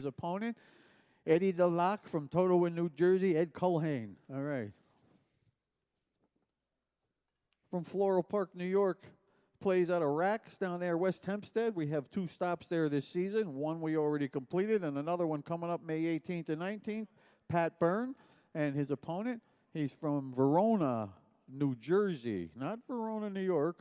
his opponent, Eddie DeLocke from Totowa, New Jersey, Ed Culhane. All right. From Floral Park, New York, plays out of Racks down there, West Hempstead. We have 2 stops there this season. One we already completed, and another one coming up May 18th and 19th. Pat Byrne and his opponent. He's from Verona, New Jersey. Not Verona, New York.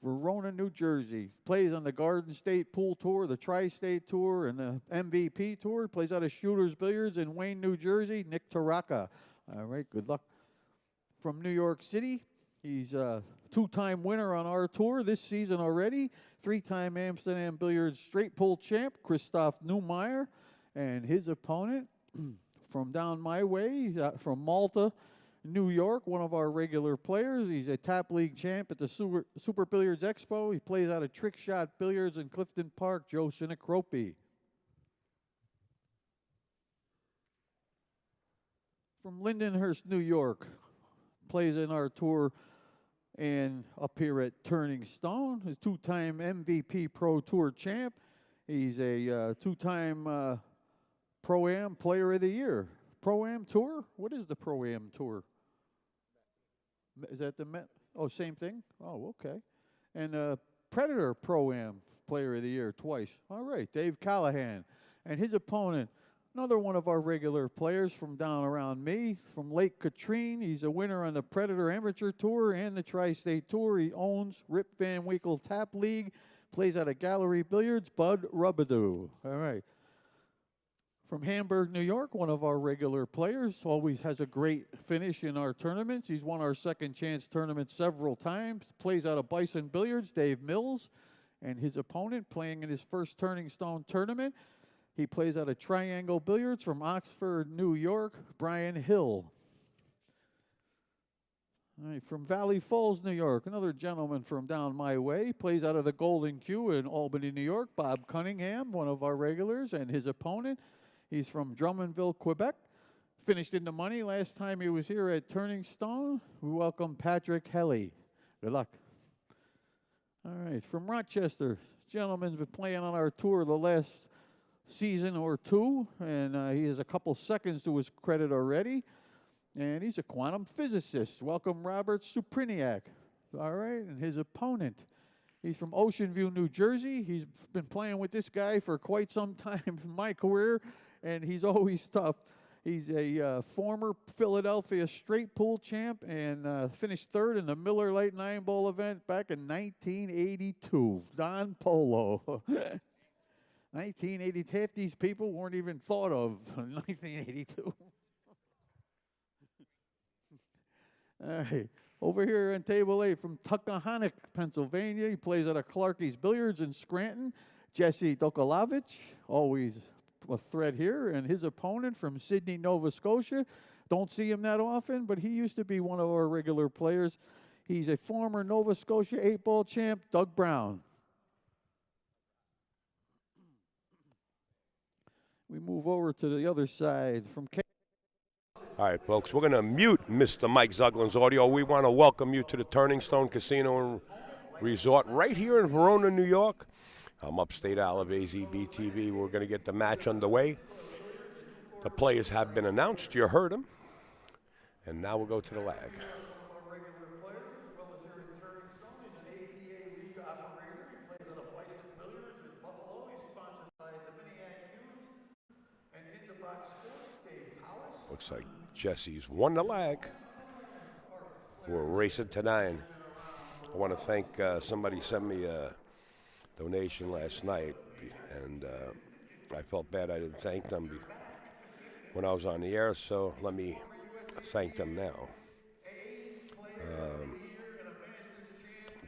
Verona, New Jersey. Plays on the Garden State Pool Tour, the Tri-State Tour, and the MVP Tour. Plays out of Shooters Billiards in Wayne, New Jersey. Nick Taraka. All right, good luck. From New York City, he's a 2-time winner on our tour this season already. 3-time Amsterdam Billiards Straight Pull champ, Christoph Neumeyer. And his opponent from down my way, from Malta, New York, one of our regular players. He's a Tap League champ at the Super Billiards Expo. He plays out of Trick Shot Billiards in Clifton Park, Joe Sinacropi. From Lindenhurst, New York, plays in our tour and up here at Turning Stone. He's 2-time MVP Pro Tour champ. He's a 2-time Pro-Am Player of the Year. Pro-Am Tour? What is the Pro-Am Tour? Is that the Met? Oh, same thing? Oh, okay. And Predator Pro-Am Player of the Year twice. All right, Dave Callahan. And his opponent, another one of our regular players from down around me, from Lake Katrine. He's a winner on the Predator Amateur Tour and the Tri-State Tour. He owns Rip Van Winkle Tap League, plays out of Gallery Billiards, Bud Rubadoo. All right. From Hamburg, New York, one of our regular players, always has a great finish in our tournaments. He's won our Second Chance tournament several times. Plays out of Bison Billiards, Dave Mills. And his opponent, playing in his first Turning Stone tournament, he plays out of Triangle Billiards from Oxford, New York, Brian Hill. All right, from Valley Falls, New York, another gentleman from down my way, plays out of the Golden Q in Albany, New York, Bob Cunningham, one of our regulars, and his opponent. He's from Drummondville, Quebec. Finished in the money last time he was here at Turning Stone. We welcome Patrick Helly. Good luck. All right, from Rochester, this gentleman's been playing on our tour the last season or 2, and he has a couple seconds to his credit already. And he's a quantum physicist. Welcome, Robert Supriniak. All right, and his opponent. He's from Ocean View, New Jersey. He's been playing with this guy for quite some time in my career, and he's always tough. He's a former Philadelphia straight pool champ and finished 3rd in the Miller Lite 9-ball event back in 1982. Don Polo. 1980. Half these people weren't even thought of in 1982. All right. Over here on table 8 from Tuckahonock, Pennsylvania. He plays out of Clarkie's Billiards in Scranton. Jesse Docalavich, always a threat here. And his opponent from Sydney, Nova Scotia. Don't see him that often, but he used to be one of our regular players. He's a former Nova Scotia 8-ball champ, Doug Brown. We move over to the other side from Cayer. All right, folks, we're going to mute Mr. Mike Zuglin's audio. We want to welcome you to the Turning Stone Casino and Resort right here in Verona, New York. I'm UpStateAL of AZB-TV. We're going to get the match underway. The players have been announced. You heard them. And now we'll go to the lag. Looks like Jesse's won the lag. We're racing to 9. I want to thank somebody sent me a donation last night, and I felt bad I didn't thank them when I was on the air, so let me thank them now.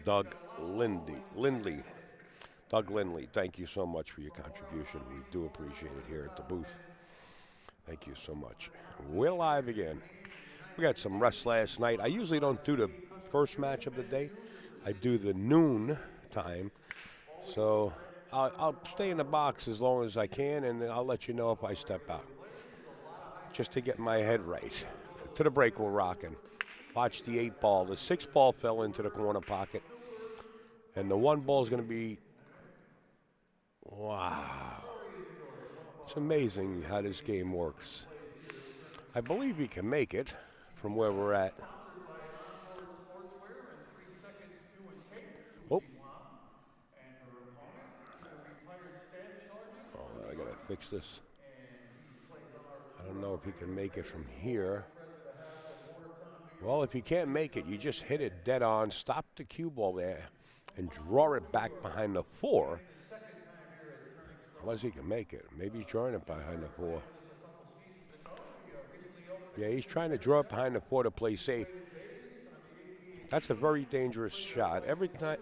Doug Lindley. Doug Lindley, thank you so much for your contribution. We do appreciate it here at the booth. Thank you so much. We're live again. We got some rest last night. I usually don't do the first match of the day. I do the noon time. So I'll stay in the box as long as I can, and I'll let you know if I step out. Just to get my head right. To the break, we're rocking. Watch the 8-ball. The 6-ball fell into the corner pocket. And the 1 ball is going to be, wow. It's amazing how this game works. I believe he can make it from where we're at. Oh. Oh, I gotta fix this. I don't know if he can make it from here. Well, if you can't make it, you just hit it dead on, stop the cue ball there, and draw it back behind the 4. Unless he can make it. Maybe he's drawing it behind the 4. Yeah, he's trying to draw it behind the 4 to play safe. That's a very dangerous shot.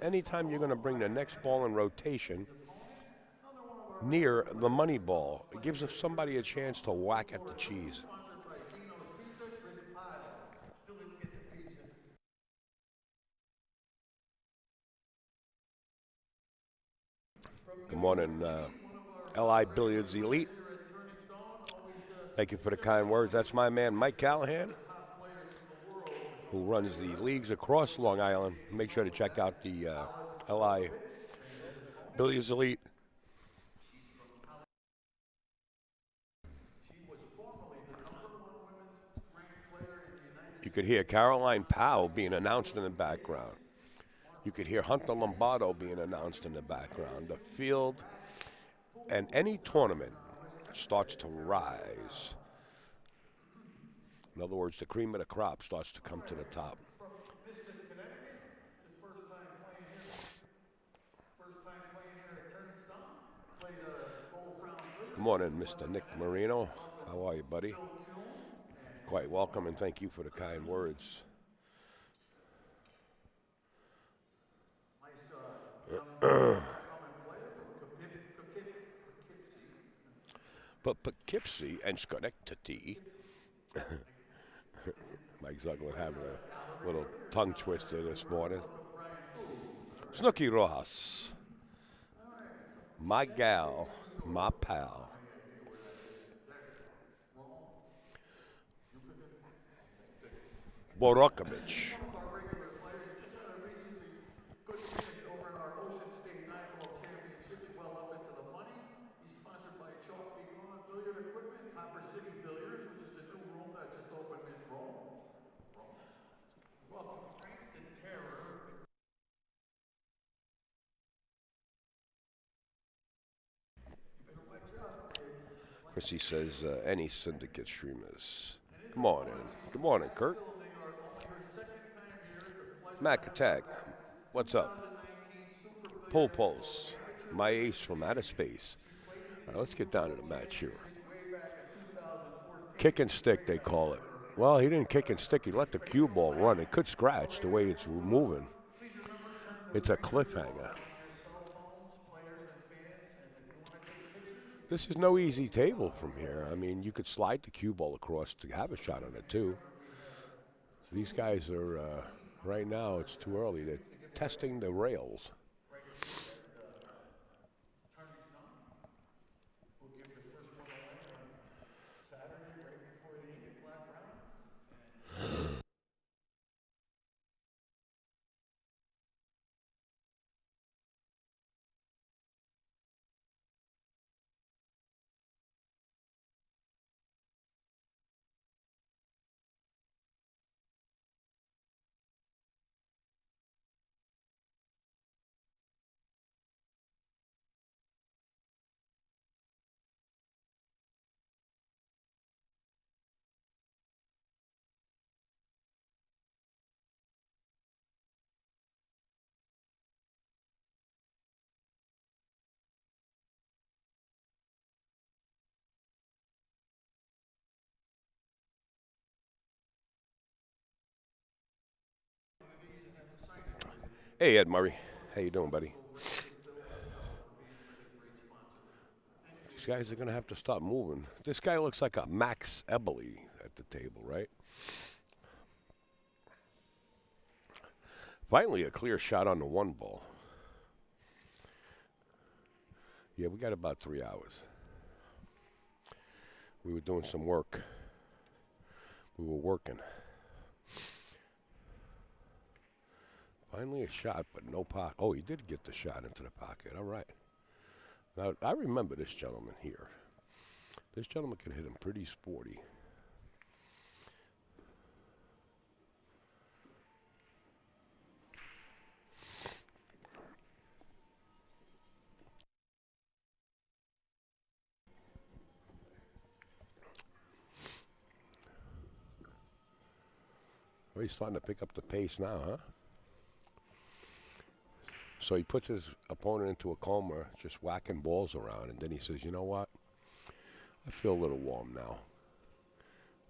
Anytime you're going to bring the next ball in rotation near the money ball, it gives somebody a chance to whack at the cheese. Good morning, LI Billiards Elite. Thank you for the kind words. That's my man, Mike Callahan, who runs the leagues across Long Island. Make sure to check out the LI Billiards Elite. You could hear Caroline Powell being announced in the background. You could hear Hunter Lombardo being announced in the background. The field and any tournament starts to rise. In other words, the cream of the crop starts to come to the top. Good morning, Mr. Nick Marino. How are you, buddy? Quite welcome, and thank you for the kind words. But Poughkeepsie and Schenectady. Mike Zuckler having a little tongue twister this morning. Snooky Rojas. My gal, my pal. Borokovich. Chrissy says any syndicate streamers. Good morning, Kurt. Mac Attack, what's up? Pole Pulse, my ace from outer space. All right, let's get down to the match here. Kick and stick, they call it. Well, he didn't kick and stick. He let the cue ball run. It could scratch the way it's moving. It's a cliffhanger. This is no easy table from here. I mean, you could slide the cue ball across to have a shot on it, too. These guys are, right now, it's too early. They're testing the rails. Hey, Ed Murray. How you doing, buddy? These guys are going to have to stop moving. This guy looks like a Max Eberle at the table, right? Finally, a clear shot on the 1 ball. Yeah, we got about 3 hours. We were doing some work. We were working. Finally a shot, but no pocket. Oh, he did get the shot into the pocket. All right. Now, I remember this gentleman here. This gentleman can hit him pretty sporty. Well, he's starting to pick up the pace now, huh? So he puts his opponent into a coma, just whacking balls around, and then he says, you know what? I feel a little warm now.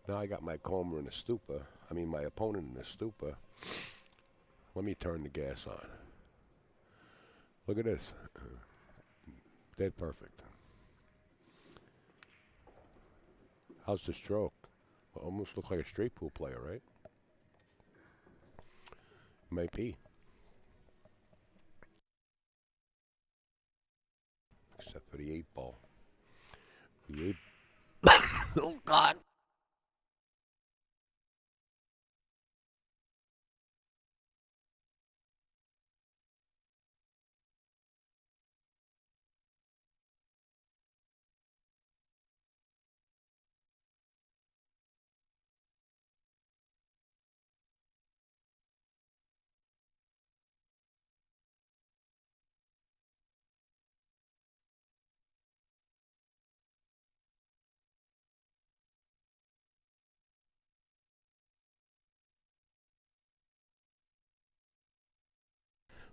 Now I got my coma in a stupor. I mean, my opponent in a stupor. Let me turn the gas on. Look at this. Dead perfect. How's the stroke? Well, almost looks like a straight pool player, right? Might be. Except for the 8-ball. The 8. Oh, God.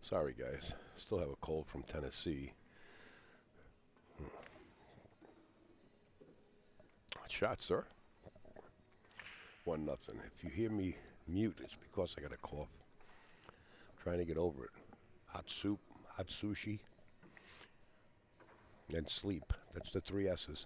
Sorry, guys. Still have a cold from Tennessee. Shot, sir. 1-0. If you hear me mute, it's because I got a cough. I'm trying to get over it. Hot soup, hot sushi, and sleep. That's the 3 S's.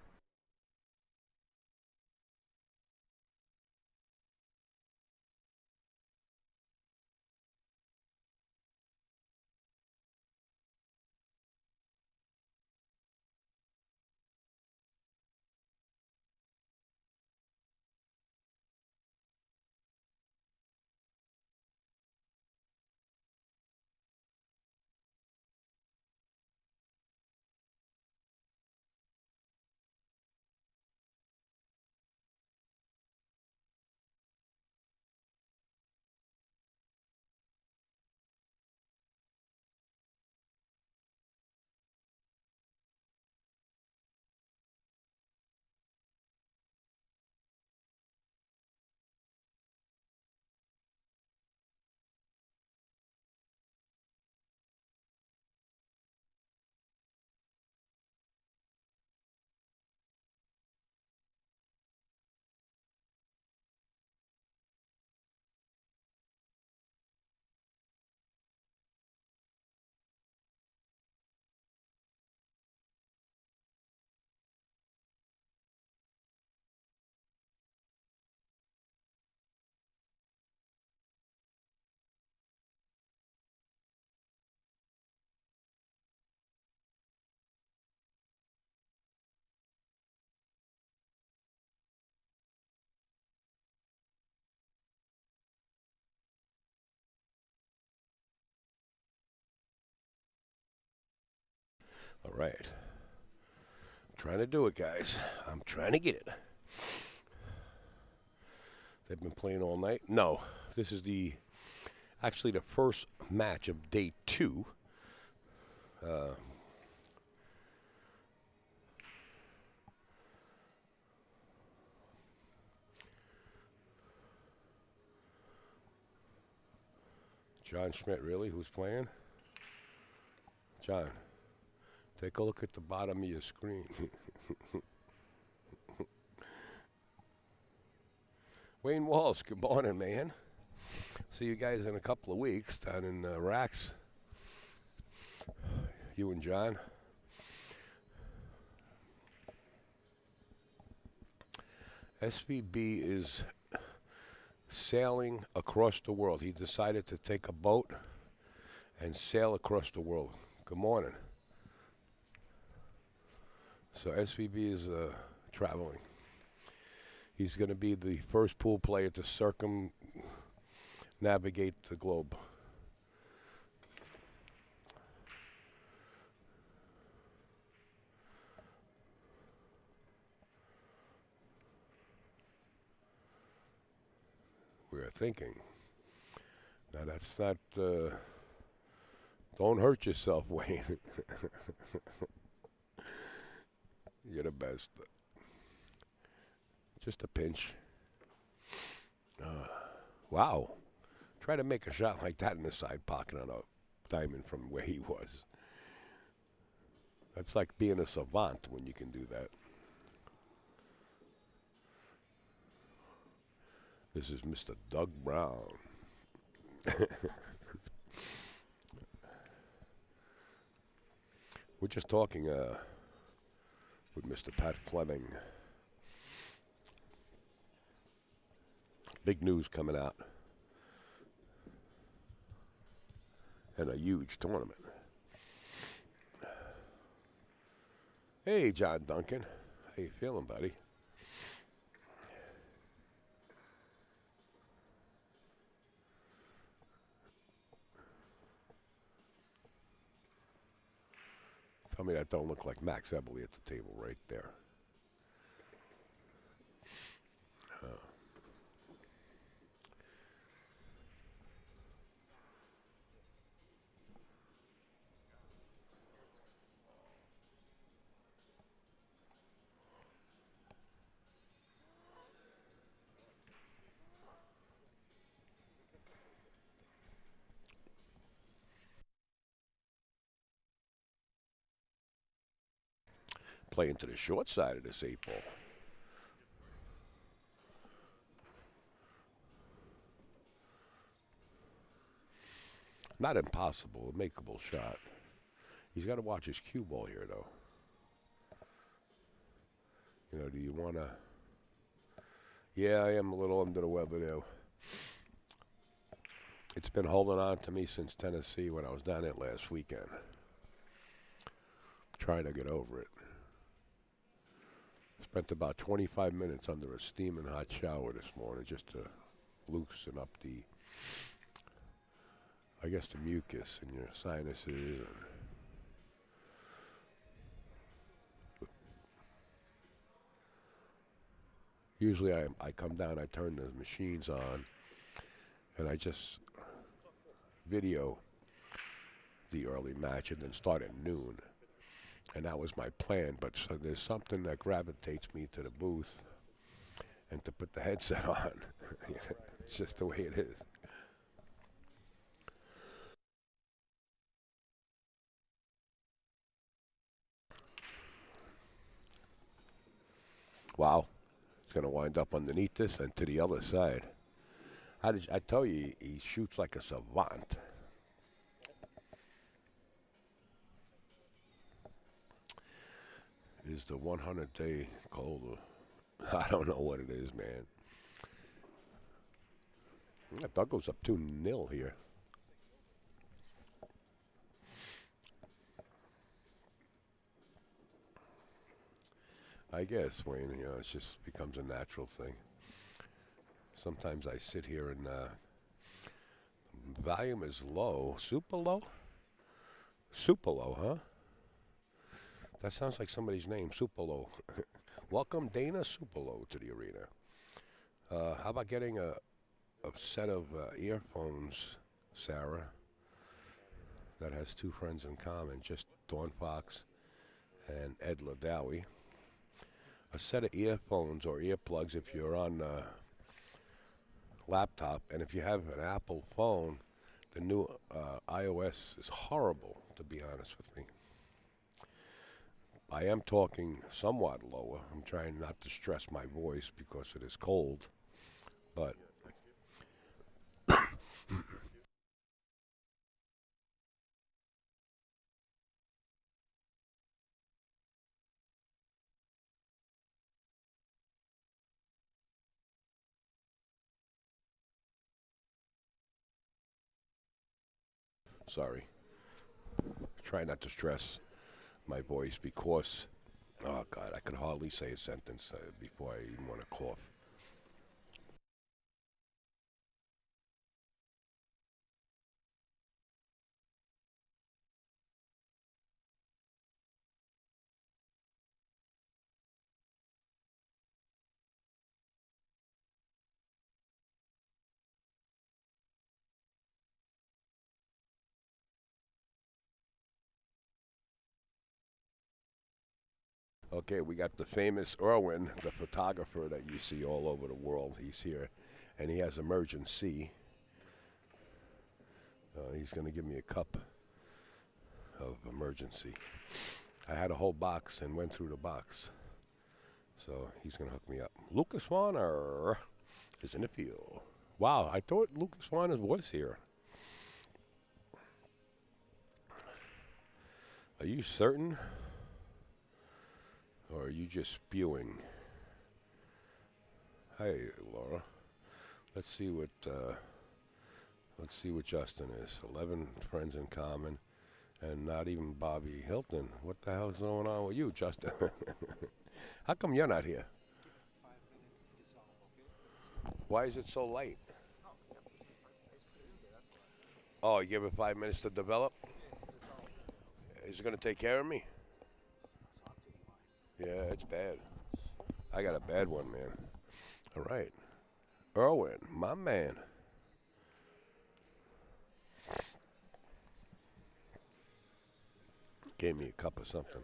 All right. I'm trying to do it, guys. I'm trying to get it. They've been playing all night? No. This is actually the first match of day 2. John Schmidt, really? Who's playing? John, take a look at the bottom of your screen. Wayne Walsh, good morning, man. See you guys in a couple of weeks down in Rax. You and John. SVB is sailing across the world. He decided to take a boat and sail across the world. Good morning. So SVB is traveling. He's going to be the first pool player to circumnavigate the globe. thinking. Now that's not, don't hurt yourself, Wayne. You're the best. Just a pinch. Wow. Try to make a shot like that in the side pocket on a diamond from where he was. That's like being a savant when you can do that. This is Mr. Doug Brown. We're just talking with Mr. Pat Fleming. Big news coming out. And a huge tournament. Hey, John Duncan. How you feeling, buddy? Tell me that don't look like Max Eberly at the table right there. Playing to the short side of this 8-ball. Not impossible, a makeable shot. He's got to watch his cue ball here, though. You know, do you want to... Yeah, I am a little under the weather, though. It's been holding on to me since Tennessee when I was down there last weekend. Trying to get over it. Spent about 25 minutes under a steaming hot shower this morning just to loosen up the, I guess, the mucus in your sinuses. And usually I come down, I turn the machines on, and I just video the early match and then start at noon. And that was my plan, but so there's something that gravitates me to the booth and to put the headset on. It's just the way it is. Wow. It's going to wind up underneath this and to the other side. How did I tell you, he shoots like a savant. Is the 100-day cold? I don't know what it is, man. That dog goes up 2-0 here. I guess, Wayne, you know, it just becomes a natural thing. Sometimes I sit here and volume is low. Super low? Super low, huh? That sounds like somebody's name, Supolo. Welcome Dana Supolo to the arena. How about getting a set of earphones, Sarah, that has two friends in common, just Dawn Fox and Ed Ladawi. A set of earphones or earplugs if you're on a laptop, and if you have an Apple phone, the new iOS is horrible, to be honest with me. I am talking somewhat lower. I'm trying not to stress my voice because it is cold, but sorry. Try not to stress my voice because, oh God, I could hardly say a sentence before I even want to cough. Okay, we got the famous Irwin, the photographer that you see all over the world. He's here, and he has emergency. He's going to give me a cup of emergency. I had a whole box and went through the box. So he's going to hook me up. Lucas Warner is in the field. Wow, I thought Lucas Warner was here. Are you certain? Or are you just spewing? Hey, Laura. Let's see what Justin is. 11 friends in common, and not even Bobby Hilton. What the hell's going on with you, Justin? How come you're not here? 5 minutes to dissolve, okay? Why is it so late? Oh, you give it 5 minutes to develop? Is it going to take care of me? Yeah, it's bad. I got a bad one, man. All right. Irwin, my man. Gave me a cup of something.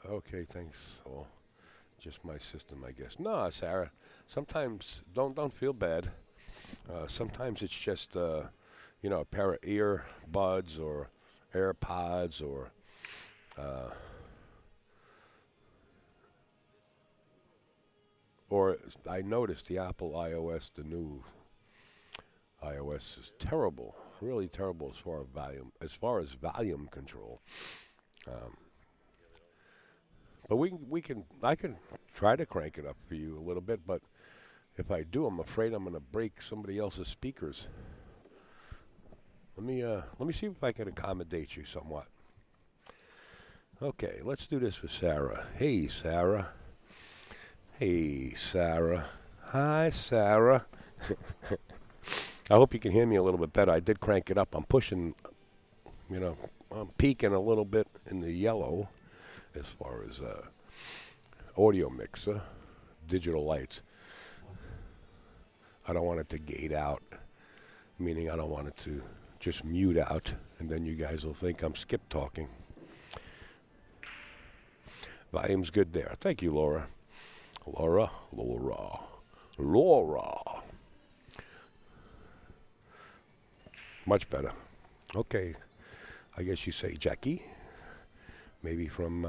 Okay, thanks. Oh, just my system, I guess. No, Sarah. Sometimes don't feel bad. Sometimes it's just a pair of earbuds or AirPods or I noticed the Apple iOS, the new iOS is terrible, really terrible as far as volume control. But I can try to crank it up for you a little bit, but if I do, I'm afraid I'm going to break somebody else's speakers. Let me see if I can accommodate you somewhat. Okay, let's do this for Sarah. Hey, Sarah. Hey, Sarah. Hi, Sarah. I hope you can hear me a little bit better. I did crank it up. I'm pushing, I'm peaking a little bit in the yellow as far as audio mixer, digital lights. I don't want it to gate out, meaning I don't want it to just mute out, and then you guys will think I'm skip talking. Volume's good there. Thank you, Laura. Laura. Much better. Okay. I guess you say Jackie. Maybe from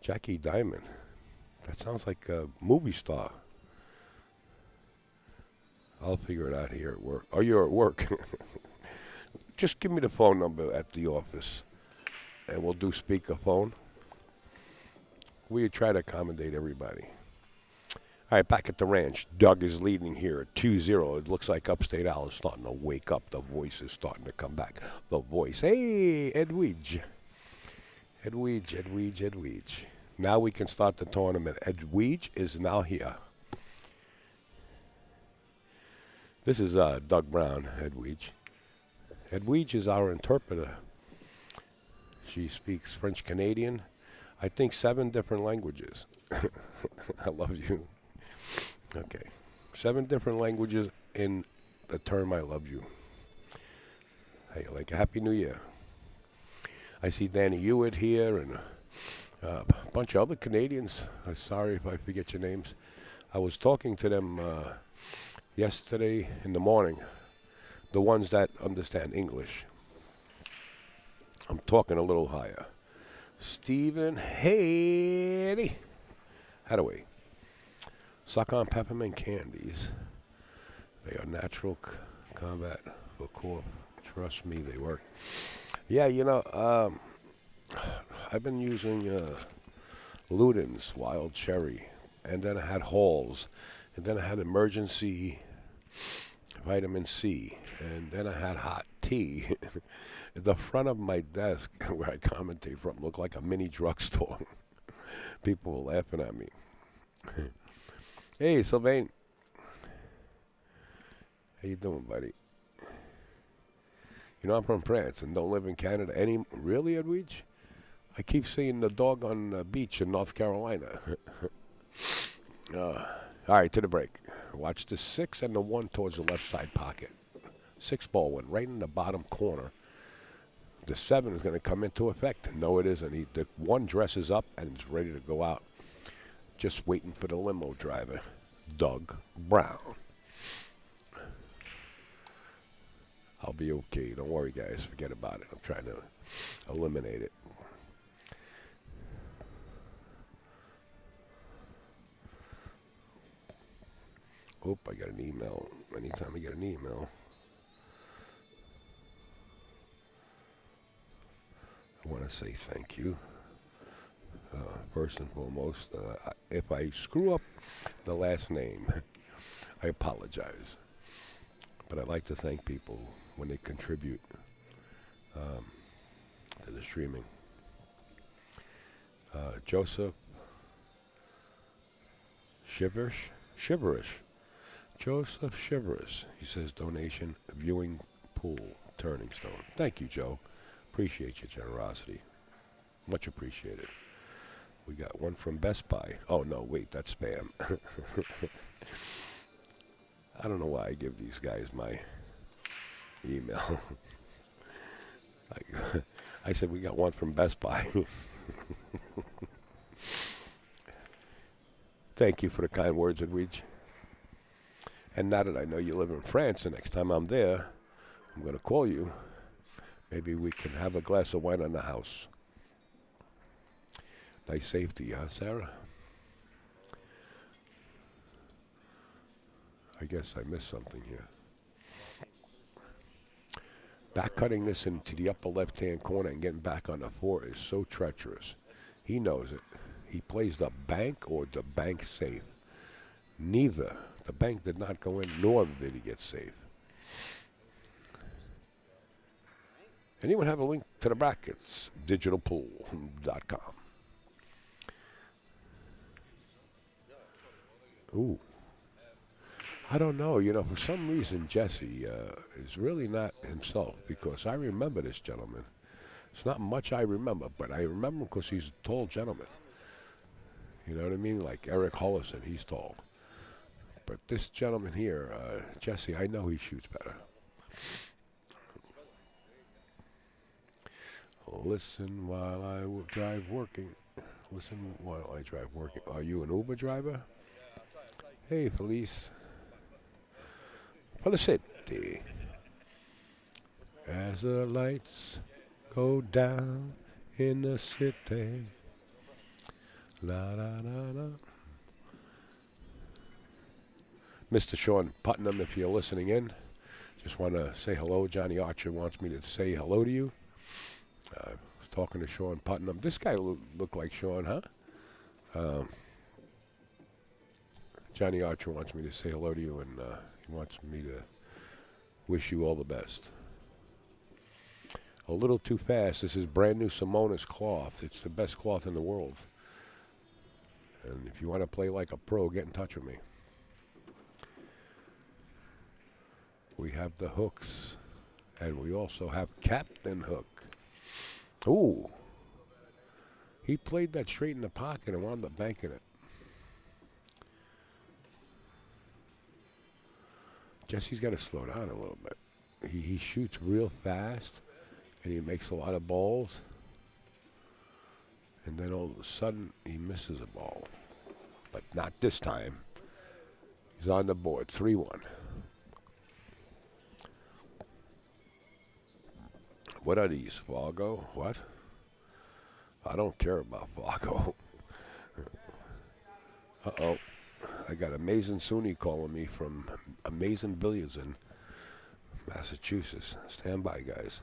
Jackie Diamond. That sounds like a movie star. I'll figure it out here at work. Oh, you're at work. Just give me the phone number at the office, and we'll do speakerphone. We try to accommodate everybody. All right, back at the ranch. Doug is leading here at 2-0. It looks like UpStateAL is starting to wake up. The voice is starting to come back. The voice. Hey, Edwidge. Now we can start the tournament. Edwidge is now here. This is Doug Brown, Edwidge. Edwidge is our interpreter. She speaks French Canadian, I think 7 different languages. I love you. Okay. 7 different languages in the term I love you. Hey, like a Happy New Year. I see Danny Hewitt here and a bunch of other Canadians. I'm sorry if I forget your names. I was talking to them yesterday in the morning, the ones that understand English. I'm talking a little higher. Stephen Haley. Hadaway. Suck on peppermint candies. They are natural combat for core. Trust me, they work. Yeah, I've been using Luden's Wild Cherry, and then I had Halls, and then I had Emergency Vitamin C, and then I had hot tea. The front of my desk, where I commentate from, looked like a mini drugstore. People were laughing at me. Hey, Sylvain. How you doing, buddy? I'm from France and don't live in Canada Really, Edwidge? I keep seeing the dog on the beach in North Carolina. All right, to the break. Watch the 6 and the 1 towards the left side pocket. 6 ball went right in the bottom corner. The 7 is going to come into effect. No, it isn't. The 1 dresses up and is ready to go out. Just waiting for the limo driver, Doug Brown. I'll be okay. Don't worry, guys. Forget about it. I'm trying to eliminate it. Oh, I got an email. Anytime I get an email, I want to say thank you. First and foremost, if I screw up the last name, I apologize. But I'd like to thank people when they contribute to the streaming. Joseph Shiverish. Joseph Shiverish. He says donation viewing pool turning stone. Thank you, Joe. Appreciate your generosity. Much appreciated. We got one from Best Buy. Oh, no, wait, that's spam. I don't know why I give these guys my email. I said we got one from Best Buy. Thank you for the kind words, Edwidge. And now that I know you live in France, the next time I'm there, I'm going to call you. Maybe we can have a glass of wine in the house. Nice safety, huh, Sarah? I guess I missed something here. Back cutting this into the upper left-hand corner and getting back on the 4 is so treacherous. He knows it. He plays the bank or the bank safe. Neither. The bank did not go in, nor did he get safe. Anyone have a link to the brackets? Digitalpool.com. Ooh. I don't know. You know, for some reason, Jesse is really not himself, because I remember this gentleman. It's not much I remember, but I remember because he's a tall gentleman. You know what I mean? Like Eric Hollison, he's tall. But this gentleman here, Jesse, I know he shoots better. Listen while I drive working. Listen while I drive working. Are you an Uber driver? Hey, Felice. Felicity. As the lights go down in the city. La la la la. Mr. Sean Putnam, if you're listening in, just want to say hello. Johnny Archer wants me to say hello to you. I was talking to Sean Putnam. This guy looked like Sean, huh? Johnny Archer wants me to say hello to you, and he wants me to wish you all the best. A little too fast. This is brand new Simonis cloth. It's the best cloth in the world. And if you want to play like a pro, get in touch with me. We have the hooks, and we also have Captain Hook. Ooh. He played that straight in the pocket and wound up banking it. Jesse's got to slow down a little bit. He shoots real fast, and he makes a lot of balls. And then all of a sudden, he misses a ball. But not this time. He's on the board, 3-1. What are these, Fargo? What? I don't care about Fargo. Uh-oh. I got Amazing Sunni calling me from Amazing Billiards in Massachusetts. Stand by, guys.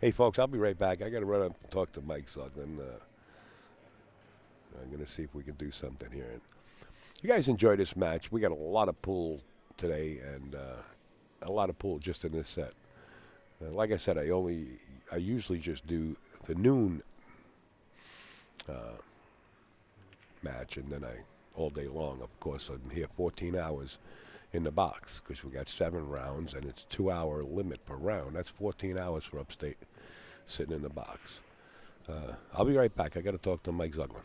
Hey, folks, I'll be right back. I got to run up and talk to Mike Zuglin. I'm going to see if we can do something here. You guys enjoy this match. We got a lot of pool today, and a lot of pool just in this set. Like I said, I usually just do the noon match, and then all day long, of course, I'm here 14 hours in the box because we got 7 rounds, and it's 2-hour limit per round. That's 14 hours for Upstate sitting in the box. I'll be right back. I got to talk to Mike Zuglin.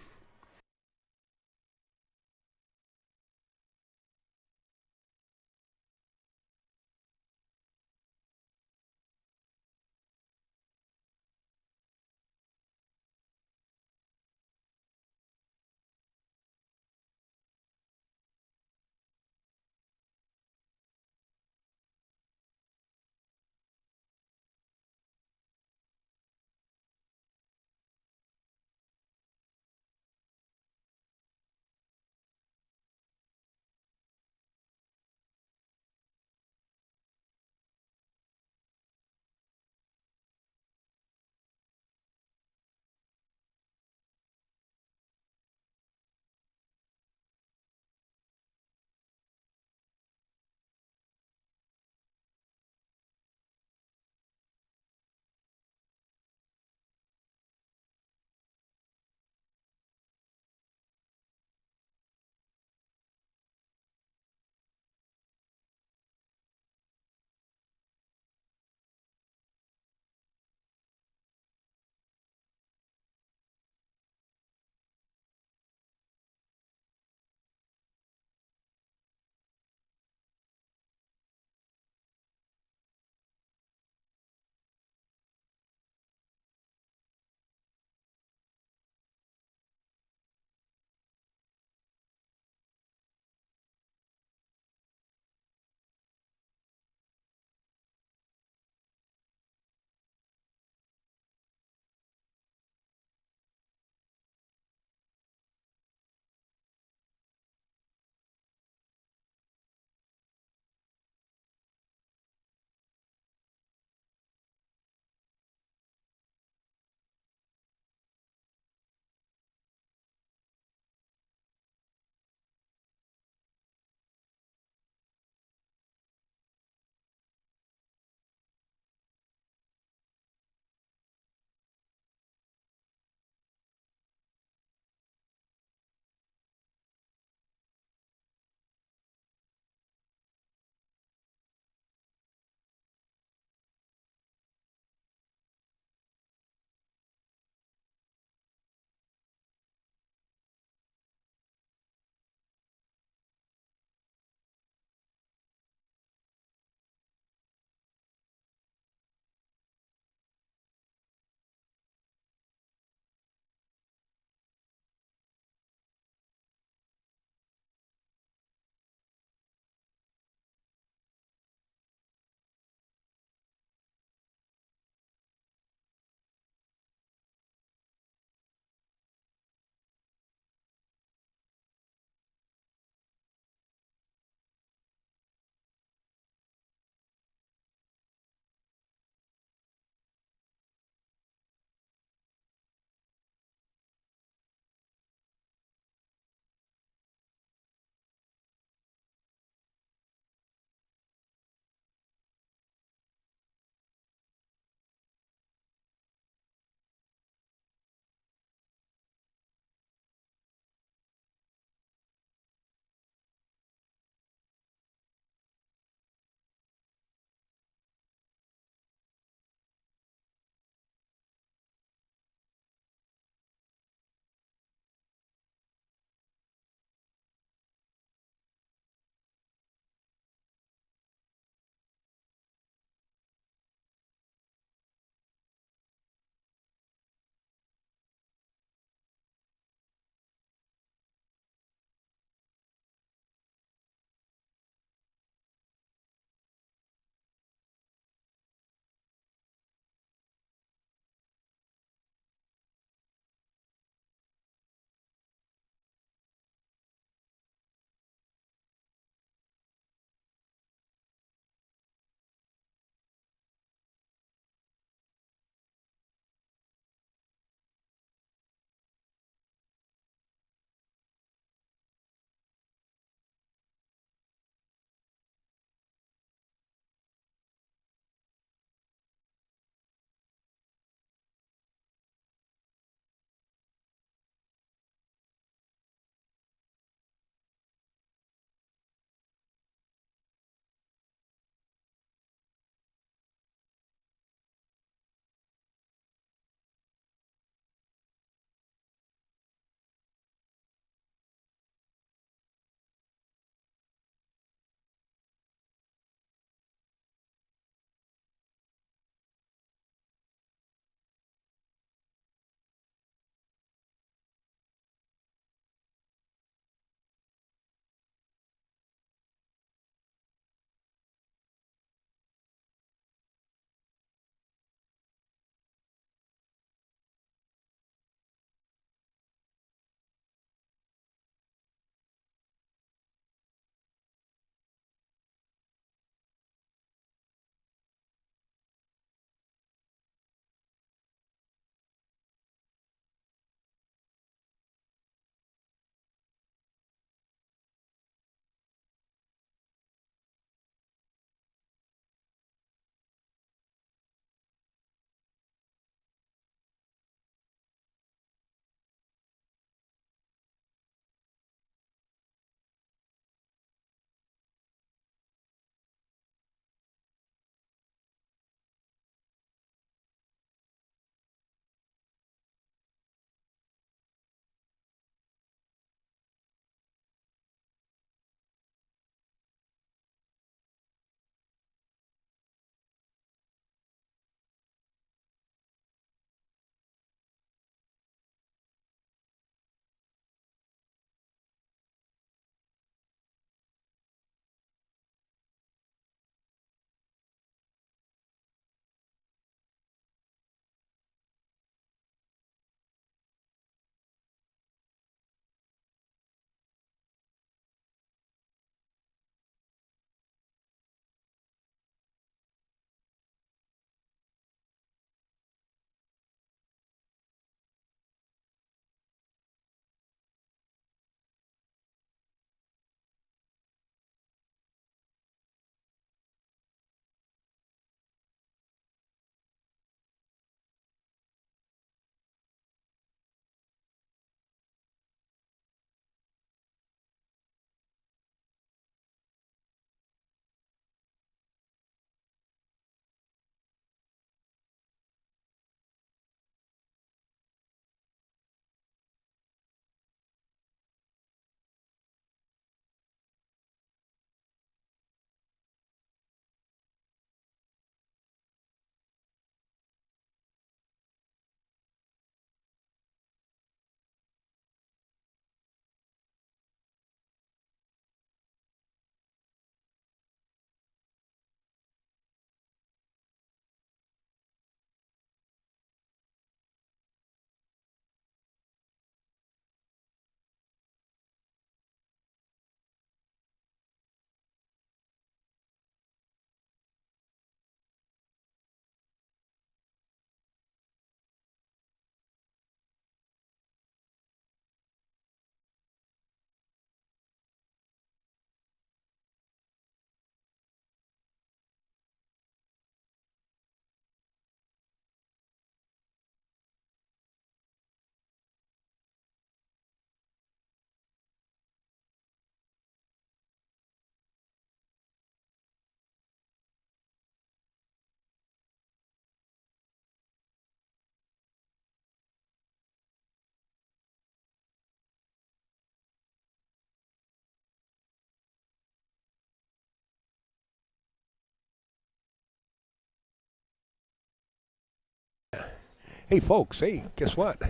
Hey, folks, hey, guess what?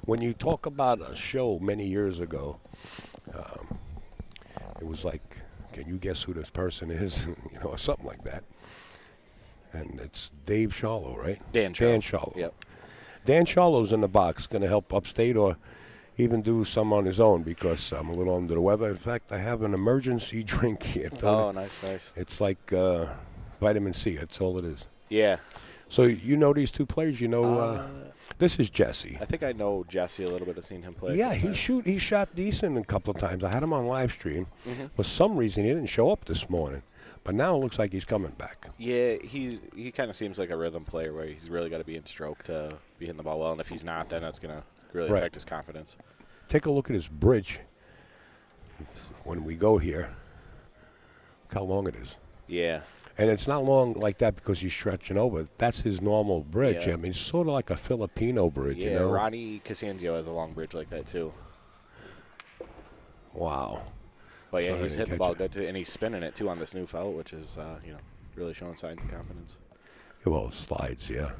When you talk about a show many years ago, it was like, can you guess who this person is? Or something like that. And it's Dave Shallow, right? Dan Shallow. Yep. Dan Shallow's in the box, going to help Upstate or even do some on his own because I'm a little under the weather. In fact, I have an emergency drink here. Oh, nice. It's like vitamin C. That's all it is. Yeah. So you know these two players? This is Jesse. I think I know Jesse a little bit. I've seen him play. Yeah, he shot decent a couple of times. I had him on live stream. For some reason, he didn't show up this morning. But now it looks like he's coming back. Yeah, he kind of seems like a rhythm player where he's really got to be in stroke to be hitting the ball well. And if he's not, then that's going to really affect his confidence. Take a look at his bridge when we go here. Look how long it is. Yeah. And it's not long like that because he's stretching over. That's his normal bridge. Yeah. I mean, it's sort of like a Filipino bridge, Yeah, you know? Ronnie Casanzio has a long bridge like that, too. Wow. But, yeah, Sorry, he's I didn't hitting the catch ball it. good, too. And he's spinning it, too, on this new felt, which is, really showing signs of confidence. Yeah, well, it slides, yeah.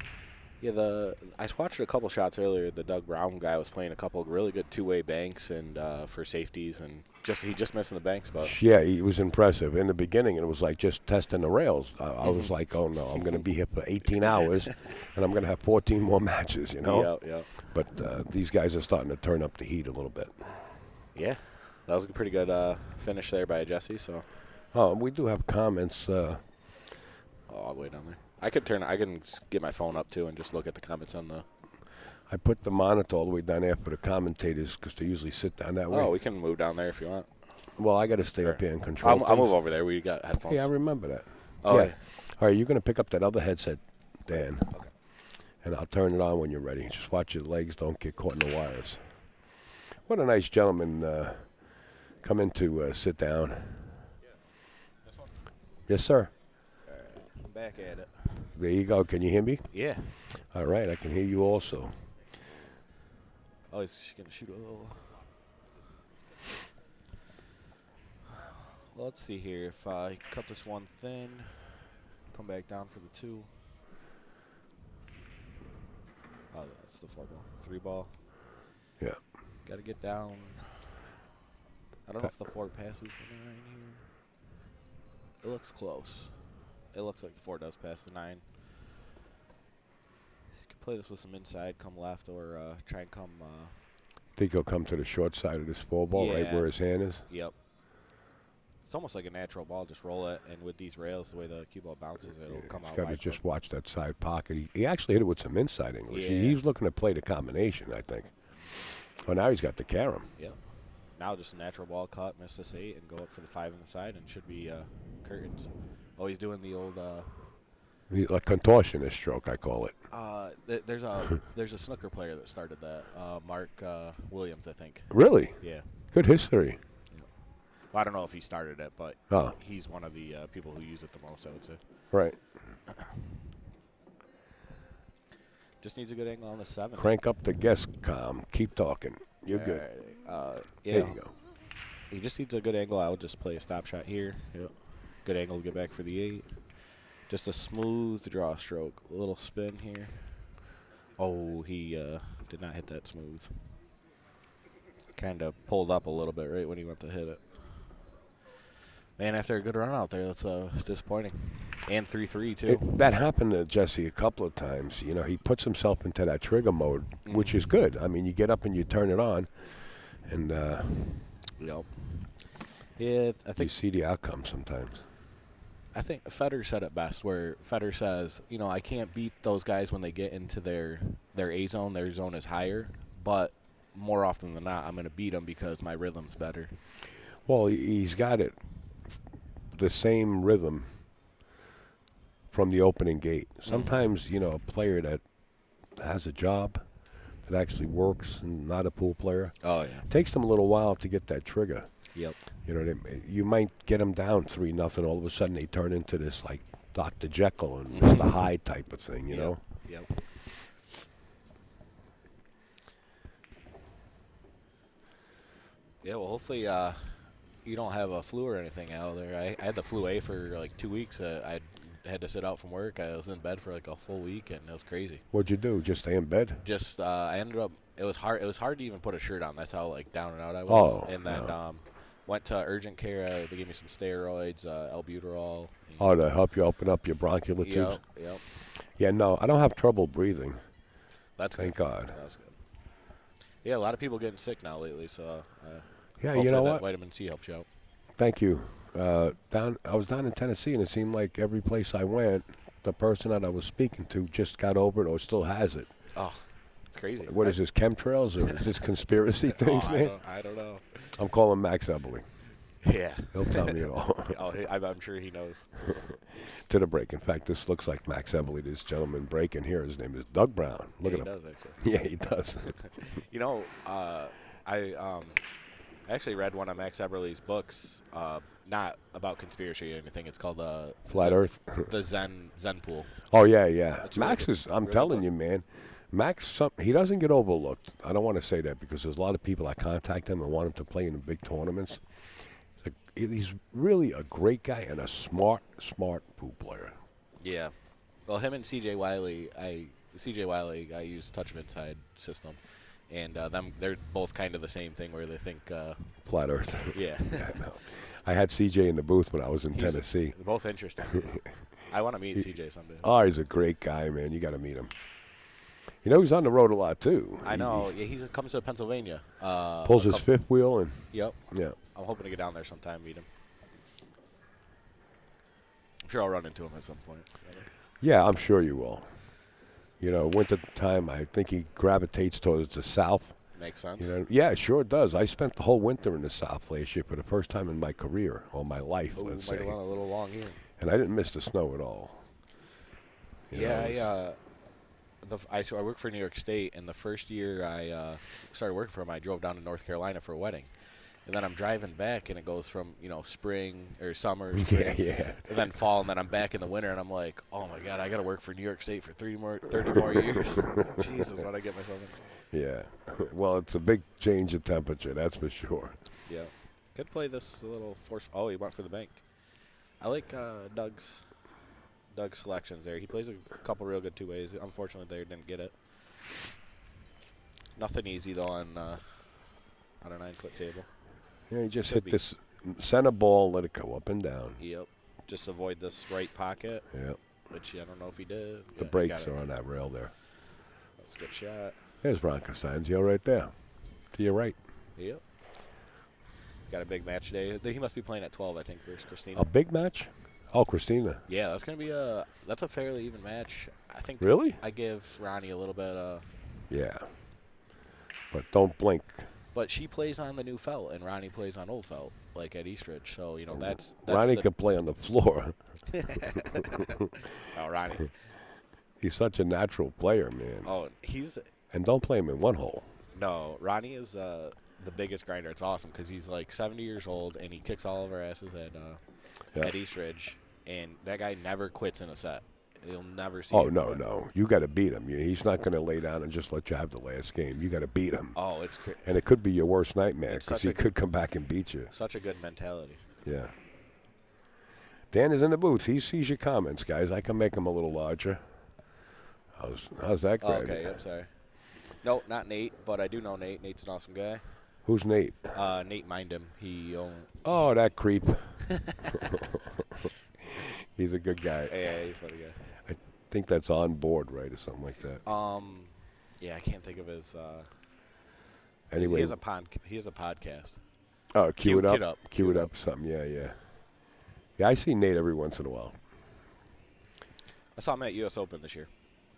Yeah, I watched a couple shots earlier. The Doug Brown guy was playing a couple really good two-way banks and for safeties, and he just missing the banks. But Yeah, he was impressive. In the beginning, it was like just testing the rails. I was like, oh, no, I'm going to be here for 18 hours, and I'm going to have 14 more matches, you know? Yeah. But these guys are starting to turn up the heat a little bit. Yeah, that was a pretty good finish there by Jesse. So, We do have comments. all the way down there. I can get my phone up too and just look at the comments on the. I put the monitor all the way down there for the commentators because they usually sit down that way. Oh, we can move down there if you want. Well, I got to stay up here and control. I'll move over there. We got headphones. Yeah, I remember that. Oh, yeah. yeah. All right, you're going to pick up that other headset, Dan. Okay. And I'll turn it on when you're ready. Just watch your legs don't get caught in the wires. What a nice gentleman come in to sit down. This one? Yes, sir. All right, I'm back at it. There you go. Can you hear me? Yeah. All right, I can hear you also. Oh, he's gonna shoot a little. Well, let's see here. If I cut this one thin, come back down for the 2. Oh, that's the 4 ball. 3 ball. Yeah. Got to get down. I don't know if the 4 passes the 9 here. It looks close. It looks like the 4 does pass the 9. You can play this with some inside, come left, or try and come. Think he'll come to the short side of this 4 ball, right Yeah. where his hand is? Yep. It's almost like a natural ball. Just roll it, and with these rails, the way the cue ball bounces, it'll come out He's got to wide. just watch that side pocket. He actually hit it with some inside English. Yeah. He's looking to play the combination, I think. Oh, now he's got the carom. Yep. Now just a natural ball cut, miss this 8, and go up for the 5 on the side, and should be curtains. Oh, he's doing the old. A contortionist stroke, I call it. There's a snooker player that started that. Mark Williams, I think. Really? Yeah. Good history. Well, I don't know if he started it, but Oh. he's one of the people who use it the most, I would say. Right. Just needs a good angle on the 7. Crank up the guest comm. Keep talking. You're good. Yeah. There you go. He just needs a good angle. I would just play a stop shot here. Yep. Good angle to get back for the 8. Just a smooth draw stroke. A little spin here. Oh, he did not hit that smooth. Kind of pulled up a little bit right when he went to hit it. Man, after a good run out there, that's disappointing. And 3-3, too. That happened to Jesse a couple of times. You know, he puts himself into that trigger mode, which is good. I mean, you get up and you turn it on, and Yep. Yeah, I you think see the outcome sometimes. I think Federer said it best, where Federer says, I can't beat those guys when they get into their A zone. Their zone is higher, but more often than not, I'm going to beat them because my rhythm's better. Well, he's got it, the same rhythm from the opening gate. Sometimes, a player that has a job that actually works and not a pool player, Oh, yeah. takes them a little while to get that trigger. Yep. You might get them down 3-0. All of a sudden, they turn into this like Dr. Jekyll and Mr. Hyde type of thing. You know. Yep. Yeah. Well, hopefully, you don't have a flu or anything out there. I had the flu A for like 2 weeks. I had to sit out from work. I was in bed for like a full week, and it was crazy. What'd you do? Just stay in bed? Just I ended up. It was hard. It was hard to even put a shirt on. That's how like down and out I was. Oh, and then no. went to urgent care. They gave me some steroids, albuterol. Oh, to help you open up your bronchial tubes? Yep. Yeah, no, I don't have trouble breathing. That's Thank good. God. That's good. Yeah, a lot of people getting sick now lately, so Yeah, hopefully you know that what? vitamin C helps you out. Thank you. I was down in Tennessee, and it seemed like every place I went, the person that I was speaking to just got over it or still has it. Oh, it's crazy. What is this, chemtrails or is this conspiracy things, man? I don't know. I'm calling Max Eberly. Yeah. He'll tell me it all. I'm sure he knows. To the break. In fact, this looks like Max Eberly. This gentleman breaking here, his name is Doug Brown. Look at him. He does, actually. Yeah, he does. You know, I actually read one of Max Eberly's books, not about conspiracy or anything. It's called Flat Earth. The Zen Pool. Oh, yeah. It's Max really is, I'm really telling good. you, man, Max, he doesn't get overlooked. I don't want to say that because there's a lot of people that contact him and want him to play in the big tournaments. He's really a great guy and a smart pool player. Yeah. Well, him and C.J. Wiley, I use Touch of Inside system. And they're both kind of the same thing where they think Flat Earth. Yeah. Yeah, no. I had CJ in the booth when I was in Tennessee. They're both interesting. I want to meet CJ someday. Oh, he's a great guy, man. You got to meet him. You know, he's on the road a lot, too. I know. Yeah, he comes to Pennsylvania. Pulls his fifth wheel. And Yep. Yeah. I'm hoping to get down there sometime, meet him. I'm sure I'll run into him at some point. Yeah, I'm sure you will. You know, winter time, I think he gravitates towards the south. Makes sense. You know, yeah, it sure does. I spent the whole winter in the south last year for the first time in my career, or my life, let's might say. have run a little long here. And I didn't miss the snow at all. You know, it was- I worked for New York State, and the first year I started working for him, I drove down to North Carolina for a wedding. And then I'm driving back, and it goes from, spring or summer, spring, Yeah. and then fall, and then I'm back in the winter, and I'm like, oh, my God, I got to work for New York State for 30 more years. Jesus, what did I get myself into? Yeah. Well, it's a big change of temperature, that's for sure. Yeah. Could play this a little force. Oh, he went for the bank. I like Doug's selections there. He plays a couple real good two-ways. Unfortunately, they didn't get it. Nothing easy, though, on a 9-foot table. Yeah, he just Could hit be. this center ball, let it go up and down. Yep. Just avoid this right pocket, Yeah. which I don't know if he did. The Yeah, brakes got it. are on that rail there. That's a good shot. There's Ron Casanzio right there. To your right. Yep. Got a big match today. He must be playing at 12, I think, versus Christina. A big match? Oh, Christina. Yeah, that's gonna be that's a fairly even match. I think. Really? I give Ronnie a little bit. Yeah. But don't blink. But she plays on the new felt, and Ronnie plays on old felt, like at Eastridge. So that's Ronnie the, can play on the floor. Oh, Ronnie. He's such a natural player, man. Oh, he's And don't play him in one hole. no. Ronnie is the biggest grinder. It's awesome because he's like 70 years old, and he kicks all of our asses at Eastridge, and that guy never quits in a set. You'll never see. Oh, him no, quit. no. You got to beat him. He's not going to lay down and just let you have the last game. You got to beat him. Oh, it's And it could be your worst nightmare It's because such he a- could come back and beat you. such a good mentality. Yeah. Dan is in the booth. He sees your comments, guys. I can make him a little larger. How's that, Oh, Greg? okay, yep, sorry. No, not Nate, but I do know Nate. Nate's an awesome guy. Who's Nate? Nate mined him. Oh, that creep. He's a good guy. Yeah, he's a funny guy. I think that's on board, right, or something like that. Yeah, I can't think of his. Anyway. he has a podcast. Oh, cue it Cue up. it up. Cue it up. Something. Yeah. Yeah, I see Nate every once in a while. I saw him at U.S. Open this year.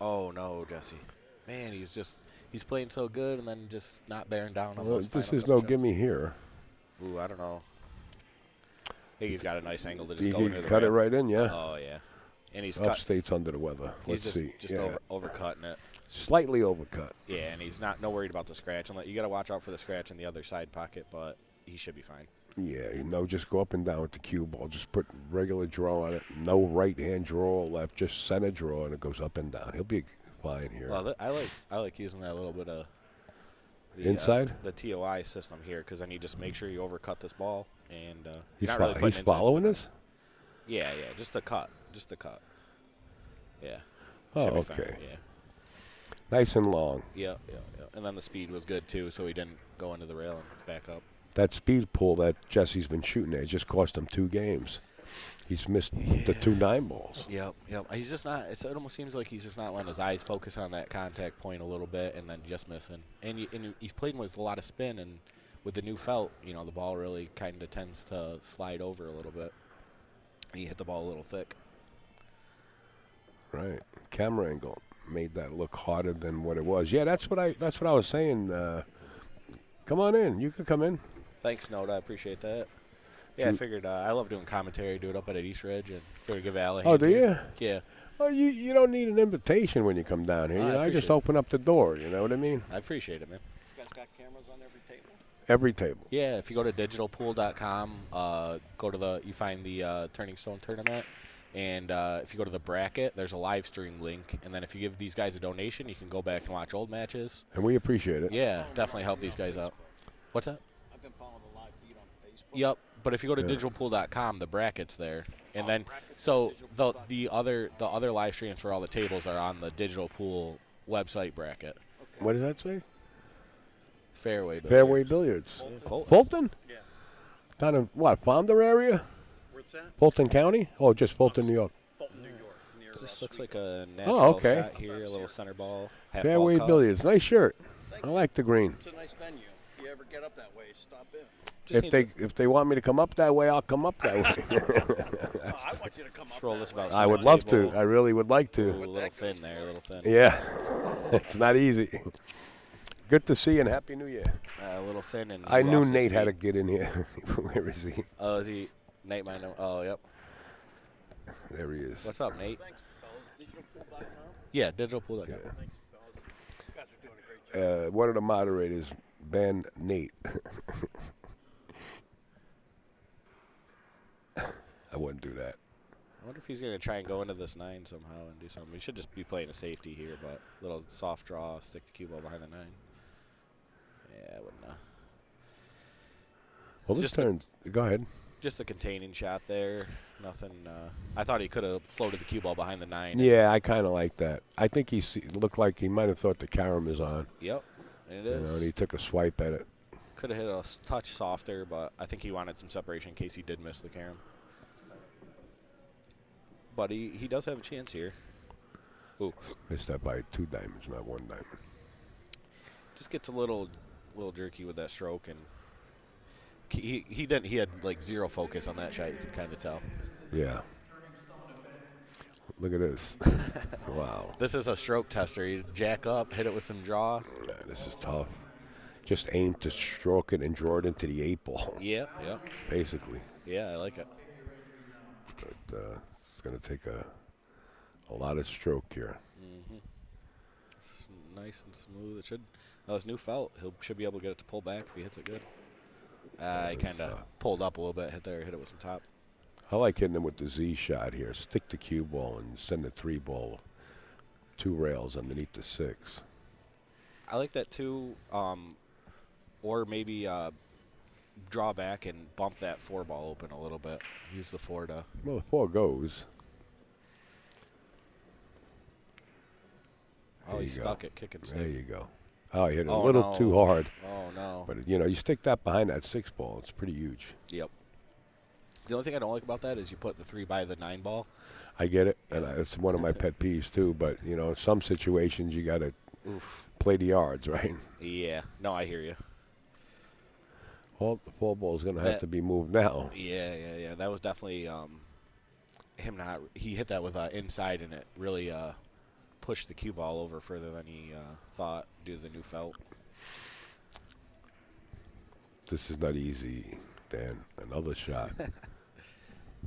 Oh no, Jesse, man, he's playing so good and then just not bearing down on Well, those. this final is couple no shots. gimme here. Ooh, I don't know. I think he's got a nice angle to just You go can into the cut it rail. right in, yeah. Oh yeah, and he's cut. Upstate's under the weather. He's Let's see. just Yeah. overcutting it. Slightly overcut. Yeah, and he's not worried about the scratch. You got to watch out for the scratch in the other side pocket, but he should be fine. Yeah, just go up and down with the cue ball. Just put regular draw on it. No right-hand draw or left, just center draw, and it goes up and down. He'll be fine here. Well, I like using that little bit of the, Inside? the TOI system here because then you just make sure you overcut this ball and he's you're not really putting he's inside following spin. this? Yeah, just the cut, Yeah. Oh, Should be fine, okay. yeah. Nice and long. Yeah. And then the speed was good, too, so he didn't go into the rail and back up. That speed pull that Jesse's been shooting at just cost him 2 games. He's missed the 2 9 balls. Yep. He's just not. It almost seems like he's just not letting his eyes focus on that contact point a little bit, and then just missing. And he's playing with a lot of spin, and with the new felt, the ball really kind of tends to slide over a little bit. He hit the ball a little thick. Right. Camera angle made that look harder than what it was. Yeah, that's what I was saying. Come on in. You can come in. Thanks, Noda. I appreciate that. Yeah, I figured I love doing commentary. Do it up at East Ridge, and figured give Al a hand. Oh, do you? Yeah. Oh, you don't need an invitation when you come down here. I just open up the door. You know what I mean? I appreciate it, man. You guys got cameras on every table? Every table. Yeah, if you go to digitalpool.com, you find the Turning Stone tournament, and if you go to the bracket, there's a live stream link, and then if you give these guys a donation, you can go back and watch old matches. And we appreciate it. Yeah, definitely help these guys out. What's that? I've been following the live feed on Facebook. Yep, but if you go to digitalpool.com, the bracket's there, and then so the other live streams for all the tables are on the Digital Pool website bracket. Okay. What does that say? Fairway Billiards. Fulton? Yeah. Down in what, Founder area? Where's that? Fulton County? Oh, just Fulton, New York. Fulton, New York. Near, This looks like a natural shot here, a little center ball. half ball Fairway cup. Billiards. Nice shirt. Thank I you. like the green. It's a nice venue. If you ever get up that way, stop in. Just If they want me to come up that way, I'll come up that way. I want you to come up roll that this way. about I would center love table. to. I really would like Ooh, to. a little thin there, a little thin. Yeah. It's not easy. Good to see you and Happy New Year. A little thin. And I knew lost his Nate had to speed. get in here. Where is he? Oh, is he? Nate might know. Oh, yep. There he is. What's up, Nate? Thanks, fellas. DigitalPool.com. Yeah, digitalpool.com. Yeah. Thanks, fellas. You guys are doing a great job. One of the moderators, ban Nate. I wouldn't do that. I wonder if he's going to try and go into this 9 somehow and do something. We should just be playing a safety here, but little soft draw, stick the cue ball behind the 9. Yeah, I wouldn't know. Well, this Just turn. Go ahead. Just a containing shot there. Nothing. I thought he could have floated the cue ball behind the 9. Yeah, I kind of like that. I think he looked like he might have thought the carom is on. Yep, and it You know, is. and he took a swipe at it. Could have hit a touch softer, but I think he wanted some separation in case he did miss the carom. But he does have a chance here. Ooh. Missed that by 2 diamonds, not 1 diamond. Just gets a little jerky with that stroke, and he didn't. He had like zero focus on that shot. You can kind of tell. Yeah. Look at this. Wow. This is a stroke tester. You jack up, hit it with some draw. Yeah, this is tough. Just aim to stroke it and draw it into the 8 ball. Yeah. Basically. Yeah, I like it. But it's going to take a lot of stroke here. It's nice and smooth. It should. Oh, his new felt. Should be able to get it to pull back if he hits it good. He kind of pulled up a little bit, hit it with some top. I like hitting him with the Z shot here. Stick the cue ball and send the 3 ball 2 rails underneath the 6. I like that too. Or maybe draw back and bump that 4 ball open a little bit. Use the 4 to. Well, the 4 goes. Oh, There he you go. stuck it, kicking There stick. you go. Oh, I hit it a Oh, little no. too hard. Oh no. But, you stick that behind that 6 ball. It's pretty huge. Yep. The only thing I don't like about that is you put the 3 by the 9 ball. I get it, and it's one of my pet peeves too. But in some situations you got to play the yards, right? Yeah. No, I hear you. Well, the 4 ball is going to have That- to be moved now. Yeah. That was definitely him not. He hit that with inside, and it really pushed the cue ball over further than he thought due to the new felt. This is not easy, Dan. Another shot.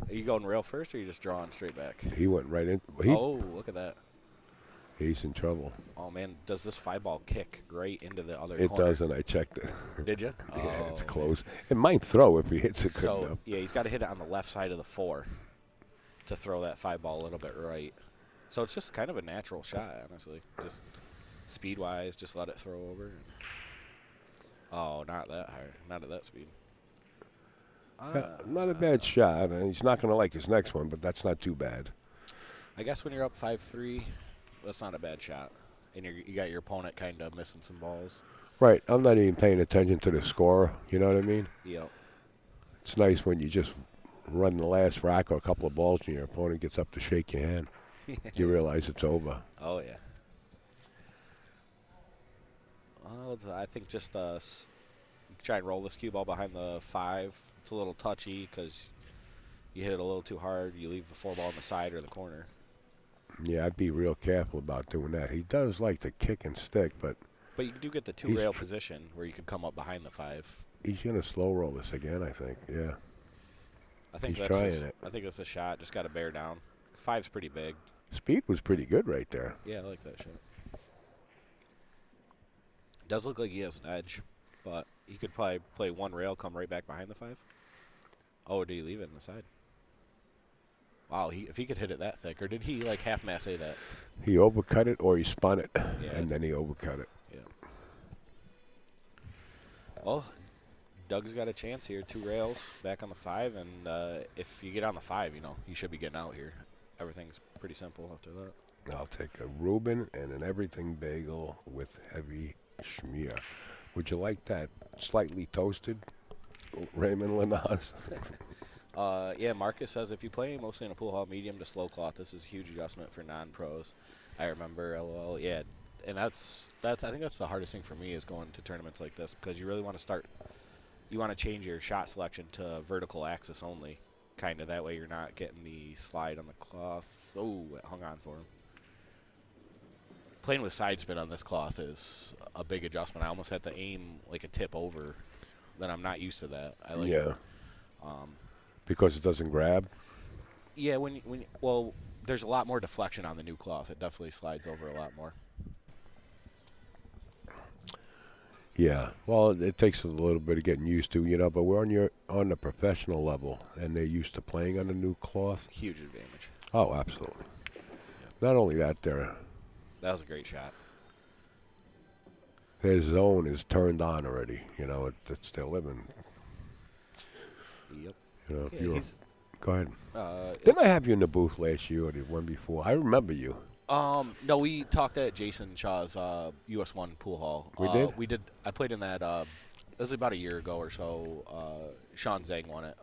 Are you going rail first, or are you just drawing straight back? He went right in. Oh, look at that. He's in trouble. Oh man, does this 5 ball kick right into the other It corner? doesn't. I checked it. Did you? Yeah, it's Oh, close. It might throw if he hits it good So enough. yeah, he's got to hit it on the left side of the 4 to throw that 5 ball a little bit right. So it's just kind of a natural shot, honestly. Just speed wise, just let it throw over. Oh, not that hard. Not at that speed. Not a bad shot, and he's not going to like his next one, but that's not too bad. I guess when you're up 5-3, that's not a bad shot. And you got your opponent kind of missing some balls. Right. I'm not even paying attention to the score. You know what I mean? Yep. It's nice when you just run the last rack or a couple of balls and your opponent gets up to shake your hand. You realize it's over. Oh, yeah. Well, I think just try and roll this cue ball behind the 5. It's a little touchy because you hit it a little too hard. You leave the 4 ball on the side or the corner. Yeah, I'd be real careful about doing that. He does like to kick and stick, but you do get the 2-rail position where you could come up behind the 5. he's going to slow roll this again, I think. Yeah. I think He's that's trying just, it. I think it's a shot. Just got to bear down. 5's pretty big. Speed was pretty good right there. Yeah, I like that shot. Does look like he has an edge, but he could probably play 1 rail, come right back behind the 5. Oh, did he leave it in the side? Wow, if he could hit it that thick, or did he like half mass say that? He overcut it or he spun it, Yeah. and then he overcut it. Yeah. Well, Doug's got a chance here. 2 rails back on the 5, and if you get on the 5, you should be getting out here. Everything's pretty simple after that. I'll take a Reuben and an everything bagel with heavy schmear. Would you like that slightly toasted, Raymond Lanaz? Yeah, Marcus says if you play mostly in a pool hall medium to slow cloth, this is a huge adjustment for non-pros. I remember, LOL, yeah, and that's I think that's the hardest thing for me is going to tournaments like this because you really want to change your shot selection to vertical axis only, kind of that way you're not getting the slide on the cloth. Oh, it hung on for him. Playing with side spin on this cloth is a big adjustment. I almost have to aim like a tip over. Then I'm not used to that. I like Yeah. Because it doesn't grab? Yeah, well, there's a lot more deflection on the new cloth. It definitely slides over a lot more. Yeah. Well, it takes a little bit of getting used to, but we're on the professional level, and they're used to playing on the new cloth. Huge advantage. Oh, absolutely. Not only that, That was a great shot. their zone is turned on already. It's their living. Yep. Yeah, go ahead. Didn't I have you in the booth last year or the one before? I remember you. No, we talked at Jayson Shaw's US 1 pool hall. We did? I played in that, it was about a year ago or so. Sean Zhang won it.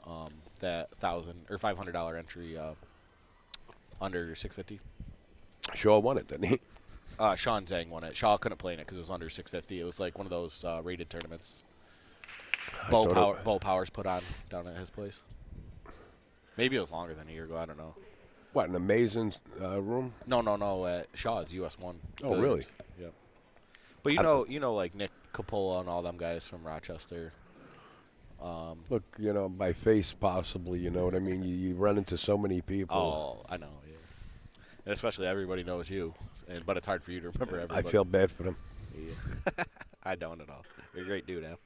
That $1,000 or $500 entry under 650. Shaw won it, didn't he? Sean Zhang won it. Shaw couldn't play in it because it was under 650. It was like one of those rated tournaments. Bo Powers put on down at his place. Maybe it was longer than a year ago. I don't know. What, an amazing room? No. At Shaw's US 1. Oh, really? Yep. But like Nick Capola and all them guys from Rochester. Look, by face possibly, you know what I mean? You run into so many people. Oh, I know, yeah. And especially everybody knows you, but it's hard for you to remember everybody. I feel bad for them. Yeah. I don't at all. You're a great dude, Al.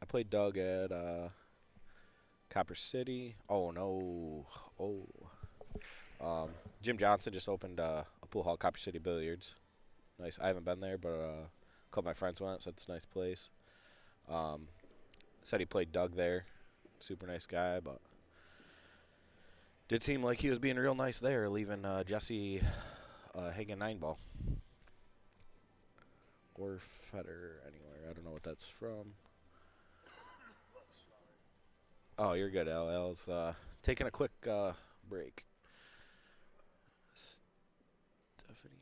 I played Doug at Copper City. Oh, no. Jim Johnson just opened a pool hall, Copper City Billiards. Nice. I haven't been there, but a couple of my friends went. Said it's a nice place. Said he played Doug there. Super nice guy, but did seem like he was being real nice there, leaving Jesse Hagen 9-ball. Or Feder anywhere. I don't know what that's from. Oh, you're good, Al. Al's taking a quick break. Stephanie.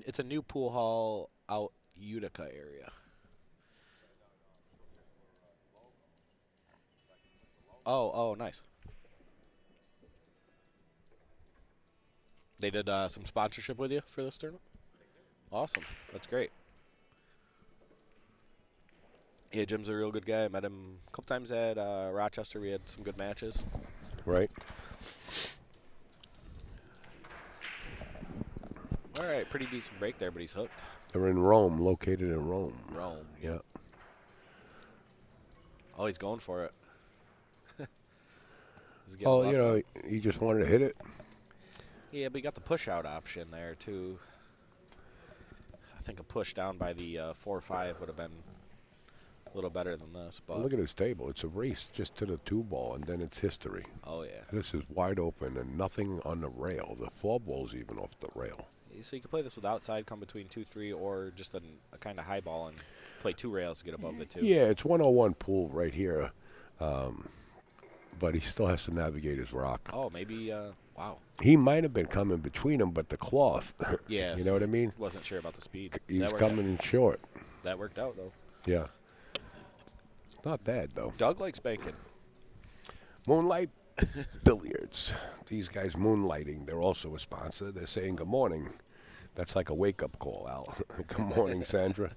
It's a new pool hall out Utica area. Oh, nice. They did some sponsorship with you for this tournament? Awesome. That's great. Yeah, Jim's a real good guy. I met him a couple times at Rochester. We had some good matches. Right. All right, pretty decent break there, but he's hooked. They're in Rome, located in Rome. Rome. Yeah. Oh, he's going for it. Oh, he just wanted to hit it. Yeah, but he got the push-out option there, too. I think a push down by the 4 or 5 would have been A little better than this, but Look at his table. It's a race just to the 2-ball, and then it's history. oh yeah. This is wide open and nothing on the rail. The 4-ball's even off the rail. So you can play this with outside, come between 2-3, or just a kind of high ball and play 2 rails to get above the 2. Yeah, it's 101 pool right here, but he still has to navigate his rock. Oh, maybe. Wow. He might have been coming between them, but the cloth. Yeah. You know what I mean? Wasn't sure about the speed. He's coming in short. That worked out though. Yeah. Not bad though. Doug likes banking. Moonlight Billiards. These guys moonlighting. They're also a sponsor. They're saying good morning. That's like a wake-up call, Al. Good morning, Sandra.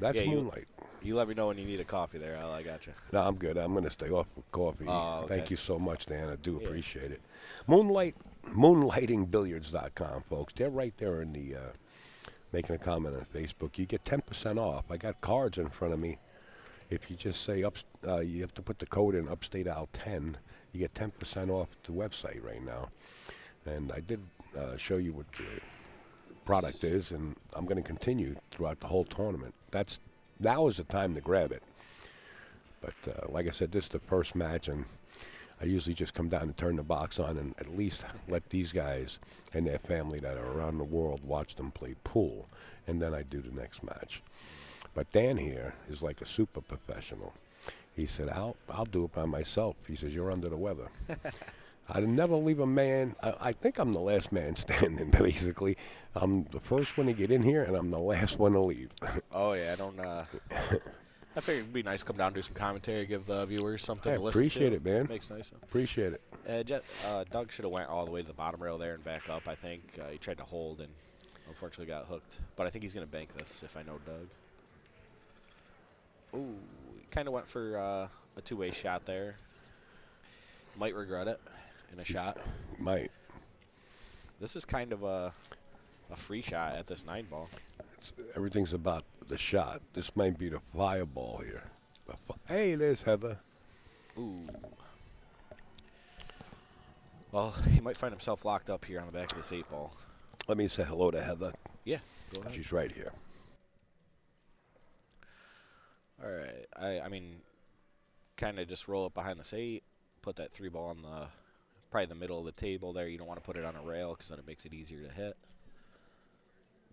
That's Yeah, Moonlight. You let me know when you need a coffee there, Al. I got you. No, I'm good. I'm going to stay off with coffee. Oh, okay. Thank you so much, Dan. I do appreciate it. Moonlightingbilliards.com, folks. They're right there in the making a comment on Facebook. You get 10% off. I got cards in front of me. If you just say you have to put the code in UpStateAL 10, you get 10% off the website right now. And I did show you what the product is, and I'm going to continue throughout the whole tournament. Now is the time to grab it. But like I said, this is the first match, and I usually just come down and turn the box on and at least let these guys and their family that are around the world watch them play pool, and then I do the next match. But Dan here is like a super professional. He said, I'll do it by myself. He says, you're under the weather. I'd never leave a man. I think I'm the last man standing, basically. I'm the first one to get in here, and I'm the last one to leave. Oh, yeah. I don't. I figured it'd be nice to come down and do some commentary, give the viewers something to listen to. Appreciate it, man. Makes nice. Appreciate it. Doug should have went all the way to the bottom rail there and back up, I think. He tried to hold and unfortunately got hooked. But I think he's going to bank this, if I know Doug. Ooh, kind of went for a 2-way shot there. Might regret it in a shot. Might. This is kind of a free shot at this 9-ball. Everything's about the shot. This might be the fireball here. Hey, there's Heather. Ooh. Well, he might find himself locked up here on the back of this 8-ball. Let me say hello to Heather. Yeah, go ahead. She's right here. All right. I mean, kind of just roll it behind this 8. Put that 3-ball on probably the middle of the table there. You don't want to put it on a rail because then it makes it easier to hit.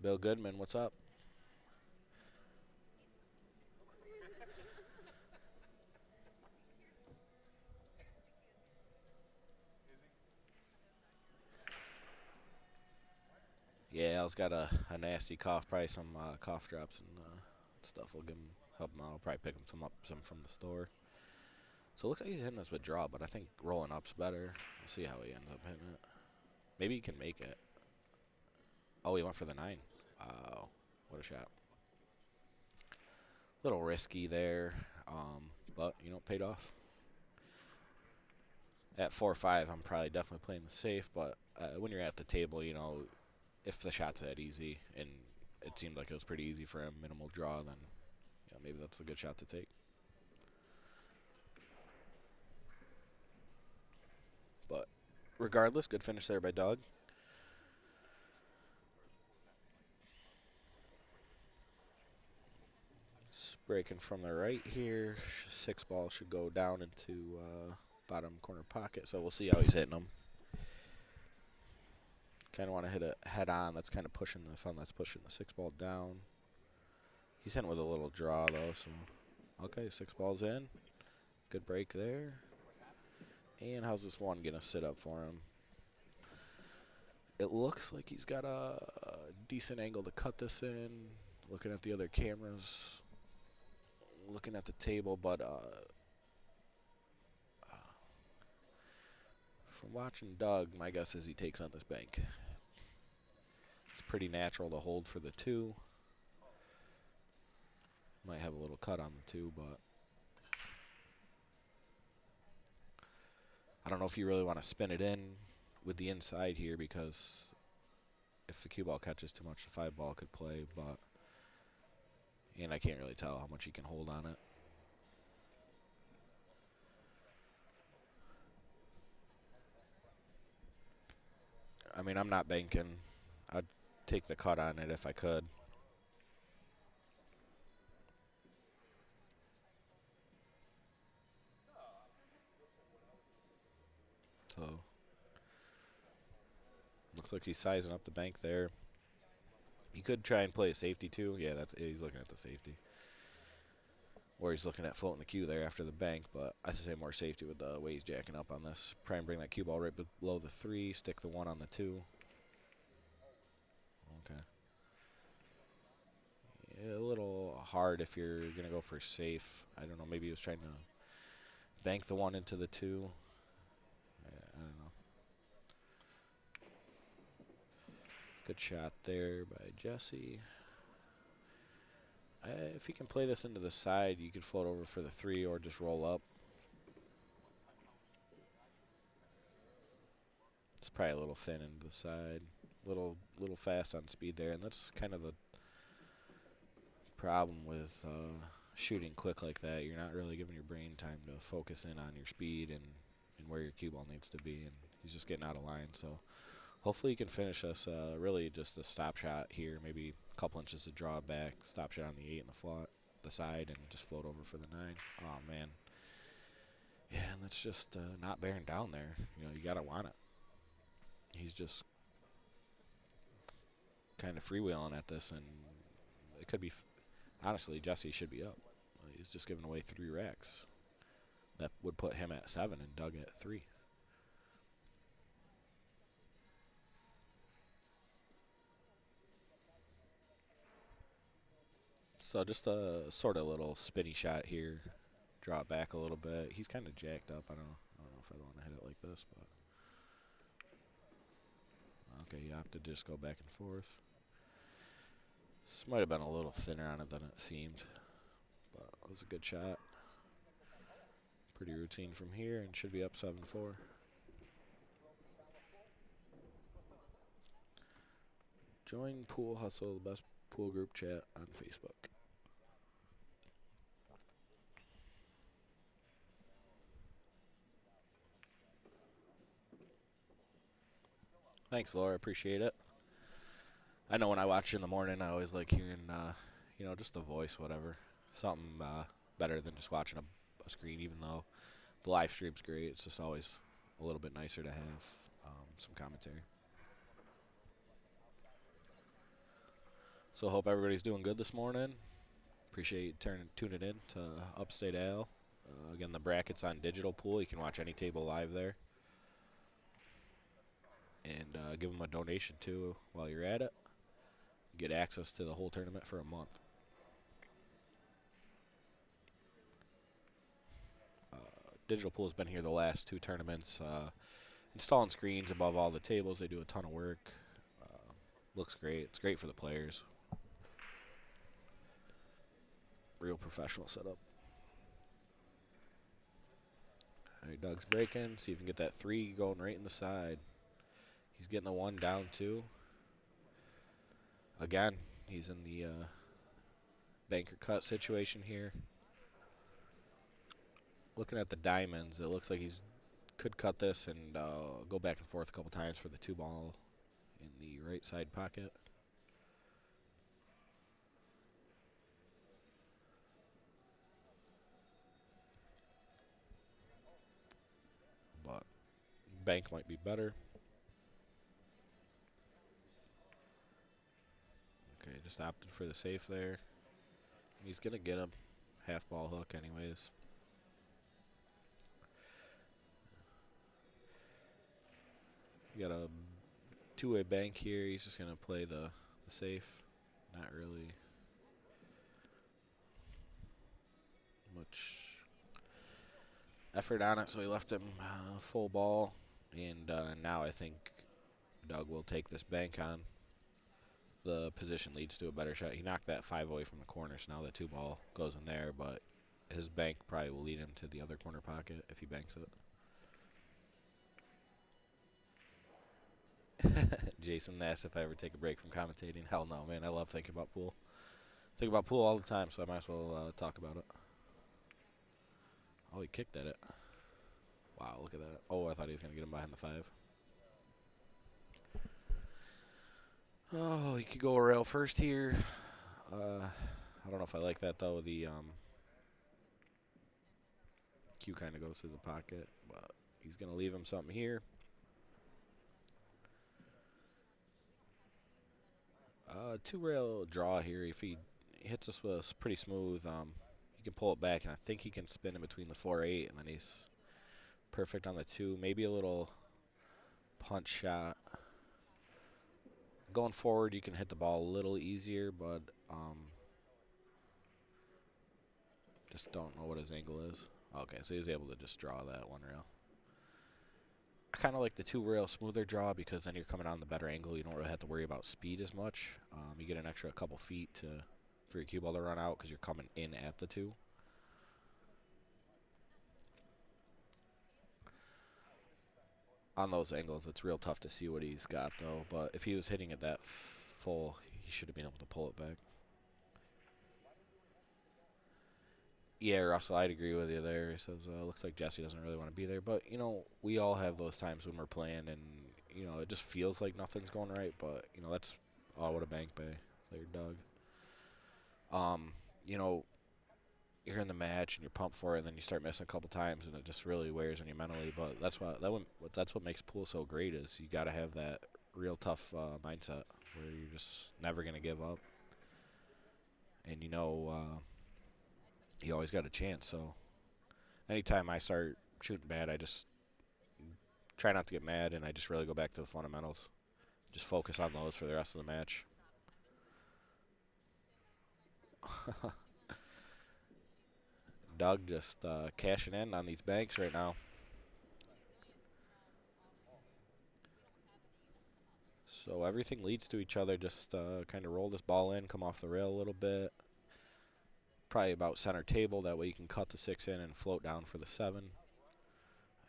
Bill Goodman, what's up? Yeah, Al's got a nasty cough. Probably some cough drops and stuff will help him out. I'll probably pick him some from the store. So it looks like he's hitting this with draw, but I think rolling up's better. We'll see how he ends up hitting it. Maybe he can make it. Oh, he went for the 9. Wow, what a shot. Little risky there, but, paid off. At 4-5, I'm probably definitely playing the safe, but when you're at the table, if the shot's that easy, and it seemed like it was pretty easy for him, minimal draw, then maybe that's a good shot to take. But regardless, good finish there by Doug. Breaking from the right here. 6-ball should go down into bottom corner pocket, so we'll see how he's hitting them. Kind of want to hit it head on. That's kind of pushing the fun. That's pushing the 6-ball down. He's hitting with a little draw, though, so. Okay, 6-ball's in. Good break there. And how's this one going to sit up for him? It looks like he's got a decent angle to cut this in. Looking at the other cameras. Looking at the table, but from watching Doug, my guess is he takes on this bank. It's pretty natural to hold for the 2. Might have a little cut on the 2, but I don't know if you really want to spin it in with the inside here, because if the cue ball catches too much, the 5-ball could play, but and I can't really tell how much he can hold on it. I mean, I'm not banking. I'd take the cut on it if I could. Looks like he's sizing up the bank there. He could try and play a safety too. Yeah, he's looking at the safety. Or he's looking at floating the cue there after the bank, but I say more safety with the way he's jacking up on this. Try and bring that cue ball right below the 3, stick the 1 on the 2. Okay. Yeah, a little hard if you're going to go for safe. I don't know, maybe he was trying to bank the 1 into the 2. Yeah, I don't know. Good shot there by Jesse. If he can play this into the side, you could float over for the 3 or just roll up. It's probably a little thin into the side. Little fast on speed there, and that's kind of the problem with shooting quick like that. You're not really giving your brain time to focus in on your speed and where your cue ball needs to be, and he's just getting out of line. So hopefully he can finish us really just a stop shot here, maybe a couple inches of draw back, stop shot on the 8 and the side, and just float over for the 9. Oh, man. Yeah, and that's just not bearing down there. You know, you got to want it. He's just kind of freewheeling at this, and it could be, honestly, Jesse should be up. He's just giving away 3 racks. That would put him at 7 and Doug at 3. So just a sort of little spinny shot here. Draw it back a little bit. He's kind of jacked up. I don't know if I want to hit it like this, but okay, he opted to just go back and forth. This might have been a little thinner on it than it seemed, but it was a good shot. Pretty routine from here, and should be up 7-4. Join Pool Hustle, the best pool group chat on Facebook. Thanks, Laura. Appreciate it. I know when I watch in the morning, I always like hearing, just the voice, whatever. Something better than just watching a screen, even though the live stream's great. It's just always a little bit nicer to have some commentary. So hope everybody's doing good this morning. Appreciate you tuning in to UpStateAL. Again, the bracket's on Digital Pool. You can watch any table live there. And give them a donation, too, while you're at it. You get access to the whole tournament for a month. Digital Pool has been here the last 2 tournaments. Installing screens above all the tables. They do a ton of work. Looks great. It's great for the players. Real professional setup. All right, Doug's breaking. See if he can get that 3 going right in the side. He's getting the 1 down, 2. Again, he's in the banker cut situation here. Looking at the diamonds, it looks like he's could cut this and go back and forth a couple times for the 2 ball in the right side pocket. But bank might be better. Okay, just opted for the safe there. He's going to get a half ball hook anyways. You got a 2-way bank here. He's just going to play the safe. Not really much effort on it, so he left him full ball. And now I think Doug will take this bank on. The position leads to a better shot. He knocked that 5 away from the corner, so now the 2 ball goes in there, but his bank probably will lead him to the other corner pocket if he banks it. Jayson asked if I ever take a break from commentating. Hell no, man. I love thinking about pool. Think about pool all the time, so I might as well talk about it. Oh, he kicked at it. Wow, look at that. Oh, I thought he was going to get him behind the 5. Oh, he could go a rail first here. I don't know if I like that, though. The cue kind of goes through the pocket, but he's going to leave him something here. Two-rail draw here. If he hits us with pretty smooth, he can pull it back, and I think he can spin in between the 4-8, and then he's perfect on the 2. Maybe a little punch shot. Going forward, you can hit the ball a little easier, but just don't know what his angle is. Okay, so he's able to just draw that one rail. I kind of like the 2-rail smoother draw because then you're coming on the better angle. You don't really have to worry about speed as much. You get an extra couple feet for your cue ball to run out because you're coming in at the 2. On those angles, it's real tough to see what he's got, though. But if he was hitting it that full, he should have been able to pull it back. Yeah, Russell, I'd agree with you there. He says, looks like Jesse doesn't really want to be there. But, you know, we all have those times when we're playing and, you know, it just feels like nothing's going right. But, you know, that's, oh, what a bank bay there, Doug. You know, you're in the match and you're pumped for it, and then you start missing a couple times, and it just really wears on you mentally. But that's what makes pool so great is you got to have that real tough mindset where you're just never going to give up. And, you know, you always got a chance. So anytime I start shooting bad, I just try not to get mad, and I just really go back to the fundamentals. Just focus on those for the rest of the match. Doug just cashing in on these banks right now. So everything leads to each other. Just kind of roll this ball in, come off the rail a little bit. Probably about center table. That way you can cut the 6 in and float down for the 7.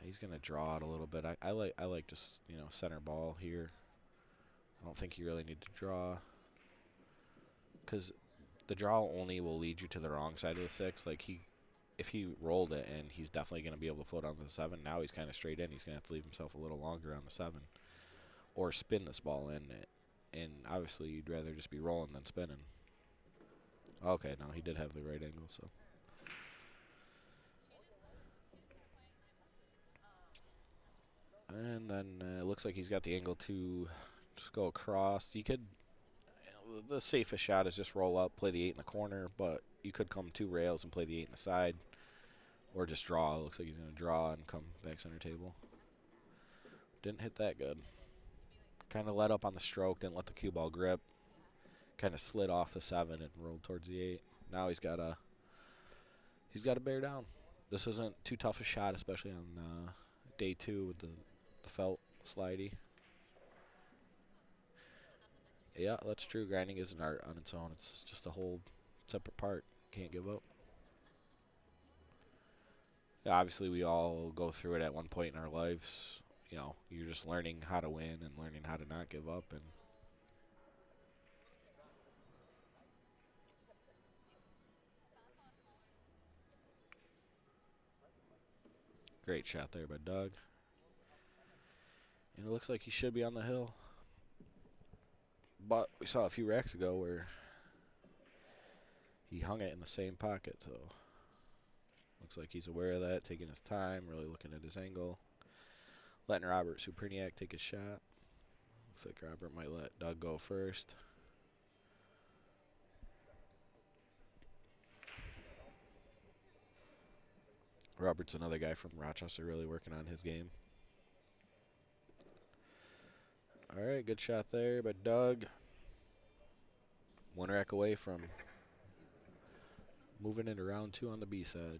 He's going to draw it a little bit. I like just, you know, center ball here. I don't think you really need to draw, because the draw only will lead you to the wrong side of the 6. Like if he rolled it, and he's definitely going to be able to float on the 7. Now he's kind of straight in. He's going to have to leave himself a little longer on the 7, or spin this ball in. And obviously you'd rather just be rolling than spinning. Okay, no, he did have the right angle, so. And then it looks like he's got the angle to just go across. You could, the safest shot is just roll up, play the 8 in the corner, but you could come 2 rails and play the 8 in the side, or just draw. It looks like he's going to draw and come back center table. Didn't hit that good. Kind of let up on the stroke, didn't let the cue ball grip. Kind of slid off the 7 and rolled towards the 8. Now he's got to bear down. This isn't too tough a shot, especially on day 2 with the felt slidey. Yeah, that's true. Grinding is an art on its own. It's just a whole separate part. Can't give up. Yeah, obviously, we all go through it at one point in our lives. You know, you're just learning how to win and learning how to not give up. And great shot there by Doug. And it looks like he should be on the hill. But we saw a few racks ago where he hung it in the same pocket, so looks like he's aware of that, taking his time, really looking at his angle. Letting Robert Supriniak take his shot. Looks like Robert might let Doug go first. Robert's another guy from Rochester really working on his game. All right, good shot there by Doug. 1 rack away from moving into round 2 on the B side.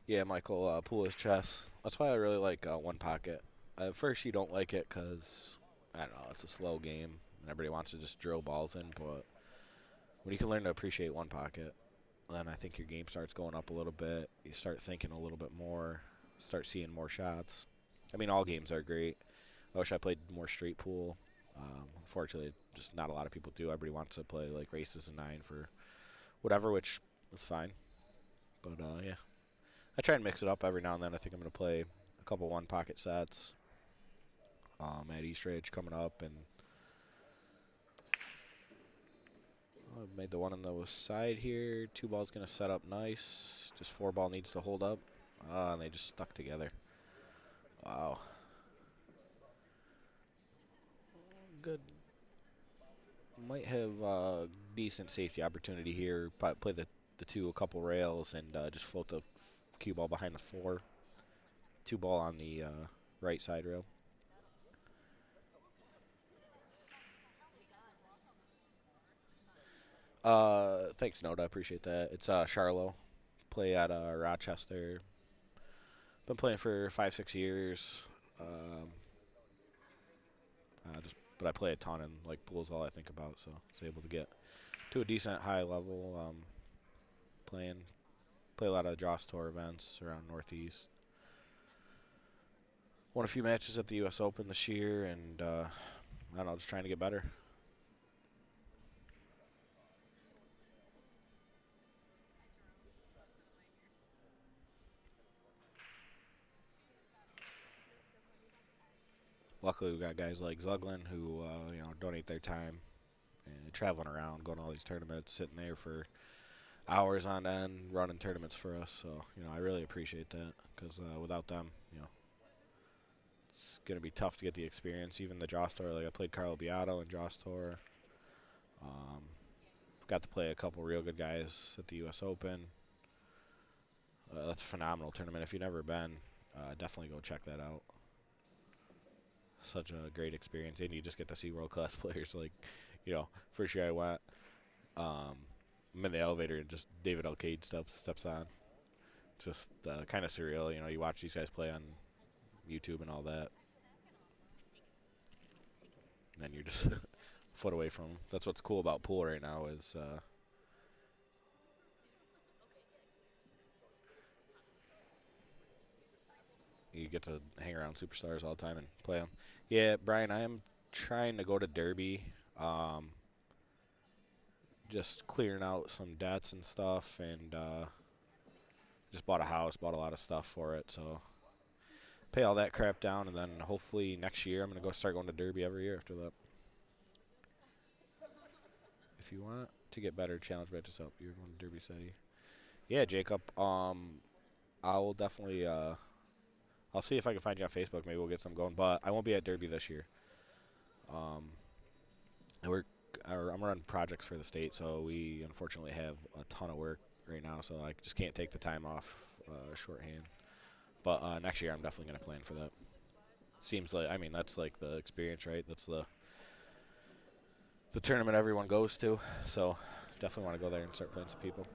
Yeah, Michael, pool his chess. That's why I really like 1 pocket. At first, you don't like it because, I don't know, it's a slow game, and everybody wants to just drill balls in, but when you can learn to appreciate 1 pocket, then I think your game starts going up a little bit. You start thinking a little bit more, start seeing more shots. I mean, all games are great. I wish I played more straight pool. Unfortunately, just not a lot of people do. Everybody wants to play like races and 9 for whatever, which is fine. But, yeah. I try and mix it up every now and then. I think I'm going to play a couple 1 pocket sets at East Ridge coming up. And I've made the one on the side here. 2 balls going to set up nice. Just 4 ball needs to hold up. And they just stuck together. Wow. Good. Might have decent safety opportunity here. Play the two a couple rails and just float the cue ball behind the 4. 2 ball on the right side rail. Thanks, Noda. I appreciate that. It's Charlo. Play at Rochester. Been playing for 5-6 years. But I play a ton, and like pool is all I think about. So I was able to get to a decent high level. Play a lot of Joss Tour events around Northeast. Won a few matches at the U.S. Open this year, and I don't know, just trying to get better. Luckily, we got guys like Zuglin who donate their time and traveling around, going to all these tournaments, sitting there for hours on end, running tournaments for us. So I really appreciate that, because without them, it's gonna be tough to get the experience. Even the Joss Tour, like I played Carlo Beato in Joss Tour. Got to play a couple real good guys at the U.S. Open. That's a phenomenal tournament. If you've never been, definitely go check that out. Such a great experience, and you just get to see world-class players. Like, first year I went, I'm in the elevator and just David Alcade steps on. Just kind of surreal. You watch these guys play on YouTube and all that, and then you're just a foot away from them. That's what's cool about pool right now is you get to hang around superstars all the time and play them. Yeah, Brian, I am trying to go to Derby. Just clearing out some debts and stuff, and just bought a house, bought a lot of stuff for it. So pay all that crap down, and then hopefully next year I'm going to start going to Derby every year after that. If you want to get better, challenge matches up. You're going to Derby City. Yeah, Jacob. I will definitely. I'll see if I can find you on Facebook. Maybe we'll get some going. But I won't be at Derby this year. I'm running projects for the state, so we unfortunately have a ton of work right now. So I just can't take the time off shorthand. But next year I'm definitely going to plan for that. Seems like, that's like the experience, right? That's the tournament everyone goes to. So definitely want to go there and start playing some people.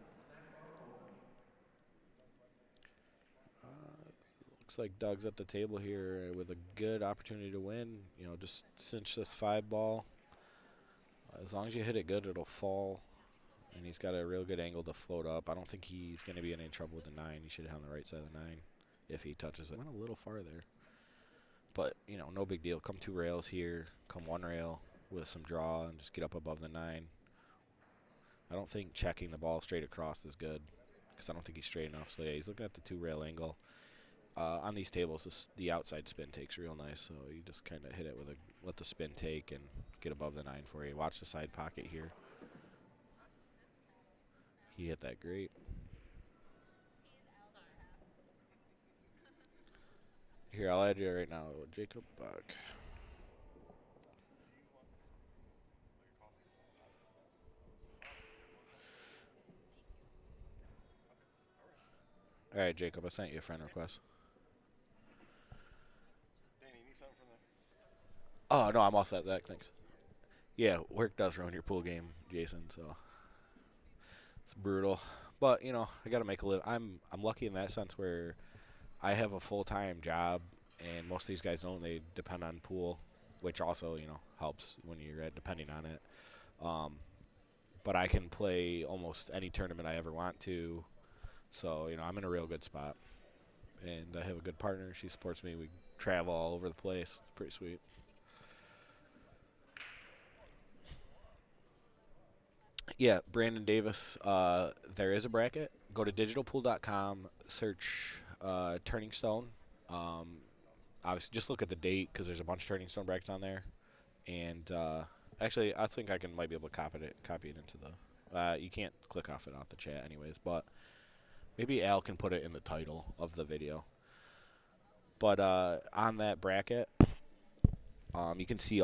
Looks like Doug's at the table here with a good opportunity to win. Just cinch this 5 ball. As long as you hit it good, it'll fall. And he's got a real good angle to float up. I don't think he's going to be in any trouble with the 9. He should hit on the right side of the 9 if he touches it. Went a little farther. But, no big deal. Come 2 rails here. Come 1 rail with some draw and just get up above the 9. I don't think checking the ball straight across is good, because I don't think he's straight enough. So, yeah, he's looking at the 2 rail angle. On these tables, the outside spin takes real nice, so you just kind of hit it with let the spin take and get above the 9 for you. Watch the side pocket here. He hit that great. Here, I'll add you right now, Jacob Buck. All right, Jacob, I sent you a friend request. Oh, no, I'm all set. Thanks. Yeah, work does ruin your pool game, Jayson, so it's brutal. But, I got to make a living. I'm lucky in that sense where I have a full-time job, and most of these guys don't. They depend on pool, which also, helps when you're depending on it. But I can play almost any tournament I ever want to. So, I'm in a real good spot. And I have a good partner. She supports me. We travel all over the place. It's pretty sweet. Yeah, Brandon Davis. There is a bracket. Go to digitalpool.com, search Turning Stone. Obviously, just look at the date, because there's a bunch of Turning Stone brackets on there. And actually, I think might be able to copy it into the. You can't click off the chat, anyways. But maybe Al can put it in the title of the video. But on that bracket, you can see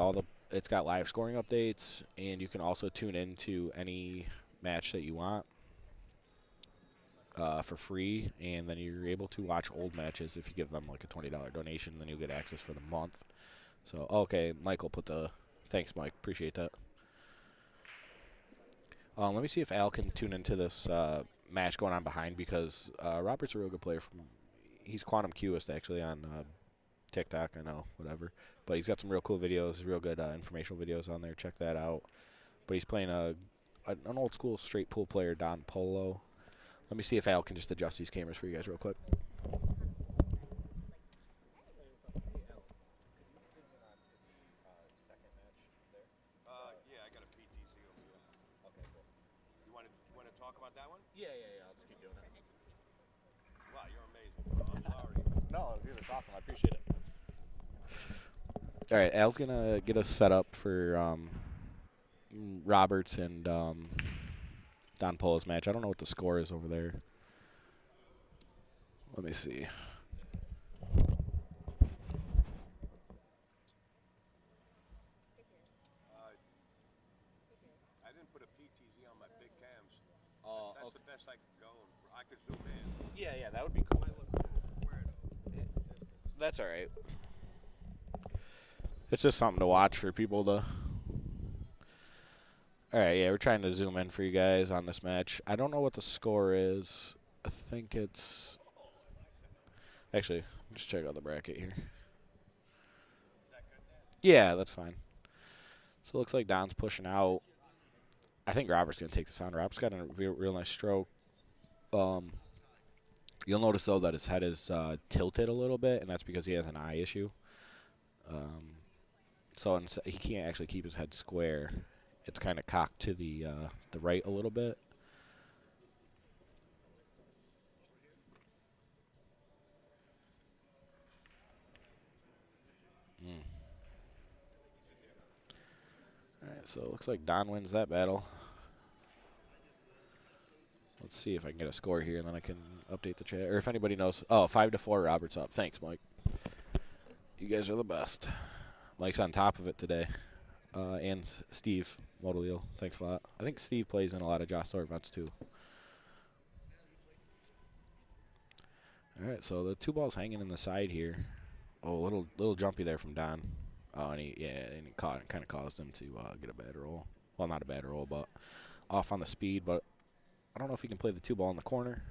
it's got live scoring updates, and you can also tune into any match that you want for free, and then you're able to watch old matches if you give them like a $20 donation, then you'll get access for the month. So, okay, Michael put the, thanks Mike, appreciate that. Let me see if Al can tune into this match going on behind, because Robert's a real good player. He's Quantum Qist actually on TikTok, I know, whatever. But he's got some real cool videos, real good informational videos on there. Check that out. But he's playing an old school straight pool player, Don Polo. Let me see if Al can just adjust these cameras for you guys real quick. Yeah, I got a PTC over here. Okay, cool. You want to talk about that one? Yeah, I'll just keep doing it. Wow, you're amazing. I'm sorry. No, dude, that's awesome. I appreciate it. All right, Al's going to get us set up for Roberts and Don Polo's match. I don't know what the score is over there. Let me see. I didn't put a PTZ on my big cams. Oh, That's the best I could go. I could zoom in. Yeah, that would be cool. That's all right. It's just something to watch for people to. All right, yeah, we're trying to zoom in for you guys on this match. I don't know what the score is. I think it's. Actually, just check out the bracket here. Yeah, that's fine. So it looks like Don's pushing out. I think Robert's going to take this on. Robert's got a real nice stroke. You'll notice, though, that his head is tilted a little bit, and that's because he has an eye issue. So he can't actually keep his head square. It's kind of cocked to the right a little bit. All right, so it looks like Don wins that battle. Let's see if I can get a score here, and then I can update the chat. Or if anybody knows. Oh, 5-4, Robert's up. Thanks, Mike. You guys are the best. Mike's on top of it today. And Steve Modalil. Thanks a lot. I think Steve plays in a lot of Josh Thor events, too. All right, so the 2 balls hanging in the side here. Oh, a little jumpy there from Don. Oh, and he kind of caused him to get a bad roll. Well, not a bad roll, but off on the speed. But I don't know if he can play the 2 ball in the corner.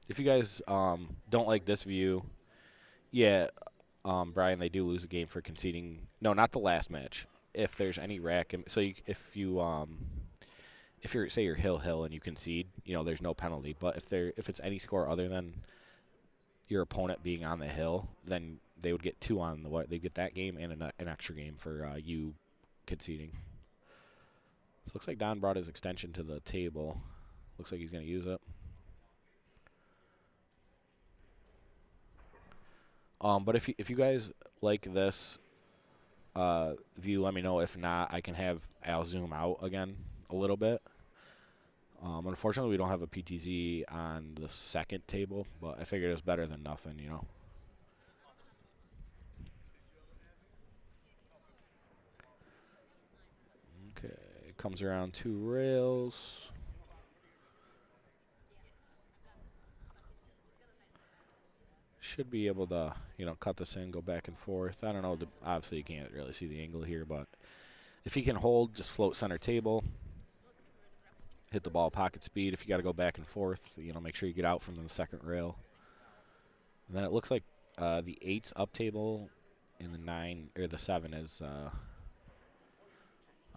If you guys don't like this view, yeah, Brian, they do lose a game for conceding. No, not the last match. If there's any rack, so if you're say you're hill and you concede, there's no penalty. But if it's any score other than your opponent being on the hill, then they would get 2 on the they get that game and an extra game for you conceding. So it looks like Don brought his extension to the table. Looks like he's going to use it. But if you guys like this view, let me know. If not, I can have Al zoom out again a little bit. Unfortunately, we don't have a PTZ on the second table, but I figured it was better than nothing, Okay, it comes around 2 rails. Should be able to, cut this in, go back and forth. I don't know. Obviously, you can't really see the angle here, but if he can hold, just float center table. Hit the ball pocket speed. If you got to go back and forth, make sure you get out from the second rail. And then it looks like the 8's up table and the 9 or the 7 is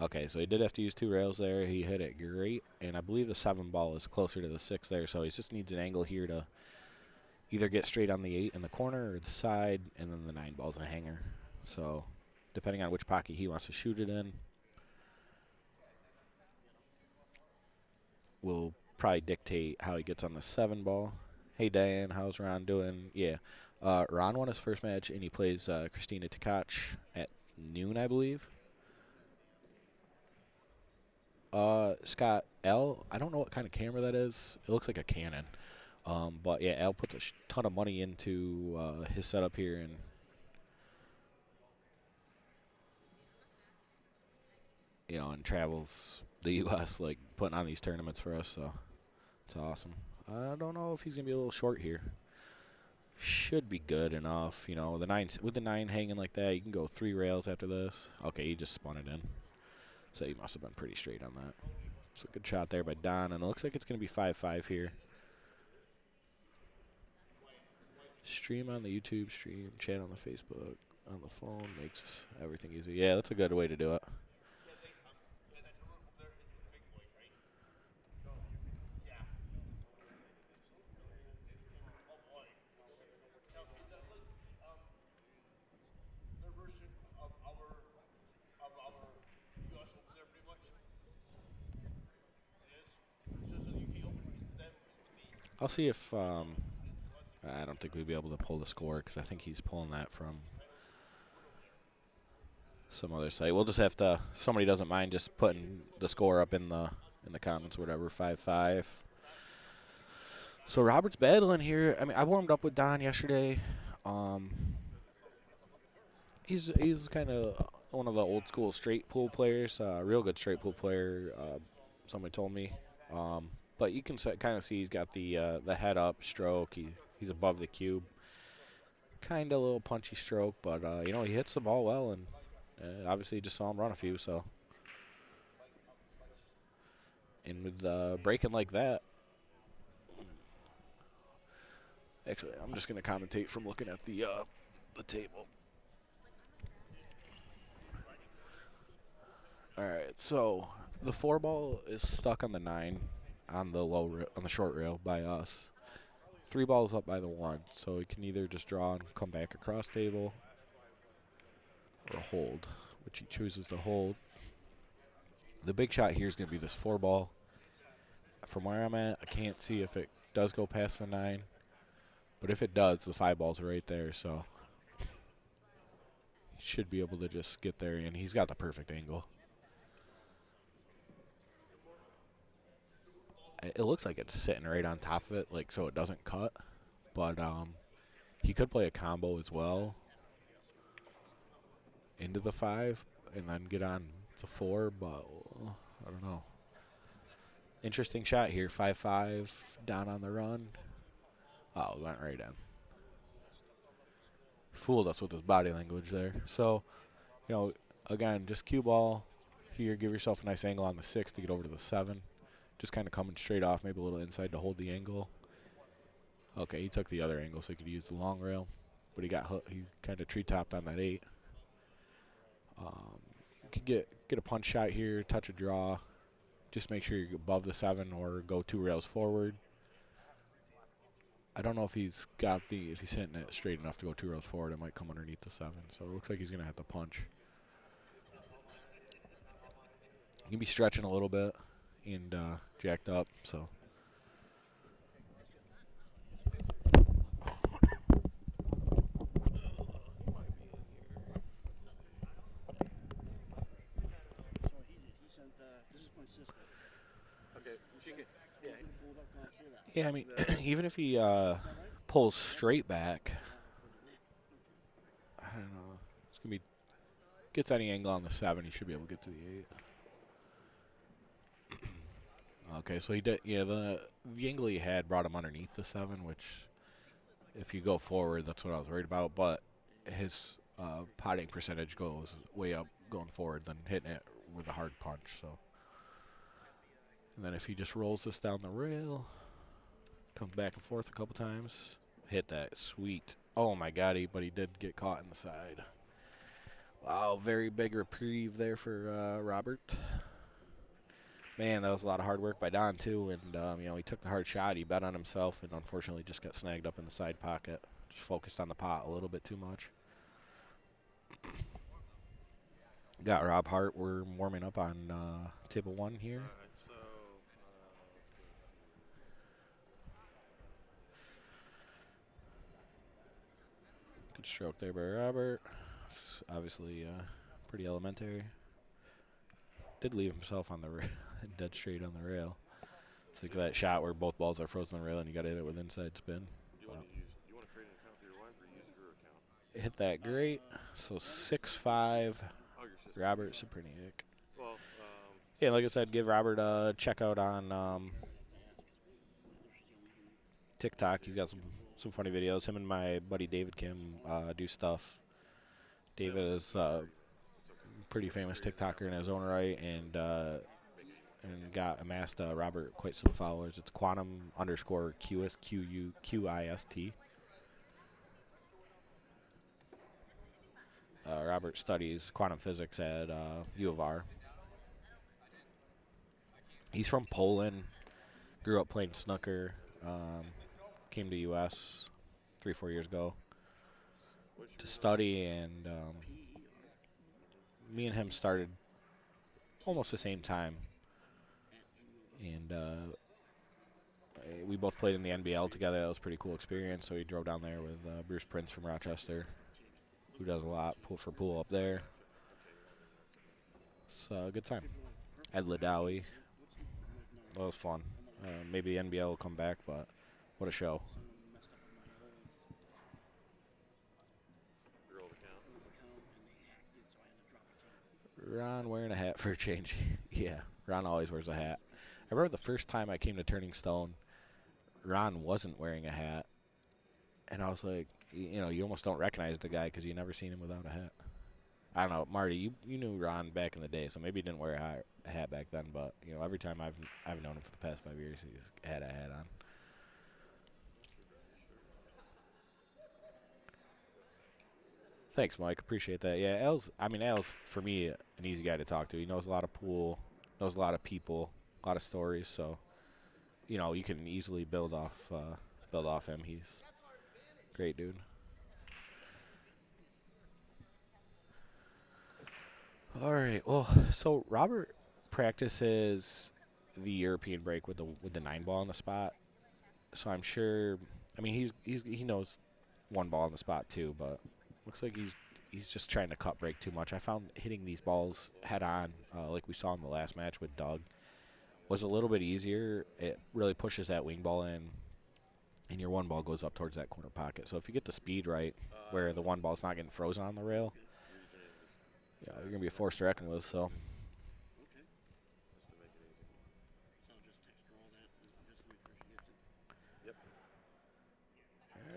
okay. So he did have to use 2 rails there. He hit it great, and I believe the 7 ball is closer to the 6 there. So he just needs an angle here to either get straight on the 8 in the corner or the side, and then the 9 ball's a hanger. So depending on which pocket he wants to shoot it in, will probably dictate how he gets on the 7 ball. Hey, Dan, how's Ron doing? Yeah. Ron won his first match, and he plays Christina Tkach at noon, I believe. Scott L. I don't know what kind of camera that is. It looks like a Canon. But yeah, Al puts a ton of money into his setup here, and and travels the U.S. like putting on these tournaments for us. So it's awesome. I don't know if he's gonna be a little short here. Should be good enough. The with the 9 hanging like that, you can go 3 rails after this. Okay, he just spun it in. So he must have been pretty straight on that. It's a good shot there by Don, and it looks like it's going to be 5-5 here. Stream on the YouTube stream, chat on the Facebook, on the phone makes everything easy. Yeah, that's a good way to do it. I'll see if I don't think we'd be able to pull the score because I think he's pulling that from some other site. We'll just have to, if somebody doesn't mind, just putting the score up in the comments or whatever. 5-5. So Robert's battling here. I mean, I warmed up with Don yesterday. He's kind of one of the old school straight pool players. Real good straight pool player. Somebody told me. But you can kind of see he's got the head up stroke. He's above the cube. Kind of a little punchy stroke, but he hits the ball well, and obviously you just saw him run a few. So, and with breaking like that, actually, I'm just gonna commentate from looking at the table. All right, so the 4 ball is stuck on the 9 on the short rail by us. 3 balls up by the 1, so he can either just draw and come back across table or hold, which he chooses to hold. The big shot here is going to be this 4 ball. From where I'm at, I can't see if it does go past the 9, but if it does, the 5 balls are right there, so he should be able to just get there, and he's got the perfect angle. It looks like it's sitting right on top of it, like so it doesn't cut. But he could play a combo as well into the 5 and then get on the 4. But I don't know. Interesting shot here. 5-5 down on the run. Oh, it went right in. Fooled us with his body language there. So, again, just cue ball here. Give yourself a nice angle on the 6 to get over to the 7. Just kind of coming straight off, maybe a little inside to hold the angle. Okay, he took the other angle so he could use the long rail, but he kind of tree-topped on that 8. Could get a punch shot here, touch a draw. Just make sure you're above the 7 or go 2 rails forward. I don't know if he's hitting it straight enough to go 2 rails forward. It might come underneath the 7, so it looks like he's going to have to punch. He can be stretching a little bit and jacked up, so. Yeah, I mean, even if he pulls straight back, I don't know. It's gonna be gets any angle on the 7, he should be able to get to the 8. Okay, so he did. Yeah, the angle he had brought him underneath the 7, which, if you go forward, that's what I was worried about. But his potting percentage goes way up going forward than hitting it with a hard punch. So, and then if he just rolls this down the rail. Comes back and forth a couple times. Hit that sweet. Oh my God, but he did get caught in the side. Wow, very big reprieve there for Robert. Man, that was a lot of hard work by Don too, and he took the hard shot. He bet on himself, and unfortunately just got snagged up in the side pocket. Just focused on the pot a little bit too much. Got Rob Hart. We're warming up on table 1 here. Good stroke there by Robert. Obviously pretty elementary. Did leave himself on the dead straight on the rail. It's like that shot where both balls are frozen on the rail and you got to hit it with inside spin. You want to create an account for your wife or use her account? Hit that great. So 6'5", Oh, your sister. Robert Sapriniak. Well, Yeah, like I said, give Robert a check out on TikTok. He's got some funny videos. Him and my buddy David Kim do stuff. David is a pretty famous TikToker in his own right, and got amassed Robert quite some followers. It's quantum_QS QUQIST. Robert studies quantum physics at U of R. He's from Poland. Grew up playing snooker. Came to U.S. 3-4 years ago to study, and me and him started almost the same time. And we both played in the NBL together. That was a pretty cool experience. So he drove down there with Bruce Prince from Rochester, who does a lot for pool up there. It's a good time. Ed Ladawi. That was fun. Maybe the NBL will come back, but what a show. your old account. Ron wearing a hat for a change. Yeah, Ron always wears a hat. I remember the first time I came to Turning Stone, Ron wasn't wearing a hat. And I was like, you know, you almost don't recognize the guy because you never seen him without a hat. I don't know, Marty, you knew Ron back in the day, so maybe he didn't wear a hat back then. But, you know, every time I've known him for the past 5 years, he's had a hat on. Thanks, Mike. Appreciate that. Yeah, Al's for me an easy guy to talk to. He knows a lot of pool, knows a lot of people, a lot of stories. So, you know, you can easily build off him. He's a great dude. All right. Well, so Robert practices the European break with the 9-ball on the spot. So I'm sure. I mean, he knows 1 ball on the spot too, but. Looks like he's just trying to cut break too much. I found hitting these balls head on, like we saw in the last match with Doug, was a little bit easier. It really pushes that wing ball in, and your 1 ball goes up towards that corner pocket. So if you get the speed right, where the 1 ball's not getting frozen on the rail, yeah, you're gonna be a force to reckon with. So. All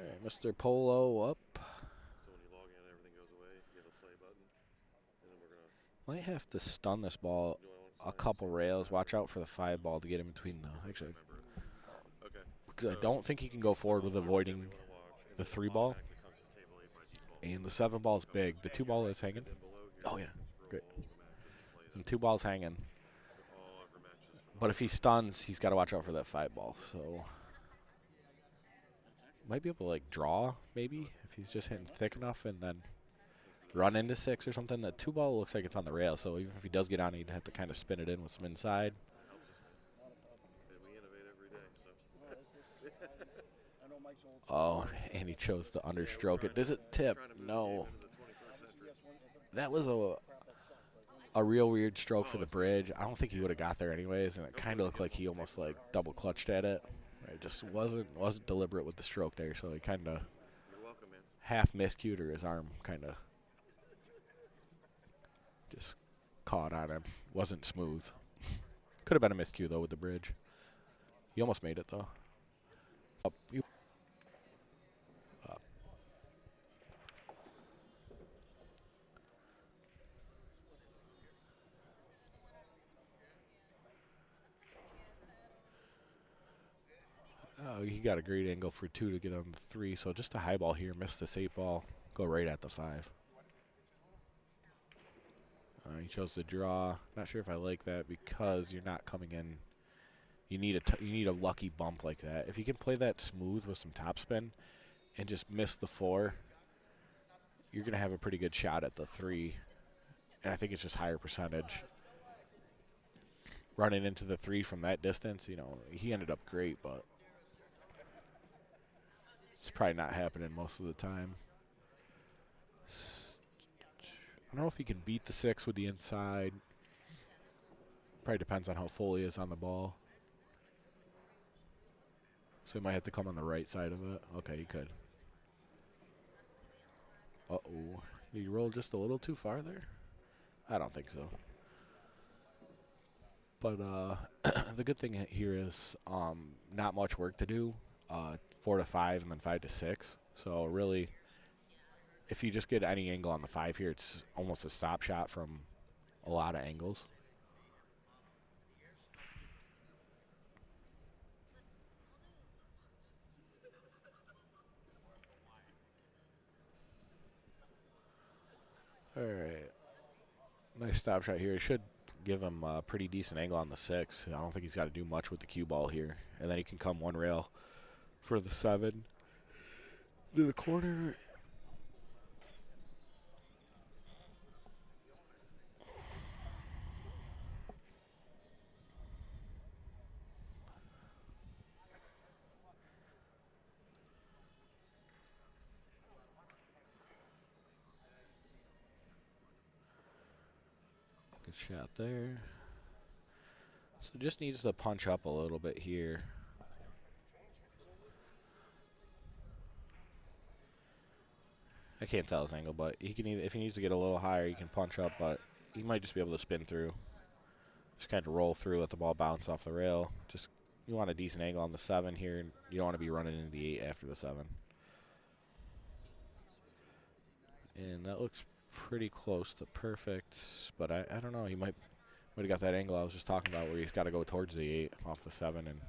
right, Mr. Polo up. So when you log in, everything goes away. You have a play button, and then we're gonna. Might have to stun this ball a couple rails. Watch out for the 5 ball to get in between the. Actually, Okay. because I don't think he can go forward with avoiding the 3 ball. And the 7 ball is big. The 2 ball is hanging. Oh yeah, great. And 2 balls hanging. But if he stuns, he's got to watch out for that 5 ball. So might be able to like draw maybe if he's just hitting thick enough and then run into 6 or something. The 2 ball looks like it's on the rail, so even if he does get on, he'd have to kind of spin it in with some inside. We innovate every day. So. Oh, and he chose to understroke it. Does it tip? No. That was a real weird stroke for the bridge. I don't think he would have got there anyways, and it kind of looked like he almost like double clutched at it. It just wasn't deliberate with the stroke there, so he kind of half miscued, or his arm kind of just caught on him. Wasn't smooth. Could have been a miscue though with the bridge. He almost made it though. Up. Up. Oh, he got a great angle for 2 to get on the 3, so just a high ball here. Missed this 8 ball. Go right at the 5. He chose to draw. Not sure if I like that because you're not coming in. You need a lucky bump like that. If you can play that smooth with some topspin and just miss the 4, you're going to have a pretty good shot at the 3. And I think it's just higher percentage. Running into the 3 from that distance, you know, he ended up great, but it's probably not happening most of the time. I don't know if he can beat the 6 with the inside. Probably depends on how full he is on the ball. So he might have to come on the right side of it. Okay, he could. Uh-oh. Did he roll just a little too far there? I don't think so. But the good thing here is not much work to do. 4 to 5 and then 5 to 6. So really, if you just get any angle on the 5 here, it's almost a stop shot from a lot of angles. All right. Nice stop shot here. He should give him a pretty decent angle on the 6. I don't think he's got to do much with the cue ball here. And then he can come one rail for the 7 to the corner. Good shot there. So just needs to punch up a little bit here. I can't tell his angle, but he can either, if he needs to get a little higher, he can punch up, but he might just be able to spin through. Just kind of roll through, let the ball bounce off the rail. Just you want a decent angle on the 7 here, and you don't want to be running into the 8 after the 7. And that looks pretty close to perfect, but I don't know. He might have got that angle I was just talking about where he's got to go towards the 8 off the 7. And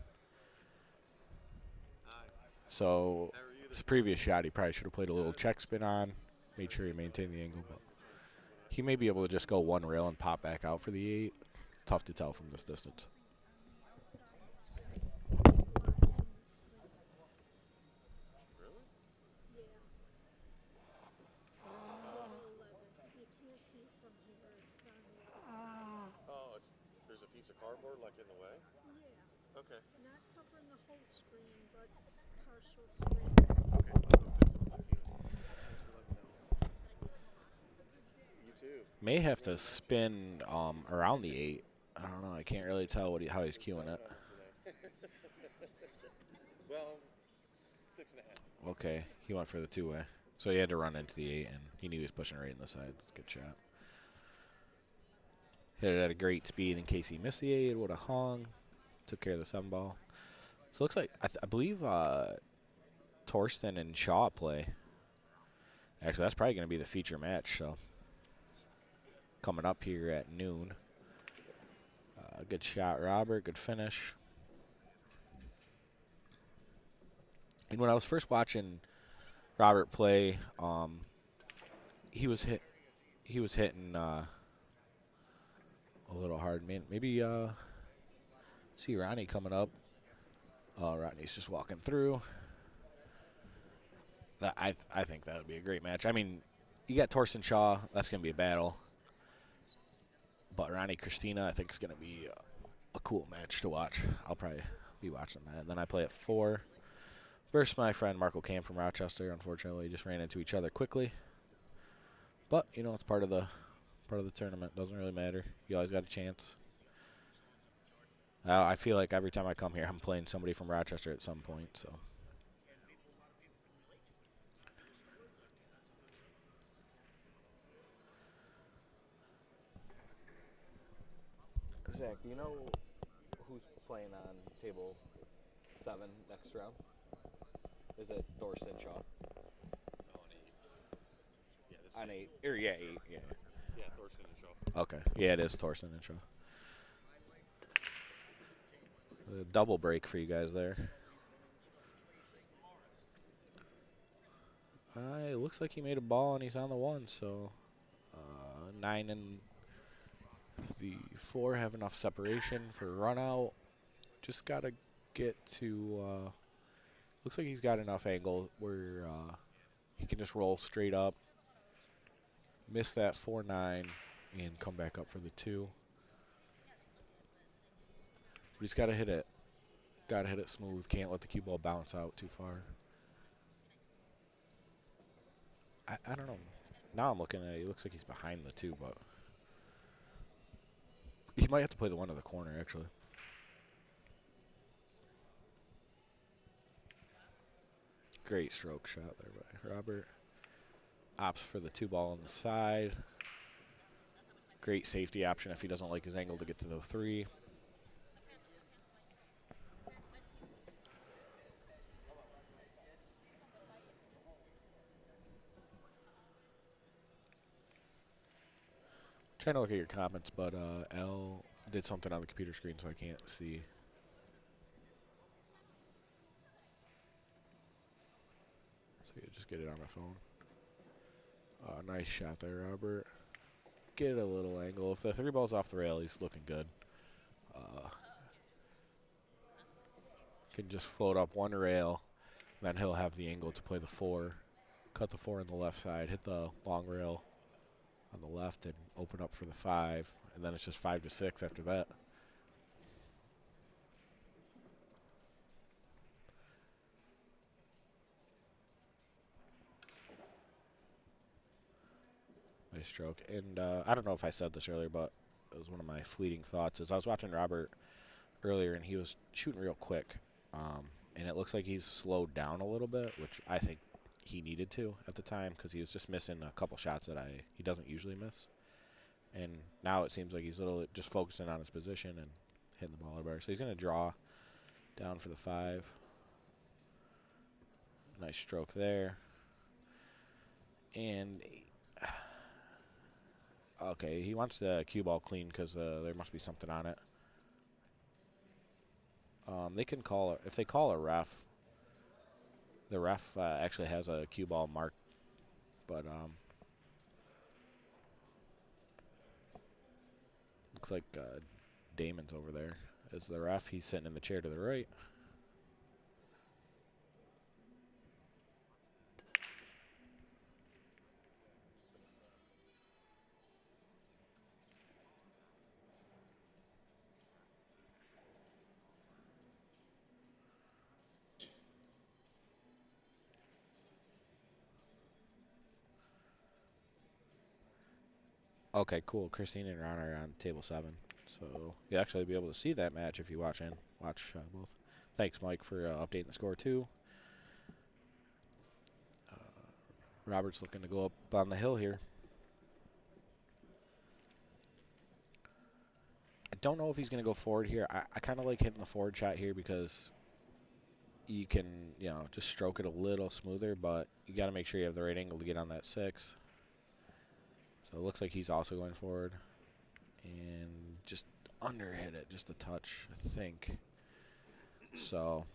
so his previous shot, he probably should have played a little check spin on, made sure he maintained the angle. But he may be able to just go one rail and pop back out for the 8. Tough to tell from this distance. Oh, there's a piece of cardboard like in the way? Yeah, Okay. not covering the whole screen, but partial screen. Okay. I'll go fix it. Thanks for letting me know. You too. May have to spin around the 8. I don't know. I can't really tell how he's cueing it. Well, 6.5. Okay, he went for the 2-way. So he had to run into the 8, and he knew he was pushing right in the side. That's a good shot. Hit it at a great speed in case he missed the 8. It would have hung. Took care of the 7 ball. So it looks like, I believe Thorsten and Shaw play. Actually, that's probably going to be the feature match. So coming up here at noon. Good shot, Robert. Good finish. And when I was first watching Robert play, he was hitting a little hard. Man, maybe see Ronnie coming up. Oh, Rodney's just walking through. I think that would be a great match. I mean, you got Thorsten Shaw. That's going to be a battle. But Ronnie Christina, I think, is going to be a cool match to watch. I'll probably be watching that. And then I play at 4 versus my friend Marco Cam from Rochester. Unfortunately, just ran into each other quickly. But, you know, it's part of the tournament. Doesn't really matter. You always got a chance. I feel like every time I come here, I'm playing somebody from Rochester at some point. So. Zach, do you know who's playing on table 7 next round? Is it Thorsten Shaw? On 8. Yeah, this On 8. Or yeah, 8. Yeah. Yeah, Thorsten and Shaw. Okay. Yeah, it is Thorsten and Shaw. A double break for you guys there. It looks like he made a ball and he's on the 1, so 9 and the 4 have enough separation for a run out. Just got to get to, looks like he's got enough angle where he can just roll straight up, miss that 4-9, and come back up for the 2. But he's got to hit it. Got to hit it smooth. Can't let the cue ball bounce out too far. I don't know. Now I'm looking at it. He looks like he's behind the 2, but he might have to play the one to the corner, actually. Great stroke shot there by Robert. Opts for the 2-ball on the side. Great safety option if he doesn't like his angle to get to the 3. Trying to look at your comments, but L did something on the computer screen, so I can't see. So you just get it on the phone. Nice shot there, Robert. Get a little angle. If the 3-ball's off the rail, he's looking good. Can just float up one rail, then he'll have the angle to play the 4. Cut the 4 on the left side, hit the long rail on the left, and open up for the 5. And then it's just 5 to 6 after that. Nice stroke. And I don't know if I said this earlier, but it was one of my fleeting thoughts. Is I was watching Robert earlier, and he was shooting real quick. And it looks like he's slowed down a little bit, which I think he needed to at the time because he was just missing a couple shots that he doesn't usually miss. And now it seems like he's just focusing on his position and hitting the ball out of bar. So he's going to draw down for the 5. Nice stroke there. And okay, he wants the cue ball clean because there must be something on it. They can call it, if they call a ref, the ref actually has a cue ball mark, but looks like Damon's over there is the ref. He's sitting in the chair to the right. Okay, cool. Christine and Ron are on table 7. So you'll actually be able to see that match if you watch both. Thanks, Mike, for updating the score, too. Robert's looking to go up on the hill here. I don't know if he's going to go forward here. I kind of like hitting the forward shot here because you can, just stroke it a little smoother, but you got to make sure you have the right angle to get on that 6. So it looks like he's also going forward. And just underhit it, just a touch, I think. So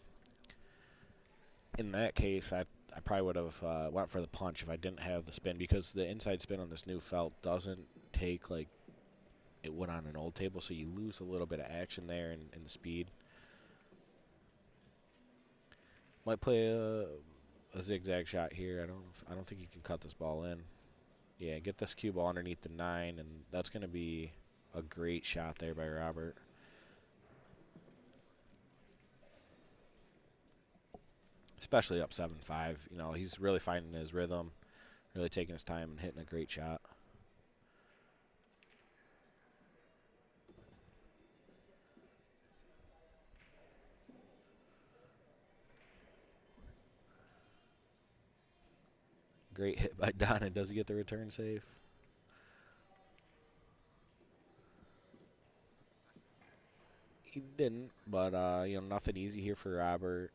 in that case, I probably would have went for the punch if I didn't have the spin, because the inside spin on this new felt doesn't take like it would on an old table, so you lose a little bit of action there in the speed. Might play a zigzag shot here. I don't think you can cut this ball in. Yeah, get this cue ball underneath the 9, and that's going to be a great shot there by Robert. Especially up 7-5. He's really finding his rhythm, really taking his time and hitting a great shot. Great hit by Donny. Does he get the return safe? He didn't, but nothing easy here for Robert.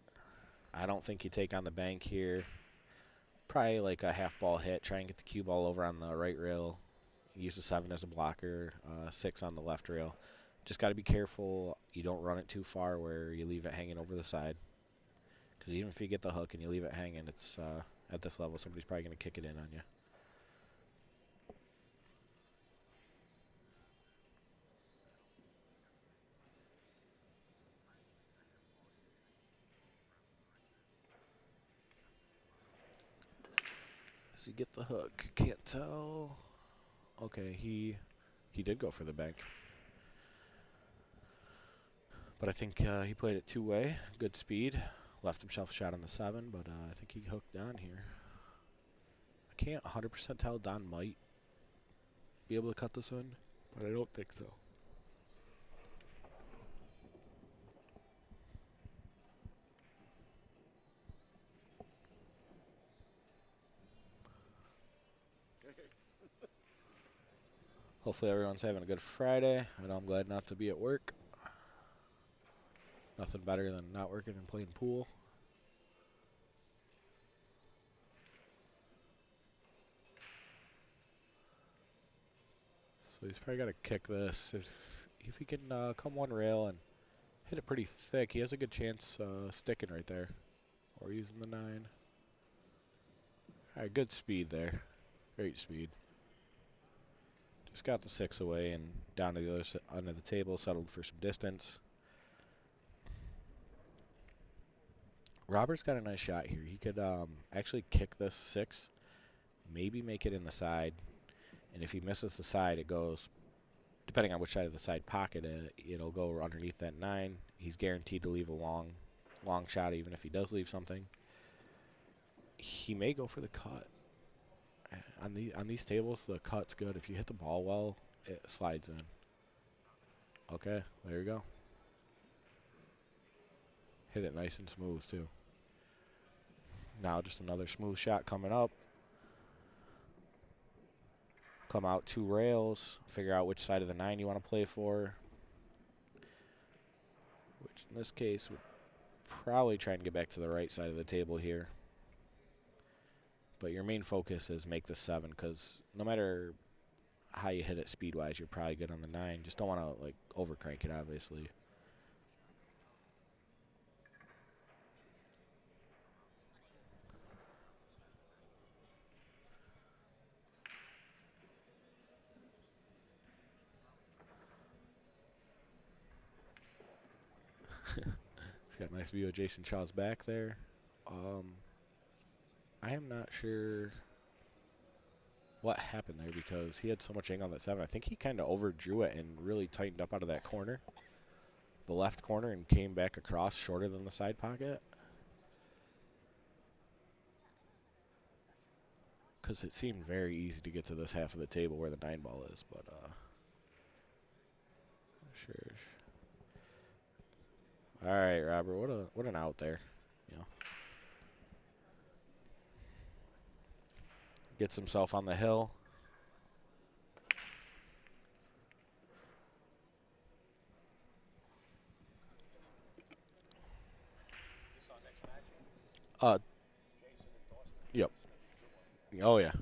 I don't think you take on the bank here. Probably like a half ball hit. Try and get the cue ball over on the right rail. Use the 7 as a blocker. 6 on the left rail. Just got to be careful you don't run it too far where you leave it hanging over the side. Because even if you get the hook and you leave it hanging, it's at this level, somebody's probably going to kick it in on you. Does he get the hook? Can't tell. Okay, he did go for the bank. But I think he played it 2-way. Good speed. Left himself a shot on the 7, but I think he hooked Don here. I can't 100% tell. Don might be able to cut this in, but I don't think so. Hopefully everyone's having a good Friday. I know I'm glad not to be at work. Nothing better than not working and playing pool. So he's probably got to kick this. If he can come one rail and hit it pretty thick, he has a good chance sticking right there. Or using the 9. All right, good speed there. Great speed. Just got the 6 away and down to the other end of the table, settled for some distance. Robert's got a nice shot here. He could actually kick this 6, maybe make it in the side. And if he misses the side, it goes, depending on which side of the side pocket, it'll go underneath that 9. He's guaranteed to leave a long shot, even if he does leave something. He may go for the cut. On these tables, the cut's good. If you hit the ball well, it slides in. Okay, there you go. Hit it nice and smooth, too. Now just another smooth shot coming up. Come out 2 rails. Figure out which side of the 9 you want to play for. Which in this case would probably try and get back to the right side of the table here. But your main focus is make the 7, because no matter how you hit it speed-wise, you're probably good on the 9. Just don't want to like overcrank it, obviously. It's got a nice view of Jayson Child's back there. I am not sure what happened there because he had so much angle on that 7. I think he kind of overdrew it and really tightened up out of that corner, the left corner, and came back across shorter than the side pocket. Because it seemed very easy to get to this half of the table where the 9 ball is, but sure. All right, Robert, what an out there, you know. Gets himself on the hill. Yep. Oh yeah.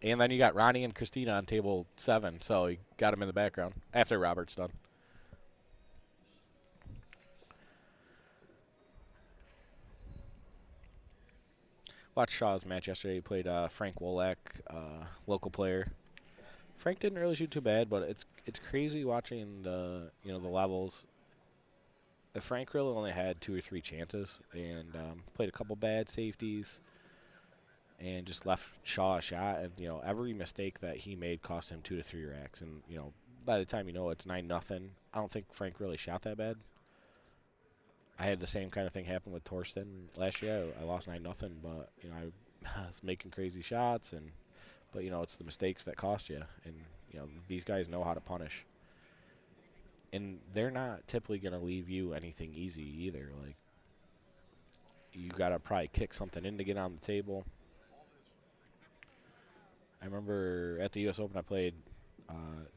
And then you got Ronnie and Christina on table 7, so you got him in the background after Robert's done. Watched Shaw's match yesterday. He played Frank Wolak, local player. Frank didn't really shoot too bad, but it's crazy watching the the levels. Frank really only had 2 or 3 chances and played a couple bad safeties and just left Shaw a shot. And every mistake that he made cost him 2 to 3 racks. And by the time it's 9-0, I don't think Frank really shot that bad. I had the same kind of thing happen with Thorsten last year. I lost 9-0, but I was making crazy shots, but it's the mistakes that cost you, and these guys know how to punish, and they're not typically going to leave you anything easy either. Like you got to probably kick something in to get on the table. I remember at the U.S. Open I played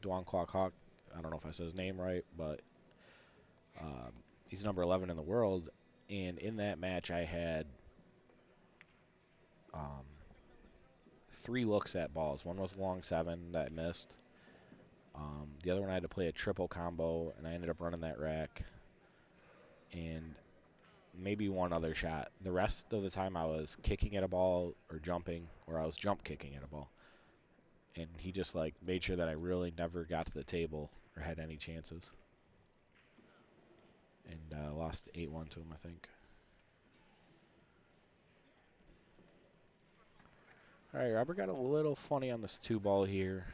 Duan Kwok Hawk. I don't know if I said his name right, but he's number 11 in the world, and in that match I had 3 looks at balls. One was a long 7 that I missed. The other one I had to play a triple combo, and I ended up running that rack. And maybe one other shot. The rest of the time I was kicking at a ball or jumping, or I was jump kicking at a ball. And he just made sure that I really never got to the table or had any chances. And lost 8-1 to him, I think. All right, Robert got a little funny on this 2 ball here.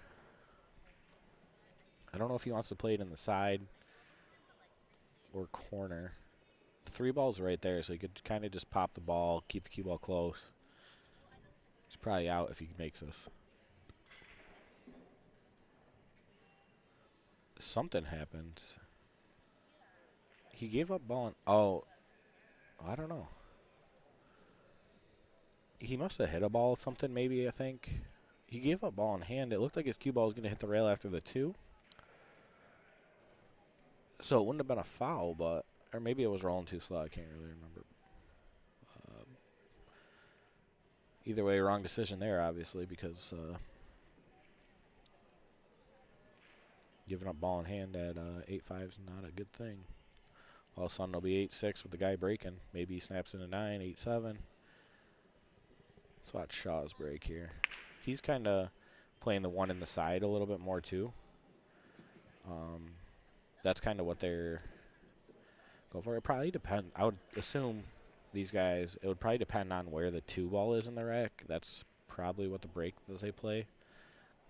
I don't know if he wants to play it in the side or corner. The 3 ball's right there, so he could kind of just pop the ball, keep the cue ball close. He's probably out if he makes this. Something happened. He gave up ball. I don't know. He must have hit a ball or something, maybe, I think. he gave up ball in hand. It looked like his cue ball was going to hit the rail after the 2. So it wouldn't have been a foul, but, or maybe it was rolling too slow. I can't really remember. Either way, wrong decision there, obviously, because giving up ball in hand at 8-5 is not a good thing. All of a sudden, it'll be 8-6 with the guy breaking. Maybe he snaps into 9, 8-7. Let's watch Shaw's break here. He's kind of playing the 1 in the side a little bit more, too. That's kind of what they're going for. It probably depends. I would assume these guys, it would probably depend on where the 2 ball is in the rack. That's probably what the break that they play,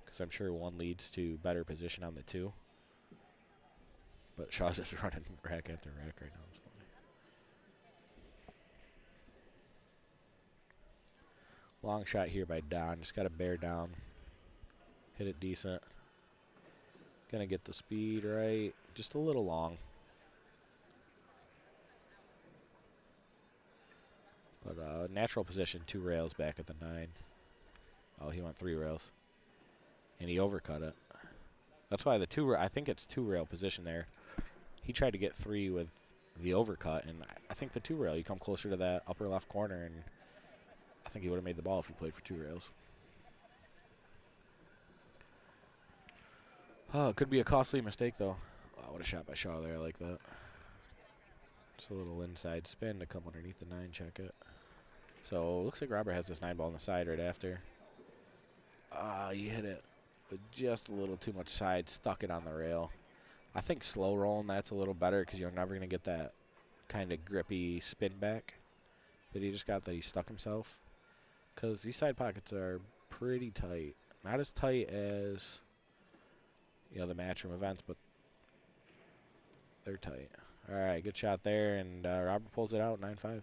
because I'm sure 1 leads to better position on the 2. But Shaw's just running rack after rack right now. It's funny. Long shot here by Don. Just got to bear down. Hit it decent. Gonna get the speed right. Just a little long. But natural position, 2 rails back at the 9. Oh, he went 3 rails. And he overcut it. That's why the 2, I think it's 2 rail position there. He tried to get 3 with the overcut, and I think the 2 rail, you come closer to that upper left corner, and I think he would have made the ball if he played for 2 rails. Oh, it could be a costly mistake, though. Wow, what a shot by Shaw there. I like that. Just a little inside spin to come underneath the 9, check it. So, looks like Robert has this 9 ball on the side right after. You hit it with just a little too much side, stuck it on the rail. I think slow rolling, that's a little better because you're never going to get that kind of grippy spin back that he just got, that he stuck himself. Because these side pockets are pretty tight. Not as tight as, you know, the Matchroom events, but they're tight. All right, good shot there, and Robert pulls it out, 9-5.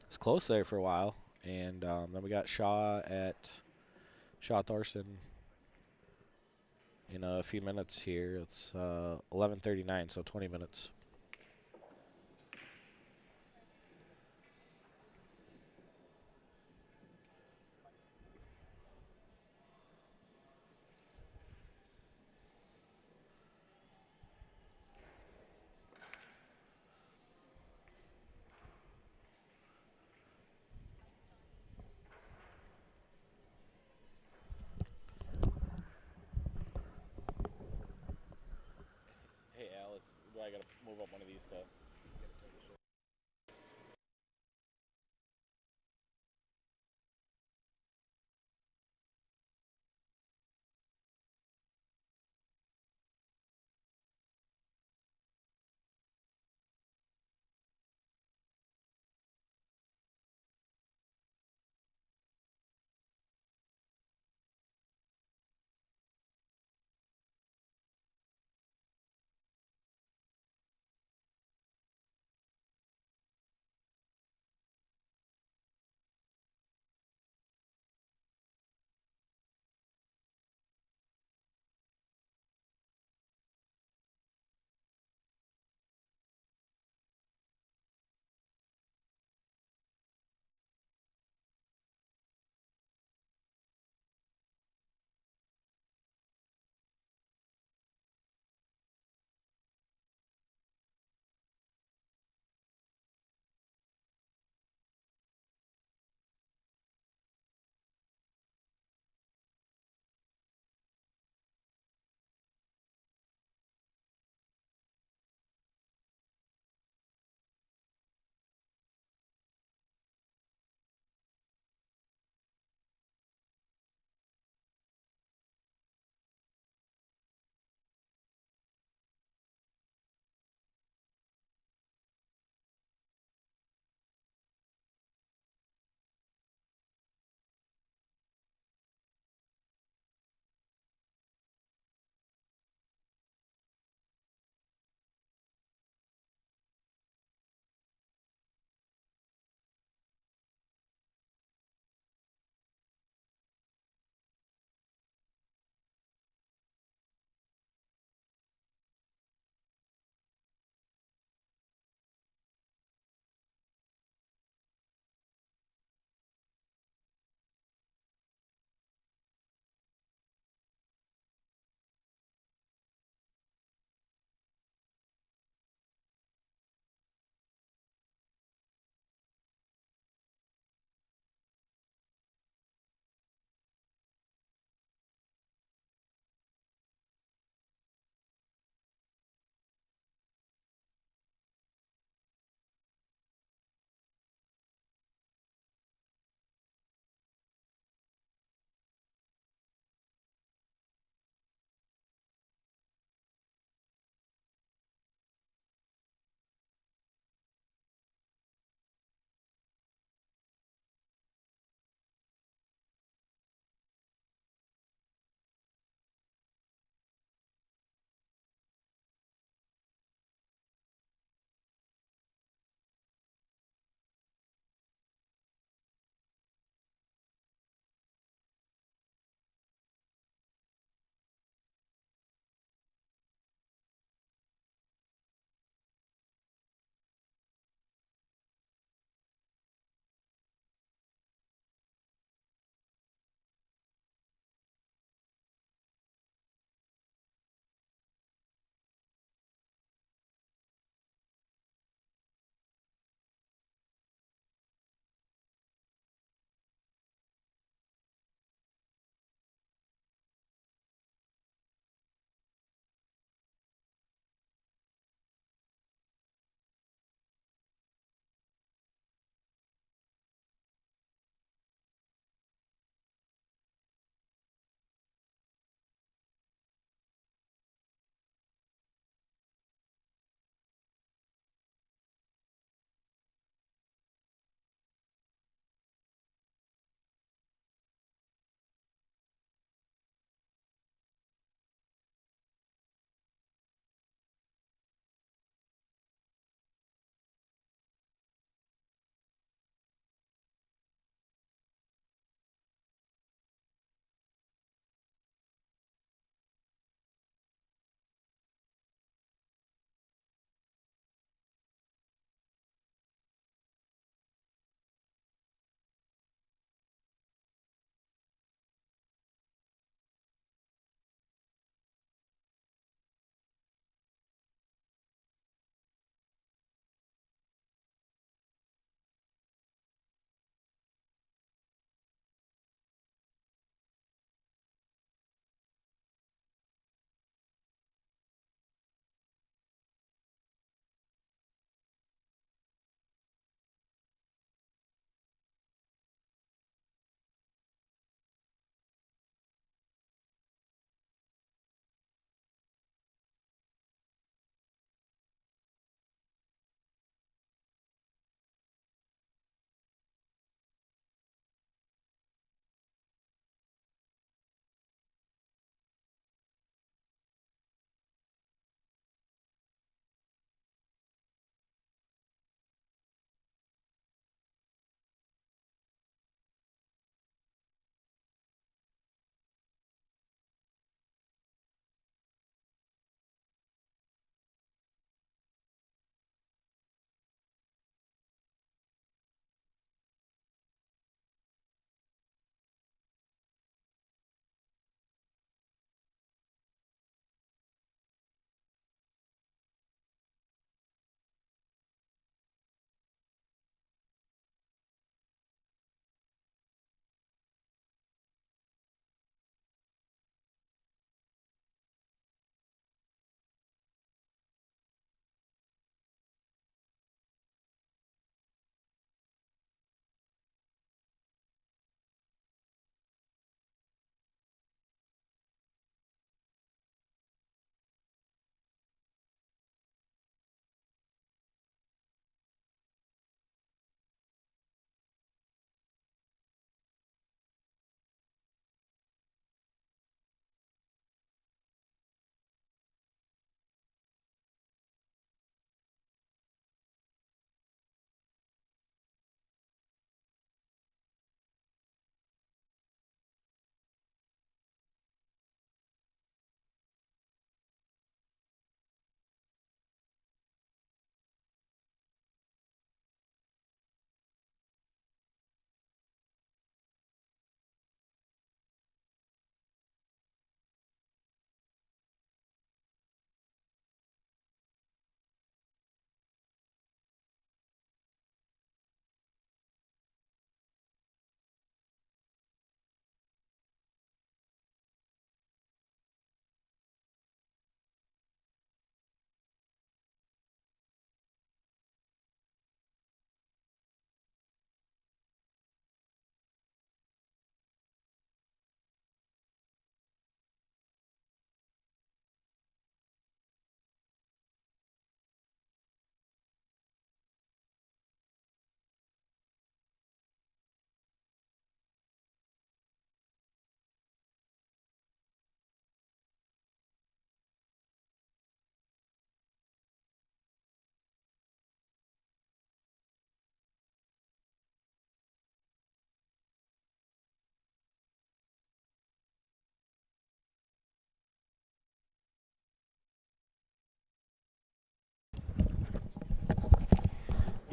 It's close there for a while, and then we got Shaw Thorsten in a few minutes here. It's 11:39, so 20 minutes. Hey, Alice, do I got to move up one of these to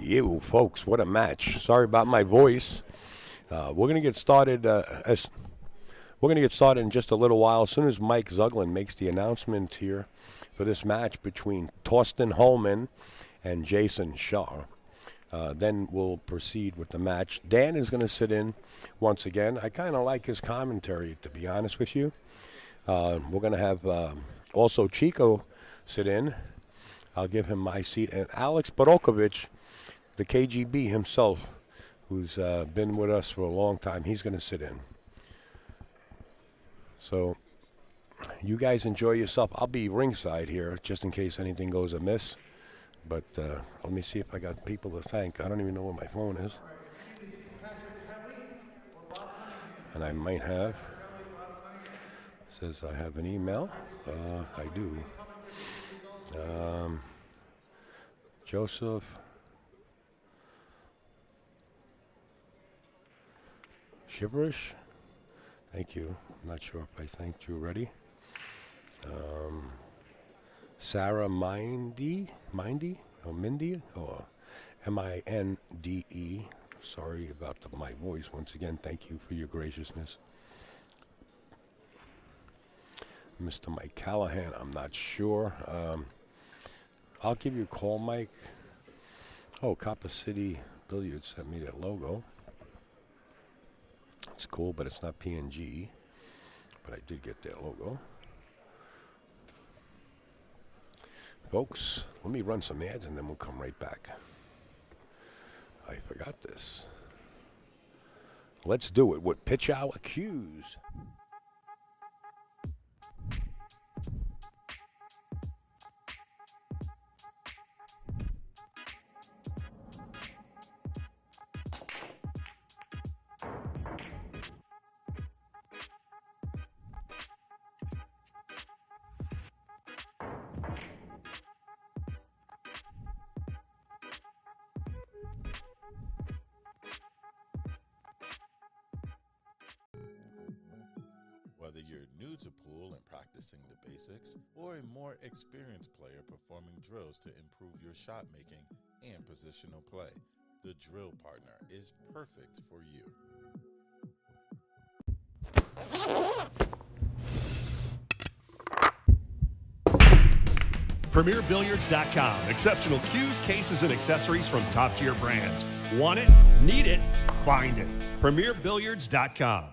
You folks, what a match. Sorry about my voice. We're going to get started in just a little while. As soon as Mike Zuglin makes the announcement here for this match between Thorsten Hohmann and Jayson Shaw, then we'll proceed with the match. Dan is going to sit in once again. I kind of like his commentary, to be honest with you. We're going to have also Chico sit in. I'll give him my seat. And Alex Borokovich, the KGB himself, who's been with us for a long time, he's going to sit in. So you guys enjoy yourself. I'll be ringside here just in case anything goes amiss. But let me see if I got people to thank. I don't even know where my phone is. And I might have. It says I have an email. I do. Joseph. Shiverish. Thank you. I'm not sure if I thanked you already. Sarah Mindy, or Mindy, or M-I-N-D-E. Sorry about my voice. Once again, thank you for your graciousness. Mr. Mike Callahan, I'm not sure. I'll give you a call, Mike. Oh, Copper City Billiards sent me that logo. It's cool, but it's not PNG. But I did get their logo. Folks, let me run some ads and then we'll come right back. I forgot this. Let's do it with Pitch Hour Cues. Whether you're new to pool and practicing the basics, or a more experienced player performing drills to improve your shot making and positional play, the Drill Partner is perfect for you. PremierBilliards.com. Exceptional cues, cases, and accessories from top-tier brands. Want it? Need it? Find it. PremierBilliards.com.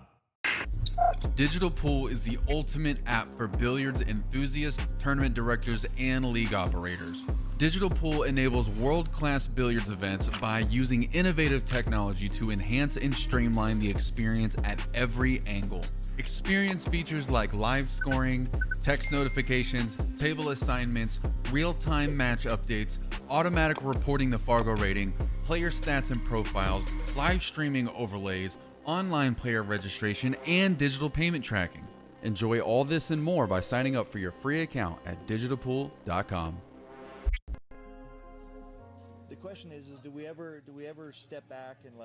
Digital Pool is the ultimate app for billiards enthusiasts, tournament directors, and league operators. Digital Pool enables world-class billiards events by using innovative technology to enhance and streamline the experience at every angle. Experience features like live scoring, text notifications, table assignments, real-time match updates, automatic reporting the Fargo rating, player stats and profiles, live streaming overlays, online player registration, and digital payment tracking. Enjoy all this and more by signing up for your free account at digitalpool.com. The question is do we ever step back and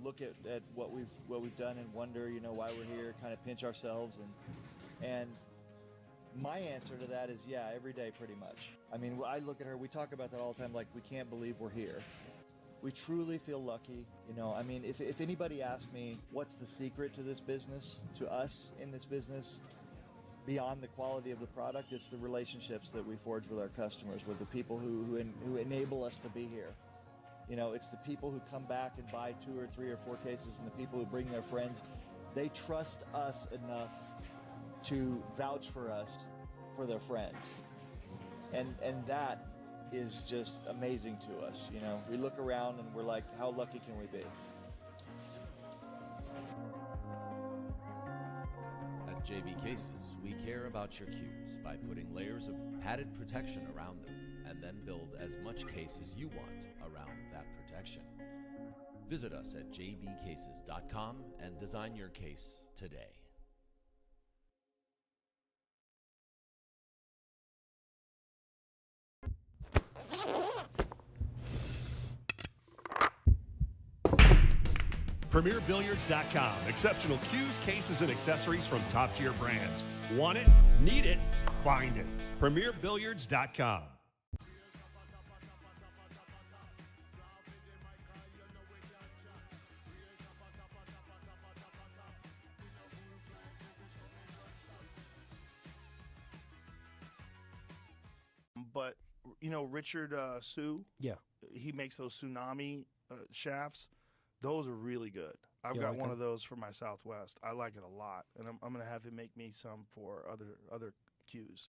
look at what we've done and wonder why we're here, kind of pinch ourselves and my answer to that is yeah, every day pretty much. I mean, I look at her, we talk about that all the time, like we can't believe we're here. We truly feel lucky. I mean, if anybody asked me what's the secret to this business, to us in this business, beyond the quality of the product, it's the relationships that we forge with our customers, with the people who enable us to be here. It's the people who come back and buy 2 or 3 or 4 cases, and the people who bring their friends. They trust us enough to vouch for us for their friends. And that is just amazing to us. We look around and we're like, how lucky can we be? At JB Cases, we care about your cues by putting layers of padded protection around them and then build as much case as you want around that protection. Visit us at jbcases.com and design your case today. PremierBilliards.com. Exceptional cues, cases, and accessories from top-tier brands. Want it? Need it? Find it. PremierBilliards.com. you know, Richard Sue. Yeah. He makes those tsunami shafts. Those are really good. I've You got like one 'em? of those for my Southwest. I like it a lot, and I'm going to have him make me some for other cues.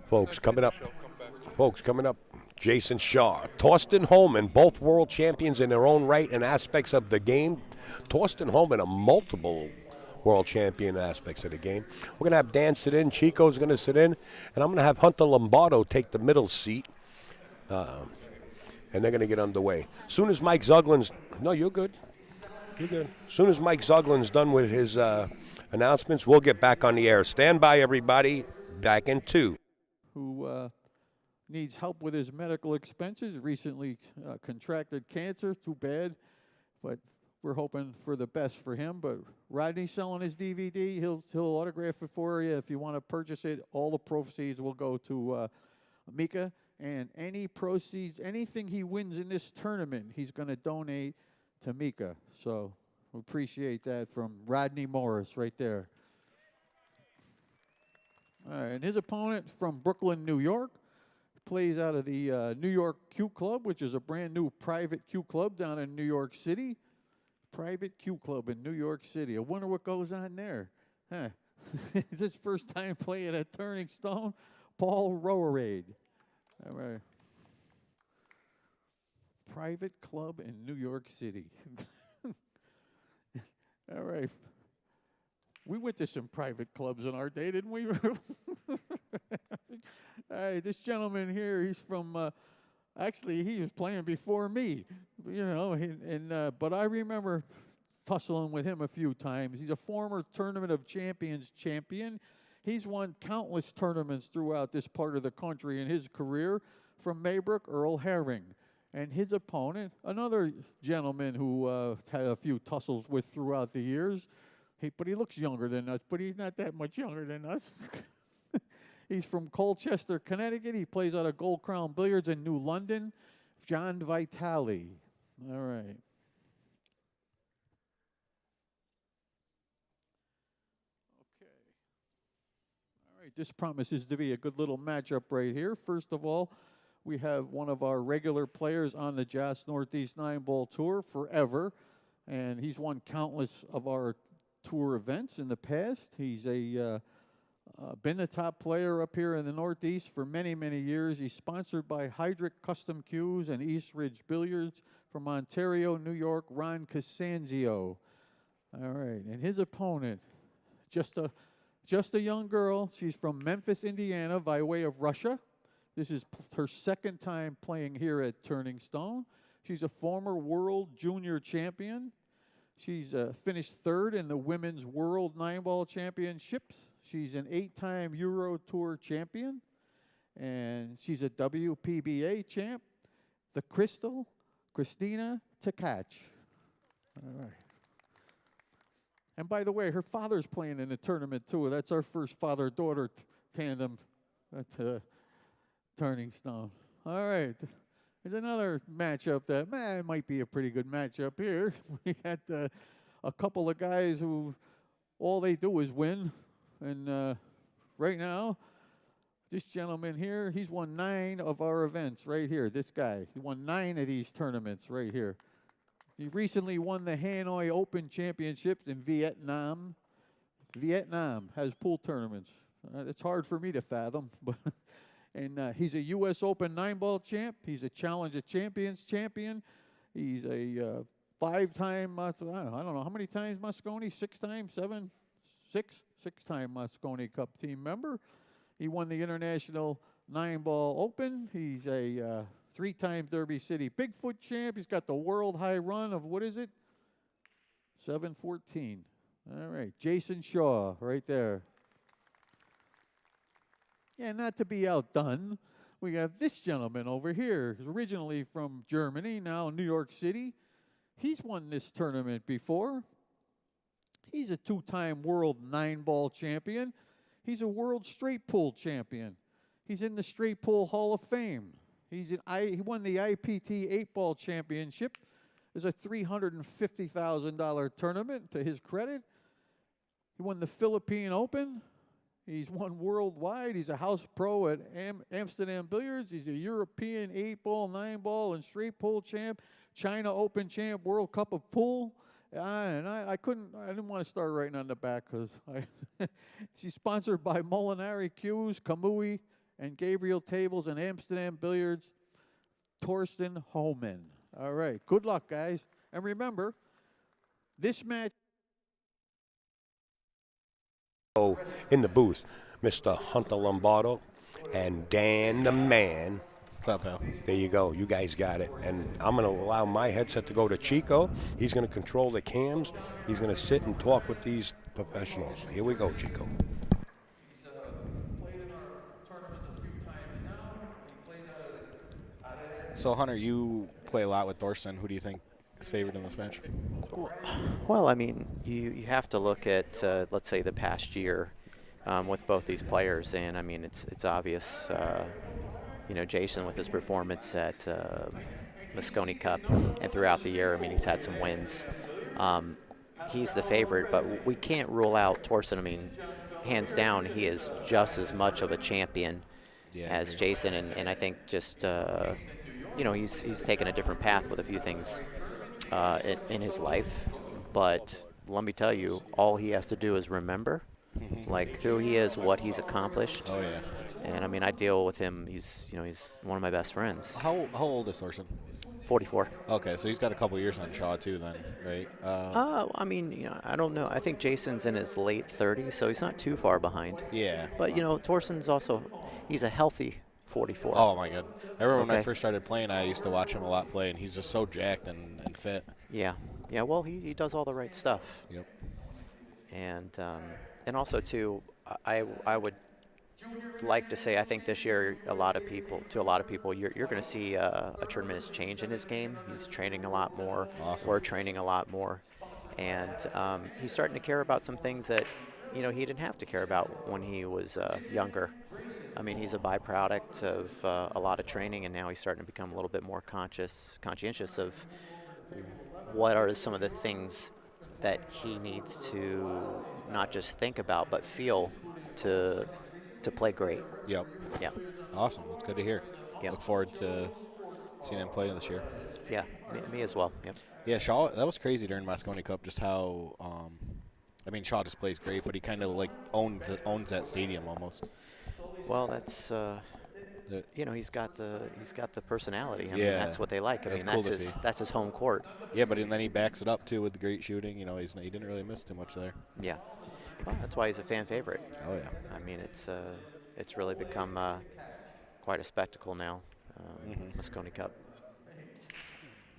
Folks, coming up, Jayson Shaw, Thorsten Hohmann, both world champions in their own right and aspects of the game. Thorsten Hohmann, a multiple world champion aspects of the game. We're going to have Dan sit in, Chico's going to sit in, and I'm going to have Hunter Lombardo take the middle seat, and they're going to get underway. Soon as Mike Zuglin's, no, you're good. You're good. Soon as Mike Zuglin's done with his announcements, we'll get back on the air. Stand by, everybody. Back in 2. Who needs help with his medical expenses, recently contracted cancer, too bad, but we're hoping for the best for him. But Rodney's selling his DVD. He'll autograph it for you if you want to purchase it. All the proceeds will go to Mika, and any proceeds, anything he wins in this tournament, he's going to donate to Mika. So we appreciate that from Rodney Morris right there. All right, and his opponent from Brooklyn, New York, plays out of the New York Q Club, which is a brand new private Q Club down in New York City. Private Q Club in New York City. I wonder what goes on there. Huh. Is his first time playing at Turning Stone? Paul Rowerade. All right. Private club in New York City. All right. We went to some private clubs in our day, didn't we? All right, this gentleman here, he's from, actually, he was playing before me, you know, but I remember tussling with him a few times. He's a former Tournament of Champions champion. He's won countless tournaments throughout this part of the country in his career, from Maybrook, Earl Herring. And his opponent, another gentleman who had a few tussles with throughout the years, but he looks younger than us, but he's not that much younger than us. He's from Colchester, Connecticut. He plays out of Gold Crown Billiards in New London. John Vitale. All right. Okay. All right, this promises to be a good little matchup right here. First of all, we have one of our regular players on the Jazz Northeast 9-Ball Tour forever, and he's won countless of our tour events in the past. He's been the top player up here in the Northeast for many, many years. He's sponsored by Heidrich Custom Cues and East Ridge Billiards from Ontario, New York, Ron Casanzio. All right, and his opponent, just a young girl. She's from Memphis, Indiana, by way of Russia. This is her second time playing here at Turning Stone. She's a former world junior champion. She's finished third in the Women's World 9-Ball Championships. She's an 8-time Euro Tour champion, and she's a WPBA champ. The Crystal, Christina Tkach. All right. And by the way, her father's playing in the tournament, too. That's our first father-daughter tandem at Turning Stone. All right. There's another matchup that might be a pretty good matchup here. We got a couple of guys who all they do is win. And right now, this gentleman here, he's won 9 of our events right here. This guy, he won 9 of these tournaments right here. He recently won the Hanoi Open Championships in Vietnam. Vietnam has pool tournaments. It's hard for me to fathom, but and he's a U.S. Open 9-ball champ. He's a Challenge of Champions champion. He's a 5-time, I don't know, how many times Moscone? 6 times? 7? 6? 6-time Moscone Cup team member. He won the International 9-Ball Open. He's a 3-time Derby City Bigfoot champ. He's got the world high run of, what is it? 7:14. All right, Jayson Shaw right there. Yeah, not to be outdone, we have this gentleman over here. He's originally from Germany, now New York City. He's won this tournament before. He's a 2-time world 9-ball champion. He's a world straight pull champion. He's in the straight pull Hall of Fame. He won the IPT 8-ball championship. It's a $350,000 tournament to his credit. He won the Philippine Open. He's won worldwide. He's a house pro at Amsterdam Billiards. He's a European 8-ball, 9-ball, and straight pull champ, China Open champ, World Cup of Pool. And I didn't want to start writing on the back because she's sponsored by Molinari Cues, Kamui, and Gabriel Tables and Amsterdam Billiards, Thorsten Hohmann. All right, good luck, guys. And remember, this match. Oh, in the booth, Mr. Hunter Lombardo and Dan the Man. What's up, pal? There you go. You guys got it. And I'm going to allow my headset to go to Chico. He's going to control the cams. He's going to sit and talk with these professionals. Here we go, Chico. He's played in our tournaments a few times now. He plays out of So, Hunter, you play a lot with Thorsten. Who do you think is favored in this match? Well, I mean, you have to look at, let's say, the past year with both these players. And, I mean, it's obvious, you know, Jayson with his performance at Moscone Cup and throughout the year. I mean, he's had some wins. He's the favorite, but we can't rule out Thorsten. I mean, hands down, he is just as much of a champion as Jayson. And I think just, you know, he's taken a different path with a few things in his life. But let me tell you, all he has to do is remember, like, who he is, what he's accomplished. Oh, yeah. And, I mean, I deal with him. He's one of my best friends. How old is Thorsten? 44. Okay, so he's got a couple years on Shaw, too, then, right? I mean, you know, I don't know. I think Jayson's in his late 30s, so he's not too far behind. Yeah. But, you know, Thorsten's also, he's a healthy 44. Oh, my God. I remember when I first started playing, I used to watch him a lot play, and he's just so jacked and fit. Yeah. Yeah, well, he does all the right stuff. Yep. And also, too, I would like to say I think this year to a lot of people, you're going to see a tremendous change in his game. He's training a lot more. Awesome. We're training a lot more. And he's starting to care about some things that, you know, he didn't have to care about when he was younger. I mean, he's a byproduct of a lot of training, and now he's starting to become a little bit more conscientious of what are some of the things that he needs to not just think about but feel to play great. Yep. Yeah. Awesome. That's good to hear. Yep. Look forward to seeing him play this year. Yeah, me as well. Yep. Yeah, Shaw, that was crazy during Moscone Cup, just how, I mean, Shaw just plays great, but he kind of, like, owns that stadium almost. Well, that's, you know, he's got the personality. I mean, that's what they like. I mean, cool that's his home court. Yeah, but then he backs it up, too, with the great shooting. You know, he didn't really miss too much there. Yeah. Well, that's why he's a fan favorite. Oh, yeah. I mean, it's really become quite a spectacle now, Moscone Cup.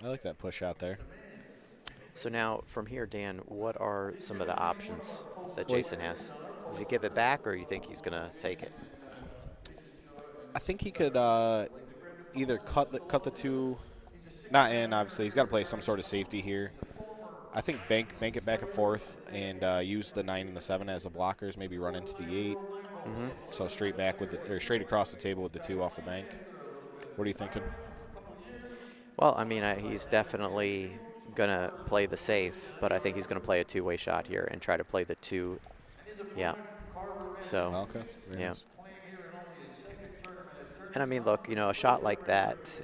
I like that push out there. So now, from here, Dan, what are some of the options that Jayson has? Does he give it back, or you think he's going to take it? I think he could either cut the two, not in, obviously. He's got to play some sort of safety here. I think bank it back and forth and use the 9 and the 7 as the blockers, maybe run into the 8. So straight back or straight across the table with the 2 off the bank. What are you thinking? Well, I mean, he's definitely going to play the safe, but I think he's going to play a two-way shot here and try to play the 2. Yeah. So, okay. Yeah. Nice. And I mean, look, you know, a shot like that,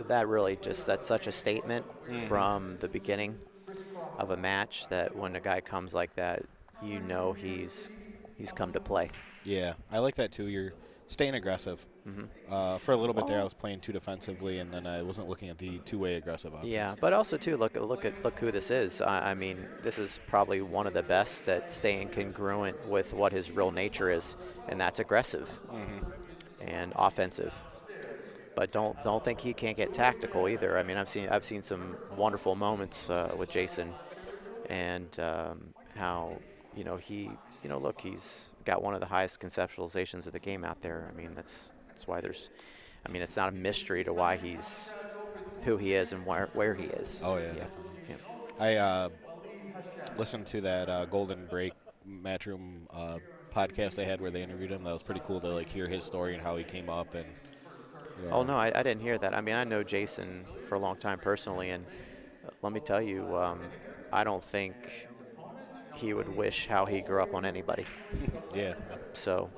that's such a statement from the beginning of a match that when a guy comes like that, you know he's come to play. Yeah, I like that too. You're staying aggressive. For a little bit there, I was playing too defensively, and then I wasn't looking at the two-way aggressive options. Yeah, but also too, look who this is. I mean, this is probably one of the best at staying congruent with what his real nature is, and that's aggressive and offensive. But don't think he can't get tactical either. I mean, I've seen some wonderful moments with Jayson, and how look, he's got one of the highest conceptualizations of the game out there. I mean, that's why it's not a mystery to why he's who he is and where he is. Oh, yeah. I listened to that Golden Break Matchroom podcast they had where they interviewed him. That was pretty cool to hear his story and how he came up. And Oh, no, I didn't hear that. I mean, I know Jayson for a long time personally, and let me tell you, I don't think he would wish how he grew up on anybody. Yeah. So,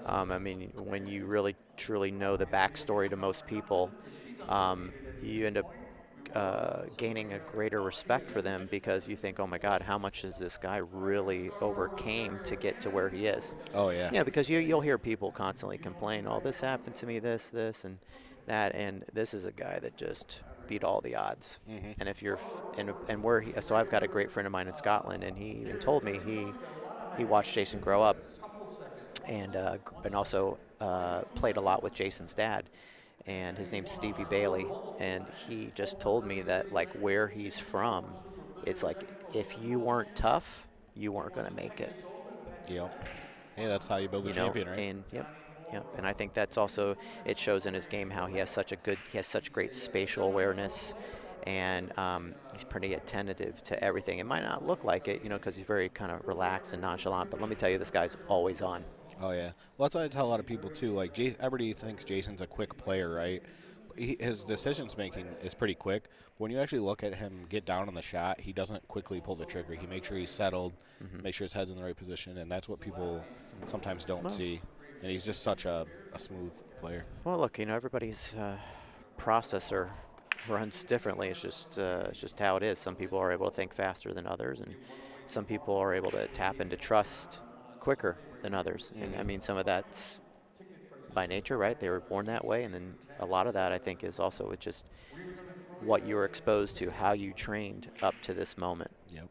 I mean, when you really truly know the backstory to most people, you end up gaining a greater respect for them because you think, oh my God, how much has this guy really overcame to get to where he is? Oh, yeah. Yeah, because you'll hear people constantly complain, oh, this happened to me, this, and that, and this is a guy that just beat all the odds. And if you're, and where he, so I've got a great friend of mine in Scotland, and he even told me he watched Jayson grow up, and also played a lot with Jason's dad. And his name's Stevie Bailey, and he just told me that where he's from, it's if you weren't tough, you weren't going to make it. Yep. Hey, that's how you build a champion, right? And yep. And I think that's also, it shows in his game how he has such great spatial awareness, and he's pretty attentive to everything. It might not look like it, because he's very kind of relaxed and nonchalant, but let me tell you, this guy's always on. Oh, yeah. Well, that's what I tell a lot of people, too. Everybody thinks Jayson's a quick player, right? His decisions-making is pretty quick. But when you actually look at him get down on the shot, he doesn't quickly pull the trigger. He makes sure he's settled, make sure his head's in the right position, and that's what people sometimes don't see. And he's just such a smooth player. Well, look, everybody's processor runs differently. It's just how it is. Some people are able to think faster than others, and some people are able to tap into trust quicker than others. And I mean, some of that's by nature, right? They were born that way, and then a lot of that I think is also with just what you were exposed to, how you trained up to this moment. Yep.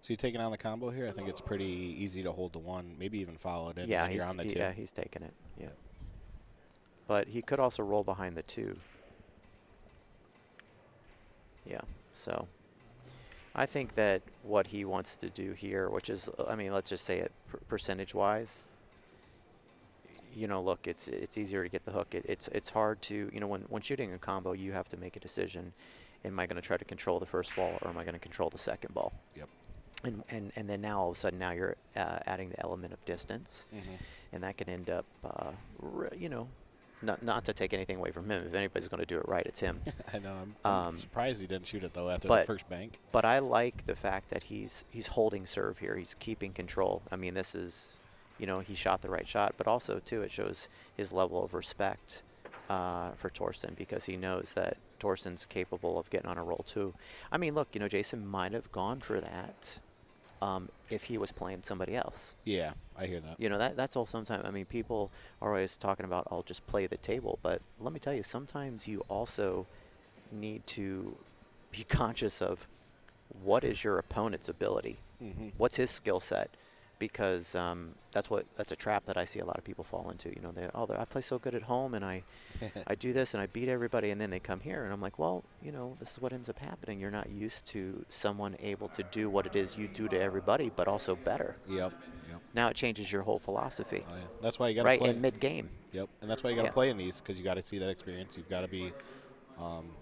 So you're taking on the combo here. I think it's pretty easy to hold the one, maybe even follow it in. Yeah, you're on the two. Yeah, he's taking it. Yeah, but he could also roll behind the two. Yeah, so I think that what he wants to do here, which is, I mean, let's just say it percentage-wise, look, it's easier to get the hook. It's hard to, when shooting a combo, you have to make a decision. Am I going to try to control the first ball, or am I going to control the second ball? Yep. And then now all of a sudden you're adding the element of distance, and that can end up, not to take anything away from him. If anybody's going to do it right, it's him. I know. I'm surprised he didn't shoot it though after the first bank. But I like the fact that he's holding serve here. He's keeping control. I mean, this is, he shot the right shot, but also too it shows his level of respect for Thorsten, because he knows that Thorsten's capable of getting on a roll too. I mean, look, Jayson might have gone for that if he was playing somebody else. Yeah, I hear that. That's all sometimes. I mean, people are always talking about, I'll just play the table. But let me tell you, sometimes you also need to be conscious of what is your opponent's ability. What's his skill set? Because that's a trap that I see a lot of people fall into. I play so good at home, and I do this, and I beat everybody, and then they come here, and I'm like, well, this is what ends up happening. You're not used to someone able to do what it is you do to everybody, but also better. Yep. Now it changes your whole philosophy. Oh, yeah. That's why you got to play. play. In mid-game. Yep, and that's why you got to play in these, because you got to see that experience. You've got to be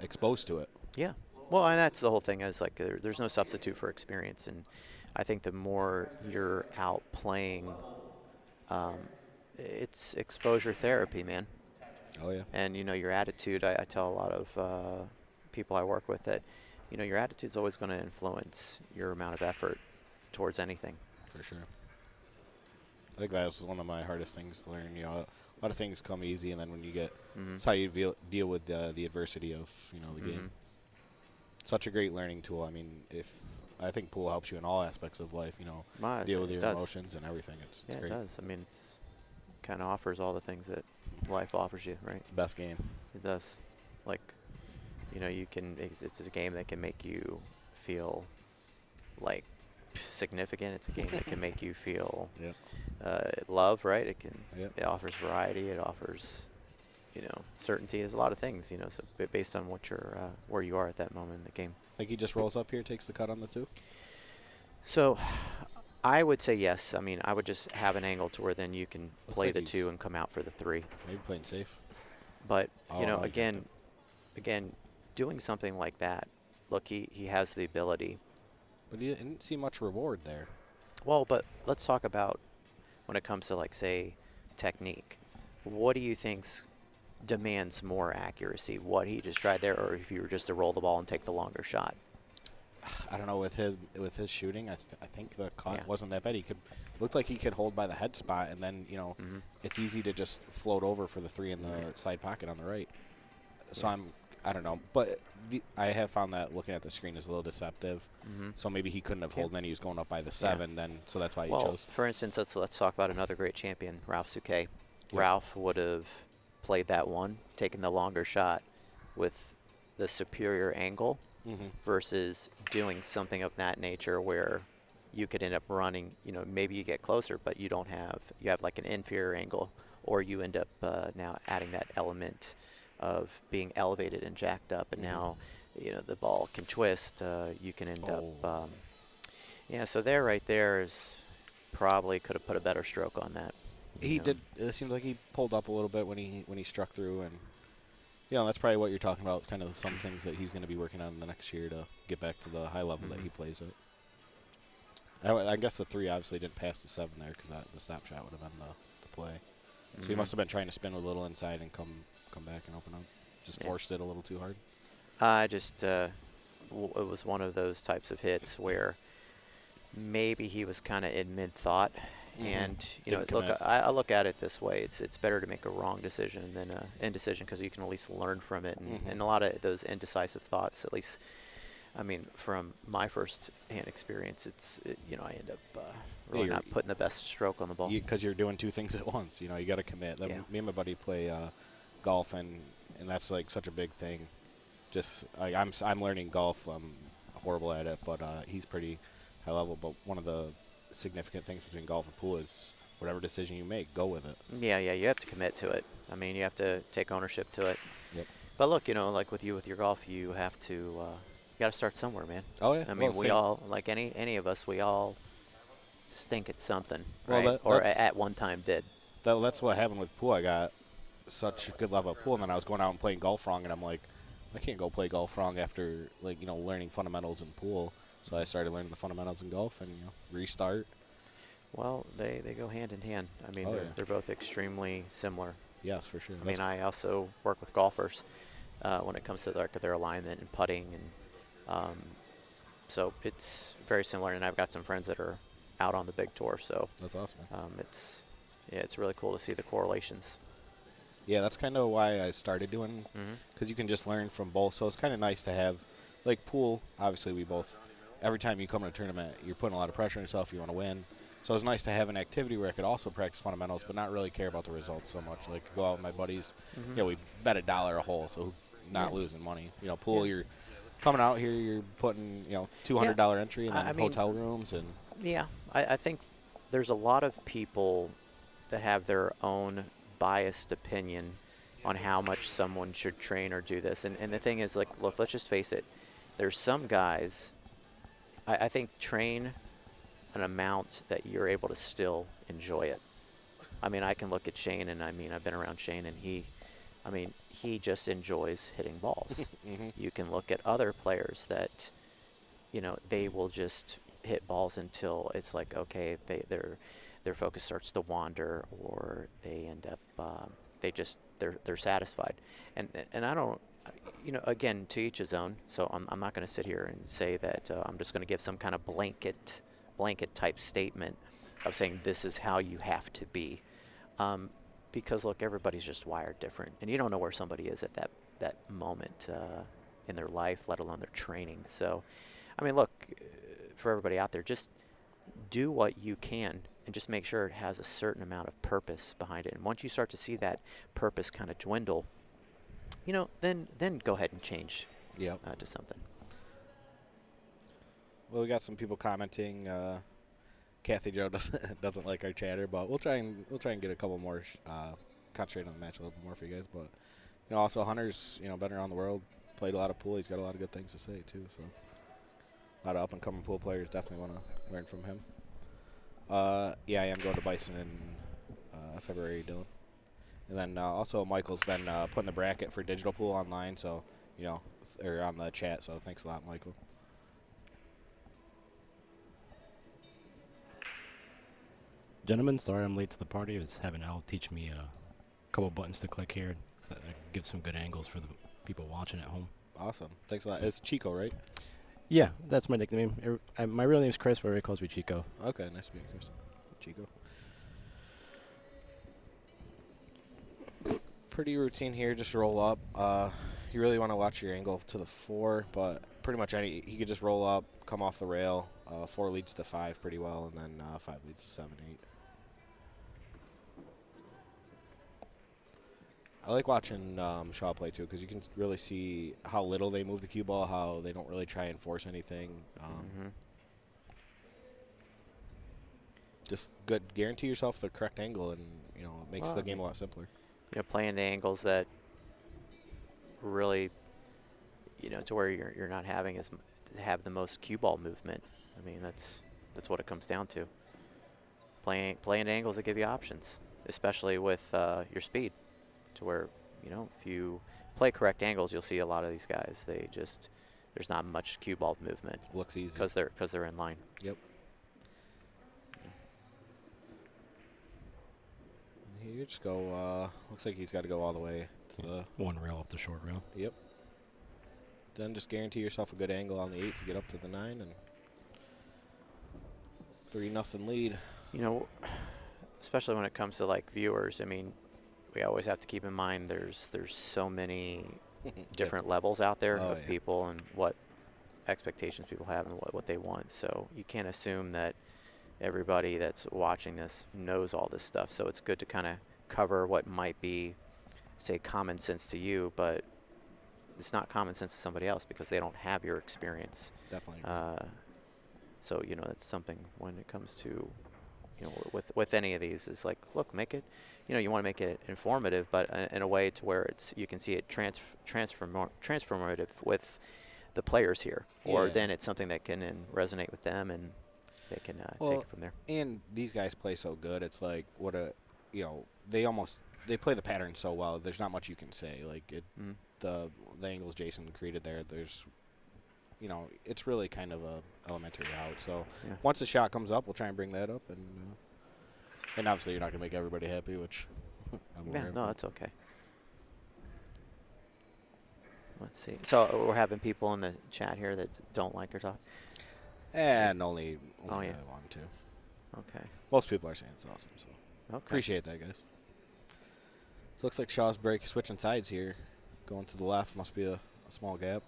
exposed to it. Yeah. Well, and that's the whole thing is, there's no substitute for experience, and I think the more you're out playing, it's exposure therapy, man. Oh, yeah. And, your attitude, I tell a lot of people I work with that, your attitude's always going to influence your amount of effort towards anything. For sure. I think that was one of my hardest things to learn. A lot of things come easy, and then when you get, it's how you deal with the adversity of, the game. Such a great learning tool. I mean, I think pool helps you in all aspects of life, deal with your emotions and everything. It's great. It does. I mean, it's kind of offers all the things that life offers you, right? It's the best game. It does. Like, you know, it's a game that can make you feel like significant. It's a game that can make you feel love, right? It offers variety. It offers, you know, certainty. There's a lot of things, you know, so based on what you're, where you are at that moment in the game. Think he just rolls up here, takes the cut on the 2? So I would say yes. I mean, I would just have an angle to where then you can play like the 2 and come out for the 3. Maybe playing safe. But, Oh, you know, I like again, doing something like that, look, he has the ability. But he didn't see much reward there. Well, but let's talk about when it comes to, like, say, technique. What do you think demands more accuracy? What he just tried there, or if you were just to roll the ball and take the longer shot? I don't know, with his shooting, I think the cut wasn't that bad. Looked like he could hold by the head spot, and then, you know, it's easy to just float over for the 3 in the side pocket on the right. So I don't know, but I have found that looking at the screen is a little deceptive. So maybe he couldn't have held, and then he was going up by the 7, then so that's why he chose. For instance, let's talk about another great champion, Ralph Souquet. Ralph would have played that 1, taken the longer shot with the superior angle versus doing something of that nature where you could end up running, you know, maybe you get closer, but you have like an inferior angle, or you end up now adding that element of being elevated and jacked up, and now, you know, the ball can twist. You can end up, so right there is probably could have put a better stroke on that. He did. It seems like he pulled up a little bit when he struck through, and you know, that's probably what you're talking about. Kind of some things that he's going to be working on in the next year to get back to the high level that he plays at. I guess the 3 obviously didn't pass the 7 there because the stop shot would have been the play. So he must have been trying to spin a little inside and come back and open up. Just forced it a little too hard. It was one of those types of hits where maybe he was kind of in mid-thought. And, you know, look, I look at it this way. It's better to make a wrong decision than an indecision, because you can at least learn from it. And a lot of those indecisive thoughts, at least, I mean, from my first-hand experience, you know, I end up really not putting the best stroke on the ball. Because you're doing 2 things at once. You know, you got to commit. Me and my buddy play golf, and that's, like, such a big thing. Just, I'm learning golf. I'm horrible at it, but he's pretty high level. But one of the significant things between golf and pool is whatever decision you make, go with it. Yeah, you have to commit to it. I mean, you have to take ownership to it. Yep. But look, you know, like with your golf, you have to you got to start somewhere, man. Oh yeah. I mean, we all, like any of us, we all stink at something, well, right? Or at one time did. That's what happened with pool. I got such a good level of pool, and then I was going out and playing golf wrong, and I'm like, I can't go play golf wrong after, like, you know, learning fundamentals in pool. So I started learning the fundamentals in golf and, you know, restart. Well, they go hand in hand. I mean, they're both extremely similar. Yes, for sure. I mean, I also work with golfers when it comes to their alignment and putting, and so it's very similar. And I've got some friends that are out on the big tour, so that's awesome. It's really cool to see the correlations. Yeah, that's kind of why I started doing, because you can just learn from both. So it's kind of nice to have, like, pool. Obviously, we both, every time you come to a tournament, you're putting a lot of pressure on yourself. You want to win. So it's nice to have an activity where I could also practice fundamentals, but not really care about the results so much. Like, go out with my buddies. Yeah, we bet $1 a hole, so not losing money. You know, pool, you're coming out here, you're putting, you know, $200 entry and then hotel rooms. And yeah, I think there's a lot of people that have their own biased opinion on how much someone should train or do this. And the thing is, like, look, let's just face it. There's some guys, I think, train an amount that you're able to still enjoy it. I mean, I can look at Shane, and I mean, I've been around Shane, and he just enjoys hitting balls. You can look at other players that, you know, they will just hit balls until it's like, okay, their focus starts to wander, or they end up they're satisfied. And I don't, you know, again, to each his own. So I'm not going to sit here and say that I'm just going to give some kind of blanket type statement of saying this is how you have to be, because look, everybody's just wired different, and you don't know where somebody is at that moment in their life, let alone their training. So, I mean, look, for everybody out there, just do what you can and just make sure it has a certain amount of purpose behind it. And once you start to see that purpose kind of dwindle, you know, then go ahead and change to something. Well, we got some people commenting. Kathy Joe doesn't like our chatter, but we'll try and get a couple more concentrate on the match a little bit more for you guys. But you know, also Hunter's been around the world, played a lot of pool. He's got a lot of good things to say too. So a lot of up and coming pool players definitely want to learn from him. Yeah, I am going to Bison in February, Dylan. And then also Michael's been putting the bracket for digital pool online, so or on the chat. So thanks a lot, Michael. Gentlemen, sorry I'm late to the party. I was having Al teach me a couple buttons to click here. So I can give some good angles for the people watching at home. Awesome. Thanks a lot. It's Chico, right? Yeah, that's my nickname. My real name's Chris, but everybody calls me Chico. Okay, nice to meet you, Chris. Chico. Pretty routine here. Just roll up. You really want to watch your angle to the 4, but pretty much he could just roll up, come off the rail. 4 leads to 5 pretty well, and then 5 leads to 7, 8. I like watching Shaw play too, because you can really see how little they move the cue ball, how they don't really try and force anything. Just guarantee yourself the correct angle, and it makes the game a lot simpler. Playing the angles that really, to where you're not having have the most cue ball movement. I mean, that's what it comes down to. Playing angles that give you options, especially with your speed. To where, if you play correct angles, you'll see a lot of these guys. There's not much cue ball movement. Looks easy because they're in line. Yep. And here, just go. Looks like he's got to go all the way to the one rail off the short rail. Yep. Then just guarantee yourself a good angle on the 8 to get up to the 9, and 3-0 lead. Especially when it comes to like viewers. I mean, we always have to keep in mind there's so many different levels out there of people and what expectations people have and what they want. So you can't assume that everybody that's watching this knows all this stuff. So it's good to kind of cover what might be, say, common sense to you, but it's not common sense to somebody else because they don't have your experience. Definitely. So that's something when it comes to with any of these is like, look, make it, you want to make it informative, but in a way to where you can see it transformative with the players here, or then it's something that can resonate with them and they can take it from there. And these guys play so good. It's like they play the pattern so well. There's not much you can say. Like the angles Jayson created there. There's it's really kind of a elementary out. So once the shot comes up, we'll try and bring that up, and obviously you're not gonna make everybody happy, which I'm aware of. No, that's okay. Let's see. So we're having people in the chat here that don't like our talk. And only I want to. Okay. Most people are saying it's awesome, so okay. Appreciate that, guys. So looks like Shaw's break switching sides here, going to the left. Must be a small gap.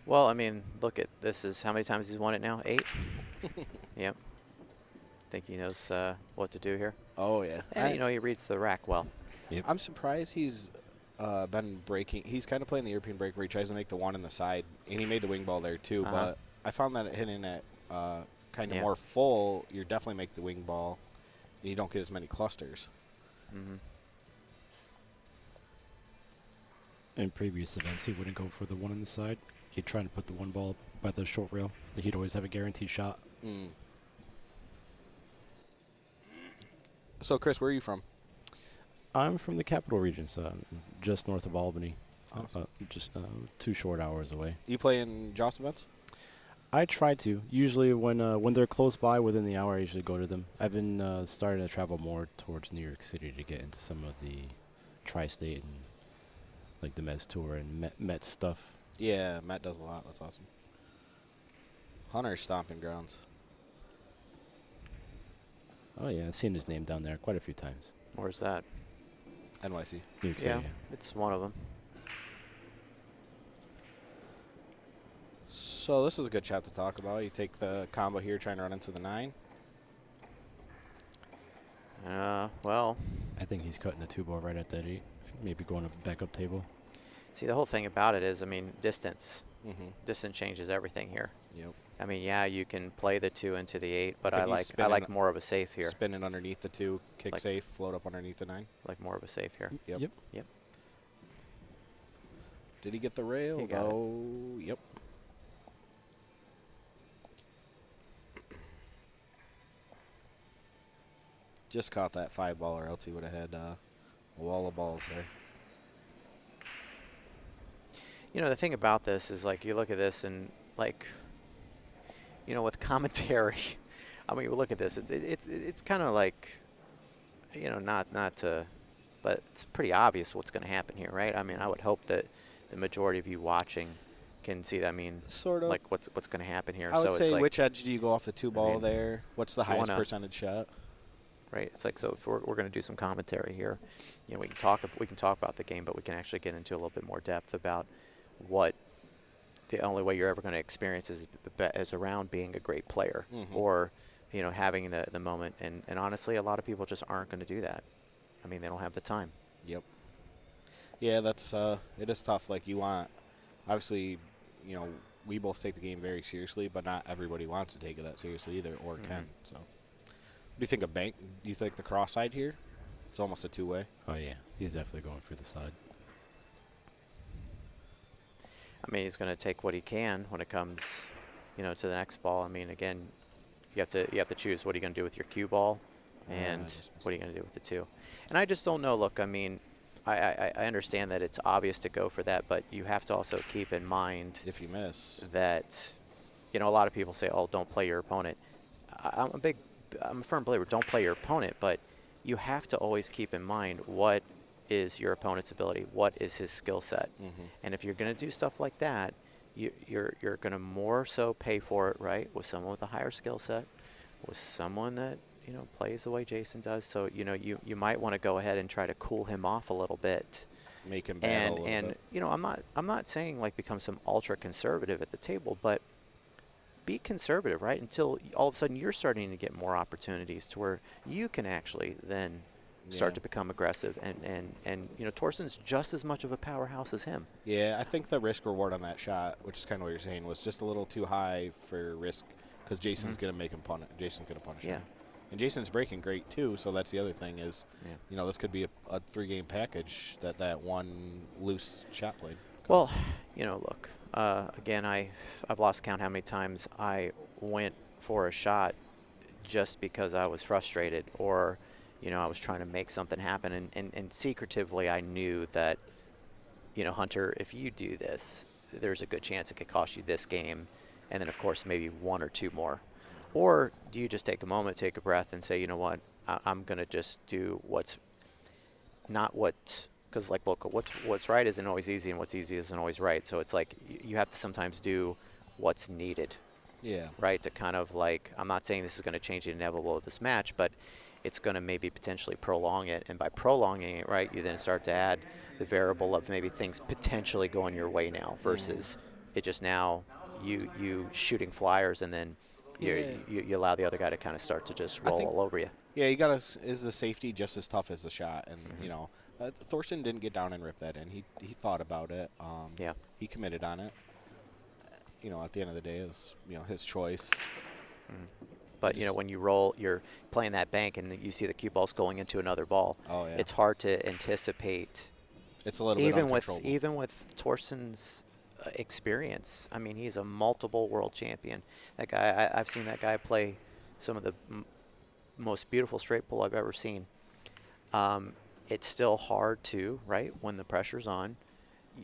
Well, I mean, look at this. Is how many times he's won it now? 8. Yep. Think he knows what to do here. Oh yeah. And he reads the rack well. Yep. I'm surprised he's been breaking. He's kind of playing the European break where he tries to make the 1 in the side, and he made the wing ball there too. But I found that hitting it kind of more full, you definitely make the wing ball, and you don't get as many clusters. In previous events, he wouldn't go for the 1 on the side. He'd try to put the 1 ball by the short rail. He'd always have a guaranteed shot. So, Chris, where are you from? I'm from the Capital Region, so just north of Albany. Awesome. Just 2 short hours away. You play in Joss events? I try to. Usually when they're close by, within the hour, I usually go to them. I've been starting to travel more towards New York City to get into some of the tri-state and like the Mets Tour and Met stuff. Yeah, Matt does a lot. That's awesome. Hunter's stomping grounds. Oh, yeah. I've seen his name down there quite a few times. Where's that? NYC. New York City, Yeah, it's one of them. So this is a good shot to talk about. You take the combo here, trying to run into the 9. Well, I think he's cutting the 2-ball right at that 8. Maybe going to backup table. See, the whole thing about it is, I mean, distance. Mm-hmm. Distance changes everything here. Yep. I mean, yeah, you can play the 2 into the 8, but Could I you like spin in more of a safe here. Spin it underneath the 2, kick Like- safe, float up underneath the 9. Like more of a safe here. Yep. Yep. Yep. Did he get the rail? He got it. Oh, yep. Just caught that 5-ball, or else he would have had a wall of balls there. You know, the thing about this is, like, you look at this and, like, you know, with commentary, I mean, you look at this, it's kind of like, you know, not to, but it's pretty obvious what's going to happen here, right? I mean, I would hope that the majority of you watching can see that. I mean, Sort of. like what's going to happen here. I would so say, it's like, which edge do you go off the 2-ball mean, there? What's the if you highest wanna- percentage shot? right? It's like, so if we're going to do some commentary here, you know, we can talk about the game, but we can actually get into a little bit more depth about what the only way you're ever going to experience is around being a great player, or, you know, having the moment. And honestly, a lot of people just aren't going to do that. I mean, they don't have the time. Yep. Yeah, that's it is tough. Like, you want, obviously, you know, we both take the game very seriously, but not everybody wants to take it that seriously either, or can. So, what do you think of bank? Do you think the cross side here? It's almost a 2-way. Oh, yeah. He's definitely going for the side. I mean, he's going to take what he can when it comes, you know, to the next ball. I mean, again, you have to choose what are you going to do with your cue ball, and what are you going to do with the 2. And I just don't know. Look, I mean, I understand that it's obvious to go for that, but you have to also keep in mind if you miss that, you know, a lot of people say, "Oh, don't play your opponent." I'm a firm believer, don't play your opponent, but you have to always keep in mind what is your opponent's ability, what is his skill set. And if you're going to do stuff like that, you're going to more so pay for it, right, with someone with a higher skill set, with someone that, you know, plays the way Jayson does. So, you know, you might want to go ahead and try to cool him off a little bit. Make him battle a little bit. You know, I'm not saying like become some ultra conservative at the table, but be conservative, right? Until all of a sudden you're starting to get more opportunities to where you can actually then start to become aggressive. And you know, Thorsten's just as much of a powerhouse as him. Yeah, I think the risk reward on that shot, which is kind of what you're saying, was just a little too high for risk, because Jayson's going to make him punish. Jayson's going to punish him. And Jayson's breaking great too, so that's the other thing is, you know, this could be a 3-game package that one loose shot played. Well, you know, look, again, I've lost count how many times I went for a shot just because I was frustrated, or, you know, I was trying to make something happen, and secretively I knew that, you know, Hunter, if you do this, there's a good chance it could cost you this game, and then of course maybe 1 or 2 more. Or do you just take a moment, take a breath, and say, you know what, I'm going to just do what's not what, because like, look, what's right isn't always easy, and what's easy isn't always right. So it's like you have to sometimes do what's needed. Yeah. Right, to kind of like, I'm not saying this is going to change the inevitable of this match, but it's going to maybe potentially prolong it. And by prolonging it, right, you then start to add the variable of maybe things potentially going your way now versus it just now you shooting flyers, and then you allow the other guy to kind of start to just roll all over you. Yeah, you got to, is the safety just as tough as the shot? And, you know, Thorsten didn't get down and rip that in. He thought about it. He committed on it. You know, at the end of the day, it was, you know, his choice. But, you know, when you roll, you're playing that bank and you see the cue balls going into another ball. Oh, yeah. It's hard to anticipate. It's a little bit uncontrollable. Even with Thorsten's experience. I mean, he's a multiple world champion. That guy, I've seen that guy play some of the most beautiful straight pull I've ever seen. It's still hard to, right, when the pressure's on,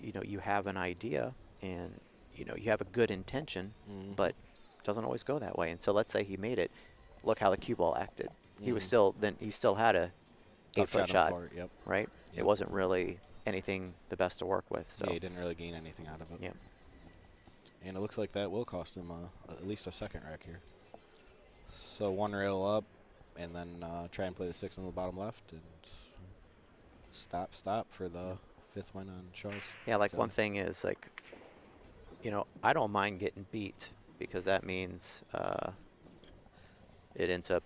you know, you have an idea and, you know, you have a good intention, but it doesn't always go that way. And so let's say he made it. Look how the cue ball acted. He was still, then he still had a 8-foot shot, right? It wasn't really anything the best to work with. So yeah, he didn't really gain anything out of it. Yep. And it looks like that will cost him at least a second rack here. So 1 rail up, and then try and play the 6 on the bottom left, and stop for the 5th win on Charles. Yeah, like one thing is, like, you know, I don't mind getting beat because that means it ends up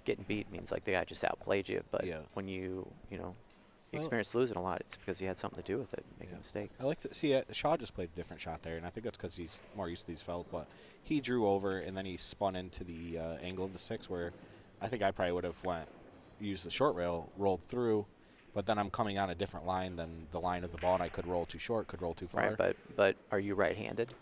getting beat means like the guy just outplayed you. But when you experience losing a lot, it's because you had something to do with it, making mistakes. I like to see it. Shaw just played a different shot there, and I think that's because he's more used to these fells. But he drew over, and then he spun into the angle of the 6, where I think I probably would have used the short rail, rolled through, but then I'm coming on a different line than the line of the ball, and I could roll too short, could roll too far. Right, but are you right-handed?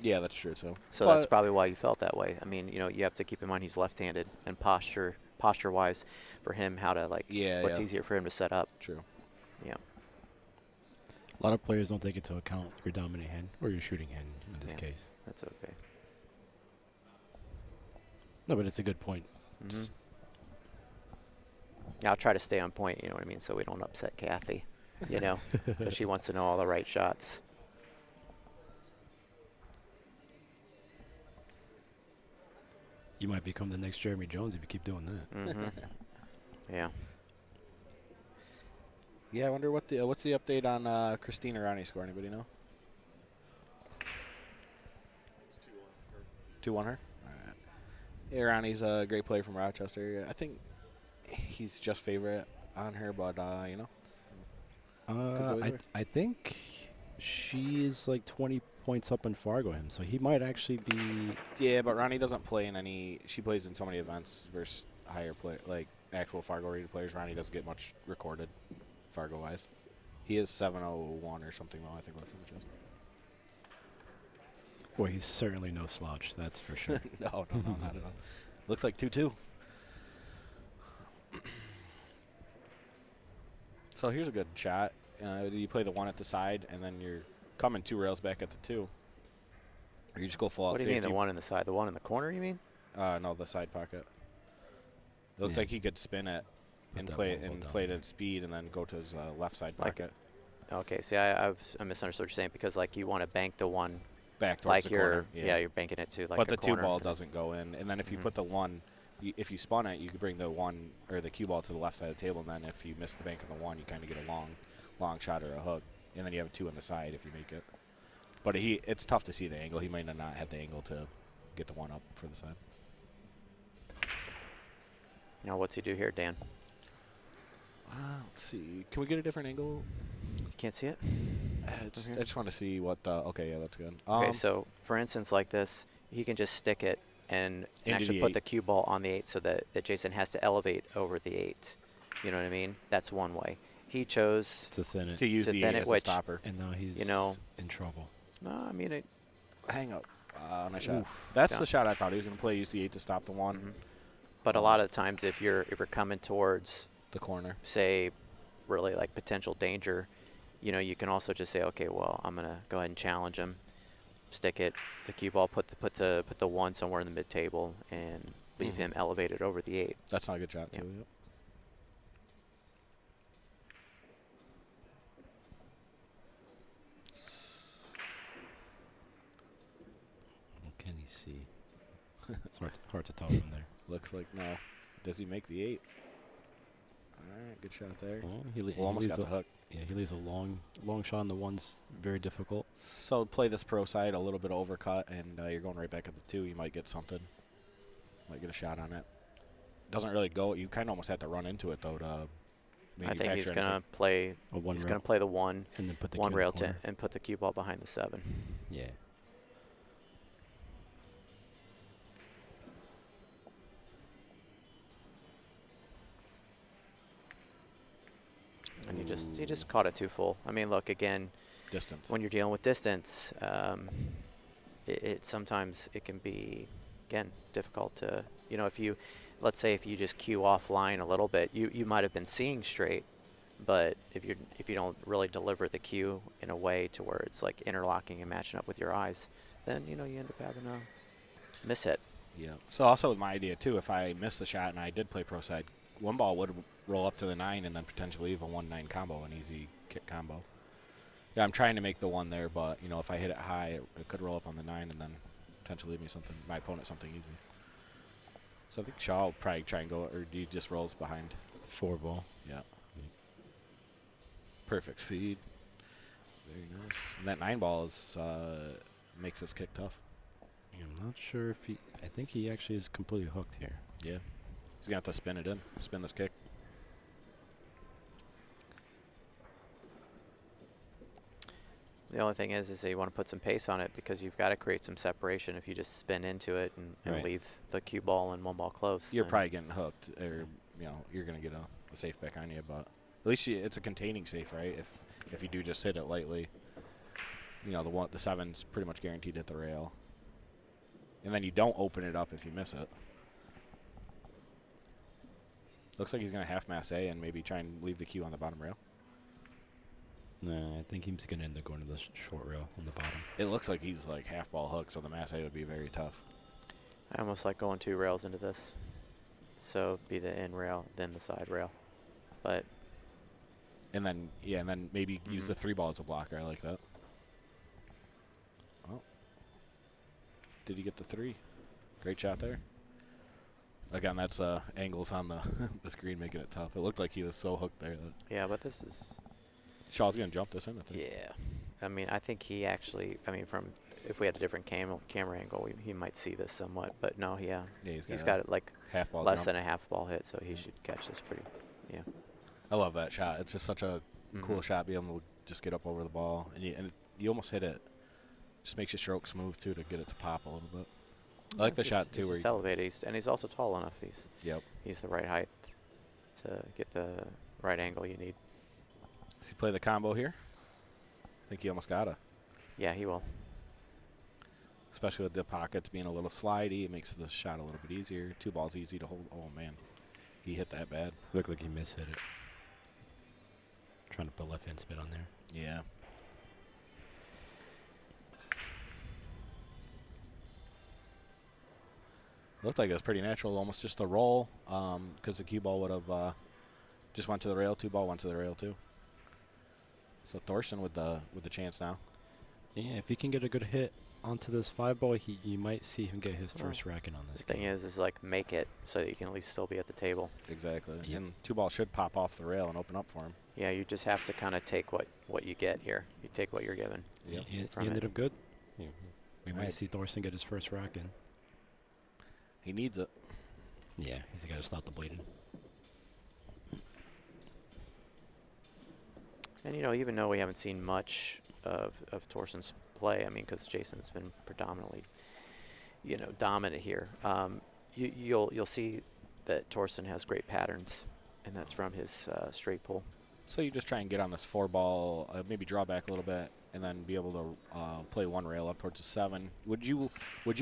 Yeah, that's true, too. So that's probably why you felt that way. I mean, you have to keep in mind he's left-handed, and posture-wise for him, how to, what's easier for him to set up. True. Yeah. A lot of players don't take into account your dominant hand or your shooting hand in this case. That's okay. No, but it's a good point. Mm-hmm. Yeah, I'll try to stay on point, you know what I mean, so we don't upset Kathy, because she wants to know all the right shots. You might become the next Jeremy Jones if you keep doing that. Mm-hmm. Yeah. Yeah, I wonder what's the update on Christina Ronnie's score? Anybody know? 2-1 her. All right. Yeah, Ronnie's a great player from Rochester. I think he's just favorite on her, but I think she is like 20 points up on Fargo him, so he might actually be. Yeah, but Ronnie doesn't play in any. She plays in so many events versus higher play, like actual Fargo rated players. Ronnie doesn't get much recorded, Fargo wise. He is 701 or something though. I think last time I checked. Well, he's certainly no slouch, that's for sure. No, not at all. Looks like 2-2. So here's a good shot. You play the 1 at the side, and then you're coming 2 rails back at the 2. Or you just go full out. What do you mean the 1 in the side? The 1 in the corner, you mean? No, the side pocket. It looks like he could spin it and play it at speed, and then go to his left side pocket. Okay, see, I misunderstood what you're saying, because you want to bank the 1 back towards the corner. You're banking it to but the 2 ball doesn't go in, and then if you put the 1. If you spun it, you could bring the 1 or the cue ball to the left side of the table, and then if you miss the bank on the 1, you kind of get a long shot or a hook, and then you have a 2 on the side if you make it. But it's tough to see the angle. He might not have the angle to get the 1 up for the side. Now, what's he do here, Dan? Let's see. Can we get a different angle? You can't see it? I just want to see what the. Okay, yeah, that's good. Okay, so for instance, like this, he can just stick it and actually put the cue ball on the 8 so that Jayson has to elevate over the 8. You know what I mean? That's one way. He chose to thin it. To use the 8 as a stopper. And now he's in trouble. No, I mean, hang up on a shot. That's the shot I thought he was going to play. Use the 8 to stop the 1. Mm-hmm. But a lot of the times, if you're coming towards the corner, say, really like potential danger, you can also just say, okay, well, I'm gonna go ahead and challenge him, stick it, the cue ball, put the 1 somewhere in the mid table, and leave him elevated over the 8. That's not a good shot too. Yep. What can he see? It's hard to tell from there. Looks like no. Does he make the 8? All right, good shot there. Well, he almost got the hook. Yeah, he leaves a long shot on the 1's very difficult. So play this pro side, a little bit of overcut, and you're going right back at the 2. You might get something. Might get a shot on it. Doesn't really go. You kind of almost have to run into it though to. I think he's gonna play. He's gonna play the 1 and then put the 1 rail and put the cue ball behind the 7. Yeah. And you just caught it too full. I mean, look again. Distance. When you're dealing with distance, it sometimes it can be, again, difficult to let's say if you just cue offline a little bit, you might have been seeing straight, but if you don't really deliver the cue in a way to where it's like interlocking and matching up with your eyes, then you end up having a miss hit. Yeah. So also with my idea too, if I missed the shot and I did play pro side, 1 ball would roll up to the 9 and then potentially leave a 1-9 combo, an easy kick combo. Yeah, I'm trying to make the 1 there, but if I hit it high, it could roll up on the 9 and then potentially leave me my opponent something easy. So I think Shaw will probably try and go, or he just rolls behind. 4 ball. Yeah. Perfect speed. Very nice. And that 9 ball makes this kick tough. I'm not sure if I think he actually is completely hooked here. Yeah. He's going to have to spin it in, spin this kick. The only thing is that you want to put some pace on it because you've got to create some separation. If you just spin into it and Right. leave the cue ball and one ball close, You're then probably getting hooked, or you're going to get a safe back on you. But at least it's a containing safe, right? If you do just hit it lightly, the 7's pretty much guaranteed to hit the rail, and then you don't open it up if you miss it. Looks like he's going to half mass A and maybe try and leave the cue on the bottom rail. No, I think he's going to end up going to the short rail on the bottom. It looks like he's like half ball hook, so the mass A would be very tough. I almost like going 2 rails into this. So be the in rail, then the side rail. But And then maybe use the 3 ball as a blocker. I like that. Oh. Did he get the 3? Great shot there. Again, that's angles on the the screen making it tough. It looked like he was so hooked there. yeah, but this is Shaw's going to jump this in, I think. yeah. I mean, I think he actually. I mean, from if we had a different camera angle, he might see this somewhat. But no, yeah, he's got it like half ball less jump. than a half ball hit, so he should catch this pretty. Yeah. I love that shot. It's just such a cool shot, being able to just get up over the ball. And you almost hit it. Just makes your stroke smooth, too, to get it to pop a little bit. I like the shot, too. He's Where just elevated, and he's also tall enough. He's the right height to get the right angle you need. Does he play the combo here? I think he almost got it. Yeah, he will. Especially with the pockets being a little slidey, it makes the shot a little bit easier. 2 balls easy to hold. Oh, man. He hit that bad. Looked like he mishit it. Trying to put left hand spin on there. Yeah. Looked like it was pretty natural, almost just a roll, because the cue ball would have just went to the rail. 2 ball went to the rail too. So Thorsten with the chance now. Yeah, if he can get a good hit onto this 5 ball, you might see him get his first racking on this. The thing is like make it so that you can at least still be at the table. Exactly. Yep. And 2 ball should pop off the rail and open up for him. Yeah, you just have to kind of take what you get here. You take what you're given. Yep. He from ended it. up good. Yeah. We Right. might see Thorsten get his first rack in. He needs it. Yeah, he's got to stop the bleeding. And even though we haven't seen much of Thorsten's play, I mean, because Jayson's been predominantly, dominant here. You'll see that Thorsten has great patterns, and that's from his straight pull. So you just try and get on this 4 ball, maybe draw back a little bit, and then be able to play 1 rail up towards the 7. Would you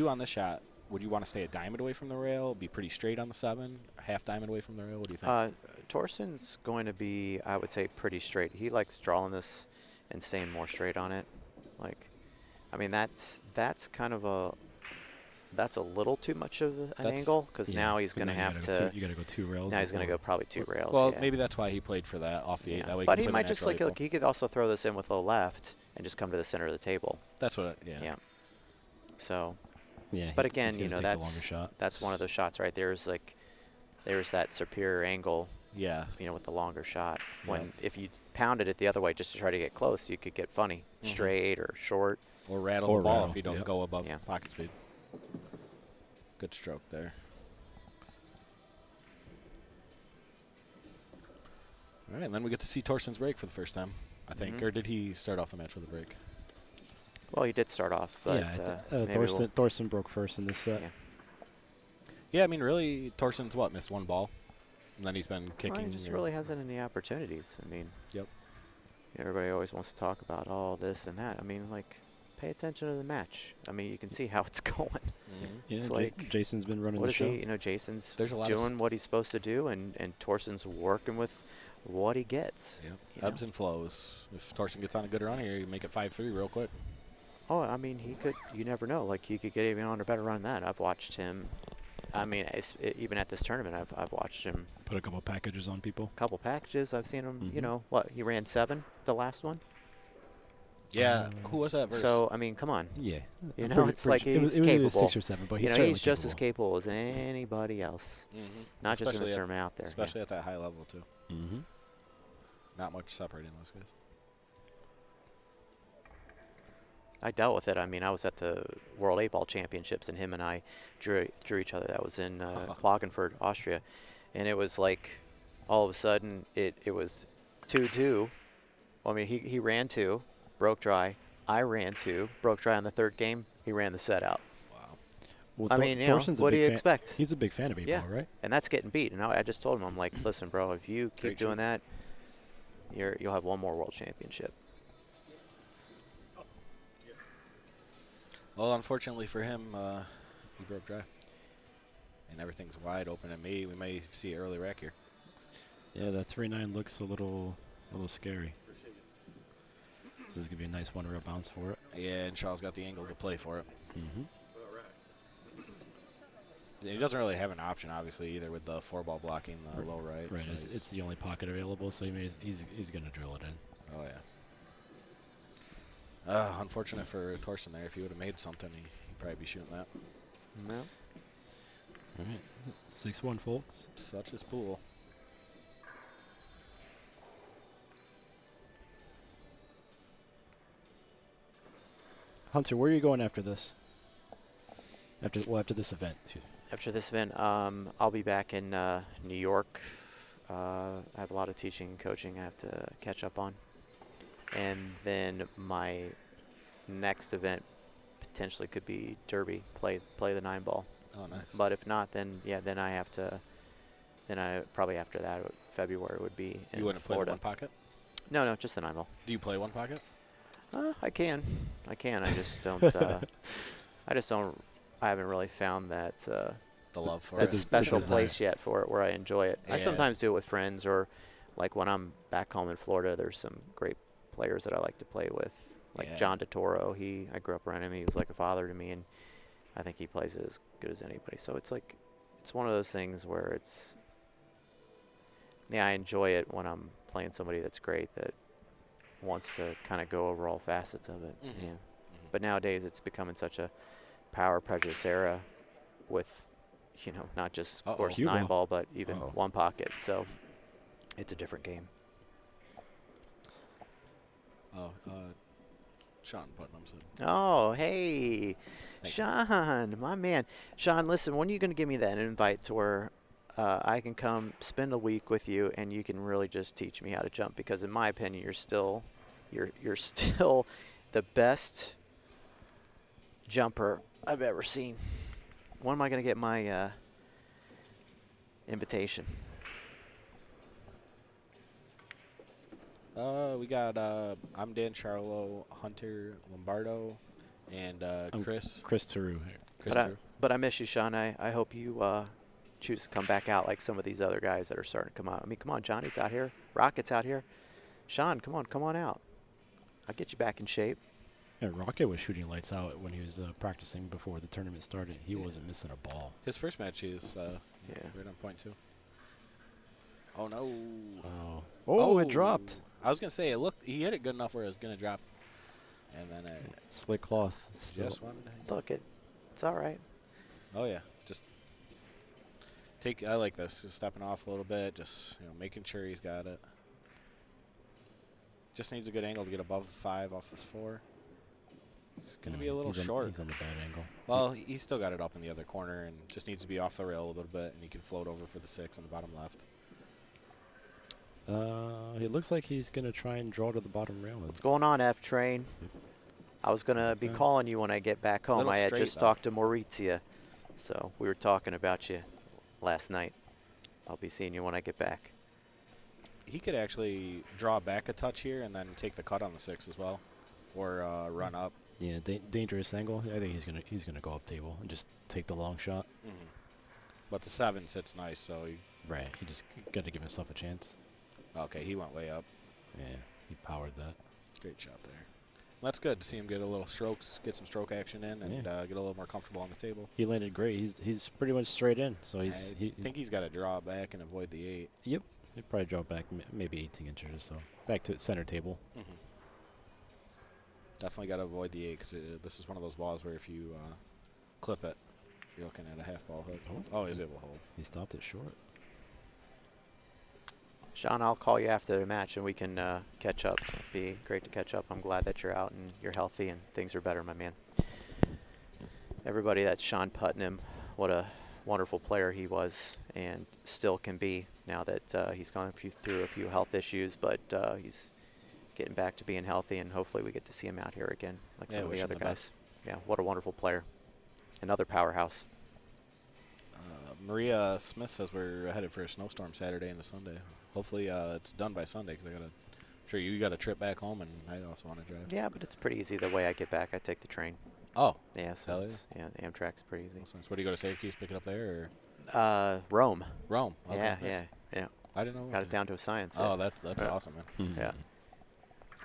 on this shot? Would you want to stay a diamond away from the rail, be pretty straight on the 7, half diamond away from the rail? What do you think? Thorsten's going to be, I would say, pretty straight. He likes drawing this and staying more straight on it. I mean, that's kind of that's a little too much of an angle, because now he's going to have to. You got to go 2 rails. Now he's going to go probably 2 rails. Well, yeah. maybe that's why he played for that off the 8. That way, But he might just he could also throw this in with low left and just come to the center of the table. That's what. Yeah. So. Yeah. But again, he's gonna take the longer shot. that's one of those shots right there. There's that superior angle. Yeah. With the longer shot. When if you pounded it the other way just to try to get close, you could get funny, straight or short, or rattle the ball if you don't go above pocket speed. Good stroke there. All right, and then we get to see Thorsten's break for the first time, I think. Or did he start off the match with a break? Well, he did start off, but Thorsten broke first in this set. Yeah, I mean, really, Thorsten's missed 1 ball, and then he's been kicking. Well, he just really hasn't any opportunities. I mean, everybody always wants to talk about all this and that. I mean, pay attention to the match. I mean, you can see how it's going. Yeah, It's Jayson's been running what the is show. he? Jayson's There's a lot doing what he's supposed to do, and Thorsten's working with what he gets. Yep. Ebbs and flows. If Thorsten gets on a good run here, you make it 5-3 real quick. Oh, I mean, he could. You never know. He could get even on a better run than that. I've watched him. I mean, even at this tournament, I've watched him put a couple packages on people. Couple packages. I've seen him. He ran 7 the last one. Yeah, who was that versus? So I mean, come on. Yeah, it's like he's capable. It was 6 or 7, but he's just as capable as anybody else. Not especially just in the tournament out there. Especially at that high level too. Not much separating those guys. I dealt with it. I mean, I was at the World 8-Ball Championships, and him and I drew each other. That was in Klagenfurt, Austria. And it was like, all of a sudden, it was 2-2. I mean, he ran 2, broke dry. I ran 2, broke dry on the third game. He ran the set out. Wow. Well, I mean, you know, what do you expect? He's a big fan of 8-Ball, Yeah, right? and that's getting beat. And I just told him, I'm like, listen, bro, if you keep doing that, you'll have one more world championship. Well, unfortunately for him, he broke dry. And everything's wide open at me. We may see early wreck here. Yeah, that 3-9 looks a little scary. This is going to be a nice one-rail bounce for it. Yeah, and Shaw's got the angle to play for it. Mm-hmm. He doesn't really have an option, obviously, either with the 4-ball blocking the low right. Right, So it's the only pocket available, so he's going to drill it in. Oh, yeah. Unfortunate for Thorsten there. If he would have made something, he'd probably be shooting that. No. All right, 6-1, folks. Such is pool. Hunter, where are you going after this? After this event. Excuse me. After this event, I'll be back in New York. I have a lot of teaching and coaching I have to catch up on. And then my next event potentially could be Derby, play the 9-ball. Oh, nice. But if not, then then I have to. Then I probably after that February would be in You wouldn't Florida. play the 1 pocket? No, just the 9-ball. Do you play 1 pocket? I can. I just don't. I haven't really found that the love for that it. special place yet for it where I enjoy it. I Yeah. sometimes do it with friends, or like when I'm back home in Florida. There's some great players that I like to play with, like Yeah. John DeToro. I grew up around him. He was like a father to me, and I think he plays as good as anybody. So it's one of those things where it's. Yeah, I enjoy it when I'm playing somebody that's great that wants to kind of go over all facets of it. Mhm. Yeah. But nowadays it's becoming such a power prejudice era with, not just, of course, Cue ball. 9-ball, but even 1 pocket. So it's a different game. Oh, Sean Putnam said. Oh, hey, Thank Sean, my man. Sean, listen, when are you going to give me that invite to where I can come spend a week with you and you can really just teach me how to jump? Because in my opinion, you're still the best jumper I've ever seen. When am I going to get my invitation? We got I'm Dan Charlo, Hunter Lombardo, and Chris. Chris Theroux here. Chris Theroux. But I miss you, Sean. I hope you choose to come back out like some of these other guys that are starting to come out. I mean, come on, Johnny's out here. Rocket's out here. Sean, come on out. I'll get you back in shape. Yeah, Rocket was shooting lights out when he was practicing before the tournament started. He wasn't missing a ball. His first match is right on point too. Oh no! Oh, it dropped. I was gonna say he hit it good enough where it was gonna drop, and then slick cloth. just one. Look, it's all right. Oh yeah, just I like this. Just stepping off a little bit, just making sure he's got it. Just needs a good angle to get above 5 off this 4. It's going to be a little short. He's on the bad angle. Well, he's still got it up in the other corner and just needs to be off the rail a little bit, and he can float over for the 6 on the bottom left. It looks like he's going to try and draw to the bottom rail. What's going on, F-Train? I was going to be calling you when I get back home. I had just talked to Maurizia, so we were talking about you last night. I'll be seeing you when I get back. He could actually draw back a touch here and then take the cut on the 6 as well, or run up. Yeah, dangerous angle. I think he's gonna go up table and just take the long shot. Mm-hmm. But the 7 sits nice, so he just got to give himself a chance. Okay, he went way up. Yeah, he powered that. Great shot there. Well, that's good to see him get a little strokes, get some stroke action in, and get a little more comfortable on the table. He landed great. He's pretty much straight in. So I think he's got to draw back and avoid the 8. Yep. He'd probably draw back maybe 18 inches or so. Back to center table. Mm-hmm. Definitely got to avoid the 8 because this is one of those balls where if you clip it, you're looking at a half ball hook. Oh, is it will hold. He stopped it short. Sean, I'll call you after the match and we can catch up. It'd be great to catch up. I'm glad that you're out and you're healthy and things are better, my man. Everybody, that's Sean Putnam. What a wonderful player he was and still can be now that he's gone through a few health issues, but he's getting back to being healthy, and hopefully we get to see him out here again like some of the other guys. Yeah, what a wonderful player. Another powerhouse. Maria Smith says we're headed for a snowstorm Saturday and a Sunday. Hopefully it's done by Sunday, because I'm sure you got a trip back home, and I also want to drive. Yeah, but it's pretty easy. The way I get back, I take the train. Oh. Yeah, so it's, yeah, the Amtrak's pretty easy. What do you go to Syracuse, pick it up there? Or? Rome. Rome. Okay, Yeah, nice. yeah. I didn't know. Got it down to a science. Oh, yeah. that's awesome, man. Yeah.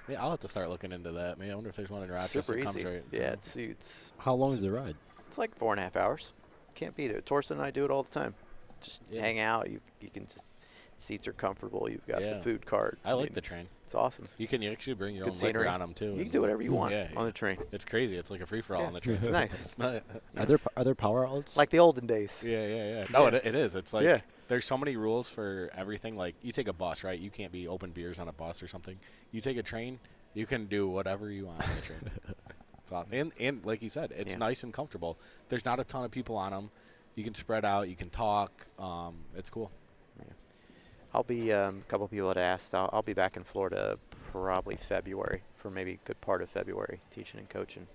Yeah, I'll have to start looking into that. Maybe I wonder if there's one in Rochester. Super that comes easy. right Yeah, it's. How long is the ride? It's like 4.5 hours. Can't beat it. Thorsten and I do it all the time. Just hang out. You can just, seats are comfortable. You've got the food cart. I like the train. It's awesome. You can actually bring your Good own scenery. liquor on them too. You can do whatever you want Yeah, on the train. It's crazy. It's like a free for all Yeah. on the train. It's nice. It's not, Are there power outlets? Like the olden days. Yeah. No, Yeah. it is. It's like there's so many rules for everything. Like you take a bus, right? You can't be open beers on a bus or something. You take a train, you can do whatever you want on the train. It's awesome. And like you said, it's nice and comfortable. There's not a ton of people on them. You can spread out. You can talk. It's cool. I'll be a couple people had asked. I'll be back in Florida probably February, for maybe a good part of February, teaching and coaching.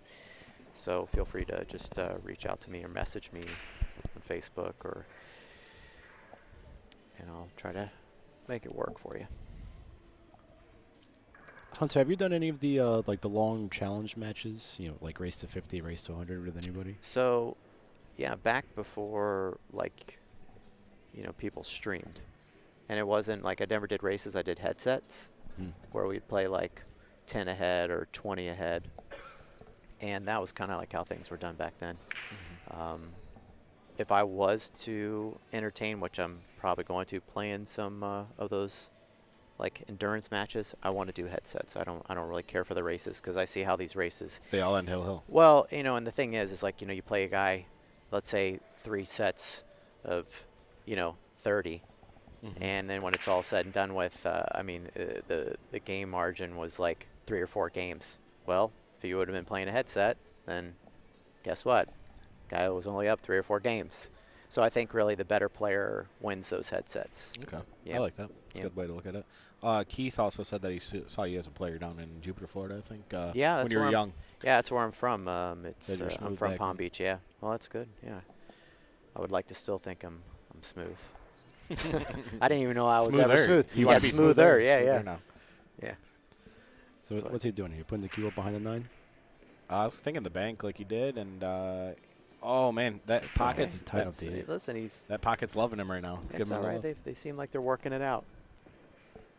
So feel free to just reach out to me or message me on Facebook, and I'll try to make it work for you. Hunter, have you done any of the like the long challenge matches? You know, like race to 50, race to 100 with anybody? So, yeah, back before people streamed, and it wasn't like I never did races. I did headsets where we'd play like 10 ahead or 20 ahead, and that was kind of like how things were done back then. If I was to entertain, which I'm probably going to, playing some of those like endurance matches, I want to do headsets. I don't really care for the races, because I see how these races They all end hill. Well, and the thing is like you play a guy, let's say 3 sets of 30, and then when it's all said and done with, the game margin was like 3 or 4 games. Well, if you would have been playing a headset, then guess what? Guy was only up 3 or 4 games. So I think really the better player wins those headsets. Okay. Yeah. I like that. It's a good way to look at it. Keith also said that he saw you as a player down in Jupiter, Florida, I think. Yeah, that's when you were young. Yeah, that's where I'm from. I'm smooth from back Palm then. Beach. Yeah. Well, that's good. Yeah. I would like to still think I'm smooth. I didn't even know I was ever smooth. You want to be smoother. Yeah, Smoother yeah. now. Yeah. So what's he doing here? Putting the cue up behind the 9? I was thinking the bank like you did, and oh man, that pocket's Listen, that pocket's loving him right now. It's all right. They seem like they're working it out.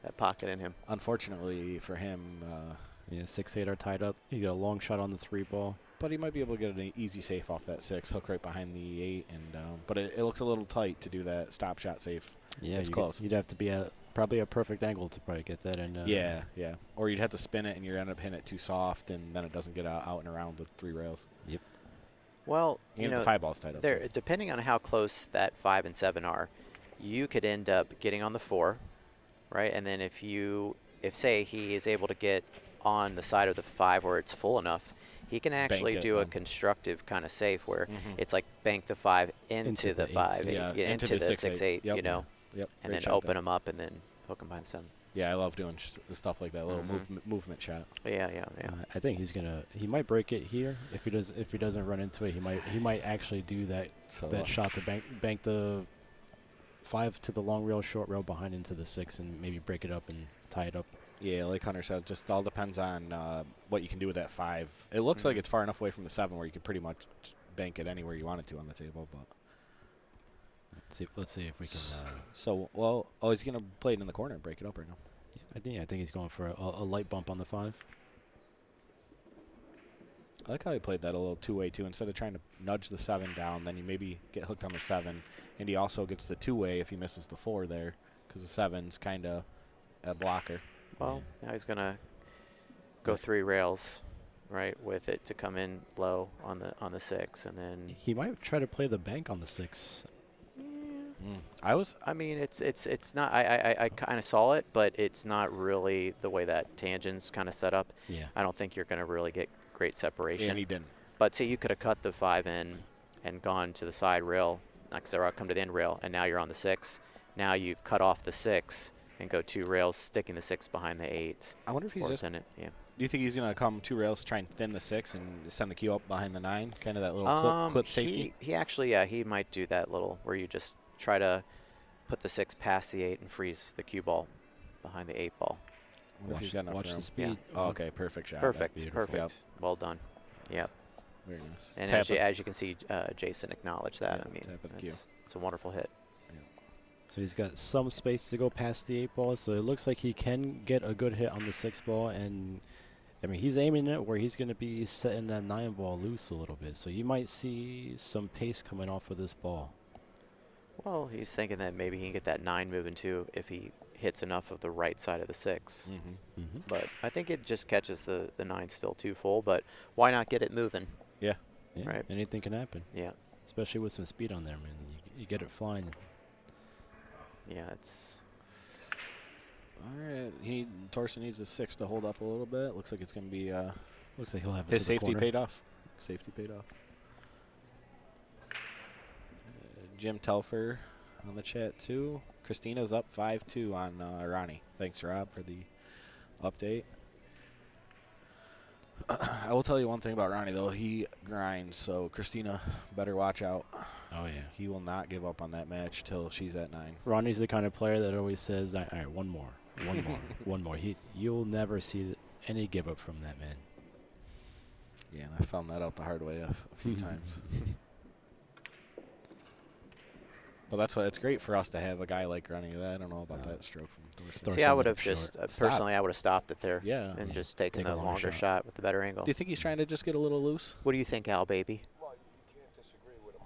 That pocket in him. Unfortunately for him, 6-8 are tied up. He got a long shot on the 3 ball. but he might be able to get an easy safe off that 6, hook right behind the 8, and but it looks a little tight to do that stop shot safe. Yeah, it's close. You'd have to be at probably a perfect angle to probably get that in. Yeah. Or you'd have to spin it, and you end up hitting it too soft, and then it doesn't get out and around the 3 rails. Yep. Well, and the 5 ball's tied up. There, depending on how close that 5 and 7 are, you could end up getting on the 4, right? And then if say he is able to get on the side of the 5 where it's full enough, he can actually do a constructive kind of safe where it's like bank the 5 into the 5, into the 6-8, Yep. you know, and then open them up and then hook them behind the 7. Yeah, I love doing stuff like that, little movement shot. Yeah. I think he might break it here. If he doesn't run into it, he might actually do that shot to bank the 5 to the long rail, short rail behind into the 6, and maybe break it up and tie it up. Yeah, like Hunter said, just all depends on what you can do with that 5. It looks like it's far enough away from the 7 where you can pretty much bank it anywhere you want it to on the table. But let's see if we can. He's gonna play it in the corner and break it up right now. I think he's going for a light bump on the 5. I like how he played that a little two-way too. Instead of trying to nudge the 7 down, then you maybe get hooked on the 7, and he also gets the two-way if he misses the 4 there, because the 7's kind of a blocker. Well, now he's going to go 3 rails, right, with it to come in low on the 6, and then he might try to play the bank on the 6. I mean, it's not. I kind of saw it, but it's not really the way that tangent's kind of set up. Yeah. I don't think you're going to really get great separation. And he didn't. But see, you could have cut the 5 in and gone to the side rail, or come to the end rail, and now you're on the 6. Now you cut off the 6 and go 2 rails, sticking the 6 behind the 8. I wonder if he's just. In it. Yeah. Do you think he's going to come 2 rails, try and thin the 6, and send the cue up behind the 9? Kind of that little clip safety? He actually, yeah, he might do that little where you just try to put the 6 past the 8 and freeze the cue ball behind the 8 ball. Watch the speed. Yeah. Oh, okay, perfect shot. Perfect, perfect. Yep. Well done. Yep. Very nice. And as you can see, Jayson acknowledged that. I mean, it's a wonderful hit. So he's got some space to go past the 8 ball, so it looks like he can get a good hit on the 6 ball. And I mean, he's aiming it where he's going to be setting that 9 ball loose a little bit. So you might see some pace coming off of this ball. Well, he's thinking that maybe he can get that 9 moving too if he hits enough of the right side of the 6. But I think it just catches the 9 still too full. But why not get it moving? Yeah. Right. Anything can happen. Yeah. Especially with some speed on there, man. You get it flying. Yeah, it's. All right. Thorsten needs a 6 to hold up a little bit. Looks like it's going to be. Looks like he'll have his safety paid off. Safety paid off. Jim Telfer on the chat too. Christina's up 5-2 on Ronnie. Thanks, Rob, for the update. I will tell you one thing about Ronnie, though. He grinds, so Christina better watch out. Oh, yeah. He will not give up on that match till she's at 9. Ronnie's the kind of player that always says, all right, one more, one more. You'll never see any give up from that man. Yeah, and I found that out the hard way a few times. But that's why it's great for us to have a guy like Ronnie. I don't know about that stroke from Thorsten. See, I would have just, personally, I would have stopped it there. Yeah. And just taken the longer shot with the better angle. Do you think he's trying to just get a little loose? What do you think, Al, baby? Well, you can't disagree with a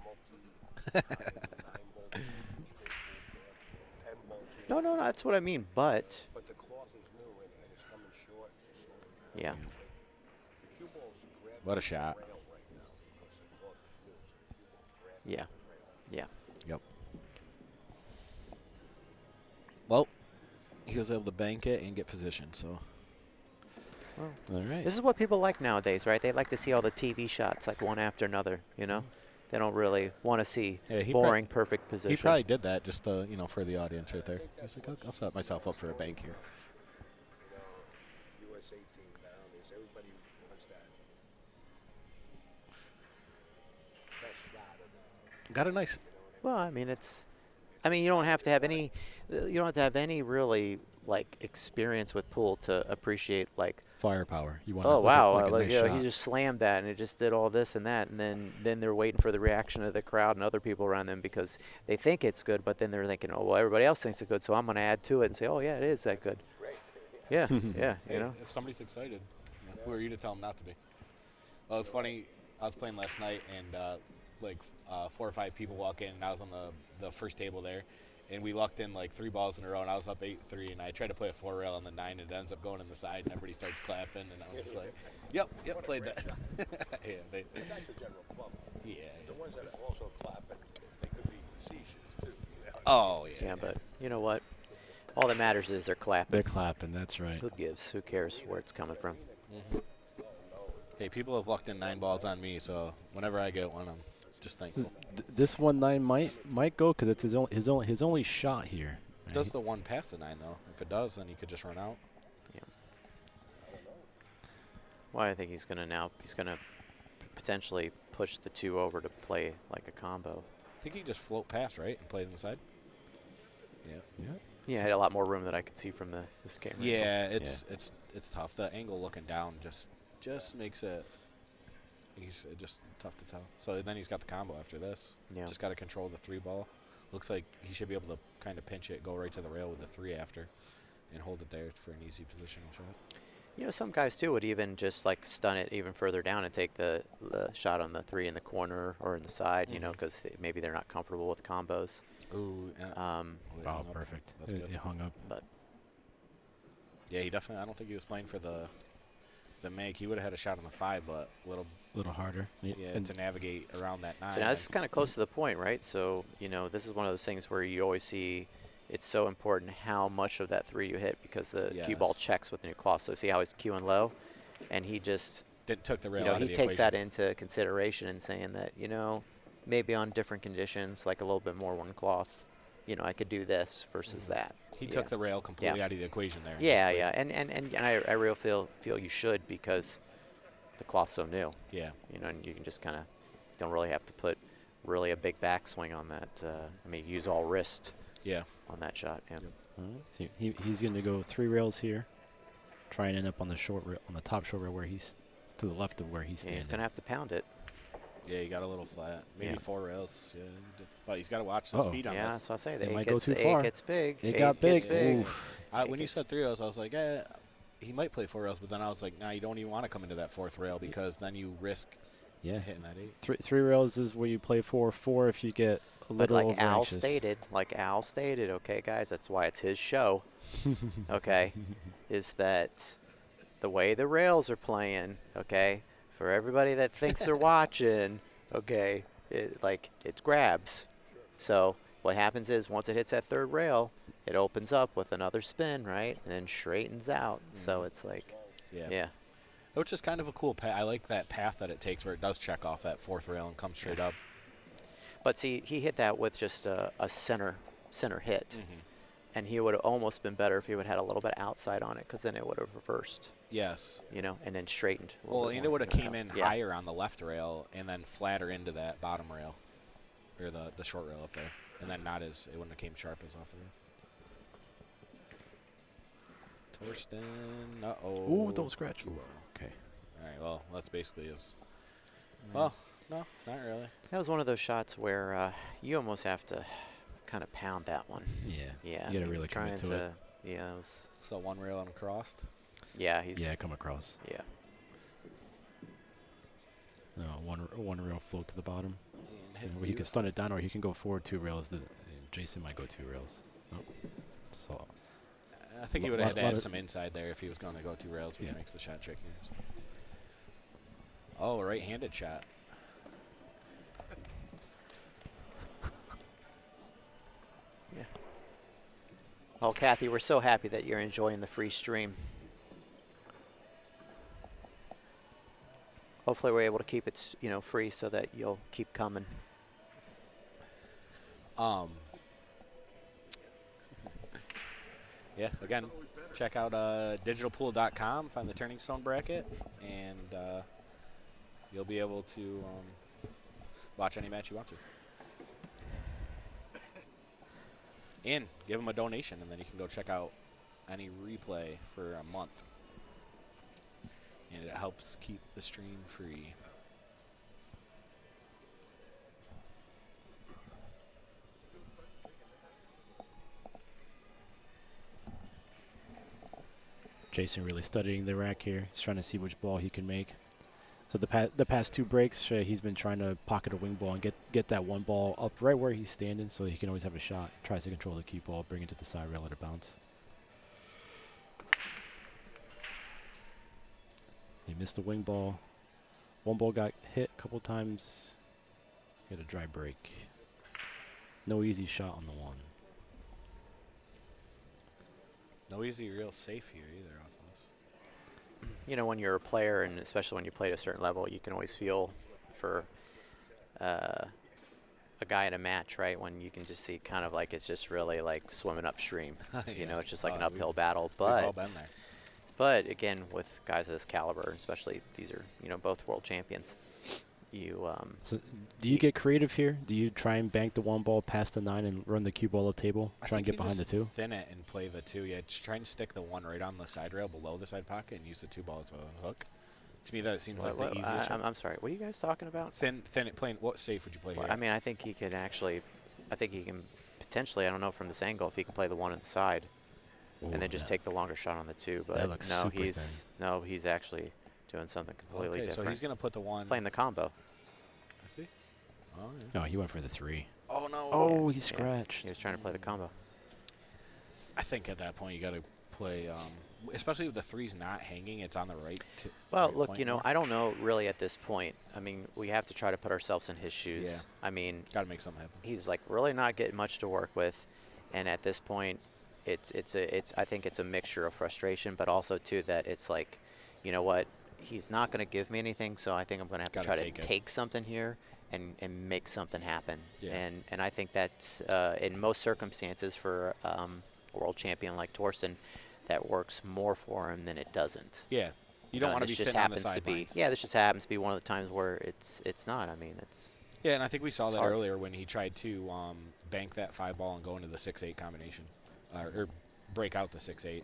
multi. No, that's what I mean, but. But the cloth is new and it's coming short. Yeah. The cue ball's grabbing What a shot. the rail right now because the cloth is new, so the cue ball's grabbing Yeah. the rail. Yeah. Yep. Well, he was able to bank it and get position, so. Well, all right. This is what people like nowadays, right? They like to see all the TV shots, like one after another, you know? They don't really want to see boring, perfect position. He probably did that just to, for the audience right there. He's like, I'll set myself up for a bank here. USA team down is everybody wants that best shot of the. Got a nice. Well, I mean, you don't have to have any really like experience with pool to appreciate like firepower. You want? Oh wow! Like a nice shot. He just slammed that and it just did all this and that, and then they're waiting for the reaction of the crowd and other people around them because they think it's good, but then they're thinking, oh well, everybody else thinks it's good, so I'm going to add to it and say, oh yeah, it is that good. Yeah, yeah, Hey, if somebody's excited, who are you to tell them not to be? Well, it's funny. I was playing last night and 4 or 5 people walk in, and I was on the first table there. And we lucked in like 3 balls in a row, and I was up 8-3, and I tried to play a 4 rail on the 9, and it ends up going in the side, and everybody starts clapping, and I was just like, yep, played that. Yeah, But that's a general club. Yeah. The ones that are also clapping, they could be facetious too. Oh, yeah. Yeah, but you know what? All that matters is they're clapping. They're clapping. That's right. Who gives? Who cares where it's coming from? Hey, people have lucked in 9 balls on me, so whenever I get one, I'm just thankful. This 1-9 might go because it's his only shot here. Right? Does the one pass the 9 though? If it does, then he could just run out. Yeah. Well, I think he's gonna potentially push the 2 over to play like a combo. I think he just float past, right, and play it inside. Yeah. Yeah. Yeah, I had a lot more room that I could see from this camera. Yeah, it's tough. The angle looking down just makes it. He's just tough to tell. So then he's got the combo after this. Yeah. Just got to control the 3 ball. Looks like he should be able to kind of pinch it, go right to the rail with the 3 after, and hold it there for an easy positional shot. You know, some guys too would even just like stun it even further down and take the shot on the 3 in the corner or in the side. You know, because maybe they're not comfortable with combos. Ooh. Oh, perfect. That's good. It hung up. But yeah, he definitely. I don't think he was playing for the the make. He would have had a shot on the 5, but a little harder. Yeah, to navigate around that 9. So now this is kind of close to the point, right? So, you know, this is one of those things where you always see it's so important how much of that 3 you hit because the cue ball checks with the new cloth. So see how he's cueing low, and he just took the rail you know, out he of the takes equation. that into consideration and saying that, you know, maybe on different conditions, like a little bit more one cloth, you know, I could do this versus that. He took the rail completely out of the equation there. Yeah, and I really feel you should because the cloth's so new. Yeah. You know, and you can just kind of don't really have to put really a big backswing on that. I mean, use all wrist. Yeah. On that shot. Yeah. So he's going to go 3 rails here, try and end up on the short rail, on the top short rail where he's to the left of where he's standing. He's going to have to pound it. Yeah, he got a little flat. Maybe 4 rails. Yeah, but he's got to watch the speed on this. Yeah, so I say it might go too far. It gets big. It got big. When you said 3 rails, I was like, he might play 4 rails, but then I was like, nah, you don't even want to come into that 4th rail because then you risk hitting that 8. 3 rails is where you play 4-4 if you get a little But like Al overanxious. stated, okay, guys, that's why it's his show, okay, is that the way the rails are playing, okay, for everybody that thinks they're watching, okay, it's grabs. So what happens is once it hits that 3rd rail, it opens up with another spin, right, and then straightens out. So it's like, yeah. Which is kind of a cool path. I like that path that it takes where it does check off that 4th rail and come straight up. But see, he hit that with just a center hit. And he would have almost been better if he would have had a little bit outside on it because then it would have reversed. Yes. You know, and then straightened. Well, and it would have came in higher on the left rail and then flatter into that bottom rail, or the short rail up there, and then it wouldn't have came sharp as off the rail. Thorsten, Ooh, don't scratch. Ooh, okay. All right, well, that's basically his. Well, no, not really. That was one of those shots where you almost have to kind of pound that one. Yeah. You got to really commit to it. Yeah. It was so 1 rail uncrossed. Yeah, he's. Yeah, come across. Yeah. No, one rail float to the bottom. Well, he can stun it down, or he can go forward 2 rails. Jayson might go 2 rails. So. I think he would have had to add some inside there if he was going to go 2 rails, which makes the shot trickier. Oh, right-handed shot. Yeah. Well, Kathy, we're so happy that you're enjoying the free stream. Hopefully, we're able to keep it, free so that you'll keep coming. Yeah, again, check out digitalpool.com, find the Turning Stone bracket, and you'll be able to watch any match you want to. And give them a donation, and then you can go check out any replay for a month. And it helps keep the stream free. Jayson really studying the rack here. He's trying to see which ball he can make. So the past 2 breaks, he's been trying to pocket a wing ball and get that one ball up right where he's standing so he can always have a shot. Tries to control the cue ball, bring it to the side rail, let it bounce. He missed the wing ball. One ball got hit a couple times. Get a dry break. No easy shot on the 1. No easy, real safe here either off this. When you're a player, and especially when you play at a certain level, you can always feel for a guy in a match, right? When you can just see kind of like it's just really like swimming upstream. It's just like an uphill battle. We've all been there. But again, with guys of this caliber, especially these are both world champions. So do you get creative here? Do you try and bank the 1 ball past the 9 and run the cue ball up table? Try and get behind the 2? Thin it and play the 2. Yeah, just try and stick the 1 right on the side rail below the side pocket and use the 2 ball as a hook. To me, that seems like the easiest. I'm sorry. What are you guys talking about? Thin it. Playing what safe would you play here? I mean, I think he could actually. I think he can potentially. I don't know from this angle if he can play the 1 on the side, and then just take the longer shot on the 2. But no, he's actually doing something completely different. So he's going to put the 1. He's playing the combo. I see. Oh, yeah. No, he went for the 3. Oh, no. Oh, he scratched. He was trying to play the combo. I think at that point you got to play, especially with the threes not hanging. It's on the right. Well, right look, point you know, more. I don't know really at this point. I mean, we have to try to put ourselves in his shoes. Yeah. I mean, Got to make something happen. he's like really not getting much to work with, and at this point, I think it's a mixture of frustration, but also too that it's like, you know what, he's not going to give me anything, so I think I'm going to have to Gotta try to take it. take something here and make something happen. Yeah. And I think that's in most circumstances for a world champion like Thorsten, that works more for him than it doesn't. Yeah. You don't want to This be just sitting on the happens to be sidelines. this just happens to be one of the times where it's not. I mean, it's Yeah, and I think we saw It's that hard. earlier when he tried to bank that 5 ball and go into the 6-8 combination, or break out the 6-8.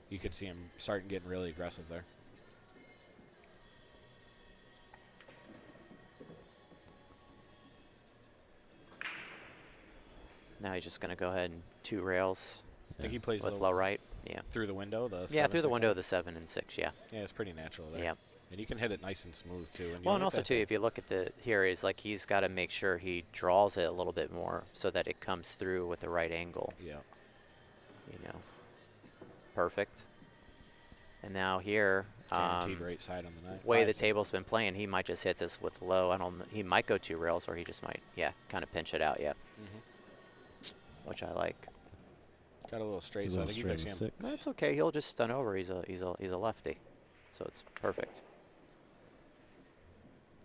You could see him starting getting really aggressive there. now he's just going to go ahead and 2 rails. I think he plays with the- low right. Yeah. Through the window, the Yeah, through the 7-6 window line? of the 7 and 6. Yeah. Yeah, it's pretty natural there. Yep. And you can hit it nice and smooth too. And you Well, and look also at too, if you look at the here, is like he's got to make sure he draws it a little bit more so that it comes through with the right angle. Yeah. You know. Perfect. And now here, Guaranteed right side on the night. way 5, the table's been playing, he might just hit this with low. I don't. He might go 2 rails, or he just might, kind of pinch it out. Yeah. Which I like. Got a little straight, He's so a I little think he's straight actually. on 6. That's okay. He'll just stun over. He's a lefty, so it's perfect.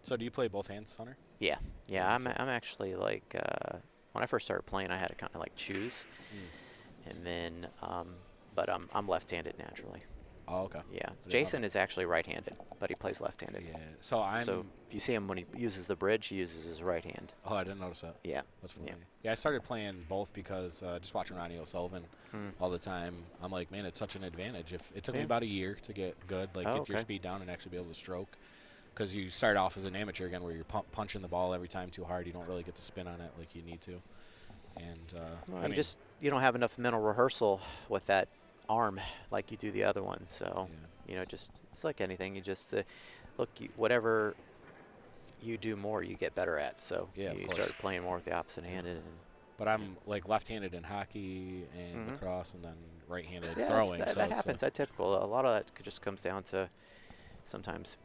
So do you play both hands, Hunter? Yeah. Yeah. I'm actually like when I first started playing, I had to kind of like choose, and then but I'm left-handed naturally. Oh, okay. Yeah. So Jayson is actually right-handed, but he plays left-handed. Yeah. So I'm. So if you see him when he uses the bridge, he uses his right hand. Oh, I didn't notice that. Yeah. That's funny. Yeah, I started playing both because just watching Ronnie O'Sullivan all the time, I'm like, man, it's such an advantage. If it took me about a year to get good, like get your speed down and actually be able to stroke, because you start off as an amateur again where you're punching the ball every time too hard. You don't really get to spin on it like you need to. And Well, you don't have enough mental rehearsal with that arm like you do the other one. So it's like anything. You just whatever you do more, you get better at. So you start playing more with the opposite-handed. But I'm like left-handed in hockey and lacrosse, and then right-handed Yeah, throwing. that happens. That's typical. A lot of that just comes down to sometimes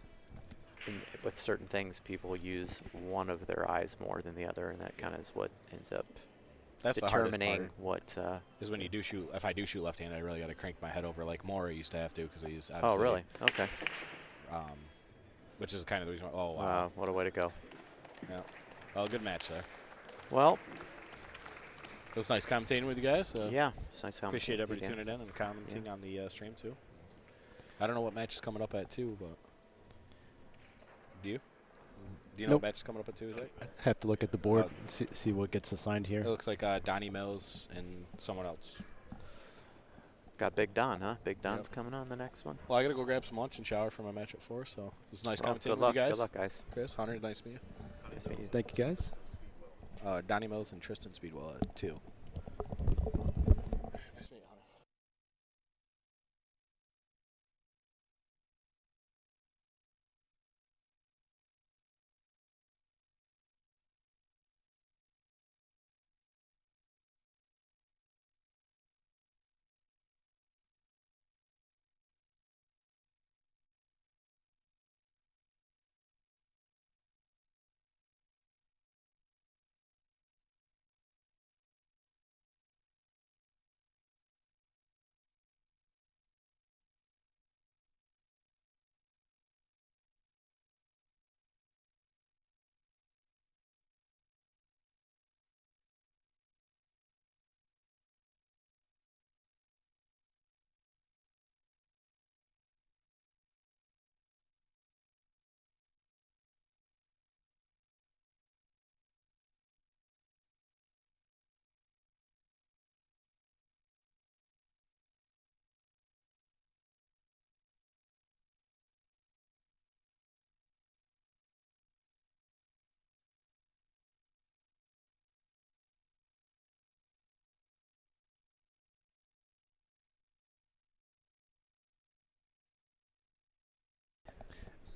with certain things, people use one of their eyes more than the other, and that kind of is what ends up That's determining the hardest part. Is when you do shoot. If I do shoot left-handed, I really got to crank my head over like Mora used to have to, because he's Oh, really? Okay. Which is kind of the reason. Oh, wow. Wow, what a way to go. Yeah. Well, good match there. Well, it was nice commentating with you guys. Yeah, it's nice commentating Appreciate with you everybody again. tuning in and commenting on the stream too. I don't know what match is coming up at 2, but do you? Do you know Nope. what match is coming up at 2? Is it? Have to look at the board and see what gets assigned here. It looks like Donny Mills and someone else. Got Big Don, huh? Big Don's coming on the next one. Well, I got to go grab some lunch and shower for my match at 4, so it was nice Well, commentating good with luck. you guys. Good luck, guys. Chris, Hunter, nice to meet you. Nice to meet you. Thank you, guys. Donny Mills and Trystan Speedwell at 2. Nice to meet you, Hunter.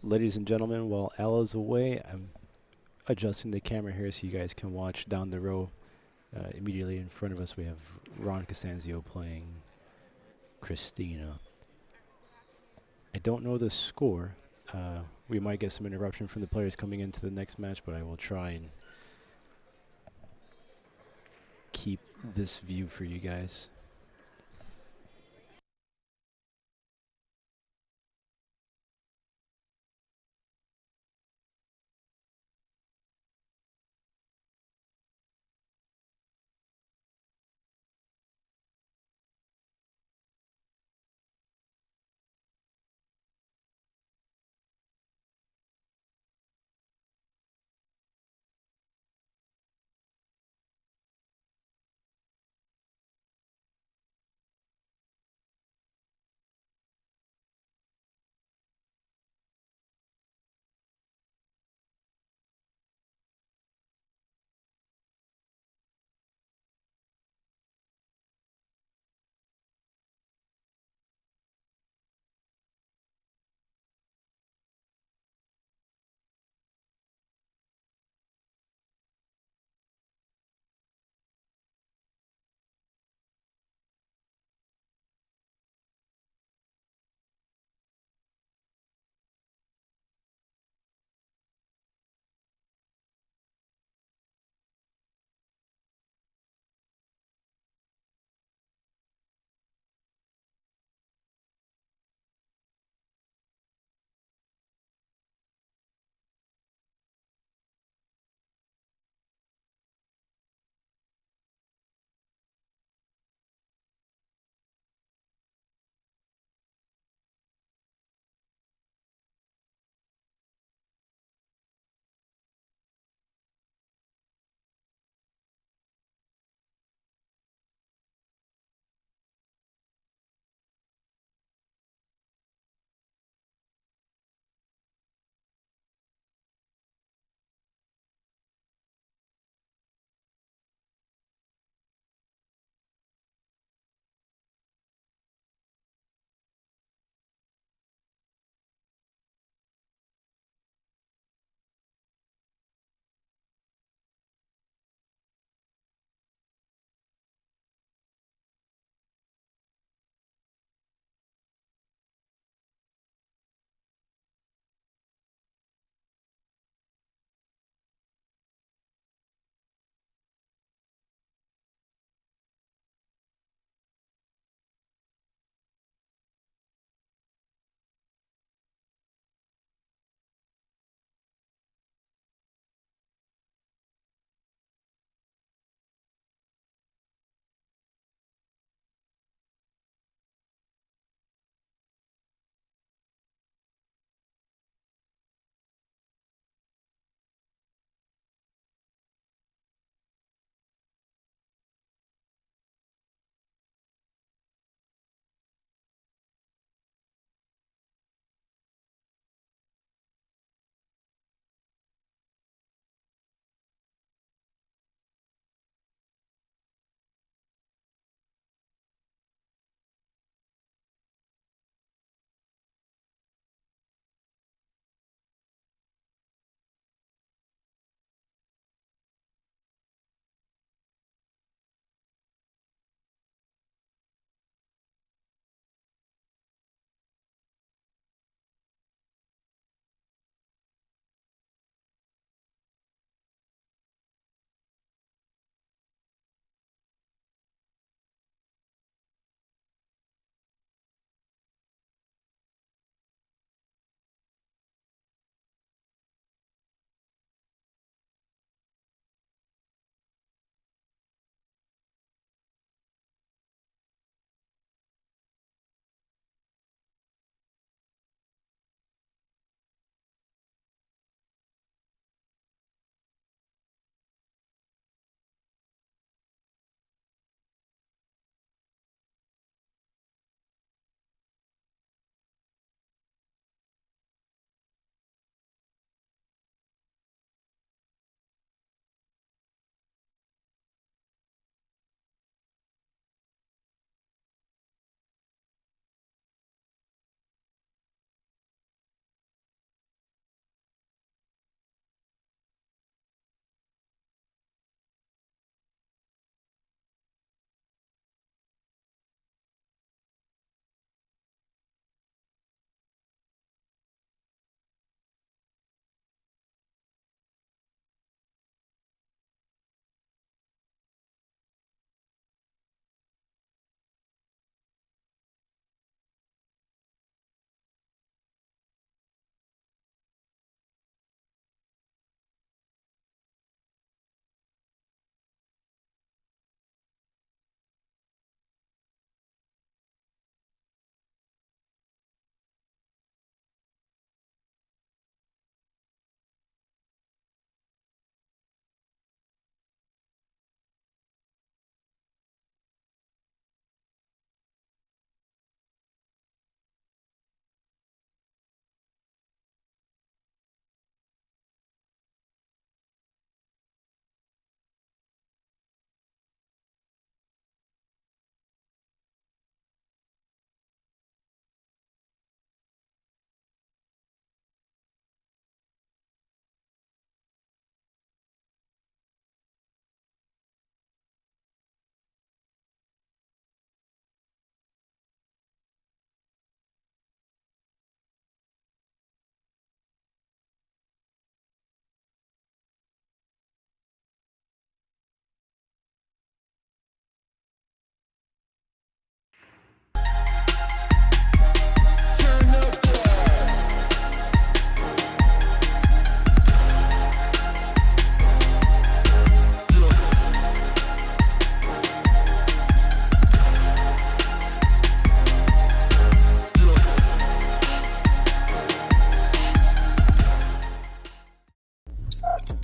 Ladies and gentlemen, while Al is away, I'm adjusting the camera here so you guys can watch down the row. Immediately in front of us, we have Ron Casanzio playing Christina. I don't know the score. We might get some interruption from the players coming into the next match, but I will try and keep this view for you guys.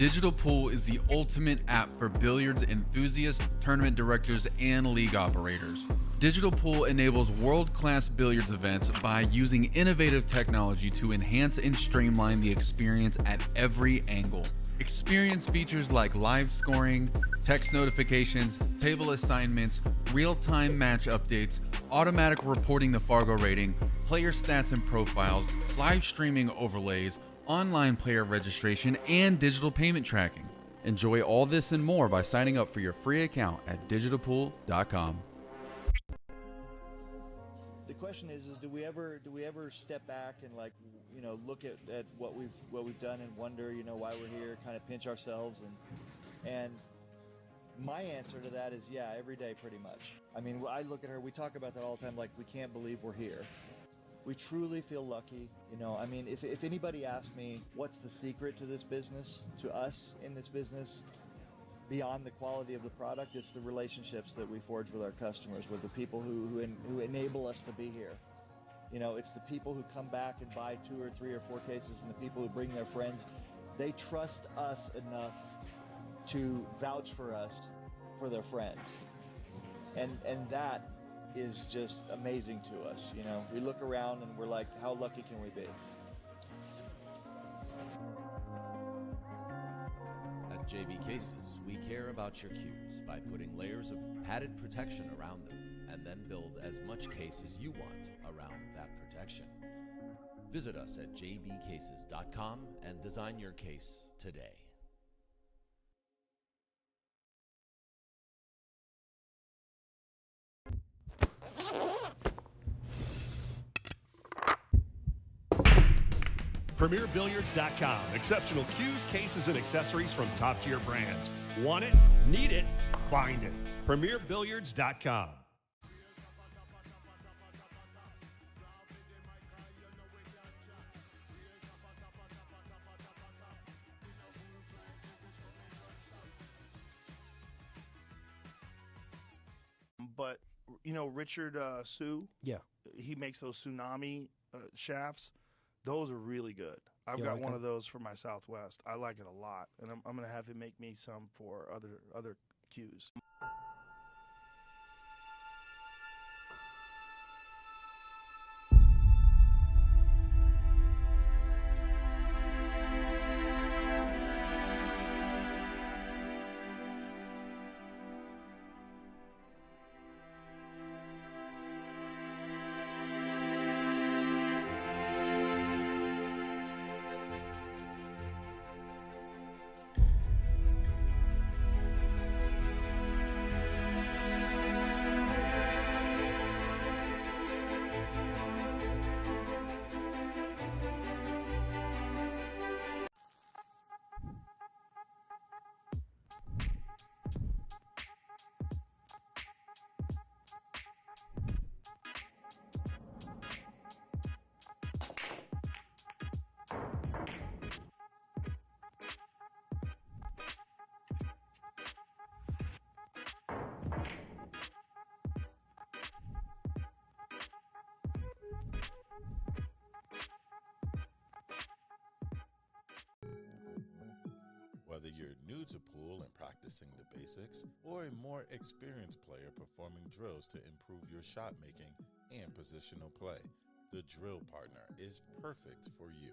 Digital Pool is the ultimate app for billiards enthusiasts, tournament directors, and league operators. Digital Pool enables world-class billiards events by using innovative technology to enhance and streamline the experience at every angle. Experience features like live scoring, text notifications, table assignments, real-time match updates, automatic reporting the Fargo rating, player stats and profiles, live streaming overlays, online player registration, and digital payment tracking. Enjoy all this and more by signing up for your free account at digitalpool.com. The question is do we ever step back and look at what we've done and wonder why we're here, kind of pinch ourselves and my answer to that is yeah, every day pretty much. I mean, I look at her, we talk about that all the time, like we can't believe we're here. We truly feel lucky. I mean, if anybody asked me what's the secret to this business, to us in this business, beyond the quality of the product, it's the relationships that we forge with our customers, with the people who enable us to be here. It's the people who come back and buy 2 or 3 or 4 cases, and the people who bring their friends. They trust us enough to vouch for us for their friends. And that is just amazing to us. We look around and we're like, how lucky can we be? At JB Cases, we care about your cues by putting layers of padded protection around them and then build as much case as you want around that protection. Visit us at jbcases.com and design your case today. PremierBilliards.com. Exceptional cues, cases, and accessories from top-tier brands. Want it? Need it? Find it. PremierBilliards.com. But Richard Sue, yeah, he makes those tsunami shafts. Those are really good. I've You got like one them? of those for my Southwest. I like it a lot, and I'm going to have him make me some for other cues. Whether you're new to pool and practicing the basics, or a more experienced player performing drills to improve your shot making and positional play, the Drill Partner is perfect for you.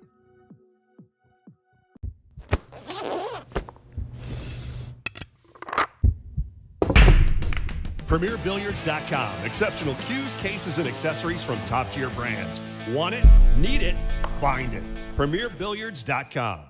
PremierBilliards.com. Exceptional cues, cases, and accessories from top-tier brands. Want it? Need it? Find it. PremierBilliards.com.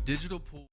Digital Pool.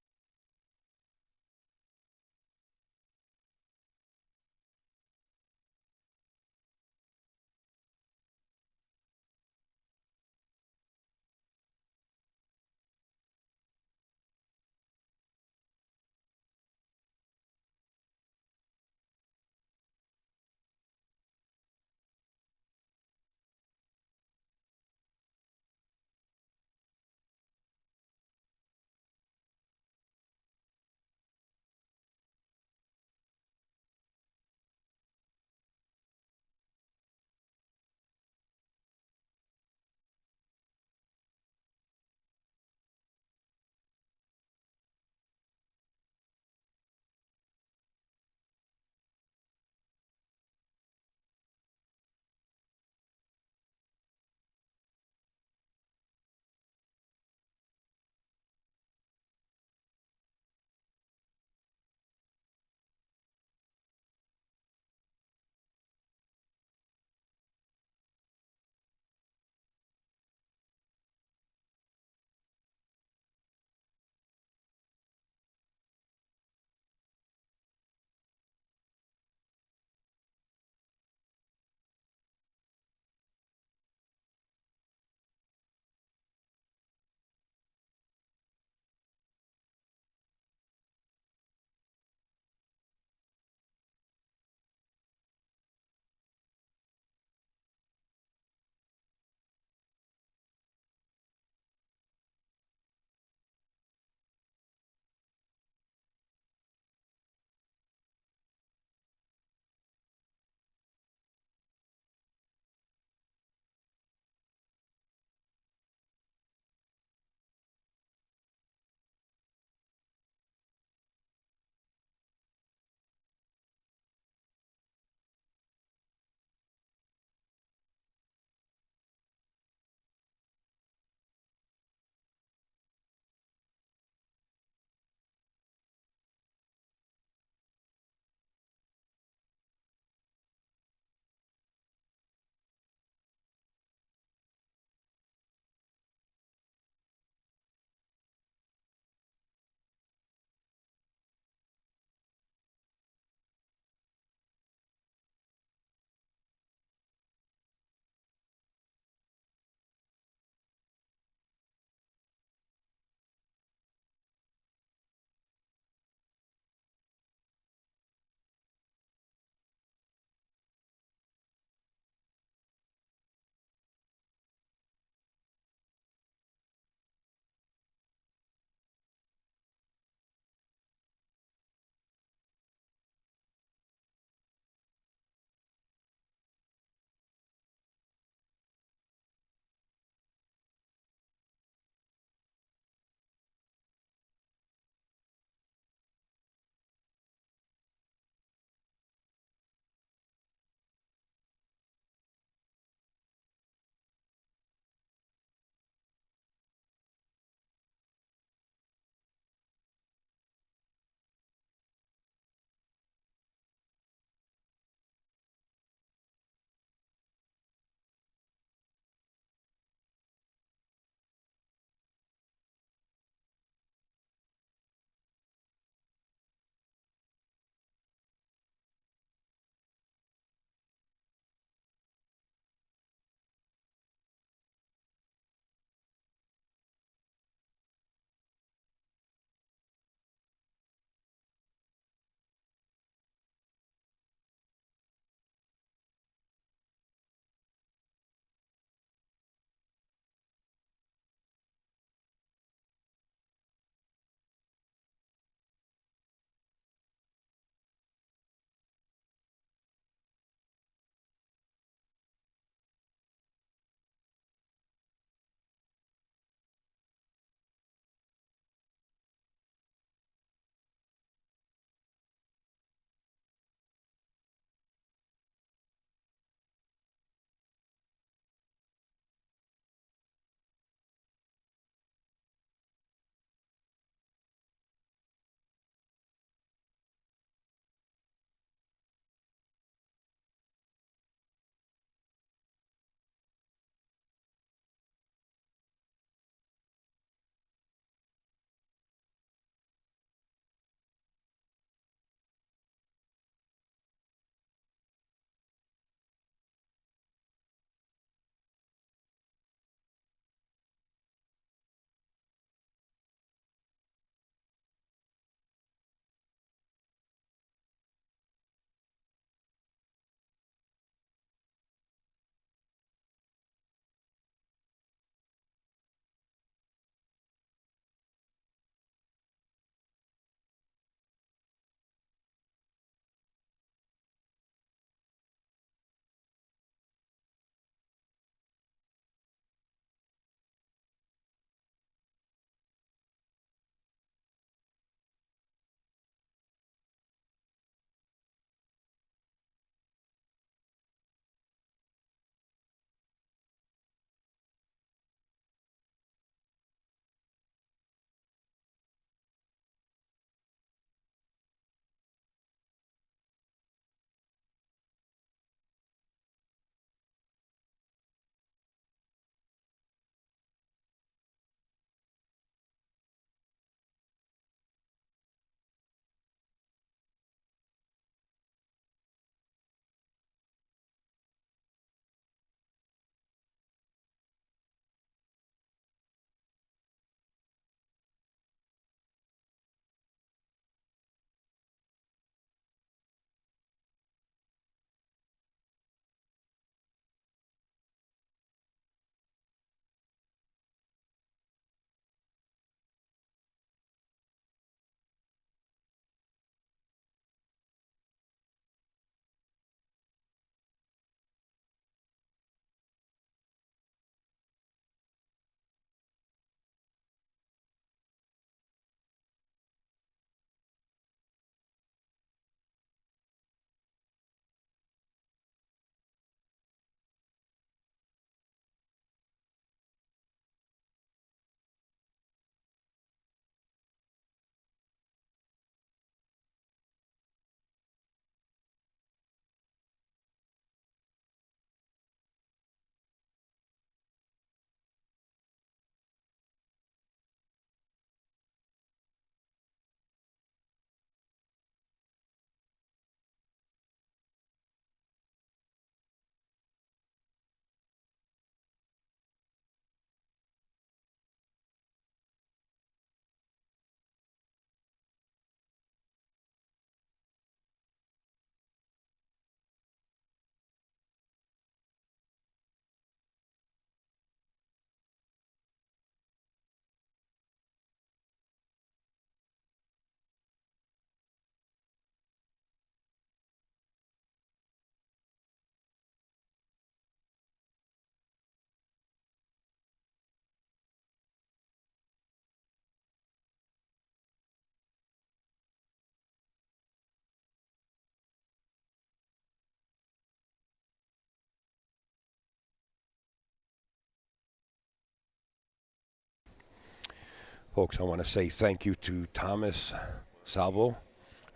Folks, I want to say thank you to Thomas Salvo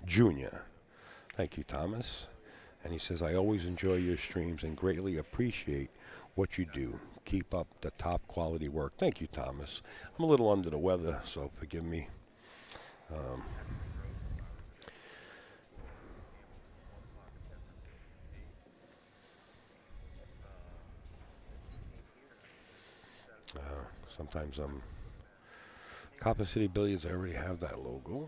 Jr. Thank you, Thomas. And he says, I always enjoy your streams and greatly appreciate what you do. Keep up the top quality work. Thank you, Thomas. I'm a little under the weather, so forgive me. Sometimes Copper City Billiards, I already have that logo.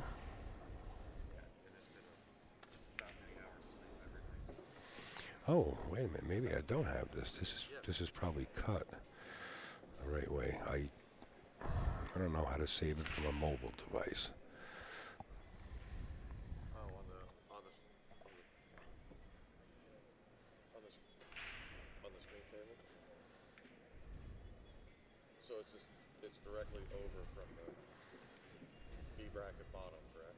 Oh, wait a minute. Maybe I don't have this. This is probably cut the right way. I don't know how to save it from a mobile device. On the screen table. So it's directly over from the B bracket bottom, correct?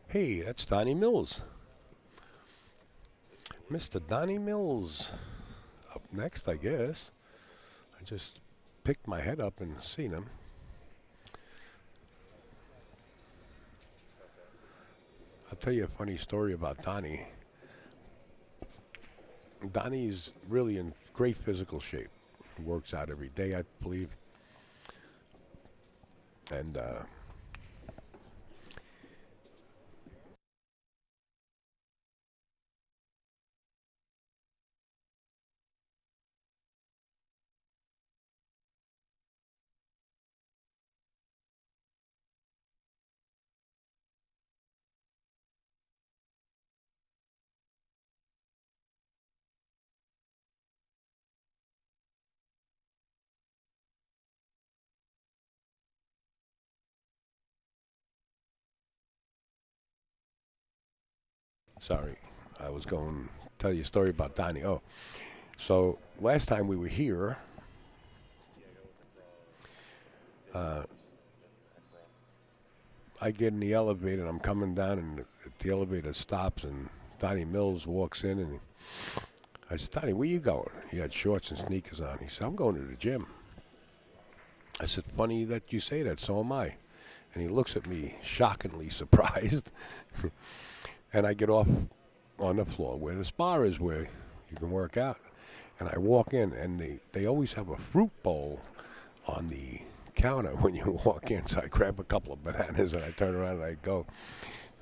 Hey, that's Donny Mills. Mr. Donny Mills. Up next, I guess. I just picked my head up and seen him. I'll tell you a funny story about Donny. Donny's really in great physical shape. He works out every day, I believe. And sorry, I was going to tell you a story about Donny. Oh, so last time we were here, I get in the elevator and I'm coming down and the elevator stops and Donny Mills walks in and I said, Donny, where you going? He had shorts and sneakers on. He said, I'm going to the gym. I said, funny that you say that, so am I. And he looks at me shockingly surprised. And I get off on the floor where the bar is, where you can work out. And I walk in, and they always have a fruit bowl on the counter when you walk in. So I grab a couple of bananas, and I turn around and I go.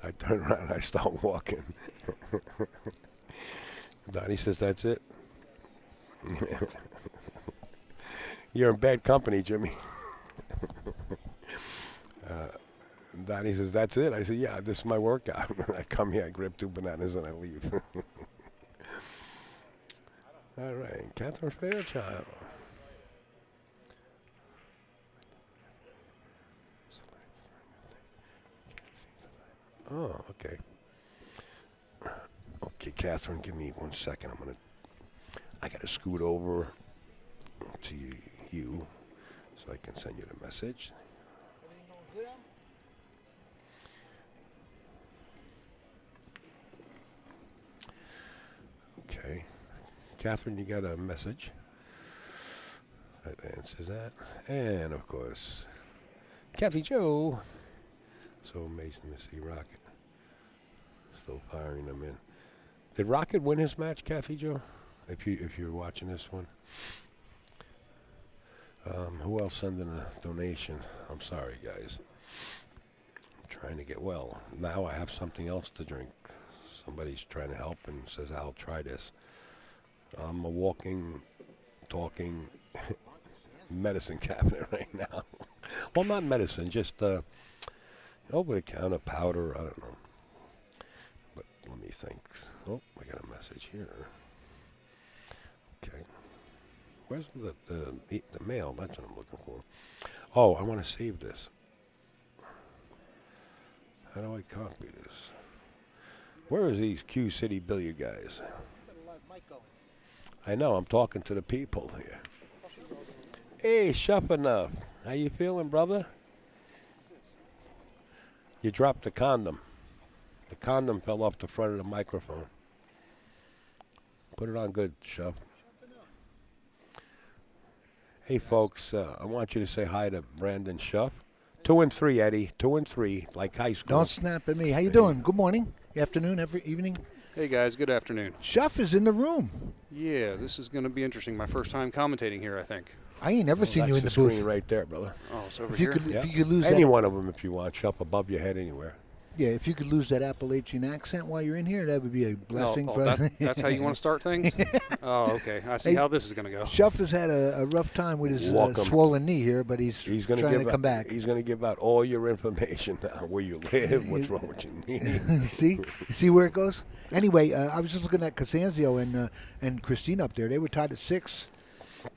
I turn around and I start walking. Donny says, that's it? You're in bad company, Jimmy. Donny says, that's it? I said, yeah, this is my workout. I come here, I grab 2 bananas, and I leave. All right, Catherine Fairchild. Oh, okay. Okay, Catherine, give me 1 second. I got to scoot over to you so I can send you the message. Okay. Catherine, you got a message. That answers that. And, of course, Kathy Joe. So amazing to see Rocket still firing them in. Did Rocket win his match, Kathy Joe? If you're watching this one. Who else sending a donation? I'm sorry, guys. I'm trying to get well. Now I have something else to drink. Somebody's trying to help and says, I'll try this. I'm a walking, talking medicine cabinet right now. Well, not medicine, just over-the-counter powder. I don't know. But let me think. Oh, I got a message here. Okay. Where's the mail? That's what I'm looking for. Oh, I want to save this. How do I copy this? Where is these Q City Billiard guys? I know, I'm talking to the people here. Hey, Shuff Enough. How you feeling, brother? You dropped the condom. The condom fell off the front of the microphone. Put it on good, Shuff. Hey, folks, I want you to say hi to Brandon Shuff. 2 and 3, Eddie. 2 and 3, like high school. Don't snap at me. How you doing? Good morning, afternoon, evening. Hey guys, good afternoon. Shuff is in the room. Yeah, this is going to be interesting. My first time commentating here, I think. I ain't never seen you in the That's booth. screen right there, brother. Oh, it's over If you here? could, if you could lose Any that, one of them if you want. Shuff above your head anywhere. yeah, if you could lose that Appalachian accent while you're in here, that would be a blessing for us. That's how you want to start things? Oh, okay. I see how this is going to go. Shuff has had a rough time with his swollen knee here, but he's gonna trying to come back. He's going to give out all your information now, where you live, what's wrong with your knee. See where it goes? Anyway, I was just looking at Casanzio and Christine up there. They were tied at 6,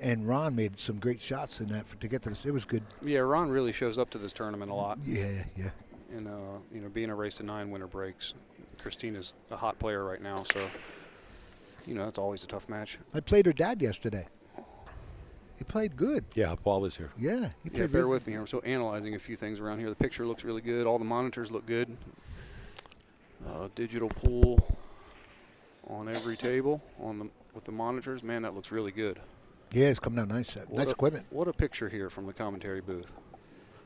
and Ron made some great shots in that to get to this. It was good. Yeah, Ron really shows up to this tournament a lot. Yeah. And, being a race to 9 winter breaks. Christina's a hot player right now, so, it's always a tough match. I played her dad yesterday. He played good. Yeah, Paul is here. Yeah, he played bear really with me here. I'm still analyzing a few things around here. The picture looks really good. All the monitors look good. Digital pool on every table with the monitors. Man, that looks really good. Yeah, it's coming out nice. Nice equipment. What a picture here from the commentary booth.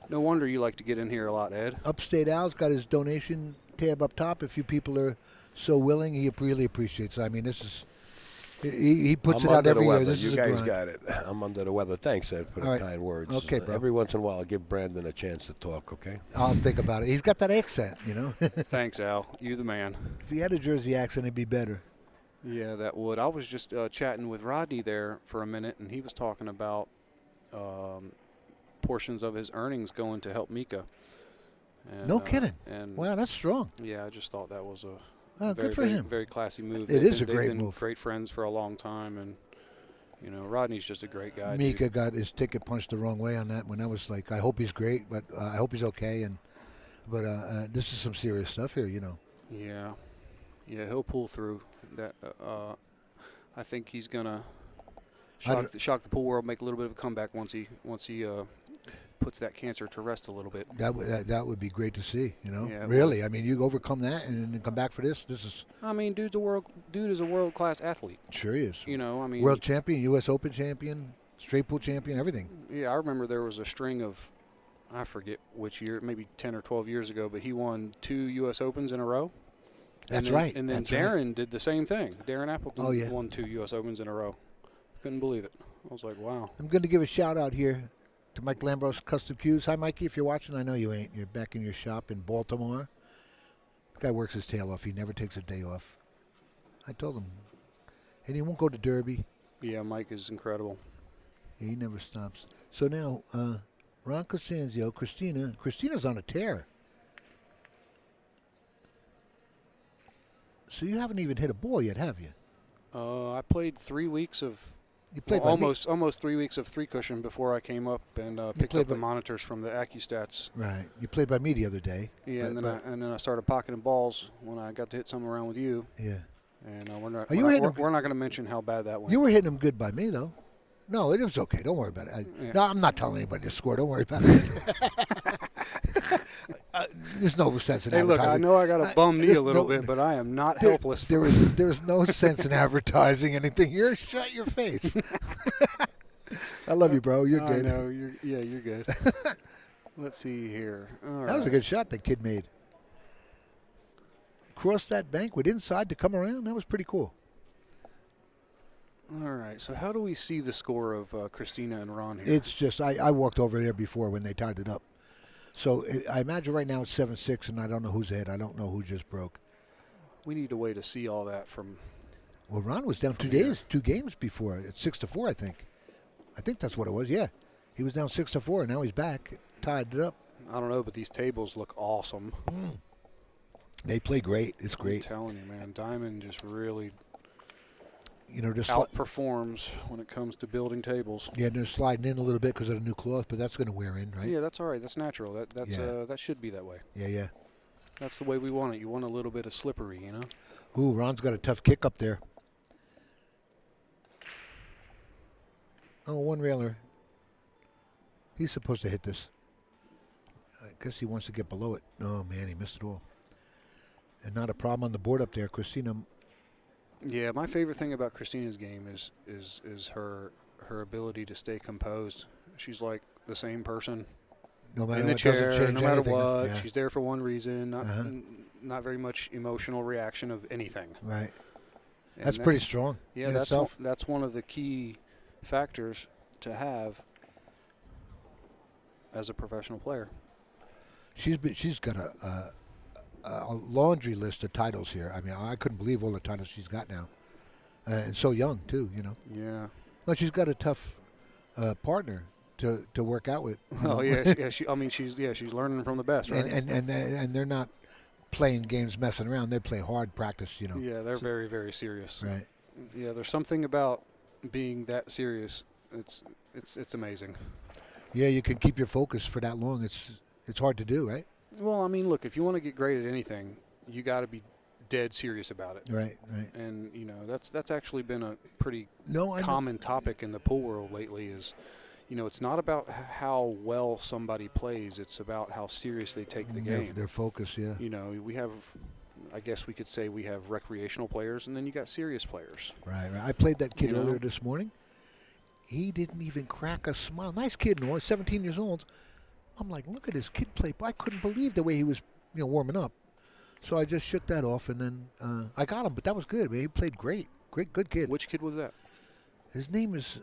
No wonder you like to get in here a lot, Ed. UpStateAL's got his donation tab up top. If you people are so willing, he really appreciates it. I mean, this is he puts it out every year. This you is guys a grind. got it. I'm under the weather. Thanks, Ed, for the kind words. Okay, bro. Every once in a while, I'll give Brandon a chance to talk, okay? I'll think about it. He's got that accent, Thanks, Al. You the man. If he had a Jersey accent, it'd be better. Yeah, that would. I was just chatting with Rodney there for a minute, and he was talking about portions of his earnings going to help Mika. And, no kidding. And wow, that's strong. Yeah, I just thought that was a good for him. Very classy move. It is a they've great been move. Great friends for a long time, and Rodney's just a great guy. Mika got his ticket punched the wrong way on that when I was like, I hope he's great, but I hope he's okay. But this is some serious stuff here, Yeah, he'll pull through. That I think he's gonna shock the pool world, make a little bit of a comeback once he puts that cancer to rest a little bit. That would be great to see, Yeah, really. I mean, you overcome that and then come back for this. This is. I mean, dude is a world class athlete. Sure he is. I mean, world champion, U.S. Open champion, straight pool champion, everything. Yeah, I remember there was a string of, I forget which year, maybe 10 or 12 years ago, but he won 2 U.S. Opens in a row. That's right. And then That's Darren right. did the same thing. Darren Appleton Oh, won 2 U.S. Opens in a row. Couldn't believe it. I was like, wow. I'm going to give a shout out here to Mike Lambros Custom Cues. Hi, Mikey. If you're watching, I know you ain't. You're back in your shop in Baltimore. The guy works his tail off. He never takes a day off. I told him. And he won't go to Derby. Yeah, Mike is incredible. He never stops. So now, Ron Casanzio, Christina's on a tear. So you haven't even hit a ball yet, have you? I played 3 weeks of You played almost 3 weeks of 3 cushion before I came up and picked played up the monitors from the AccuStats. Right. You played by me the other day. Yeah, but, and then I started pocketing balls when I got to hit some around with you. Yeah. And we're not going to mention how bad that went. You were hitting them good by me, though. No, it was okay. Don't worry about it. No, I'm not telling anybody to score. Don't worry about it. There's no sense in advertising. Hey, look, I know I got a bum knee a little bit, but I am not helpless. There's no sense in advertising anything. Shut your face. I love you, bro. You're good. I know. You're good. Let's see here. That was a good shot that kid made. Crossed that bank with inside to come around. That was pretty cool. All right. So how do we see the score of Christina and Ron here? It's just I walked over there before when they tied it up. So I imagine right now it's 7-6, and I don't know who's ahead. I don't know who just broke. We need a way to see all that from. Well, Ron was down 2 games before. It's 6-4, I think. I think that's what it was. Yeah, he was down 6-4, and now he's back, tied it up. I don't know, but these tables look awesome. They play great. It's great. I'm telling you, man, Diamond just really. Just outperforms when it comes to building tables. Yeah, they're sliding in a little bit because of the new cloth, but that's going to wear in, right? Yeah, that's all right. That's natural. That should be that way. Yeah. That's the way we want it. You want a little bit of slippery, Ooh, Ron's got a tough kick up there. Oh, one railer. He's supposed to hit this. I guess he wants to get below it. Oh, man, he missed it all. And not a problem on the board up there. Christina. Yeah, my favorite thing about Christina's game is her ability to stay composed. She's like the same person No matter in the what, doesn't chair, change no matter anything. what. Yeah. She's there for one reason, not very much emotional reaction of anything. Right. And That's pretty strong Yeah, in that's itself. that's one of the key factors to have as a professional player. She's got a laundry list of titles here. I mean, I couldn't believe all the titles she's got now, and so young too. You know. Yeah. Well, she's got a tough partner to work out with. You know? Oh yeah, she's learning from the best, right? And they're not playing games messing around. They play hard practice. You know. Yeah, they're very, very serious. Right. Yeah, there's something about being that serious. It's amazing. Yeah, you can keep your focus for that long. It's hard to do, right? Well, I mean, look, if you want to get great at anything, you got to be dead serious about it. Right, right. And that's actually been a pretty I common topic in the pool world lately. Is it's not about how well somebody plays; it's about how serious they take the game. Their focus, yeah. We have, I guess we could say, we have recreational players, and then you got serious players. Right. I played that kid earlier this morning. He didn't even crack a smile. Nice kid, 17 years old. I'm like, look at this kid play. I couldn't believe the way he was, warming up. So I just shook that off, and then I got him. But that was good, man. He played great. Good kid. Which kid was that? His name is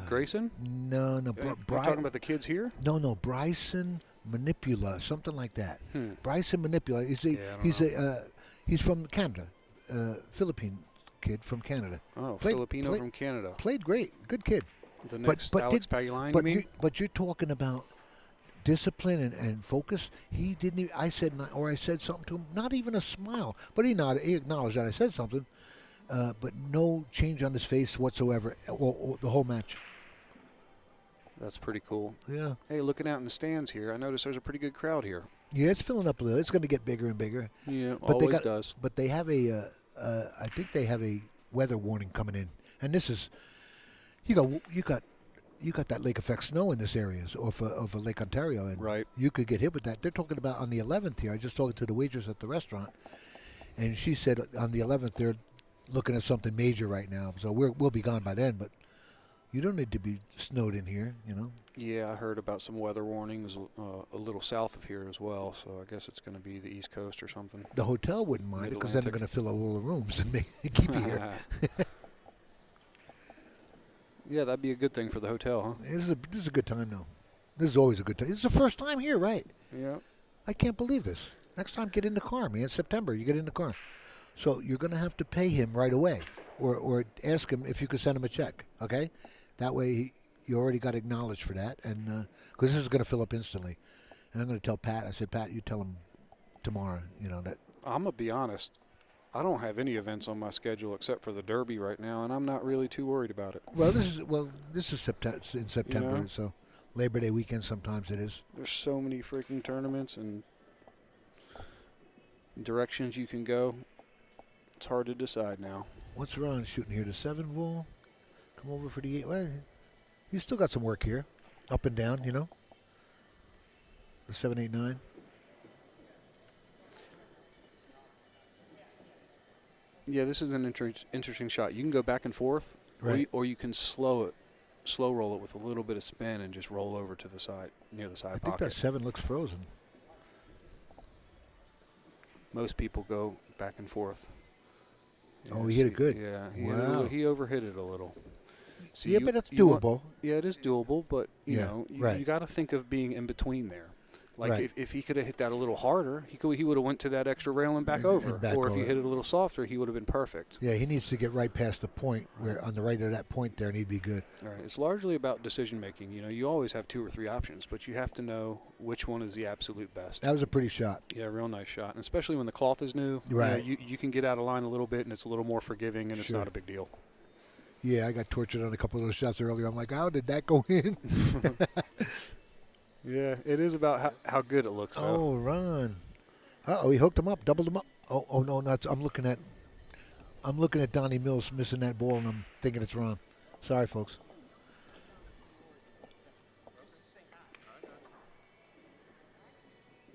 Grayson? No. You're talking about the kids here? No. Bryson Manipula, something like that. Bryson Manipula. He's from Canada, Philippine kid from Canada. Oh, Filipino from Canada. Played great. Good kid. The next Alex Paguline, you mean? But you're talking about discipline and focus. He didn't even, I said something to him, not even a smile. But he acknowledged that I said something, but no change on his face whatsoever the whole match. That's pretty cool. Yeah. Hey, looking out in the stands here, I notice there's a pretty good crowd here. Yeah, it's filling up a little. It's going to get bigger and bigger. Yeah, but always does. But they have I think they have a weather warning coming in, and this is, you got that lake effect snow in this area of Lake Ontario, and right. You could get hit with that. They're talking about on the 11th here. I just talked to the waitress at the restaurant, and she said on the 11th they're looking at something major right now. So we'll be gone by then, but you don't need to be snowed in here, Yeah, I heard about some weather warnings a little south of here as well, so I guess it's going to be the East Coast or something. The hotel wouldn't mind it because then they're going to fill all the rooms and keep you here. Yeah, that'd be a good thing for the hotel, huh? This is a good time, though. This is always a good time. This is the first time here, right? Yeah. I can't believe this. Next time, get in the car, man. It's September. You get in the car. So you're going to have to pay him right away or ask him if you could send him a check, okay? That way you already got acknowledged for that, and because this is going to fill up instantly. And I'm going to tell Pat. I said, Pat, you tell him tomorrow, that. I'm going to be honest. I don't have any events on my schedule except for the Derby right now, and I'm not really too worried about it. Well, this is in September, so Labor Day weekend sometimes it is. There's so many freaking tournaments and directions you can go. It's hard to decide now. What's Ron shooting here? The 7 ball? Come over for the 8. Well, you still got some work here, up and down, The 7, 8, 9. Yeah, this is an interesting shot. You can go back and forth, right. or you can slow roll it with a little bit of spin and just roll over to the side, near the side pocket. I think that 7 looks frozen. Most people go back and forth. Oh, he hit it good. Yeah, he overhit it a little. So yeah, but it's doable. It is doable, but you right. got to think of being in between there. Like right. if he could have hit that a little harder, he would have went to that extra rail and back over. Or if he hit it a little softer, he would have been perfect. Yeah, he needs to get right past the point where on the right of that point there, and he'd be good. All right. It's largely about decision making. You always have 2 or 3 options, but you have to know which one is the absolute best. That was a pretty shot. Yeah, real nice shot, and especially when the cloth is new. Right. You can get out of line a little bit, and it's a little more forgiving, and it's not a big deal. Yeah, I got tortured on a couple of those shots earlier. I'm like, how did that go in? Yeah, it is about how good it looks, though. Oh, Ron. Uh-oh, he hooked him up, doubled him up. Oh no, I'm looking at Donny Mills missing that ball, and I'm thinking it's Ron. Sorry, folks.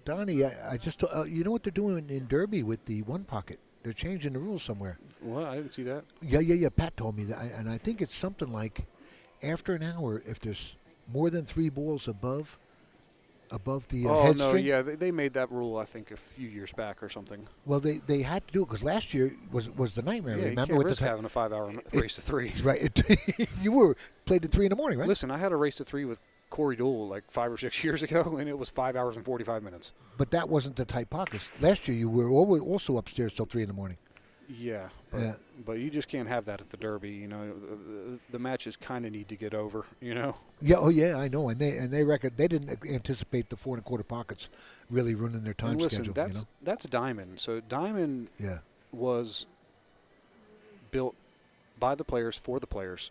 Donny, I just you know what they're doing in Derby with the one pocket? They're changing the rules somewhere. What? I didn't see that. Yeah. Pat told me that, and I think it's something like after an hour, if there's more than 3 balls above the head no, string. yeah, they made that rule I think a few years back or something. Well, they had to do it because last year was the nightmare. Yeah, remember you can't with risk the having a 5-hour race to 3. Right. You played at 3 in the morning, right? Listen, I had a race to 3 with Corey Deuel like 5 or 6 years ago, and it was 5 hours and 45 minutes. But that wasn't the tight pockets. Last year you were always also upstairs till 3 in the morning. Yeah, but you just can't have that at the Derby. You know, the matches kind of need to get over. You know. Yeah. Oh, yeah. I know. And they reckon they didn't anticipate the 4 1/4 pockets really ruining their time and listen, schedule. That's Diamond. So Diamond Yeah. was built by the players for the players.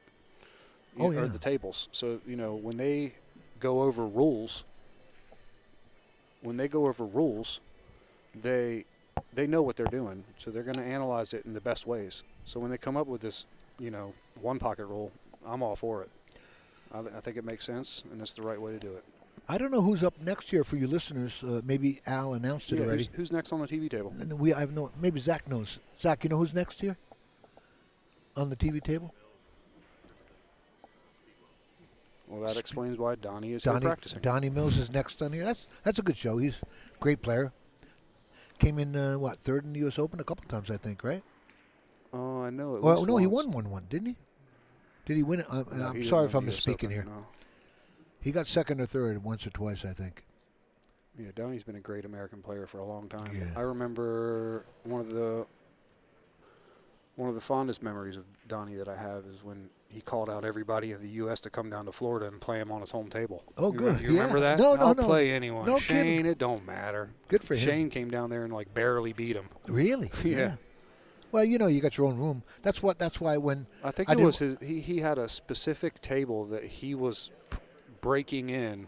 Oh, Or yeah. the tables. So when they go over rules, they know what they're doing, so they're going to analyze it in the best ways. So when they come up with this, one pocket rule, I'm all for it. I think it makes sense, and it's the right way to do it. I don't know who's up next year for you listeners. Maybe Al announced it already. Who's next on the TV table? And I have no. Maybe Zach knows. Zach, you know who's next year on the TV table? Well, that explains why Donny is here practicing. Donny Mills is next on here. That's a good show. He's a great player. Came in, third in the U.S. Open a couple times, I think, right? Oh, I know. Well, no, he won one, didn't he? Did he win it? I'm sorry if I'm misspeaking here. No. He got second or third once or twice, I think. Yeah, Donny's been a great American player for a long time. Yeah. I remember one of the fondest memories of Donny that I have is when he called out everybody in the U.S. to come down to Florida and play him on his home table. Oh, good. You remember that? No. I'll play anyone. No Shane, kidding. it don't matter. Good for him. Shane came down there and barely beat him. Really? Yeah. Well, you got your own room. That's why when I think it was he had a specific table that he was breaking in,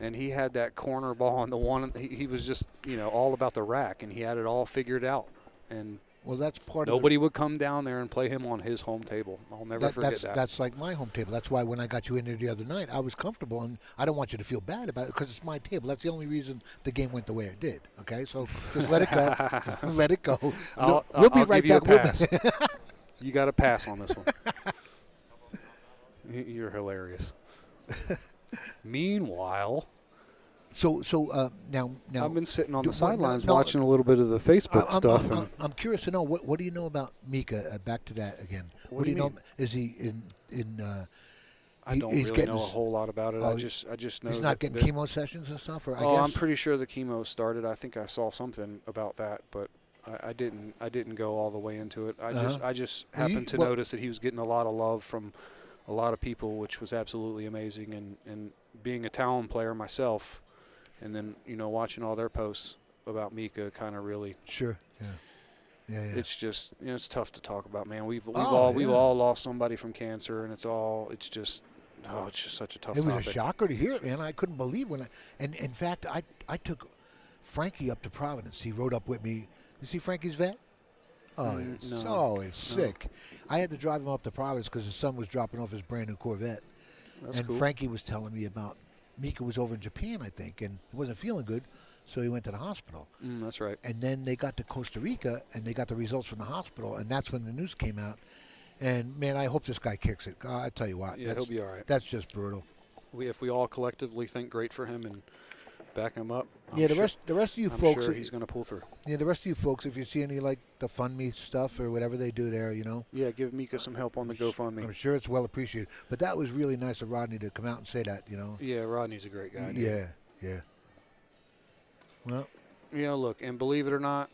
and he had that corner ball on the one. He was just all about the rack, and he had it all figured out. And well, that's part nobody would come down there and play him on his home table. I'll never forget that. That's like my home table. That's why when I got you in there the other night, I was comfortable, and I don't want you to feel bad about it because it's my table. That's the only reason the game went the way it did. Okay, so just let it go. Let it go. We'll be right back with it. You got to pass on this one. You're hilarious. Meanwhile. So now I've been sitting on the sidelines watching a little bit of the Facebook stuff. I'm curious to know what do you know about Mika? Back to that again. What do you know? mean? Is he in? I don't really know a whole lot about it. I just know he's not getting chemo sessions and stuff. Or I'm pretty sure the chemo started. I think I saw something about that, but I didn't go all the way into it. I just happened to notice that he was getting a lot of love from a lot of people, which was absolutely amazing. And being a Talon player myself. And then, watching all their posts about Mika kind of really. Sure. Yeah. It's just, it's tough to talk about, man. We've all lost somebody from cancer, and it's just such a tough topic. It was a shocker to hear it, man. I couldn't believe and in fact, I took Frankie up to Providence. He rode up with me. You see Frankie's vet? Oh, he's sick. I had to drive him up to Providence because his son was dropping off his brand new Corvette. That's cool. Frankie was telling me about Mika was over in Japan, I think, and he wasn't feeling good, so he went to the hospital. That's right. And then they got to Costa Rica, and they got the results from the hospital, and that's when the news came out. And, man, I hope this guy kicks it. I tell you what. Yeah, he'll be all right. That's just brutal. If we all collectively think great for him and back him up, the rest of you folks, sure he's going to pull through. Yeah, the rest of you folks, if you see any, the FundMe stuff or whatever they do there, Yeah, give Mika some help on the GoFundMe. I'm sure it's well appreciated. But that was really nice of Rodney to come out and say that, Yeah, Rodney's a great guy. Yeah. Well. Look, and believe it or not,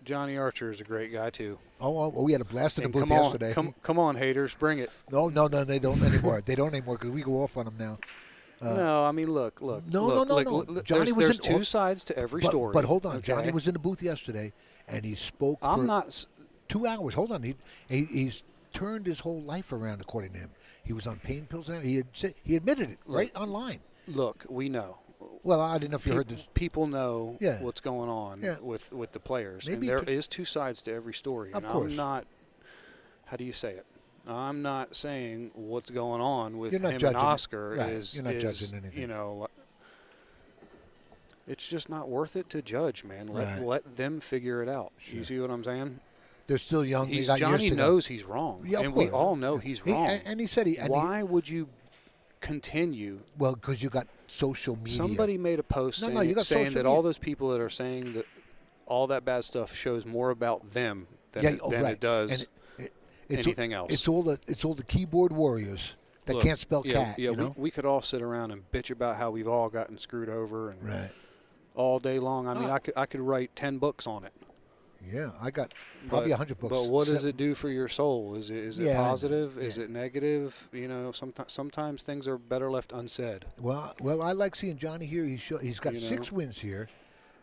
Johnny Archer is a great guy, too. Oh, we had a blast in the booth yesterday. Come on, haters, bring it. No, they don't anymore. They don't anymore because we go off on them now. No, I mean, look. No. Johnny there's two sides to every story. But hold on. Okay? Johnny was in the booth yesterday, and he spoke for 2 hours. Hold on. He's turned his whole life around, according to him. He was on pain pills. And he admitted it right online. Look, we know. Well, I didn't know if you heard this. People know what's going on with the players. Maybe and there is two sides to every story. Of course. I'm not, how do you say it? I'm not saying what's going on with him judging and Oscar right. is. You're not judging anything. It's just not worth it to judge, man. Right. Let them figure it out. You see what I'm saying? They're still young. They got Johnny years to go. knows he's wrong, Yeah, of and course. we all know he's wrong. And he said Why would you continue? Well, because you got social media. Somebody made a post No, saying, you got saying social that all media. those people that are saying that all that bad stuff shows more about them than, right. it does It's anything else. It's all the keyboard warriors that Look, can't spell cat. Yeah, you know? we could all sit around and bitch about how we've all gotten screwed over and all day long. I mean, I could write 10 books on it. Yeah, I got probably 100 books. But what does it do for your soul? Is it Yeah, positive? Is it negative? You know, sometimes things are better left unsaid. Well, I like seeing Johnny here. He's got You know? 6 wins here.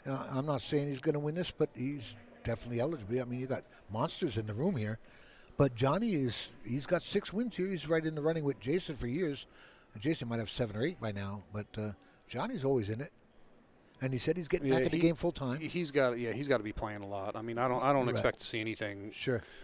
I'm not saying he's going to win this, but he's definitely eligible. I mean, you got monsters in the room here. But Johnny he's got 6 wins here. He's right in the running with Jayson for years. Jayson might have 7 or 8 by now, but Johnny's always in it. And he said he's getting back in the game full time. He's got to be playing a lot. I mean, I don't expect to see anything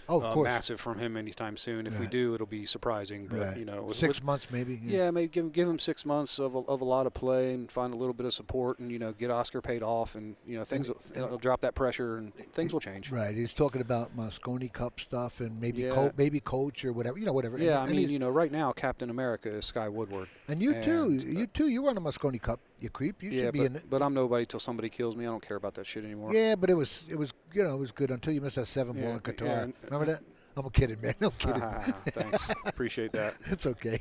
of course. massive from him anytime soon. If we do, it'll be surprising. But you know, 6 months maybe. Yeah, maybe give him 6 months of a lot of play and find a little bit of support, and get Oscar paid off, and things will drop that pressure and things will change. Right. He's talking about Mosconi Cup stuff and maybe maybe coach or whatever. Whatever. Yeah, and I mean, right now Captain America is Sky Woodward. And you too. You won a Mosconi Cup. You creep. You should be in it. But I'm nobody till somebody kills me. I don't care about that shit anymore. Yeah, but it was good until you missed that 7 ball in Qatar. Yeah. Remember that? I'm kidding, man. I'm kidding. Thanks. Appreciate that. It's okay.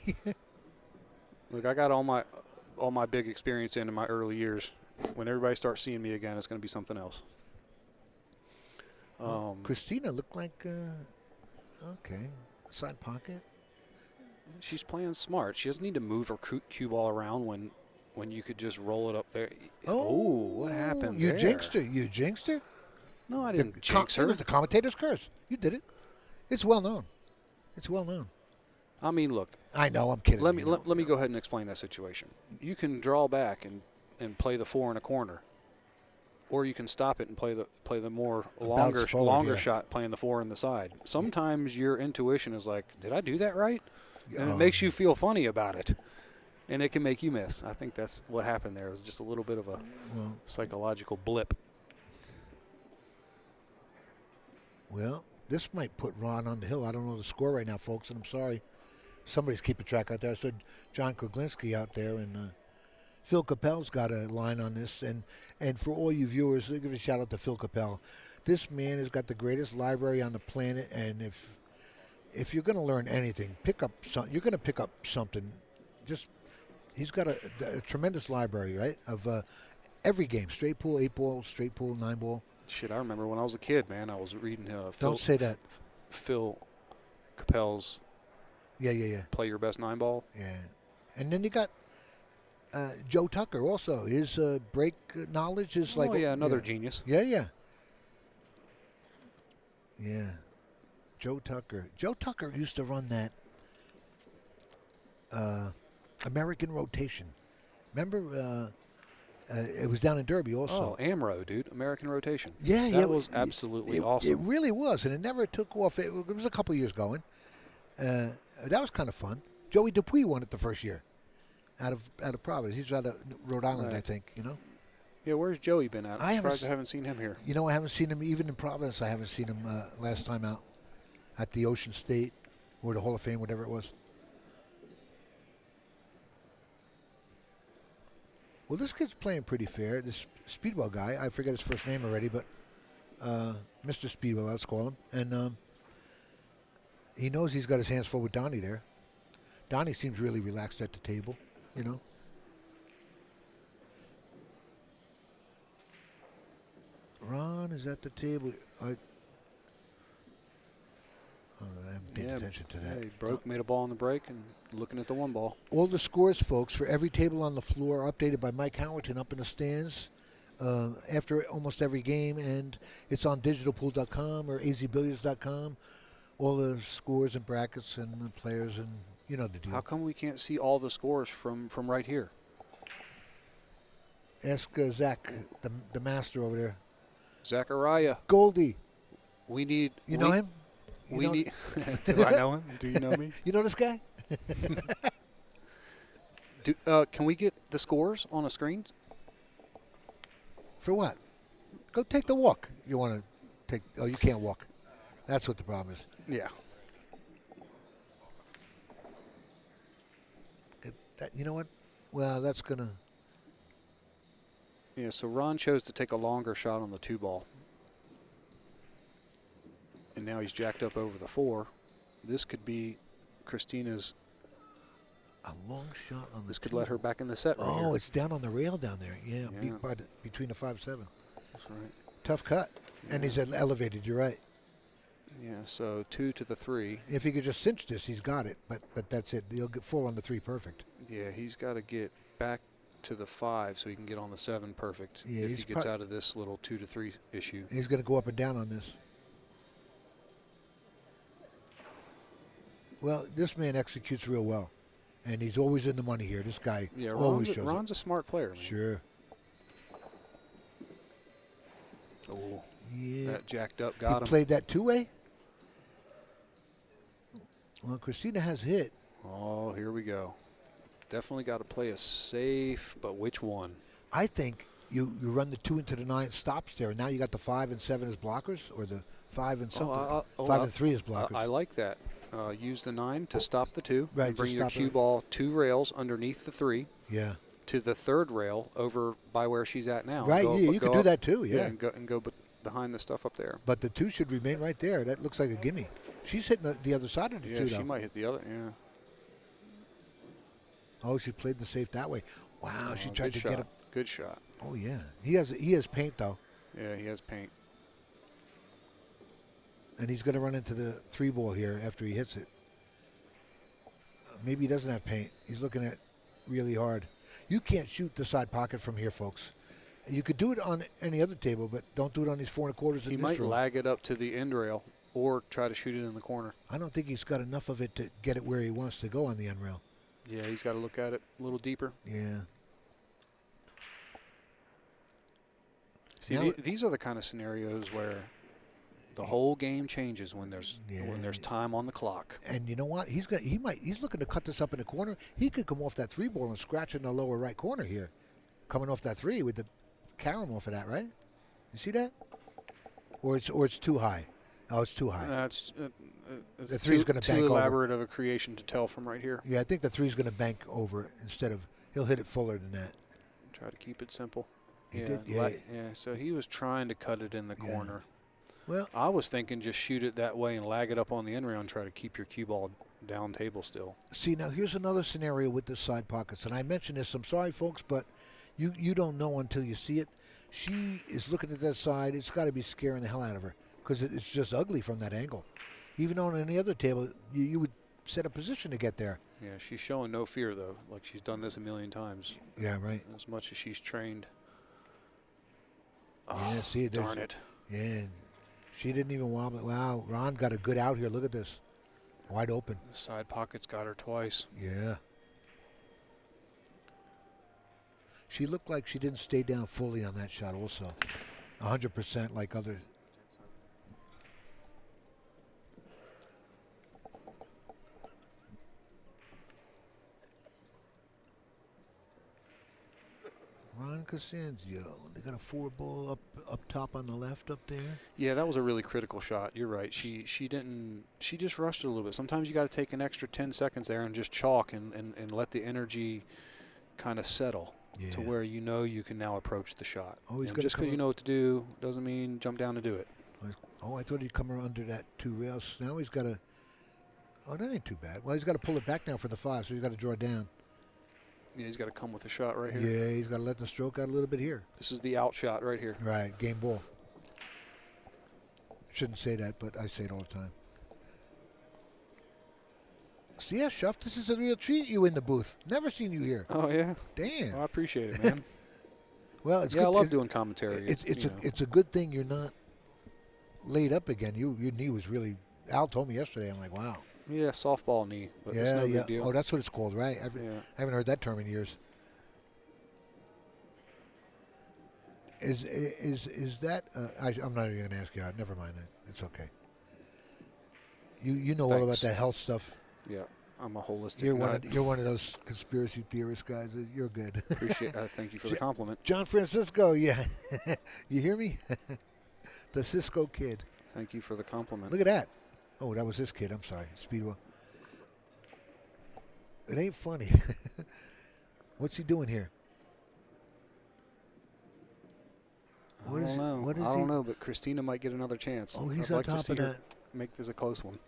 Look, I got all my big experience in my early years. When everybody starts seeing me again, it's going to be something else. Christina looked like okay, side pocket. She's playing smart. She doesn't need to move her cue ball around when you could just roll it up there. Oh, what happened You there? jinxed her. You jinxed her? No, I didn't jinx her. It was the commentator's curse. You did it. It's well known. I mean, look. I know. I'm kidding. Let me go ahead and explain that situation. You can draw back and play the 4 in a corner, or you can stop it and play the more longer shot, playing the 4 in the side. Sometimes your intuition is like, did I do that right? And it makes you feel funny about it. And it can make you miss. I think that's what happened there. It was just a little bit of a psychological blip. Well, this might put Ron on the hill. I don't know the score right now, folks, and I'm sorry. Somebody's keeping track out there. I said John Koglinski out there, and Phil Capel's got a line on this. And for all you viewers, give a shout out to Phil Capel. This man has got the greatest library on the planet, and if you're going to learn anything, you're going to pick up something. He's got a tremendous library, right, of every game. Straight pool, 8-ball, straight pool, 9-ball. Shit, I remember when I was a kid, man. I was reading Don't say that. Phil Capel's Play Your Best 9-ball. Yeah. And then you got Joe Tucker also. His break knowledge is like... Oh, yeah, another genius. Yeah. Joe Tucker. Joe Tucker used to run that American rotation. Remember, it was down in Derby also. Oh, AMRO, dude. American rotation. Yeah, that was absolutely awesome. It really was, and it never took off. It was a couple years going. That was kind of fun. Joey Dupuis won it the first year out of Providence. He's out of Rhode Island, I think, Yeah, where's Joey been at? I'm surprised I haven't seen him here. I haven't seen him even in Providence. I haven't seen him last time out at the Ocean State or the Hall of Fame, whatever it was. Well, this kid's playing pretty fair. This Speedwell guy, I forget his first name already, but Mr. Speedwell, let's call him. And he knows he's got his hands full with Donny there. Donny seems really relaxed at the table, Ron is at the table. I haven't paid attention to that. Yeah, he made a ball on the break and looking at the 1 ball. All the scores, folks, for every table on the floor are updated by Mike Howerton up in the stands after almost every game, and it's on digitalpool.com or azbilliards.com. All the scores and brackets and the players, and you know the deal. How come we can't see all the scores from right here? Ask Zach, the master over there. Zachariah. Goldie. We need... You know him? Do I know him? Do you know me? You know this guy? Can we get the scores on a screen? For what? Go take the walk. You want to take? Oh, you can't walk. That's what the problem is. Yeah. You know what? Well, that's gonna. Yeah. So Ron chose to take a longer shot on the 2-ball, and now he's jacked up over the 4. This could be Christina's. A long shot on this could let her back in the set. Right oh, here. it's down on the rail down there. Yeah, Yeah. Between the 5-7. That's right. Tough cut, and he's elevated. You're right. Yeah. So 2 to the 3. If he could just cinch this, he's got it. But that's it. He'll get full on the 3 perfect. Yeah, he's got to get back to the 5 so he can get on the 7 perfect. Yeah, if he's he gets out of this little 2 to 3 issue. He's going to go up and down on this. Well, this man executes real well, and he's always in the money here. This guy always shows up. Ron's a smart player, man. Sure. Oh, yeah. That jacked up got him. He played that 2-way. Well, Christina has hit. Oh, here we go. Definitely got to play a safe, but which one? I think you run the 2 into the 9 stops there, and now you got the 5 and 7 as blockers, or the 5 and something. 5 and 3 as blockers. I like that. Use the 9 to stop the 2. Right. Bring your cue ball 2 rails underneath the 3. Yeah. To the 3rd rail over by where she's at now. Right. You could do that too. Yeah. And go behind the stuff up there. But the 2 should remain right there. That looks like a gimme. She's hitting the other side of the 2. Yeah, she though. might hit the other. Yeah. Oh, she played the safe that way. Wow, she tried to shot. get him. Good shot. Oh yeah, he has paint though. Yeah, he has paint. And he's going to run into the 3-ball here after he hits it. Maybe he doesn't have paint. He's looking at really hard. You can't shoot the side pocket from here, folks. You could do it on any other table, but don't do it on these 4 1/4 in He this might room. lag it up to the end rail or try to shoot it in the corner. I don't think he's got enough of it to get it where he wants to go on the end rail. Yeah, he's got to look at it a little deeper. Yeah. See, these are the kind of scenarios where the whole game changes when there's time on the clock. And you know what? He's looking to cut this up in the corner. He could come off that 3-ball and scratch in the lower right corner here, coming off that 3 with the carom off of that, right? You see that? Or it's too high. Oh, it's too high. That's the 3's going to bank too over. elaborate of a creation to tell from right here. Yeah, I think the 3's going to bank over instead of he'll hit it fuller than that. Try to keep it simple. He did, yeah. So he was trying to cut it in the corner. Well, I was thinking just shoot it that way and lag it up on the end rail and try to keep your cue ball down table still. See, now here's another scenario with the side pockets, and I mentioned this. I'm sorry, folks, but you don't know until you see it. She is looking at that side. It's got to be scaring the hell out of her because it's just ugly from that angle. Even on any other table, you would set a position to get there. Yeah, she's showing no fear, though. Like she's done this a million times. Yeah, right. As much as she's trained. Yeah, see it. Darn it. Yeah, she didn't even wobble. Wow, Ron got a good out here. Look at this. Wide open. The side pocket's got her twice. Yeah. She looked like she didn't stay down fully on that shot also. 100% like other. Ron Casanzio. They got a 4-ball up top on the left up there. Yeah, that was a really critical shot. You're right. She just rushed it a little bit. Sometimes you got to take an extra 10 seconds there and just chalk and let the energy kind of settle to where you know you can now approach the shot. Oh, he's just because you know what to do doesn't mean jump down to do it. Oh, I thought he'd come around under that 2 rails. Now he's got to. Oh, that ain't too bad. Well, he's got to pull it back now for the 5, so he's got to draw down. Yeah, he's got to come with a shot right here. Yeah, he's got to let the stroke out a little bit here. This is the out shot right here. Right, game ball. Shouldn't say that, but I say it all the time. See, yeah, Shuff, this is a real treat, you in the booth. Never seen you here. Oh, yeah? Damn. Oh, I appreciate it, man. Well, it's yeah, good. I love doing commentary. It's a good thing you're not laid up again. Your knee was really. Al told me yesterday. I'm like, wow. Yeah, softball knee, but it's no big deal. Oh, that's what it's called, right? I haven't heard that term in years. Is that? I'm not even going to ask you. Never mind that. It's okay. You know all about that health stuff. Yeah. I'm a holistic You're nut. one of those conspiracy theorist guys. You're good. Appreciate. Thank you for the compliment. John Francisco, yeah. You hear me? The Cisco kid. Thank you for the compliment. Look at that. Oh, that was his kid. I'm sorry. Speedwell. It ain't funny. What's he doing here? I don't know, but Christina might get another chance. Oh, he's I'd on like top to see of her that. make this a close one.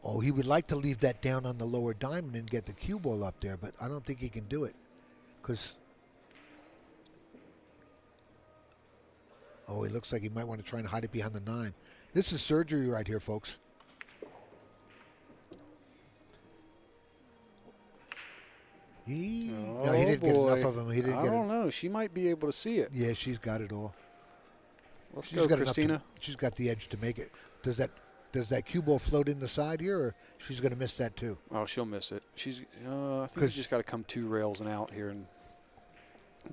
Oh, he would like to leave that down on the lower diamond and get the cue ball up there, but I don't think he can do it. Because, oh, he looks like he might want to try and hide it behind the 9. This is surgery right here, folks. No, he didn't get enough of him. He didn't I get don't know. She might be able to see it. Yeah, she's got it all. Let's She's go, got enough Christina. she's got the edge to make it. Does that cue ball float in the side here, or she's going to miss that too? Oh, she'll miss it. She's. I think you just got to come 2 rails and out here and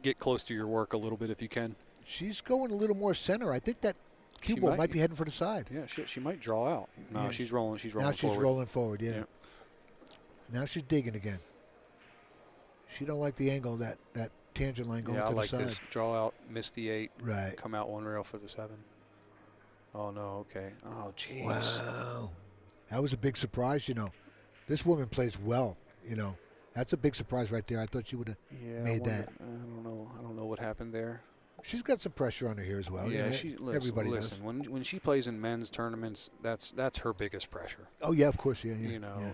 get close to your work a little bit if you can. She's going a little more center. I think that cue ball might be heading for the side. Yeah, she might draw out. No, Yeah. she's rolling. She's rolling Now she's forward. rolling forward, yeah. Now she's digging again. She don't like the angle, that tangent line going Yeah, to I the like side. this. Draw out, miss the 8. Right. Come out 1 rail for the 7. Oh, no, okay. Oh, jeez. Wow. That was a big surprise, you know. This woman plays well, you know. That's a big surprise right there. I thought she would have made that. I don't know what happened there. She's got some pressure on her here as well. Yeah, you know, everybody does. When she plays in men's tournaments, that's her biggest pressure. Oh yeah, of course, yeah. You know, yeah.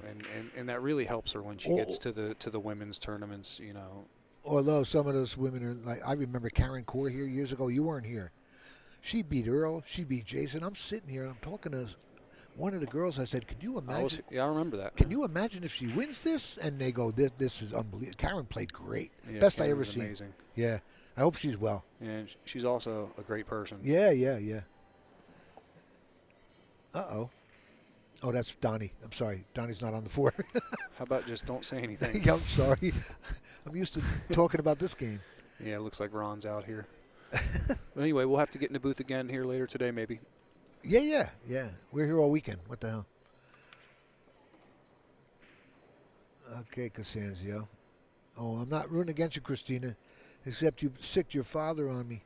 and that really helps her when she gets to the women's tournaments. You know. Although some of those women are like, I remember Karen Core here years ago. You weren't here. She beat Earl. She beat Jayson. I'm sitting here and I'm talking to one of the girls. I said, "Could you imagine?" I remember that. Can you imagine if she wins this? And they go, "This is unbelievable." Karen played great. Yeah, Best Karen I ever was seen. amazing. Yeah, I hope she's well. And she's also a great person. Yeah. Uh-oh. Oh, that's Donny. I'm sorry. Donny's not on the 4. How about just don't say anything? Yeah, I'm sorry. I'm used to talking about this game. Yeah, it looks like Ron's out here. But anyway, we'll have to get in the booth again here later today, maybe. Yeah. We're here all weekend. What the hell? Okay, Casanzio. Oh, I'm not rooting against you, Christina, except you sicked your father on me.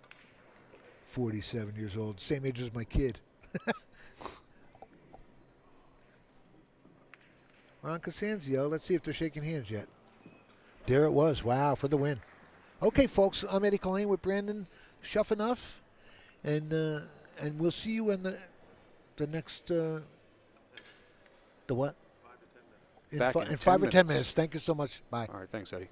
47 years old, same age as my kid. Ron Casanzio, let's see if they're shaking hands yet. There it was. Wow, for the win. Okay, folks, I'm Eddie Colleen with Brandon Schuffenough, and we'll see you in the next the what? In 5 or 10 minutes. Thank you so much. Bye. All right, thanks, Eddie.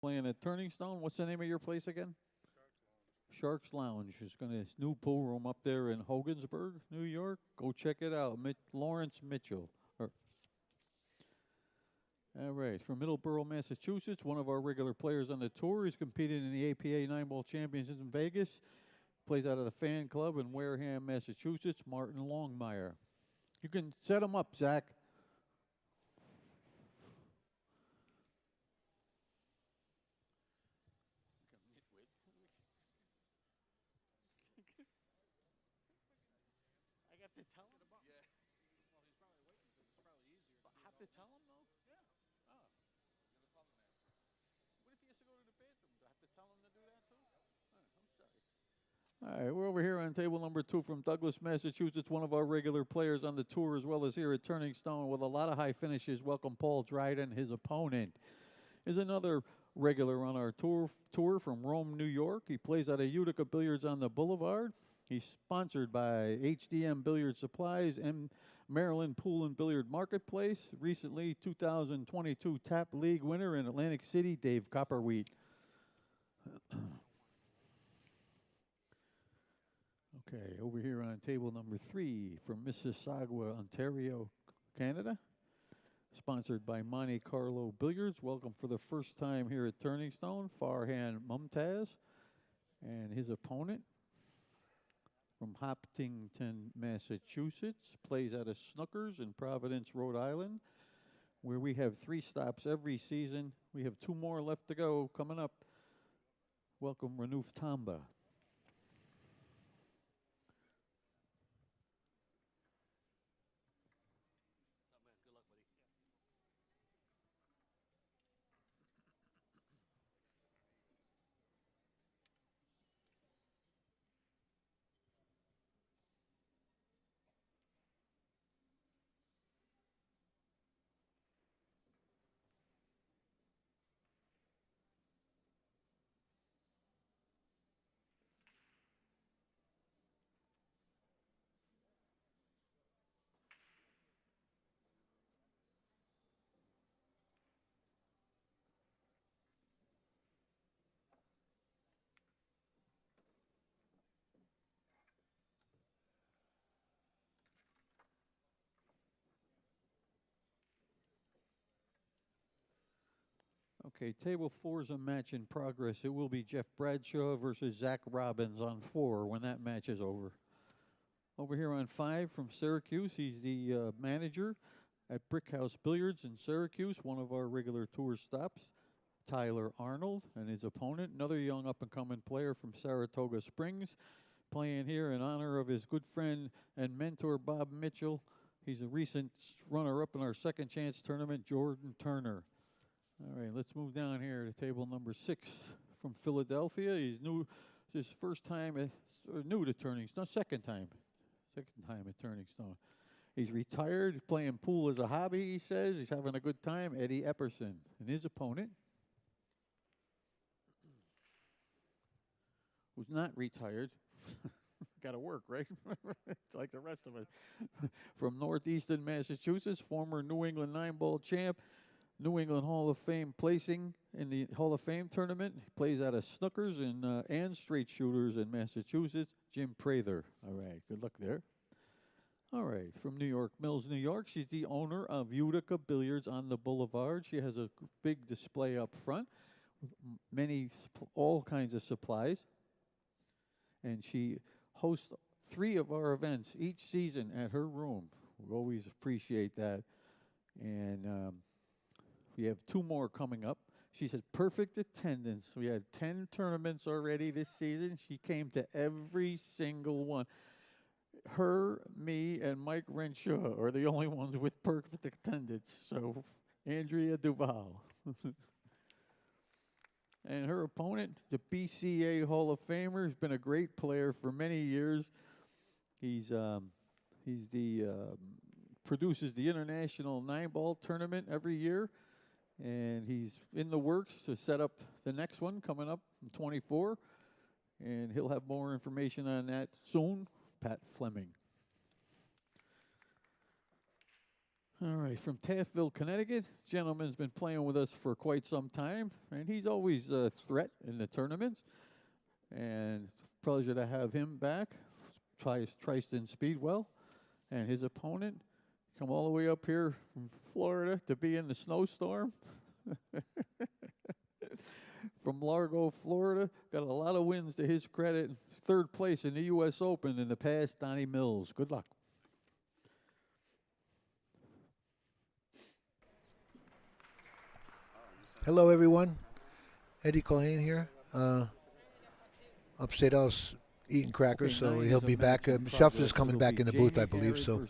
Playing at Turning Stone. What's the name of your place again? Sharks Lounge. It's going to new pool room up there in Hogansburg, New York. Go check it out. Lawrence Mitchell. All right, from Middleborough, Massachusetts, one of our regular players on the tour. He's competed in the APA 9-ball championships in Vegas. Plays out of the fan club in Wareham, Massachusetts. Martin Longmire. You can set him up, Zach. I got to tell him about. Yeah. Well, he's probably waiting because it's probably easier. I have to tell him though. Yeah. Oh. What if he has to go to the bathroom? Do I have to tell him to do that too? Oh, I'm sorry. All right, we're over here on table number 2 from Douglas, Massachusetts. One of our regular players on the tour, as well as here at Turning Stone, with a lot of high finishes. Welcome, Paul Dryden. His opponent is another regular on our tour from Rome, New York. He plays out of Utica Billiards on the Boulevard. He's sponsored by HDM Billiard Supplies and Maryland Pool and Billiard Marketplace. Recently, 2022 TAP League winner in Atlantic City, Dave Copperwheat. Okay, over here on table number 3 from Mississauga, Ontario, Canada. Sponsored by Monte Carlo Billiards. Welcome for the first time here at Turning Stone, Farhan Mumtaz. And his opponent from Hopkinton, Massachusetts, plays out of Snookers in Providence, Rhode Island, where we have 3 stops every season. We have 2 more left to go coming up. Welcome, Ranuf Tamba. Okay, table 4 is a match in progress. It will be Jeff Bradshaw versus Zach Robbins on 4 when that match is over. Over here on 5 from Syracuse, he's the manager at Brickhouse Billiards in Syracuse, one of our regular tour stops. Tyler Arnold and his opponent, another young up-and-coming player from Saratoga Springs, playing here in honor of his good friend and mentor, Bob Mitchell. He's a recent runner-up in our Second Chance tournament, Jordan Turner. All right, let's move down here to table number 6 from Philadelphia. He's new, his first time, or new to Turning Stone, second time at Turning Stone. He's retired, playing pool as a hobby, he says. He's having a good time, Eddie Epperson. And his opponent, who's not retired, got to work, right? It's like the rest of us. From Northeastern Massachusetts, former New England 9-ball champ, New England Hall of Fame placing in the Hall of Fame tournament. He plays out of Snookers and Straight Shooters in Massachusetts. Jim Prather. All right, good luck there. All right, from New York Mills, New York. She's the owner of Utica Billiards on the Boulevard. She has a big display up front with all kinds of supplies. And she hosts 3 of our events each season at her room. We always appreciate that. And we have 2 more coming up. She said perfect attendance. We had 10 tournaments already this season. She came to every single one. Her, me, and Mike Renshaw are the only ones with perfect attendance. So, Andrea Duval. And her opponent, the BCA Hall of Famer, has been a great player for many years. He's produces the International 9-ball tournament every year. And he's in the works to set up the next one coming up in 24. And he'll have more information on that soon. Pat Fleming. All right, from Taftville, Connecticut. Gentleman's been playing with us for quite some time, and he's always a threat in the tournaments. And it's a pleasure to have him back. Trystan Speedwell and his opponent come all the way up here from Florida to be in the snowstorm. From Largo, Florida, got a lot of wins to his credit. Third place in the U.S. Open in the past, Donny Mills. Good luck. Hello, everyone. Eddie Colhane here. UpStateAL's eating crackers, so he'll be back. Shuffler's coming back in the booth, I believe. So,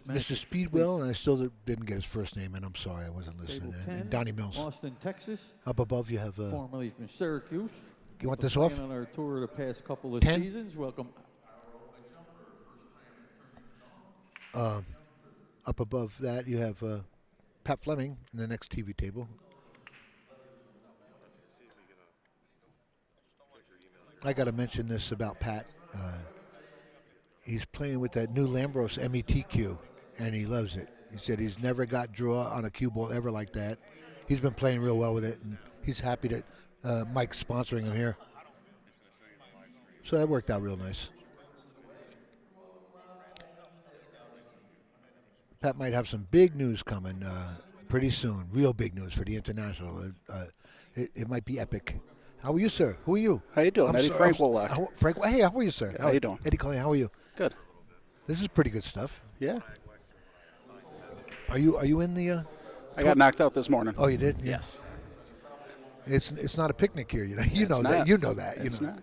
Mr. Speedwell, and I still didn't get his first name, and I'm sorry, I wasn't listening. And Donny Mills. Austin, Texas. Up above, you have. Formerly from Syracuse. You want this off? On our tour the past couple of 10? seasons. Welcome. Up above that, you have Pat Fleming in the next TV table. I got to mention this about Pat. He's playing with that new Lambros METQ, and he loves it. He said he's never got draw on a cue ball ever like that. He's been playing real well with it, and he's happy that Mike's sponsoring him here. So that worked out real nice. Pat might have some big news coming pretty soon, real big news for the International. It might be epic. How are you, sir? Who are you? How you doing? Eddie Frank Wolak. Frank, hey, how are you, sir? How you doing? Eddie Colhane, how are you? Good. This is pretty good stuff. Yeah. Are you in the? I got knocked out this morning. Oh, you did? Yeah. Yes. It's not a picnic here, you know. You It's know that. not. You know that. It's you know.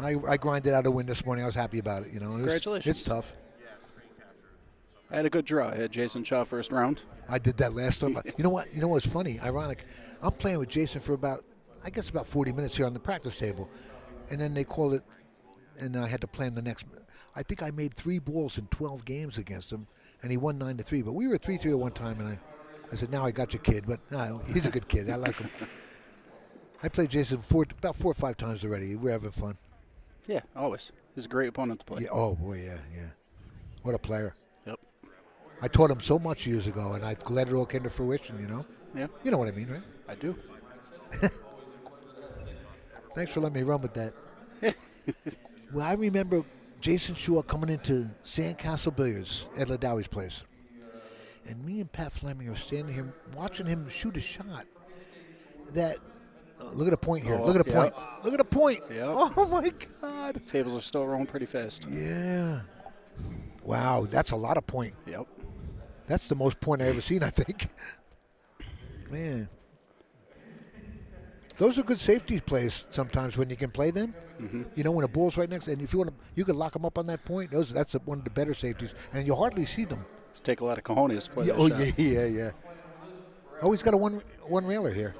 not. I grinded out a win this morning. I was happy about it. You know. Congratulations. It's tough. I had a good draw. I had Jayson Shaw first round. I did that last time. You know what? You know what's funny? Ironic. I'm playing with Jayson for about 40 minutes here on the practice table, and then they called it, and I had to plan the next. I think I made 3 balls in 12 games against him, and he won 9-3. But we were 3-3 at one time, and I said, "Now I got your kid." But no, he's a good kid. I like him. I played Jayson about 4 or 5 times already. We're having fun. Yeah, always. He's a great opponent to play. Yeah. Oh boy, yeah. What a player. Yep. I taught him so much years ago, and I'm glad it all came to fruition. You know. Yeah. You know what I mean, right? I do. Thanks for letting me run with that. Well, I remember Jayson Shaw coming into Sandcastle Billiards at Ladowie's place. And me and Pat Fleming are standing here watching him shoot a shot that, look at the point here. Look at the point. Look at the point. Yep. Oh, my God. Tables are still rolling pretty fast. Yeah. Wow, that's a lot of point. Yep. That's the most point I ever seen, I think. Man. Those are good safety plays sometimes when you can play them. Mm-hmm. You know, when a ball's right next, and if you want to, you can lock them up on that point. That's one of the better safeties, and you hardly see them. It's take a lot of cojones to play that shot. Yeah. Oh, he's got a one railer here.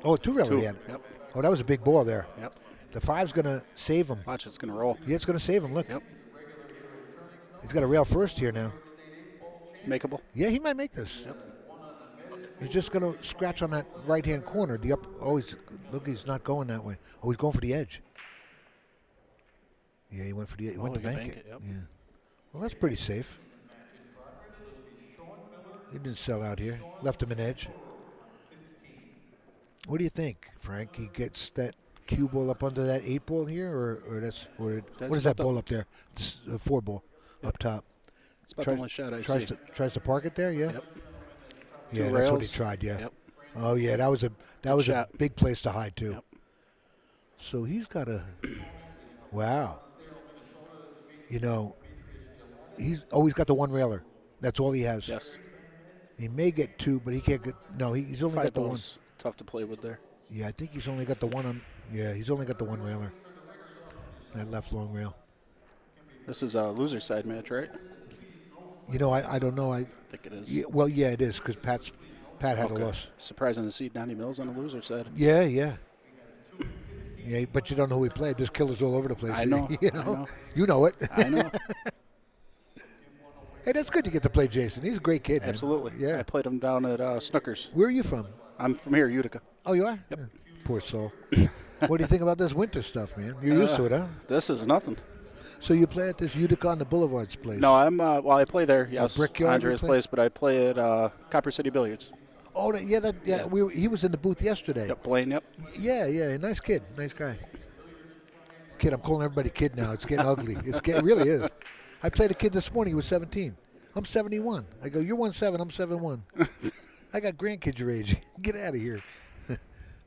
Oh, a 2 railer. He had. Yep. Oh, that was a big ball there. Yep. The 5's going to save him. Watch, it's going to roll. Yeah, it's going to save him. Look. Yep. He's got a rail first here now. Makeable. Yeah, he might make this. Yep. He's just going to scratch on that right-hand corner. Look, he's not going that way. Oh, he's going for the edge. Yeah, he went for the edge. He went to bank it. Yep. Yeah. Well, that's pretty safe. He didn't sell out here. Left him an edge. What do you think, Frank? He gets that cue ball up under that 8 ball here, or what is that ball up there? This, 4 ball up top. It's about the only shot I see. Tries to park it there, yeah? Yep. Yeah, that's what he tried, yeah. Yep. Oh, yeah, that was a big place to hide, too. Yep. So he's got a, wow. You know, he's got the 1 railer. That's all he has. Yes. He may get 2, but he can't get, no, he's only got the 1. Tough to play with there. Yeah, I think he's only got the 1 on, yeah, he's only got the 1 railer. That left long rail. This is a loser side match, right? You know, I don't know. I think it is. Yeah, well, yeah, it is, because Pat had a loss. Surprising to see Donny Mills on the loser side. Yeah. Yeah, but you don't know who he played. There's killers all over the place. I know. You know? You know it. I know. Hey, that's good to get to play Jayson. He's a great kid, man. Absolutely. Yeah. I played him down at Snookers. Where are you from? I'm from here, Utica. Oh, you are? Yep. Yeah. Poor soul. What do you think about this winter stuff, man? You're used to it, huh? This is nothing. So you play at this Utica on the Boulevard's place? No, I'm. Well, I play there. Yes, Brickyard you Andrea's play? place, but I play at Copper City Billiards. Oh, yeah. He was in the booth yesterday. Yep, Blaine. Yep. Yeah. Nice kid. Nice guy. Kid, I'm calling everybody kid now. It's getting ugly. It really is. I played a kid this morning. He was 17. I'm 71. I go, you're 1'7". I'm 7'1". I got grandkids your age. Get out of here.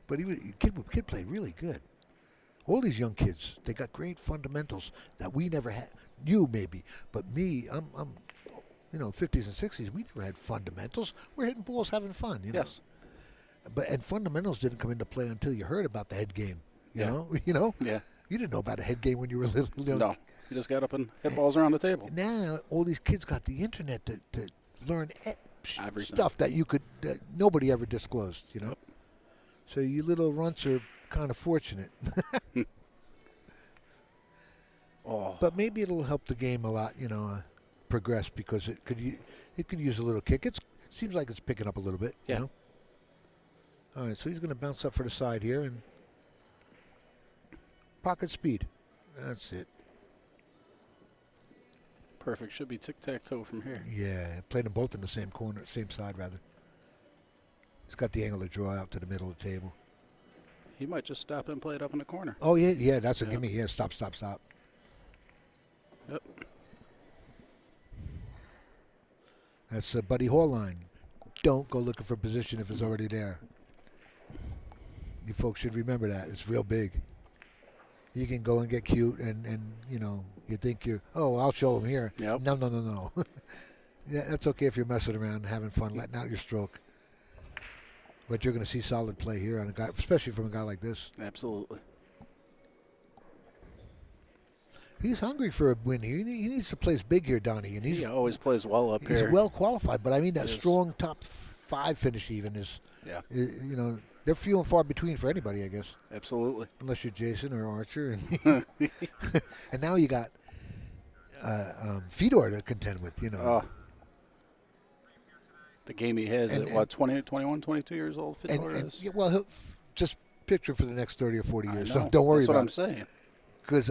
But kid played really good. All these young kids, they got great fundamentals that we never had. You maybe, but me, I'm 50s and 60s. We never had fundamentals. We're hitting balls, having fun. Yes. And fundamentals didn't come into play until you heard about the head game. You know. Yeah. You didn't know about a head game when you were little. No. You just got up and hit balls around the table. Now all these kids got the internet to learn Everything. stuff that nobody ever disclosed. So you little runts are kind of fortunate. But maybe it'll help the game a lot, progress, because it could use a little kick. It seems like it's picking up a little bit. Yeah. All right, so he's going to bounce up for the side here and pocket speed. That's it. Perfect. Should be tic-tac-toe from here. Yeah, played them both in the same corner, same side rather. He's got the angle to draw out to the middle of the table. He might just stop and play it up in the corner. Oh yeah, that's a gimme. Yeah, stop. Yep. That's a Buddy Hall line. Don't go looking for position if it's already there. You folks should remember that. It's real big. You can go and get cute and you think I'll show them here. Yep. No. Yeah, that's okay if you're messing around, having fun, letting out your stroke. But you're going to see solid play here on a guy, especially from a guy like this. Absolutely. He's hungry for a win here. He needs to place big here, Donny. And he always plays well up here. He's well qualified, but I mean that strong top 5 finish even is. Yeah. They're few and far between for anybody, I guess. Absolutely. Unless you're Jayson or Archer, and now you got Fedor to contend with. The game he has at 20, 21, 22 years old. Fedor is. Well, he'll just picture for the next 30 or 40 years. I know. So don't worry That's about what it. I'm saying. Because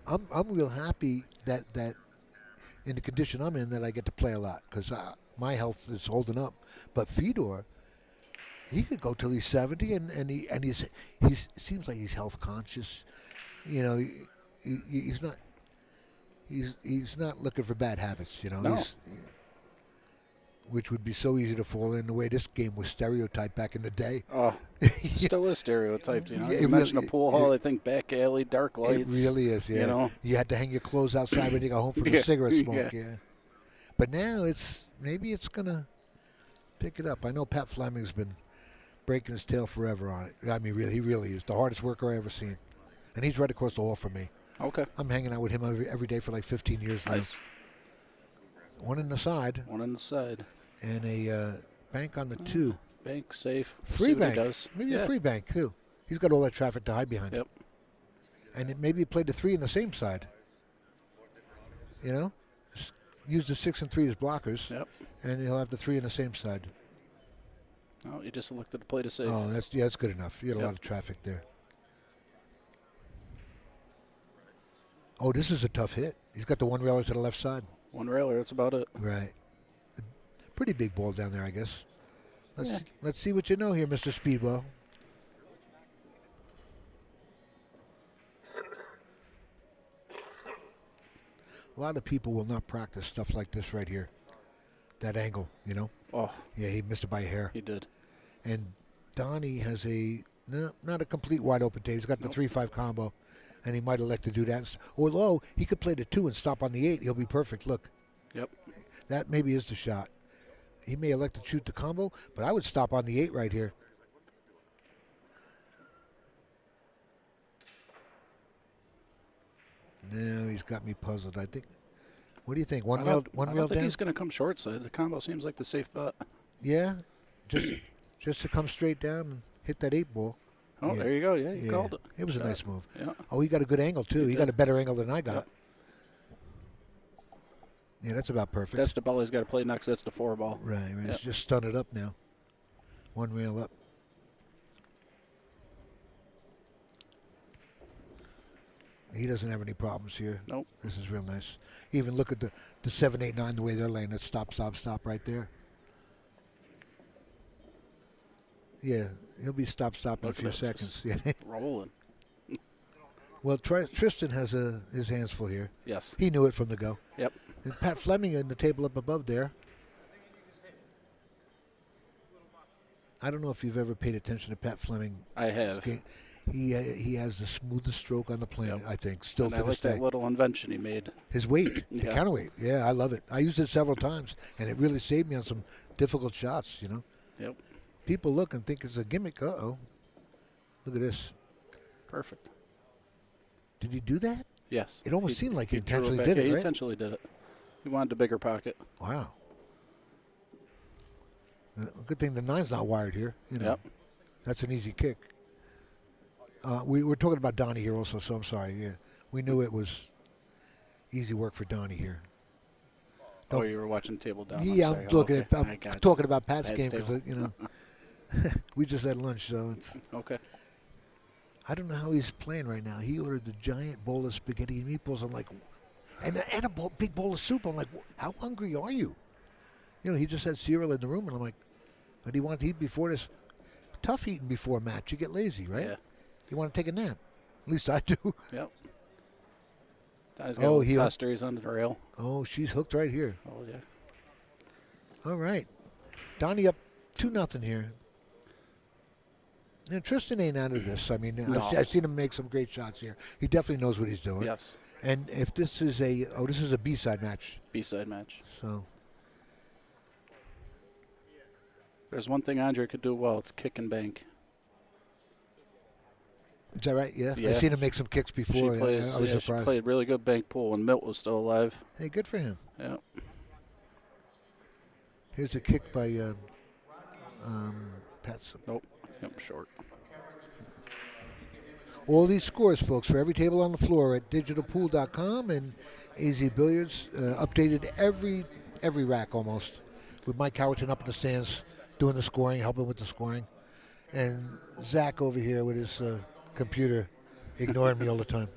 I'm real happy that in the condition I'm in that I get to play a lot because my health is holding up. But Fedor, he could go till he's 70, and he seems like he's health conscious. He's not looking for bad habits. No. Which would be so easy to fall in the way this game was stereotyped back in the day. Oh, still is stereotyped. You mention a pool hall, I think back alley, dark lights. It really is, yeah. You had to hang your clothes outside when you got home from the cigarette smoke, yeah. But now maybe it's going to pick it up. I know Pat Fleming's been breaking his tail forever on it. I mean, really, he really is the hardest worker I ever seen. And he's right across the hall from me. Okay. I'm hanging out with him every day for like 15 years now. Nice. One in the side. And a bank on the 2. Bank safe. Free bank. Does. Maybe a free bank, too. He's got all that traffic to hide behind. Yep. And maybe he played the 3 in the same side. Use the 6 and 3 as blockers. Yep. And he'll have the 3 in the same side. Oh, you just elected to play to save. Oh, that's good enough. You had a lot of traffic there. Oh, this is a tough hit. He's got the one railer to the left side. One railer, that's about it. Right. Pretty big ball down there, I guess. Let's see what you know here, Mr. Speedwell. A lot of people will not practice stuff like this right here. That angle, Oh. Yeah, he missed it by a hair. He did. And Donny has not a complete wide open tape. He's got the 3-5 combo, and he might elect to do that. Although he could play the 2 and stop on the 8, he'll be perfect. Look. Yep. That maybe is the shot. He may elect to shoot the combo, but I would stop on the 8 right here. No, he's got me puzzled. I think. What do you think? One rail down? I don't think he's going to come short side. The combo seems like the safe bet. Yeah, just to come straight down and hit that 8 ball. Oh, there you go. Yeah, you called it. It was a nice move. Yeah. Oh, he got a good angle, too. He got a better angle than I got. Yeah, that's about perfect. That's the ball he's got to play next. That's the 4 ball. Right. It's just stun it up now. One rail up. He doesn't have any problems here. Nope. This is real nice. Even look at the 7, 8, 9, the way they're laying it. Stop, stop, stop right there. Yeah, he'll be stop, stop in a few seconds. Yeah. Rolling. Well, Trystan has his hands full here. Yes. He knew it from the go. Yep. And Pat Fleming in the table up above there. I don't know if you've ever paid attention to Pat Fleming. I have. He has the smoothest stroke on the planet, I think, still And to I like this day. that little invention he made. His weight, the Yeah. counterweight. Yeah, I love it. I used it several times, and it really saved me on some difficult shots, you know. Yep. People look and think it's a gimmick. Uh-oh. Look at this. Perfect. Did he do that? Yes. It almost seemed like he drew intentionally back. did Yeah, it, he right? intentionally did it. He wanted a bigger pocket. Wow. Good thing the 9's not wired here. You know. Yep. That's an easy kick. We're talking about Donny here also, so I'm sorry. Yeah, we knew it was easy work for Donny here. Oh, you were watching the table down. Yeah, I'm looking okay. at. I'm talking about Pat's game table. because you know we just had lunch, so it's Okay. I don't know how he's playing right now. He ordered the giant bowl of spaghetti and meatballs. I'm like, and a big bowl of soup. I'm like, how hungry are you? You know, he just had cereal in the room, and I'm like, what do you want to eat before this? Tough eating before a match. You get lazy, right? Yeah. You want to take a nap. At least I do. Yep. Donny's got a he tester. He's on the rail. Oh, she's hooked right here. Oh, yeah. All right. Donny up 2-0 here. Now, Trystan ain't out of this. I mean, No. I've seen him make some great shots here. He definitely knows what he's doing. Yes. And if this is this is a B-side match. B-side match. So. There's one thing Andre could do well. It's kick and bank. Is that right? Yeah. Yeah. I've seen him make some kicks before. She plays, I was she surprised. played really good bank pool when Milt was still alive. Hey, good for him. Yeah. Here's a kick by Patson. Nope. Yep, short. All these scores, folks, for every table on the floor at digitalpool.com and AZ Billiards, updated every rack almost, with Mike Howerton up in the stands doing the scoring, helping with the scoring, and Zach over here with his computer ignoring me all the time.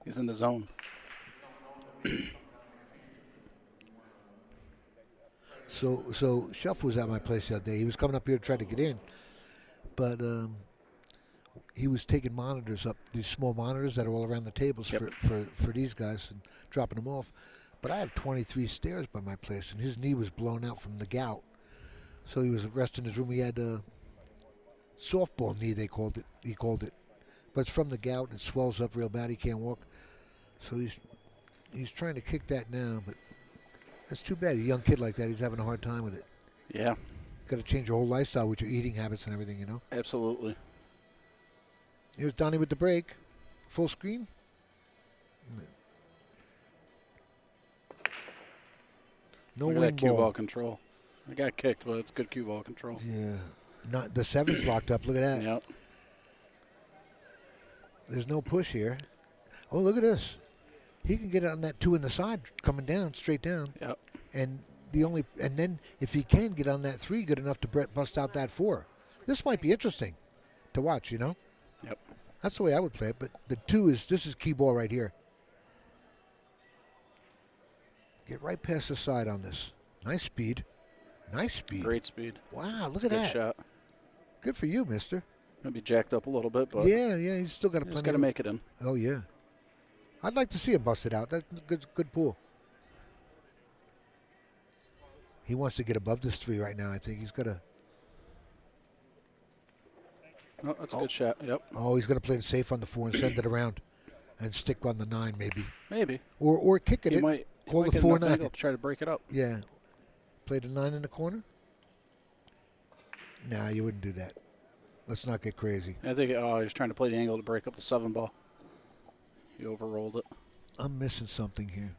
He's in the zone. So Shuff was at my place the other day. He was coming up here to try to get in, but he was taking monitors up, these small monitors that are all around the tables for these guys, and dropping them off. But I have 23 stairs by my place, and his knee was blown out from the gout. So he was resting in his room. He had a softball knee, he called it. But it's from the gout. It swells up real bad. He can't walk. So he's trying to kick that now, but that's too bad. A young kid like that, he's having a hard time with it. Yeah. Got to change your whole lifestyle with your eating habits and everything, you know? Absolutely. Here's Donny with the break. Full screen. No Look at wing that cue ball. ball control. I got kicked, but it's good cue ball control. Yeah. Not the 7's locked up. Look at that. Yep. There's no push here. Oh, look at this. He can get on that 2 in the side, coming down, straight down. Yep. And then if he can get on that 3, good enough to bust out that 4. This might be interesting to watch, you know? Yep. That's the way I would play it. But the 2 this is key ball right here. Get right past the side on this. Nice speed. Nice speed. Great speed. Wow, look It's at a good that. shot. Good for you, mister. Maybe jacked up a little bit, but yeah, he's still got a he's got to make it in. Oh, yeah. I'd like to see him bust it out. That's good pool. He wants to get above this 3 right now. I think he's got to. Oh, that's a good shot. Yep. Oh, he's going to play it safe on the 4 and send it around and stick on the 9 maybe. Maybe. Or kick it. He might Call the get 4 enough 9. angle to try to break it up. Yeah. Play the 9 in the corner. Nah, you wouldn't do that. Let's not get crazy. I think he was trying to play the angle to break up the 7 ball. He overrolled it. I'm missing something here.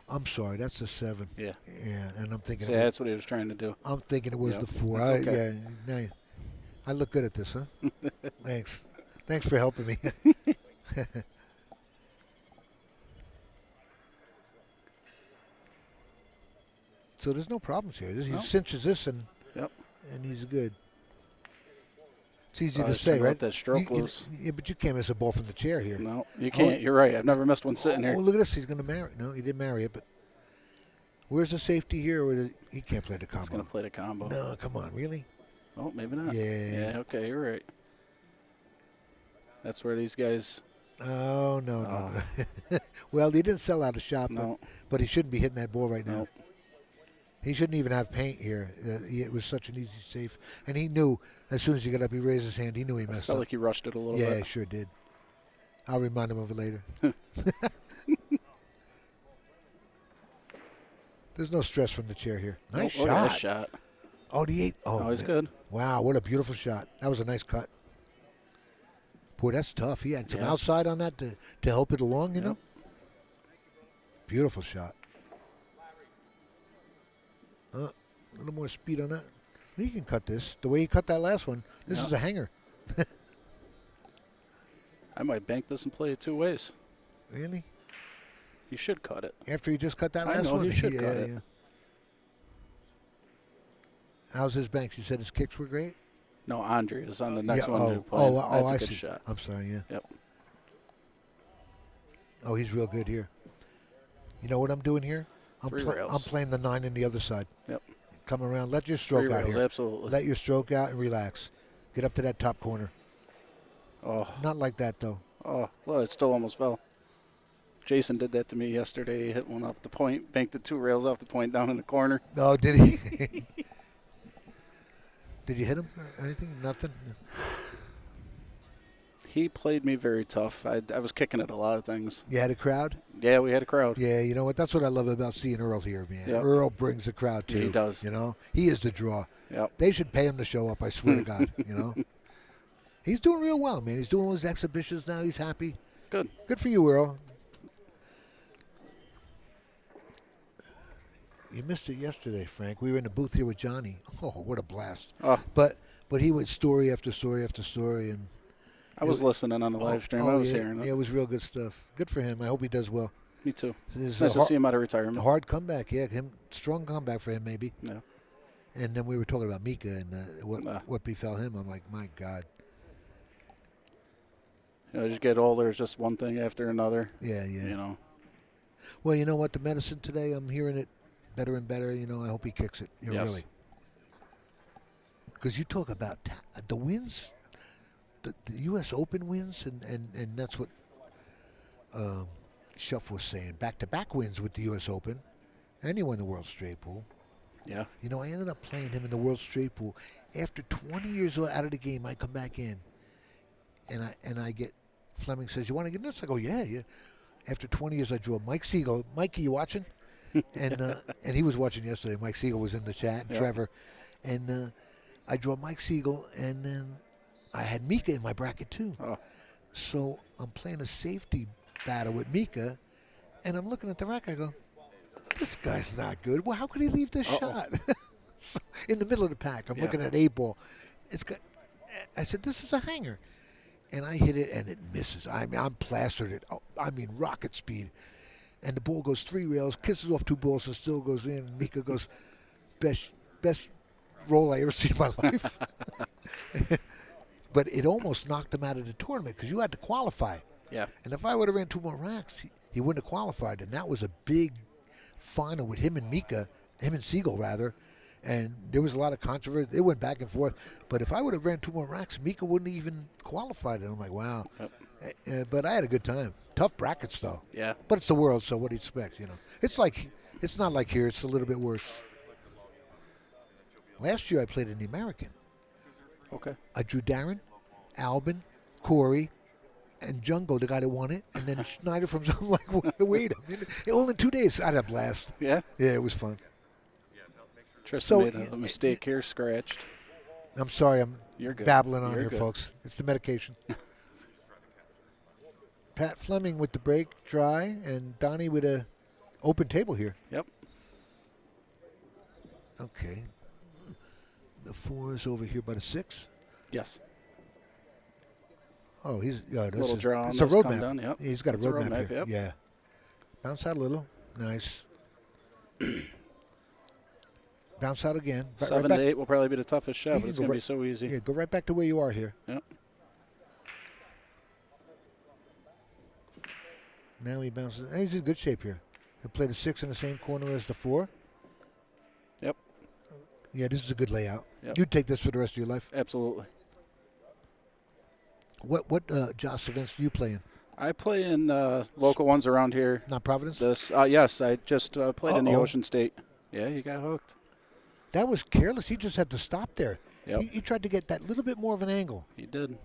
I'm sorry, that's a 7. Yeah. Yeah, and I'm thinking. See, that's what he was trying to do. I'm thinking it was Yep. the 4. That's okay. Yeah, I look good at this, huh? Thanks for helping me. So there's no problems here. He cinches this and he's good. It's easy to just say, trying to let right? that stroke loose. Yeah, but you can't miss a ball from the chair here. No, you can't. You're right. I've never missed one sitting here. Oh, look at this. He's going to marry. No, he didn't marry it, but where's the safety here? He can't play the combo. He's going to play the combo. No, come on, really? Oh, maybe not. Yeah. Yeah, okay, you're right. That's where these guys. Oh, no. Well, he didn't sell out the shop, but he shouldn't be hitting that ball right now. He shouldn't even have paint here. It was such an easy save. And he knew, as soon as he got up, he raised his hand. He knew he messed up. Felt like he rushed it a little bit. Yeah, he sure did. I'll remind him of it later. There's no stress from the chair here. Nice shot. Nice shot. Oh, the 8. Oh, he's good. Wow, what a beautiful shot. That was a nice cut. Boy, that's tough. He had some outside on that to help it along, you know? Beautiful shot. A little more speed on that. He can cut this. The way he cut that last one, this is a hanger. I might bank this and play it 2 ways. Really? You should cut it. After he just cut that last I know, one? you should cut it. Yeah. How's his banks? You said his kicks were great? No, Andre is on the next one. That's a I good see. shot. I'm sorry, yeah. Yep. Oh, he's real good here. You know what I'm doing here? I'm 3 rails. I'm playing the 9 in the other side. Yep. Come around. Let your stroke 3 out rails, here. absolutely. Let your stroke out and relax. Get up to that top corner. Oh. Not like that, though. Oh, well, it still almost fell. Jayson did that to me yesterday. He hit one off the point, banked the 2 rails off the point down in the corner. No, did he? Did you hit him or anything? Nothing? He played me very tough. I was kicking at a lot of things. You had a crowd? Yeah, we had a crowd. Yeah, you know what? That's what I love about seeing Earl here, man. Yep. Earl brings the crowd, too. Yeah, he does. You know? He is the draw. Yep. They should pay him to show up, I swear to God, you know? He's doing real well, man. He's doing all his exhibitions now. He's happy. Good. Good for you, Earl. You missed it yesterday, Frank. We were in the booth here with Johnny. Oh, what a blast. Oh. But he went story after story after story. And I was listening on the live stream. I was hearing it. Yeah, it was real good stuff. Good for him. I hope he does well. Me too. It's nice to see him out of retirement. A hard comeback, yeah. Strong comeback for him, maybe. Yeah. And then we were talking about Mika and what befell him. I'm like, my God. You know, as you get older, it's just one thing after another. Yeah, yeah. You know. Well, you know what? The medicine today, I'm hearing it better and better. You know, I hope he kicks it. Yes. Really. Because you talk about the wins, the U.S. Open wins, and that's what Shuff was saying. Back-to-back wins with the U.S. Open, and he won the World Straight Pool. Yeah. You know, I ended up playing him in the World Straight Pool. After 20 years out of the game, I come back in, and I get Fleming says, "You want to get this?" I go, "Yeah, yeah." After 20 years, I draw Mike Siegel. Mikey, you watching? And he was watching yesterday. Mike Siegel was in the chat, and Trevor. And I draw Mike Siegel, and then I had Mika in my bracket too. Oh. So I'm playing a safety battle with Mika, and I'm looking at the rack. I go, this guy's not good. Well, how could he leave this shot? So in the middle of the pack, I'm looking at 8-ball. I said, this is a hanger. And I hit it, and it misses. I mean, I'm plastered it. Oh, I mean, rocket speed. And the ball goes 3 rails, kisses off 2 balls, and still goes in. And Mika goes, best roll I ever seen in my life. But it almost knocked him out of the tournament because you had to qualify. Yeah. And if I would have ran 2 more racks, he wouldn't have qualified. And that was a big final with him and Mika, him and Siegel, rather. And there was a lot of controversy. It went back and forth. But if I would have ran 2 more racks, Mika wouldn't even qualified. And I'm like, wow. Yep. But I had a good time. Tough brackets, though. Yeah. But it's the world, so what do you expect, you know? It's not like here. It's a little bit worse. Last year I played in the American. Okay. I drew Darren, Alvin, Corey, and Jungle, the guy that won it, and then Schneider from I'm like, wait a minute. All in 2 days. I had a blast. Yeah? Yeah, it was fun. Trystan made a mistake here, scratched. I'm sorry, I'm babbling on here, good. folks. It's the medication. Pat Fleming with the break, dry, and Donny with a open table here. Yep. Okay. The 4 is over here by the 6. Yes. Oh, he's little draw on it's a this come roadmap. down, yep. He's got It's a roadmap here. yep. Yeah. Bounce out a little. Nice. Bounce out again. 7 to 8 will probably be the toughest shot, You but it's can going go to be so easy. Yeah, go right back to where you are here. Yep. Now he bounces. He's in good shape here. He'll play the 6 in the same corner as the 4. Yep. Yeah, this is a good layout. Yep. You'd take this for the rest of your life. Absolutely. What Joss events do you play in? I play in local ones around here. Not Providence? Yes, I just played in the Uh-oh. Ocean State. Yeah, you got hooked. That was careless. He just had to stop there. Yep. He tried to get that little bit more of an angle. He did.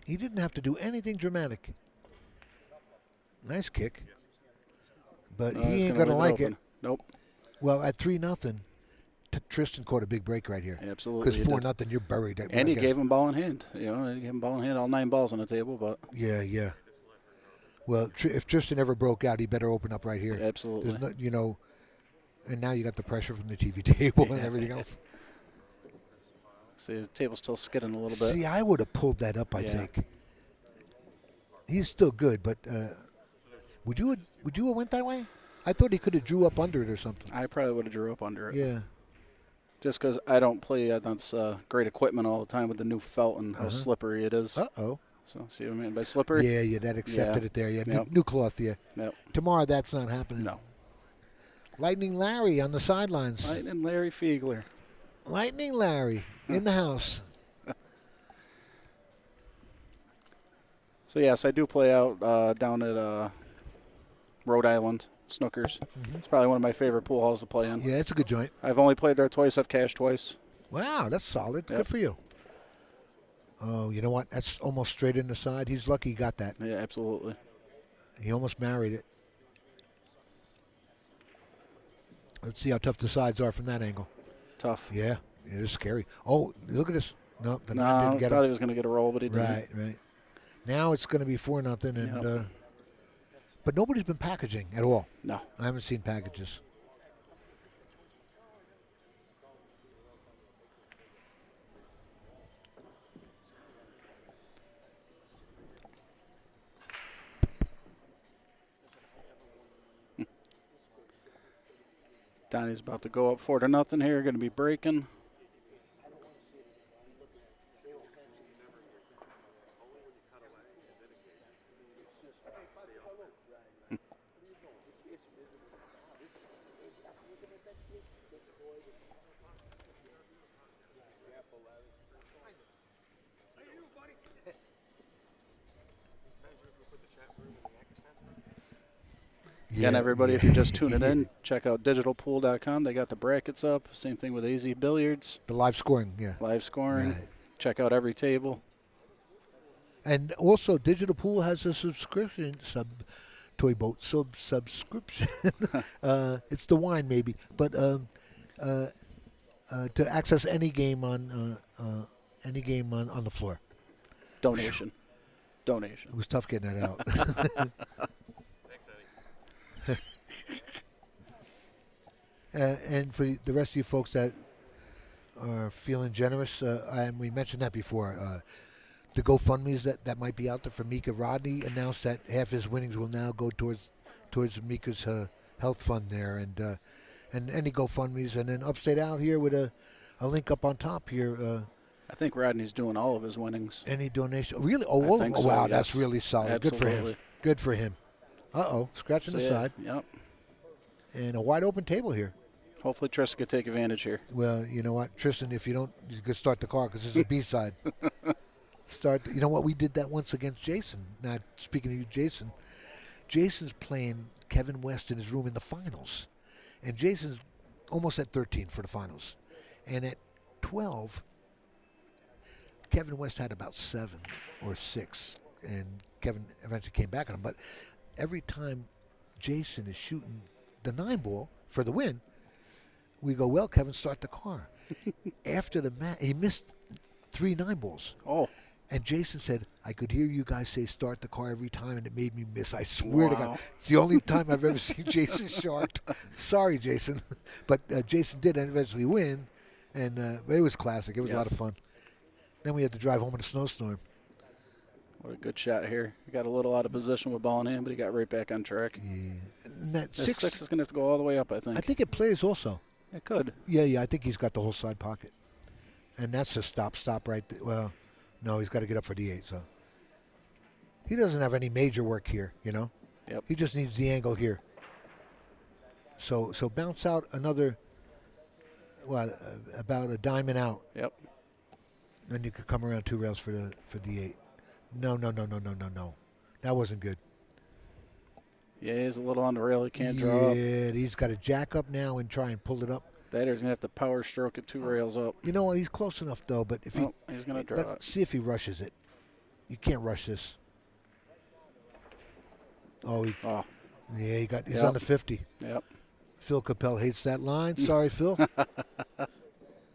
He didn't have to do anything dramatic. Nice kick. But No, he he's ain't gonna going to leave it like it. open. Nope. Well, at 3-0, Trystan caught a big break right here. Absolutely. Because 4-0, you're buried. And he gave him ball in hand. You know, he gave him ball in hand, all 9 balls on the table. But Yeah. Well, if Trystan ever broke out, he better open up right here. Absolutely. There's no, and now you got the pressure from the TV table and everything else. See, the table's still skidding a little bit. See, I would have pulled that up, I think. He's still good, but would you have went that way? I thought he could have drew up under it or something. I probably would have drew up under it. Yeah. Just because I don't play that's great equipment all the time with the new felt and how slippery it is. Uh-oh. So, see what I mean by slippery? Yeah, that accepted it there. Yeah, Yep. new cloth, yeah. Yep. Tomorrow, that's not happening. No. Lightning Larry on the sidelines. Lightning Larry Fiegler. Lightning Larry in the house. So, yes, I do play out down at Rhode Island, Snookers. It's probably one of my favorite pool halls to play in. Yeah, it's a good joint. I've only played there twice. I've cashed twice. Wow, that's solid. Yep. Good for you. Oh, you know what? That's almost straight in the side. He's lucky he got that. Yeah, absolutely. He almost married it. Let's see how tough the sides are from that angle. Tough. Yeah, it is scary. Oh, look at this. No, the No, 9 I didn't get thought him. he was going to get a roll, but he didn't. Right. Now it's going to be 4-0, and but nobody's been packaging at all. No. I haven't seen packages. Donny's about to go up 4-0 here. Going to be breaking. Again, everybody, if you're just tuning in, check out digitalpool.com. They got the brackets up. Same thing with AZ Billiards. The live scoring, yeah. Live scoring. Right. Check out every table. And also, Digital Pool has a subscription, toy boat subscription. It's the wine, maybe, but to access any game on the floor. Donation. It was tough getting that out. And for the rest of you folks that are feeling generous, and we mentioned that before, the GoFundMes that might be out there for Mika. Rodney announced that half his winnings will now go towards Mika's health fund there, and any GoFundMes, and then UpStateAL here with a link up on top here. I think Rodney's doing all of his winnings. Any donation? Really? Oh, I think so, wow, yes. that's really solid. Absolutely. Good for him. Uh-oh, scratching the side. Yep. And a wide open table here. Hopefully Trystan could take advantage here. Well, you know what, Trystan, if you don't, you could start the car because this is a B-side. You know what, we did that once against Jayson. Now, speaking of you, Jayson, Jason's playing Kevin West in his room in the finals. And Jason's almost at 13 for the finals. And at 12, Kevin West had about 7 or 6. And Kevin eventually came back on him. But every time Jayson is shooting the 9 ball for the win, we go, well, Kevin, start the car. After the match, he missed 3 9 balls. Oh. And Jayson said, I could hear you guys say start the car every time, and it made me miss. I swear to Wow. God. It's the only time I've ever seen Jayson sharked. Sorry, Jayson. But Jayson did eventually win, and it was classic. It was a lot of fun. Then we had to drive home in a snowstorm. What a good shot here. He got a little out of position with ball in hand, but he got right back on track. Yeah. And that This 6 is going to have to go all the way up, I think. I think it plays also. It could. Yeah, I think he's got the whole side pocket. And that's a stop right there. Well, no, he's got to get up for the 8, so. He doesn't have any major work here, you know? Yep. He just needs the angle here. So bounce out another, about a diamond out. Yep. Then you could come around 2 rails for the 8. No. That wasn't good. Yeah, he's a little on the rail. He can't draw up. Yeah, he's got to jack up now and try and pull it up. That he's going to have to power stroke it 2 rails up. You know what? He's close enough, though. But if he's going to draw it. See if he rushes it. You can't rush this. Yeah, he's on the 50. Yep. Phil Capel hates that line. Sorry, Phil.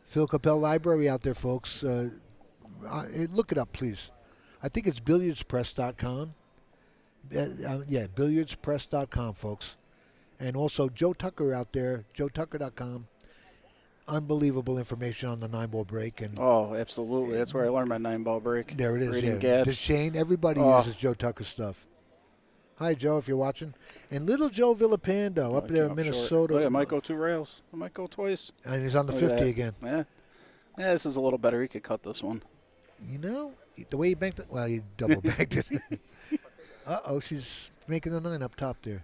Phil Capel Library out there, folks. Look it up, please. I think it's billiardspress.com. Billiardspress.com, folks. And also Joe Tucker out there, joetucker.com. Unbelievable information on the 9-ball break. And absolutely. That's where I learned my 9-ball break. There it is. Reading Yeah. gaps. Shane, everybody uses Joe Tucker stuff. Hi, Joe, if you're watching. And little Joe Villapando up there in Minnesota. It might go 2 rails. It might go twice. And he's on the 50 again. Yeah, this is a little better. He could cut this one. You know, the way he banked it, he double banked it. She's making the 9 up top there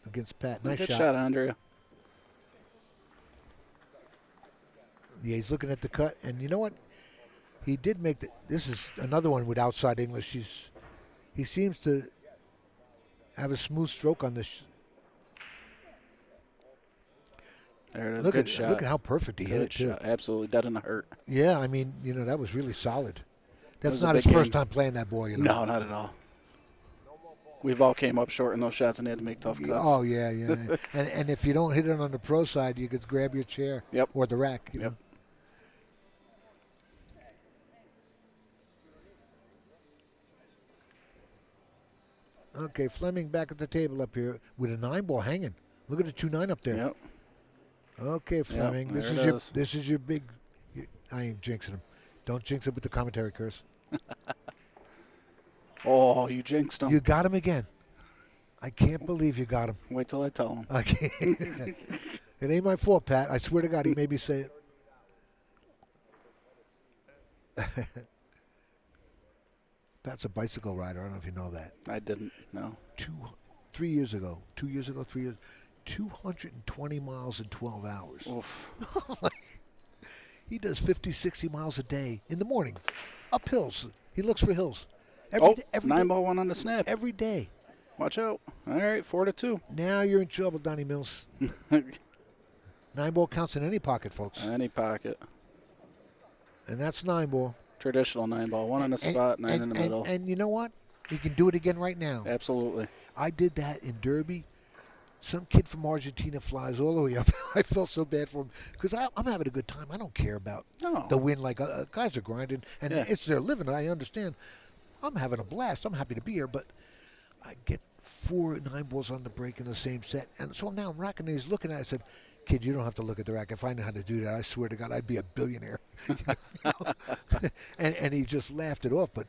against Pat. Nice Good shot, Andrea. Yeah, he's looking at the cut. And you know what? He did make this is another one with outside English. He seems to have a smooth stroke on this. There it is. Look Good at shot. Look at how perfect he hit it, too. Shot. Absolutely dead in the hurt. Yeah, I mean, that was really solid. That's was not a his big first game. time playing that ball, No, not at all. We've all came up short in those shots and had to make tough cuts. Oh, yeah. and if you don't hit it on the pro side, you could grab your chair. Yep. Or the rack, you know. Okay, Fleming back at the table up here with a 9-ball hanging. Look at the 2-9 up there. Yep. Okay, Fleming. Yep, this is your big. I ain't jinxing him. Don't jinx it with the commentary curse. You jinxed him. You got him again. I can't believe you got him. Wait till I tell him. I can't. It ain't my fault, Pat. I swear to God, he made me say it. Pat's a bicycle rider. I don't know if you know that. I didn't, no. 2 years ago, 220 miles in 12 hours. Oof. He does 50, 60 miles a day in the morning, up hills. He looks for hills. Every 9-ball one on the snap. Every day. Watch out. All right, 4-2. Now you're in trouble, Donnie Mills. 9-ball counts in any pocket, folks. Any pocket. And that's 9-ball. Traditional 9-ball. 1 on the spot, 9 in the middle. And you know what? He can do it again right now. Absolutely. I did that in Derby. Some kid from Argentina flies all the way up. I felt so bad for him because I'm having a good time. I don't care about the win. Like guys are grinding, and it's their living. I understand. I'm having a blast. I'm happy to be here, but I get 4 9-balls on the break in the same set, and so now I'm racking. And he's looking at it. I said, "Kid, you don't have to look at the rack. If I knew how to do that, I swear to God, I'd be a billionaire." and he just laughed it off. But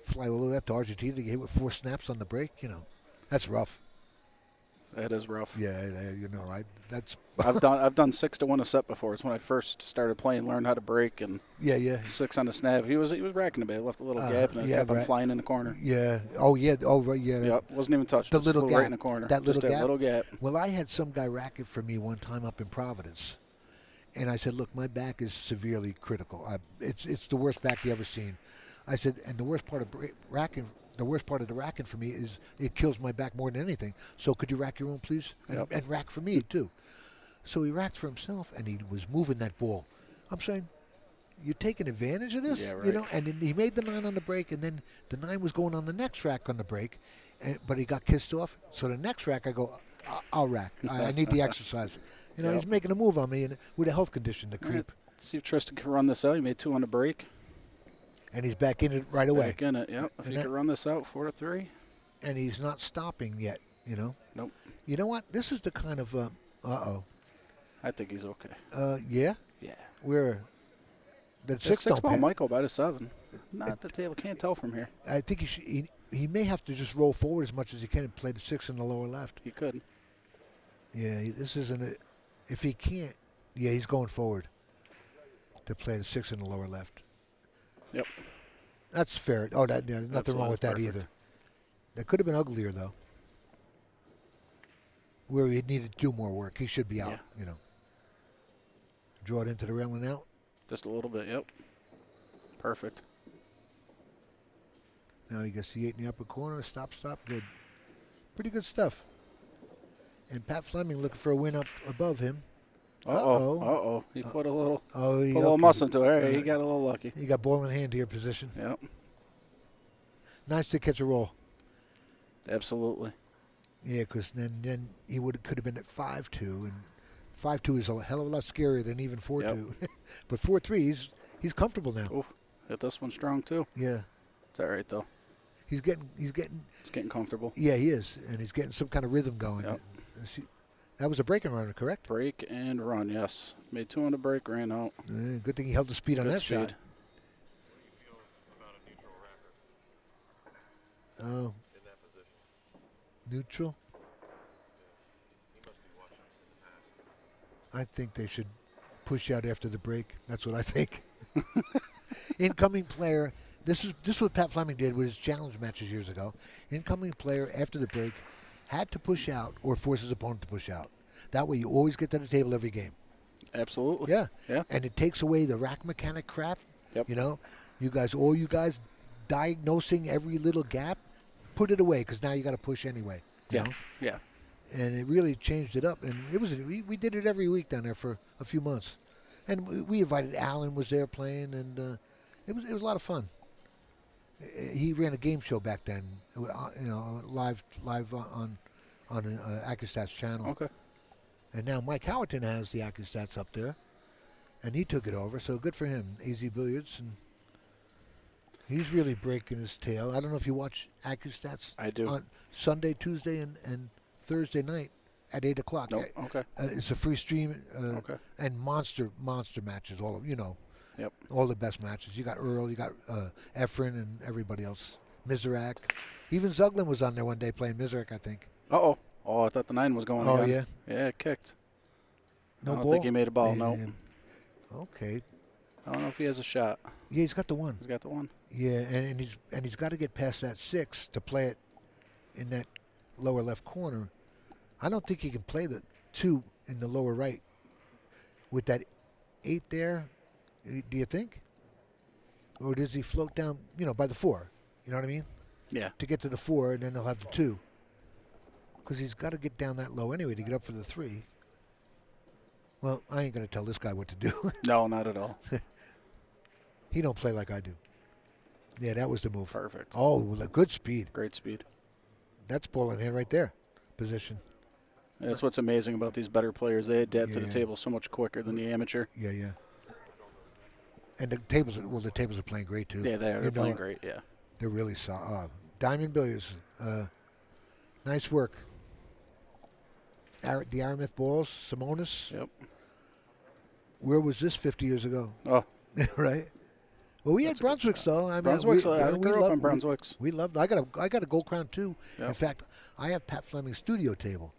fly all the way up to Argentina to get hit with 4 snaps on the break, that's rough. That is rough. Yeah, that's. I've done 6 to 1 a set before. It's when I first started playing, learned how to break, and 6 on the snap. He was racking a bit, left a little gap, and it kept him flying in the corner. Yeah. Oh yeah. Oh right. Yeah. Yep. Wasn't even touched. The Just little flew gap. right in the corner. That Just little gap. Well, I had some guy rack it for me one time up in Providence, and I said, "Look, my back is severely critical. It's the worst back you ever seen." I said, and the worst part of racking. The worst part of the racking for me is it kills my back more than anything. So could you rack your own, please? And rack for me, too. So he racked for himself, and he was moving that ball. I'm saying, you're taking advantage of this? Yeah, right. And then he made the 9 on the break, and then the 9 was going on the next rack on the break, but he got kissed off. So the next rack, I go, I'll rack. I need the exercise. He's making a move on me with a health condition, the creep. Let's see if Trystan can run this out. He made 2 on the break. And he's back in it right away. Back in it, yep. If he can run this out, 4-3. And he's not stopping yet, Nope. You know what? This is the kind of, I think he's okay. Yeah? Yeah. Where the 6 ball might go by the 7. Not at the table. Can't tell from here. I think he may have to just roll forward as much as he can and play the 6 in the lower left. He could. Yeah, this isn't it. If he can't, Yeah, he's going forward to play the 6 in the lower left. Yep. That's fair. Oh, nothing wrong with that either. That could have been uglier, though. Where he needed to do more work. He should be out, Draw it into the railing out. Just a little bit, yep. Perfect. Now he gets the 8 in the upper corner. Stop, good. Pretty good stuff. And Pat Fleming looking for a win up above him. Uh-oh. He put a little muscle into it. He got a little lucky. He got ball in hand here position. Yep. Nice to catch a roll. Absolutely. Yeah, because then he could have been at 5-2, and 5-2 is a hell of a lot scarier than even 4-2. Yep. But 4-3, he's comfortable now. Oof. Hit this one strong too. Yeah. It's all right though. He's getting comfortable. Yeah, he is, and he's getting some kind of rhythm going. Yep. That was a break and runner, correct? Break and run, yes. Made 2 on the break, ran out. Good thing he held the speed on that shot. Oh. Neutral? I think they should push out after the break. That's what I think. Incoming player. This is what Pat Fleming did with his challenge matches years ago. Incoming player after the break had to push out or force his opponent to push out. That way you always get to the table every game. Absolutely. Yeah. Yeah. And it takes away the rack mechanic crap. Yep. You guys diagnosing every little gap, put it away because now you got to push anyway. You know? Yeah. And it really changed it up. And we did it every week down there for a few months. And we invited Alvin was there playing, and it was a lot of fun. He ran a game show back then, live on AccuStats channel. Okay. And now Mike Howerton has the AccuStats up there, and he took it over. So good for him, AZ Billiards, and he's really breaking his tail. I don't know if you watch AccuStats. I do. On Sunday, Tuesday, and Thursday night at 8 o'clock. Nope. Okay. It's a free stream. Okay. And monster matches. All of Yep. all the best matches. You got Earl, you got Efren, and everybody else. Miserak. Even Zuglin was on there one day playing Miserak, I think. Oh, I thought the 9 was going Oh, again. Yeah, it kicked. No I don't ball? think he made a ball, no. Okay. I don't know if he has a shot. Yeah, he's got the 1. He's got the 1. Yeah, and he's got to get past that 6 to play it in that lower left corner. I don't think he can play the 2 in the lower right with that 8 there. Do you think? Or does he float down, by the 4? You know what I mean? Yeah. To get to the 4, and then he'll have the 2. Because he's got to get down that low anyway to get up for the 3. Well, I ain't going to tell this guy what to do. No, not at all. He don't play like I do. Yeah, that was the move. Perfect. Oh, good speed. Great speed. That's ball in hand right there. Position. That's what's amazing about these better players. They adapt to the table so much quicker than the amateur. Yeah. And the tables are playing great too. Yeah, they're playing great. Yeah, they're really solid. Diamond Billiards, nice work. The Aramith balls, Simonis. Yep. Where was this 50 years ago? Oh, right. Well, we had Brunswicks though. I mean, Brunswicks. I grew up on Brunswicks. We loved. I got a gold crown too. Yep. In fact, I have Pat Fleming's studio table,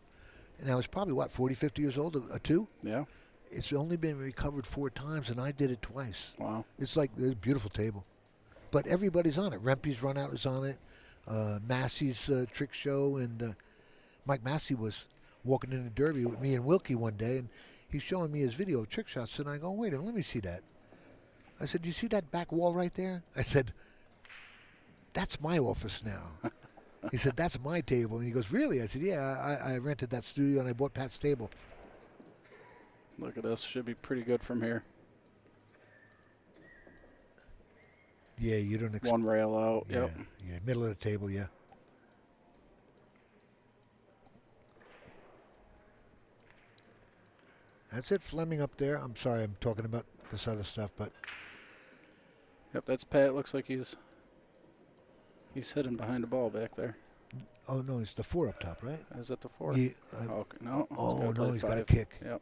and I was probably 40, 50 years old. A 2. Yeah. It's only been recovered 4 times, and I did it twice. Wow. It's a beautiful table. But everybody's on it. Rempe's Run Out is on it. Massey's Trick Show. And Mike Massey was walking in the Derby with me and Wilkie one day, and he's showing me his video of trick shots. And I go, wait a minute, let me see that. I said, do you see that back wall right there? I said, that's my office now. He said, that's my table. And he goes, really? I said, yeah, I rented that studio, and I bought Pat's table. Look at this. Should be pretty good from here. Yeah, you don't expect. One rail out. Yeah, Yep. Yeah, middle of the table, yeah. That's it, Fleming up there. I'm sorry, I'm talking about this other stuff, but. Yep, that's Pat. Looks like he's hidden behind the ball back there. Oh, no, it's the 4 up top, right? Is that the 4? Yeah, okay. No. Oh, no, he's got a 5. kick. Yep.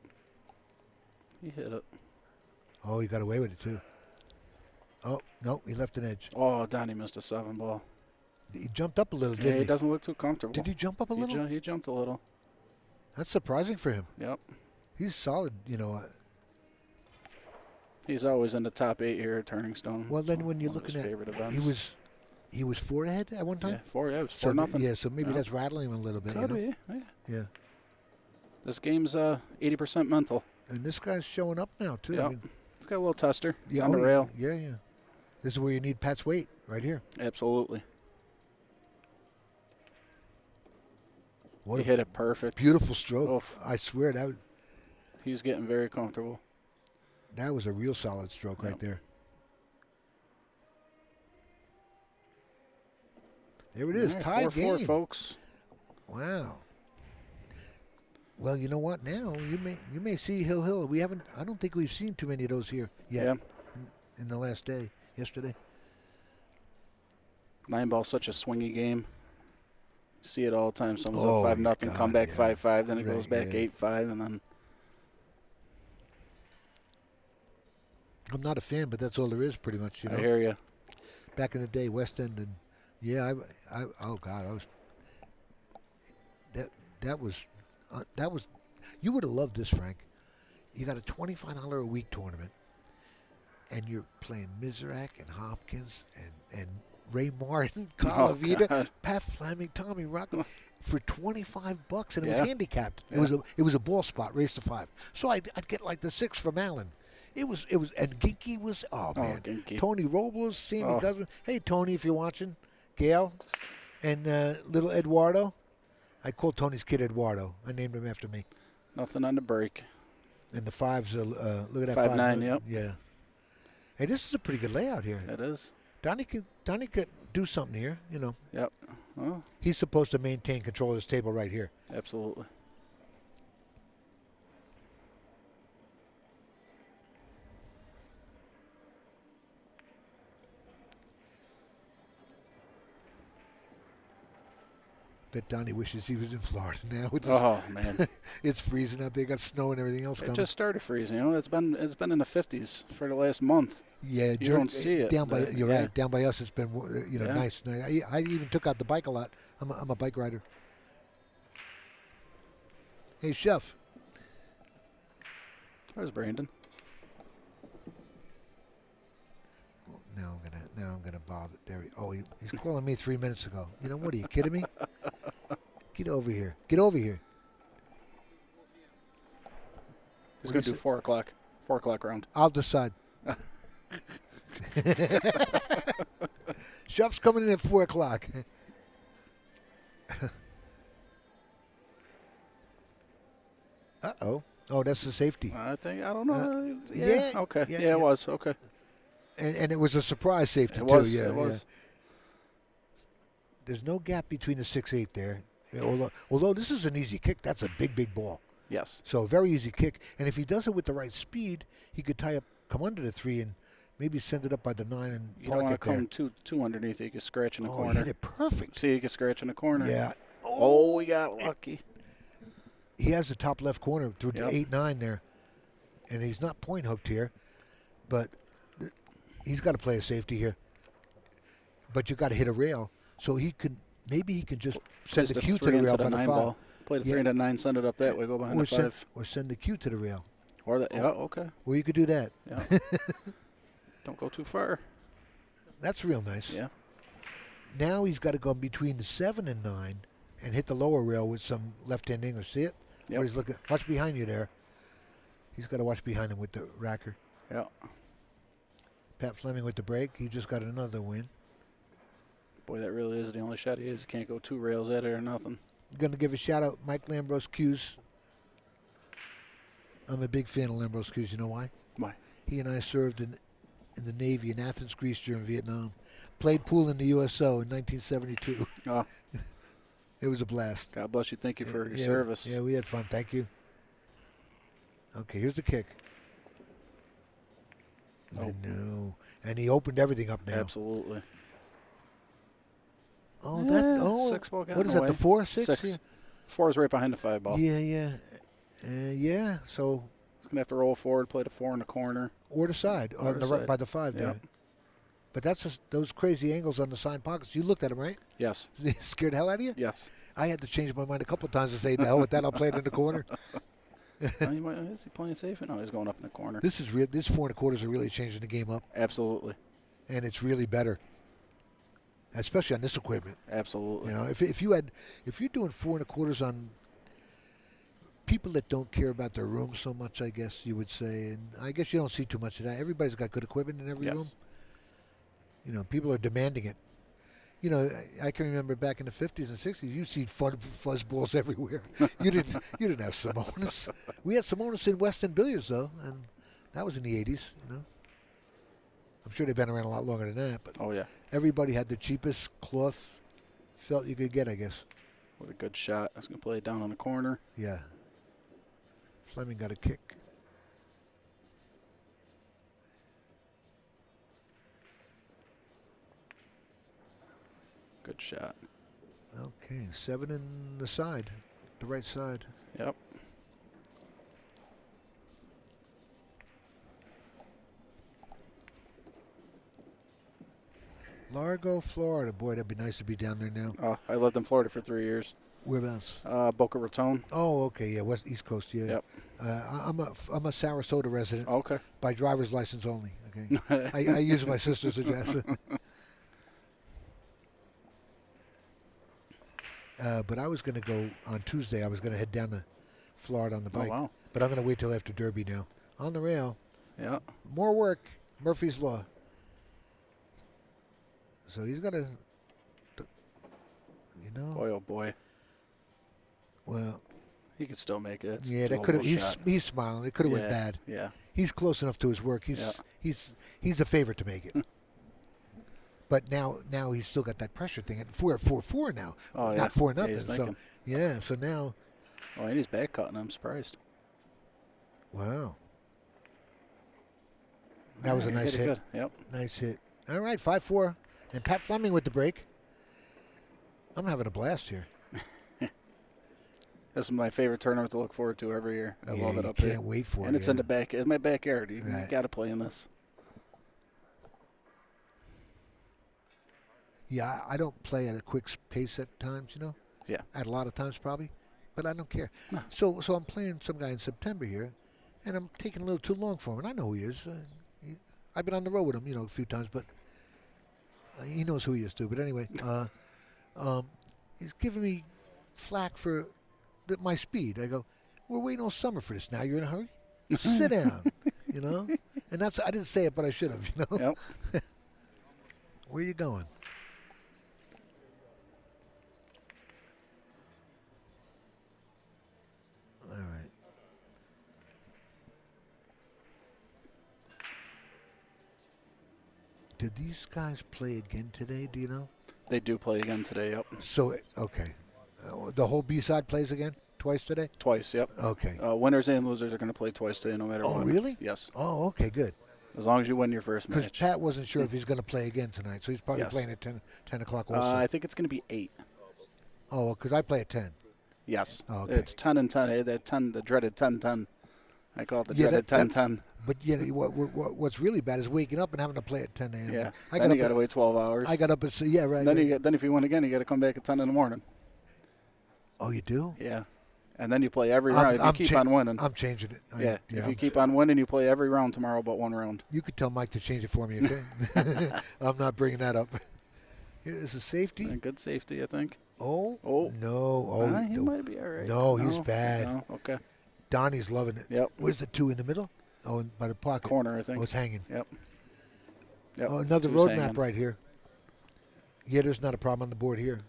He hit it. Oh, he got away with it, too. Oh, no, he left an edge. Oh, Donny missed a 7 ball. He jumped up a little, didn't he? He doesn't look too comfortable. Did he jump up a little? He jumped a little. That's surprising for him. Yep. He's solid, He's always in the top 8 here at Turning Stone. Well, then when you're One of his looking at, favorite events. he was 4 ahead at one time. Yeah, 4. Yeah, it was So 4-0. Yeah, so maybe that's rattling him a little bit. Could you know? be. Yeah. Yeah. This game's 80% mental. And this guy's showing up now too. Yep. I mean, He's got a little tester. He's yeah, on the rail. Yeah, yeah. This is where you need Pat's weight, right here. Absolutely. What He hit it perfect. Beautiful stroke. Oof. I swear that He's getting very comfortable. that was a real solid stroke right there. There it is, All right, tied 4-4, game, folks. Wow. Well, you know what? Now you may see Hill. We haven't. I don't think we've seen too many of those here yet. Yeah. In the last day, yesterday. 9-ball, such a swingy game. See it all the time. Someone's Oh, up 5-0, God, come back yeah. 5-5, then it goes Right, back yeah. 8-5, and then. I'm not a fan, but that's all there is, pretty much. You know. I hear you. Back in the day, West End, and yeah, oh God, I was. That was. You would have loved this, Frank. You got a $25 a week tournament, and you're playing Mizrak and Hopkins and Ray Martin, Calavita, God. Pat Fleming, Tommy Rocco for $25, and it was Yeah. handicapped. Yeah. It was a ball spot, race to 5. So I'd get like the 6 from Allen. It was, and Ginky was, man. Ginky. Tony Robles, Sammy Oh. Guzman. Hey, Tony, if you're watching. Gail and little Eduardo. I called Tony's kid Eduardo. I named him after me. Nothing on the break. And the 5s, look at that 5-9, 5. yep. Yeah. Hey, this is a pretty good layout here. It is. Donny could do something here, you know. Yep. Oh, He's supposed to maintain control of this table right here. absolutely. Bet Donny wishes he was in Florida now. With Oh, man. It's freezing out there. Got snow and everything else It coming. just started freezing. You know, it's been in the 50s for the last month. Yeah, You don't see it. Down by but, you're yeah. right. Down by us, it's been Yeah. nice. I even took out the bike a lot. I'm a bike rider. Hey, Chef. There's Brandon. Now I'm gonna bother. There. He's calling me 3 minutes ago. You know what? Are you kidding me? Get over here. Get over here. He's What going is to do it? 4 o'clock. 4 o'clock round. I'll decide. Chef's coming in at 4 o'clock. Uh-oh. Oh, that's the safety. I don't know. yeah, Okay. yeah, Yeah, yeah. it was. Okay. And it was a surprise safety, It too. was. Yeah, It was. There's no gap between the 6-8 there. Although this is an easy kick, that's a big, big ball. Yes. So a very easy kick. And if he does it with the right speed, he could come under the 3 and maybe send it up by the 9 and You don't park want it to there. come too underneath. You can scratch in the Oh, corner. he hit it perfect. See, you can scratch in the corner. Yeah. Oh, we got lucky. He has the top left corner through Yep. 8-9 there. And he's not point hooked here, but he's got to play a safety here. But you got to hit a rail, so maybe he can just send Just the a cue to 3 the into rail the by the 9 5. ball. Play the 3 into 9, send it up that way, go behind the 5. Or send the cue to the rail. Or that. Yeah. Okay. Well, you could do that. Yeah. Don't go too far. That's real nice. Yeah. Now he's got to go between the 7 and 9 and hit the lower rail with some left-hand English. See it? Yep. Where he's looking. Watch behind you there. He's got to watch behind him with the racker. Yeah. Pat Fleming with the break. He just got another win. Boy, that really is the only shot he has. He can't go 2 rails at it or nothing. Going to give a shout-out, Mike Lambros Hughes. I'm a big fan of Lambros Hughes. You know why? Why? He and I served in the Navy in Athens, Greece during Vietnam. Played pool in the USO in 1972. Oh. It was a blast. God bless you. Thank you for your Yeah, service. Yeah, we had fun. Thank you. Okay, here's the kick. Oh. I know. And he opened everything up now. Absolutely. Oh, Yeah, 6 ball got what in is the that, the way. 4, 6? 6. 4 is right behind the 5 ball. Yeah, yeah. Yeah, so. He's going to have to roll forward, play the 4 in the corner. Or the side, Or on the the right side. by the 5 there. Yep. But that's just those crazy angles on the side pockets. You looked at them, right? Yes. Scared the hell out of you? Yes. I had to change my mind a couple of times to say, the hell with that, I'll play it in the corner. Is he playing safe? No, he's going up in the corner. This is real. This 4 1/4s are really changing the game up. Absolutely. And it's really better, especially on this equipment. Absolutely. You know, if you're doing 4 1/4s on people that don't care about their room so much, I guess you would say, and I guess you don't see too much of that. Everybody's got good equipment in every room. You know, people are demanding it. You know, I can remember back in the 50s and 60s, you'd see fuzzballs everywhere. You didn't have Simonis. We had Simonis in Weston Billiards, though, and that was in the 80s, you know. I'm sure they've been around a lot longer than that. But oh, yeah. Everybody had the cheapest cloth felt you could get, I guess. What a good shot. I was going to play it down on the corner. Yeah. Fleming got a kick. Good shot. Okay, 7 in the side, the right side. Yep. Largo, Florida. Boy, that'd be nice to be down there now. Oh, I lived in Florida for 3 years. Whereabouts? Boca Raton. Oh, okay, yeah, East Coast, yeah. Yep. I'm a Sarasota resident. Okay. By driver's license only. Okay. I use my sister's address. But I was going to go on Tuesday. I was going to head down to Florida on the bike. Oh, wow. But I'm going to wait till after Derby now. On the rail. Yeah. More work. Murphy's Law. So he's got to, you know. Boy, oh boy. Well. He could still make it. Yeah, that could have. He's smiling. It could have went bad. Yeah. He's close enough to his work. He's a favorite to make it. But now he's still got that pressure thing. We're at 4-4 now. Oh, yeah. Not 4-0. Yeah, so yeah. So now. Oh, and he's back cutting. I'm surprised. Wow. That was a nice hit. Good. Yep. Nice hit. All right, 5-4. And Pat Fleming with the break. I'm having a blast here. This is my favorite tournament to look forward to every year. I love it up here. Can't wait for it. And it's in in my backyard. You Right. got to play in this. Yeah, I don't play at a quick pace at times, you know. Yeah. At a lot of times probably, but I don't care. No. So I'm playing some guy in September here, and I'm taking a little too long for him. And I know who he is. I've been on the road with him, you know, a few times, but he knows who he is too. But anyway, he's giving me flack for my speed. I go, we're waiting all summer for this. Now you're in a hurry? Sit down, you know. And I didn't say it, but I should have, you know. Yep. Where you going? All right. Did these guys play again today? Do you know? They do play again today, yep. So, okay. The whole B-side plays again? Twice today? Twice, yep. Okay. Winners and losers are going to play twice today no matter what. Oh, really? Yes. Oh, okay, good. As long as you win your first Because match. Pat wasn't sure if he's going to play again tonight, so he's probably playing at 10 o'clock also. I think it's going to be 8. Oh, because I play at 10. Yes. Oh, okay. It's 10 and 10. The dreaded 10-10. I call it the dreaded 10-10. But you know, what's really bad is waking up and having to play at 10 a.m. Yeah. Then you got to wait 12 hours. I got up at, yeah, right. Then if you win again, you got to come back at 10 in the morning. Oh, you do? Yeah. And then you play every round. If you keep on winning. I'm changing it. Yeah. If you keep on winning, you play every round tomorrow but one round. You could tell Mike to change it for me, okay? I'm not bringing that up. Is it safety? Good safety, I think. Oh. No. Oh, he might be all right. No, he's bad. No. Okay. Donnie's loving it. Yep. Where's the 2 in the middle? Oh, by the pocket. Corner, I think. Oh, it's hanging. Yep. Oh, another road map right here. Yeah, there's not a problem on the board here.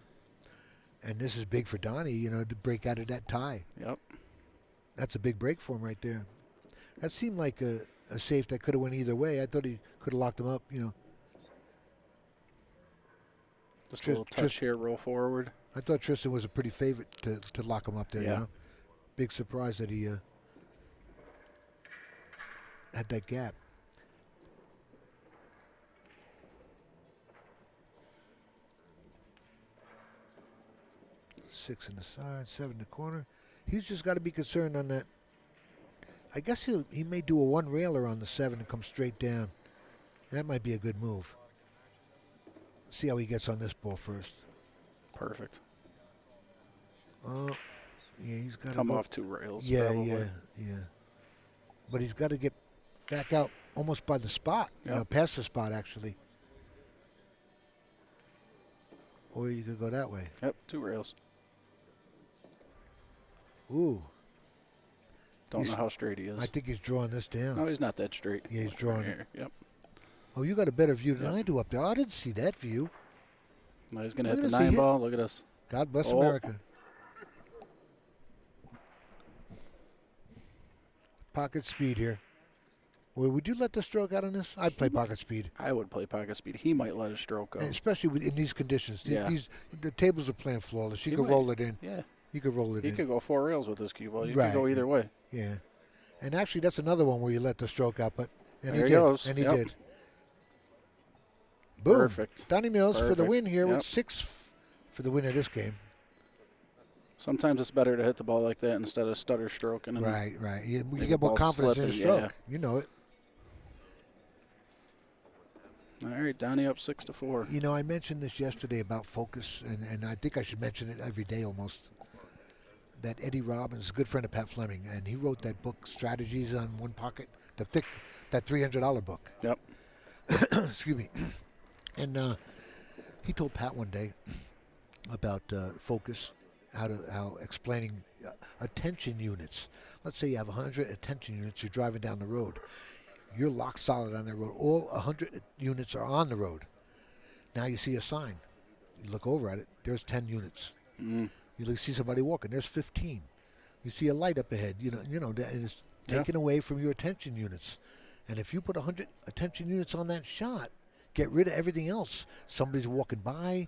And this is big for Donnie, you know, to break out of that tie. Yep. That's a big break for him right there. That seemed like a safe that could have went either way. I thought he could have locked him up, you know. Just a little touch here, roll forward. I thought Trystan was a pretty favorite to lock him up there, you know. Big surprise that he had that gap. Six in the side, 7 in the corner. He's just got to be concerned on that. I guess he may do a one railer on the 7 and come straight down. That might be a good move. See how he gets on this ball first. Perfect. Yeah, he's got to come off 2 rails. Yeah, probably. yeah. But he's got to get back out almost by the spot, past the spot actually. Or you could go that way. Yep, 2 rails. Ooh. Don't know how straight he is. I think he's drawing this down. No, he's not that straight. Yeah, he's drawing it. Yep. Oh, you got a better view than I do up there. I didn't see that view. Now he's going to hit the 9 ball. Look at us. God bless America. Pocket speed here. Well, would you let the stroke out on this? I'd play pocket speed. I would play pocket speed. He might let his stroke go. And especially in these conditions. Yeah. The tables are playing flawless. You He could might. roll it in. Yeah. You could roll it He in. could go 4 rails with this cue ball. You Right. could go either way. Yeah. And actually, that's another one where you let the stroke out, but There he he did. goes. And he Yep. did. Boom. Perfect. Donny Mills for the Perfect. win here Yep. with 6 for the win of this game. Sometimes it's better to hit the ball like that instead of stutter stroking. And Right. You make get the more ball confidence slip in your and- stroke. You know it. All right, Donny up 6-4. You know, I mentioned this yesterday about focus, and I think I should mention it every day almost. That Eddie Robbins is a good friend of Pat Fleming, and he wrote that book, Strategies on One Pocket, that $300 book. Yep. Excuse me. And he told Pat one day about focus, how explaining attention units. Let's say you have 100 attention units, you're driving down the road. You're locked solid on that road. All 100 units are on the road. Now you see a sign. You look over at it. There's 10 units. Mm. You see somebody walking. There's 15. You see a light up ahead. You know that is taken away from your attention units. And if you put 100 attention units on that shot, get rid of everything else. Somebody's walking by.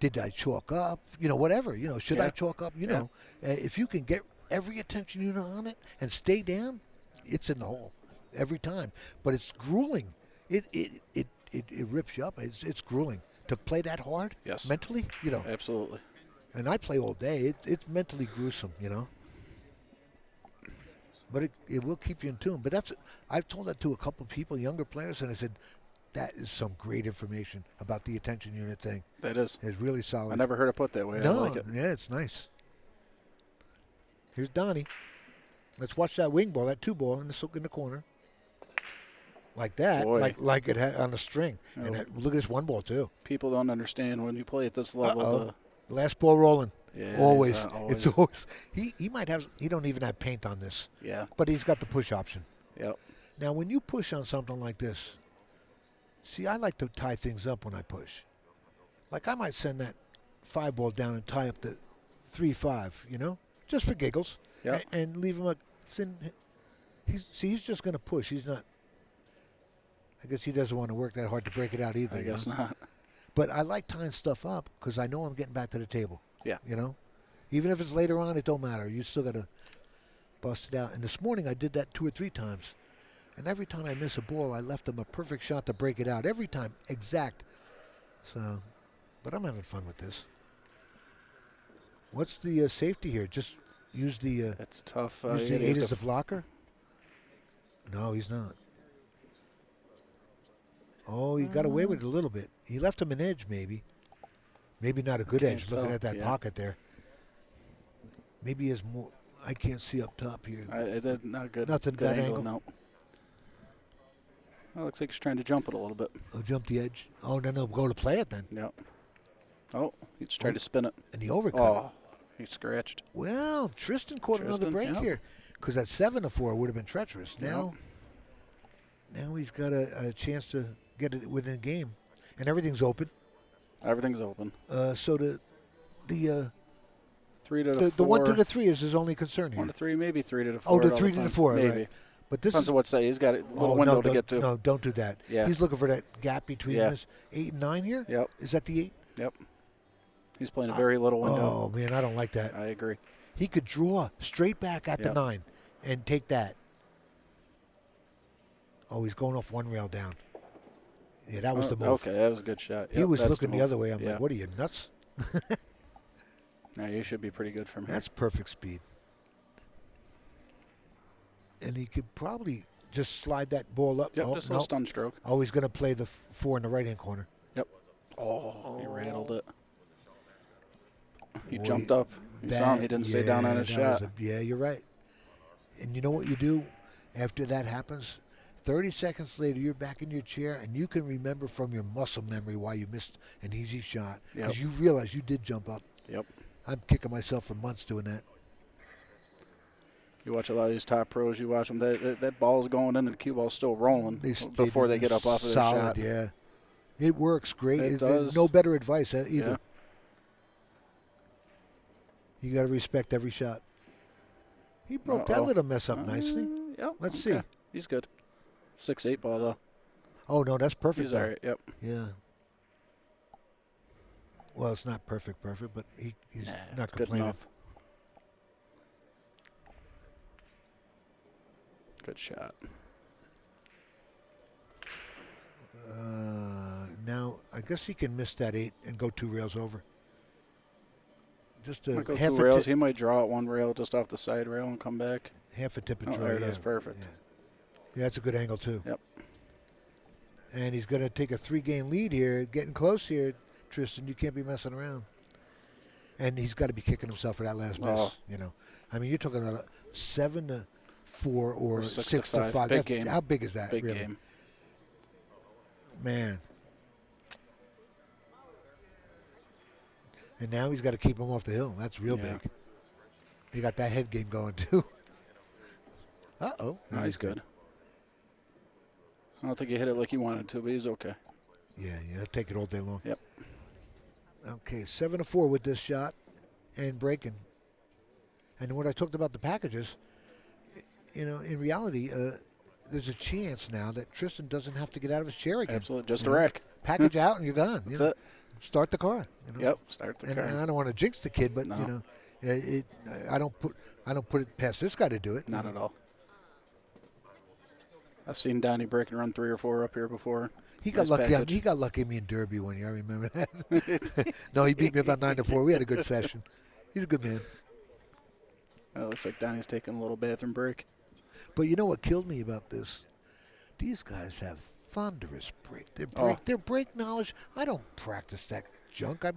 Did I chalk up? Whatever. Should I chalk up? If you can get every attention unit on it and stay down, it's in the hole every time. But it's grueling. It rips you up. It's grueling to play that hard. Yes. Mentally. Absolutely. And I play all day. It's mentally gruesome. But it will keep you in tune. But I've told that to a couple of people, younger players, and I said, that is some great information about the attention unit thing. That is. It's really solid. I never heard it put that way. No, I like it. yeah, it's nice. Here's Donny. Let's watch that wing ball, that 2-ball in the corner. Like that, Boy. like it had on a string. Oh. And look at this 1-ball too. People don't understand when you play at this level. Last ball rolling. Yeah, always. always. It's always. He might have. He don't even have paint on this. Yeah. But he's got the push option. Yep. Now, when you push on something like this, see, I like to tie things up when I push. Like I might send that 5-ball down and tie up the 3-5. Just for giggles. Yep. And leave him a thin. He's just going to push. He's not. I guess he doesn't want to work that hard to break it out either. I guess not. But I like tying stuff up because I know I'm getting back to the table. Yeah. Even if it's later on, it don't matter. You still got to bust it out. And this morning I did that 2 or 3 times. And every time I miss a ball, I left them a perfect shot to break it out. Every time, exact. So, but I'm having fun with this. What's the safety here? Just use the. It's tough. Use the 8 as the blocker. No, he's not. Oh, he got away with it a little bit. He left him an edge, maybe. Maybe not a good edge. Looking at that pocket there. Maybe he has more. I can't see up top here. Not good. Nothing good good angle. No. Well, looks like he's trying to jump it a little bit. Oh, jump the edge. Oh, no, go to play it then. Yep. Oh, he's trying to spin it. And the overcut. Oh, he scratched. Well, Trystan caught another break here. Because that 7-4 would have been treacherous. Now he's got a chance to get it within a game. And everything's open. Everything's open. So the 3 to the 4. The 1 to the 3 is his only concern here. 1 to 3, maybe 3 to the 4. Oh, the 3 to the 4, maybe. right. But this Depends is on what say. He's got a little window to get to. No, don't do that. Yeah. He's looking for that gap between this 8 and 9 here. Yep. Is that the 8? Yep. He's playing a very little window. Oh, man, I don't like that. I agree. He could draw straight back at the 9 and take that. Oh, he's going off 1 rail down. Yeah, that was the move. Okay, that was a good shot. He was looking the other way. I'm like, what are you, nuts? Now you should be pretty good from here. That's perfect speed. And he could probably just slide that ball up. Yep, just a little stun stroke. Oh, he's going to play the 4 in the right-hand corner. Yep. Oh, he rattled it. He Boy, jumped up. You saw him. He didn't stay down on his that shot. was yeah, you're right. And you know what you do after that happens? 30 seconds later, you're back in your chair, and you can remember from your muscle memory why you missed an easy shot. Because you realize you did jump up. Yep. I'm kicking myself for months doing that. You watch a lot of these top pros. You watch them. That ball's going in, and the cue ball's still rolling before they get up off of their shot. Solid, yeah. It works great. It does. No better advice either. Yeah. You got to respect every shot. He broke that little mess up nicely. Yep. Let's see. He's good. 6-8 ball, though. Oh, no, that's perfect. He's all right, yep. Yeah. Well, it's not perfect, but he's not good complaining. enough. Good shot. Now, I guess he can miss that 8 and go 2 rails over. Just Might go half 2 rails. He might draw at 1 rail just off the side rail and come back. Half a tip and Oh, try. there it is. Perfect. Yeah, that's a good angle, too. Yep. And he's going to take a 3-game lead here. Getting close here, Trystan. You can't be messing around. And he's got to be kicking himself for that last miss. You know, I mean, you're talking about a 7-4 or 6-5. Big game. How big is that? Big really? game. Man. And now he's got to keep him off the hill. That's real big. He got that head game going, too. Uh-oh. No, he's good. I don't think he hit it like he wanted to, but he's okay. Yeah, he'll take it all day long. Yep. Okay, 7-4 with this shot and breaking. And what I talked about the packages, you know, in reality, there's a chance now that Trystan doesn't have to get out of his chair again. Absolutely. Just a wreck. Package out and you're gone. That's it. Start the car. You know? Yep, start the car. And I don't want to jinx the kid, but, No. you know, I don't put it past this guy to do it. Not at all. I've seen Donny break and run 3 or 4 up here before. He got Nice lucky. package. He got lucky at me in Derby one year. I remember that. No, he beat me about 9-4. We had a good session. He's a good man. It looks like Donny's taking a little bathroom break. But you know what killed me about this? These guys have thunderous break. Their break knowledge. I don't practice that junk. I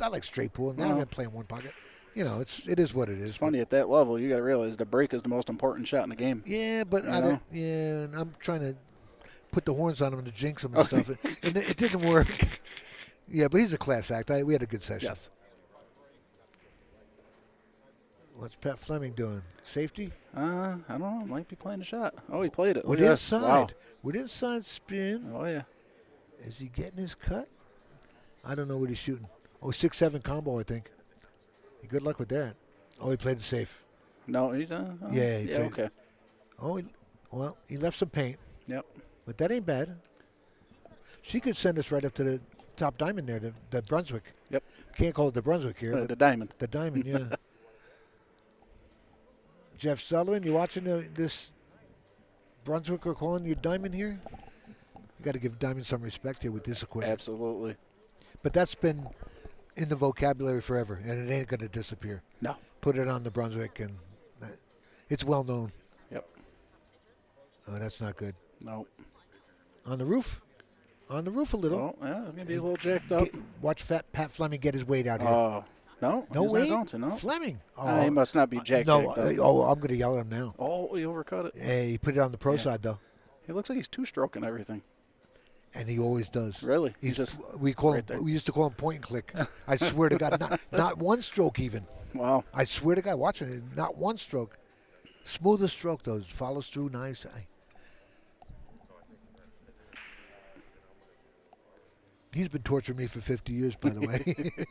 like straight pool. Now I'm playing one pocket. You know, it is what it is. It's funny at that level. You got to realize the break is the most important shot in the game. Yeah, but I don't. Yeah, and I'm trying to put the horns on him to jinx him and stuff, and it didn't work. Yeah, but he's a class act. We had a good session. Yes. What's Pat Fleming doing? Safety? I don't know. Might be playing a shot. Oh, he played it. With inside. Wow. With inside spin. Oh, yeah. Is he getting his cut? I don't know what he's shooting. Oh, 6-7 combo, I think. Good luck with that. Oh, he played it safe. No, he's yeah, he played okay. Oh, he left some paint. Yep. But that ain't bad. She could send us right up to the top diamond there, the Brunswick. Yep. Can't call it the Brunswick here. But the diamond. The diamond, yeah. Jeff Sullivan, you watching this Brunswick? We're calling you diamond here? You got to give diamond some respect here with this equipment. Absolutely. But that's been in the vocabulary forever, and it ain't going to disappear. No. Put it on the Brunswick, and it's well known. Yep. Oh, that's not good. No. On the roof? On the roof a little. Oh, yeah, it's going to be a little jacked up. Watch Pat Fleming get his weight out here. Oh. No, no he's weight? not going to, no. Fleming. Oh, he must not be jacked No, up. I'm going to yell at him now. Oh, he overcut it. Hey, he put it on the pro side, though. He looks like he's two-stroking everything. And he always does. Really? He's just we used to call him point and click. I swear to God, not one stroke even. Wow. I swear to God, watching it, not one stroke. Smoothest stroke, though. Follows through nice. He's been torturing me for 50 years, by the way.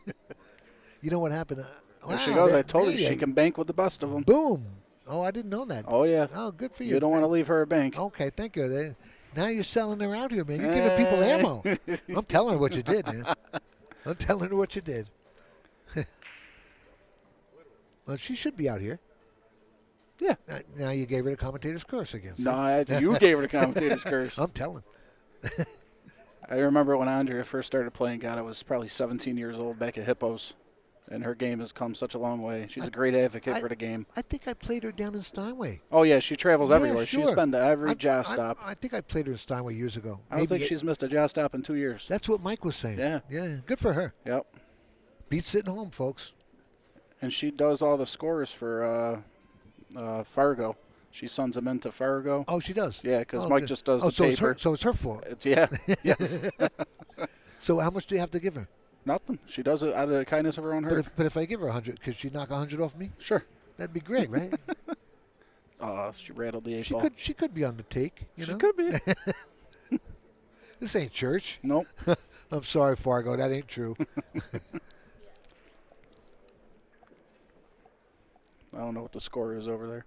You know what happened? There she goes. I told you she can bank with the best of them. Boom. Oh, I didn't know that. Oh, yeah. Oh, good for you. You don't want to leave her a bank. Okay, thank you. Now you're selling her out here, man. You're giving people ammo. I'm telling her what you did, man. I'm telling her what you did. Well, she should be out here. Yeah. Now you gave her the commentator's curse again. No, you gave her the commentator's curse. I'm telling. I remember when Andrea first started playing. God, I was probably 17 years old back at Hippos. And her game has come such a long way. She's a great advocate for the game. I think I played her down in Steinway. Oh, yeah, she travels everywhere. Sure. She's been to every jaw stop. I think I played her in Steinway years ago. I don't think she's missed a jaw stop in 2 years. That's what Mike was saying. Yeah. Yeah, good for her. Yep. Beat sitting home, folks. And she does all the scores for Fargo. She sends them into Fargo. Oh, she does? Yeah, because Mike good. just does Oh, the so paper. So it's her fault. Yeah. Yes. So how much do you have to give her? Nothing. She does it out of the kindness of her own heart. But if I give her 100, could she knock 100 off me? Sure. That'd be great, right? She rattled the 8 ball. She could be on the take. You She know? could be. This ain't church. Nope. I'm sorry, Fargo. That ain't true. I don't know what the score is over there.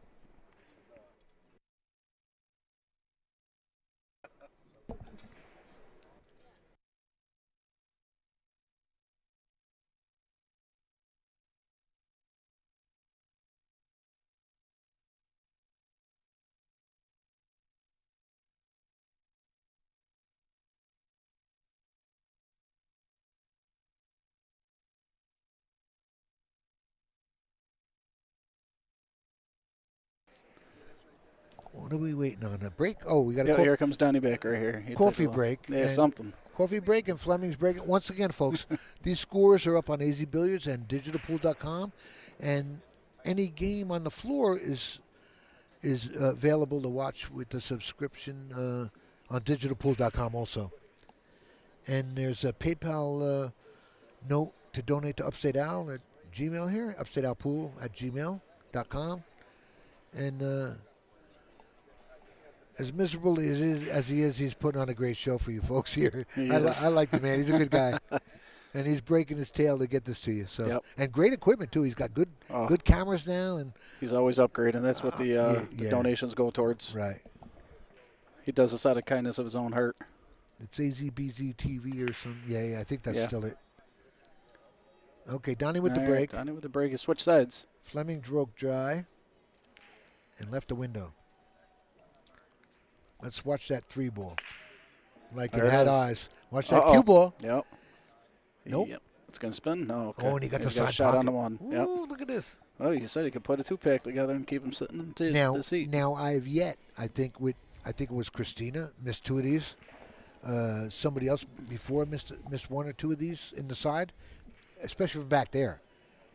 What are we waiting on? A break? Oh, we got a Here comes Donny back right here. He coffee took a- break. Yeah, and something. Coffee break and Fleming's break. Once again, folks, these scores are up on AZ Billiards and digitalpool.com, and any game on the floor is available to watch with the subscription on digitalpool.com also. And there's a PayPal note to donate to UpStateAL at Gmail here, upstatealpool@gmail.com. And as miserable as he is, he's putting on a great show for you folks here. I like the man. He's a good guy. And he's breaking his tail to get this to you. So And great equipment, too. He's got good cameras now. And he's always upgrading. That's what the donations go towards. Right. He does this out of kindness of his own heart. It's AZBZ TV or some. Yeah, I think that's Yeah. still it. Okay, Donny with the All break. right, Donny with the break. He switched sides. Fleming broke dry and left the window. Let's watch that 3-ball. Like There it it had is. eyes. Watch that cue ball. Yep. Nope. Yep. It's going to spin? No. Okay. Oh, and he got the He's side a shot on the pocket. one. Yep. Ooh, look at this. Oh, you said he could put a 2-pack together and keep him sitting in the seat. Now I've yet, I think it was Christina missed 2 of these. Somebody else before missed 1 or 2 of these in the side, especially from back there.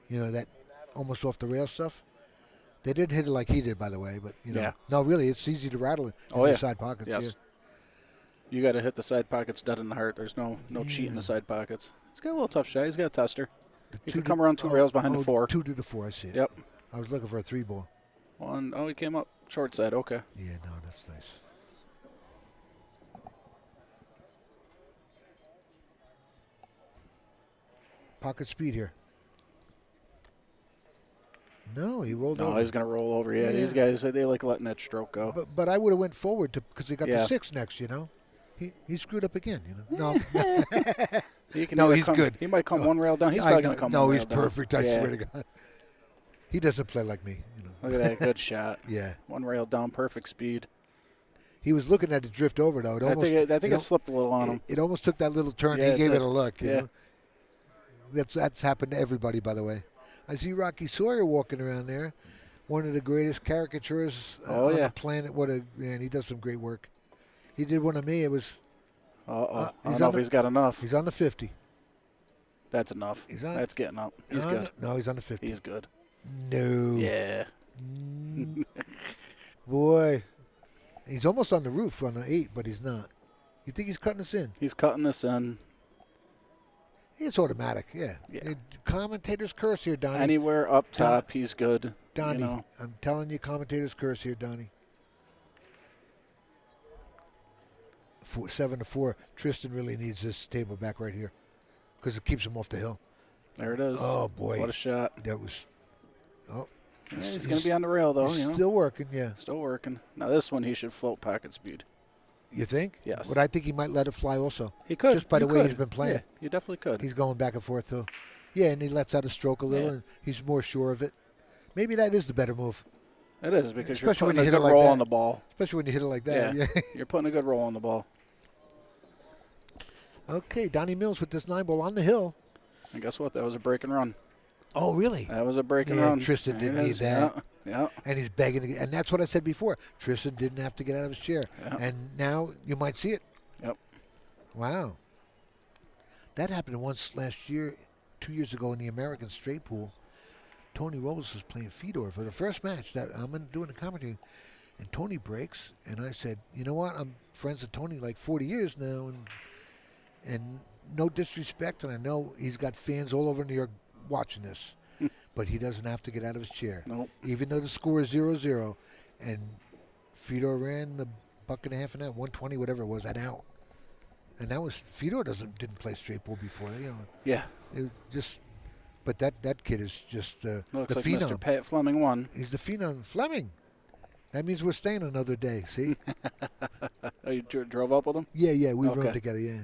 You know, that almost off the rail stuff. They didn't hit it like he did, by the way, but you know. Yeah. No, really, it's easy to rattle it in the side pockets. Yes. Yeah. You got to hit the side pockets dead in the heart. There's no cheat in the side pockets. He's got a little tough shot. He's got a tester. He could come around 2 rails behind the 4. 2 to the 4, I see it. Yep. I was looking for a 3-ball. One. Oh, he came up short side. Okay. Yeah, no, that's nice. Pocket speed here. No, he rolled over. No, he's going to roll over. Yeah, these guys, they like letting that stroke go. But I would have went forward because he got Yeah. the 6 next, you know. He screwed up again, you know. No, He can no, either he's come- good. He might come 1 rail down. He's I probably know. going to come No, 1 he's rail down. perfect. I Yeah. swear to God. He doesn't play like me, you know. Look at that good shot. Yeah. 1 rail down, perfect speed. He was looking at the drift over though. I think it slipped a little on him. It almost took that little turn. Yeah, He gave did. it a look. You Yeah. know? That's happened to everybody, by the way. I see Rocky Sawyer walking around there, one of the greatest caricaturists on the planet. What a man! He does some great work. He did one of me. It was. I don't know if he's got enough. He's on the 50. That's enough. That's getting up. He's good. No, he's on the 50. He's good. No. Yeah. Boy, he's almost on the roof on the 8, but he's not. You think he's cutting us in? He's cutting this in. It's automatic, yeah. Commentator's curse here, Donny. Anywhere up top, he's good. Donny, You know. I'm telling you, commentator's curse here, Donny. 7-4. Trystan really needs this table back right here because it keeps him off the hill. There it is. Oh, boy. What a shot. That was. Oh. Yeah, he's going to be on the rail, though. He's You know. still working, yeah. Still working. Now, this one, he should float pocket speed. You think? Yes. But I think he might let it fly also. He could. Just by the You way could. he's been playing. Yeah, you definitely could. He's going back and forth, though. Yeah, and he lets out a stroke a little, and he's more sure of it. Maybe that is the better move. It is, because Especially you're when putting you a hit it good like roll that. on the ball. Especially when you hit it like that. Yeah. You're putting a good roll on the ball. Okay, Donny Mills with this 9-ball on the hill. And guess what? That was a break and run. Oh, really? That was a break and Yeah, run. Trystan There didn't it need is. that. Yeah. And he's begging to get, and that's what I said before. Trystan didn't have to get out of his chair. Yeah. And now you might see it. Yep. Wow. That happened once last year, 2 years ago in the American straight pool. Tony Rose was playing Fedor for the first match that I'm doing the commentary, and Tony breaks, and I said, you know what? I'm friends with Tony like 40 years now, and no disrespect, and I know he's got fans all over New York watching this, but he doesn't have to get out of his chair. Nope. Even though the score is 0-0, and Fedor ran the buck and a half in that 120, whatever it was, that out. And that was Fedor didn't play straight pool before, you know. Yeah. It just, but that kid is just Looks the like phenom. Mr. Pat Fleming won. He's the phenom. Fleming. That means we're staying another day. See? Oh, you drove up with him? Yeah, we Okay. rode together. Yeah.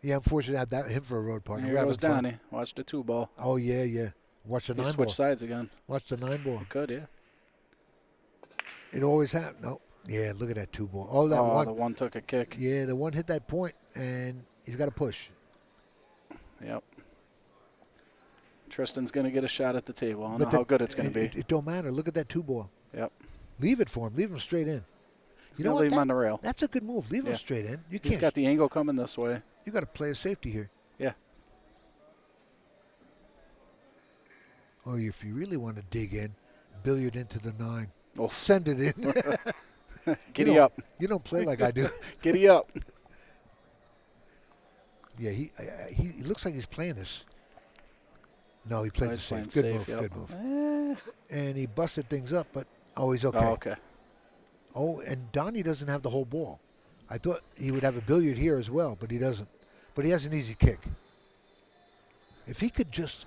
Yeah, I'm fortunate to have him for a road partner. Here We're goes having fun. Donny. Watch the 2-ball. Oh yeah. Watch the He 9-ball. switched sides again. Watch the 9-ball. He could, yeah. It always happens. No. Yeah, look at that 2-ball. Oh, that one. The one took a kick. Yeah, the one hit that point, and he's got to push. Yep. Trystan's going to get a shot at the table. I don't know But how good it's going to be. It don't matter. Look at that 2-ball. Yep. Leave it for him. Leave him straight in. You know, leave him on the rail. That's a good move. Leave him Yeah. straight in. You He's can't. got the angle coming this way. You got to play a safety here. Yeah. Or if you really want to dig in, billiard into the 9. Oh. Send it in. Giddy up. You don't play like I do. Giddy up. Yeah, he looks like he's playing this. No, he played the he's safe. playing Good safe, move. yep. Good move. And he busted things up, but he's okay. Oh, okay. Oh, and Donny doesn't have the whole ball. I thought he would have a billiard here as well, but he doesn't. But he has an easy kick. If he could just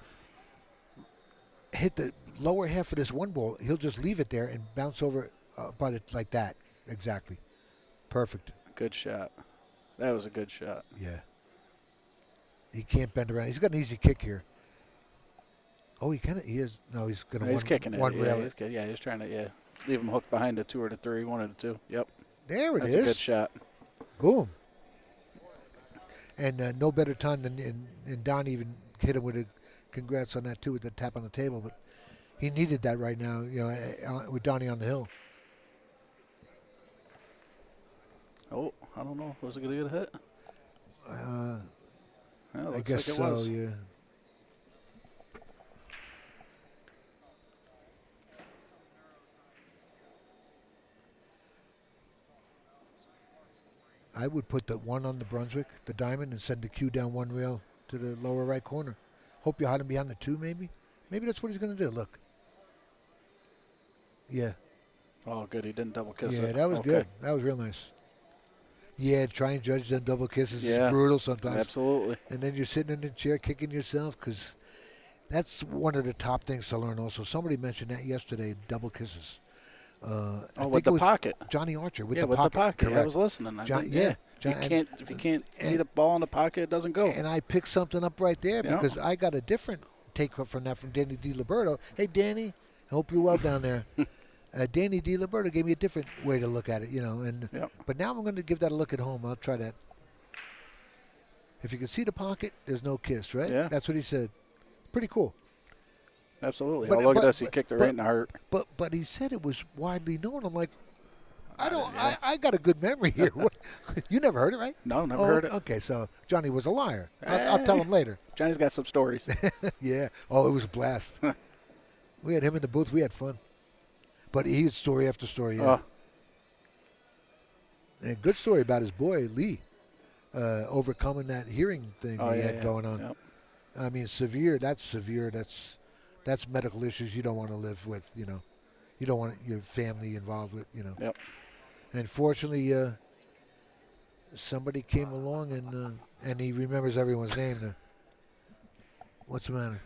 hit the lower half of this 1-ball, he'll just leave it there and bounce over like that. Exactly. Perfect. Good shot. That was a good shot. Yeah. He can't bend around. He's got an easy kick here. Oh, he is. No, he's going to He's kicking it. one Yeah, rail he's good. Yeah, he's trying to leave him hooked behind the 2 or the 3, 1 or the 2. Yep. There That's is. a good shot. Boom. And no better time than Don even hit him with a congrats on that too with the tap on the table. But he needed that right now, you know, with Donny on the hill. Oh, I don't know. Was it going to get a hit? I guess like it so. was. Yeah. I would put the 1 on the Brunswick, the diamond, and send the cue down 1 rail to the lower right corner. Hope you hide him behind the 2, maybe. Maybe that's what he's going to do. Look. Yeah. Oh, good. He didn't double kiss it. Yeah, that was Okay. good. That was real nice. Yeah, try and judge them double kisses Yeah, is brutal sometimes. absolutely. And then you're sitting in the chair kicking yourself because that's one of the top things to learn also. Somebody mentioned that yesterday, double kisses. With the pocket. Johnny Archer with yeah, the with pocket. the pocket. Correct. I was listening. If you can't see the ball in the pocket, it doesn't go. And I picked something up right there Yeah. because I got a different take from that from Danny DiLiberto. Hey, Danny, I hope you're well down there. Danny DiLiberto gave me a different way to look at it, you know. And But now I'm going to give that a look at home. I'll try that. If you can see the pocket, there's no kiss, right? Yeah. That's what he said. Pretty cool. Absolutely. But- Oh, look but- at this. He kicked it right in the heart. But he said it was widely known. I'm like, I got a good memory here. You never heard it, right? No, never heard it. Okay, so Johnny was a liar. I'll tell him later. Johnny's got some stories. Yeah. Oh, it was a blast. We had him in the booth. We had fun. But he had story after story. Yeah. And a good story about his boy, Lee, overcoming that hearing thing he had going on. Yep. I mean, severe. That's medical issues you don't want to live with, you know. You don't want your family involved with, you know. Yep. And fortunately, somebody came along and he remembers everyone's name. What's the matter?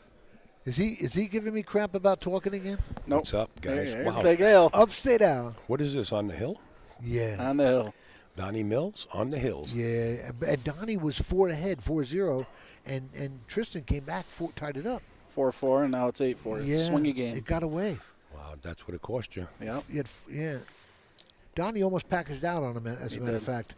Is he giving me crap about talking again? Nope. What's up, guys? There's Big Al. UpStateAL. What is this, on the hill? Yeah. On the hill. Donny Mills on the hills. Yeah, and Donny was 4 ahead, 4-0, and Trystan came back, tied it up. 4-4, and now it's 8-4. Yeah, Swingy game. It got away. Wow, that's what it cost you. Yep. Yeah. Donny almost packaged out on him, as a matter of did. fact.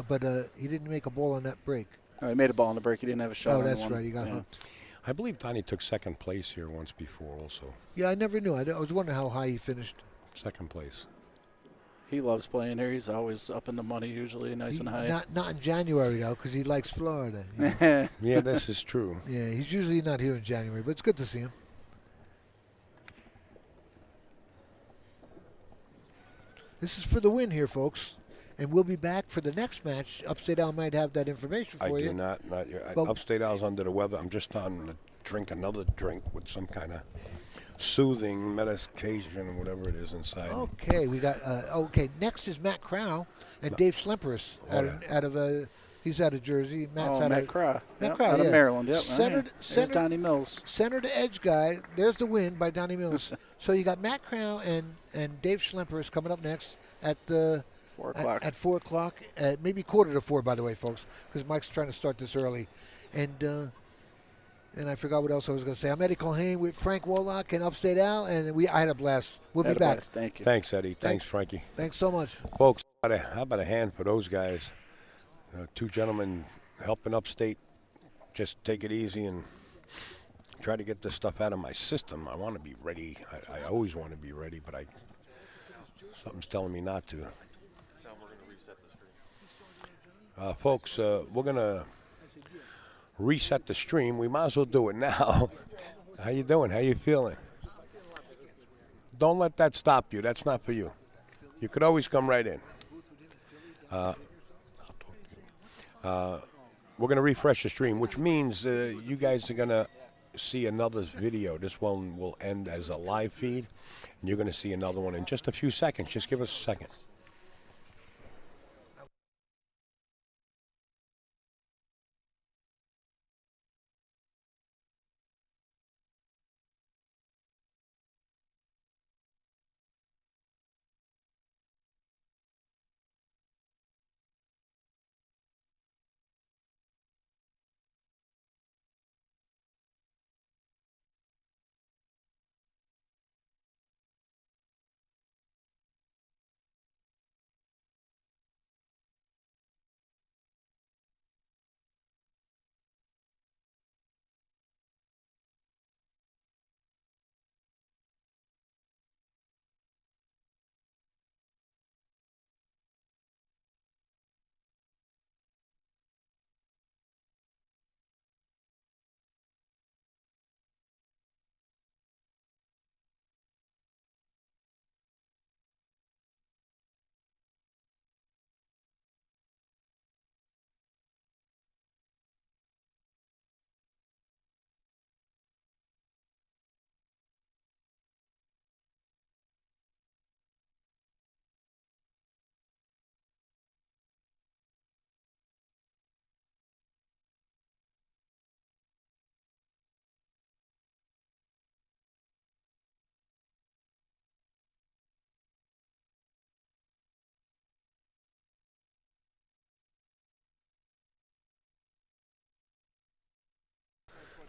But he didn't make a ball on that break. Oh, he made a ball on the break. He didn't have a shot on that's the one. right. He got hooked. I believe Donny took second place here once before also. Yeah, I never knew. I was wondering how high he finished. Second place. He loves playing here. He's always up in the money, usually nice and high. Not in January, though, because he likes Florida. Yeah, this is true. Yeah, he's usually not here in January, but it's good to see him. This is for the win here, folks. And we'll be back for the next match. UpStateAL might have that information for you. I do not yet. Well, UpStateAL's under the weather. I'm just on to drink another drink with some kind of soothing medication or whatever it is inside. Okay, we got. Next is Matt Krah and Dave Shlemperis he's out of Jersey. Matt's out Matt of Krah. Matt Yep, Krah, out of Maryland. Yep. Center Donny Mills. Center to edge guy. There's the win by Donny Mills. So you got Matt Krah and Dave Shlemperis coming up next at 4 o'clock. At 4 o'clock, maybe 3:45, by the way, folks, because Mike's trying to start this early. And I forgot what else I was going to say. I'm Eddie Culhane with Frank Wolak and UpStateAL, and I had a blast. We'll be back. Thank you. Thanks, Eddie. Thanks, Frankie. Thanks so much. Folks, how about a hand for those guys? Two gentlemen helping Upstate just take it easy and try to get this stuff out of my system. I want to be ready. I always want to be ready, but something's telling me not to. Folks, we're going to reset the stream. We might as well do it now. How you doing? How you feeling? Don't let that stop you. That's not for you. You could always come right in. We're going to refresh the stream, which means you guys are going to see another video. This one will end as a live feed, and you're going to see another one in just a few seconds. Just give us a second.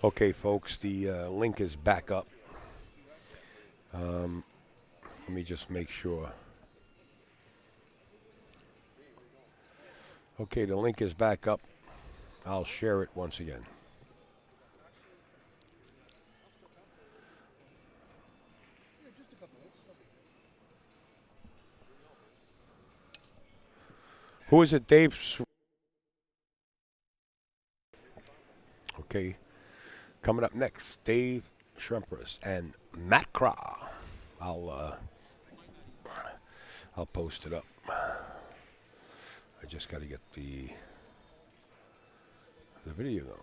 Okay, folks, the link is back up. Let me just make sure. Okay, the link is back up. I'll share it once again. Who is it, Dave? Okay. Coming up next, Dave Shlemperis and Matt Krah. I'll post it up. I just got to get the video going.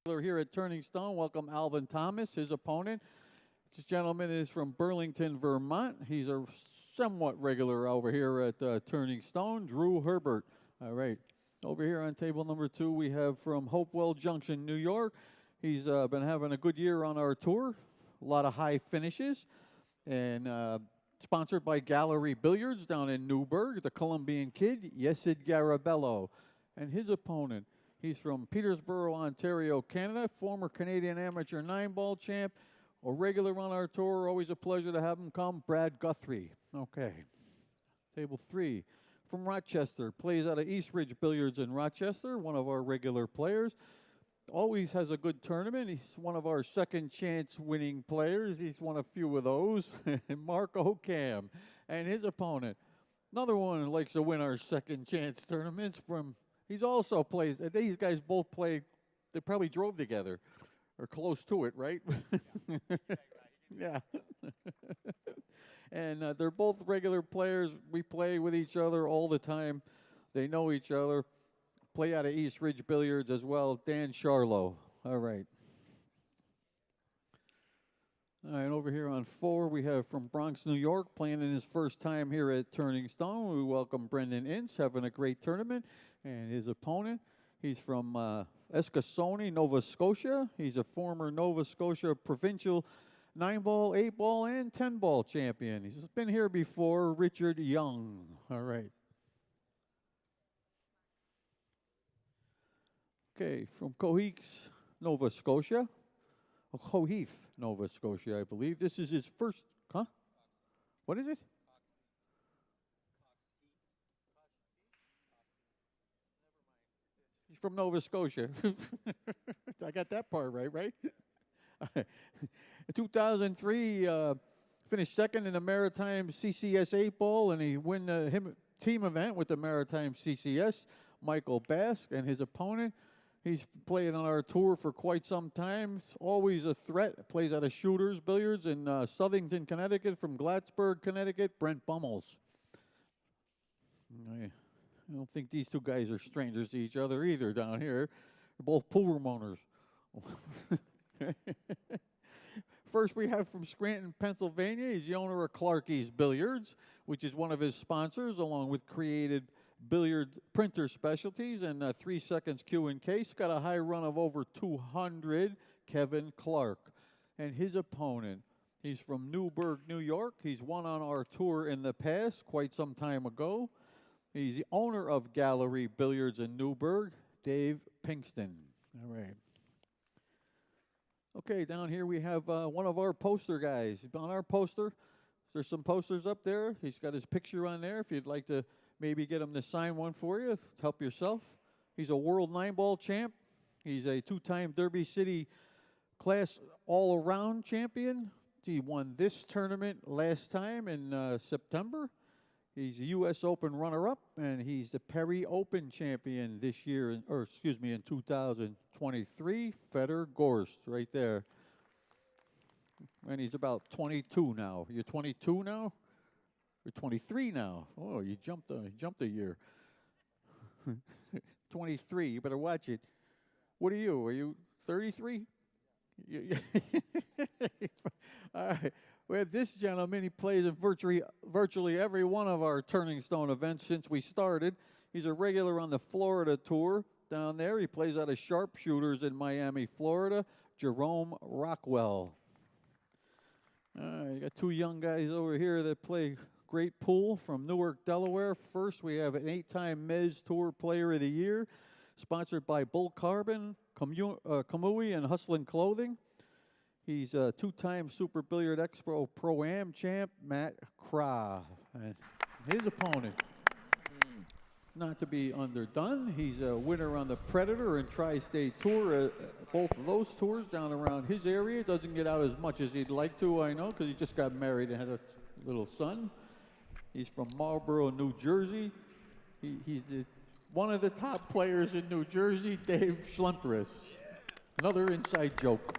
Here at Turning Stone, welcome Alvin Thomas, his opponent. This gentleman is from Burlington, Vermont. He's a somewhat regular over here at Turning Stone, Drew Herbert. All right. Over here on table number 2, we have from Hopewell Junction, New York. He's been having a good year on our tour. A lot of high finishes. And sponsored by Gallery Billiards down in Newburgh, the Colombian Kid, Yesid Garabello. And his opponent, he's from Petersborough, Ontario, Canada, former Canadian amateur 9-ball champ, a regular on our tour. Always a pleasure to have him come, Brad Guthrie. Okay. Table 3. From Rochester, plays out of East Ridge Billiards in Rochester, one of our regular players. Always has a good tournament. He's one of our second chance winning players. He's won a few of those. Mark Ocam. And his opponent, another one who likes to win our second chance tournaments from, he's also plays, these guys both play, they probably drove together or close to it, right? Yeah. And they're both regular players. We play with each other all the time. They know each other. Play out of East Ridge Billiards as well. Dan Charlo. All right. All right, over here on 4, we have from Bronx, New York, playing in his first time here at Turning Stone. We welcome Brendan Ince, having a great tournament. And his opponent, he's from Eskasoni, Nova Scotia. He's a former Nova Scotia provincial 9-ball, 8-ball, and 10-ball champion. He's been here before, Richard Young. All right. Okay, from Coheath, Nova Scotia. Coheath, Nova Scotia, I believe. This is his first, huh? What is it? He's from Nova Scotia. I got that part right? In 2003, finished second in the Maritime CCS 8-ball, and he won the team event with the Maritime CCS. Michael Bask and his opponent. He's played on our tour for quite some time. Always a threat. Plays out of Shooters Billiards in Southington, Connecticut. From Plattsburgh, Connecticut, Brent Bummels. I don't think these two guys are strangers to each other either down here. They're both pool room owners. First, we have from Scranton, Pennsylvania. He's the owner of Clarkie's Billiards, which is one of his sponsors, along with Created Billiard Printer Specialties and 3 seconds Q and Case. Got a high run of over 200, Kevin Clark. And his opponent, he's from Newburgh, New York. He's won on our tour in the past, quite some time ago. He's the owner of Gallery Billiards in Newburgh, Dave Pinkston. All right. Okay, down here we have one of our poster guys. On our poster, there's some posters up there. He's got his picture on there. If you'd like to maybe get him to sign one for you, help yourself. He's a world 9-ball champ. He's a 2-time Derby City class all-around champion. He won this tournament last time in September. He's a U.S. Open runner-up, and he's the Perry Open champion this year, in 2023. Feder Gorst, right there. And he's about 22 now. You're 22 now? You're 23 now. Oh, you jumped a year. 23. You better watch it. What are you? Are you 33? All right. We have this gentleman. He plays in virtually every one of our Turning Stone events since we started. He's a regular on the Florida tour down there. He plays out of Sharpshooters in Miami, Florida. Jerome Rockwell. You got 2 young guys over here that play great pool from Newark, Delaware. First, we have an 8-time Mez Tour Player of the Year, sponsored by Bull Carbon, Kamui, and Hustlin' Clothing. He's a 2-time Super Billiard Expo Pro-Am champ, Matt Krah. And his opponent, not to be underdone, he's a winner on the Predator and Tri-State Tour, both of those tours down around his area. Doesn't get out as much as he'd like to, I know, because he just got married and had a little son. He's from Marlboro, New Jersey. He's one of the top players in New Jersey, Dave Shlemperis. Another inside joke.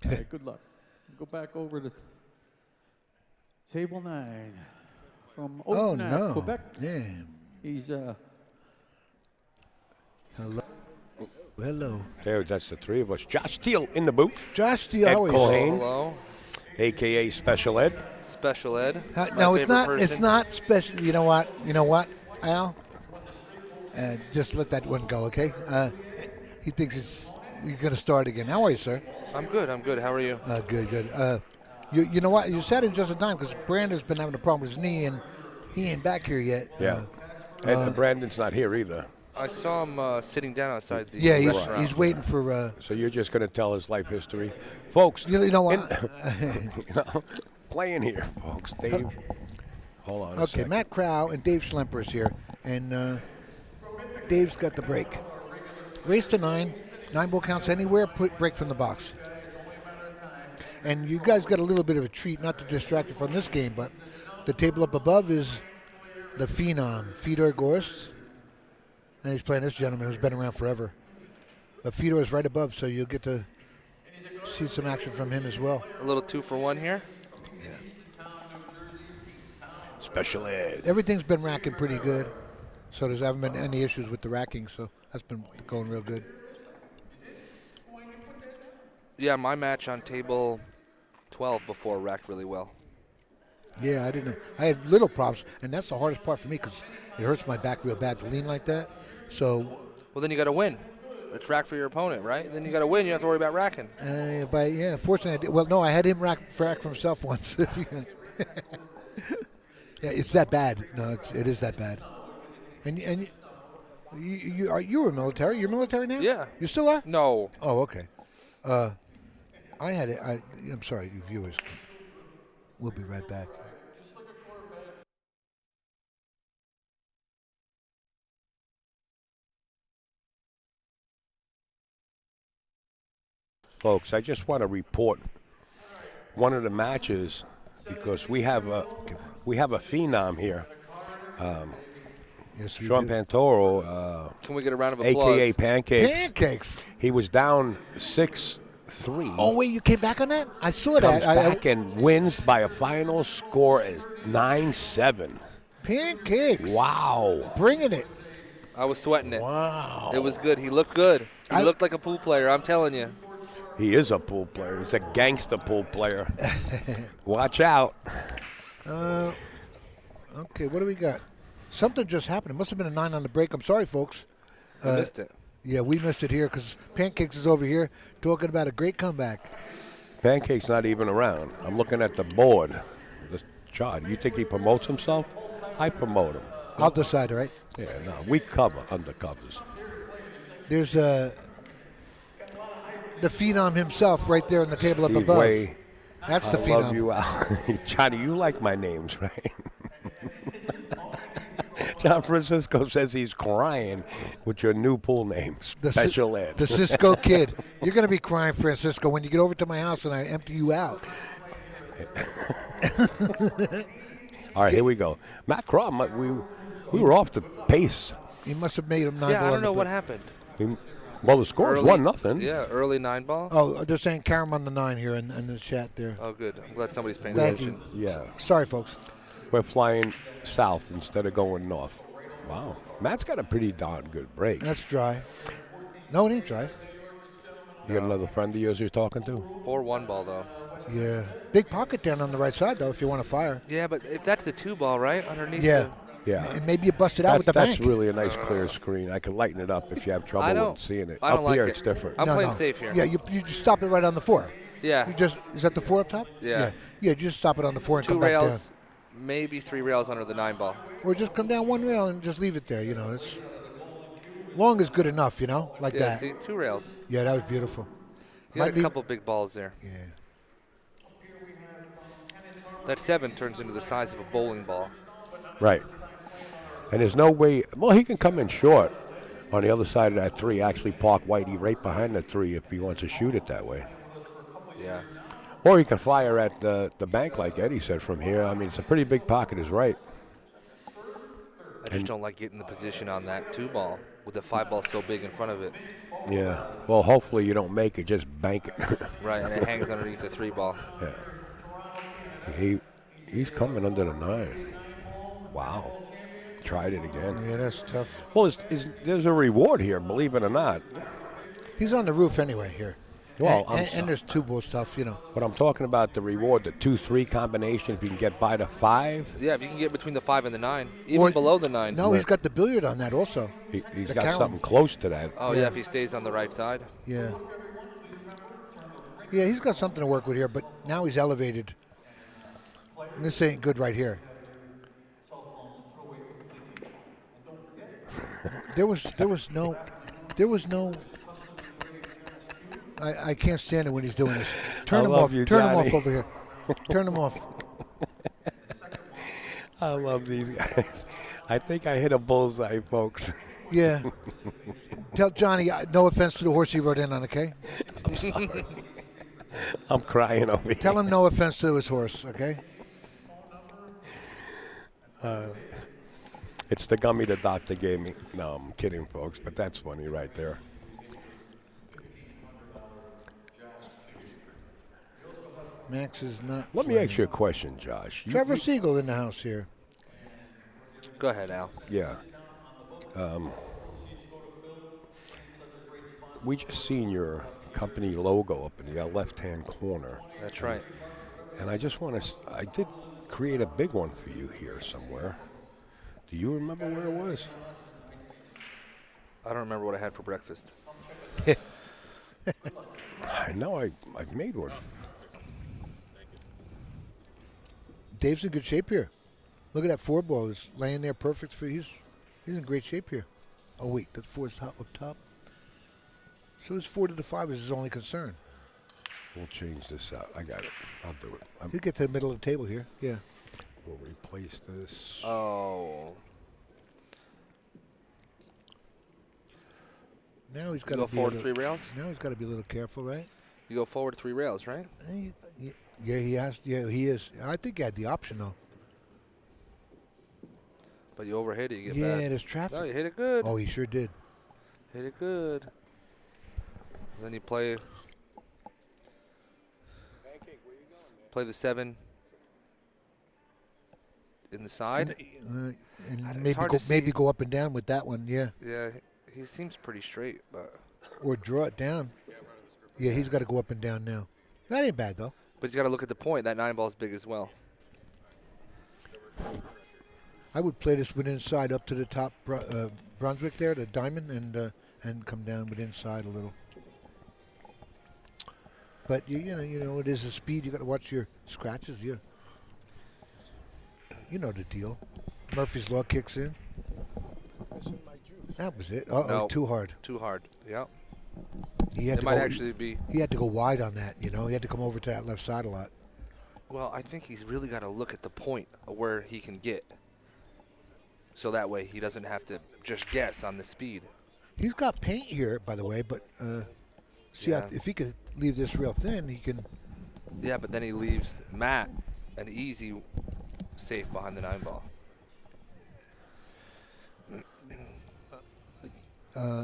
All right, good luck. Go back over to table 9 from Oakland, Quebec. Yeah. He's Hello. Hello. There, that's the three of us. Josh Steele in the booth. Josh Steele, Ed how are you? Culhane, Hello. a.k.a. Special Ed. Special Ed. No, it's not. It's not special. You know what? You know what, Al? Just let that one go, okay? He thinks he's going to start again. How are you, sir? I'm good. I'm good. How are you? Good. You know what? You said it just in time because Brandon's been having a problem with his knee and he ain't back here yet. Yeah. And Brandon's not here either. I saw him sitting down outside the restaurant. He's waiting for. So you're just going to tell his life history, folks. You know what? Playing here, folks. Dave, hold on. Okay, Matt Krah and Dave Shlemperis here, and Dave's got the break. Race to 9 ball counts anywhere. Break from the box. And you guys got a little bit of a treat, not to distract you from this game, but the table up above is the Phenom, Fedor Gorst. And he's playing this gentleman who's been around forever. But Fedor is right above, so you'll get to see some action from him as well. A little 2-for-1 here. Yeah. Special Ed. Everything's been racking pretty good. So there haven't been any issues with the racking, so that's been going real good. Yeah, my match on table 12 before racked really well. Yeah, I didn't. I had little problems, and that's the hardest part for me because it hurts my back real bad to lean like that. So. Well, then you got to win. It's rack for your opponent, right? Then you got to win. You don't have to worry about racking. But yeah, fortunately, no, I had him rack for himself once. Yeah, it's that bad. No, it is that bad. And you were military. You're military now? Yeah. You still are? No. Oh, okay. I had it. I'm sorry, you viewers. We'll be right back. Folks, I just want to report one of the matches because we have a phenom here. Yes, Sean Pantoro. Can we get a round of applause? AKA Pancakes. Pancakes. He was down 6-3. Oh wait, you came back on that? I saw Comes that. back and wins by a final score as 9-7. Pancakes. Wow. Bringing it. I was sweating it. Wow. It was good. He looked good. He looked like a pool player. I'm telling you. He is a pool player. He's a gangster pool player. Watch out. Okay, what do we got? Something just happened. It must have been a 9 on the break. I'm sorry, folks. We missed it. Yeah, we missed it here because Pancakes is over here talking about a great comeback. Pancake's not even around. I'm looking at the board, the chart. You think he promotes himself? I promote him. I'll decide, right? Yeah, no, we cover undercovers. There's the Phenom himself right there on the table up above. That's the I Phenom. love you, Al. Johnny, you like my names, right? John Francisco says he's crying with your new pool name, Special Ed. The Cisco Kid. You're going to be crying, Francisco, when you get over to my house and I empty you out. All right, here we go. Matt Krah, we were off the pace. He must have made him 9 Yeah, I don't know what happened. Well, the score is 1-0. Yeah, early 9 ball. Oh, they're saying Caram on the 9 here in the chat there. Oh, good. I'm glad somebody's paying Thank attention. you. Yeah. Sorry, folks. We're flying south instead of going north. Wow. Matt's got a pretty darn good break. That's dry. No, it ain't dry. You got another friend of yours you're talking to? 4-1 ball, though. Yeah. Big pocket down on the right side, though, if you want to fire. Yeah, but if that's the 2 ball, right? Underneath Yeah. And maybe you bust it out with the That's bank. really a nice clear screen. I can lighten it up if you have trouble with seeing it. I don't Up like here, it. it's different. I'm playing safe here. Yeah, you just stop it right on the 4. Yeah. Is that the 4 up top? Yeah. Yeah, you just stop it on the 4 and 2 come back rails, maybe 3 rails under the 9 ball. down. Or just come down 1 rail and just leave it there, It's long is good enough, like Yeah, that. see, 2 rails. Yeah, that was beautiful. You had Might a leave- couple big balls there. Yeah. That 7 turns into the size of a bowling ball. Right. And there's no way. Well, he can come in short on the other side of that 3. Actually, park Whitey right behind the 3 if he wants to shoot it that way. Yeah. Or he can fire at the bank like Eddie said from here. I mean, it's a pretty big pocket, is right. I just don't like getting the position on that 2 ball with the 5 ball so big in front of it. Yeah. Well, hopefully you don't make it. Just bank it. Right, and it hangs underneath the 3 ball. Yeah. He's coming under the 9. Wow. Tried it again. Yeah, that's tough. Well, there's a reward here, believe it or not. He's on the roof anyway here. Well, and there's 2-ball stuff, you know. But I'm talking about the reward, the 2-3 combination. If you can get by the 5. Yeah, if you can get between the 5 and the 9, even below the 9. No, he's got the billiard on that also. He's got something close to that. Oh, yeah, if he stays on the right side. Yeah. Yeah, he's got something to work with here, but now he's elevated. And this ain't good right here. There was no. I can't stand it when he's doing this. Turn him off. Turn him off over here. Turn him off. I love these guys. I think I hit a bullseye, folks. Yeah. Tell Johnny, no offense to the horse he rode in on, okay? I'm sorry. I'm crying over here. Tell him no offense to his horse, okay? It's the gummy the doctor gave me. No, I'm kidding, folks, but that's funny right there. Max is not. Let me ask you a question, Josh. Trevor Siegel in the house here. Go ahead, Al. Yeah. We just seen your company logo up in the left-hand corner. That's right. And I just want to. I did create a big one for you here somewhere. Do you remember where it was? I don't remember what I had for breakfast. I know I've made one. Dave's in good shape here. Look at that 4-ball. It's laying there perfect for he's in great shape here. Oh wait, that 4's up top. So his 4 to the 5 is his only concern. We'll change this out. I got it. I'll do it. He'll get to the middle of the table here. Yeah. We'll replace this. Oh. Now he's got to go be forward 3 rails. Now he's got to be a little careful, right? You go forward 3 rails, right? Yeah, he has. Yeah, he is. I think he had the option though. But you overhit it, you get yeah, back. there's traffic. No, you hit it good. Oh, he sure did. Hit it good. And then you play the 7 in the side. And maybe go up and down with that one. Yeah. Yeah, he seems pretty straight, but. Or draw it down. Yeah, he's got to go up and down now. That ain't bad though. But he's got to look at the point. That 9 ball is big as well. I would play this with inside up to the top Brunswick there, the diamond, and come down with inside a little. But you know, it is a speed. You got to watch your scratches. You know the deal. Murphy's Law kicks in. That was it. No, too hard. Too hard. Yeah. It might actually be. He had to go wide on that. You know, he had to come over to that left side a lot. Well, I think he's really got to look at the point of where he can get. So that way he doesn't have to just guess on the speed. He's got paint here, by the way, but see, if he could leave this real thin, he can. Yeah, but then he leaves Matt an easy safe behind the 9 ball.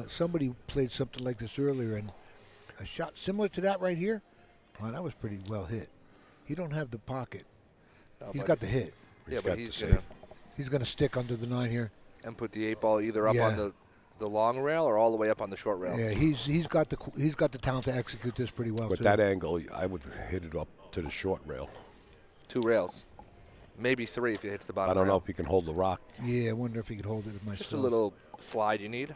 Somebody played something like this earlier, and a shot similar to that right here. Oh, that was pretty well hit. He don't have the pocket. No, he's got the hit. Yeah, but he's going to stick under the 9 here. And put the 8 ball either up on the long rail or all the way up on the short rail. Yeah, he's got the talent to execute this pretty well. With that angle, I would hit it up to the short rail. 2 rails. Maybe 3 if he hits the bottom I don't rail. know if he can hold the rock. Yeah, I wonder if he could hold it with myself. Just a little slide you need.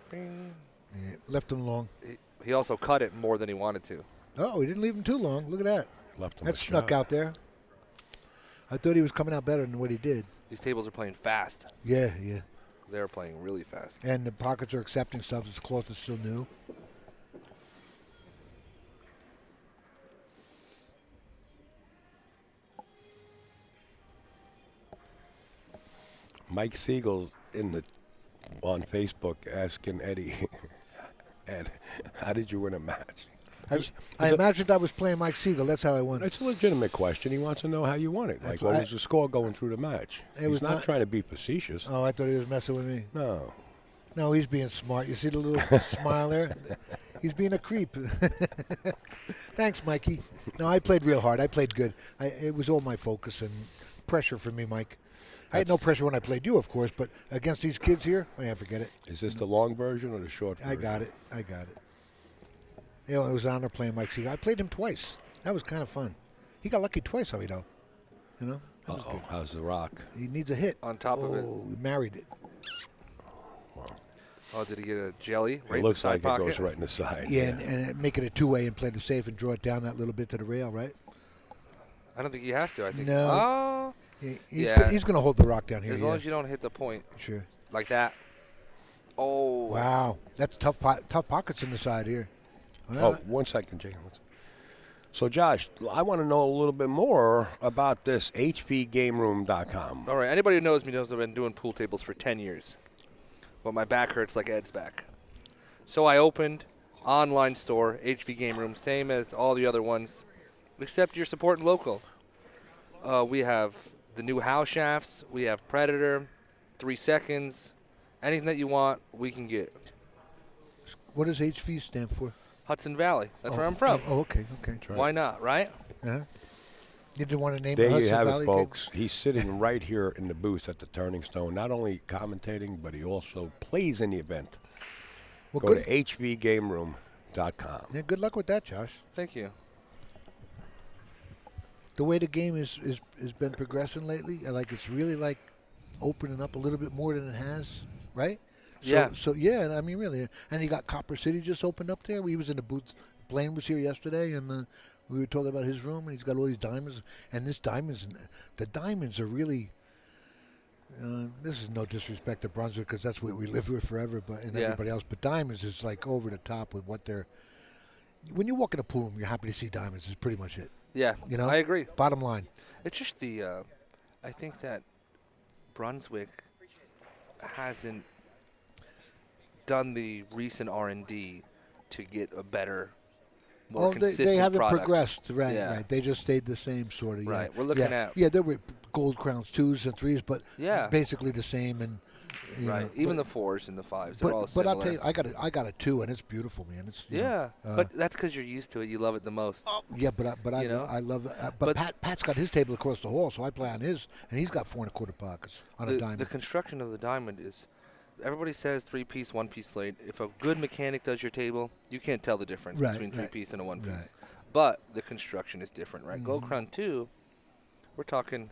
Bing. Yeah, left him long. He also cut it more than he wanted to. Oh, he didn't leave him too long. Look at that. Left him that snuck out there. I thought he was coming out better than what he did. These tables are playing fast. Yeah. They're playing really fast. And the pockets are accepting stuff that's cloth is still new. Mike Siegel's on Facebook asking Eddie, Ed, how did you win a match? I imagined I was playing Mike Siegel. That's how I won. It's a legitimate question. He wants to know how you won it. Like, what was the score going through the match? He's not trying to be facetious. Oh, I thought he was messing with me. No, he's being smart. You see the little smile there? He's being a creep. Thanks, Mikey. No, I played real hard. I played good. It was all my focus and pressure for me, Mike. I had no pressure when I played you, of course, but against these kids here, forget it. Is this the long version or the short version? I got it. You know, it was an honor playing Mike Seager. I played him twice. That was kind of fun. He got lucky twice, though. You know, that was good. How's the rock? He needs a hit. On top of it. Oh, he married it. Oh, did he get a jelly right It looks in the like side it goes pocket? right in the side. Yeah, and make it a two-way and play the safe and draw it down that little bit to the rail, right? I don't think he has to. I think. No. Oh. He's going to hold the rock down here. As long as you don't hit the point. Sure. Like that. Oh. Wow. That's tough pockets in the side here. Oh, 1 second, Jay. So, Josh, I want to know a little bit more about this HPGameroom.com. All right. Anybody who knows me knows I've been doing pool tables for 10 years. But my back hurts like Ed's back. So I opened online store, HV Game Room, same as all the other ones, except you're supporting local. We have the new house shafts. We have Predator, 3 seconds. Anything that you want, we can get. What does HV stand for? Hudson Valley. That's where I'm from. Oh, okay. Why not, right? Uh-huh. You didn't want to name it There Hudson you have Valley? it, folks. He's sitting right here in the booth at the Turning Stone, not only commentating, but he also plays in the event. Well, Go good. to hvgameroom.com. Yeah, good luck with that, Josh. Thank you. The way the game has been progressing lately, like it's really like opening up a little bit more than it has, right? Yeah. So yeah, I mean really, and you got Copper City just opened up there. We was in the booth. Blaine was here yesterday, and we were talking about his room, and he's got all these diamonds. And the diamonds are really. This is no disrespect to Brunswick because that's what we live with forever, but everybody else. But diamonds is like over the top with what they're. When you walk in a pool room, you're happy to see diamonds. Is pretty much it. Yeah, you know. I agree. Bottom line. It's just the. I think that Brunswick hasn't done the recent R&D to get a better, more consistent they haven't product. progressed, right? Yeah. Right. They just stayed the same sort of. Right. Yeah. We're looking at. Yeah, there were gold crowns 2s and 3s, but Yeah. basically the same. And Right. know, Even but- the 4s and the 5s, they're all But similar. I'll tell you, I got a 2, and it's beautiful, man. It's you Yeah, know, but that's because you're used to it. You love it the most. Yeah, but I You know? I love it. But Pat's got his table across the hall, so I play on his, and he's got 4 1/4 pockets on a diamond. The construction of the diamond is, everybody says 3-piece, 1-piece slate. If a good mechanic does your table, you can't tell the difference Right, between right, 3-piece and a 1-piece. right. But the construction is different, right? Mhm. Gold Crown 2, we're talking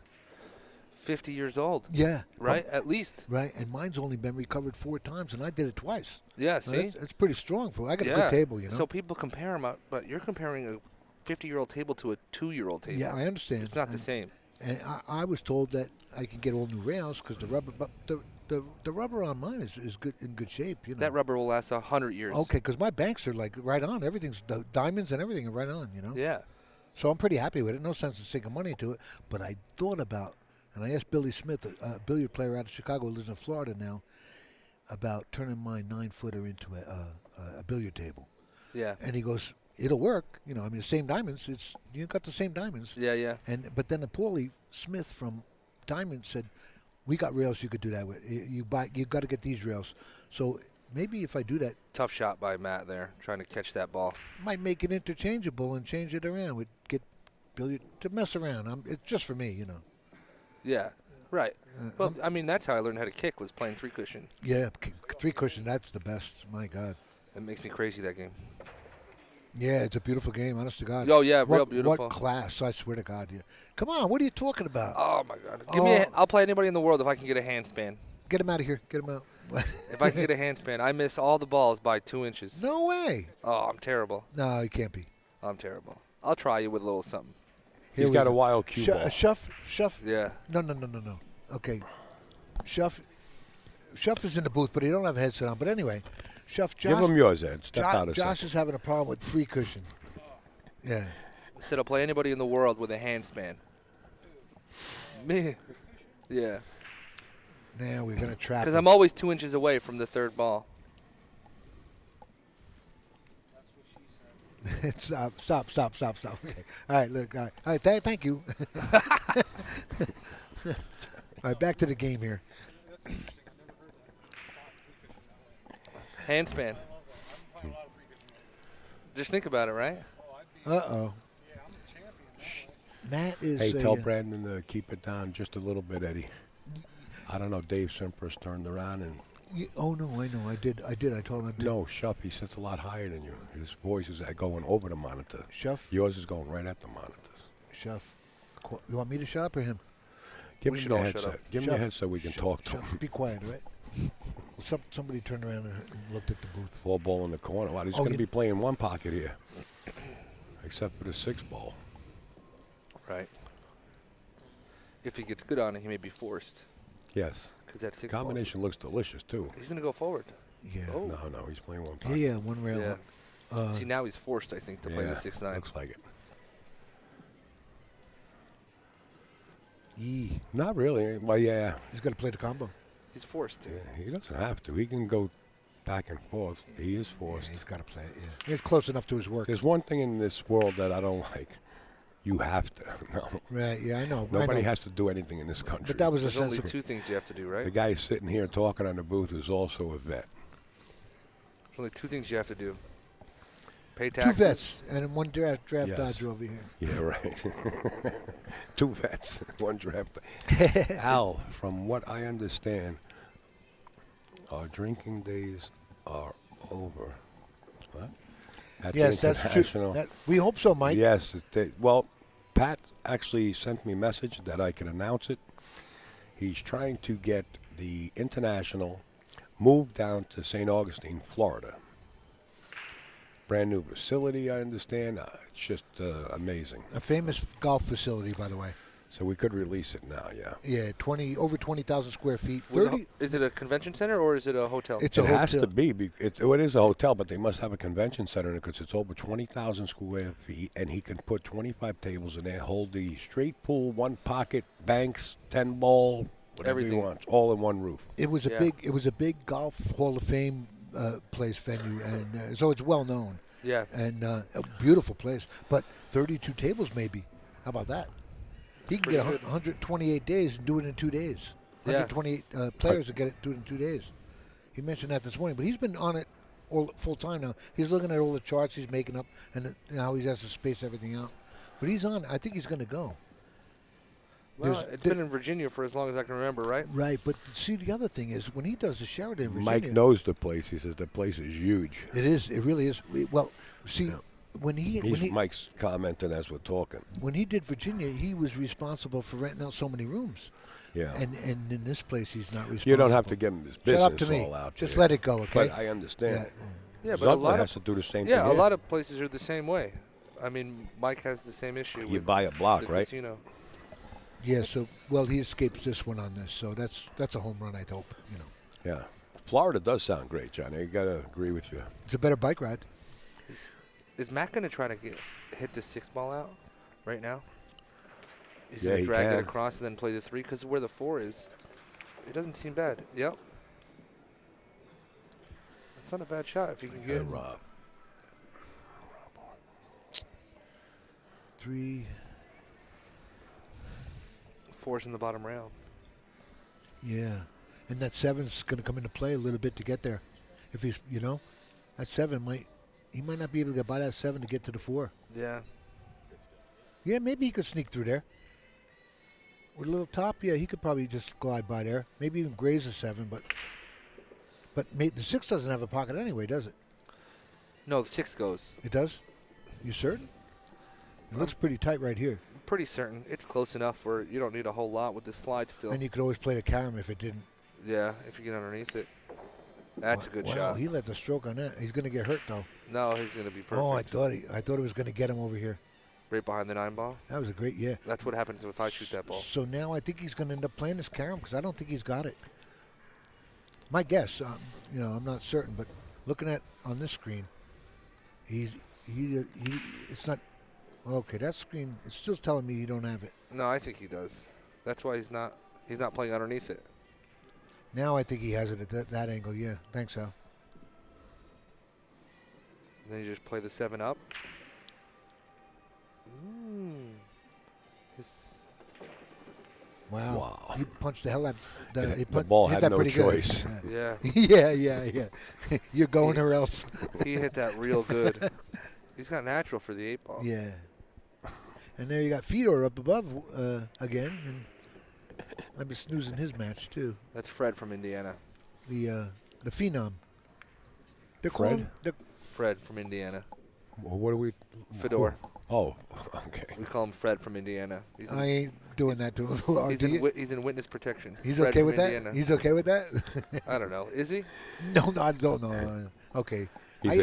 50 years old. Yeah. Right? At least. Right, and mine's only been recovered 4 times, and I did it twice. Yeah, So see? that's pretty strong for. I got a good table, you know. So people compare them, but you're comparing a 50-year-old table to a 2-year-old table. Yeah, I understand. It's not the same. And I was told that I could get all new rails because the rubber, but the rubber on mine is good in good shape. You know. That rubber will last 100 years. Okay, because my banks are like right on. Everything's the diamonds and everything are right on. You know. Yeah. So I'm pretty happy with it. No sense in sinking money into it. But I thought about, and I asked Billy Smith, a billiard player out of Chicago, who lives in Florida now, about turning my 9-footer into a billiard table. Yeah. And he goes, it'll work. You know, I mean, the same diamonds. You got the same diamonds. Yeah, yeah. But then Paulie Smith from Diamond said, we got rails you could do that with. You got to get these rails. So maybe if I do that, Tough shot by Matt there, trying to catch that ball. might make it interchangeable and change it around. Would get billiard to mess around. It's just for me, you know. Yeah, right. Well, I mean, that's how I learned how to kick, was playing 3-cushion. Yeah, 3-cushion. That's the best. My God. It makes me crazy, that game. Yeah, it's a beautiful game, honest to God. Oh, yeah, real What beautiful. class, I swear to God. Yeah. Come on, what are you talking about? Oh, my God. Give me I'll play anybody in the world if I can get a handspan. Get him out of here. Get him out. If I can get a handspan, I miss all the balls by 2 inches. No way. Oh, I'm terrible. No, you can't be. I'm terrible. I'll try you with a little something. Here He's we got go. a wild cue ball. Shuff. Yeah. No. Okay. Shuff is in the booth, but he don't have a headset on. But anyway, Shuff. Josh, Give him yours, Ed. Step out a Josh second. is having a problem with 3-cushion. Yeah. Said I'll play anybody in the world with a handspan. Me. Yeah. Now we're gonna trap. Because him. I'm always 2 inches away from the third ball. Stop. Okay. All right, look. All right, thank you. All right, back to the game here. Handspan. Just think about it, right? Uh-oh. Matt is. Hey, tell Brandon to keep it down just a little bit, Eddie. I don't know. Dave Shlemperis turned around and Oh no, I know. I did. I told him I did. No, Shuff, he sits a lot higher than you. His voice is going over the monitor. Shuff? Yours is going right at the monitors. Shuff. You want me to shut up or him? Give We me should the all shut headset. up. Give me a headset so we can talk to him. Be quiet, all right? Somebody turned around and looked at the booth. 4 ball in the corner. Wow, he's Oh, going to you- be playing one pocket here, except for the 6 ball. Right. If he gets good on it, he may be forced. Yes. Because that 6 Combination looks delicious, too. He's going to go forward. Yeah. Oh. No, he's playing one Yeah, pocket. yeah, one rail. Yeah. See, now he's forced, I think, to play the Yeah, 6-9. looks like it. Not really. Well, yeah. He's got to play the combo. He's forced to. Yeah, he doesn't have to. He can go back and forth. He is forced. He's got to play it, yeah. It's close enough to his work. There's one thing in this world that I don't like. You have to. No. Right, yeah, I know. Nobody I know. has to do anything in this country. But that was a There's only sensible. 2 things you have to do, right? The guy sitting here talking on the booth is also a vet. There's only 2 things you have to do. Pay 2 taxes. vets and one draft Yes. dodger over here. Yeah, right. 2 vets, 1 draft. Al, from what I understand, our drinking days are over. What? At the Yes, that's true. International- We hope so, Mike. Yes. Well, Pat actually sent me a message that I can announce it. He's trying to get the International moved down to St. Augustine, Florida. Brand new facility, I understand. It's just amazing. A famous golf facility, by the way. So we could release it now, yeah. Yeah, over 20,000 square feet. With a 30. Is it a convention center or is it a hotel? It's It a has to hotel. be. It is a hotel, but they must have a convention center in it because it's over 20,000 square feet, and he can put 25 tables in there, hold the straight pool, 1 pocket, banks, 10 ball, whatever Everything. he wants, all in one roof. It was a big golf Hall of Fame place venue, and so it's well known. Yeah. And a beautiful place, but 32 tables maybe. How about that? He can get Pretty good. 128 days and do it in 2 days. Yeah. 128 players will do it in 2 days. He mentioned that this morning, but he's been on it all full time now. He's looking at all the charts he's making up, and how he has to space everything out. But he's on. I think he's going to go. Well, it's been in Virginia for as long as I can remember, right? Right, but see, the other thing is when he does the Sheraton in Virginia. Mike knows the place. He says the place is huge. It is. It really is. Well, see, when he Mike's commenting as we're talking. when he did Virginia, he was responsible for renting out so many rooms. Yeah. And in this place, he's not responsible. You don't have to give him his Shut business up to me. all out. Just there. let it go, okay? But I understand. Yeah, but a Zutler lot has of to do the same yeah, thing. a here. lot of places are the same way. I mean, Mike has the same issue. You with buy a block, the right? Casino. Yeah. So he escapes this one on this. So that's a home run, I hope. You know, Yeah. Florida does sound great, Johnny. You got to agree with you. it's a better bike ride. Is Matt going to try to hit the 6 ball out right now? He's Yeah, going to he drag it can. across and then play the 3 because where the 4 is, it doesn't seem bad. Yep. It's not a bad shot if you can get it. Rob. 3. 4's in the bottom rail. Yeah, and that 7's going to come into play a little bit to get there. If he's, that 7 he might not be able to get by that 7 to get to the 4. Yeah. Yeah, maybe he could sneak through there. With a little top, yeah, he could probably just glide by there. Maybe even graze a 7, but the 6 doesn't have a pocket anyway, does it? No, the 6 goes. It does? You certain? It looks pretty tight right here. Pretty certain. It's close enough where you don't need a whole lot with the slide still. And you could always play the carom if it didn't. Yeah, if you get underneath it. That's a good Wow, shot. he let the stroke on that. He's going to get hurt, though. No, he's going to be perfect. Oh, I thought it was going to get him over here. Right behind the 9 ball. That was a great, yeah. That's what happens if I shoot that ball. So now I think he's going to end up playing this carom because I don't think he's got it. My guess, I'm not certain, but looking at on this screen, it's not. Okay, that screen, it's still telling me you don't have it. No, I think he does. That's why he's not playing underneath it. Now I think he has it at that angle, yeah. Thanks, Al. Then you just play the 7 up. Wow. He punched the hell out. The ball hit had that no pretty choice. Good. Yeah. yeah. You're going or else. He hit that real good. He's got natural for the 8 ball. Yeah. And there you got Fedor up above again, and I've been snoozing his match too. That's Fred from Indiana. the phenom. They're Fred? calling Fred from Indiana. Well, what are we? Fedor. Oh, okay. We call him Fred from Indiana. He's I ain't doing that to him. he's in witness protection. He's Fred okay from with that? Indiana. He's okay with that? I don't know. Is he? No, I don't know. Okay. He's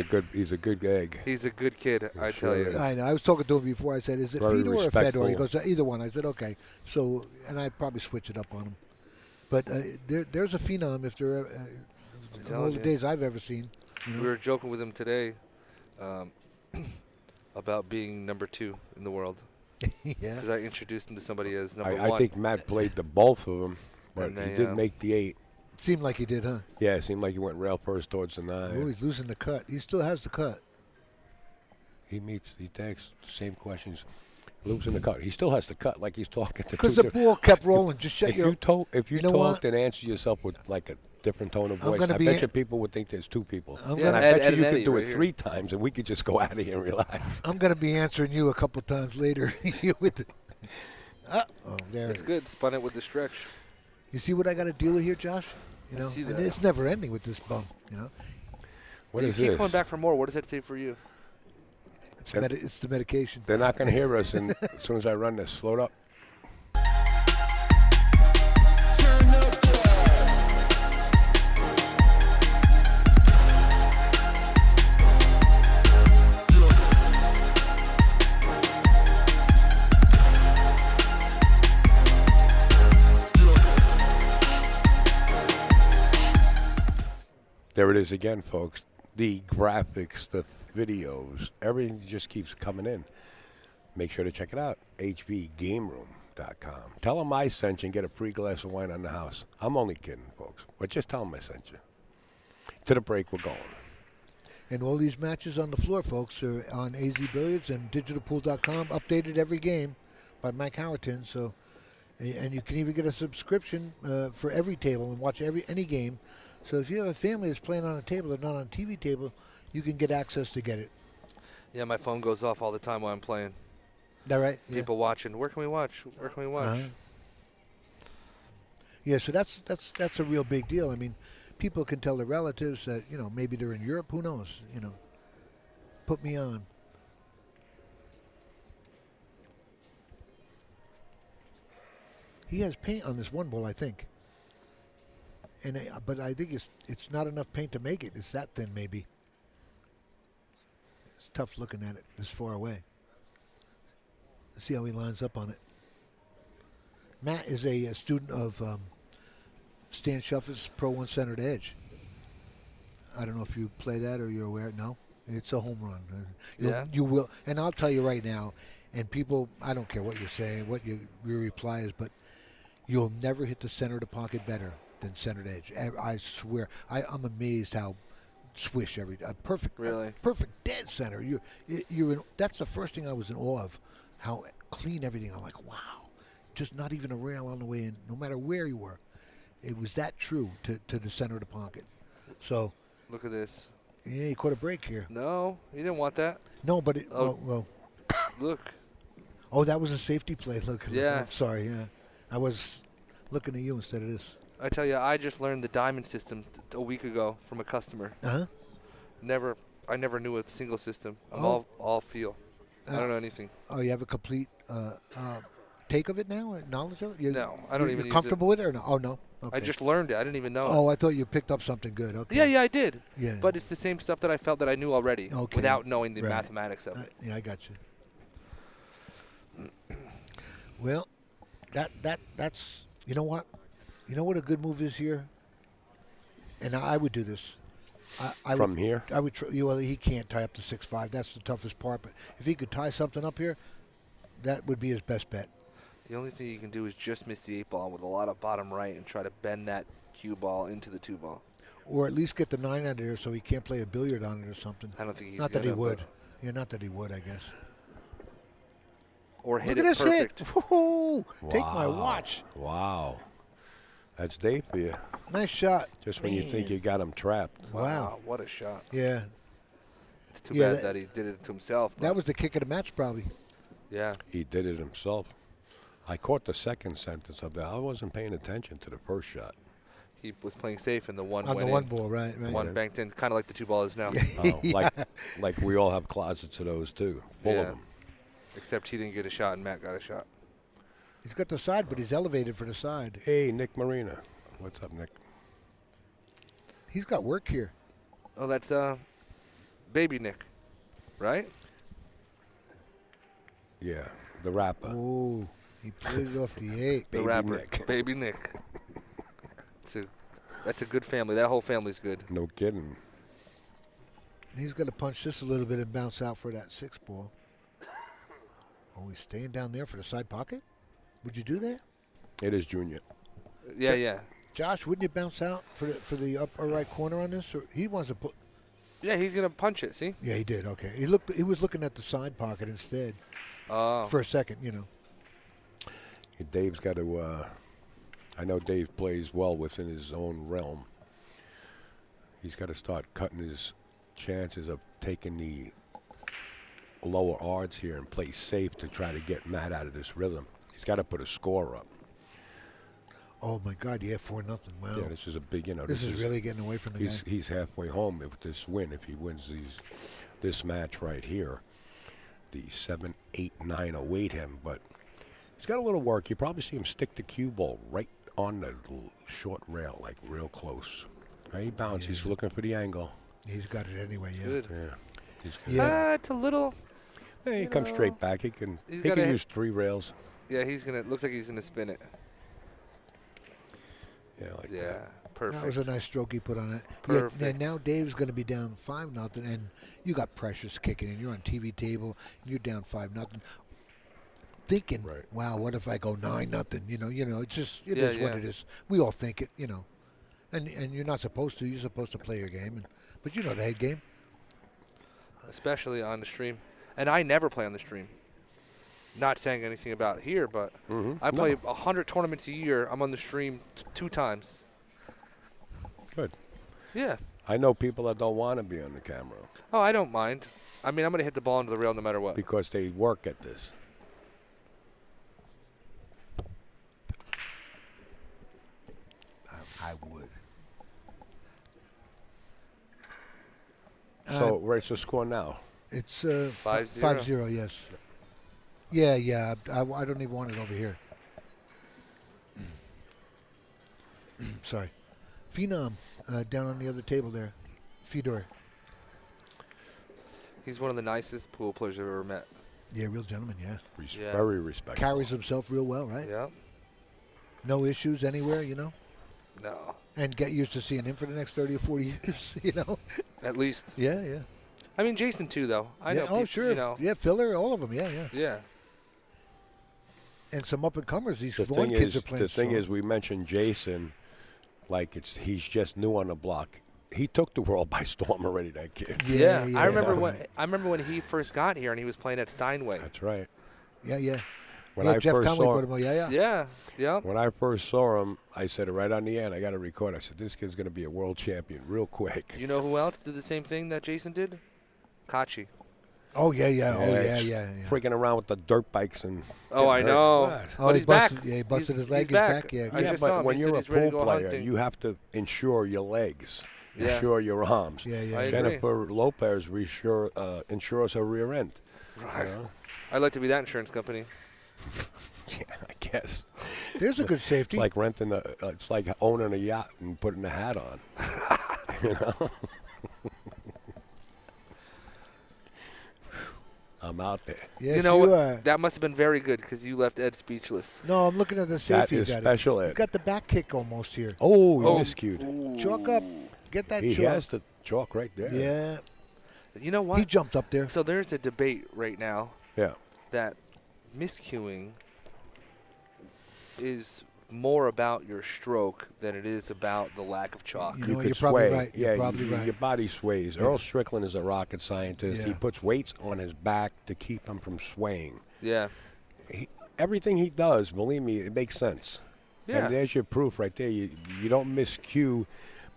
a good egg. He's a good kid, I tell you. I know. I was talking to him before. I said, "Is it Very Fedor or Fedor?" respectful. He goes, "Either one." I said, "Okay." So, and I probably switch it up on him. But there's a phenom if there in all the days I've ever seen. You know? We were joking with him today about being number 2 in the world. Yeah. Because I introduced him to somebody as number 1. I think Matt played the both of them, but And he they, did make the 8. It seemed like he did, huh? Yeah, it seemed like he went rail first towards the 9. Oh, he's losing the cut. He still has the cut. He takes the same questions. Losing the cut. He still has the cut, like he's talking to. Because the ball kept rolling. Just shut if your. If you know what? talked and answered yourself with like a different tone of I'm voice, gonna I be bet a- you people would think there's 2 people. I'm And gonna- I Ed bet you and could Eddie do right it here. 3 times, and we could just go out of here and relax. I'm going to be answering you a couple times later. With the, oh, there It's it is. good. Spun it with the stretch. You see what I got to deal with here, Josh? You I know, see and that. it's never ending with this bum. You know, What you is keep this? coming back for more. What does that say for you? it's the medication. They're not going to hear us as soon as I run this. Slow it up. There it is again, folks. The graphics, the videos, everything just keeps coming in. Make sure to check it out, hvgameroom.com. Tell them I sent you and get a free glass of wine on the house. I'm only kidding, folks, but just tell them I sent you. To the break, we're going. And all these matches on the floor, folks, are on AZ Billiards and digitalpool.com, updated every game by Mike Howerton. So, and you can even get a subscription for every table and watch any game. So if you have a family that's playing on a table or not on a TV table, you can get access to get it. Yeah, my phone goes off all the time while I'm playing. Is that right? Yeah. People watching. Where can we watch? Where can we watch? Uh-huh. Yeah, so that's a real big deal. I mean, people can tell their relatives that, you know, maybe they're in Europe. Who knows? You know, put me on. He has paint on this one ball, I think. And but I think it's not enough paint to make it. It's that thin, maybe. It's tough looking at it this far away. Let's see how he lines up on it. Matt is a student of Stan Shuffle's Pro 1 Centered Edge. I don't know if you play that or you're aware. No, it's a home run. You will, and I'll tell you right now. And people, I don't care what you're saying, what your reply is, but you'll never hit the center of the pocket better than centered edge. I swear. I'm amazed how swish a perfect, perfect dead center. You're in, that's the first thing I was in awe of, how clean everything. I'm like, wow, just not even a rail on the way in, no matter where you were. It was that true to the center of the pocket. So look at this. Yeah, you caught a break here. No, you didn't want that. No, but it. Well, look. Oh, that was a safety play. Look. Yeah. I'm sorry. Yeah, I was looking at you instead of this. I tell you, I just learned the diamond system a week ago from a customer. Uh-huh. I never knew a single system. I'm Oh. all feel. I don't know anything. Oh, you have a complete take of it now? Knowledge of it? No, I don't even You're use comfortable with it or no? Oh, no. Okay. I just learned it. I didn't even know Oh, it. I thought you picked up something good. Okay. Yeah, I did. Yeah. But it's the same stuff that I felt that I knew already Okay. without knowing the Right. mathematics of it. Yeah, I got you. Well, that's you know what? You know what a good move is here? And I would do this. I From would, here? I would. Well, he can't tie up to 6-5. That's the toughest part. But if he could tie something up here, that would be his best bet. The only thing you can do is just miss the 8-ball with a lot of bottom right and try to bend that cue ball into the 2-ball. Or at least get the 9 out of there so he can't play a billiard on it or something. I don't think he's Not that he gonna, would. but- Yeah, not that he would, I guess. Or hit Look it at this perfect. hit. Woo-hoo. Take my Wow. watch. Wow. That's Dave for you. Nice shot. Just when you think you got him trapped. Wow. What a shot. Yeah. It's too Yeah, bad that he did it to himself. That was the kick of the match, probably. Yeah. He did it himself. I caught the second sentence of that. I wasn't paying attention to the first shot. he was playing safe, and the one On went the one in. ball, right, right. One banked in, kind of like the 2 ball is now. Like we all have closets of those too, full of them. Except he didn't get a shot, and Matt got a shot. He's got the side, but he's elevated for the side. Hey, Nick Marina. What's up, Nick? He's got work here. Oh, that's Baby Nick, right? Yeah, the rapper. Oh, he plays off the 8. The rapper, Baby Nick. That's a good family. That whole family's good. No kidding. He's got to punch this a little bit and bounce out for that 6 ball. Oh, he's staying down there for the side pocket? Would you do that? It is Junior. Yeah. Josh, wouldn't you bounce out for the upper right corner on this? Or he wants to put. Yeah, he's gonna punch it. See? Yeah, he did. Okay, he was looking at the side pocket instead. For a second, you know. Dave's got to. I know Dave plays well within his own realm. He's got to start cutting his chances of taking the lower odds here and play safe to try to get Matt out of this rhythm. He's got to put a score up. Oh my God! Yeah, 4-0. Wow. Yeah, this is a big. This is really getting away from the guy. He's halfway home with this win. If he wins this match right here, the 7, 8, 9 await him. But he's got a little work. You probably see him stick the cue ball right on the short rail, like real close. Right, he bounces. He's looking for the angle. He's got it anyway. Yeah. Good. Yeah. It's a little. Yeah, he comes straight back. He can use 3 rails. Yeah, looks like he's gonna spin it. Yeah, like perfect. That was a nice stroke he put on it. Perfect. Yeah, now Dave's going to be down 5-0, and you got Precious kicking in. You're on TV table, and you're down 5-0. Thinking, wow, what if I go 9-0? You know, it's just it is what it is. We all think it, you know, and you're not supposed to. You're supposed to play your game, but you know the head game. Especially on the stream, and I never play on the stream. Not saying anything about here, but I play 100 tournaments a year. I'm on the stream 2 times. Good. Yeah. I know people that don't want to be on the camera. Oh, I don't mind. I mean, I'm going to hit the ball into the rail no matter what. Because they work at this. I would. So, where's the score now? It's 5-0. 5-0, yes. Yeah. I don't even want it over here. Sorry. Phenom down on the other table there. Fedor. He's one of the nicest pool players I've ever met. Yeah, real gentleman, yeah. Very respectful. Carries himself real well, right? Yeah. No issues anywhere, you know? No. And get used to seeing him for the next 30 or 40 years, you know? At least. Yeah. I mean, Jayson, too, though. I know. Oh, sure. You know. Yeah, Filler, all of them, yeah. Yeah. And some up-and-comers. These The Vaughn thing kids is, are playing the thing strong. is, we mentioned Jayson, like he's just new on the block. He took the world by storm already. That kid. Yeah. I remember when he first got here and he was playing at Steinway. That's right. Yeah. When I Jeff first Conway saw put him on. Yeah. When I first saw him, I said right on the end, I got to record. I said, this kid's going to be a world champion real quick. You know who else did the same thing that Jayson did? Kachi. Oh, yeah. Yeah. Freaking around with the dirt bikes and. Oh, I know. God. Oh, he's back. Yeah, he busted his leg. He's back. Yeah, Yeah, but when you're a pool player, you have to insure your legs, Yeah. insure your arms. Yeah. I agree. Jennifer Lopez insures her rear end. Right. You know? I'd like to be that insurance company. Yeah, I guess. There's a good safety. It's like renting it's like owning a yacht and putting a hat on. You know? I'm out there. Yes, you know what? are. That must have been very good because you left Ed speechless. No, I'm looking at the safety. That is he got special, He Ed. got the back kick almost here. Oh, he miscued. Chalk up. Get that He chalk. has the chalk right there. Yeah. You know what? He jumped up there. So there's a debate right now Yeah. that miscuing is more about your stroke than it is about the lack of chalk. You know, could you're probably sway. right. Yeah, You're probably right. Your body sways. Earl Strickland is a rocket scientist. He Yeah. puts weights on his back to keep him from swaying. Yeah. Everything he does, believe me, it makes sense. Yeah. And there's your proof right there. You don't miscue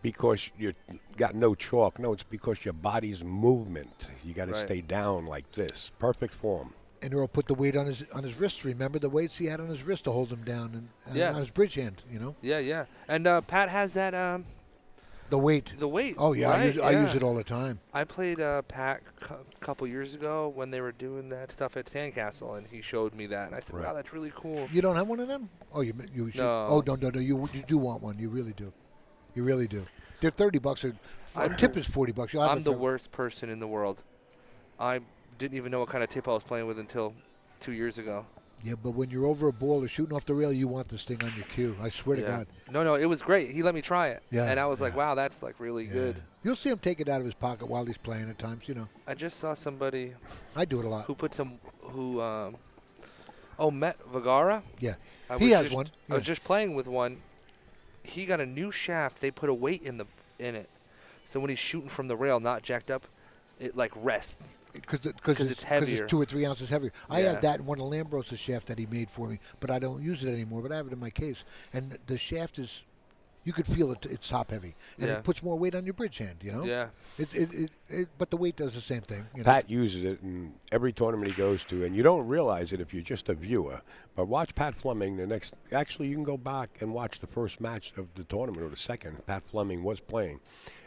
because you got no chalk. No, it's because your body's movement. You got to Right. stay down like this. Perfect form. And Earl put the weight on his wrist. Remember the weights he had on his wrist to hold him down, and on his bridge hand. You know. Yeah, yeah. And Pat has that. The weight. The weight. Oh yeah, right? I use it all the time. I played Pat a couple years ago when they were doing that stuff at Sandcastle, and he showed me that, and I said, "Wow, that's really cool." You don't have one of them? Oh, you should. No. Oh, no. You do want one. You really do. You really do. They're $30. A tip is $40. You'll have I'm it the for- worst person in the world. I didn't even know what kind of tip I was playing with until 2 years ago. Yeah, but when you're over a ball or shooting off the rail, you want this thing on your cue. I swear to God. No, it was great. He let me try it. Yeah, And I was like, wow, that's like really good. You'll see him take it out of his pocket while he's playing at times, you know. I just saw somebody. I do it a lot. Who put some, Met Vergara? Yeah. I He was has just- one. I was just playing with one. He got a new shaft. They put a weight in it. So when he's shooting from the rail, not jacked up, it like rests. Because it's heavier. it's 2 or 3 ounces heavier. I Yeah. have that in one of Lambros's shaft that he made for me, but I don't use it anymore. But I have it in my case, and the shaft is, you could feel it. It's top heavy, and Yeah. it puts more weight on your bridge hand. You know. Yeah. But the weight does the same thing. You know? Pat uses it in every tournament he goes to, and you don't realize it if you're just a viewer. But watch Pat Fleming actually, you can go back and watch the first match of the tournament or the second. Pat Fleming was playing.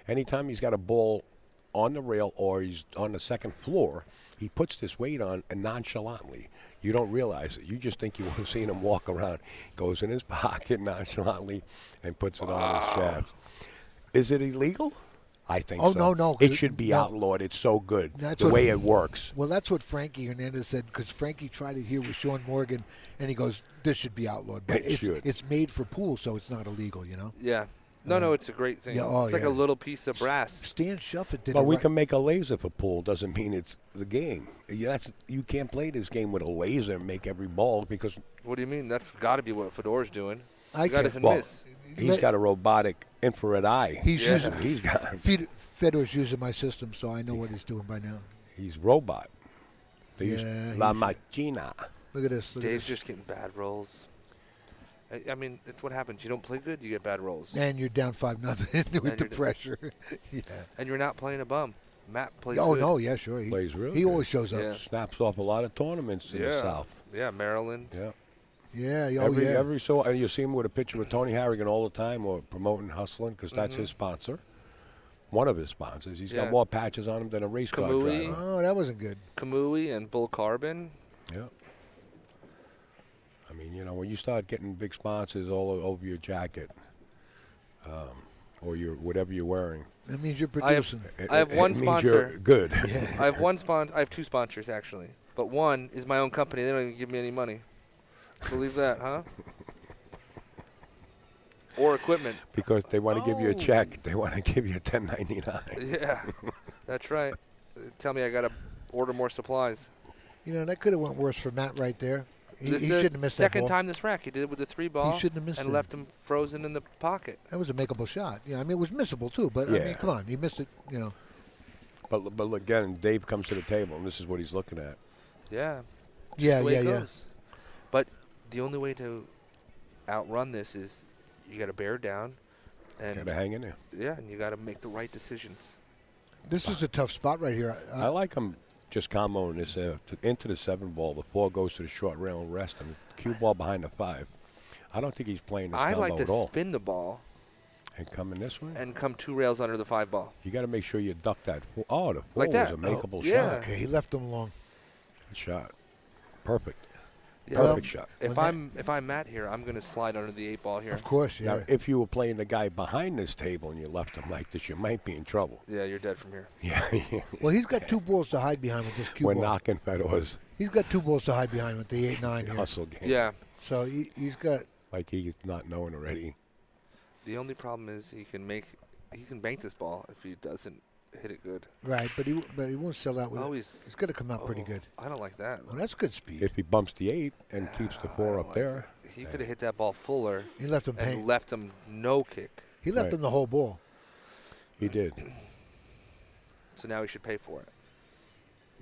Anytime he's got a ball on the rail or he's on the second floor, he puts this weight on and nonchalantly. You don't realize it. You just think you've seen him walk around. Goes in his pocket nonchalantly and puts it on his shaft. Is it illegal? I think so. No. It should be outlawed. It's so good. That's the way it works. Well, that's what Frankie Hernandez said, because Frankie tried it here with Sean Morgan, and he goes, this should be outlawed. But It should. It's made for pool, so it's not illegal, you know? Yeah. No, it's a great thing. Yeah, it's like a little piece of brass. Stan Shuffett did But it we right. can make a laser for pool. Doesn't mean it's the game. You can't play this game with a laser and make every ball because. What do you mean? That's got to be what Fedor's doing. I The guy can- doesn't Well, miss. he's got a robotic infrared eye. He's using. He's got. Fedor's using my system, so I know what he's doing by now. He's robot. They use Yeah, La Machina. Look at this. Look at Dave's this. just getting bad rolls. I mean, it's what happens. You don't play good, you get bad rolls. And you're down 5-0 with the pressure. Yeah. And you're not playing a bum. Matt plays Oh good. no, yeah, sure. He Plays real He good. always shows up. Yeah. Snaps off a lot of tournaments in the South. Yeah, Maryland. Yeah. Yeah. Every so and you see him with a picture with Tony Harrigan all the time, or promoting hustling because that's his sponsor. One of his sponsors. He's Yeah. got more patches on him than a race car Kamui. driver. Oh, that wasn't good. Kamui and Bull Carbon. Yeah. I mean, when you start getting big sponsors all over your jacket, or your whatever you're wearing, That means you're I have, producing. I have one it means you're sponsor. good. I have one sponsor. I have two sponsors actually, but one is my own company. They don't even give me any money. Believe that, huh? Or equipment. Because they want to give you a check. They want to give you a 1099. Yeah, that's right. Tell me I got to order more supplies. That could have went worse for Matt right there. He This is shouldn't have missed that second ball. time this rack. He did it with the 3-ball. He shouldn't have missed and it. left him frozen in the pocket. That was a makeable shot. Yeah, I mean, it was missable, too. But, I Yeah. mean, come on. He missed it, But again, Dave comes to the table, and this is what he's looking at. Yeah. Just Yeah, the way it yeah. goes. But the only way to outrun this is you got to bear down. And Got to hang in there. Yeah, and you got to make the right decisions. This is a tough spot right here. I like him just comboing this into the 7-ball. The 4 goes to the short rail and rest, and the cue ball behind the 5. I don't think he's playing this I combo like to at all. spin the ball And coming this way? and come 2 rails under the 5-ball. You got to make sure you duck that. The 4 Like was that. a makeable yeah. shot. Okay, he left him alone. Good shot. Perfect. Yeah. Perfect shot. If I'm Matt here, I'm going to slide under the 8-ball here. Of course, yeah. Now, if you were playing the guy behind this table and you left him like this, you might be in trouble. Yeah, you're dead from here. Yeah. Well, he's got 2 balls to hide behind with this cue We're ball. knocking Fedor's He's got 2 balls to hide behind with the 8-9 here. hustle game. Yeah. So he's got. Like he's not knowing already. The only problem is he can bank this ball if he doesn't hit it good. Right, but he won't sell out with Oh, it. he's- It's going to come out pretty good. I don't like that. Well, that's good speed. If he bumps the 8 and keeps the 4 up there. He could have hit that ball fuller. He left him and hang- left him no kick. He left Right. him the whole ball. He did. So now he should pay for it.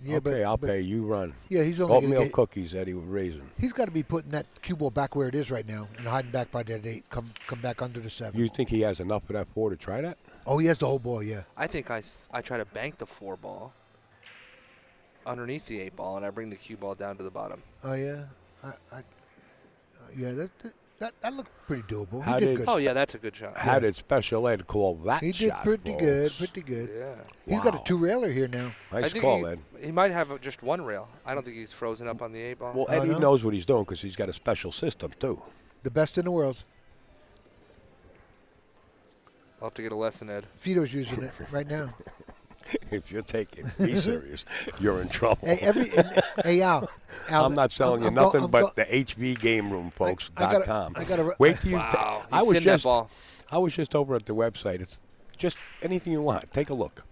Yeah, okay, I'll but pay. You run. Yeah, he's only gonna Oatmeal get- cookies that he would raise him. He's got to be putting that cue ball back where it is right now and hiding back by that 8. Come back under the 7. You think he has enough of that 4 to try that? Oh, he has the whole ball, yeah. I think I try to bank the 4-ball. underneath the 8 ball, and I bring the cue ball down to the bottom. Oh yeah, yeah. That looked pretty doable. How he did did- good. Oh, yeah, that's a good shot. How did special ed call that He did shot, pretty folks? good. Pretty good. Yeah. He's got a 2-railer here now. I Nice think call, Ed. he might have just one rail. I don't think he's frozen up on the 8 ball. Well, Eddie no? knows what he's doing because he's got a special system, too. The best in the world. I'll have to get a lesson, Ed. Fido's using it right now. If you're taking me serious, you're in trouble. Hey, Al. I'm not selling you I'm nothing I'm but the HV Game Room, folks. .com. I gotta, Wait till you. Wow. I He was thinned that just. ball. I was just over at the website. It's just anything you want. Take a look.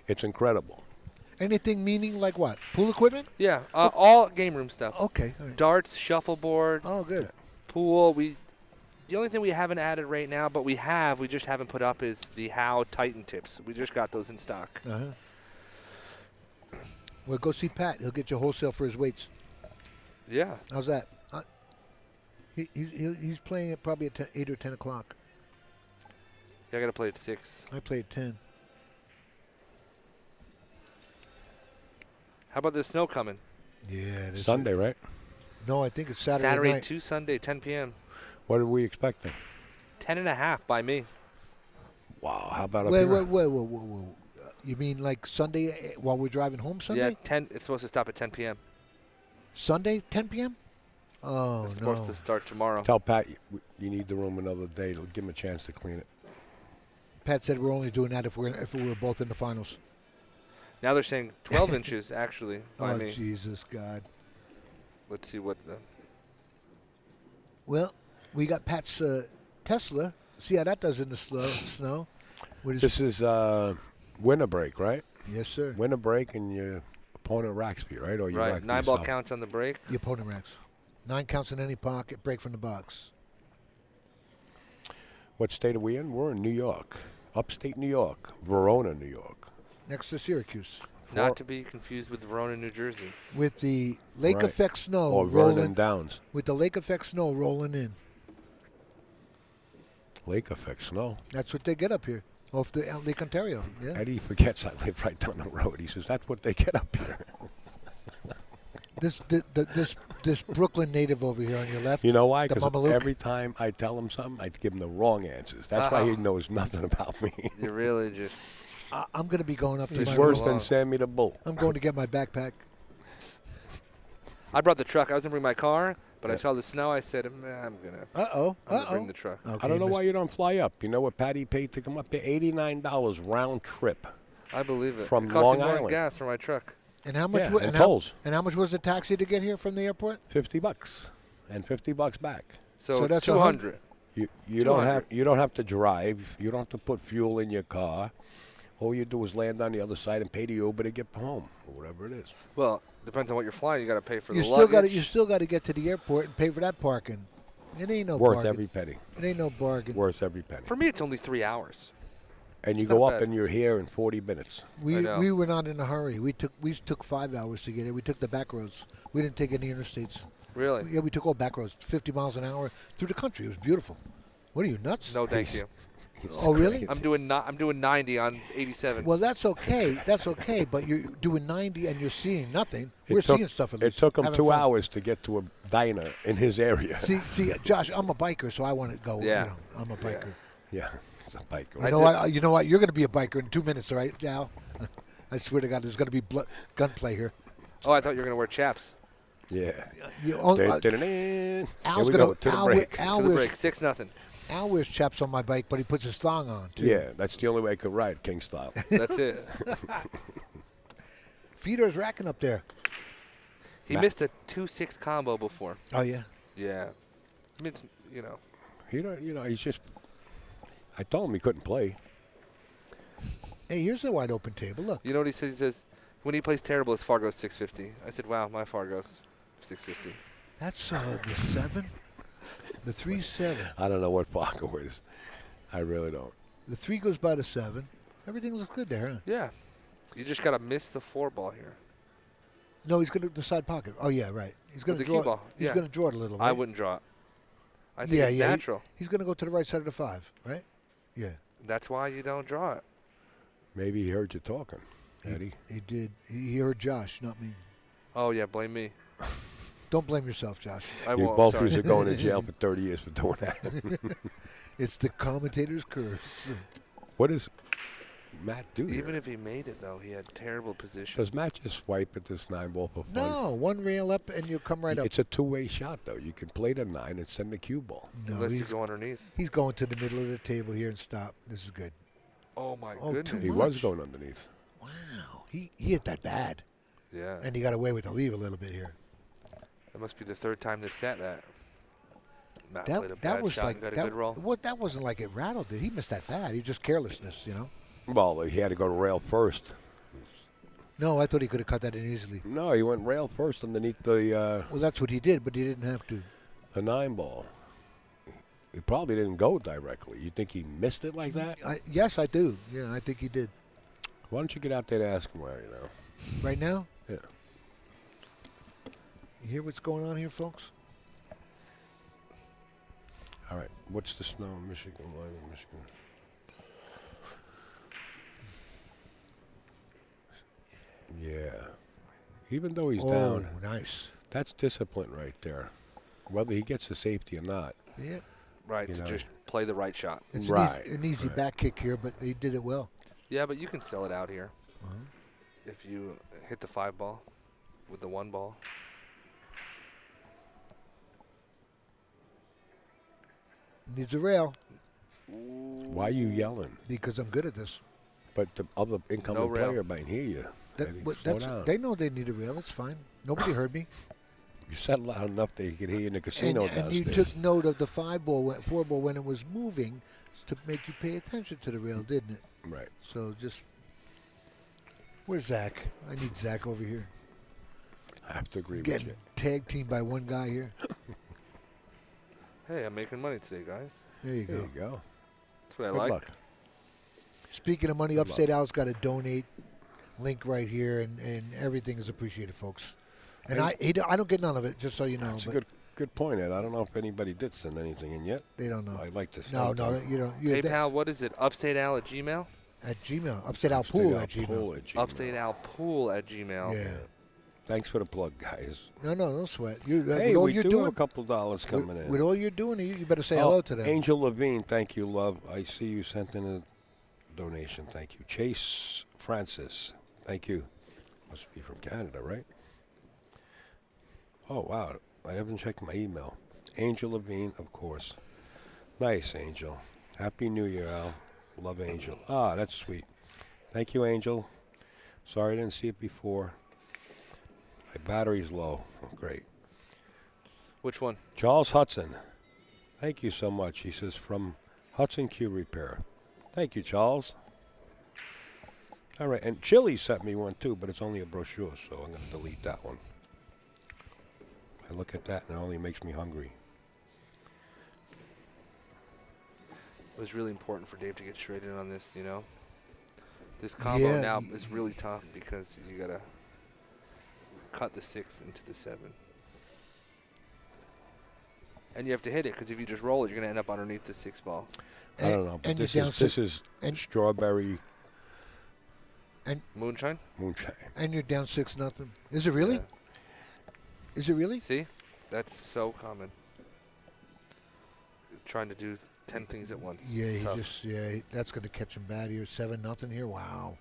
It's incredible. Anything meaning like what? Pool equipment? Yeah, all game room stuff. Okay. All right. Darts, shuffleboard. Oh, good. Pool. The only thing we haven't added right now, but we just haven't put up, is the Howe Titan tips. We just got those in stock. Uh-huh. Well, go see Pat. He'll get you wholesale for his weights. Yeah. How's that? He's playing it probably at 8 or 10 o'clock. Yeah, I got to play at 6. I play at 10. How about the snow coming? Yeah. Sunday, right? No, I think it's Saturday night. to Sunday, 10 p.m. What are we expecting? 10.5 by me. Wow. How about up Wait. here? You mean like Sunday while we're driving home Sunday? Yeah, 10. It's supposed to stop at 10 p.m. Sunday, 10 p.m.? Oh, It's no. supposed to start tomorrow. Tell Pat you need the room another day. It'll give him a chance to clean it. Pat said we're only doing that if we were both in the finals. Now they're saying 12 inches, actually, by Oh, me. Jesus, God. Let's see what the... Well, we got Pat's Tesla. See how that does in the snow. With his This is winter break, right? Yes, sir. Winter break and your opponent racks for you, right? Or you Right, rack for 9 ball yourself? counts on the break. The opponent racks. 9 counts in any pocket, break from the box. What state are we in? We're in New York. Upstate New York. Verona, New York. Next to Syracuse. Not to be confused with Verona, New Jersey. With the lake Right. effect snow Or rolling. Vernon Downs. With the lake effect snow rolling in. Lake effect snow. That's what they get up here. Off the Lake Ontario. Yeah. Eddie forgets I live right down the road. He says, that's what they get up here. This Brooklyn native over here on your left. You know why? The Because Mameluke. every time I tell him something, I give him the wrong answers. That's why he knows nothing about me. You really just... I'm going to be going up to He's my worse room. than Sammy the Bull. I'm going to get my backpack. I brought the truck. I was going to bring my car, but I Yeah. saw the snow. I said, I'm going Uh-oh. to bring the truck. Okay, I don't know why you don't fly up. You know what Patty paid to come up here? $89 round trip. I believe it. From it cost Long me more than Island. gas for my truck. And how much? Yeah, wa- and how, tolls. and how much was the taxi to get here from the airport? $50 and $50 back. So that's 200. You don't have to drive. You don't have to put fuel in your car. All you do is land on the other side and pay the Uber to get home or whatever it is. Well, depends on what you're flying. You got to pay for You the still got luggage. You still got to get to the airport and pay for that parking. It ain't no Worth bargain. every penny. It ain't no bargain. Worth every penny. For me, it's only 3 hours. And you It's go not up bad. and you're here in 40 minutes. We were not in a hurry. We took 5 hours to get here. We took the back roads. We didn't take any interstates. Really? Yeah, we took all back roads, 50 miles an hour through the country. It was beautiful. What are you, nuts? No, thank you. Oh, really? I'm doing 90 on 87. Well, that's okay. That's okay. But you're doing 90 and you're seeing nothing. It We're took- seeing stuff at It least. took him having 2 fun. hours to get to a diner in his area. See, Josh, I'm a biker, so I want to go. Yeah. You know, I'm a biker. Yeah, he's a biker. You know what? You're going to be a biker in 2 minutes, all right, Al? I swear to God, there's going to be gunplay here. Oh, I thought you were going to wear chaps. Yeah. You only- Here Al's we gonna- go, to the Al break. wi- Al To the wears- break. 6-0. Al wears chaps on my bike, but he puts his thong on, too. Yeah, that's the only way I could ride, King style. That's it. Feeder's racking up there. He missed a 2-6 combo before. Oh, yeah? Yeah. I mean, it's, you know. He's just. I told him he couldn't play. Hey, here's a wide open table. Look. You know what he says? He says, when he plays terrible, his Fargo's 650. I said, wow, my Fargo's 650. That's the 7. The 3-7. I don't know what Parker is. I really don't. The 3 goes by the 7. Everything looks good there, huh? Yeah. You just got to miss the 4 ball here. No, he's going to the side pocket. Oh, yeah, right. He's going With to the draw. cue ball. He's Yeah. going to draw it a little. Right? I wouldn't draw it. I think it's he- natural. he's going to go to the right side of the 5, right? Yeah. That's why you don't draw it. Maybe he heard you talking. Eddie? He did. He heard Josh, not me. Oh yeah, blame me. Don't blame yourself, Josh. I You won't. both Sorry. of you are going to jail for 30 years for doing that. It's the commentator's curse. What does Matt do here? Even if he made it, though, he had terrible position. Does Matt just swipe at this 9-ball for fun? No, one rail up and you'll come right up. It's a two-way shot, though. You can play the 9 and send the cue ball. No, Unless you he's- go underneath. He's going to the middle of the table here and stop. This is good. Oh my too goodness. He was going underneath. Wow. He hit that bad. Yeah. And he got away with the leave a little bit here. That must be the third time this set that. Matt played a That bad was shot like and got a that, good roll. What that wasn't like it rattled it. He missed that bad. He just carelessness, you know. Well, he had to go to rail first. No, I thought he could have cut that in easily. No, he went rail first underneath the Well, that's what he did, but he didn't have to. 9-ball. He probably didn't go directly. You think he missed it like that? Yes, I do. Yeah, I think he did. Why don't you get out there to ask him where, you know? Right now? Yeah. You hear what's going on here, folks? All right. What's the snow in Michigan? Line in Michigan? Yeah. Even though he's down. Nice. That's discipline right there. Whether he gets the safety or not. Yeah. Right, You to know. just play the right shot. It's Right, an easy right. back kick here, but he did it well. Yeah, but you can sell it out here. Uh-huh. If you hit the 5 ball with the 1 ball. Needs a rail. Why are you yelling? Because I'm good at this. But the other incoming No rail. player might hear you. Eddie, slow down. They know they need a rail. It's fine. Nobody heard me. You said loud enough that he could hear you in the casino And you downstairs. took note of the 4 ball when it was moving to make you pay attention to the rail, didn't it? Right. So just, where's Zach? I need Zach over here. I have to agree with Getting you. tag teamed by one guy here. Hey, I'm making money today, guys. There you There go. you go. That's what I Good like. luck. Speaking of money, Good Upstate Al's got a donate link right here, and everything is appreciated, folks. And Hey. I don't get none of it, just so you know. That's a but good point, Ed. I don't know if anybody did send anything in yet. they don't know. I'd like to No, send no, them. you don't. Hey, pal, what is it? UpStateAL at Gmail? At Gmail. Upstate Al Pool at Upstate Al Gmail. Pool at Gmail. UpStateAL Pool at Gmail. Yeah. Thanks for the plug, guys. No, don't sweat. You, Hey, with all we you're do doing, have a couple dollars coming in. with all you're doing, you better say hello to them. Angel Levine, thank you, love. I see you sent in a donation. Thank you. Chase Francis, thank you. Must be from Canada, right? Oh, wow. I haven't checked my email. Angel Levine, of course. Nice, Angel. Happy New Year, Al. Love, Angel. Ah, that's sweet. Thank you, Angel. Sorry I didn't see it before. My battery's low. Oh, great. Which one? Charles Hudson. Thank you so much. He says from Hudson Q Repair. Thank you, Charles. All right, and Chili sent me one too, but it's only a brochure, so I'm going to delete that one. I look at that and it only makes me hungry. It was really important for Dave to get straight in on this, you know. This combo now is really tough because you got to cut the 6 into the 7. And you have to hit it because if you just roll it, you're going to end up underneath the 6 ball. I don't know, but this is strawberry and moonshine. Moonshine. And you're down 6-0. Is it really? Yeah. Is it really? See, that's so common. Trying to do 10 things at once. Yeah, It's tough. that's going to catch him bad here. 7-0 here. Wow.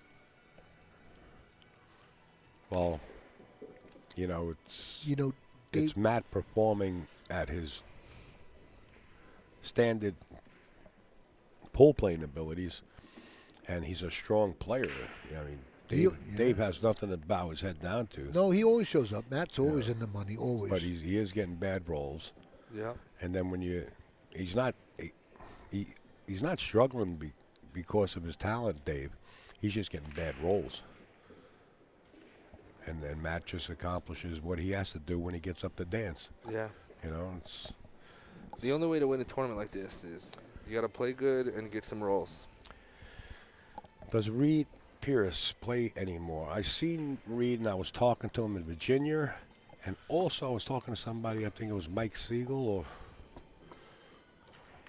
Well, you know, it's Dave, Matt performing at his standard pool playing abilities, and he's a strong player. I mean, Dave has nothing to bow his head down to. No, he always shows up. Matt's always in the money, always. But he is getting bad rolls. Yeah. And then when he's not struggling because of his talent, Dave. He's just getting bad rolls. And then Matt just accomplishes what he has to do when he gets up to dance. Yeah. You know, it's The only way to win a tournament like this is you got to play good and get some rolls. Does Reed Pierce play anymore? I seen Reed, and I was talking to him in Virginia, and also I was talking to somebody, I think it was Mike Siegel or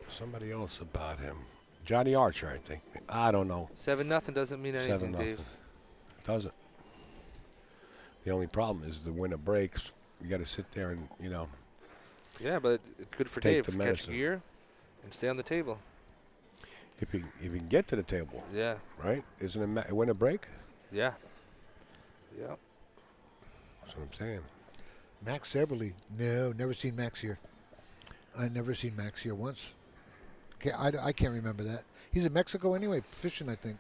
somebody else about him. Johnny Archer, I think. I don't know. 7-0 doesn't mean anything, 7-0. Dave. doesn't. The only problem is the winner breaks. You got to sit there and, you know. Yeah, but it's good for Take Dave. the Catch medicine. gear and stay on the table. If you can get to the table. Yeah. Right? Isn't a winner break? Yeah. Yeah. That's what I'm saying. Max Eberly. No, never seen Max here. I've never seen Max here once. I can't remember that. He's in Mexico anyway, fishing, I think.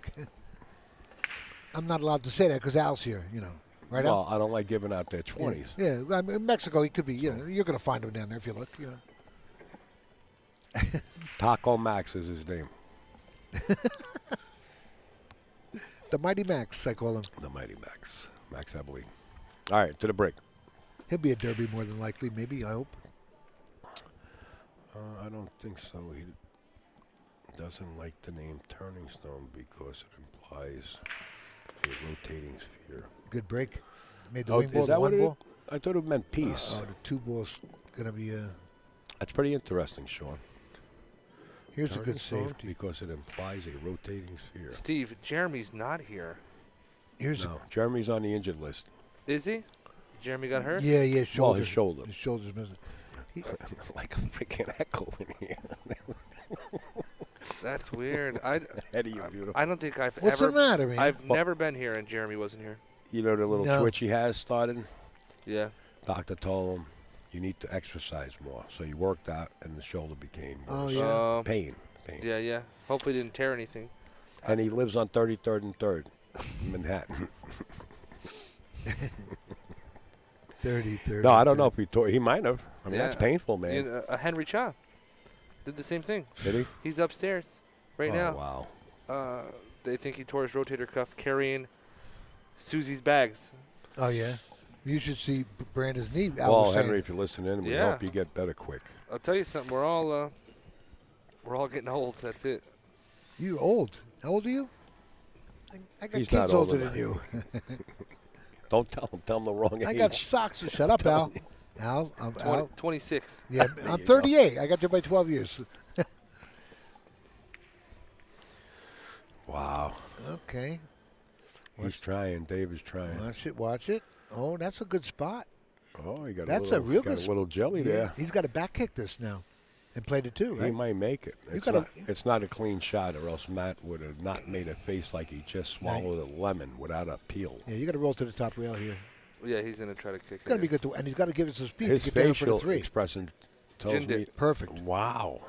I'm not allowed to say that because Al's here, you know. Right, Well, Al? I don't like giving out their 20s. Yeah, I mean, in Mexico, he could be, you know, you're going to find him down there if you look, you know. Taco Max is his name. The Mighty Max, I call him. The Mighty Max. Max Eberly. All right, to the break. He'll be a Derby more than likely, maybe, I hope. I don't think so. He doesn't like the name Turning Stone because it implies a rotating sphere. Good break. Made the Oh, wing ball, is the that what one it ball. I thought it meant peace. The two balls going to be That's pretty interesting, Sean. Here's a Turning good save. stone because it implies a rotating sphere. Steve, Jeremy's not here. No, Jeremy's on the injured list. Is he? Jeremy got hurt? Yeah, shoulder. Well, his shoulder. His shoulder's missing. Like a freaking echo in here. That's weird. Eddie, you're beautiful. I don't think I've What's ever. the matter, man? I've never been here and Jeremy wasn't here. You know the little No. twitch he has started? Yeah. Doctor told him, you need to exercise more. So he worked out and the shoulder became Oh, worse. yeah. Pain. Yeah, yeah. Hopefully didn't tear anything. And he lives on 33rd and 3rd, Manhattan. 33rd. No, I don't know if he tore. He might have. I mean, Yeah. that's painful, man. You know, Henry Cha did the same thing. Did he? He's upstairs right Oh, now. wow. They think he tore his rotator cuff carrying Susie's bags. Oh, yeah. You should see Brandon's knee. Al Well, was saying. Henry, if you're listening, we Yeah. hope you get better quick. I'll tell you something. We're all getting old. That's it. You old. How old are you? I got He's kids not older older than than you. Don't tell him. Tell him the wrong age. I got socks. Shut up, Al. Al, I'm 20, 26. Yeah, I'm 38. I got there by 12 years. Wow. Okay. He's trying. Dave is trying. Watch it. Watch it. Oh, that's a good spot. Oh, he got That's a a little, real got good a little jelly yeah, there. He's got to back kick this now, and played it too, right? He might make it. You It's not a clean shot, or else Matt would have not made a face like he just swallowed a lemon without a peel. Yeah, you got to roll to the top rail here. Yeah, he's gonna try to kick. It's got to it. be good, and he's got to give it some speed His to get down for the facial three. expression tells Ginned me it. Perfect. Wow.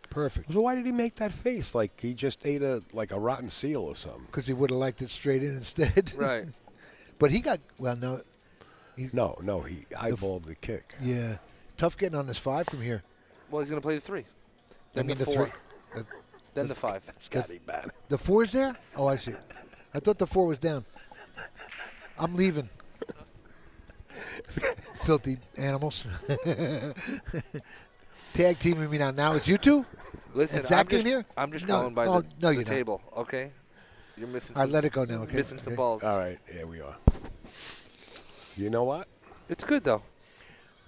Perfect. So why did he make that face? Like he just ate a rotten seal or something? Because he would have liked it straight in instead. Right. But he got no. No, he eyeballed the kick. Yeah, tough getting on this 5 from here. Well, he's gonna play the 3. Then I mean the 4. three. Then the 5. Scotty bad. The 4's there? Oh, I see. I thought the 4 was down. I'm leaving. Filthy animals. Tag teaming me now. Now it's you two? Listen, And Zach I'm just, in here? I'm just No, going by no, the, no, the you're not. table. Okay. You're missing. All right, some, let it go now, okay? Missing some Okay. balls. All right, yeah, we are. You know what? It's good though.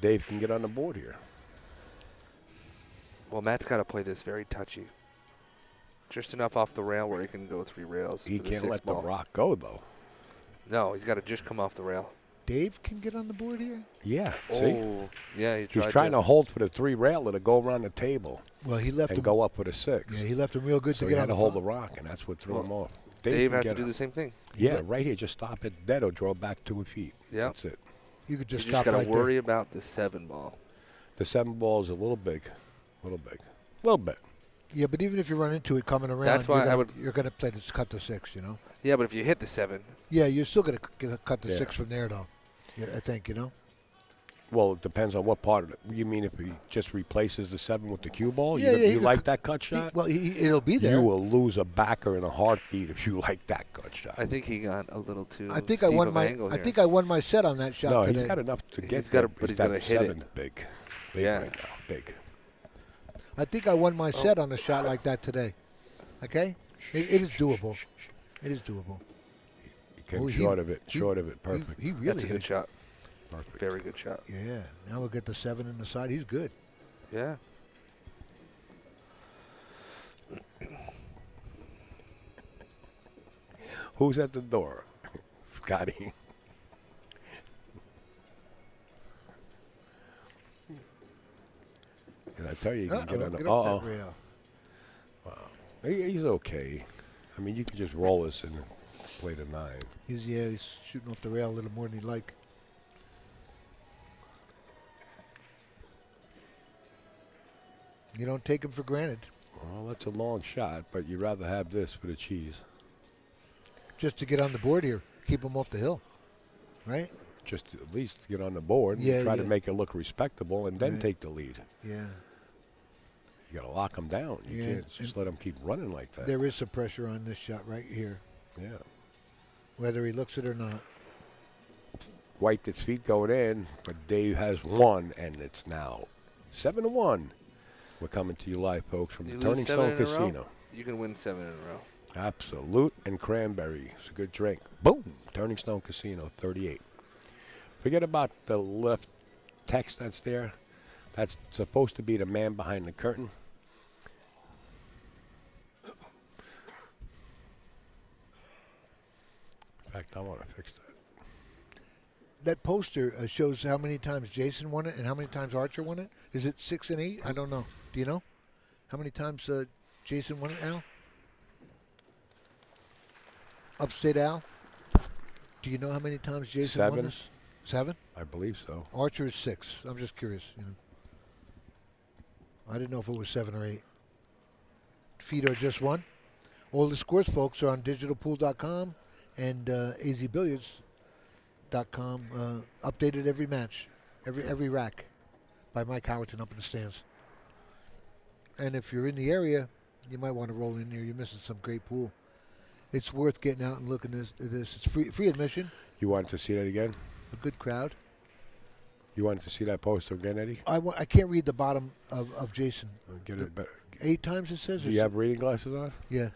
Dave can get on the board here. Well, Matt's got to play this very touchy. Just enough off the rail where he can go 3 rails. He for the can't 6 let ball. the rock go, though. No, he's got to just come off the rail. Dave can get on the board here? Yeah, see? Oh, yeah, he He's tried trying to hold for the 3 railer to go around the table. Well, he left and him. go up with a 6. Yeah, he left him real good So to he get had on to the hold the phone. rock, and that's what threw him Well, off. Dave can has to get do up. the same thing. Yeah, right here. Just stop it dead or draw back 2 feet. Yeah. That's it. You could just You stop just got right to worry about the 7 ball. The 7 ball is a little big. A little bit. there. Yeah, but even if you run into it coming around, That's why you're gonna play this cut to 6, you know? Yeah, but if you hit the 7. Yeah, you're still going to cut the Yeah. 6 from there, though. Yeah, I think, you know? Well, it depends on what part of it. You mean if he just replaces the 7 with the cue ball? Yeah, you yeah, he you could like that cut shot? It'll be there. You will lose a backer in a heartbeat if you like that cut shot. I think he got a little too. I think steep I won of my. angle I here. think I won my set on that shot No, today. he's got enough to get He's got there, to- but he's that gotta hit it. 7's big. Big Yeah. right now. Big. I think I won Oh. my set on a shot like that today. Okay, it is doable. It is doable. He came Oh, he- short of it. he- Short of it. Perfect. He really That's a hit good it. shot. Perfect. Very good shot. Yeah. Now we'll get the 7 in the side. He's good. Yeah. Who's at the door? Scotty. And I tell you, you can get on the. Get off that rail. Wow. He's okay. I mean, you can just roll this and play the 9. He's shooting off the rail a little more than he'd like. You don't take him for granted. Well, that's a long shot, but you'd rather have this for the cheese. Just to get on the board here, keep him off the hill, right? Just to at least get on the board and try to make it look respectable and then take the lead. Yeah. You got to lock them down. You can't just let them keep running like that. There is some pressure on this shot right here. Yeah. Whether he looks it or not. Wiped its feet going in, but Dave has won, and it's now 7-1. We're coming to you live, folks, from the Turning Stone Casino. You can win 7 in a row. Absolute and cranberry. It's a good drink. Boom. Turning Stone Casino, 38. Forget about the left text that's there. That's supposed to be the man behind the curtain. In fact, I want to fix that. That poster shows how many times Jayson won it and how many times Archer won it. Is it 6 and 8? I don't know. Do you know how many times Jayson won it, Al? UpStateAL? Do you know how many times Jayson won this? 7? I believe so. Archer is 6. I'm just curious. You know. I didn't know if it was 7 or 8. Fedor just won. All the scores, folks, are on digitalpool.com and azbilliards.com. Updated every match, every rack by Mike Howerton up in the stands. And if you're in the area, you might want to roll in there. You're missing some great pool. It's worth getting out and looking at this. It's free admission. You wanted to see that again? A good crowd. You wanted to see that poster again, Eddie? I can't read the bottom of Jayson. Get it better. 8 times it says? Do you have reading glasses on? Yeah.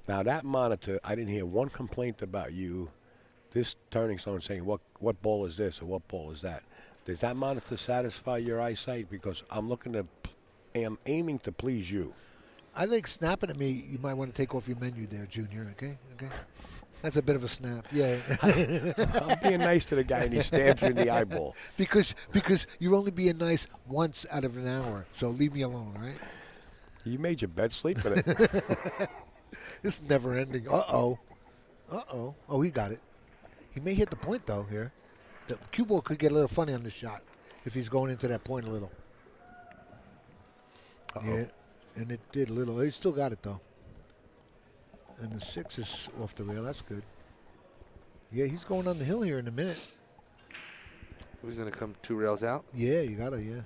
Now, that monitor, I didn't hear one complaint about you. This Turning Stone saying, what ball is this or what ball is that? Does that monitor satisfy your eyesight? Because I'm aiming to please you. I think snapping at me, you might want to take off your menu there, Junior, okay? That's a bit of a snap, yeah. I'm being nice to the guy, and he stabs you in the eyeball. Because you're only being nice once out of an hour, so leave me alone, right? You made your bed sleep in it. This is never ending. Uh-oh. Oh, he got it. He may hit the point, though, here. The cue ball could get a little funny on this shot if he's going into that point a little. Yeah, and it did a little. He still got it, though. And the 6 is off the rail. That's good. Yeah, he's going on the hill here in a minute. Who's going to come 2 rails out? Yeah, you got to, yeah.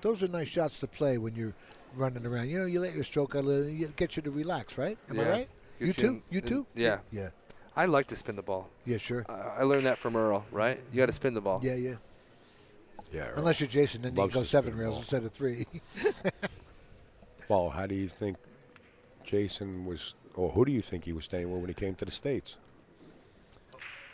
Those are nice shots to play when you're running around. You know, you let your stroke out a little, it gets you to relax, right? Am I right? You too? You too? Yeah. Yeah. I like to spin the ball. Yeah, sure. I learned that from Earl, right? You got to spin the ball. Yeah, yeah. Yeah. Unless you're Jayson, then you can go 7 rails instead of 3. Well, how do you think Jayson was, or who do you think he was staying with when he came to the States?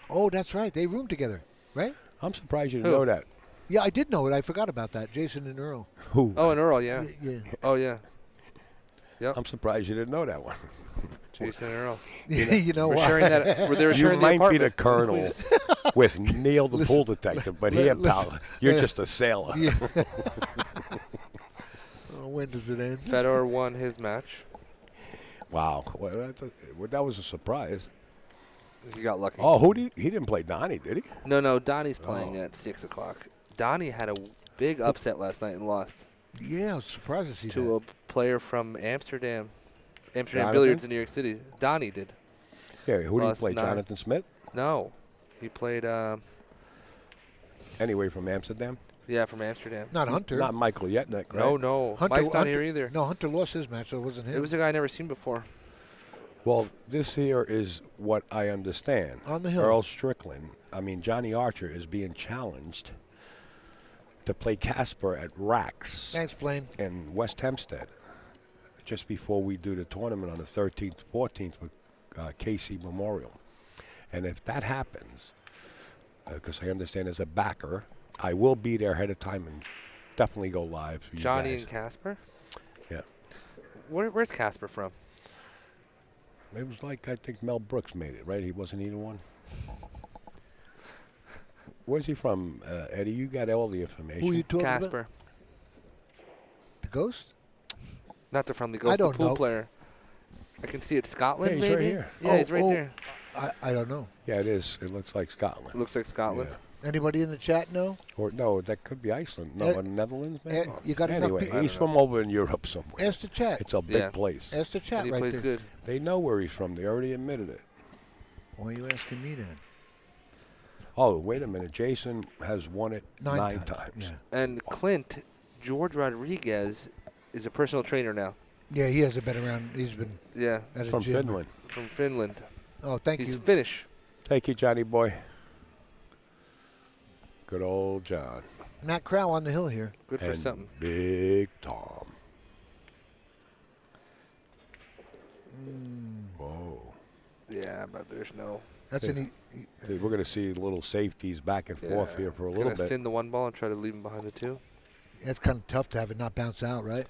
Oh, that's right. They roomed together, right? I'm surprised you didn't know that. Yeah, I did know it. I forgot about that. Jayson and Earl. Who? Oh, and Earl, yeah. Yeah. Oh, yeah. Yep. I'm surprised you didn't know that one. Jayson and Earl. You know we're what? sharing that. They were sharing You might the be the apartment. colonel with Neil the pool detective, but here, pal, you're just a sailor. Yeah. When does it end? Fedor won his match. Wow. Well, that was a surprise. He got lucky. Oh, he didn't play Donny, did he? No, Donny's playing at 6 o'clock. Donny had a big upset last night and lost. Yeah, I was surprised to see that. To a player from Amsterdam. Jonathan? Billiards in New York City. Donny did. Yeah, who did he Lost play? 9. Jonathan Smith? No. He played... Anyway, from Amsterdam? Yeah, from Amsterdam. Not Hunter. Not Michael Yetnick, right? No. Hunter, Mike's not here either. No, Hunter lost his match, so it wasn't him. It was a guy I never seen before. Well, this here is what I understand. On the hill. Earl Strickland, Johnny Archer is being challenged to play Casper at Rax. Thanks, Blaine. In West Hempstead, just before we do the tournament on the 13th, 14th with Casey Memorial. And if that happens, because I understand as a backer, I will be there ahead of time and definitely go live for you Johnny guys. and Casper? Yeah. Where's Casper from? It was like, I think Mel Brooks made it, right? He wasn't either one. Where's he from, Eddie? You got all the information. Who are you talking Casper. about? The Ghost? Not the from the Ghost, I don't the pool know. player. I can see it. Scotland, Yeah, he's maybe? right here. Yeah, he's right there. I don't know. Yeah, it is. It looks like Scotland. It looks like Scotland. Yeah. Anybody in the chat know? Or no, that could be Iceland. No, Netherlands, maybe? you got enough anyway, people- he's from over in Europe somewhere. Ask the chat. It's a big place. Ask the chat And he right plays there. good. They know where he's from. They already admitted it. Why are you asking me then? Oh, wait a minute. Jayson has won it nine times. Yeah. And Clint, George Rodriguez, is a personal trainer now. Yeah, he hasn't been around. He's been Yeah. at a From gym. Finland. From Finland. Oh, thank He's you. Finnish. Thank you, Johnny boy. Good old John. Matt Krah on the hill here. Good for And something. Big Tom. Whoa. Yeah, but there's no. That's Hey, hey, we're going to see little safeties back and forth here for a little Gonna bit. thin the one ball and try to leave him behind the two. That's kind of tough to have it not bounce out, right?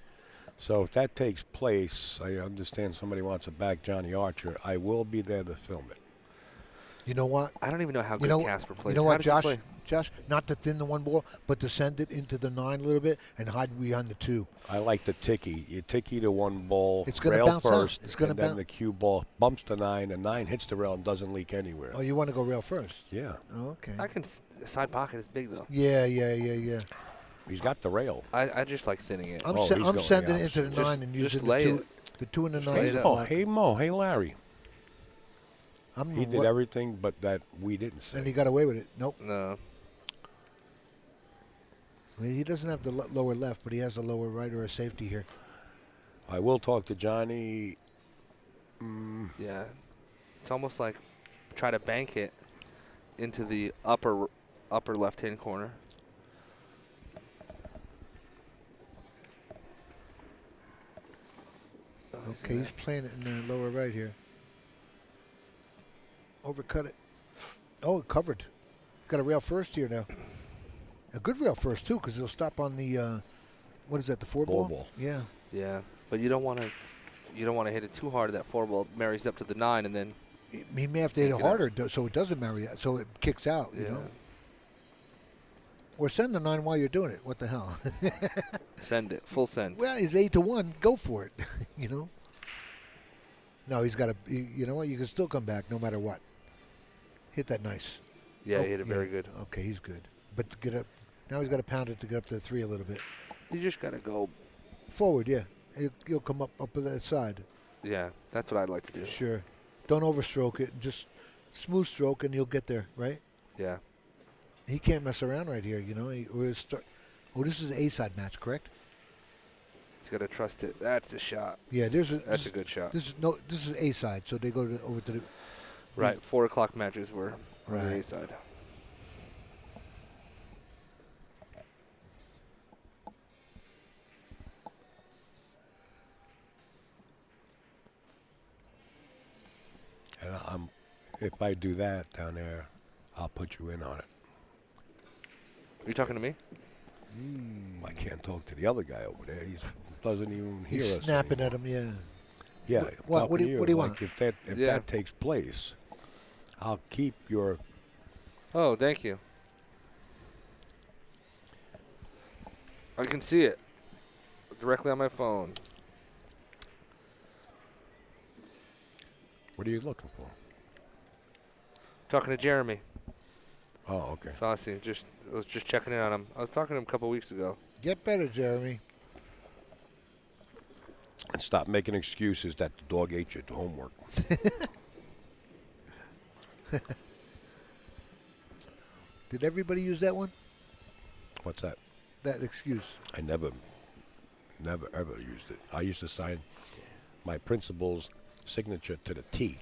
So if that takes place, I understand somebody wants to back Johnny Archer. I will be there to film it. You know what? I don't even know how You good know, Casper plays. you know How what, does he Josh? play? Josh, not to thin the one ball, but to send it into the 9 a little bit and hide behind the 2. I like the ticky. You ticky to one ball, It's gonna rail bounce out. first, It's gonna and then bounce. the cue ball bumps the 9, and 9 hits the rail and doesn't leak anywhere. Oh, you want to go rail first? Yeah. Oh, okay. I can. The side pocket is big though. Yeah. He's got the rail. I just like thinning it. I'm, Oh, se- he's I'm going sending the it into the opposite. 9 and Just using lay the 2. it. The 2 and the Just 9. lay is it Oh, out. hey Mo, hey Larry. I'm He did what- everything but that we didn't say. And he got away with it. Nope. No. I mean, he doesn't have the lower left, but he has a lower right or a safety here. I will talk to Johnny. Yeah. It's almost like try to bank it into the upper left-hand corner. Okay, he's playing it in the lower right here. Overcut it. Oh, it covered. Got a rail first here now. A good rail first too, because he'll stop on the what is that? The 4 ball? Yeah. Yeah, but you don't want to hit it too hard. That 4 ball marries up to the 9, and then He may have to hit it harder so it doesn't marry, so it kicks out. You know. Or send the 9 while you're doing it. What the hell? send it full send. Well, he's 8-1. Go for it. You know. No, he's got to. You know what? You can still come back no matter what. Hit that nice. Yeah, he hit it very good. Okay, he's good. But to get up, now he's got to pound it to get up to the 3 a little bit. You just gotta go Forward, yeah. You'll come up to that side. Yeah, that's what I'd like to do. Sure. Don't overstroke it. Just smooth stroke, and you'll get there, right? Yeah. He can't mess around right here, you know. Oh, this is an A-side match, correct? He's got to trust it. That's the shot. Yeah, That's a good shot. This is A-side, so they go over to the. Right, 4 o'clock matches were on the Right. A side. And if I do that down there, I'll put you in on it. Are you talking to me? I can't talk to the other guy over there. He doesn't even hear He's us. snapping anymore. at him, yeah. Yeah. What talking do to what do you like want? If that takes place, I'll keep your. Oh, thank you. I can see it directly on my phone. What are you looking for? Talking to Jeremy. Oh, okay. Saucy. I was just checking in on him. I was talking to him a couple weeks ago. Get better, Jeremy. And stop making excuses that the dog ate your homework. Did everybody use that one? What's that? That excuse. I never ever used it. I used to sign my principal's signature to the T.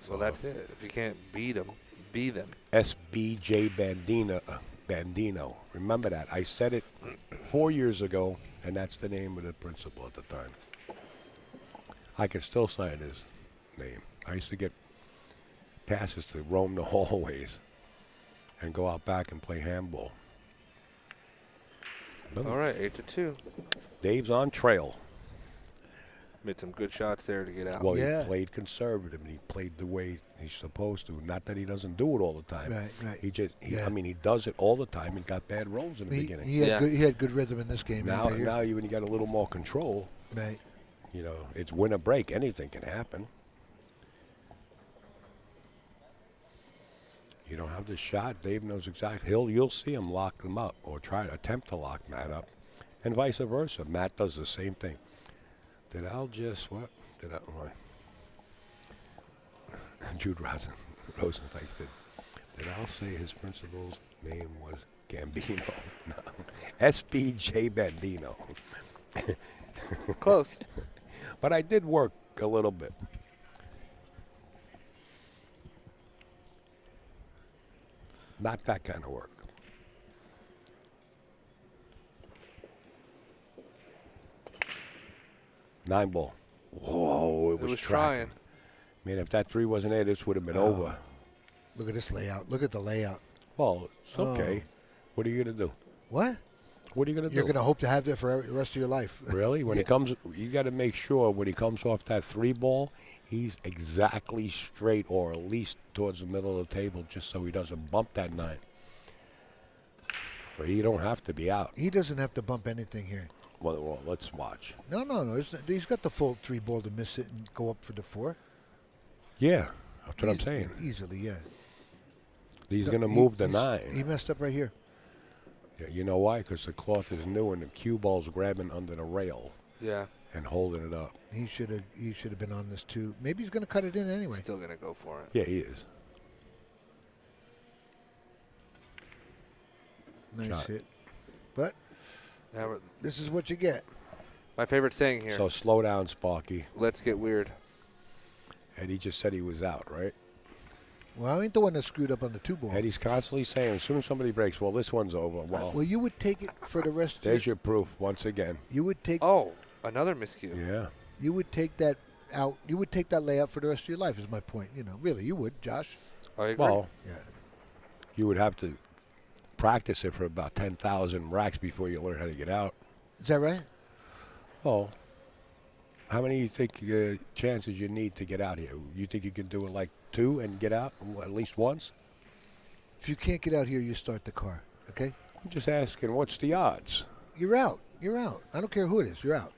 Well, that's it. If you can't beat them, be them. SBJ Bandino. Remember that. I said it 4 years ago, and that's the name of the principal at the time. I can still sign his name. I used to get passes to roam the hallways and go out back and play handball. All right, 8-2. Dave's on trail. Made some good shots there to get out. Well, he played conservative, and he played the way he's supposed to. Not that he doesn't do it all the time. Right. I mean, he does it all the time. He got bad rolls in the beginning. He had good rhythm in this game. Now when you got a little more control, right? You know, it's win or break. Anything can happen. You don't have the shot. Dave knows exactly. You'll see him lock them up or try to attempt to lock Matt up, and vice versa. Matt does the same thing. Did Al just what? Did I? What? Jude Rosenstein said, did Al say his principal's name was Gambino? No. SBJ Bandino. Close. But I did work a little bit. Not that kind of work. 9 ball. Whoa, it was trying. Man, if that 3 wasn't there, this would have been over. Look at this layout. Look at the layout. Well, it's okay. What are you going to do? What? What are you going to do? You're going to hope to have that for the rest of your life. Really? When he comes, you got to make sure when he comes off that 3 ball, he's exactly straight or at least towards the middle of the table just so he doesn't bump that 9. So he don't have to be out. He doesn't have to bump anything here. Well, let's watch. No. He's got the full 3 ball to miss it and go up for the 4. Yeah, that's what I'm saying. Easily, yeah. He's going to move the 9. He messed up right here. Yeah, you know why? Because the cloth is new and the cue ball's grabbing under the rail. Yeah. And holding it up. He should have been on this too. Maybe he's going to cut it in anyway. Still going to go for it. Yeah, he is. Nice Shot. hit. But now this is what you get. My favorite saying here. So slow down, Sparky. Let's get weird. And he just said he was out, right? Well, I ain't the one that screwed up on the 2 ball. And he's constantly saying, as soon as somebody breaks, well, this one's over. Well, you would take it for the rest of there's your proof once again. You would take. Oh, another miscue. Yeah. You would take that out. You would take that layup for the rest of your life. Is my point. You know, really, you would, Josh. I agree. Well, yeah. You would have to practice it for about 10,000 racks before you learn how to get out. Is that right? Oh. How many do you think chances you need to get out here? You think you can do it like 2 and get out at least once? If you can't get out here, you start the car. Okay. I'm just asking, what's the odds? You're out. You're out. I don't care who it is. You're out.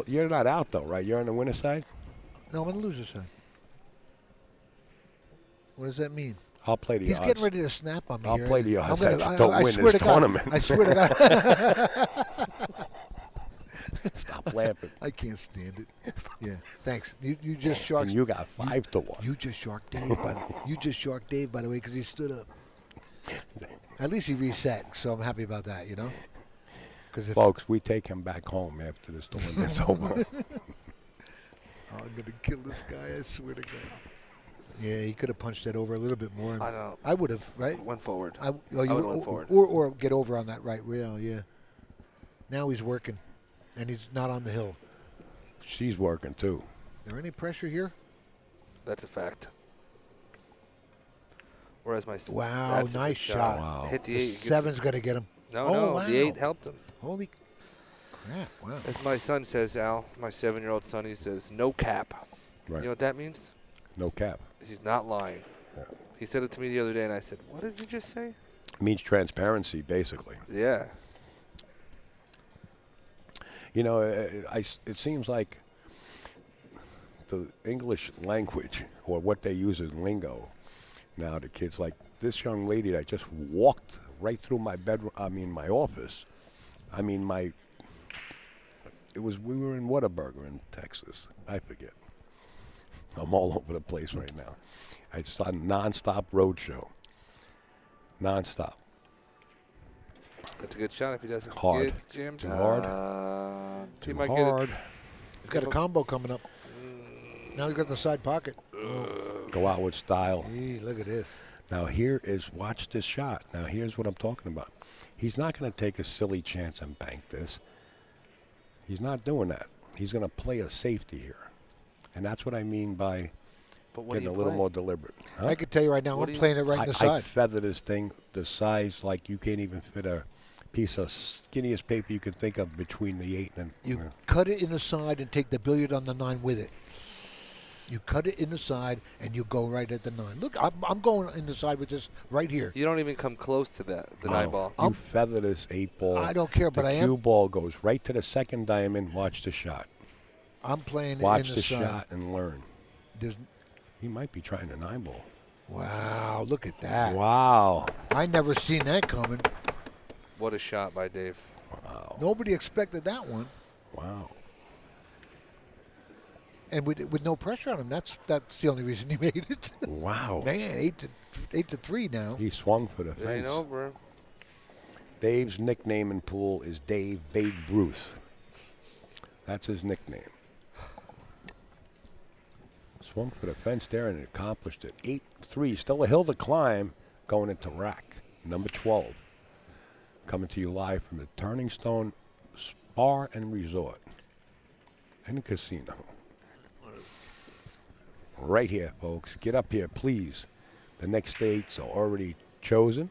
You're not out though, right? You're on the winner side. No, I'm on the loser side. What does that mean? I'll play the odds. He's getting ready to snap on me. I'll here. play the odds. I Don't win this tournament. I swear to God. Stop laughing. I can't stand it. Yeah, thanks. You just sharked. And you got 5 to 1. You just sharked Dave. You just sharked Dave, by the way, because he stood up. At least he reset, so I'm happy about that. You know. Folks, we take him back home after this tournament's over. I'm gonna kill this guy. I swear to God. Yeah, he could have punched that over a little bit more. I know. I would have, right? Went forward. I went forward. Or get over on that right rail, yeah. Now he's working, and he's not on the hill. She's working, too. Is there any pressure here? That's a fact. Whereas my Wow, that's a nice good shot. Wow. Hit the The 8. 7's going to get him. No, wow. the 8 helped him. Holy crap, wow. As my son says, Al, my 7-year-old son, he says, no cap. Right. You know what that means? No cap. He's not lying. Yeah. He said it to me the other day, and I said, what did you just say? It means transparency, basically. Yeah. You know, it seems like the English language or what they use as lingo now, the kids, like this young lady that just walked right through my bedroom, my office. We were in Whataburger in Texas. I forget. I'm all over the place right now. It's a non-stop road show. Non-stop. That's a good shot if he doesn't Hard. get jammed. Too hard. He Too might hard. He's got a combo coming up. Now he's got the side pocket. Go out with style. Hey, look at this. Now watch this shot. Now here's what I'm talking about. He's not going to take a silly chance and bank this. He's not doing that. He's going to play a safety here. And that's what I mean by getting a little more deliberate. Huh? I can tell you right now, I'm playing it right in the I side. feather this thing the size like you can't even fit a piece of skinniest paper you can think of between the 8 and... You cut it in the side and take the billiard on the 9 with it. You cut it in the side and you go right at the 9. Look, I'm going in the side with this right here. You don't even come close to that, the 9 ball. You feather this 8 ball. I don't care, but I am. The cue ball goes right to the second diamond. Watch the shot. I'm playing Watch in the side. shot and learn. There's, he might be trying a 9 ball. Wow, look at that. Wow. I never seen that coming. What a shot by Dave. Wow. Nobody expected that one. Wow. And with no pressure on him, that's the only reason he made it. Wow. Man, 8 to 3 now. He swung for the It ain't fence. over. Dave's nickname in pool is Dave Babe Ruth. That's his nickname. Swung for the fence there and accomplished it. 8-3. Still a hill to climb going into rack. Number 12. Coming to you live from the Turning Stone Bar and Resort and Casino. Right here, folks. Get up here, please. The next dates are already chosen.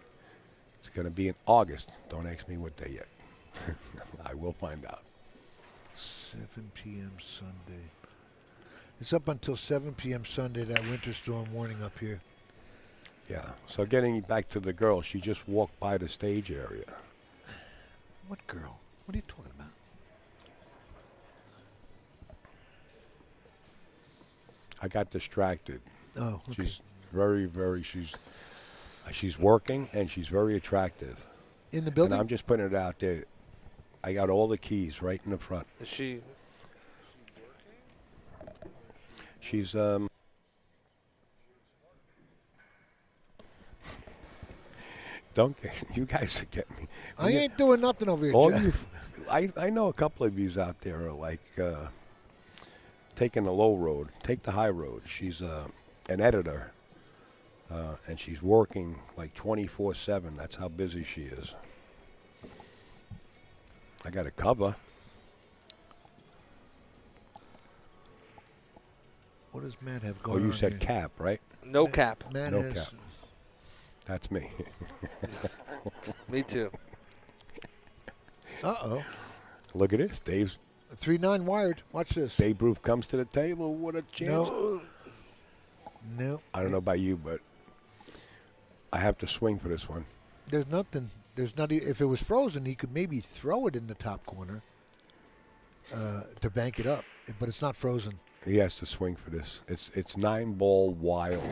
It's going to be in August. Don't ask me what day yet. I will find out. 7 p.m. Sunday. It's up until 7 p.m. Sunday, that winter storm warning up here. Yeah. So getting back to the girl, she just walked by the stage area. What girl? What are you talking about? I got distracted. Oh, okay. She's very, she's working and she's very attractive. In the building? And I'm just putting it out there. I got all the keys right in the front. Is she? She's Don't get you guys get me. I ain't doing nothing over here, All Jeff. you, I know a couple of yous out there are like taking the low road. Take the high road. She's an editor, and she's working like 24/7. That's how busy she is. I got a cover. What does Matt have Oh, going on you said here? cap, right? No cap. Matt No has cap. That's me. Me too. Uh-oh. Look at this. Dave's 3-9 wired. Watch this. Babe Ruth comes to the table. What a chance. No. I don't know about you, but I have to swing for this one. There's nothing. There's not. If it was frozen, he could maybe throw it in the top corner to bank it up, but it's not frozen. He has to swing for this. It's 9 ball wild.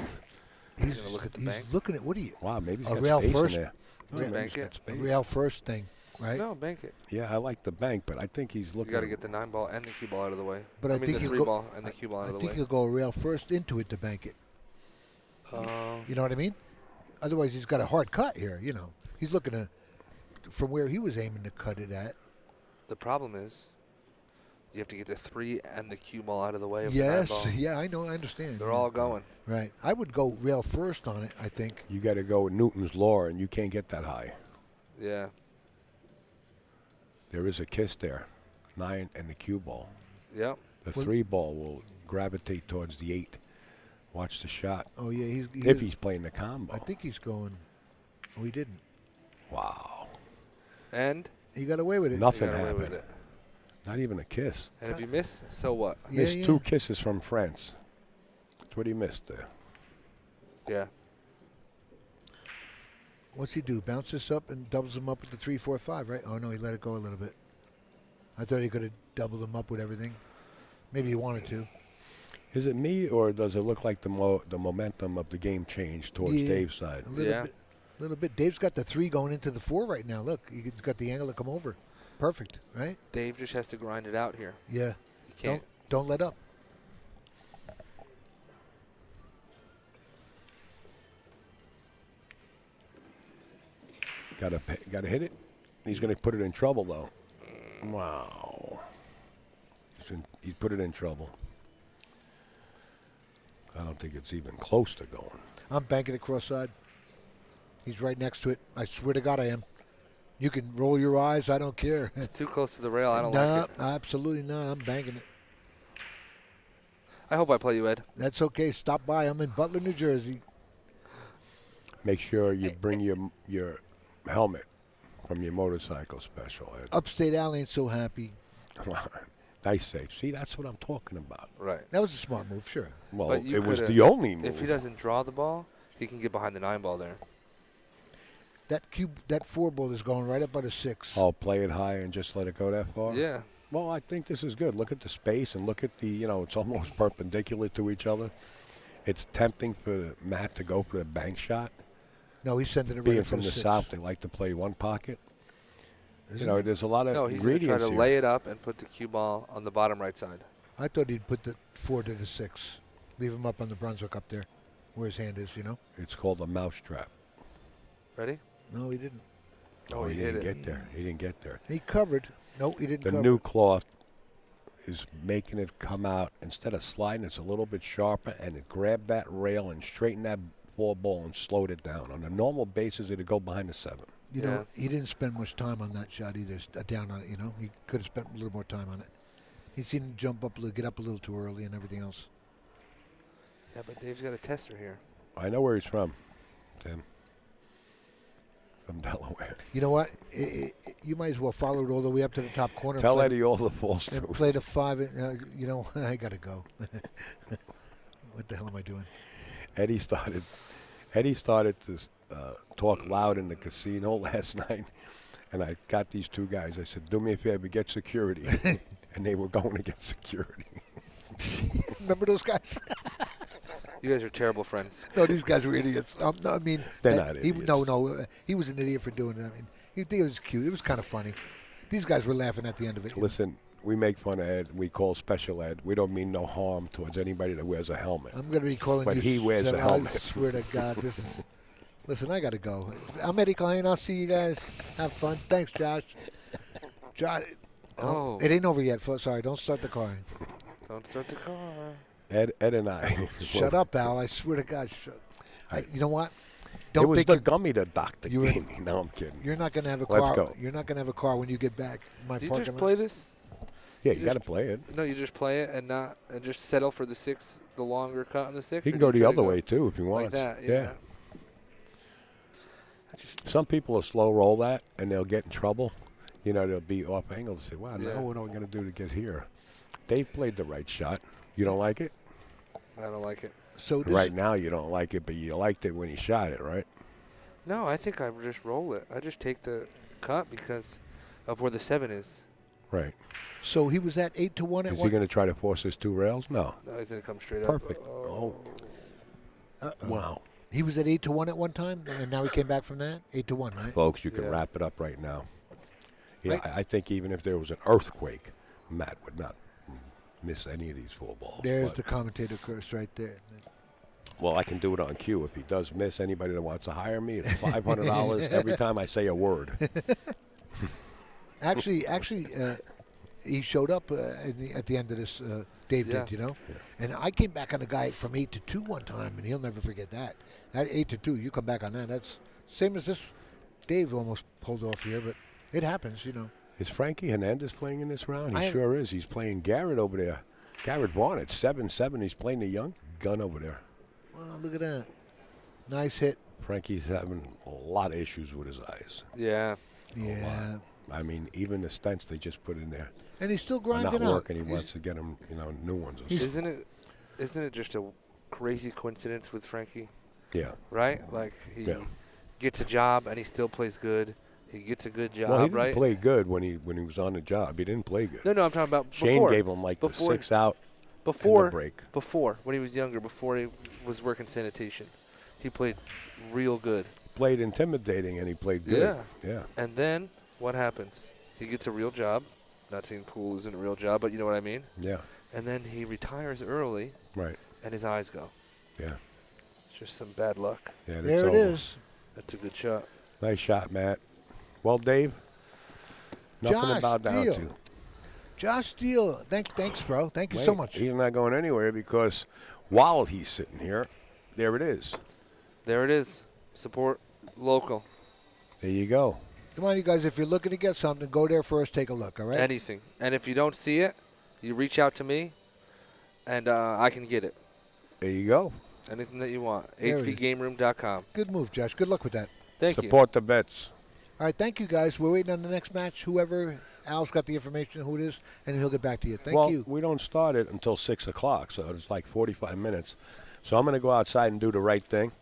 He's gonna look at the he's bank? looking at what are you? Wow, maybe he's a got rail space first. in there. No, maybe bank he's got it? A space. rail first thing, right? No, bank it. Yeah, I like the bank, but I think he's You looking. got to get the 9 ball and the cue ball out of the way. But I mean, think the he'll 3 go- ball and the cue ball out I of the think way. he'll go rail first into it to bank it. You know what I mean? Otherwise, he's got a hard cut here. You know, he's looking to from where he was aiming to cut it at. The problem is, you have to get the 3 and the cue ball out of the way of the 9 Yes, ball. yeah, I know, I understand. They're all going. Right. I would go rail first on it, I think. You got to go with Newton's law, and you can't get that high. Yeah. There is a kiss there. 9 and the cue ball. Yep. The 3 ball will gravitate towards the 8. Watch the shot. Oh, yeah. If he's playing the combo. I think he's going. Oh, he didn't. Wow. And? He got away with it. Nothing You got away with happened. it. Not even a kiss. And if you miss, so what? Yeah, Missed yeah. 2 kisses from France. That's what he missed there. Yeah. What's he do? Bounce this up and doubles him up with the 3-4-5, right? Oh, no, he let it go a little bit. I thought he could have doubled him up with everything. Maybe he wanted to. Is it me, or does it look like the momentum of the game changed towards Yeah, Dave's side? A little bit. Dave's got the 3 going into the 4 right now. Look, he's got the angle to come over. Perfect, right? Dave just has to grind it out here. Yeah. He can't. Don't let up. Got to hit it. He's going to put it in trouble, though. Wow. He's put it in trouble. I don't think it's even close to going. I'm banking it cross side. He's right next to it. I swear to God I am. You can roll your eyes. I don't care. It's too close to the rail. I don't No, like it. absolutely not. I'm banking it. I hope I play you, Ed. That's okay. Stop by. I'm in Butler, New Jersey. Make sure you bring your helmet from your motorcycle special, Ed. UpStateAL ain't so happy. Nice save. See, that's what I'm talking about. Right. That was a smart move, sure. Well, But you it was coulda- the only move. If he doesn't draw the ball, he can get behind the 9 ball there. That 4 ball is going right up by the 6. Oh, play it high and just let it go that far? Yeah. Well, I think this is good. Look at the space and look at the, it's almost perpendicular to each other. It's tempting for Matt to go for a bank shot. No, he's sending it right Being up to from the the 6. south, they like to play one pocket. Isn't There's a lot of No, he's going to try ingredients to here. lay it up and put the cue ball on the bottom right side. I thought he'd put the 4 to the 6. Leave him up on the Brunswick up there where his hand is, It's called a mousetrap. Ready? No, he didn't. Oh, he he didn't hit it. get there. He didn't get there. He covered. No, he didn't The cover. new cloth is making it come out. Instead of sliding, it's a little bit sharper, and it grabbed that rail and straightened that 4 ball and slowed it down. On a normal basis, it'd go behind the 7. You know, he didn't spend much time on that shot either, down on it, He could have spent a little more time on it. He seemed to jump up a little, get up a little too early and everything else. Yeah, but Dave's got a tester here. I know where he's from, Tim. From Delaware. You know what? You might as well follow it all the way up to the top corner. Tell play- Eddie all the false and moves. play the 5. I got to go. What the hell am I doing? Eddie started to talk loud in the casino last night, and I got these 2 guys. I said, do me a favor, get security. And they were going to get security. Remember those guys? You guys are terrible friends. No, these guys were idiots. No, I mean, They're not he, idiots. No, he was an idiot for doing it. I mean, he think it was cute. It was kind of funny. These guys were laughing at the end of it. Listen, we make fun of Ed. We call special Ed. We don't mean no harm towards anybody that wears a helmet. I'm going to be calling but you. he wears I a helmet. swear to God, this is. Listen, I got to go. I'm Eddie Klein. I'll see you guys. Have fun. Thanks, Josh. Josh. Oh. It ain't over yet. Sorry, don't start the car. Don't start the car. Ed and I. Shut up, Al. I swear to God. You know what? It was think the you're- gummy the doctor you were- gave me. No, I'm kidding. You're not going to have a Let's car. go. You're not going to have a car when you get back. My Do you parking just lot. play this? Yeah, you got to play it. No, you just play it and just settle for the 6, the longer cut on the 6. You or can do go the try to other way, too, if you want. Like that, yeah. Some people will slow roll that, and they'll get in trouble. They'll be off angle and say, wow, Yeah. now what are we going to do to get here? They played the right shot. You don't like it? I don't like it. So right now you don't like it, but you liked it when he shot it, right? No, I think I just roll it. I just take the cut because of where the 7 is. Right. So he was at 8-1 at Is one. he going to try to force his 2 rails? No. No, he's going to come straight Perfect. up. Oh. Wow. He was at 8-1 at one time, and now he came back from that 8-1, right? Folks, you can Yeah. wrap it up right now. Yeah, I think even if there was an earthquake, Matt would not miss any of these 4 balls. There's But- the commentator curse right there. Well, I can do it on cue. If he does miss, anybody that wants to hire me, it's $500 every time I say a word. Actually, he showed up at the end of this. Dave Yeah. did, and I came back on a guy from 8-2 one time, and he'll never forget that. That 8-2, you come back on that. That's same as this. Dave almost pulled off here, but it happens, Is Frankie Hernandez playing in this round? I He am- sure is. He's playing Garrett over there. Garrett Vaughn at 7-7. He's playing the young gun over there. Oh, look at that. Nice hit. Frankie's having a lot of issues with his eyes. Yeah. Yeah. I mean, even the stents they just put in there And he's still are grinding not out. working. He wants to get them, new ones. Isn't it just a crazy coincidence with Frankie? Yeah. Right? Like he gets a job and he still plays good. He gets a good job, Well, he didn't right? play good when he was on the job. He didn't play good. No, I'm talking about Shane before. gave him like the 6 out before and the break. Before, when he was younger, before he was working sanitation, he played real good. Played intimidating and he played good. Yeah. Yeah. And then what happens? He gets a real job. Not saying pool isn't a real job, but you know what I mean? Yeah. And then he retires early. Right. And his eyes go. Yeah. It's just some bad luck. Yeah, that's There it over. is. That's a good shot. Nice shot, Matt. Well, Dave, nothing Josh about down Steele. to. Josh Steele. Thanks, bro. Thank you so much. He's not going anywhere because while he's sitting here, there it is. There it is. Support local. There you go. Come on, you guys. If you're looking to get something, go there first. Take a look, all right? Anything. And if you don't see it, you reach out to me, and I can get it. There you go. Anything that you want. There it is. HVGameroom.com. Good move, Josh. Good luck with that. Thank you. Support the bets. All right, thank you, guys. We're waiting on the next match. Whoever, Al's got the information who it is, and he'll get back to you. Thank you. Well, we don't start it until 6 o'clock, so it's like 45 minutes. So I'm going to go outside and do the right thing.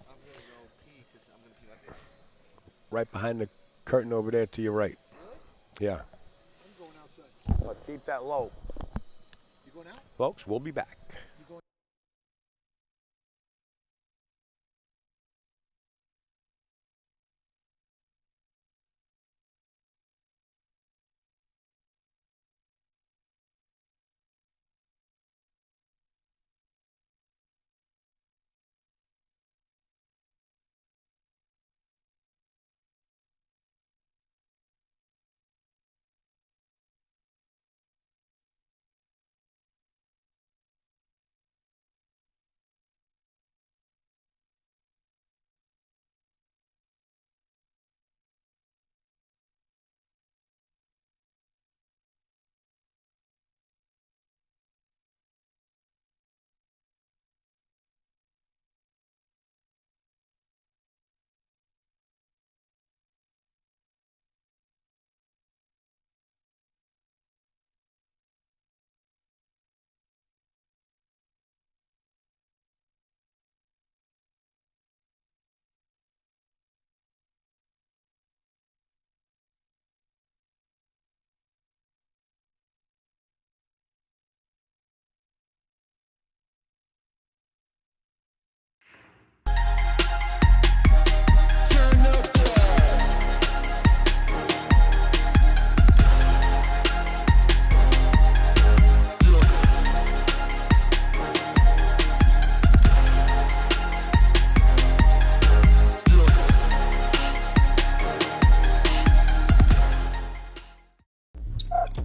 Right behind the curtain over there to your right. Yeah. Keep that low. You going out? Folks, we'll be back.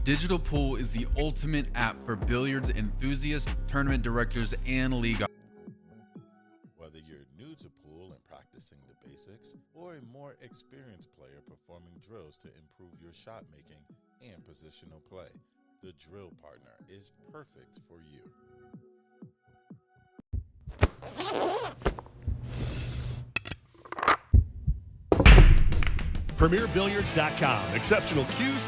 Digital Pool is the ultimate app for billiards enthusiasts, tournament directors, and league. Whether you're new to pool and practicing the basics, or a more experienced player performing drills to improve your shot making and positional play, the drill partner is perfect for you. PremierBilliards.com. Exceptional cues.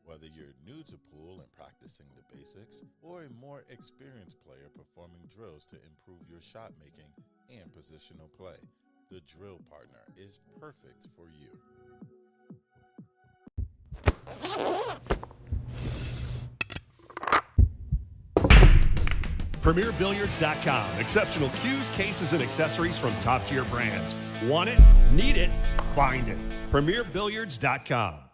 Whether you're new to pool and practicing the basics, or a more experienced player performing drills to improve your shot making and positional play, the drill partner is perfect for you. PremierBilliards.com. Exceptional cues, cases, and accessories from top-tier brands. Want it? Need it? Find it. PremierBilliards.com.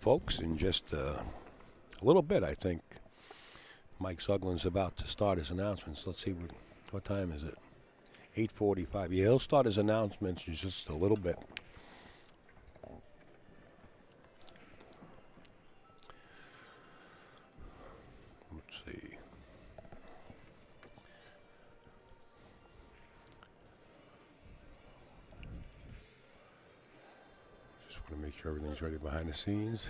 Folks, in just a little bit, I think Mike Suglin's about to start his announcements. Let's see, what time is it? 8:45. Yeah, he'll start his announcements in just a little bit. Let's see. Just want to make sure everything's ready behind the scenes.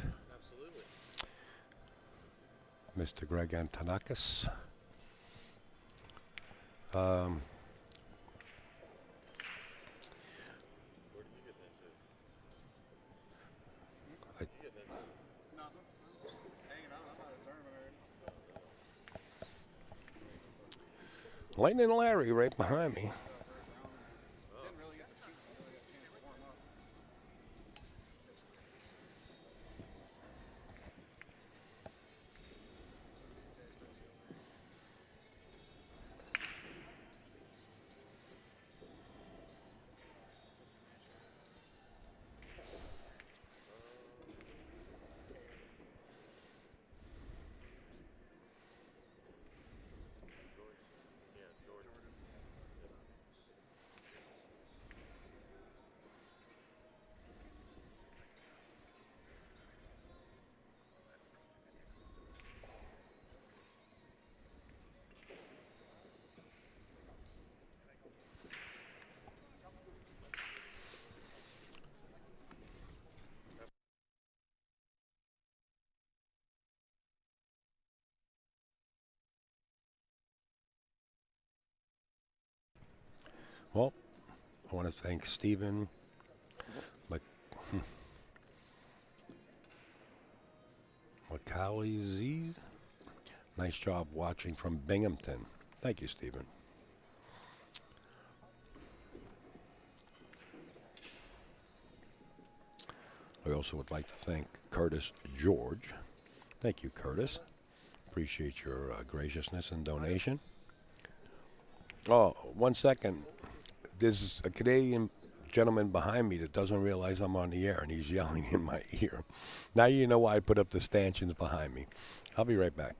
Mr. Greg Antonakis. Lightning Larry right behind me. Well, I want to thank Stephen McCauley. Nice job watching from Binghamton. Thank you, Stephen. I also would like to thank Curtis George. Thank you, Curtis. Appreciate your graciousness and donation. Oh, 1 second. There's a Canadian gentleman behind me that doesn't realize I'm on the air, and he's yelling in my ear. Now you know why I put up the stanchions behind me. I'll be right back.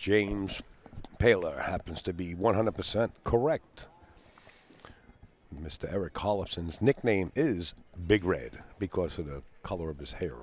James Paler happens to be 100% correct. Mr. Eric Hollefson's nickname is Big Red because of the color of his hair.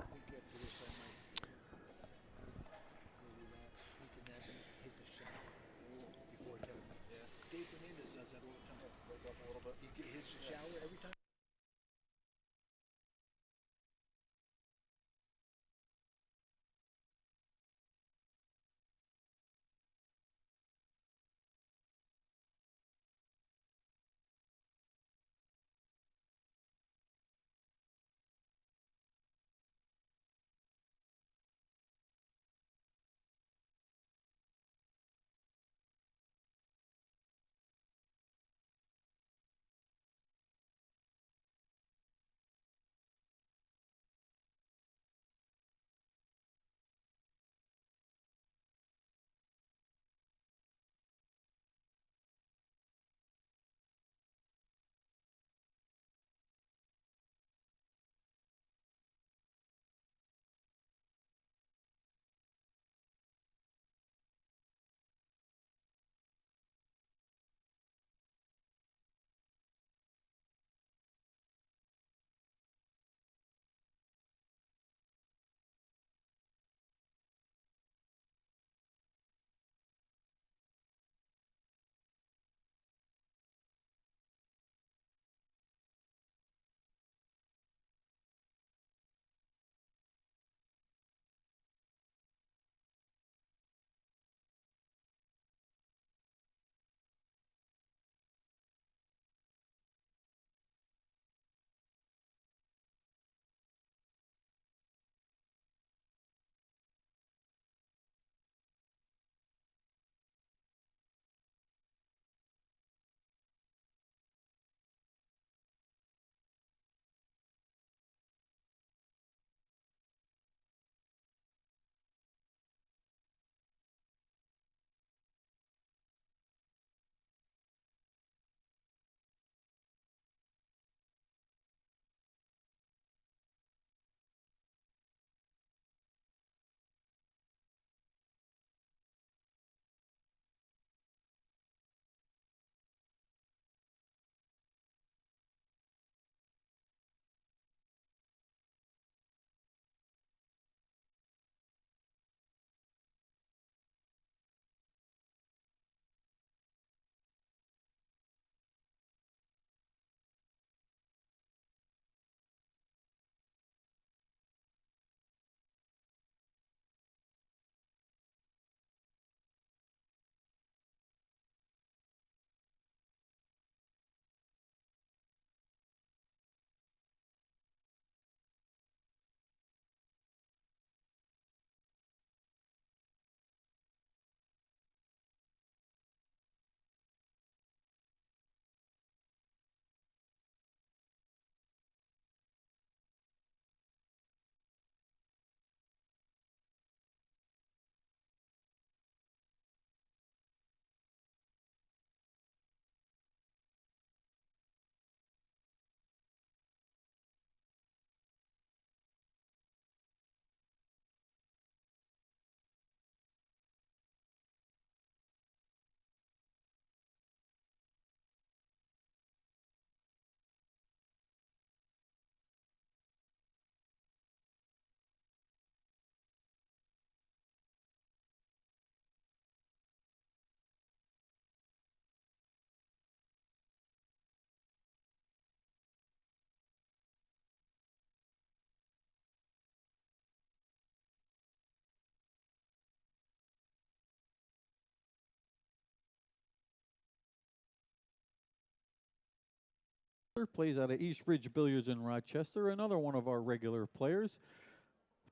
Plays out of East Ridge Billiards in Rochester, another one of our regular players.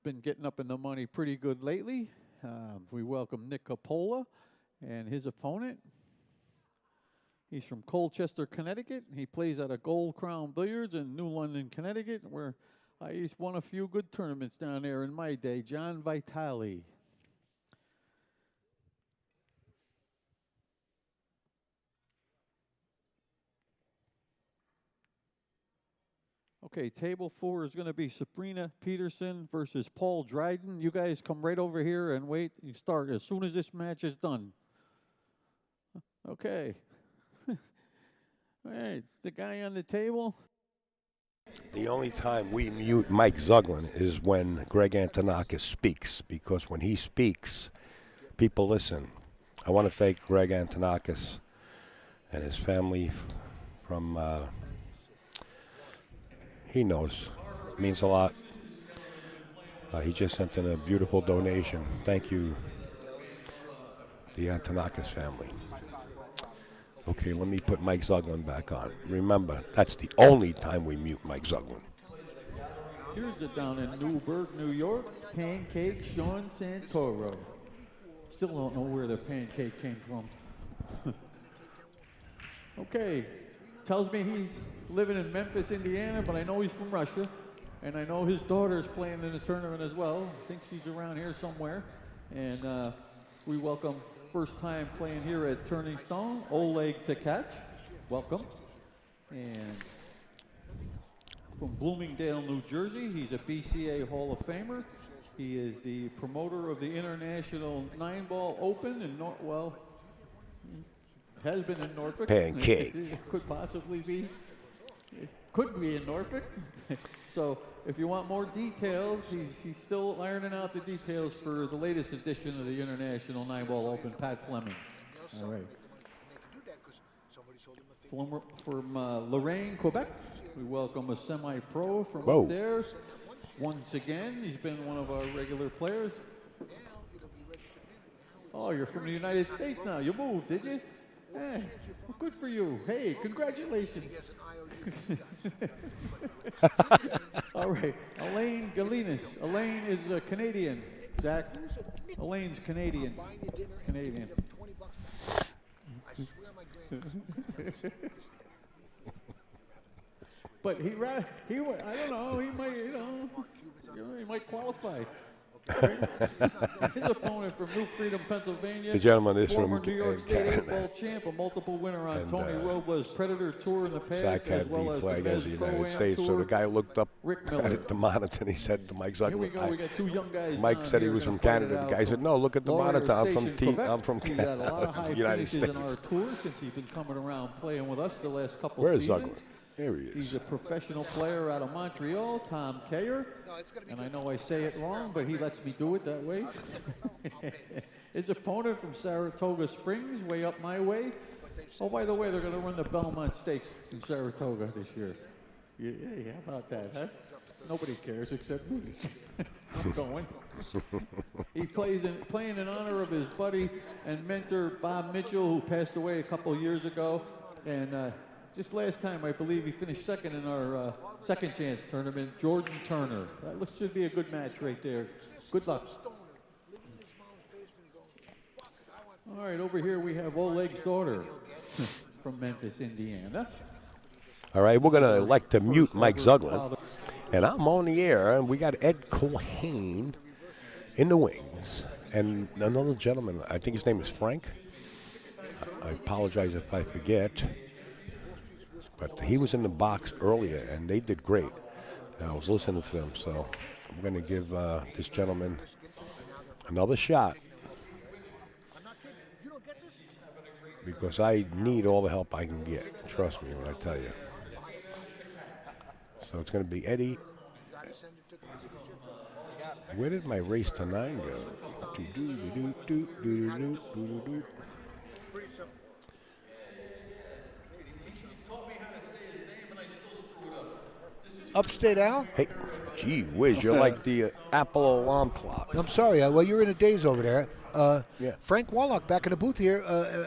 Been getting up in the money pretty good lately. We welcome Nick Coppola and his opponent. He's from Colchester, Connecticut. He plays out of Gold Crown Billiards in New London, Connecticut, where I used won a few good tournaments down there in my day. John Vitale. Okay. Okay, table 4 is going to be Sabrina Peterson versus Paul Dryden. You guys come right over here and wait. You start as soon as this match is done. Okay. All right, the guy on the table. The only time we mute Mike Zuglin is when Greg Antonakis speaks, because when he speaks, people listen. I want to thank Greg Antonakis and his family from, he knows, it means a lot. He just sent in a beautiful donation. Thank you, the Antonakis family. Okay, let me put Mike Zuglin back on. Remember, that's the only time we mute Mike Zuglin. Here's it down in Newburgh, New York. Pancake Sean Santoro. Still don't know where the pancake came from. Okay, tells me he's living in Memphis, Indiana, but I know he's from Russia. And I know his daughter's playing in the tournament as well. I think she's around here somewhere. And we welcome first time playing here at Turning Stone, Oleg Tkach. Welcome. And from Bloomingdale, New Jersey, he's a BCA Hall of Famer. He is the promoter of the International 9-Ball Open in has been in Norfolk. Pancake. It could possibly be. It could be in Norfolk. So if you want more details, he's still ironing out the details for the latest edition of the International 9-Ball Open, Pat Fleming. All right. From Lorraine, Quebec, we welcome a semi-pro from up there. Once again, he's been one of our regular players. Oh, you're from the United States now. You moved, did you? Well, good for you. Hey, congratulations. All right, Elaine Galinas. Elaine is a Canadian. Zach, Elaine's Canadian. But I don't know, he might, he might qualify. His opponent from New Freedom, Pennsylvania. The gentleman is former from New York State 8-ball champ, a multiple winner on Tony Robles Predator Tour in the past, Zach as had well the as flag the as the United States, so the guy looked up at the monitor and he said to Mike Zuglin, Here we go, we got two young guys. Mike said he was from Canada. The guy said, no, look at the monitor. I'm from He's had a lot of high United finishes States. in our tour since he's been coming around playing with us the last couple Where's seasons. Zuglin? Here he is. He's a professional player out of Montreal, Tom Cayer. And I know I say it wrong, but he lets me do it that way. His opponent from Saratoga Springs, way up my way. Oh, by the way, they're going to run the Belmont Stakes in Saratoga this year. Yeah, how about that, huh? Nobody cares except me. I'm going. He playing in honor of his buddy and mentor, Bob Mitchell, who passed away a couple years ago. And just last time, I believe he finished second in our second chance tournament, Jordan Turner. That should be a good match right there. Good luck. All right, over here we have Oleg's daughter from Memphis, Indiana. All right, we're going to elect to mute Mike Zuglin. And I'm on the air, and we got Ed Cohane in the wings. And another gentleman, I think his name is Frank. I apologize if I forget. But he was in the box earlier, and they did great. I was listening to them, so I'm going to give this gentleman another shot because I need all the help I can get. Trust me when I tell you. So it's going to be Eddie. Where did my race to 9 go? UpStateAL? Hey, gee whiz, you're like the Apple alarm clock. I'm sorry. Well, you're in a daze over there. Yeah. Frank Wallach back in the booth here.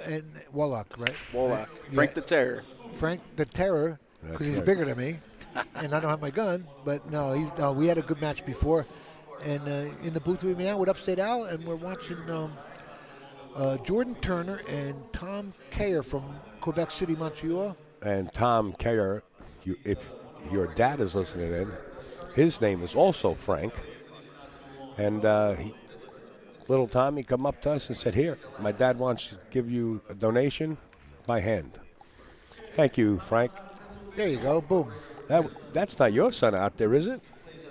And Wallach, right? Wallach. Frank the Terror. Frank the Terror, because he's bigger than me. And I don't have my gun. But no, we had a good match before. And in the booth with me now with UpStateAL, and we're watching Jordan Turner and Tom Cayer from Quebec City, Montreal. And Tom Cayer, if your dad is listening in, his name is also Frank. And little Tommy come up to us and said, here, my dad wants to give you a donation by hand. Thank you, Frank. There you go. Boom. That's not your son out there, is it?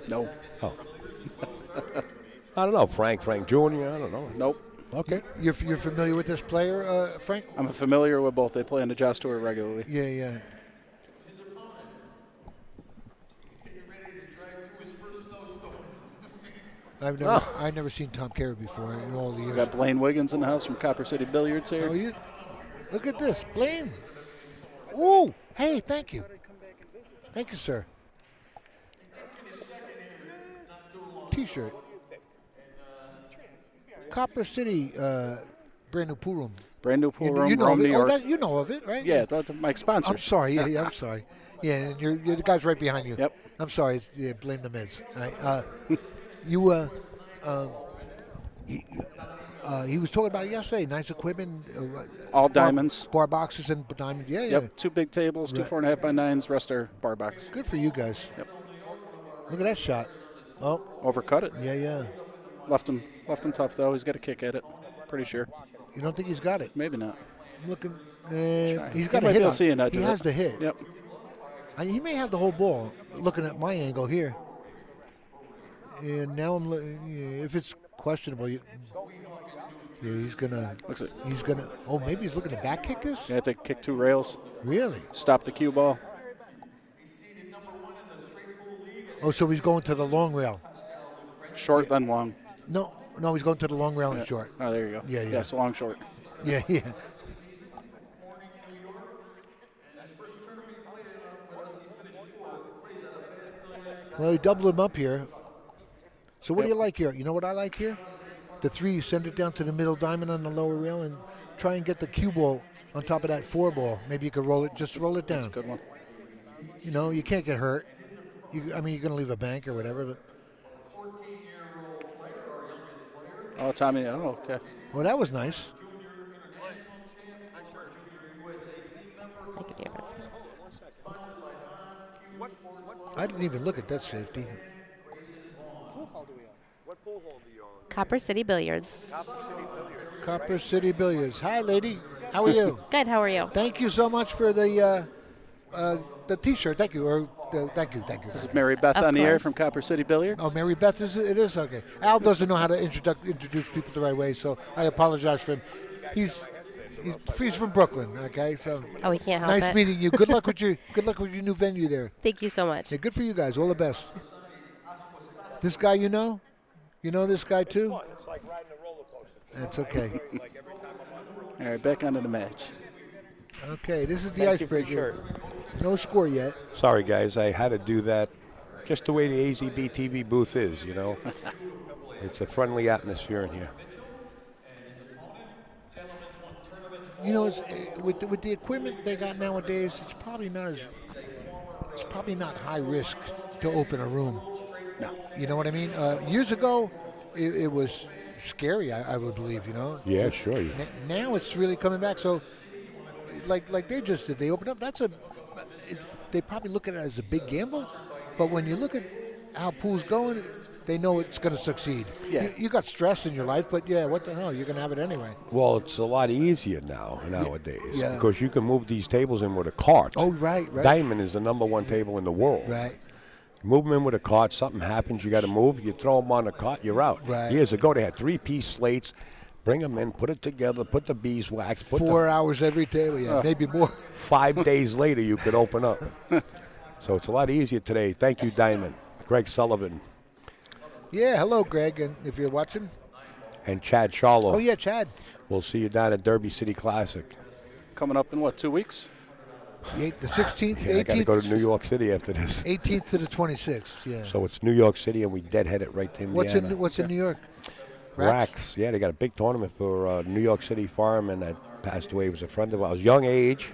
No. Oh. I don't know. Frank Jr., I don't know. Nope. Okay. You're familiar with this player, Frank? I'm familiar with both. They play on the Joust Tour regularly. Yeah, yeah. I've never seen Tom Cayer before in all the years. We got Blaine Wiggins in the house from Copper City Billiards here. Oh, look at this, Blaine. Ooh, hey, thank you. Thank you, sir. T-shirt. Copper City, brand new pool room. Brand new pool room, you know Rome, of it. New York. You know of it, right? Yeah, that's my sponsor. I'm sorry. Yeah, I'm sorry. Yeah, and you're the guy's right behind you. Yep. I'm sorry. Blame the meds. Right? He was talking about it yesterday. Nice equipment. All diamonds. Bar boxes and diamonds. Yeah, yeah. Yep. 2 big tables, 2 4.5 by 9s. Rest are bar box. Good for you guys. Yep. Look at that shot. Oh, overcut it. Yeah, yeah. Left him tough though. He's got a kick at it. Pretty sure. You don't think he's got it? Maybe not. Looking. He's got a hit. He has the hit. Yep. He may have the whole ball. Looking at my angle here. And now if it's questionable, he's gonna. Oh, maybe he's looking to back kick this. Yeah, to kick 2 rails. Really? Stop the cue ball. Oh, so he's going to the long rail. Short then long. No, he's going to the long rail and short. Oh, there you go. Yeah, yeah. Yes, long short. Yeah, yeah. Well, he doubled him up here. So what do you like here? You know what I like here? The 3, you send it down to the middle diamond on the lower rail and try and get the cue ball on top of that 4 ball. Maybe you could roll it, just roll it down. That's a good one. You know, you can't get hurt. You're going to leave a bank or whatever. But. Oh, Tommy. Oh, okay. Well, that was nice. I didn't even look at that safety. Copper City Billiards. Copper City Billiards. Hi, lady. How are you? Good. How are you? Thank you so much for the T-shirt. Thank you. Thank you. This is Mary Beth on the air from Copper City Billiards. Oh, Mary Beth, it is? Okay. Al doesn't know how to introduce people the right way, so I apologize for him. He's from Brooklyn, okay? So. Oh, he can't help it. Nice meeting you. Good luck with your new venue there. Thank you so much. Yeah, good for you guys. All the best. This guy you know? You know this guy too? That's okay. All right, back onto the match. Okay, this is the icebreaker. No score yet. Sorry, guys. I had to do that just the way the AZB TV booth is, you know. It's a friendly atmosphere in here. You know, with the equipment they got nowadays, it's probably not high risk to open a room. No. You know what I mean? Years ago, it was scary, I would believe, you know? Yeah, sure. Now it's really coming back. So, like they just did, they opened up. They probably look at it as a big gamble. But when you look at how pool's going, they know it's going to succeed. Yeah. You got stress in your life, but yeah, what the hell? You're going to have it anyway. Well, it's a lot easier nowadays. Yeah. Because you can move these tables in with a cart. Oh, right. Diamond is the #1 table in the world. Right. Move them in with a cart. Something happens, you got to move. You throw them on the cart, you're out. Right. Years ago, they had 3-piece slates. Bring them in, put it together, put the beeswax. 4 hours every table, maybe more. 5 days later, you could open up. So it's a lot easier today. Thank you, Diamond. Greg Sullivan. Yeah, hello, Greg, and if you're watching. And Chad Charlo. Oh, yeah, Chad. We'll see you down at Derby City Classic. Coming up in, 2 weeks? The 16th, Yeah, I got to go to New York City after this. 18th to the 26th, yeah. So it's New York City, and we deadhead it right to Indiana. What's in New York? Rax. Yeah, they got a big tournament for New York City Fireman that passed away. He was a friend of ours. Young age,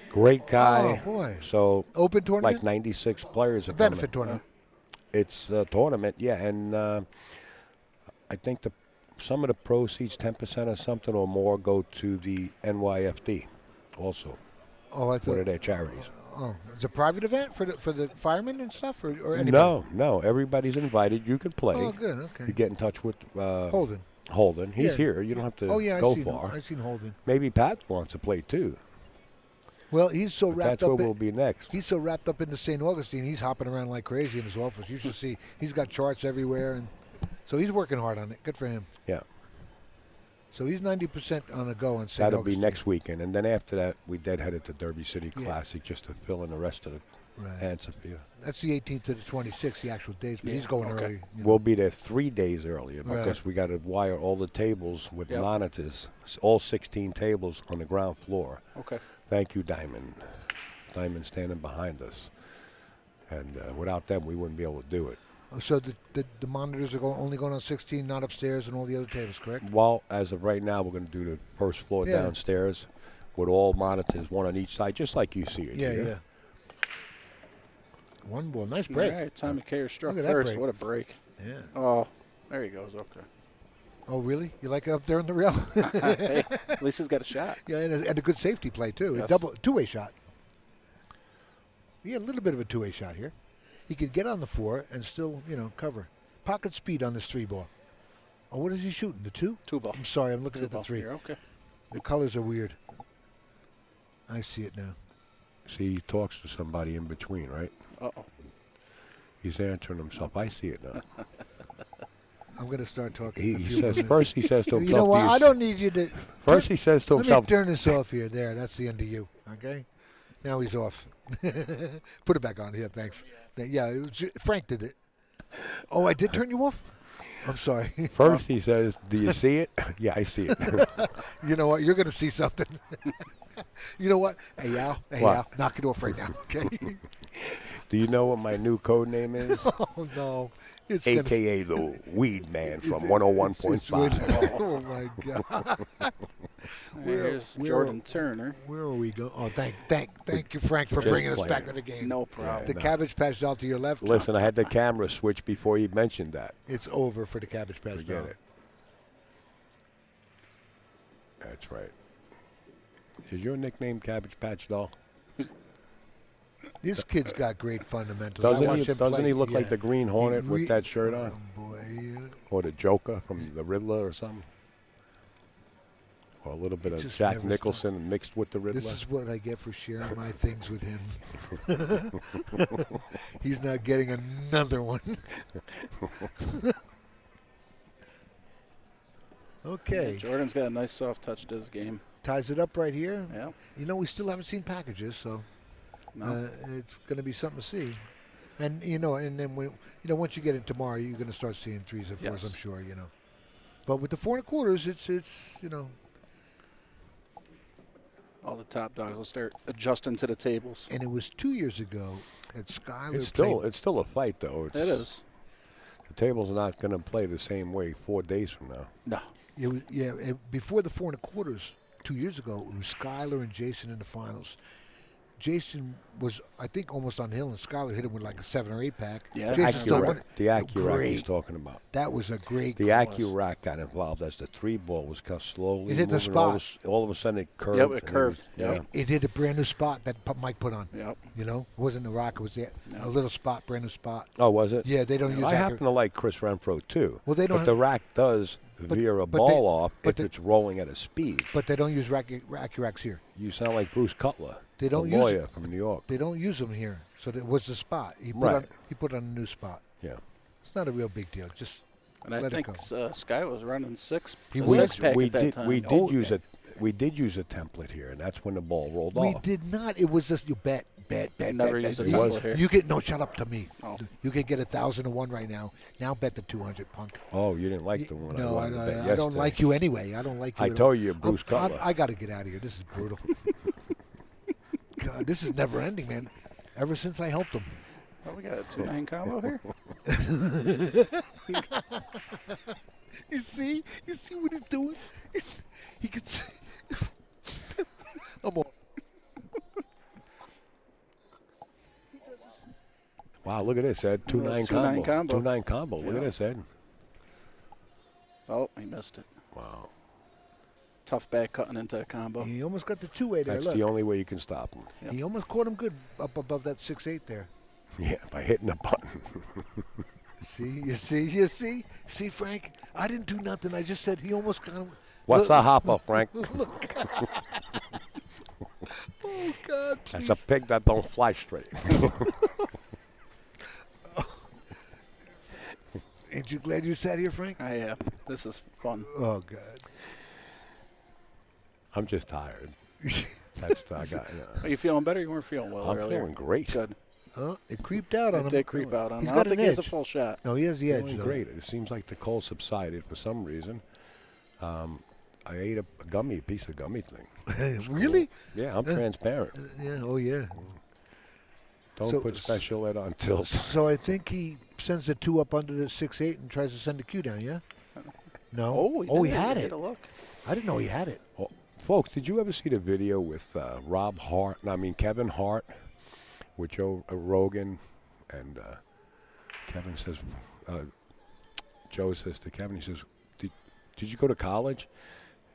great guy. Oh, boy. So open tournament? Like 96 players. A benefit tournament. It's a tournament, yeah. And I think some of the proceeds, 10% or something or more, go to the NYFD also. Oh, I thought. One of their charities. Oh, it's a private event for the firemen and stuff, or anybody? No. Everybody's invited. You can play. Oh, good. Okay. You get in touch with Holden. He's here. You don't have to go far. I've seen Holden. Maybe Pat wants to play too. Well, he's so But wrapped that's up. where we'll be next. He's so wrapped up into St. Augustine, he's hopping around like crazy in his office. You should see. He's got charts everywhere, and so he's working hard on it. Good for him. Yeah. So he's 90% on the go in St. That'll Augustine. be next weekend. And then after that, we deadheaded to Derby City Yeah. Classic just to fill in the rest of the answer for you. That's the 18th to the 26th, the actual days, but he's going early. you know. We'll be there 3 days earlier because Right. we got to wire all the tables with Yep. monitors, all 16 tables on the ground floor. Okay. Thank you, Diamond. Diamond standing behind us. And without them, we wouldn't be able to do it. So the monitors are only going on 16, not upstairs, and all the other tables, correct? Well, as of right now, we're going to do the first floor Yeah. downstairs with all monitors, one on each side, just like you see it Yeah, here. yeah. One ball, nice break. All right, Tommy Cayer struck Look at that first. break. What a break. Yeah. Oh, there he goes. Okay. Oh, really? You like it up there on the rail? Hey, at least he's got a shot. Yeah, and a good safety play, too. Yes. A double, two-way shot. Yeah, a little bit of a two-way shot here. He could get on the 4 and still, cover. Pocket speed on this 3 ball. Oh, what is he shooting? The 2? 2 ball. I'm sorry, I'm looking 2 at the ball 3. here, okay. The colors are weird. I see it now. See, he talks to somebody in between, right? Uh-oh. He's answering himself. I see it now. I'm going to start talking. He in a few says, minutes. first he says to himself, You know what? "Do you I s-" don't need you to. First he says to himself, Let me turn this off here. There, that's the end of you. Okay? Now he's off. Put it back on here, thanks. Yeah, Frank did it. Oh, I did turn you off? I'm sorry. First he says, "Do you see it?" Yeah, I see it. You know what? You're going to see something. You know what? Hey, Al. Hey, What? Al. Knock it off right now, okay? Do you know what my new code name is? Oh, no. It's AKA the Weed Man from It's 101.5. oh, my God. There's Jordan Turner. Where are we going? Oh, thank you, Frank, for Just bringing us playing. back to the game. No problem. The Cabbage Patch Doll to your left. Listen, I had the camera switch before he mentioned that. It's over for the Cabbage Patch Forget Doll. it. That's right. Is your nickname Cabbage Patch Doll? This kid's got great fundamentals. I Doesn't watched him he play. look like Yeah. the Green Hornet He with that shirt on? Oh, boy. Yeah. Or the Joker from the Riddler or something? Or a little bit of just Jack never Nicholson mixed with the Riddler? This is what I get for sharing my things with him. He's not getting another one. Okay. Yeah, Jordan's got a nice soft touch to his game. Ties it up right here. Yeah. You know, we still haven't seen packages, so No. it's going to be something to see. And and then once you get in tomorrow, you're going to start seeing 3s and 4s, Yes. I'm sure. But with the 4 1/4s, it's All the top dogs will start adjusting to the tables. And it was 2 years ago that Skyler It's still a fight, though. It is. The table's not going to play the same way 4 days from now. No. Before the 4 1/4s 2 years ago, it was Skyler and Jayson in the finals. Jayson was, I think, almost on the hill, and Skyler hit him with like a 7 or 8 pack. Yeah. Jason still won it. The Accurac Great. he's talking about. That was a great. The Accurac got involved as the 3 ball was kind of slowly It hit the moving. spot. All of a sudden it curved. Yep, it and curved. was- It hit a brand new spot that Mike put on. Yep. It wasn't the rock. It was a little spot, brand new spot. Oh, was it? Yeah, they don't use I Accurac. happen to like Chris Renfro, too. Well, they don't But the rack does veer a but ball they- off but if it's rolling at a speed. But they don't use Accuracs here. You sound like Bruce Cutler, They don't a use lawyer it. from New York. They don't use them here. So it was the spot. He put Right. he put on a new spot. Yeah. It's not a real big deal. Just And I let think it go. Sky was running six. He a was. 6-pack we at that did, time. we did Oh, use a template here, and that's when the ball rolled We off. did not. It was just you bet. Never used a It template was. here. You get no. Shut up to me. Oh. You can get 1,001 right now. Now bet the 200, punk. Oh, you didn't like the one I No, wanted to bet I don't yesterday. like you anyway. I don't like you. I at told all. you, Bruce Cutler. I got to get out of here. This is brutal. God, this is never ending, man. Ever since I helped him. Oh, we got a 2-9 combo here. You see what he's doing? He can see. I'm on. Wow, look at this, Ed. 2-9 2-9 combo. combo. 2-9 combo. Look at Yeah. this, Ed. Oh, he missed it. Wow. Tough back cutting into a combo. He almost got the 2-way there. That's Look. the only way you can stop him. Yep. He almost caught him good up above that 6-8 there. Yeah, by hitting the button. See, Frank? I didn't do nothing. I just said he almost got him. What's Look. a hopper, Frank? Look. Oh, Oh, God, That's a pig that don't fly straight. Ain't you glad you sat here, Frank? I am. This is fun. Oh, God. I'm just tired. That's I got. Are you feeling better? You weren't feeling well I'm earlier. feeling great. Good. It creeped out on him. It did creep out on him. He's I got don't think an he has a edge. full shot. No, he has the edge, Feeling though. great. It seems like the cold subsided for some reason. I ate a piece of gummy thing. Really? Yeah, I'm transparent. Yeah, oh, yeah. Don't put special ed on tilt. So I think he sends the 2 up under the 6-8 and tries to send the Q down, yeah? No? He had it. I didn't know he had it. Oh, folks, did you ever see the video with Kevin Hart with Joe Rogan? And Kevin says, Joe says to Kevin, he says, did you go to college?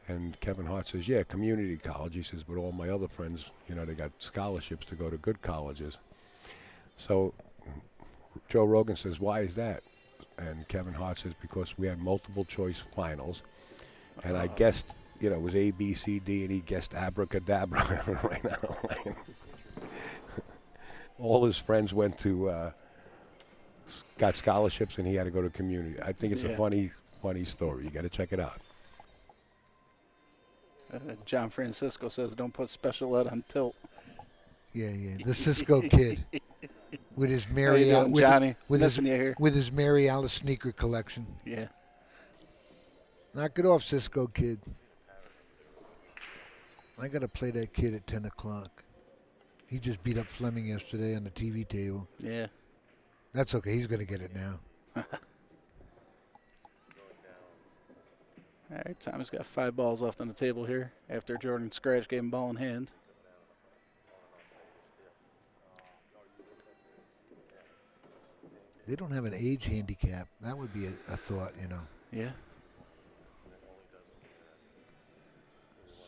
And Kevin Hart says, yeah, community college. He says, but all my other friends, they got scholarships to go to good colleges. So Joe Rogan says, why is that? And Kevin Hart says, because we had multiple choice finals. And I guessed, it was A, B, C, D, and he guessed abracadabra right now. All his friends went to, got scholarships, and he had to go to community. I think it's a funny story. You got to check it out. John Francisco says, don't put special ed on tilt. Yeah. The Cisco kid with his Mary How you doing, Johnny? Missing you here. With his Mary Alice sneaker collection. Yeah. Knock it off, Cisco kid. I got to play that kid at 10 o'clock. He just beat up Fleming yesterday on the TV table. Yeah. That's okay. He's going to get it now. All right, Tommy's got 5 balls left on the table here after Jordan Scratch gave him ball in hand. They don't have an age handicap. That would be a thought, Yeah.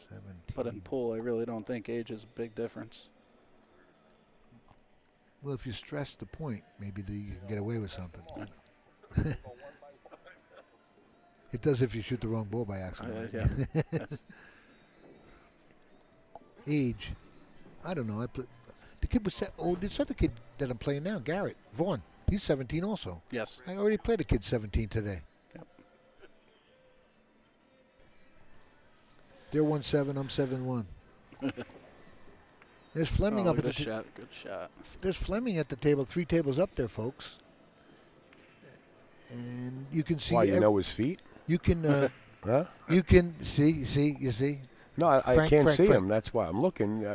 17. But in pool, I really don't think age is a big difference. Well, if you stress the point, maybe you can get away with something. It does if you shoot the wrong ball by accident. Yeah. Age, I don't know. The kid was this other kid that I'm playing now, Garrett Vaughn. He's 17 also. Yes. I already played a kid 17 today. Yep. They're 1-7. I'm 7-1. There's Fleming up at the shot. Good shot. There's Fleming at the table, 3 tables up there, folks. And you can see. Why, you know his feet? You can. Huh? You can see. You see. No, I can't see Frank. him. That's why I'm looking.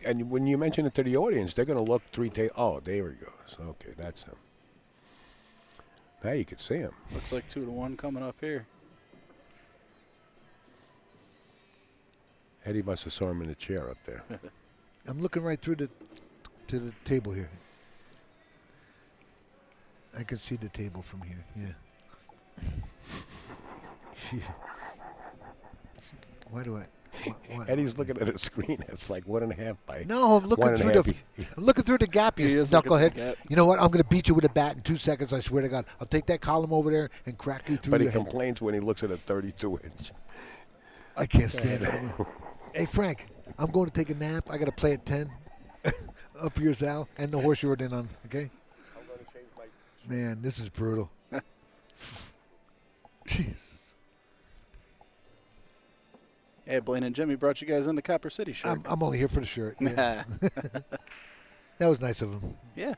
And when you mention it to the audience, they're going to look 3 tables. Oh, there he goes. Okay, that's him. Now you can see him. Looks like 2-1 coming up here. Eddie must have saw him in the chair up there. I'm looking right through to the table here. I can see the table from here. Yeah. Why do I? Why? Eddie's looking at a screen that's like 1.5 by. No, I'm looking through I'm looking through the gap. You knucklehead. You know what? I'm going to beat you with a bat in 2 seconds. I swear to God. I'll take that column over there and crack you through. But he your head. complains when he looks at a 32-inch. I can't stand it. Hey Frank, I'm going to take a nap. I got to play at 10. Up yours, Al, and the horse you're in on. Okay. I'm going to change my. Man, this is brutal. Jesus. Hey, Blaine and Jimmy brought you guys in the Copper City shirt. I'm only here for the shirt. Yeah. That was nice of them. Yeah.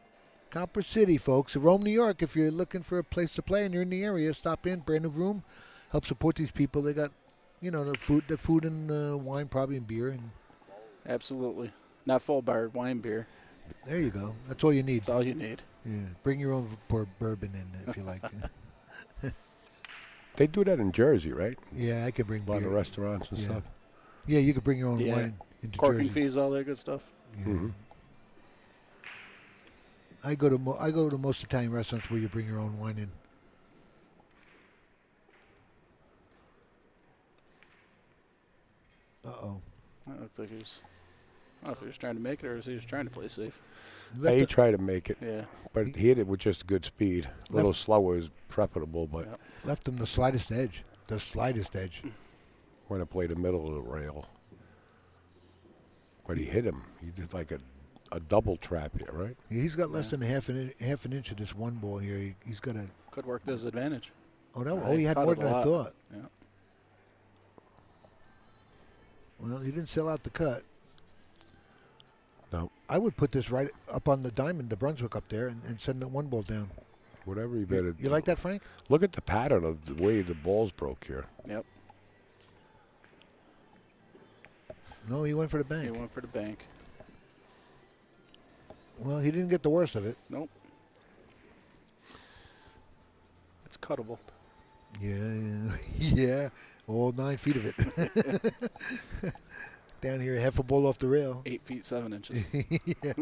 Copper City, folks. Rome, New York. If you're looking for a place to play and you're in the area, stop in. Brand new room. Help support these people. They got, the food and wine, probably, and beer. And Absolutely. Not full bar, wine, beer. there you go. That's all you need. That's all you need. Yeah. Bring your own bourbon in if you like. They do that in Jersey, right? Yeah, I can bring a lot beer. of restaurants and stuff. Yeah, you could bring your own wine into Corking Jersey. fees, all that good stuff. Yeah. Mm-hmm. I go to most Italian restaurants where you bring your own wine in. Uh-oh. That looks like he's. I don't know if he was trying to make it or if he was trying to play safe. He tried to make it, Yeah. but he hit it with just good speed. A little slower is preferable, but Left him the slightest edge. The slightest edge. want to play the middle of the rail. But he hit him. He did like a double trap here, right? He's got less than half an inch of this one ball here. He's got a. Could work to his advantage. Oh, no. Oh, he had more than I thought. Yeah. Well, he didn't sell out the cut. No. I would put this right up on the diamond, the Brunswick up there, and send that one ball down. Whatever you better. You like that, Frank? Look at the pattern of the way the balls broke here. Yep. No, he went for the bank. He went for the bank. Well, he didn't get the worst of it. Nope. It's cuttable. Yeah, yeah. All 9 feet of it. Down here, half a ball off the rail. 8 feet 7 inches. Yeah.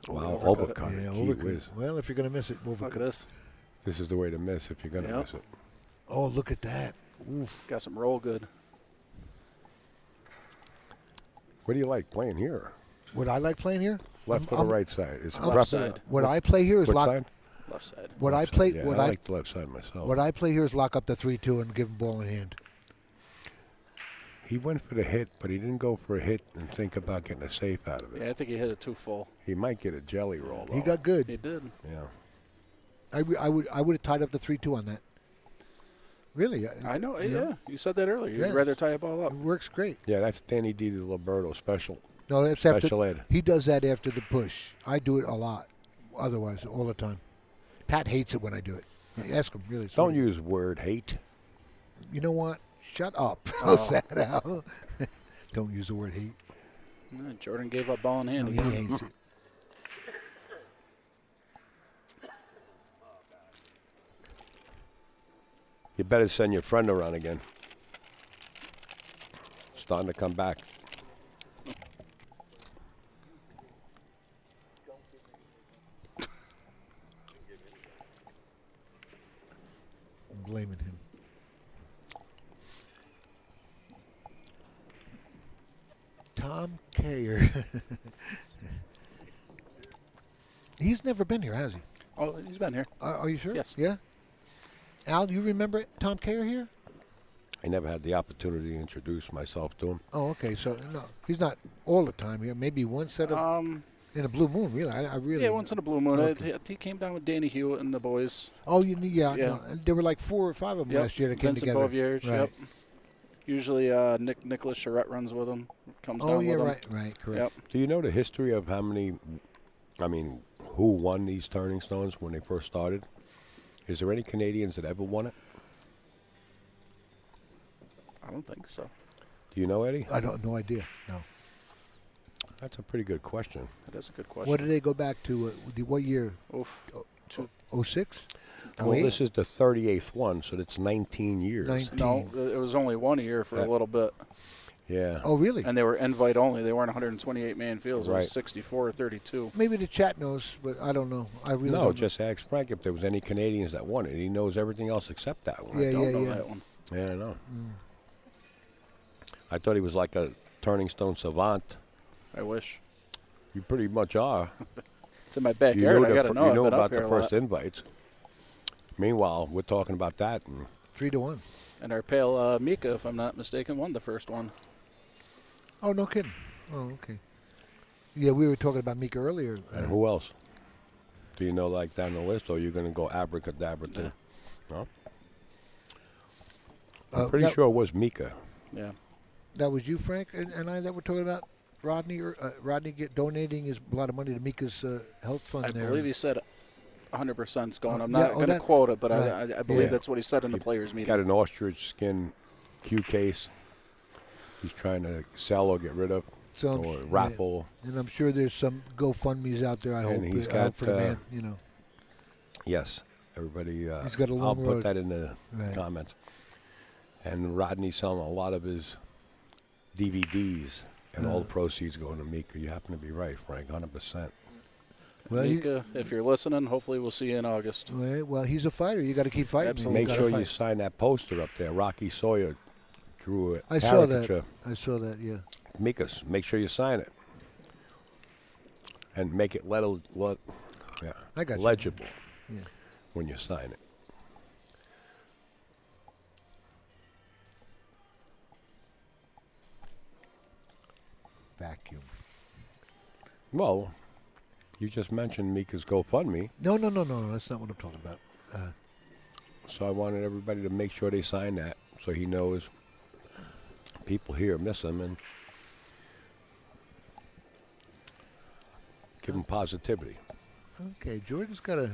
Wow, overcut. Yeah, Gee overcut. whiz. Well, if you're going to miss it, overcut. Look at this. This is the way to miss if you're going to miss it. Oh, look at that. Oof. Got some roll good. What do you like playing here? What I like playing here? Left or the right side? It's left side. What I play here is What lock. side? Left side. What Left I play. side, yeah, What I like the left side myself. What I play here is lock up the 3-2 and give him ball in hand. He went for the hit, but he didn't go for a hit and think about getting a safe out of it. Yeah, I think he hit it too full. He might get a jelly roll, though. He got good. He did. Yeah. I would have tied up the 3-2 on that. Really? I know. You Yeah, know? you said that earlier. Yeah. You'd rather tie a ball up. It works great. Yeah, that's Danny D. to Lombardo special. No, that's special after. ed. He does that after the push. I do it a lot. Otherwise, all the time. Pat hates it when I do it. Ask him, really. Don't use word hate. You know what? Shut up. Oh. How's that, Al? Don't use the word hate. No, Jordan gave up ball in hand No, again. he hates it. You better send your friend around again. Starting to come back. I'm blaming him. Tom Cayer. He's never been here, has he? Oh, he's been here. Are you sure? Yes. Yeah? Al, do you remember Tom Cayer here? I never had the opportunity to introduce myself to him. Oh, okay. So, no, he's not all the time here. Maybe one set of... in a blue moon, really. I really... Yeah, once in a blue moon. Okay. He came down with Danny Hewitt and the boys. Oh, yeah. Yeah. No, there were like 4 or 5 of them last year that came Vincent together. Bovier, Right. Yep. Usually Nicholas Charette runs with him. Comes Oh, down yeah, with him. right, correct. Yep. Do you know the history of how many, who won these turning stones when they first started? Is there any Canadians that ever won it? I don't think so. Do you know, Eddie? I don't, no idea, no. That's a pretty good question. That is a good question. What did they go back to? What year? Oof. 06? Well, this is the 38th one, so that's 19 years. 19. No, it was only 1 year for a little bit. Yeah. Oh, really? And they were invite only. They weren't 128-man fields. It Right. was 64 or 32. Maybe the chat knows, but I don't know. I really No, don't just ask Frank if there was any Canadians that won it. He knows everything else except that one. Yeah, I don't yeah, know yeah. that one. Yeah, I know. I thought he was like a turning stone savant. I wish. You pretty much are. It's in my backyard. I got to know. You I've know been up about here the a lot. first invites. Meanwhile, we're talking about that. And 3-1. And our pal Mika, if I'm not mistaken, won the first one. Oh, no kidding. Oh, okay. Yeah, we were talking about Mika earlier. And who else? Do you know, like, down the list, or are you going to go abracadabra too? No? I'm pretty sure it was Mika. Yeah. That was you, Frank, and I that were talking about Rodney. Rodney donating a lot of money to Mika's health fund I there. believe he said 100% is going. I'm yeah, not oh, going to that- quote it, but right. I believe Yeah. that's what he said in the players' meeting. Got an ostrich skin Q case he's trying to sell or get rid of, So or raffle. Yeah. And I'm sure there's some GoFundMe's out there. I And hope he's I got, hope for the man. You know. Yes, everybody. He's got a I'll long put road. that in the Right. comments. And Rodney's selling a lot of his DVDs, and all the proceeds going to Mika. You happen to be right, Frank, 100%. Well, Mika, if you're listening, hopefully we'll see you in August. Well, he's a fighter. You got to keep fighting. Absolutely. Make gotta sure you fight. sign that poster up there. Rocky Sawyer drew a I saw caricature. that. I saw that. Yeah. Mika's, make sure you sign it. And make it I got you. legible Yeah. when you sign it. Well, you just mentioned Mika's GoFundMe. No. That's not what I'm talking about. So I wanted everybody to make sure they sign that so he knows people here miss him and give him positivity. Okay, Jordan's got a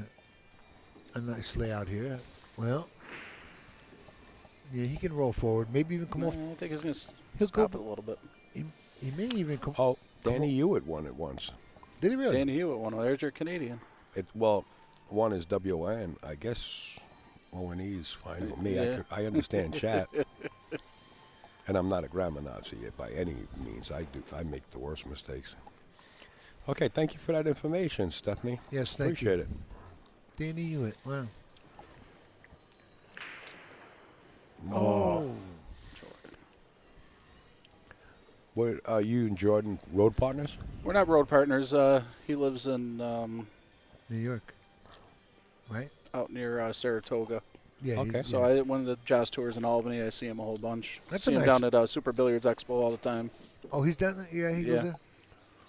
nice layout here. Well, yeah, he can roll forward. Maybe even come off. I think he's going to He'll stop go- it a little bit. He may even come. Oh, Danny Hewitt won it once. Did he really? Danny Hewitt won. There's your Canadian. Well, one is WN. I guess O&E's fine with me. Yeah. I understand chat. And I'm not a grammar Nazi by any means. I make the worst mistakes. Okay, thank you for that information, Stephanie. Yes, thank Appreciate you. it. Danny Hewitt. Wow. Oh. What, are you and Jordan road partners? We're not road partners. He lives in New York, right? Out near Saratoga. Yeah. Okay. So I went to the jazz tours in Albany. I see him a whole bunch. That's see a him nice- down at Super Billiards Expo all the time. Oh, he's down there? Yeah, he goes there?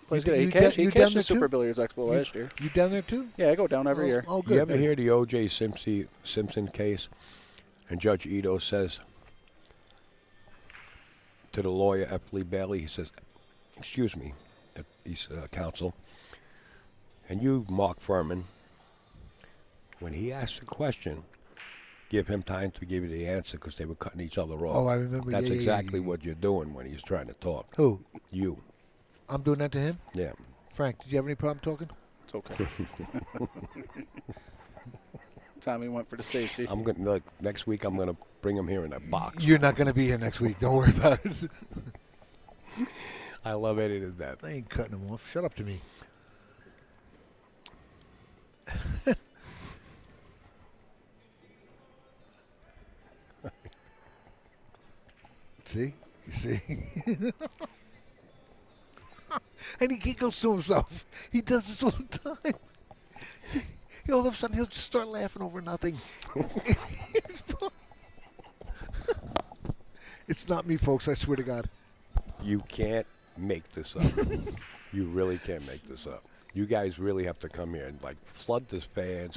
Plays You- good. He you cashed, da- he you down cashed there the Super too? Billiards Expo last year. You down there too? Yeah, I go down every year. Oh, good. You ever hear the O.J. Simpson case? And Judge Ito says to the lawyer, F. Lee Bailey, he says, excuse me, he's counsel, and you, Mark Furman, when he asks a question, give him time to give you the answer because they were cutting each other off. Oh, I remember. That's Yeah, yeah, exactly yeah. what you're doing when he's trying to talk. Who? You. I'm doing that to him? Yeah. Frank, did you have any problem talking? It's okay. Tommy went for the safety. I'm gonna look next week. I'm gonna bring him here in a box. You're not going to be here next week. Don't worry about it. I love Eddie to death. I ain't cutting him off. Shut up to me. See? You see? And he giggles to himself. He does this all the time. All of a sudden, he'll just start laughing over nothing. It's not me, folks. I swear to God. You can't make this up. You really can't make this up. You guys really have to come here and like flood this fans.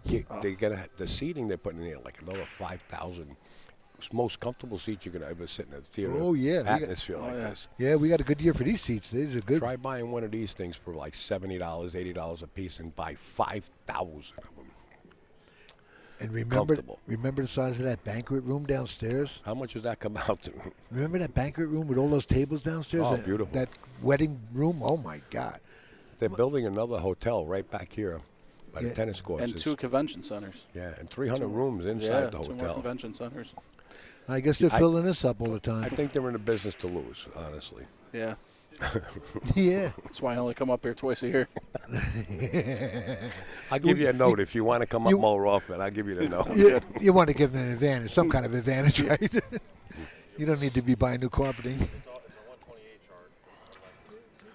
They're gonna the seating they're putting in like another 5,000. Most comfortable seats you're gonna ever sit in a theater. Oh, yeah. Atmosphere like this. Yeah, we got a good year for these seats. These are good. Try buying one of these things for like $70, $80 a piece, and buy 5,000 of them. And remember the size of that banquet room downstairs? How much does that come out to? Remember that banquet room with all those tables downstairs? Oh, That- beautiful. That wedding room? Oh, my God. They're building another hotel right back here by Yeah. the tennis courts. And It's- 2 convention centers. Yeah, and 300 rooms inside yeah, the 2 more hotel. convention centers. I guess they're filling this up all the time. I think they're in the business to lose, honestly. Yeah. Yeah. That's why I only come up here twice a year. I'll give you a note if you want to come up more often. I'll give you the note. You want to give them an advantage, some kind of advantage, right? You don't need to be buying new carpeting.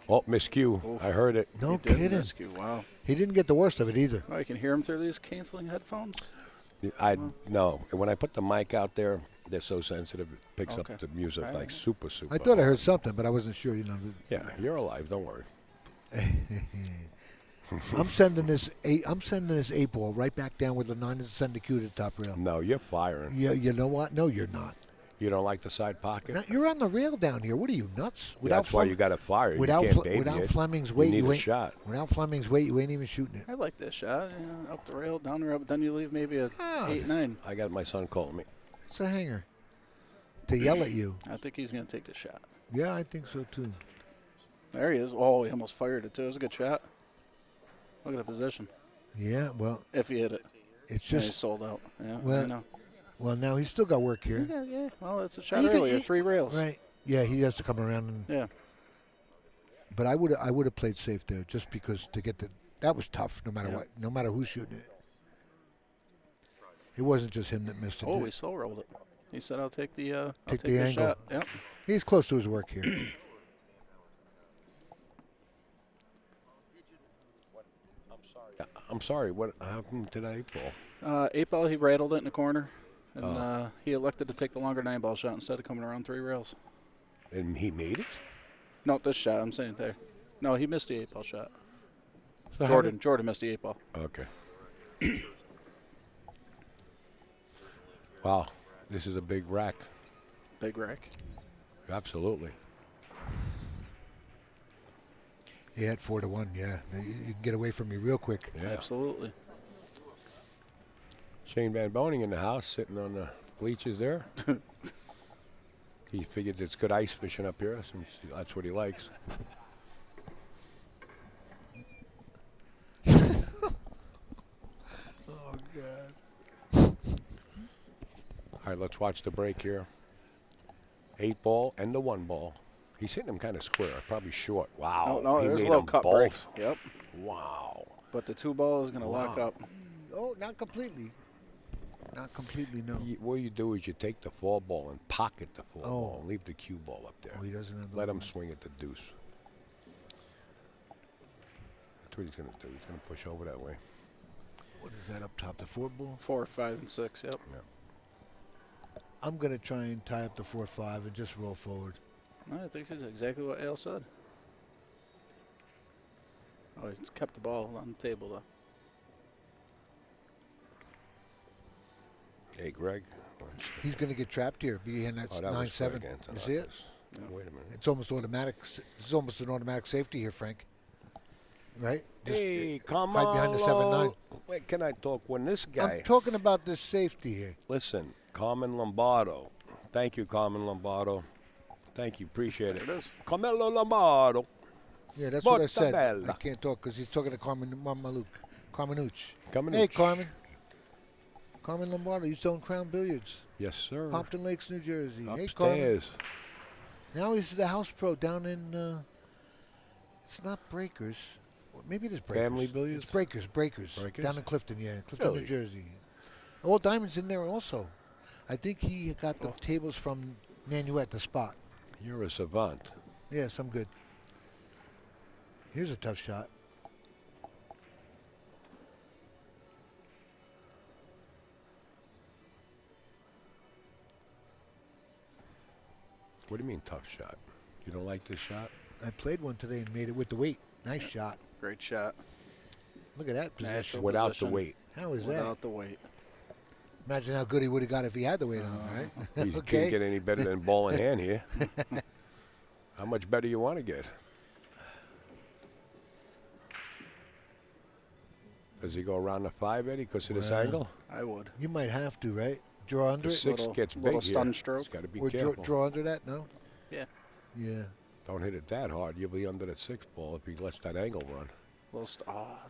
Oh, miscue. I heard it. No He did kidding. miscue, wow. He didn't get the worst of it either. Oh, you can hear him through these canceling headphones? No. When I put the mic out there, they're so sensitive. It picks Okay. up the music like super, super. I thought I hard. heard something, but I wasn't sure. Yeah, you're alive. Don't worry. I'm sending this 8 ball right back down with the 9 to send the cue to the top rail. No, you're firing. Yeah, you know what? No, you're not. You don't like the side pocket? Now, you're on the rail down here. What are you, nuts? Yeah, that's why you got to fire. Without you can't baby without it. Fleming's You weight, need you a ain't shot. Without Fleming's weight, you ain't even shooting it. I like this shot. Up the rail, down the rail, but then you leave maybe a 8-9. I got my son calling me. It's a hanger to yell at you. I think he's going to take the shot. Yeah, I think so too. There he is. Oh, he almost fired it, too. It was a good shot. Look at the position. Yeah, well, If he hit it. it's Yeah, just he's sold out. Yeah, I well, know. well, now he's still got work here. Yeah. Well, it's a shot He could- earlier. he- 3 rails. Right. Yeah, he has to come around and. Yeah. But I would have played safe there just because to get that was tough no matter what, no matter who's shooting it. It wasn't just him that missed it. Oh, he slow rolled it. He said, "I'll take the I'll Take take the the angle. shot." Yep. He's close to his work here. I'm sorry. What happened today, Paul? 8 ball, he rattled it in the corner, and he elected to take the longer 9 ball shot instead of coming around 3 rails. And he made it? No, this shot I'm saying there. No, he missed the 8-ball shot. So Jordan missed the 8-ball. Okay. Wow, this is a big rack. Big rack. Absolutely. He had 4-1. Yeah, you can get away from me real quick. Yeah. Absolutely. Shane Van Boning in the house, sitting on the bleachers there. He figured it's good ice fishing up here, since that's what he likes. Oh, God. All right, let's watch the break here. 8-ball and the 1-ball. He's hitting them kind of square, probably short. Wow. No, he there's a made little them cut both. break. Yep. Wow. But the 2-ball is going to lock up. Oh, not completely. Not completely, no. What you do is you take the 4-ball and pocket the 4-ball and leave the cue ball up there. Oh, he doesn't have the Let him ball. swing at the deuce. That's what he's going to do. He's going to push over that way. What is that up top? The 4-ball? 4, 5, and 6. Yep. Yeah. I'm going to try and tie up the 4-5 and just roll forward. I think it's exactly what Ale said. Oh, he's kept the ball on the table, though. Hey, Greg. He's going to get trapped here. Being that's that was 9-7. Greg You see it? Wait a minute. It's almost automatic. It's almost an automatic safety here, Frank. Right? Hey, come hide on. behind the 7-9. Wait, can I talk when this guy? I'm talking about this safety here. Listen, Carmen Lombardo. Thank you, Carmen Lombardo. Thank you. Appreciate it. There it is. Carmelo Lombardo. Yeah, that's what I said. Mortadella. I can't talk because he's talking to Carmenucci. Carmenucci. Hey, Carmen. Carmen Lombardo. You selling Crown Billiards. Yes, sir. Pompton Lakes, New Jersey. Hey, Carmen. Upstairs. Now he's the house pro down in, it's not Breakers. Or maybe it is Breakers. Family Billiards? It's Breakers. Breakers? Down in Clifton, yeah. Clifton, Really? New Jersey. All Diamonds in there also. I think he got the tables from Nanuet, the spot. You're a savant. Yes, I'm good. Here's a tough shot. What do you mean tough shot? You don't like this shot? I played one today and made it with the weight. Nice shot. Great shot. Look at that position. Natural Without position. the weight. How is that? Without the weight. Imagine how good he would have got if he had the weight on, right? You can't get any better than ball in hand here. How much better you want to get? Does he go around the 5, Eddie, because of this angle? I would. You might have to, right? Draw under The it? 6 gets big little here. stun stroke. It's got to be Or careful. draw under that? No? Yeah. Yeah. Don't hit it that hard. You'll be under the 6 ball if he lets that angle run. The he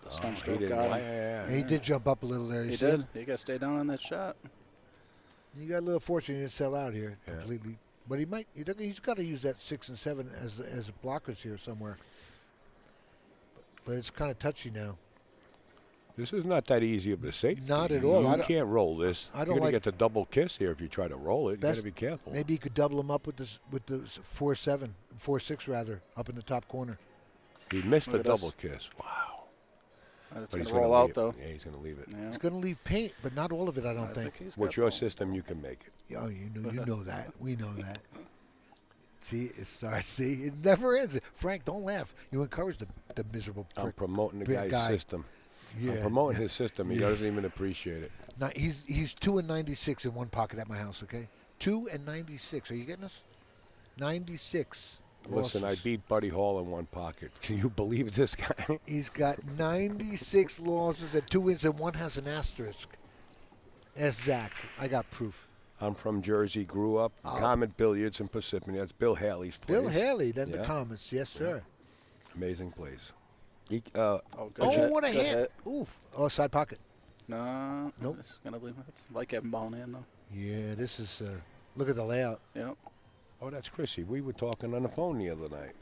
stun stroke didn't got like- him. yeah. And he did jump up a little there. He see did. him? You got to stay down on that shot. You got a little fortunate he didn't sell out here completely. But he might. He's got to use that 6 and 7 as blockers here somewhere. But it's kind of touchy now. This is not that easy of a safety. Not at all. I You don't- can't roll this. I You're don't going to like- get the double kiss here if you try to roll it. You got Best- to be careful. Maybe he could double him up with the 4-7, 4-6 rather, up in the top corner. He missed the Look at this. double kiss. Wow. It's But going he's to gonna roll out, leave- though. Yeah, he's going to leave it. Yeah. It's going to leave paint, but not all of it, I don't I think. he's With got your ball. system, you can make it. Oh, you know that. We know that. See, it starts. See, it never ends. Frank, don't laugh. You encourage the miserable I'm prick. promoting the big guy's guy. system. Yeah, I'm promoting yeah. his system. He Yeah. doesn't even appreciate it. Now, he's 2-96 in one pocket at my house. Okay, 2-96. Are you getting us? 96. Listen, I losses. beat Buddy Hall in one pocket. Can you believe this guy? He's got 96 losses and 2 wins, and one has an asterisk. Ask Zach. I got proof. I'm from Jersey, grew up, Comet Billiards in Parsippany. That's Bill Haley's place. Bill Haley, then the Yeah. comments. Yes, sir. Amazing place. He, good Oh, hit. what a Good hit. Oof. Oh, side pocket. No. Nope. It's going to leave it. Like having ball in hand, though. Yeah, this is, look at the layout. Yep. Oh, that's Chrissy. We were talking on the phone the other night.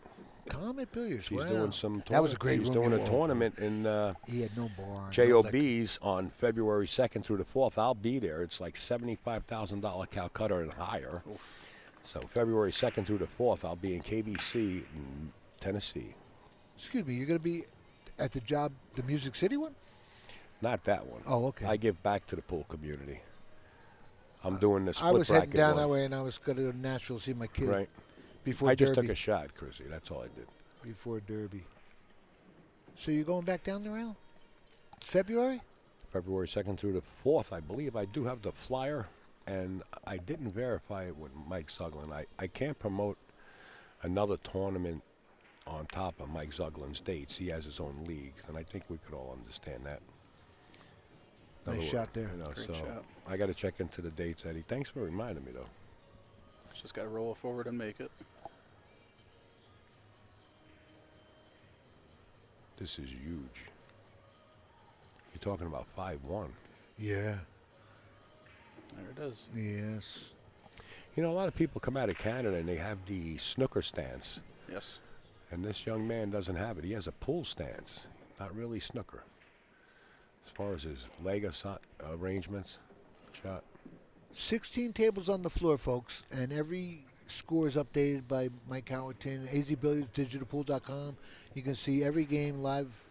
Comet Billiards. She's wow. doing some. That was a great She's room doing you a were. tournament in He had no bar. JOB's on February 2nd through the 4th. I'll be there. It's like $75,000 Calcutta and higher. So February 2nd through the 4th, I'll be in KBC in Tennessee. Excuse me, you're going to be at the job, the Music City one? Not that one. Oh, okay. I give back to the pool community. I'm doing the split I was heading bracket down one. that way, and I was going to go to Nashville to see my kid. Right. Before I just Derby. took a shot, Chrissy. That's all I did. Before Derby. So you're going back down the rail? February? February 2nd through the 4th, I believe. I do have the flyer, and I didn't verify it with Mike Zuglin. I can't promote another tournament on top of Mike Zuglin's dates. He has his own leagues, and I think we could all understand that. Nice shot there. You know, Great so shot. I got to check into the dates, Eddie. Thanks for reminding me, though. Just got to roll it forward and make it. This is huge. You're talking about 5-1. Yeah. There it is. Yes. You know, a lot of people come out of Canada and they have the snooker stance. Yes. And this young man doesn't have it. He has a pool stance, not really snooker. As far as his leg arrangements, shot. 16 tables on the floor, folks, and every score is updated by Mike Howerton, azbilliards.digitalpool.com. You can see every game live.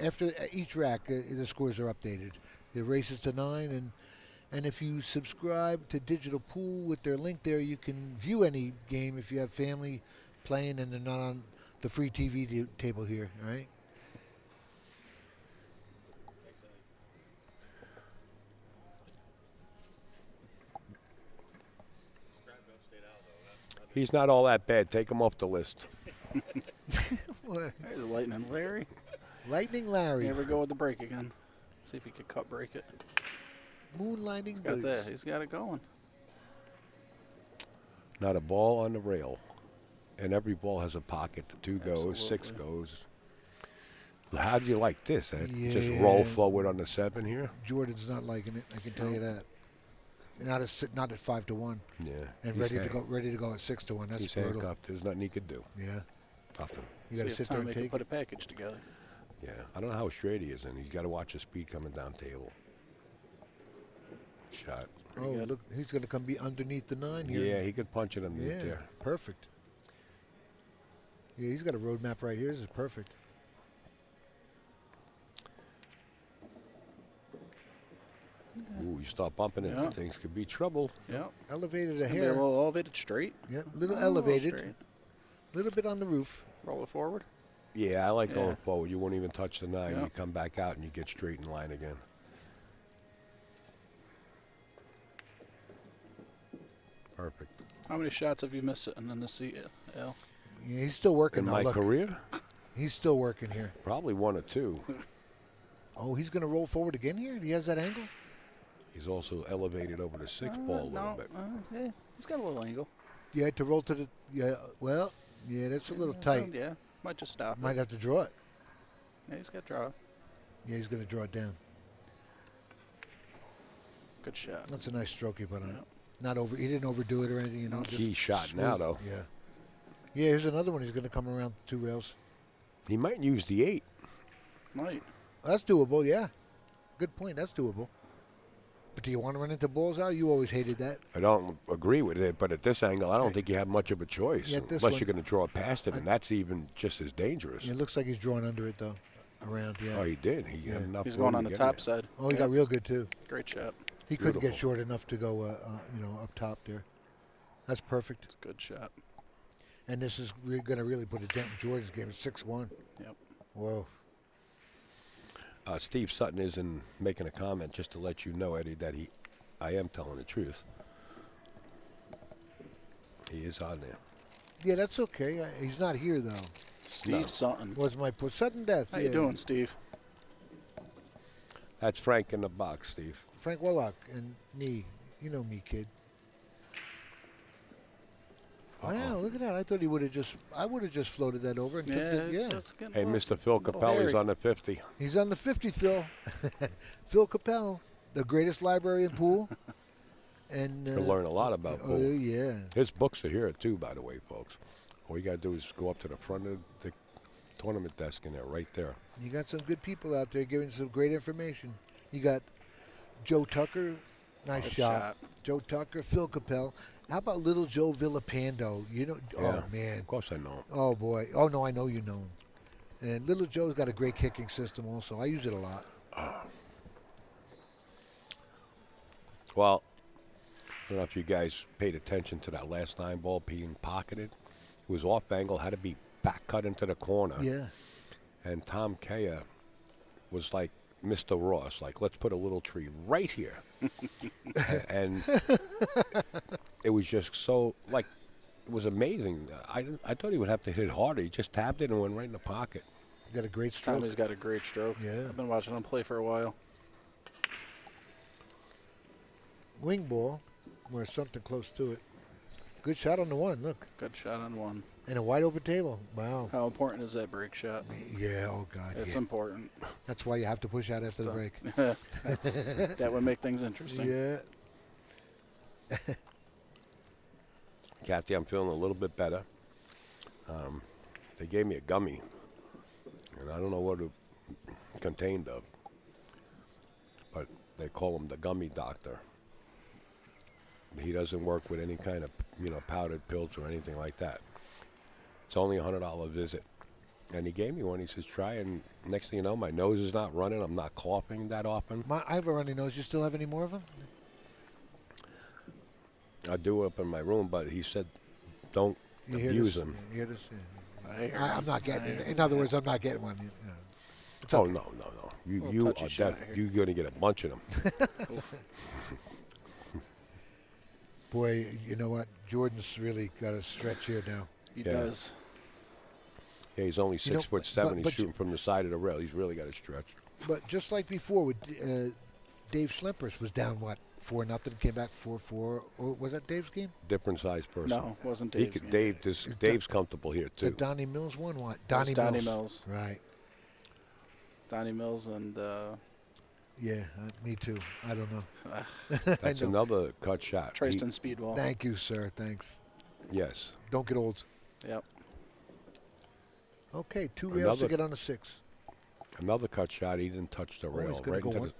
After each rack, the scores are updated. The races to 9, and if you subscribe to Digital Pool with their link there, you can view any game if you have family playing and they're not on the free TV table here, all right? He's not all that bad. Take him off the list. There's Lightning Larry. Lightning Larry. Never go with the break again. See if he could cut break it. Moonlighting Got boots. that. He's got it going. Not a ball on the rail. And every ball has a pocket. The 2 goes, 6 goes. How do you like this, Ed? Just roll forward on the 7 here? Jordan's not liking it, I can tell you that. Not at 5-1. Yeah. And ready to go at 6-1. That's he's brutal. handcuffed. There's nothing he could do. Yeah. Nothing. You got to sit there and take put it. a package together. Yeah. I don't know how straight he is, and he's got to watch the speed coming down table. Shot. Oh, look, he's going to come be underneath the 9 here. Yeah, he could punch it underneath Yeah, there. perfect. Yeah, he's got a road map right here. This is perfect. Ooh, you start bumping into things, could be trouble. Yeah. Elevated a Can be hair. a little elevated straight. Yep, little Oh, elevated. straight. Little bit on the roof. Roll it forward. Yeah, I like going forward. You won't even touch the 9. Yeah. You come back out and you get straight in line again. Perfect. How many shots have you missed sitting in the seat, Al? Yeah, he's still working. In though, my look. career? He's still working here. Probably 1 or 2. Oh, he's going to roll forward again here? He has that angle? He's also elevated over the 6 ball a little bit. Yeah, he's got a little angle. Yeah, to roll to the... Yeah, well, yeah, that's a little tight. Yeah, might just stop Might it. have to draw it. Yeah, he's got to draw it. Yeah, he's going to draw it down. Good shot. That's a nice stroke he put on it. Not over. He didn't overdo it or anything, you know. Just Key shot smooth. now, though. Yeah. Yeah, here's another one. He's going to come around 2 rails. He might use the 8. Might. That's doable, yeah. Good point. That's doable. But do you want to run into balls out? You always hated that. I don't agree with it, but at this angle, I don't think you have much of a choice. Yeah, this unless one- you're going to draw past it, and that's even just as dangerous. It looks like he's drawing under it, though. Around, yeah. Oh, he did. He had enough He's room going to on the get top in side. Oh, he got real good, too. Great shot. He couldn't get Beautiful. short enough to go, up top there. That's perfect. Good shot. And this is going to really put a dent in Jordan's game. It's 6-1. Yep. Whoa. Steve Sutton isn't making a comment just to let you know, Eddie, that I am telling the truth. He is on there. Yeah, that's okay. He's not here, though. Steve Sutton. Was my sudden death. How you doing, Steve? That's Frank in the box, Steve. Frank Willock and me. You know me, kid. Wow, look at that. I thought he would have just, I would have just floated that over and took the, it's getting Hey, a little- Mr. Phil little Capelli's hairy. on the 50. He's on the 50, Phil. Phil Capel, the greatest library in pool. And You'll learn a lot about oh, pool. yeah. His books are here, too, by the way, folks. All you got to do is go up to the front of the tournament desk, and they're right there. You got some good people out there giving some great information. You got Joe Tucker, nice Good shot. shot. Joe Tucker, Phil Capel. How about little Joe Villapando? You know, Yeah, oh man. Of course I know him. Oh boy. Oh no, I know you know him. And little Joe's got a great kicking system also. I use it a lot. Well, I don't know if you guys paid attention to that last 9 ball being pocketed. It was off angle, had to be back cut into the corner. Yeah. And Tom Cayer was like Mr. Ross, like, let's put a little tree right here. And it was just so, like, it was amazing. I thought he would have to hit harder. He just tapped it and went right in the pocket. Got a great stroke. Tommy's got a great stroke. Yeah. I've been watching him play for a while. Wing ball, or something close to it. Good shot on the one, look. Good shot on one. And a wide open table. Wow. How important is that break shot? Yeah, oh God. It's yeah. important. That's why you have to push out after the break. That would make things interesting. Yeah. Kathy, I'm feeling a little bit better. They gave me a gummy, and I don't know what it contained of, but they call him the gummy doctor. He doesn't work with any kind of, powdered pills or anything like that. It's only a $100 visit. And he gave me one. He says, try, and next thing you know, my nose is not running. I'm not coughing that often. I have a runny nose. You still have any more of them? I do up in my room, but he said, don't abuse them. You hear this? Yeah. I'm not getting it. In other words, I'm not getting one. It's okay. No. You are you're going to get a bunch of them. Boy, you know what? Jordan's really got a stretch here now. He does. Yeah, he's only 6'7". He's shooting from the side of the rail. He's really got a stretch. But just like before, with Dave Shlemperis was down, 4-0, came back 4-4. Or was that Dave's game? Different size person. No, it wasn't Dave's game. Dave's comfortable here, too. The Donny Mills one? What? Donny Mills. Right. Donny Mills and... yeah, me too. I don't know. That's another cut shot. Trystan Speedwell. Thank you, sir. Thanks. Yes. Don't get old. Yep. Okay, 2 rails to get on the 6. Another cut shot. He didn't touch the rail. He's going to go one.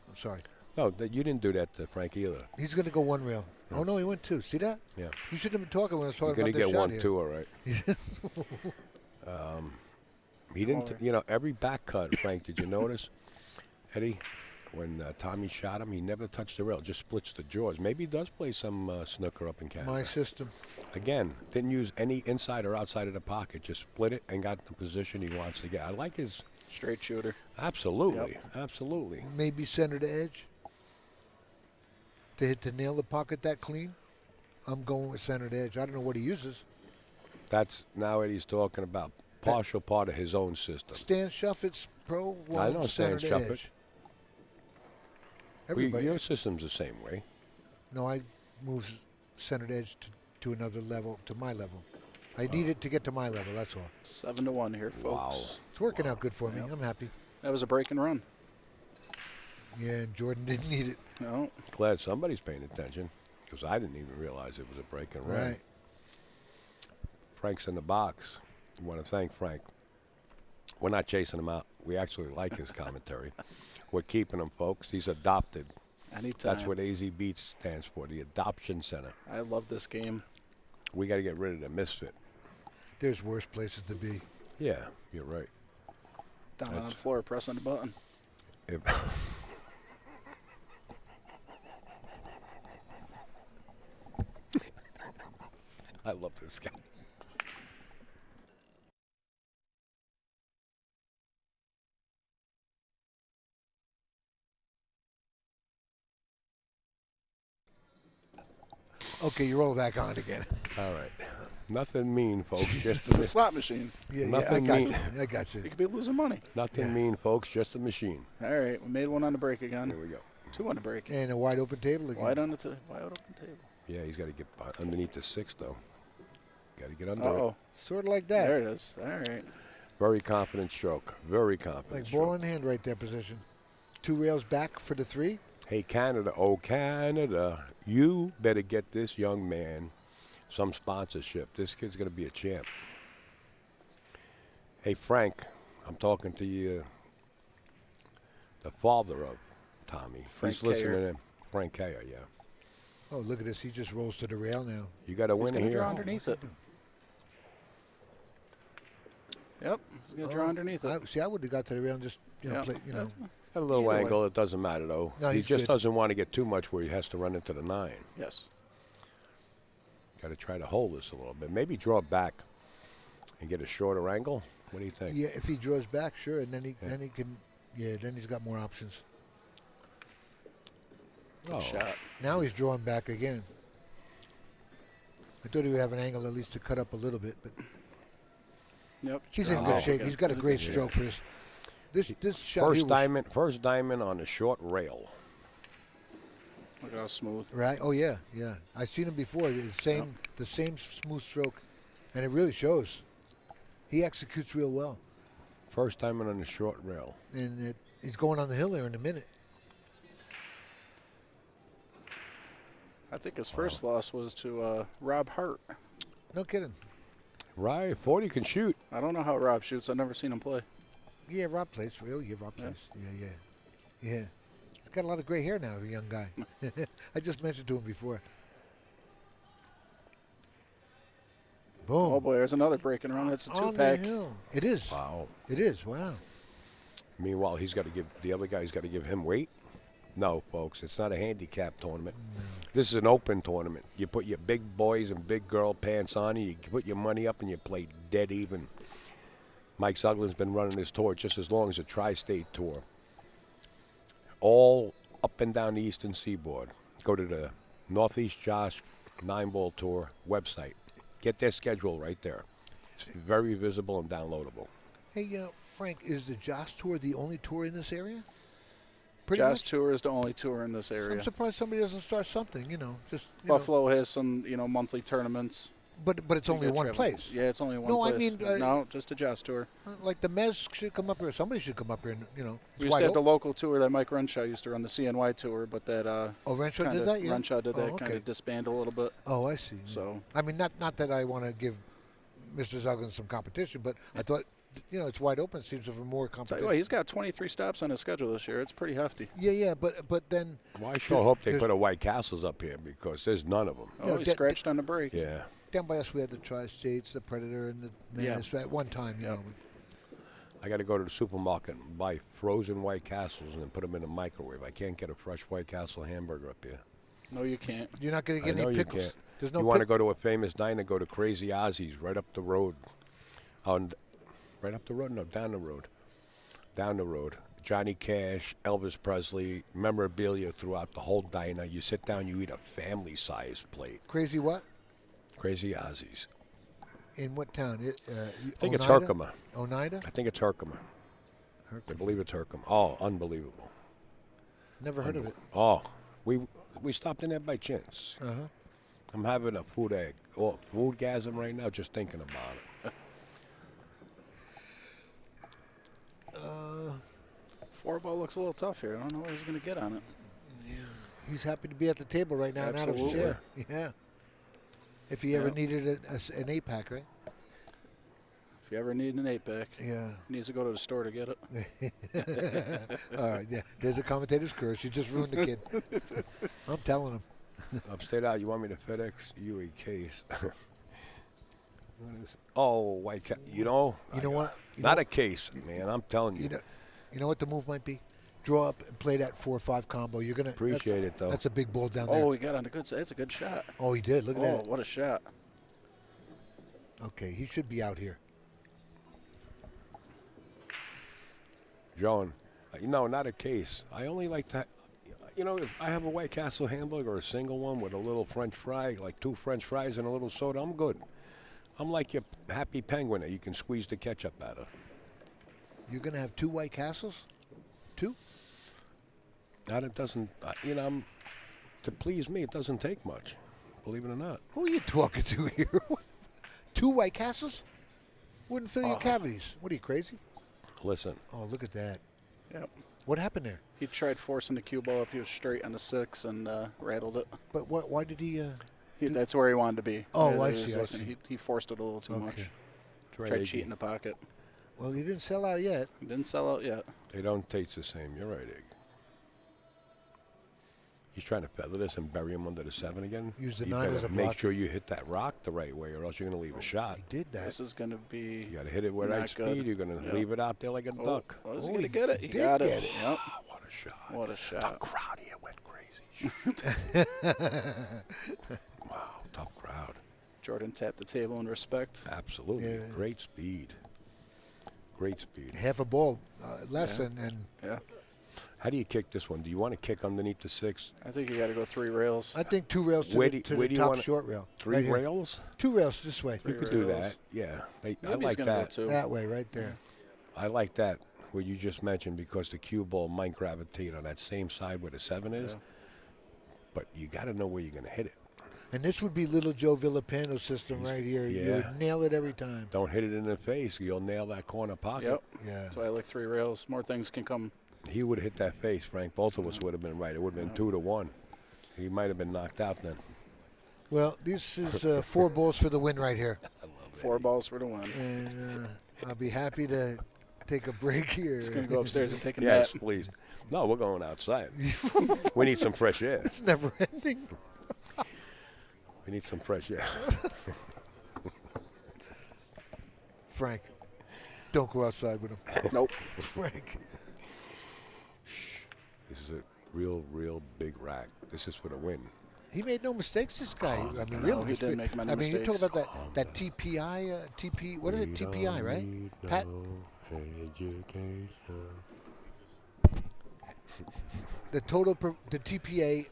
I'm sorry. No, you didn't do that to Frank either. He's going to go 1 rail. Yeah. Oh, no, he went 2. See that? Yeah. You shouldn't have been talking when I was talking about this shot. He's going to get 1, too, all right. He didn't, every back cut, Frank, did you notice, Eddie, when Tommy shot him, he never touched the rail, just splits the jaws. Maybe he does play some snooker up in Canada. My system. Again, didn't use any inside or outside of the pocket, just split it and got the position he wants to get. I like his... Straight shooter. Absolutely, absolutely. Maybe center to edge. To nail the pocket that clean, I'm going with center to edge. I don't know what he uses. That's now Eddie's talking about. Partial part of his own system. Stan Shuffett's Pro I know Stan Shuffett. Everybody. Your system's the same way. No, I move center edge to another level, to my level. I need it to get to my level, that's all. 7-1 here, folks. Wow. It's working out good for me. I'm happy. That was a break and run. Yeah, and Jordan didn't need it. No. Glad somebody's paying attention, because I didn't even realize it was a break and run. Right. Frank's in the box. I want to thank Frank. We're not chasing him out. We actually like his commentary. We're keeping him, folks. He's adopted. Anytime. That's what AZ Beats stands for, the Adoption Center. I love this game. We got to get rid of the misfit. There's worse places to be. Yeah, you're right. Down on the floor, pressing the button. I love this guy. Okay, you roll back on again. All right. Nothing mean, folks. It's a slot machine. Yeah, I got you. I got you. You could be losing money. Nothing mean, folks. Just a machine. All right, we made 1 on the break again. Here we go. 2 on the break. And a wide open table again. Wide open table. Yeah, he's got to get underneath the 6, though. Got to get under it. Sort of like that. There it is. All right. Very confident stroke. Very confident Like stroke. ball in hand right there position. 2 rails back for the 3. Hey, Canada. Oh, Canada. You better get this young man some sponsorship. This kid's going to be a champ. Hey, Frank, I'm talking to you, the father of Tommy. Frank He's listening Cayer. in. Frank Cayer, yeah. Oh, look at this. He just rolls to the rail now. You got to win He's here. draw underneath it. Yep, he's going to draw underneath it. See, I would have got to the rail and just, play, Got a little Either angle. It doesn't matter, though. No, he he's just good. doesn't want to get too much where he has to run into the 9. Yes. Got to try to hold this a little bit. Maybe draw back and get a shorter angle. What do you think? Yeah, if he draws back, sure, and then he can. Yeah, then he's got more options. Oh. Shot. Now he's drawing back again. I thought he would have an angle at least to cut up a little bit, but Yep. he's in good shape. He's got a great stroke for this. This shot. First diamond on a short rail. Look at how smooth. Right? Oh yeah, yeah. I've seen him before. The same smooth stroke, and it really shows. He executes real well. First diamond on a short rail. And he's going on the hill here in a minute. I think his first loss was to Rob Hart. No kidding. Right, 40 can shoot. I don't know how Rob shoots. I've never seen him play. Yeah, Rob plays. Oh, yeah, Rob plays. Yeah. He's got a lot of gray hair now, the young guy. I just mentioned to him before. Boom. Oh, boy, there's another breaking run. It's a two-pack. It is. Wow. It is. Wow. Meanwhile, the other guy's got to give him weight. No, folks, it's not a handicap tournament. No. This is an open tournament. You put your big boys and big girl pants on, and you put your money up, and you play dead even. Mike Suglin's been running this tour just as long as the Tri-State Tour. All up and down the Eastern Seaboard. Go to the Northeast Josh 9-Ball Tour website. Get their schedule right there. It's very visible and downloadable. Hey, Frank, is the Josh Tour the only tour in this area? Josh Tour is the only tour in this area. I'm surprised somebody doesn't start something, Buffalo has some, monthly tournaments. But it's only one place. Yeah, it's only one no, place. I mean, no, just a Josh Tour. Like the Mez should come up here. Somebody should come up here and, We used to have the local tour that Mike Renshaw used to run, the CNY Tour, but that Renshaw did that? Yeah. Renshaw did that, kind of disbanded a little bit. Oh, I see. So I mean, not that I want to give Mr. Zuglin some competition, but I thought, it's wide open. It seems for more competition. He's got 23 stops on his schedule this year. It's pretty hefty. Yeah, but then. Well, I sure hope they put a White Castles up here because there's none of them. Oh, he scratched on the break. Yeah. Down by us, we had the Tri-States, the Predator, and the Maz at one time, you know. I got to go to the supermarket and buy frozen White Castles and then put them in the microwave. I can't get a fresh White Castle hamburger up here. No, you can't. You're not going to get any pickles. Can't. There's no. You want to go to a famous diner? Go to Crazy Ozzy's right up the road. Right up the road? No, down the road. Down the road. Johnny Cash, Elvis Presley, memorabilia throughout the whole diner. You sit down, you eat a family-sized plate. Crazy what? Crazy Ozzy's. In what town? I think it's Herkimer. Oneida? I think it's Herkimer. I believe it's Herkimer. Oh, unbelievable. Never heard of it. Oh, we stopped in there by chance. Uh-huh. I'm having a foodgasm right now just thinking about it. Four-ball looks a little tough here. I don't know what he's going to get on it. Yeah. He's happy to be at the table right now and out of his Absolutely. chair. Yeah. If he ever needed an 8-pack, right? If you ever need an 8-pack, yeah, he needs to go to the store to get it. All right, yeah. There's a commentator's curse. You just ruined the kid. I'm telling him. UpStateAL, you want me to FedEx you a case? Oh, White Cat. You know what? Not a case, man. I'm telling you. You know what the move might be? Draw up and play that 4-5 combo. You're gonna appreciate it though. That's a big ball down there. Oh, he got on a good side. That's a good shot. Oh, he did. Look at that. Oh, what a shot. Okay, he should be out here. Joan, not a case. I only like to, if I have a White Castle hamburger or a single one with a little French fry, like 2 French fries and a little soda, I'm good. I'm like your happy penguin that you can squeeze the ketchup out of. You're going to have 2 White Castles? 2? It doesn't, to please me, it doesn't take much, believe it or not. Who are you talking to here? 2 White Castles? Wouldn't fill your cavities. What are you, crazy? Listen. Oh, look at that. Yep. What happened there? He tried forcing the cue ball up. He was straight on the 6 and rattled it. But why did he... that's where he wanted to be. Oh, I see. He forced it a little too much. Tried cheating the pocket. Well, he didn't sell out yet. He didn't sell out yet. They don't taste the same. You're right, Egg. He's trying to feather this and bury him under the 7 again. Use the you 9 as a better make block. sure you hit that rock the right way, or else you're going to leave a shot. He did that. This is going to be. You got to hit it with right speed. You're going to leave it out there like a duck. Oh, he's going to get it. He got it. Yep. What a shot. What a shot. The crowd here went crazy. Wow, tough crowd. Jordan tapped the table in respect. Absolutely. Yeah. Great speed. great speed. Half a ball less, and yeah. How do you kick this one? Do you want to kick underneath the 6? I think you got to go 3 rails. I think 2 rails to Where the, do- to where the do you top wanna- short rail. 3 right here. rails? 2 rails this way. You could do that. Yeah. I Maybe like he's gonna that. go 2. That way, right there. I like that, what you just mentioned, because the cue ball might gravitate on that same side where the 7 is. Yeah. But you got to know where you're going to hit it. And this would be little Joe Villapano's system right here. You Yeah. would nail it every time. Don't hit it in the face. You'll nail that corner pocket. Yep. Yeah. That's why I like 3 rails. More things can come. He would have hit that face, Frank. Both of us would have been right. It would have been 2-1. He might have been knocked out then. Well, this is 4 balls for the win right here. 4 balls for the win. And I'll be happy to take a break here. Just going to go upstairs and take a Yes, nap. please. No, we're going outside. We need some fresh air. It's never ending. We need some fresh air. Frank, don't go outside with him. Nope. Frank. This is a real big rack. This is for the win. He made no mistakes, this guy. I mean, No, really. he didn't make many I mean, you talk mistakes. about that TPI, TP, what is it, TPI, right? Pat? The total, the TPA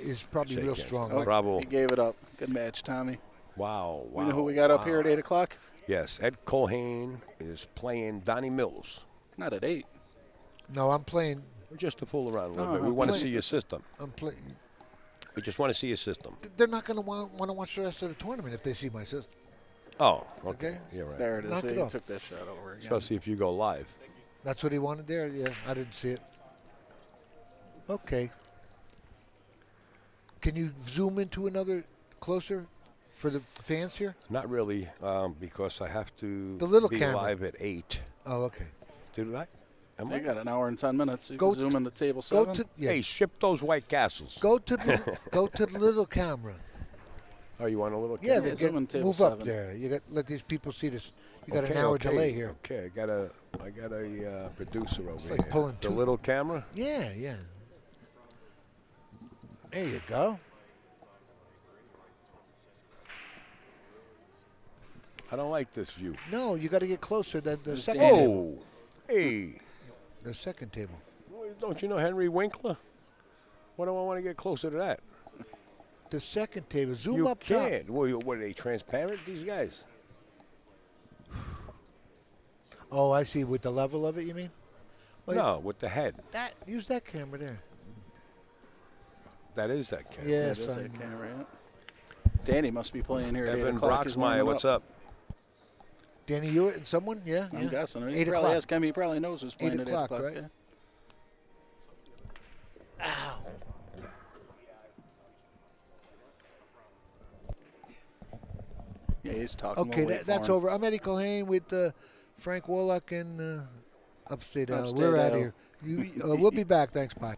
is probably Shake real hands. strong. Oh, Like, bravo. He gave it up. Good match, Tommy. Wow. You know who we got up here at 8 o'clock? Yes, Ed Colhane is playing Donny Mills. Not at 8. No, I'm playing. Just to fool around a little No, bit. We I'm want to playing- see your system. I'm playing. We just want to see your system. They're not going to want to watch the rest of the tournament if they see my system. Oh, okay. Okay. You're right. There it is. Knock it He off. took that shot over again. Especially if you go live. That's what he wanted there? Yeah, I didn't see it. Okay. Can you zoom into another closer for the fans here? Not really, because I have to The little be camera. live at 8. Oh, okay. Did I? Am You I? got an hour and 10 minutes. You Go can zoom to- in the table Go 7. to yeah. Hey, ship those White Castles. Go to the go to the little camera. Oh, you want a little Yeah, camera? they zoom in table move up 7. there. You got let these people see this. You got Okay, an hour okay, delay here. Okay, I got a producer over like here. pulling the two- little camera? Yeah, yeah. There you go. I don't like this view. No, you got to get closer than the There's second Danny. table. Oh, hey. The second table. Don't you know Henry Winkler? Why do I want to get closer to that? The second table. Zoom You up top. can't. What are they, transparent, these guys? Oh, I see. With the level of it, you mean? Well, No, with the head. That use that camera there. That is that camera. Yes, That is I that know. camera, yeah. Danny must be playing here at 8 Evan o'clock. He's Broxmeyer, warming what's up? Danny Hewitt and someone? Yeah. I'm yeah. guessing. He 8 probably o'clock. ask him. He probably knows who's playing 8 at o'clock, 8 o'clock. right? Yeah. Ow. Yeah, he's talking. Okay, We'll wait that's for him. over. I'm Eddie Colhane with Frank Warlock and UpStateAL. UpStateAL. We're out of here. We'll be back. Thanks. Bye.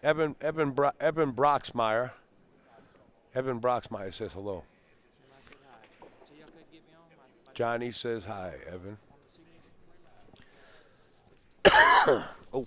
Evan Broxmeyer. Evan Broxmeyer says hello. Johnny says hi, Evan. Oh.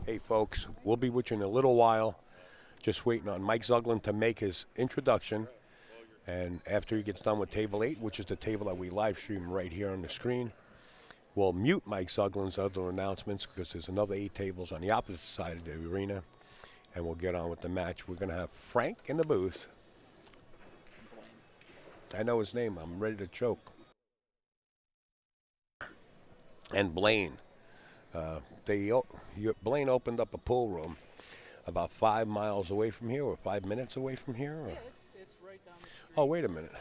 Hey, folks, we'll be with you in a little while. Just waiting on Mike Zuglin to make his introduction. And after he gets done with Table 8, which is the table that we live stream right here on the screen, we'll mute Mike Zuglin's other announcements because there's another 8 tables on the opposite side of the arena. And we'll get on with the match. We're going to have Frank in the booth. I know his name. I'm ready to choke. And Blaine. Blaine opened up a pool room about 5 miles away from here, or 5 minutes away from here. Or? Yeah, it's right down the street. Oh, wait a minute.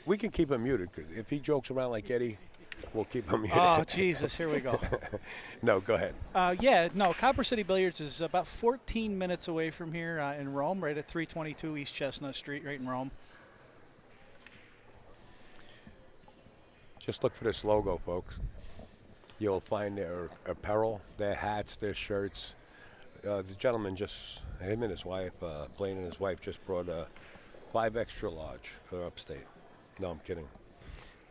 We can keep him muted, because if he jokes around like Eddie, we'll keep him muted. Oh, Jesus, here we go. No, go ahead. Copper City Billiards is about 14 minutes away from here in Rome, right at 322 East Chestnut Street, right in Rome. Just look for this logo, folks. You'll find their apparel, their hats, their shirts. The gentleman him and his wife, Blaine and his wife, just brought 5 extra large for upstate. No, I'm kidding.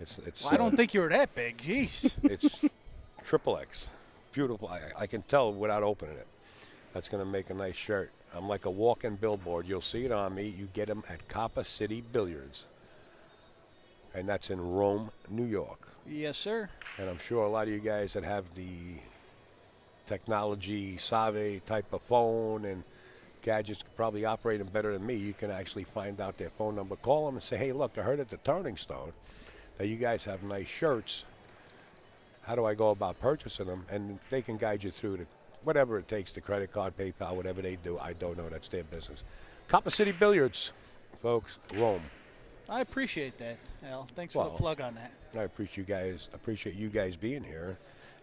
It's. Well, I don't think you were that big. Jeez. It's triple X. Beautiful. I can tell without opening it. That's going to make a nice shirt. I'm like a walk-in billboard. You'll see it on me. You get them at Copper City Billiards. And that's in Rome, New York. Yes, sir. And I'm sure a lot of you guys that have the technology, savvy type of phone and gadgets probably operate them better than me. You can actually find out their phone number. Call them and say, hey, look, I heard at the Turning Stone that you guys have nice shirts. How do I go about purchasing them? And they can guide you through whatever it takes, the credit card, PayPal, whatever they do. I don't know. That's their business. Copper City Billiards, folks, Rome. I appreciate that, Al. Thanks for the plug on that. I appreciate you guys being here,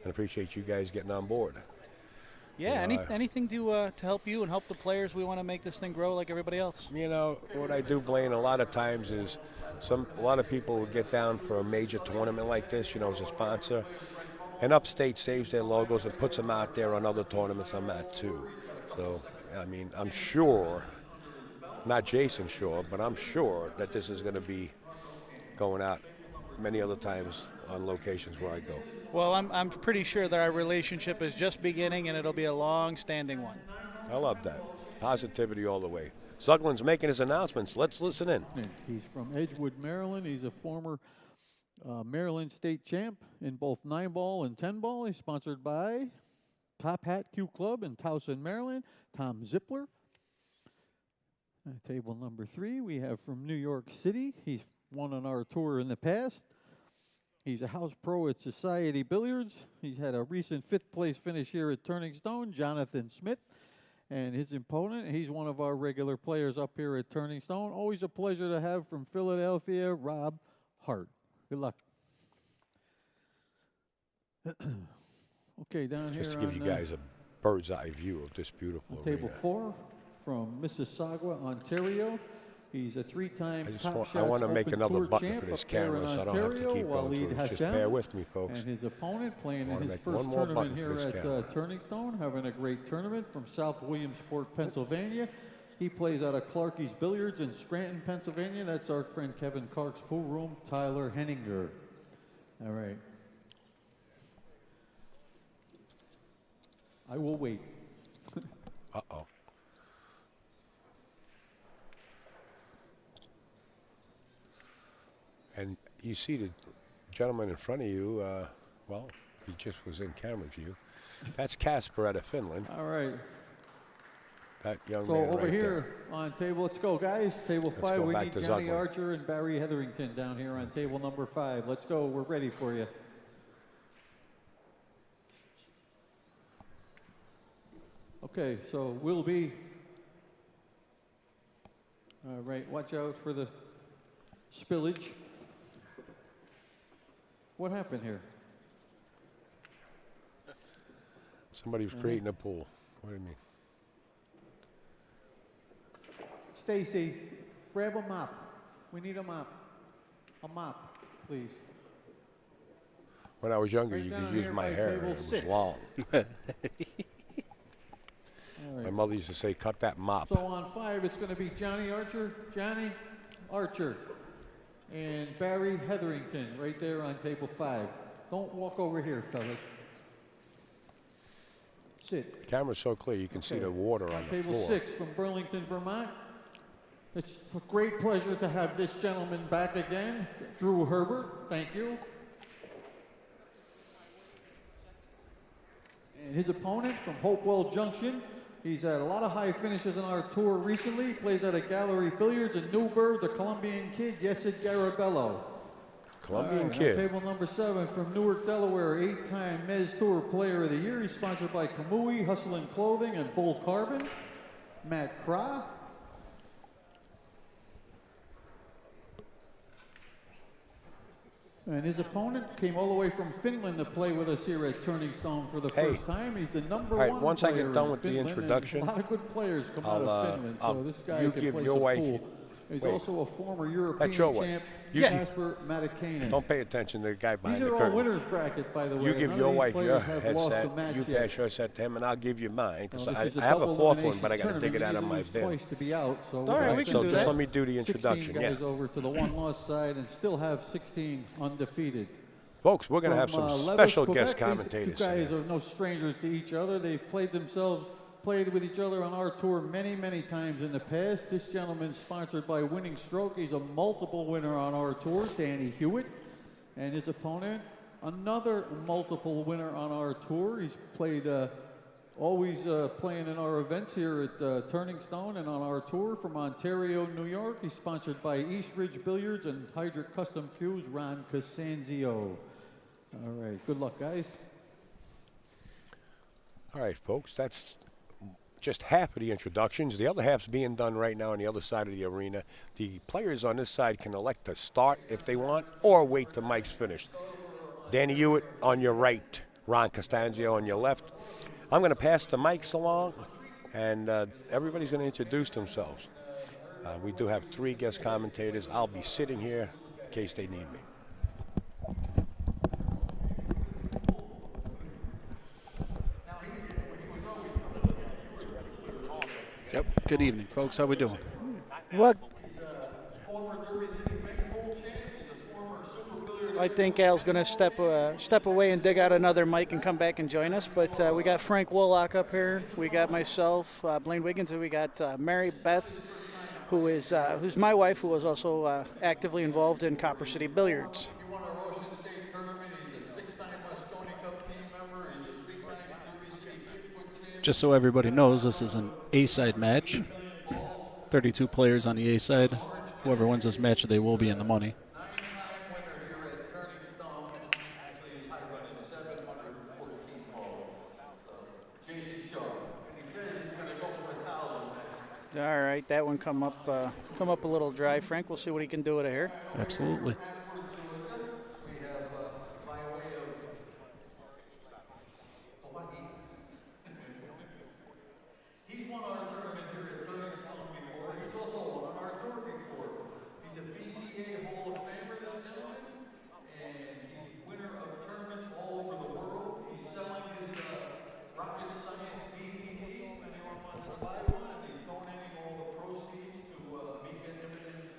and appreciate you guys getting on board. Yeah, anything to help you and help the players. We want to make this thing grow like everybody else. You know, what I do, Blaine, a lot of times is a lot of people will get down for a major tournament like this, as a sponsor, and Upstate saves their logos and puts them out there on other tournaments I'm at too. So, I mean, I'm sure, not Jayson sure, but I'm sure that this is going to be going out many other times on locations where I go. Well, I'm pretty sure that our relationship is just beginning, and it'll be a long-standing one. I love that. Positivity all the way. Zuglin's making his announcements. Let's listen in. He's from Edgewood, Maryland. He's a former Maryland state champ in both 9-ball and 10-ball. He's sponsored by Top Hat Q Club in Towson, Maryland. Tom Zippler. Table number 3, we have from New York City. He's won on our tour in the past. He's a house pro at Society Billiards. He's had a recent 5th place finish here at Turning Stone, Jonathan Smith. And his opponent, he's one of our regular players up here at Turning Stone. Always a pleasure to have from Philadelphia, Rob Hart. Good luck. Okay, down here Just to give you guys a bird's eye view of this beautiful arena. Table 4 from Mississauga, Ontario. He's a 3-time Top Shots I want to make Open another Tour button champ for this up there camera, in so I don't have to Ontario, keep going Waleed through it. Just Hassan. bear with me, folks. And his opponent playing I in wanna his make one first more tournament button here for this at camera. Turning Stone, having a great tournament from South Williamsport, Pennsylvania. He plays out of Clarkie's Billiards in Scranton, Pennsylvania. That's our friend Kevin Clark's pool room, Tyler Henninger. All right. I will wait. Uh-oh. And you see the gentleman in front of you, well, he just was in camera view. That's Casper out of Finland. All right. That young So man over right here on table, let's go, guys. Table Let's 5, go we back need to Johnny Zuglin. Archer and Barry Hetherington down here on table number 5. Let's go. We're ready for you. Okay, so we'll be. All right, watch out for the spillage. What happened here? Somebody was creating a pool. What do you mean? Stacy, grab a mop. We need a mop. A mop, please. When I was younger, Right you down could use here my by hair. table It was 6. long. All My right. mother used to say, cut that mop. So on 5, it's going to be Johnny Archer, and Barry Hetherington right there on table 5. Don't walk over here, fellas. sit. Camera's so clear you can see the water on the Table floor. 6 from Burlington, Vermont. It's a great pleasure to have this gentleman back again, Drew Herbert. Thank you. And his opponent from Hopewell Junction. He's had a lot of high finishes on our tour recently. Plays at a Gallery Billiards in Newburgh, the Colombian kid, Yesid Garabello. Colombian Right, kid. Table number 7 from Newark, Delaware, 8-time Mez Tour Player of the Year. He's sponsored by Kamui, Hustlin' Clothing, and Bull Carbon. Matt Krah. And his opponent came all the way from Finland to play with us here at Turning Stone for the first time. He's the number All right, one once I player get done in with the Finland, and introduction, a lot of good players come out of Finland, so this guy you can give play your some wife. pool. He's wait. also a former European That's your way. champ, You Jasper Matikainen. Don't pay attention to the guy behind These the are all curtain. winners bracket, by the way. You give None your of these wife your players have lost a headset, match you yet. pass your set to him, and I'll give you mine, because Well, this is I have a double fourth one, elimination but I got to dig it out of tournament. my You need to bin. lose twice to be out, so All we're right, gonna so send just let me do the 16 introduction. guys Yeah. over to the one-loss side and still have 16 undefeated. Folks, we're going to have From, some Levis, special Quebec, guest these commentators. Two guys tonight. are no strangers to each other. They've played with each other on our tour many, many times in the past. This gentleman's sponsored by Winning Stroke. He's a multiple winner on our tour, Danny Hewitt. And his opponent, another multiple winner on our tour. He's played, always playing in our events here at Turning Stone and on our tour from Ontario, New York. He's sponsored by East Ridge Billiards and Hydra Custom Cues, Ron Casanzio. All right, good luck, guys. All right, folks, that's just half of the introductions. The other half's being done right now on the other side of the arena. The players on this side can elect to start if they want or wait till Mike's finished. Danny Hewitt on your right, Ron Casanzio on your left. I'm going to pass the mics along, and everybody's going to introduce themselves. We do have 3 guest commentators. I'll be sitting here in case they need me. Yep. Good evening, folks. How we doing? What? I think Al's going to step away and dig out another mic and come back and join us. But we got Frank Wollock up here. We got myself, Blaine Wiggins, and we got Mary Beth, who's my wife, who was also actively involved in Copper City Billiards. Just so everybody knows, this is an A-side match. 32 players on the A-side. Whoever wins this match, they will be in the money. All right, that one come up a little dry. Frank, we'll see what he can do with it here. Absolutely. He's won our tournament here at Turning Stone before. He's also won on our tour before. He's a BCA Hall of Famer, this gentleman, and he's winner of tournaments all over the world. He's selling his rocket science DVD if anyone wants to buy one, and he's donating all the proceeds to Beacon Evidence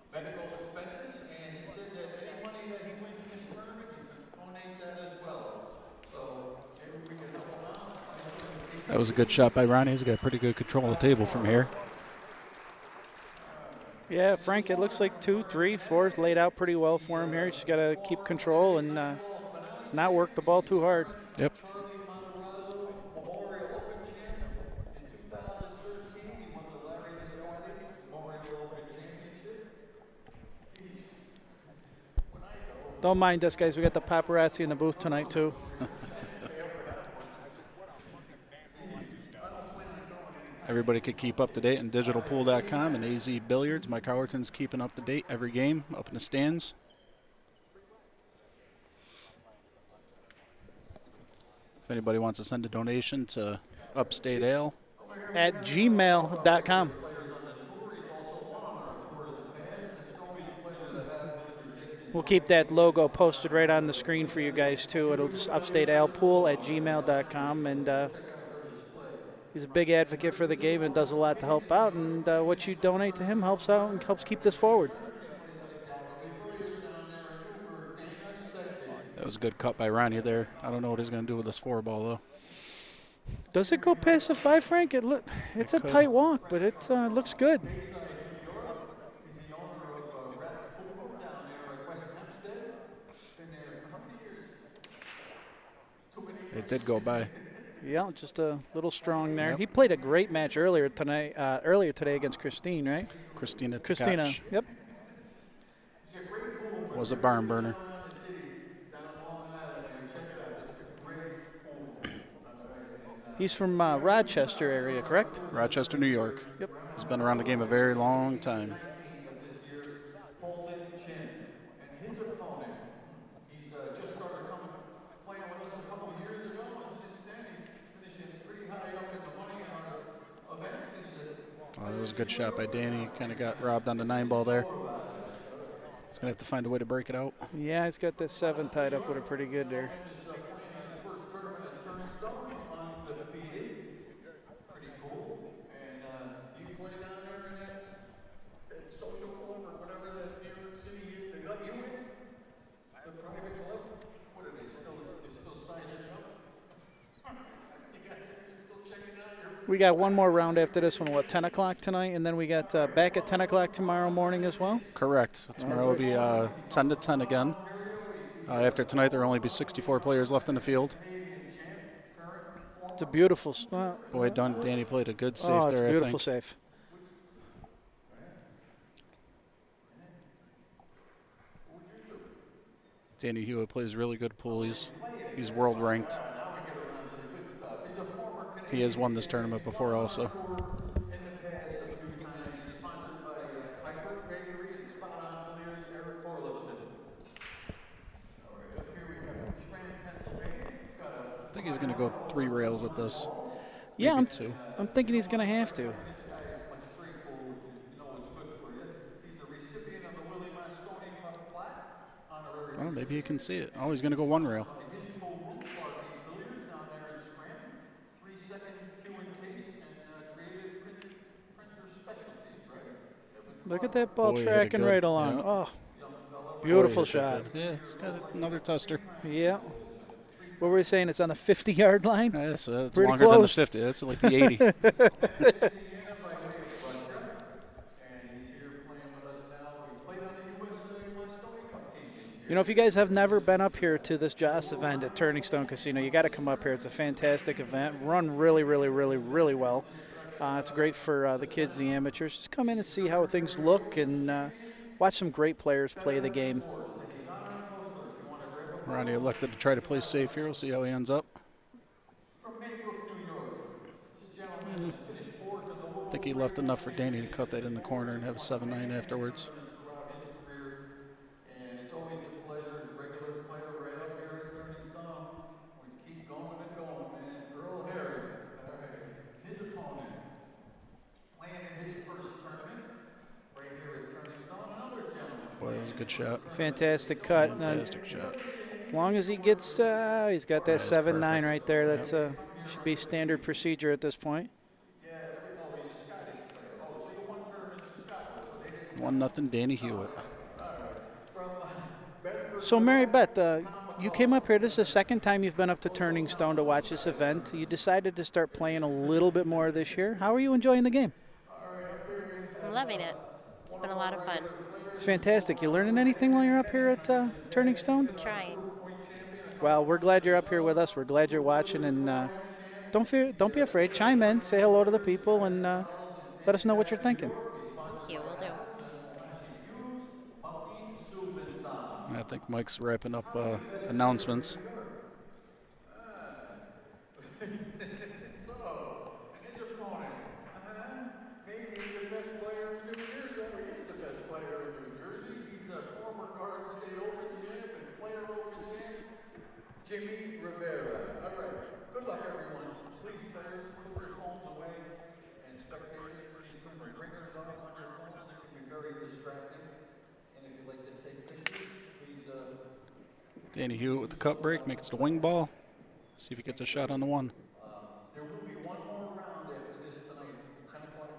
medical expenses. And he said that any money that he wins in this tournament, he's going to donate that as well. So maybe we can help him out. That was a good shot by Ronnie. He's got pretty good control of the table from here. Yeah, Frank, it looks like 2, 3, 4 laid out pretty well for him here. He's got to keep control and not work the ball too hard. Yep. Don't mind us, guys. We got the paparazzi in the booth tonight, too. Everybody could keep up to date on digitalpool.com and AZ Billiards. Mike Howerton's keeping up to date every game up in the stands. If anybody wants to send a donation to UpStateAL at gmail.com. We'll keep that logo posted right on the screen for you guys, too. It'll just UpStateAL at gmail.com. And he's a big advocate for the game and does a lot to help out. And what you donate to him helps out and helps keep this forward. was a good cut by Ronnie there. I don't know what he's going to do with this 4 ball, though. Does it go past the 5, Frank? It's a tight walk, but it looks good. It did go by. Yeah, just a little strong there. Yep. He played a great match earlier today against Christine, right? Christina. Yep. Was a barn burner. He's from Rochester area, correct? Rochester, New York. Yep. He's been around the game a very long time. Oh, that was a good shot by Danny. Kind of got robbed on the 9 ball there. He's going to have to find a way to break it out. Yeah, he's got this 7 tied up with it pretty good there. We got one more round after this one, 10 o'clock tonight, and then we got back at 10 o'clock tomorrow morning as well? Correct. Tomorrow will be 10 to 10 again. After tonight, there will only be 64 players left in the field. It's a beautiful spot. Boy, Danny played a good save there, it's a beautiful I think. save. Danny Hewitt plays really good pool. He's world ranked. He has won this tournament before also. I think he's going to go 3 rails at this. Yeah, Maybe 2. I'm thinking he's going to have to. Well, maybe he can see it. Oh, he's going to go 1 rail. Look at that ball Boy, tracking right along. Yeah. Oh, beautiful Boy, shot. Yeah, he's got another tester. Yeah. What were we saying? It's on the 50-yard line? Yeah, so it's pretty longer close. than the 50. That's like the 80. You know, if you guys have never been up here to this Joss event at Turning Stone Casino, you got to come up here. It's a fantastic event. Run really, really, really, really well. It's great for the kids, the amateurs. Just come in and see how things look and watch some great players play the game. Ronnie elected to try to play safe here. We'll see how he ends up. I think he left enough for Danny to cut that in the corner and have a 7-9 afterwards. Boy, that was a good shot. Fantastic cut. Fantastic shot. As long as he gets, he's got that 7-9 right there. That's should be standard procedure at this point. 1-0 Danny Hewitt. So Mary Beth, you came up here. This is the second time you've been up to Turning Stone to watch this event. You decided to start playing a little bit more this year. How are you enjoying the game? I'm loving it. It's been a lot of fun. It's fantastic. You learning anything while you're up here at Turning Stone? I'm trying. Well, we're glad you're up here with us. We're glad you're watching, and don't be afraid. Chime in, say hello to the people, and let us know what you're thinking. Thank you. Will do. I think Mike's wrapping up announcements. Danny Hewitt with the cut break, makes the wing ball. See if he gets a shot on the 1. There will be one more round after this tonight, the 10 o'clock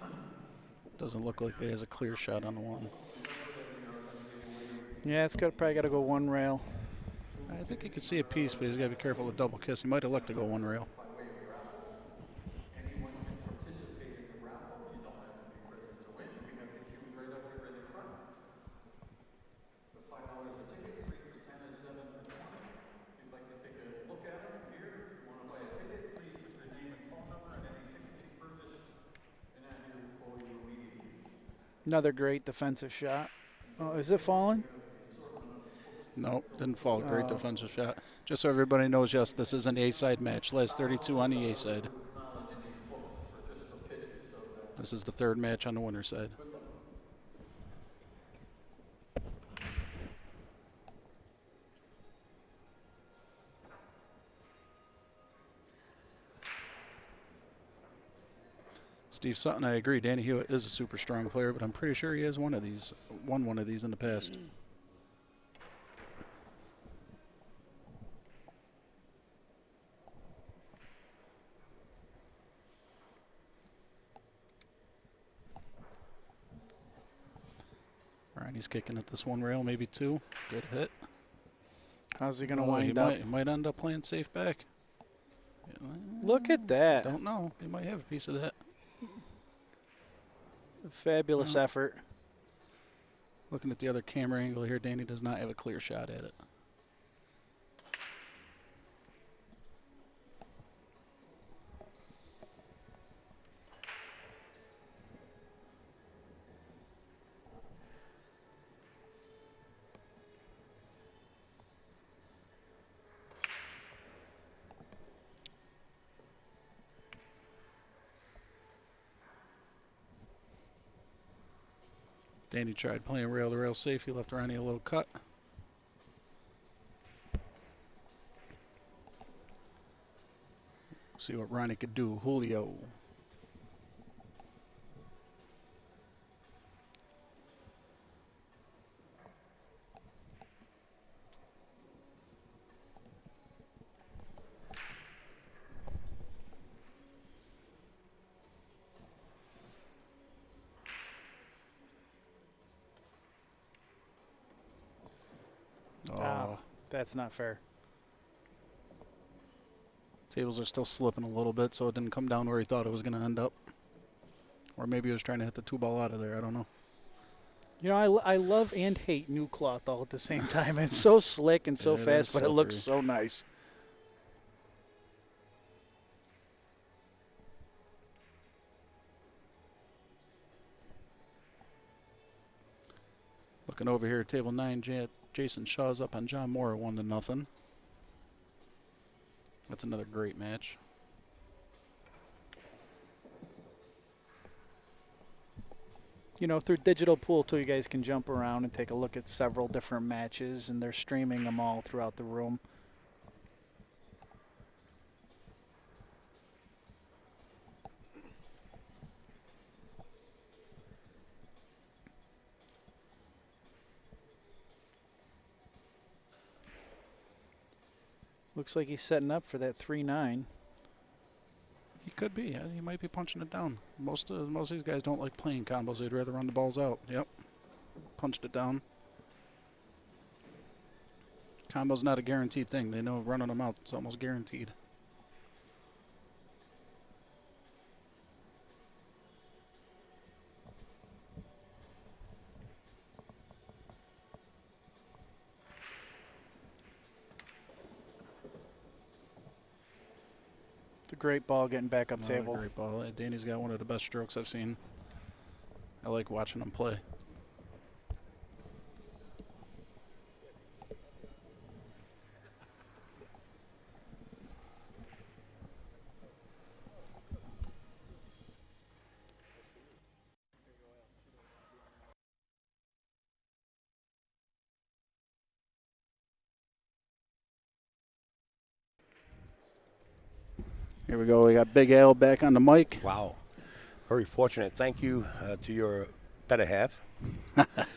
round. Doesn't look like he has a clear shot on the 1. Yeah, it's probably got to go one rail. I think he could see a piece, but he's got to be careful with double kiss. He might elect to go one rail. Another great defensive shot. Oh, is it falling? Nope, didn't fall. Great defensive shot. Just so everybody knows, yes, this is an A-side match. Last 32 on the A-side. This is the third match on the winner's side. Steve Sutton, I agree. Danny Hewitt is a super strong player, but I'm pretty sure he has won one of these in the past. Ronnie's kicking at this one rail, maybe two. Good hit. How's he going to wind up? He might end up playing safe back. Look at that. Don't know. He might have a piece of that. A fabulous effort. Looking at the other camera angle here, Danny does not have a clear shot at it. Danny tried playing rail-to-rail safe. He left Ronnie a little cut. See what Ronnie could do. Julio. Oh, that's not fair. Tables are still slipping a little bit, so it didn't come down where he thought it was going to end up. Or maybe he was trying to hit the two ball out of there. I don't know. You know, I love and hate new cloth all at the same time. It's so slick and so It fast, is but it looks slippery. so nice. Looking over here at table 9, Jason Shaw's up on John Moore 1-0. That's another great match. You know, through digital pool too, you guys can jump around and take a look at several different matches, and they're streaming them all throughout the room. Looks like he's setting up for that 3-9. He could be. Yeah, he might be punching it down. Most of these guys don't like playing combos. They'd rather run the balls out. Yep. Punched it down. Combo's not a guaranteed thing. They know running them out is almost guaranteed. It's a great ball getting back up table. Great ball. Danny's got one of the best strokes I've seen. I like watching him play. Here we go. We got Big Al back on the mic. Wow. Very fortunate. Thank you to your better half.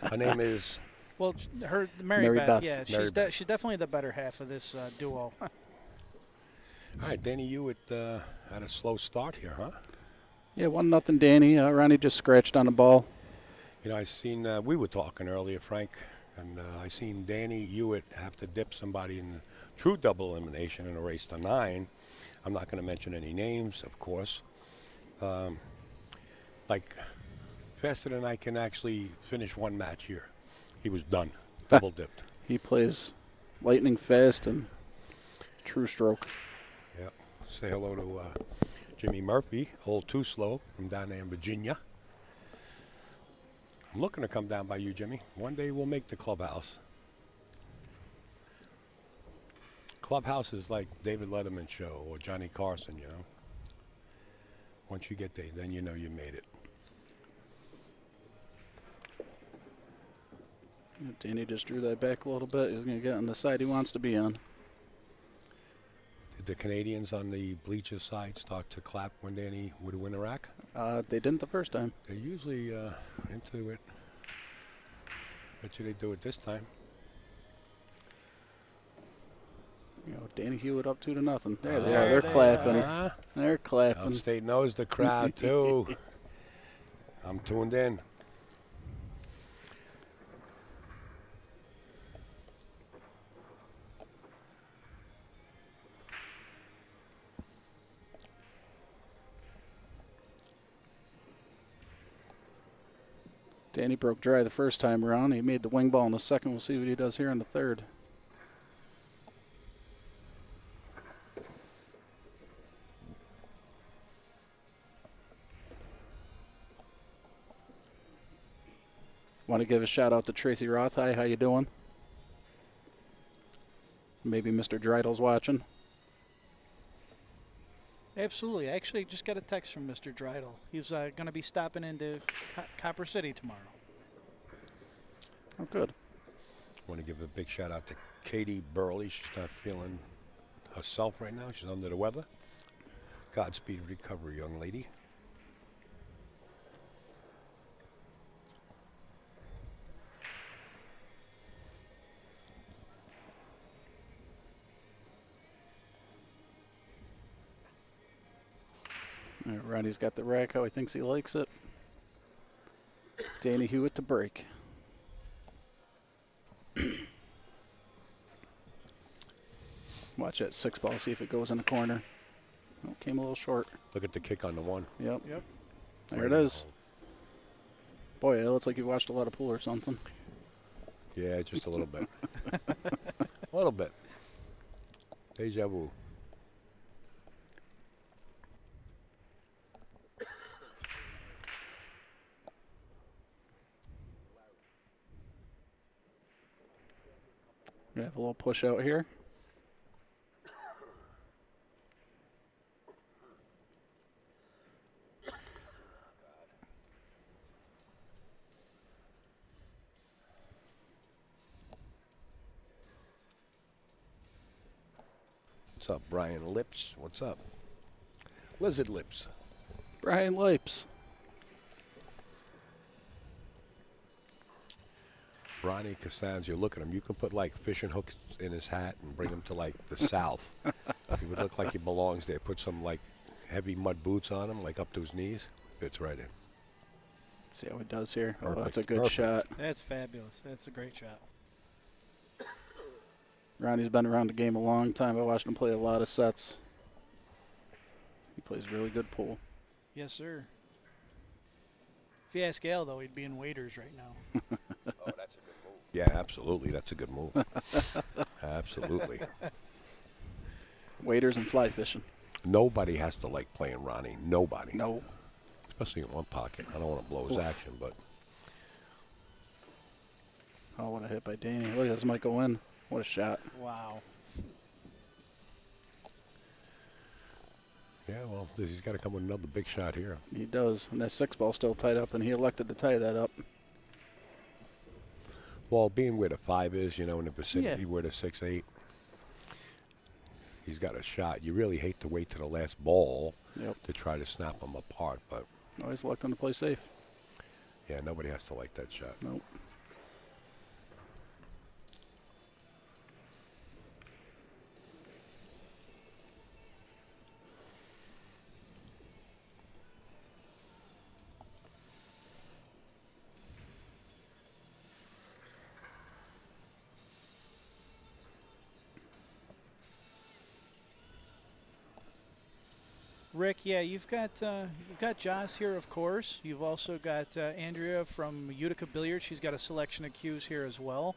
Her name is... Well, Mary Beth. Beth. Yeah, Mary Beth. she's definitely the better half of this duo. All right, Danny, you had a slow start here, huh? Yeah, 1-0 Danny. Ronnie just scratched on the ball. You know, I seen, we were talking earlier, Frank, And I seen Danny Hewitt have to dip somebody in true double elimination in a race to 9. I'm not going to mention any names, of course. Like, faster than I can actually finish one match here. He was done. Double dipped. He plays lightning fast and true stroke. Yep. Say hello to Jimmy Murphy, old Too Slow from down there in Virginia. I'm looking to come down by you, Jimmy. One day we'll make the clubhouse. Clubhouse is like David Letterman show or Johnny Carson, you know. Once you get there, then you know you made it. Danny just drew that back a little bit. He's going to get on the side he wants to be on. Did the Canadians on the bleachers side start to clap when Danny would win a rack? They didn't the first time. They're usually into it. Bet you they do it this time. You know, Danny Hewitt up 2-0. There they are. They're clapping. They're clapping. UpState knows the crowd too. I'm tuned in. Danny broke dry the first time around. He made the wing ball in the second. We'll see what he does here in the third. Want to give a shout out to Tracy Roth. Hi, how you doing? Maybe Mr. Dreidel's watching. Absolutely. I actually just got a text from Mr. Dreidel. He's going to be stopping into Copper City tomorrow. Oh, good. I want to give a big shout out to Katie Burley. She's not feeling herself right now. She's under the weather. Godspeed recovery, young lady. All right, Ronnie's got the rack how he thinks he likes it. Danny Hewitt to break. Watch that 6-ball, see if it goes in the corner. Oh, came a little short. Look at the kick on the 1. Yep. Yep. There it is. Boy, it looks like you watched a lot of pool or something. Yeah, just a little bit. A little bit. Deja vu. We have a little push out here. What's up, Brian Lips? What's up? Lizard Lips. Brian Lips. Ronnie Casanzio, look at him. You can put like fishing hooks in his hat and bring him to like the south. He would look like he belongs there. Put some like heavy mud boots on him, like up to his knees. Fits right in. Let's see how it does here. Oh, Perfect. that's a good Perfect. shot. That's fabulous. That's a great shot. Ronnie's been around the game a long time. I watched him play a lot of sets. He plays really good pool. Yes, sir. If you ask Al, though, he'd be in waiters right now. Oh, that's a good move. Yeah, absolutely. That's a good move. Absolutely. Waders and fly fishing. Nobody has to like playing Ronnie. Nobody. No. Especially in one pocket. I don't want to blow his action, but. Oh, what a hit by Danny. Look at this might go in. What a shot. Wow. Yeah, well, he's got to come with another big shot here. He does. And that 6-ball still tied up, and he elected to tie that up. Well, being where the 5 is, you know, in the vicinity Yeah. where the 6-8, he's got a shot. You really hate to wait to the last ball to try to snap them apart, but. No, he's electing to play safe. Yeah, nobody has to like that shot. Nope. Rick, yeah, you've got Joss here, of course. You've also got Andrea from Utica Billiards. She's got a selection of cues here as well.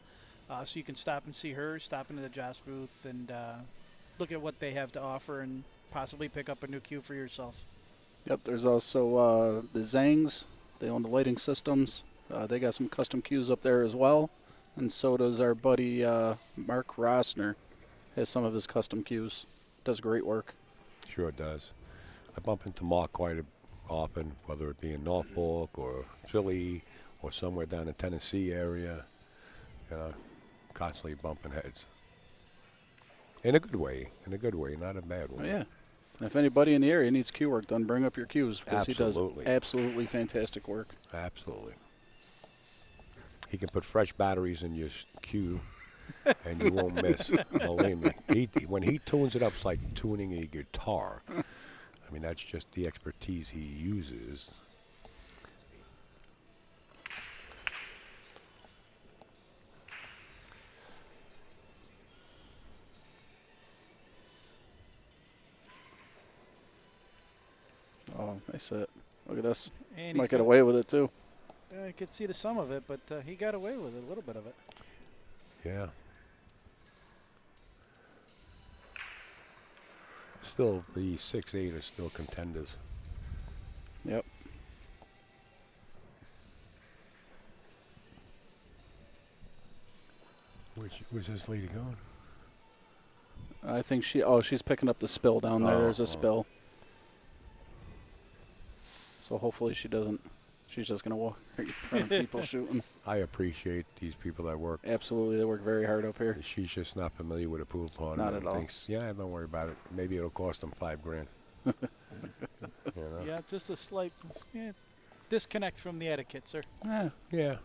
So you can stop and see her, stop into the Joss booth, and look at what they have to offer and possibly pick up a new cue for yourself. Yep, there's also the Zangs. They own the lighting systems. They got some custom cues up there as well. And so does our buddy Mark Rossner. Has some of his custom cues. Does great work. Sure does. I bump into Mark quite often, whether it be in Norfolk or Philly or somewhere down in Tennessee area. You know, constantly bumping heads. In a good way, not a bad one. Oh, yeah. And if anybody in the area needs cue work done, bring up your cues because he does absolutely fantastic work. Absolutely. He can put fresh batteries in your cue, and you won't miss. Believe me. When he tunes it up, it's like tuning a guitar. I mean, that's just the expertise he uses. Oh, nice hit. Look at this. And Might get away with it, too. I could see the some of it, but he got away with it, a little bit of it. Yeah. Still, the 6-8 are still contenders. Yep. Where's this lady going? I think she's picking up the spill down there. There's a spill. So hopefully she doesn't. She's just going to walk right in front of people shooting. I appreciate these people that work. Absolutely. They work very hard up here. She's just not familiar with a pool pond. Not at all. Thinks, yeah, don't worry about it. Maybe it'll cost them $5,000. You know? Yeah, just a slight disconnect from the etiquette, sir. Yeah.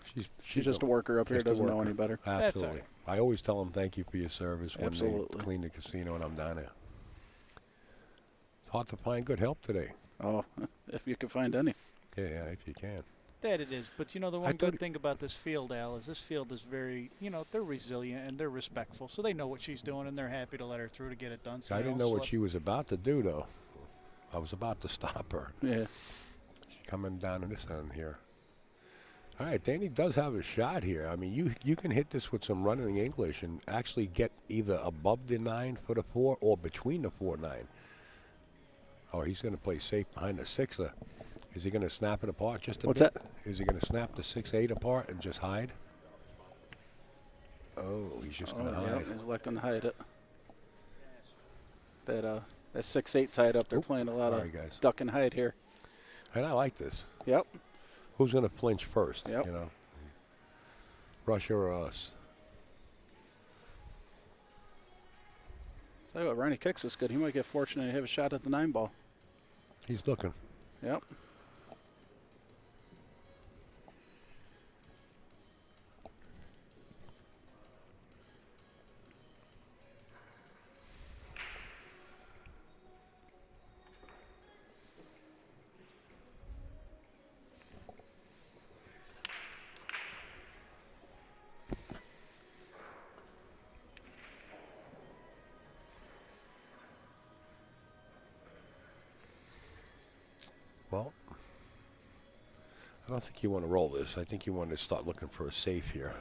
She's just a worker up here. Doesn't know any better. Absolutely. That's all right. I always tell them thank you for your service when Absolutely. they clean the casino and I'm down there. It's hard to find good help today. Oh, if you can find any. Yeah, if you can. That it is. But, you know, the one good thing about this field, Al, is this field is very, you know, they're resilient and they're respectful. So they know what she's doing and they're happy to let her through to get it done. So I didn't know what she was about to do, though. I was about to stop her. Yeah. She's coming down in this end here. All right, Danny does have a shot here. I mean, you can hit this with some running English and actually get either above the 9 for the 4 or between the 4-9. Oh, he's going to play safe behind the 6er. Is he going to snap it apart just a What's bit? that? Is he going to snap the 6-8 apart and just hide? Oh, he's just going to hide. Yeah, he's electing to hide it. That 6-8 tied up. They're playing a lot of duck and hide here. And I like this. Yep. Who's going to flinch first? Yep. You know, Russia or us? Tell you what, Ronnie kicks this good. He might get fortunate to have a shot at the 9 ball. He's looking. Yep. Well, I don't think you want to roll this. I think you want to start looking for a safe here.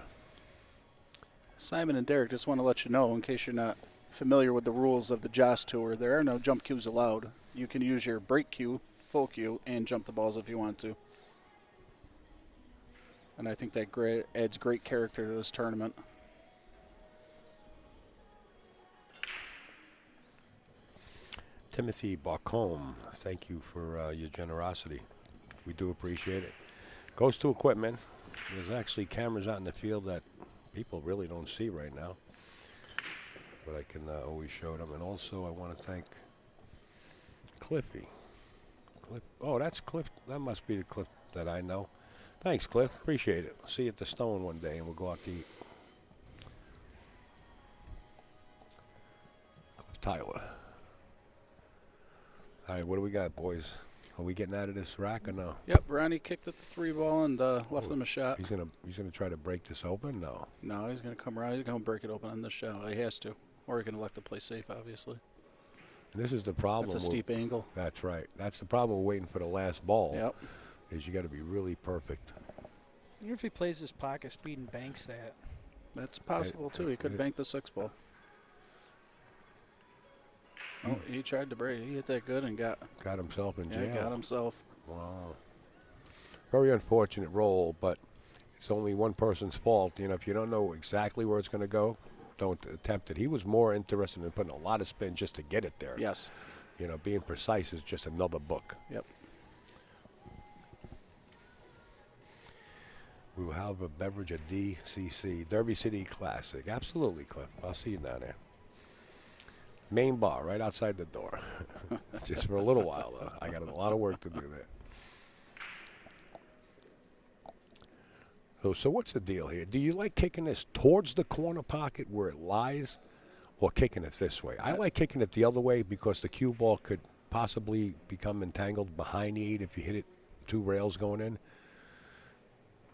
Simon and Derek, just want to let you know, in case you're not familiar with the rules of the Joss Tour, there are no jump cues allowed. You can use your break cue, full cue, and jump the balls if you want to. And I think that adds great character to this tournament. Timothy Barcombe, thank you for your generosity. We do appreciate it. Goes to equipment. There's actually cameras out in the field that people really don't see right now, but I can always show them. And also I want to thank Cliffy. Oh, that's Cliff. That must be the Cliff that I know. Thanks, Cliff. Appreciate it. See you at the Stone one day, and we'll go out to eat. Cliff Tyler. All right, what do we got, boys? Are we getting out of this rack or no? Yep, Ronnie kicked at the 3 ball and left him a shot. He's gonna try to break this open? No. No, he's gonna come around. He's gonna break it open on this shot. He has to, or he can elect to play safe, obviously. And this is the problem. That's a steep angle. That's right. That's the problem with waiting for the last ball. Yep. Is you got to be really perfect. Even if he plays his pocket speed and banks that. That's possible, too. He could bank the 6 ball. Oh, he tried to break. He hit that good and got himself in jail. Yeah, got himself. Wow. Very unfortunate roll, but it's only one person's fault. You know, if you don't know exactly where it's going to go, don't attempt it. He was more interested in putting a lot of spin just to get it there. Yes. You know, being precise is just another book. Yep. We will have a beverage at DCC, Derby City Classic. Absolutely, Cliff. I'll see you down there. Main bar, right outside the door. Just for a little while, though. I got a lot of work to do there. So what's the deal here? Do you like kicking this towards the corner pocket where it lies, or kicking it this way? I like kicking it the other way because the cue ball could possibly become entangled behind the 8 if you hit it 2 rails going in.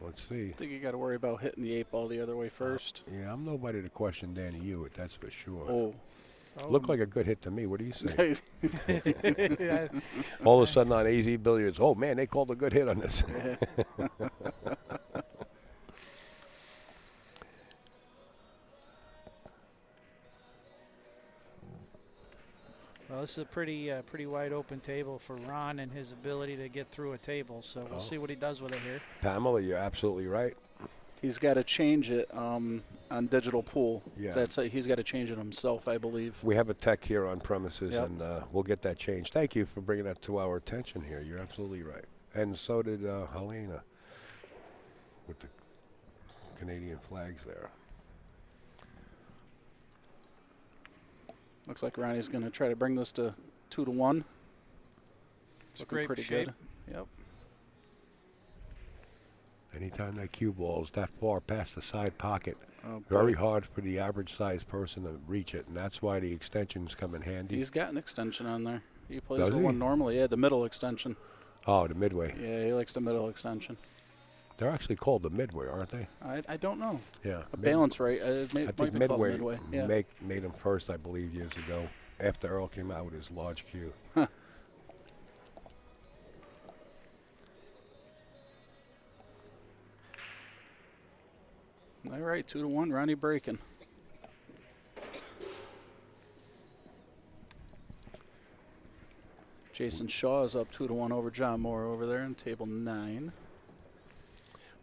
Let's see. I think you got to worry about hitting the 8 ball the other way first. Yeah, I'm nobody to question Danny Hewitt, that's for sure. Oh. Looked like a good hit to me. What do you say? All of a sudden on AZ Billiards, oh, man, they called a good hit on this. Well, this is a pretty wide open table for Ron and his ability to get through a table. So we'll see what he does with it here. Pamela, you're absolutely right. He's got to change it on digital pool. Yeah. He's got to change it himself, I believe. We have a tech here on premises, Yep. and we'll get that changed. Thank you for bringing that to our attention here. You're absolutely right. And so did Helena with the Canadian flags there. Looks like Ronnie's going to try to bring this to 2-1. Looking great pretty shape. good. Yep. Anytime that cue ball is that far past the side pocket, Oh, very boy. hard for the average sized person to reach it, and that's why the extensions come in handy. He's got an extension on there. He plays Does with he? one normally. Yeah, the middle extension. Oh, the midway. Yeah, he likes the middle extension. They're actually called the midway, aren't they? I don't know. Yeah. A balance rate. I Might think be called midway, midway. Yeah. made him first, I believe, years ago, after Earl came out with his large cue. Huh. All right, 2-1. Ronnie breaking. Jason Shaw is up 2-1 over John Moore over there in table 9.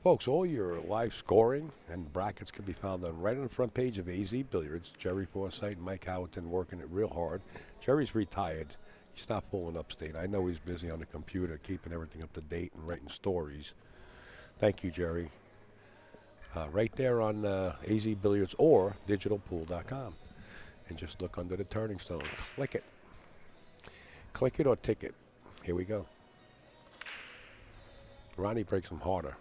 Folks, all your live scoring and brackets can be found right on the front page of AZ Billiards. Jerry Forsythe and Mike Howerton working it real hard. Jerry's retired. He's not fooling Upstate. I know he's busy on the computer keeping everything up to date and writing stories. Thank you, Jerry. Right there on AZ Billiards or digitalpool.com. And just look under the turning stone. Click it. Click it or tick it. Here we go. Ronnie breaks them harder.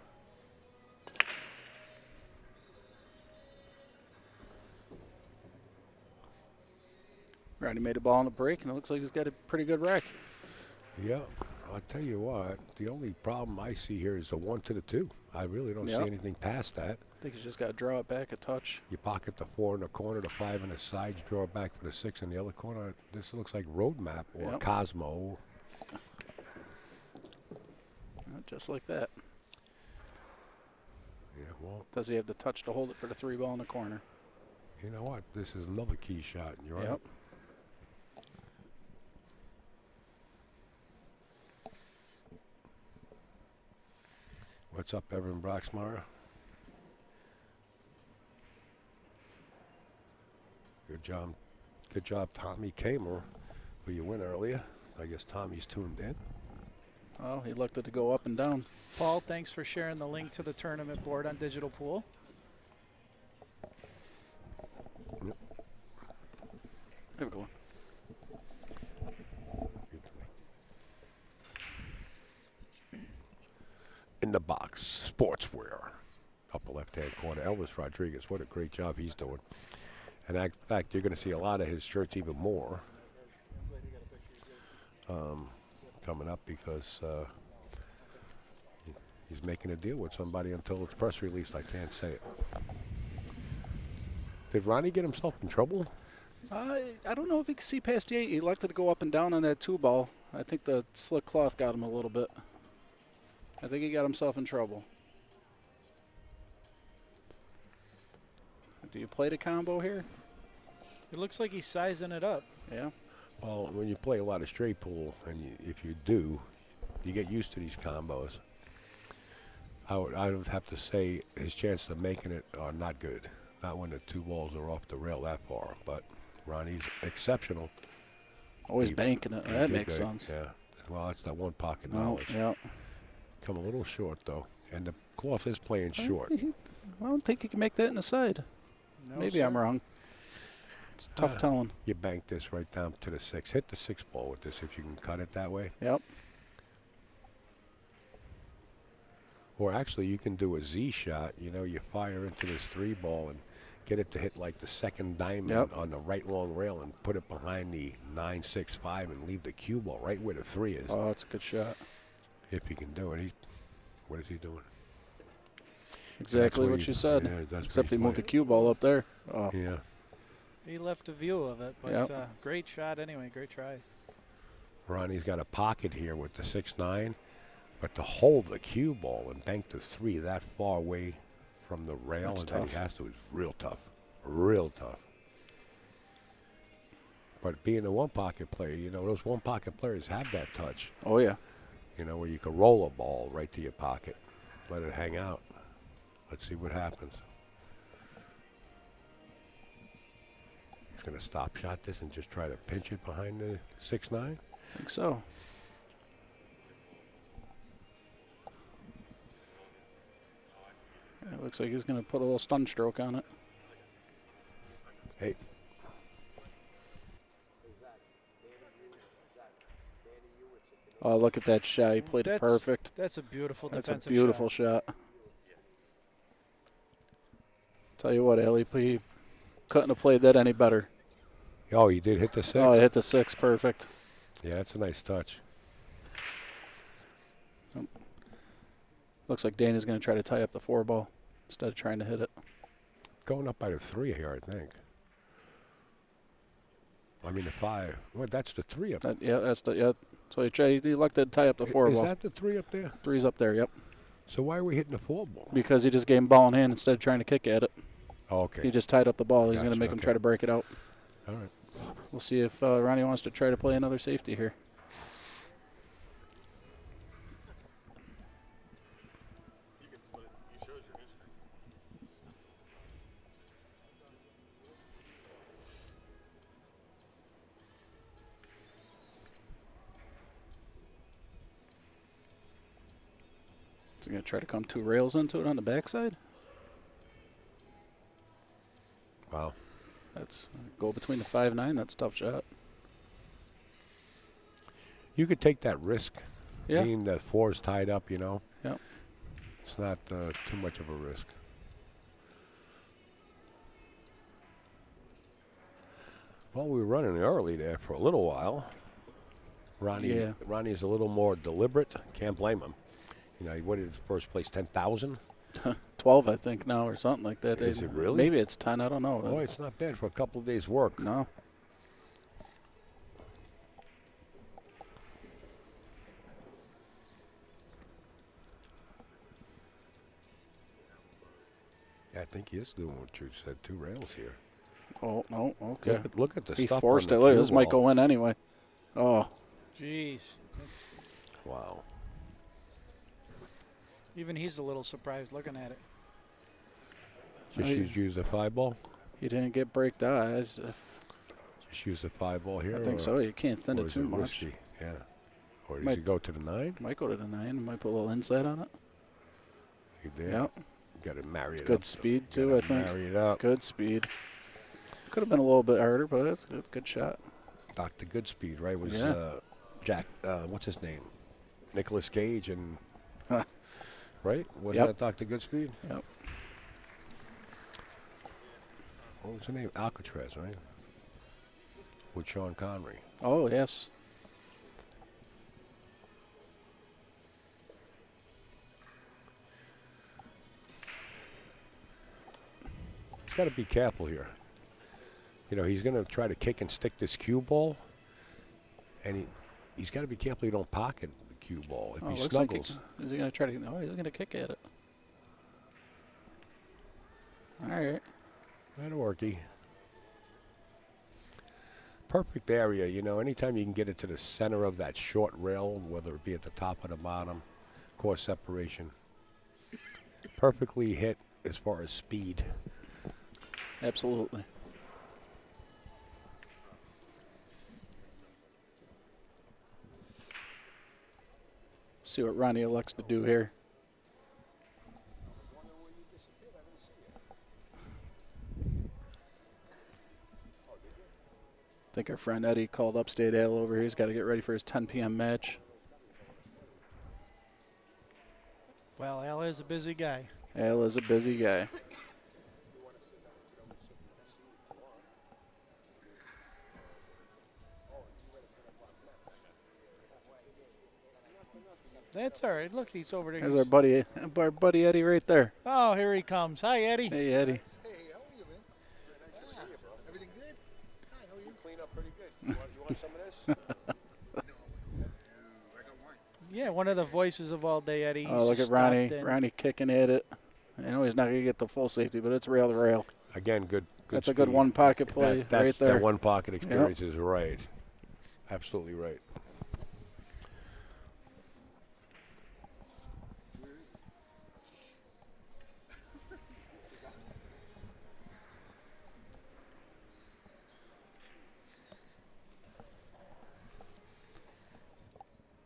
Ronnie made a ball on the break, and it looks like he's got a pretty good rack. Yeah, I'll tell you what, the only problem I see here is the 1 to the 2. I really don't see anything past that. I think he's just got to draw it back a touch. You pocket the 4 in the corner, the 5 in the side, you draw it back for the 6 in the other corner. This looks like Roadmap or Cosmo. Just like that. Yeah, well. Does he have the touch to hold it for the 3 ball in the corner? You know what? This is another key shot. You're right. Yep. What's up, Evan Broxmeyer? Good job, Tommy Cayer, who you win earlier. I guess Tommy's tuned in. Oh, he looked at to go up and down. Paul, thanks for sharing the link to the tournament board on Digital Pool. Yep. Have a good one. In the box, sportswear. Upper left-hand corner, Elvis Rodriguez. What a great job he's doing. And in fact, you're going to see a lot of his shirts even more coming up because he's making a deal with somebody until it's press released. I can't say it. Did Ronnie get himself in trouble? I don't know if he can see past the 8. He elected to go up and down on that 2-ball. I think the slick cloth got him a little bit. I think he got himself in trouble. Do you play the combo here? It looks like he's sizing it up. Yeah. Well, when you play a lot of straight pool, and if you do, you get used to these combos. I would have to say his chances of making it are not good. Not when the 2 balls are off the rail that far. But Ronnie's exceptional. Always banking it. He That did makes great. sense. Yeah. Well, that's that one pocket No, knowledge. yeah. Come a little short though, and the cloth is playing short. I don't think you can make that in the side. No, Maybe sir. I'm wrong. It's tough telling. You bank this right down to the 6. Hit the 6 ball with this if you can cut it that way. Yep. Or actually, you can do a Z shot. You know, you fire into this 3 ball and get it to hit like the second diamond on the right long rail and put it behind the 9-6-5 and leave the cue ball right where the 3 is. Oh, that's a good shot. If you can do it. What is he doing? Exactly what you said. Yeah, that's Except he what moved the he's cue ball up there. Oh. playing. Yeah. He left a view of it, but Yep. great shot anyway. Great try. Ronnie's got a pocket here with the 6-9, but to hold the cue ball and bank the 3 that far away from the rail That's and that he tough. has to is real tough. Real tough. But being a one-pocket player, you know, those one-pocket players have that touch. Oh, yeah. You know, where you can roll a ball right to your pocket, let it hang out. Let's see what happens. He's going to stop shot this and just try to pinch it behind the 6-9? I think so. It looks like he's going to put a little stun stroke on it. Hey. Oh, look at that shot. He played it perfect. That's a beautiful That's defensive a beautiful shot. Tell you what, Ellie, he couldn't have played that any better. Oh, he did hit the 6? Oh, he hit the 6 perfect. Yeah, that's a nice touch. Looks like Danny's going to try to tie up the 4 ball instead of trying to hit it. Going up by the 3 here, I think. I mean the 5. Well, that's the 3 up there. Yeah, that's the So he elected to tie up the 4 Is ball. that the 3 up there? 3's up there, yep. So why are we hitting the 4 ball? Because he just gave him ball in hand instead of trying to kick at it. Oh, okay. He just tied up the ball. He's going to Gotcha, make him okay. try to break it out. All right. We'll see if Ronnie wants to try to play another safety here. Is he going to try to come 2 rails into it on the backside? Wow. That's go between the 5-9. That's a tough shot. You could take that risk. Yeah. Being that 4 is tied up, you know. Yep. It's not too much of a risk. Well, we were running early there for a little while. Ronnie's a little more deliberate. Can't blame him. You know, what did his first place, 10,000? 12, I think, now, or something like that. Is it really? Maybe it's 10. I don't know. Oh, it's not bad for a couple of days' work. No. Yeah, I think he is doing what you said, 2 rails here. Oh, no, okay. Look at the He stuff forced on it. the Look, cue this might ball. go in anyway. Oh. Jeez. Wow. Even he's a little surprised looking at it. Just use the 5 ball? He didn't get breaked out. Just use the 5 ball here? I think so. You can't thin or it is too much. Risky? Yeah. Or does he go to the 9? Might go to the 9. Might put a little inside on it. He did? Yep. Got to marry it up. Good speed, too, I think. Marry it up. Good speed. Could have been a little bit harder, but it's a good shot. Dr. Goodspeed, right? Was Yeah. Jack, what's his name? Nicolas Cage and, Huh. right? Was Yep. that Dr. Goodspeed? Yep. What was the name? Alcatraz, right? With Sean Connery. Oh, yes. He's got to be careful here. You know, he's going to try to kick and stick this cue ball, and he's got to be careful he don't pocket the cue ball. If he looks snuggles. like is he going to try to? No, he's going to kick at it. All right. That'll worky. Perfect area, you know, anytime you can get it to the center of that short rail, whether it be at the top or the bottom, course separation. Perfectly hit as far as speed. Absolutely. See what Ronnie elects to do here. I think our friend Eddie called UpStateAL over here. He's got to get ready for his 10 p.m. match. Well, Al is a busy guy. Al is a busy guy. That's all right. Look, he's over there. There's our buddy Eddie right there. Oh, here he comes. Hi, Eddie. Hey, Eddie. You want some of this? Yeah, one of the voices of all day, Eddie. Oh, look at Ronnie. Ronnie kicking at it. I know he's not going to get the full safety, but it's rail to rail. Again, good That's a good one pocket play right there. That one pocket experience is right. Absolutely right.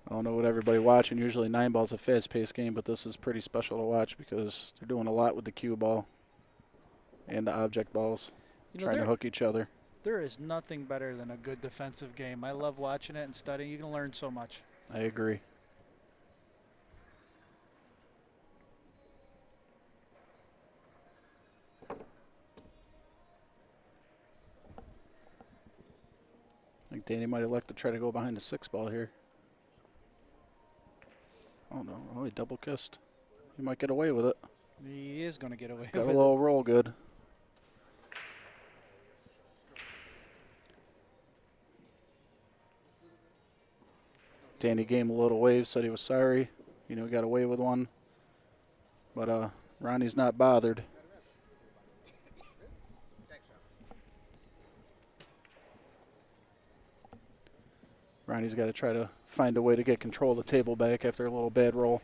I don't know what everybody watching. Usually 9 ball's a fast-paced game, but this is pretty special to watch because they're doing a lot with the cue ball and the object balls, trying to hook each other. There is nothing better than a good defensive game. I love watching it and studying. You can learn so much. I agree. I think Danny might elect to try to go behind the 6 ball here. Oh, no. Oh, he double kissed. He might get away with it. He is going to get away Got a with little it. roll good. Danny gave him a little wave, said he was sorry. You know, he got away with one. But Ronnie's not bothered. Ronnie's got to try to find a way to get control of the table back after a little bad roll.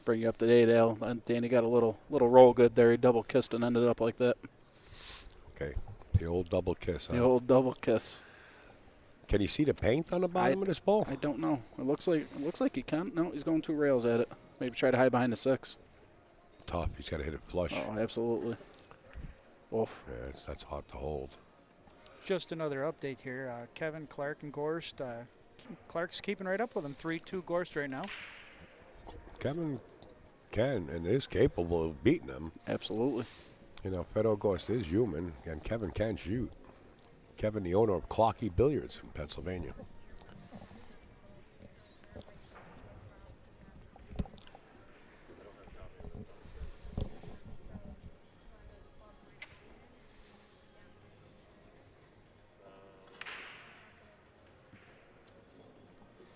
Bring you up to date, Al. And Danny got a little roll good there. He double kissed and ended up like that. Okay, the old double kiss. The old double kiss. Can you see the paint on the bottom of this ball? I don't know. It looks like he can. No, he's going 2 rails at it. Maybe try to hide behind the 6. Tough. He's got to hit it flush. Oh, absolutely. Oof. Yeah, that's hard to hold. Just another update here. Kevin, Clark, and Gorst. Clark's keeping right up with him. 3-2 Gorst right now. Kevin can and is capable of beating him. Absolutely. You know, Fed Gorst is human, and Kevin can shoot. Kevin, the owner of Clocky Billiards in Pennsylvania.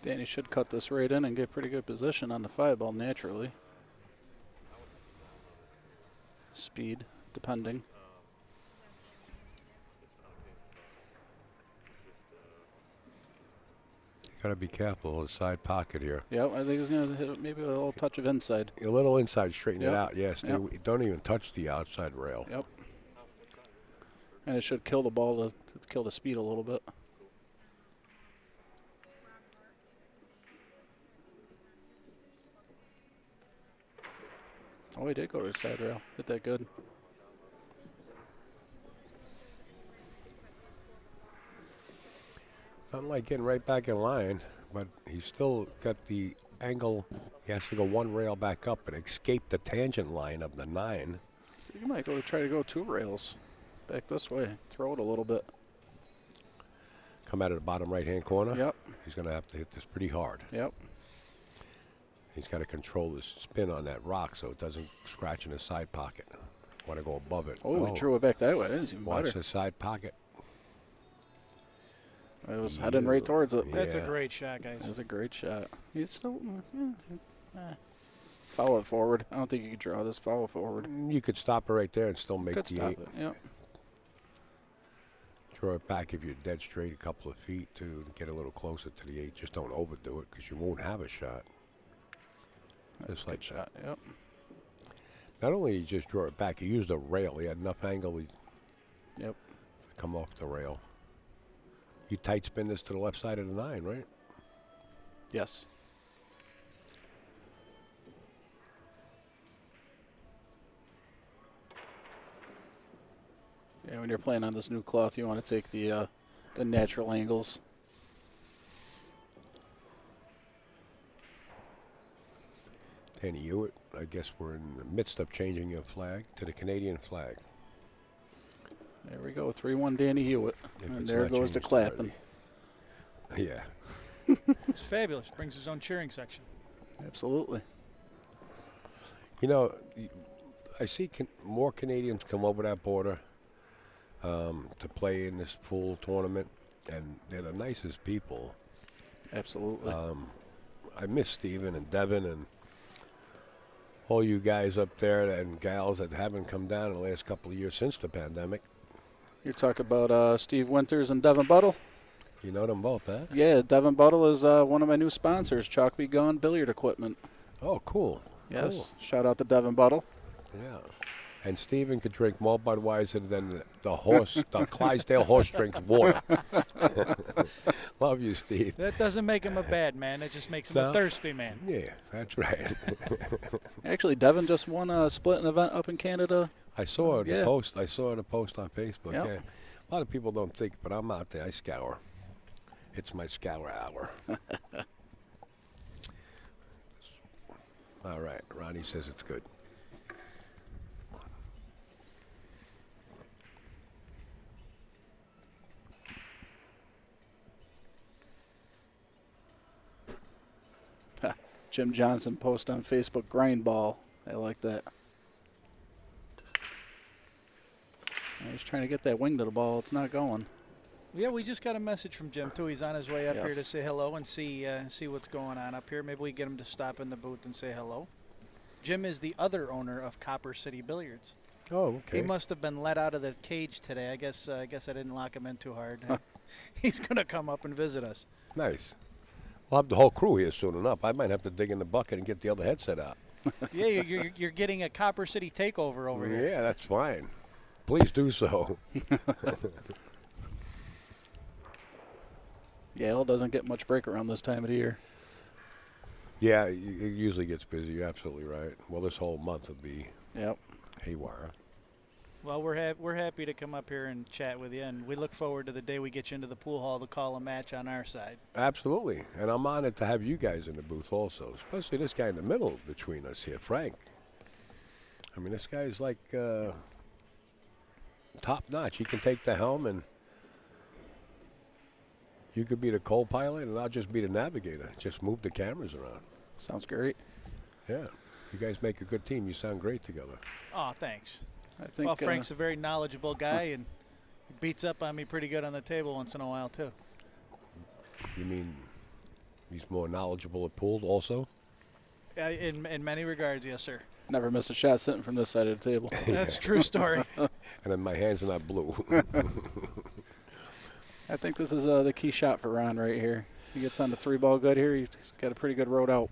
Danny should cut this right in and get pretty good position on the 5 ball naturally. Speed, depending. Got to be careful of the side pocket here. Yep, I think he's going to hit maybe a little touch of inside. A little inside, straighten it Yep. out. Yes, don't even touch the outside rail. Yep. And it should kill the ball to kill the speed a little bit. Oh, he did go to the side rail. Hit that good. Not like getting right back in line, but he's still got the angle. He has to go 1 rail back up and escape the tangent line of the 9. You might try to go 2 rails back this way. Throw it a little bit. Come out of the bottom right-hand corner. Yep. He's going to have to hit this pretty hard. Yep. He's got to control his spin on that rock so it doesn't scratch in his side pocket. Want to go above it. Oh, he drew it back that way. That's even Watch better. the side pocket. It was heading right towards it. That's a great shot, guys. That's a great shot. He's still follow it forward. I don't think you could draw this. Follow it forward. You could stop it right there and still make Could the stop 8. it. Yep. Draw it back if you're dead straight a couple of feet to get a little closer to the 8. Just don't overdo it because you won't have a shot. Just like shot. Yep. Not only did he just draw it back, he used a rail. He had enough angle Yep. to come off the rail. You tight spin this to the left side of the 9, right? Yes. Yeah, when you're playing on this new cloth, you want to take the natural angles. Danny Hewitt, I guess we're in the midst of changing your flag to the Canadian flag. There we go, 3-1 Danny Hewitt. If And it's there not goes the changed clapping. already. Yeah. It's fabulous. Brings his own cheering section. Absolutely. You know, I see more Canadians come over that border to play in this pool tournament, and they're the nicest people. Absolutely. I miss Steven and Devin and all you guys up there and gals that haven't come down in the last couple of years since the pandemic. You're talking about Steve Winters and Devin Buttle? You know them both, huh? Yeah, Devin Buttle is one of my new sponsors, Chalk Be Gone Billiard Equipment. Oh, cool. Yes. Cool. Shout out to Devin Buttle. Yeah. And Steven could drink more Budweiser than the Clydesdale horse drink water. Love you, Steve. That doesn't make him a bad man. It just makes him a thirsty man. Yeah, that's right. Actually, Devin just won a split event up in Canada. I saw Yeah. the post. I saw the post on Facebook. Yep. Yeah. A lot of people don't think, but I'm out there. I scour. It's my scour hour. All right. Ronnie says it's good. Jim Johnson post on Facebook, grind ball. I like that. He's trying to get that wing to the ball. It's not going. Yeah, we just got a message from Jim, too. He's on his way up Yes. here to say hello and see what's going on up here. Maybe we get him to stop in the booth and say hello. Jim is the other owner of Copper City Billiards. Oh, okay. He must have been let out of the cage today. I guess I didn't lock him in too hard. He's going to come up and visit us. Nice. We'll have the whole crew here soon enough. I might have to dig in the bucket and get the other headset out. Yeah, you're getting a Copper City takeover over here. Yeah, that's fine. Please do so. Yale doesn't get much break around this time of the year. Yeah, it usually gets busy. You're absolutely right. Well, this whole month will be haywire. Well, we're happy to come up here and chat with you, and we look forward to the day we get you into the pool hall to call a match on our side. Absolutely. And I'm honored to have you guys in the booth also, especially this guy in the middle between us here, Frank. I mean, this guy's like top notch. He can take the helm, and you could be the co-pilot, and I'll just be the navigator. Just move the cameras around. Sounds great. Yeah. You guys make a good team. You sound great together. Oh, thanks. I think, well, Frank's a very knowledgeable guy, and he beats up on me pretty good on the table once in a while, too. You mean he's more knowledgeable at pool also? In many regards, yes, sir. Never miss a shot sitting from this side of the table. That's a true story. And then my hands are not blue. I think this is the key shot for Ron right here. He gets on the 3-ball good here. He's got a pretty good road out.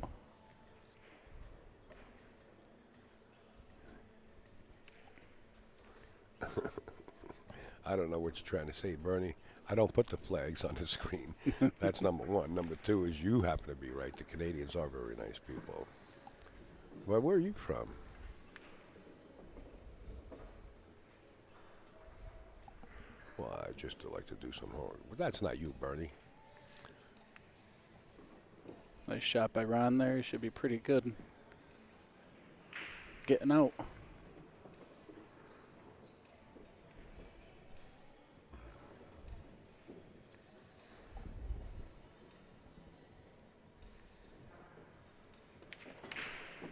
I don't know what you're trying to say, Bernie. I don't put the flags on the screen. That's number one. Number two is you happen to be right. The Canadians are very nice people. Well, where are you from? Well, I just like to do some homework. But that's not you, Bernie. Nice shot by Ron there. He should be pretty good. Getting out.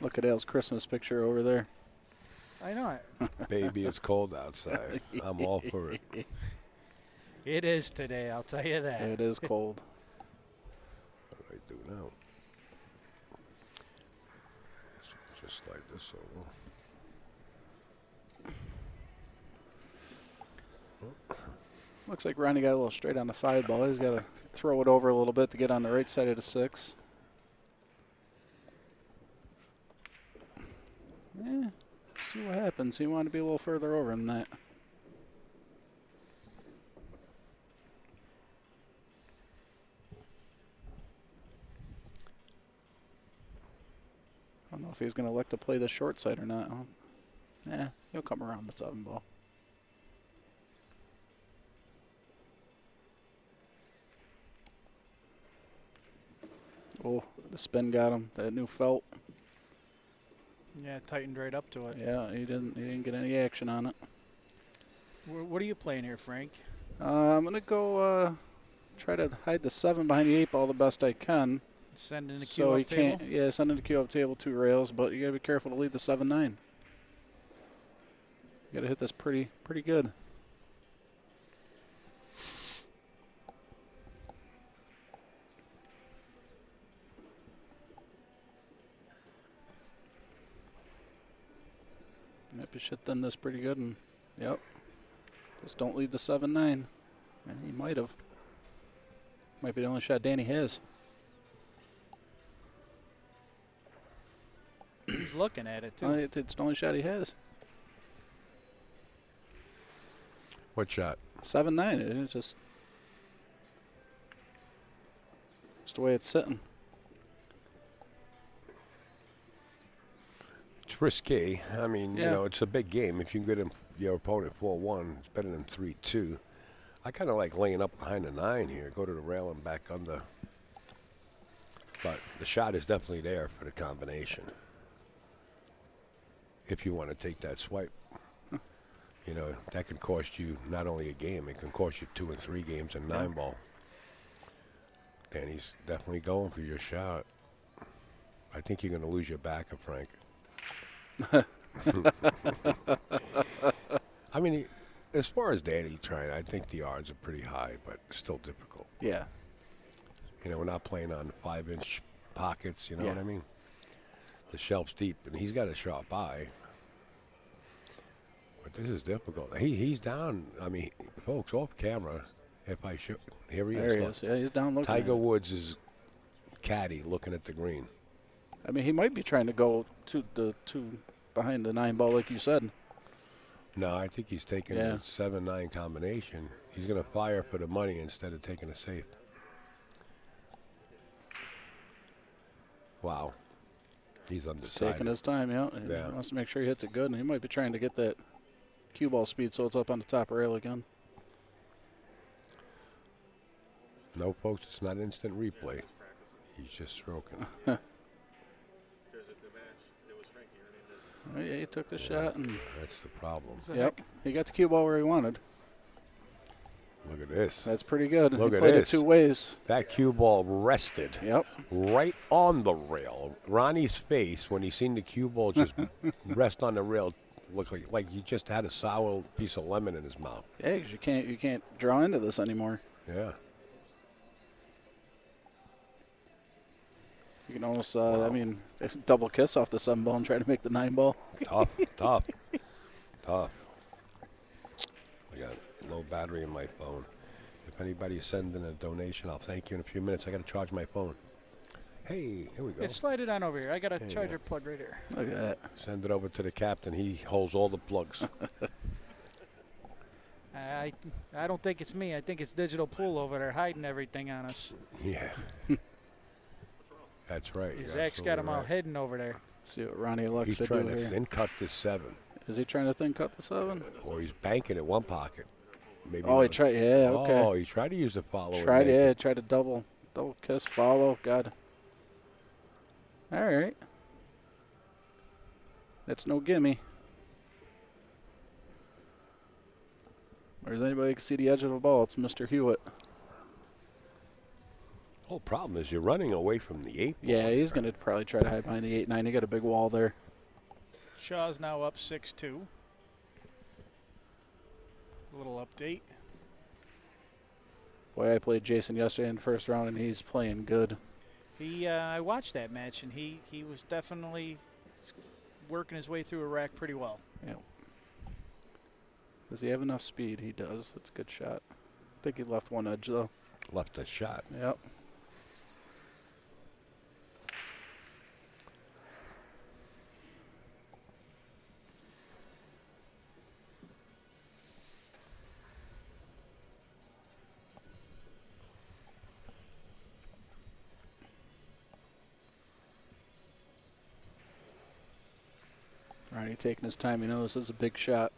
Look at Al's Christmas picture over there. I know it. Baby, it's cold outside. I'm all for it. It is today, I'll tell you that. It is cold. What do I do now? Just slide this over. Looks like Ronnie got a little straight on the 5 ball. He's got to throw it over a little bit to get on the right side of the 6. Yeah, see what happens. He wanted to be a little further over than that. I don't know if he's going to elect to play the short side or not. Yeah, he'll come around the 7 ball. Oh, the spin got him. That new felt. Yeah, tightened right up to it. Yeah, he didn't get any action on it. What are you playing here, Frank? I'm gonna go try to hide the 7 behind the 8 ball the best I can. Send in the so cue he up table? can't. Yeah, send in the cue up table 2 rails, but you gotta be careful to lead the 7-9. You gotta hit this pretty good. Maybe should thin this pretty good, and yep. Just don't leave the 7-9. Yeah, he might have. Might be the only shot Danny has. He's looking at it, too. It's the only shot he has. What shot? 7-9. It's just the way it's sitting. It's risky. I mean, Yeah. you know, it's a big game. If you can get your opponent 4-1, it's better than 3-2. I kind of like laying up behind the 9 here. Go to the rail and back under. But the shot is definitely there for the combination. If you want to take that swipe. You know, that can cost you not only a game, it can cost you 2 and 3 games in 9 ball. Danny's definitely going for your shot. I think you're going to lose your backer, Frank. I mean, as far as Danny trying, I think the odds are pretty high, but still difficult. Yeah. You know, we're not playing on 5-inch pockets, you know Yeah. what I mean? The shelf's deep, and he's got a sharp eye. But this is difficult. He's down. I mean, folks, off camera, if I should. Here he is. There he look. is. Yeah, he's down looking at Tiger it. Woods is caddy looking at the green. I mean, he might be trying to go to the 2 behind the 9 ball, like you said. No, I think he's taking Yeah. the 7-9 combination. He's going to fire for the money instead of taking a safe. Wow. He's He's undecided. taking his time, yeah. He Yeah. wants to make sure he hits it good, and he might be trying to get that cue ball speed so it's up on the top rail again. No, folks, it's not instant replay. He's just stroking. Oh, yeah, he took the shot, and That's the problem. yep, he got the cue ball where he wanted. Look at this. That's pretty good. Look he at played this. it 2 ways. That cue ball rested. Yep. Right on the rail. Ronnie's face when he seen the cue ball just rest on the rail looked like you just had a sour piece of lemon in his mouth. Yeah, 'cause you can't draw into this anymore. Yeah. You can almost, I mean, double kiss off the 7 ball and try to make the 9 ball. Tough. I got low battery in my phone. If anybody's sending a donation, I'll thank you in a few minutes. I got to charge my phone. Hey, here we go. Yeah, slide it on over here. I got a There you charger go. plug right here. Look at that. Send it over to the captain. He holds all the plugs. I don't think it's me. I think it's Digital Pool over there hiding everything on us. Yeah. That's right. you're Zach's got them absolutely all right. hidden over there. See what Ronnie elects He's to trying do to here. thin cut this 7. Is he trying to thin cut the 7? Or he's banking at one pocket. Maybe Oh, he not. tried. Yeah, okay. Oh, he tried to use the follow. and Tried, make yeah, it. tried to double kiss, follow. God. All right. That's no gimme. Or does anybody can see the edge of the ball? It's Mr. Hewitt. Whole problem is you're running away from the 8 ball. Yeah, he's going to probably try to hide behind the 8-9. He got a big wall there. Shaw's now up 6-2. A little update. Boy, I played Jayson yesterday in the first round, and he's playing good. I watched that match, and he was definitely working his way through a rack pretty well. Yeah. Does he have enough speed? He does. That's a good shot. I think he left one edge, though. Left a shot. Yep. Ronnie taking his time. You know this is a big shot.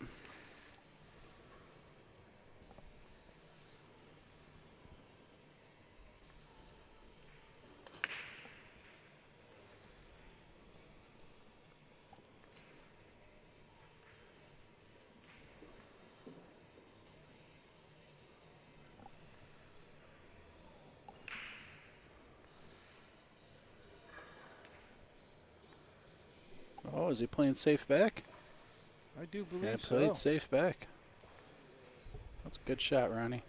Oh, is he playing safe back? I do believe yeah, so. played safe back. That's a good shot, Ronnie.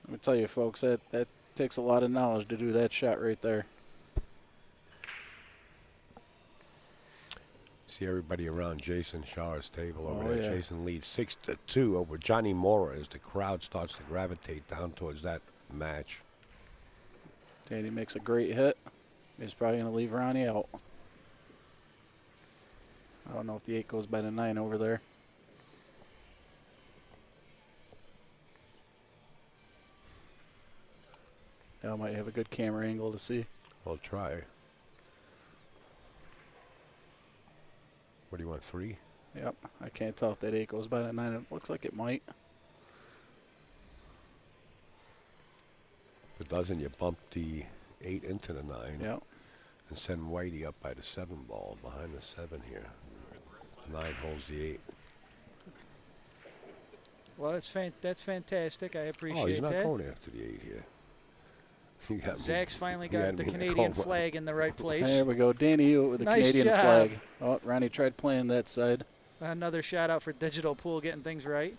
Let me tell you, folks, that takes a lot of knowledge to do that shot right there. See everybody around Jason Shaw's table over Oh, there. yeah. Jason leads 6-2 over Johnny Mora as the crowd starts to gravitate down towards that match. Danny makes a great hit. He's probably going to leave Ronnie out. I don't know if the 8 goes by the 9 over there. Yeah, I might have a good camera angle to see. I'll try. What do you want, 3? Yep, I can't tell if that 8 goes by the 9. It looks like it might. If it doesn't, you bump the 8 into the 9. Yep. And send Whitey up by the 7 ball, behind the 7 here. The 9 holds the 8. Well, that's fantastic. I appreciate that. Oh, he's not going after the 8 here. You got me- Zach's finally you got the me in Canadian coma. flag in the right place. There we go. Danny Hewitt with the Nice Canadian job. flag. Oh, Ronnie tried playing that side. Another shout out for Digital Pool getting things right.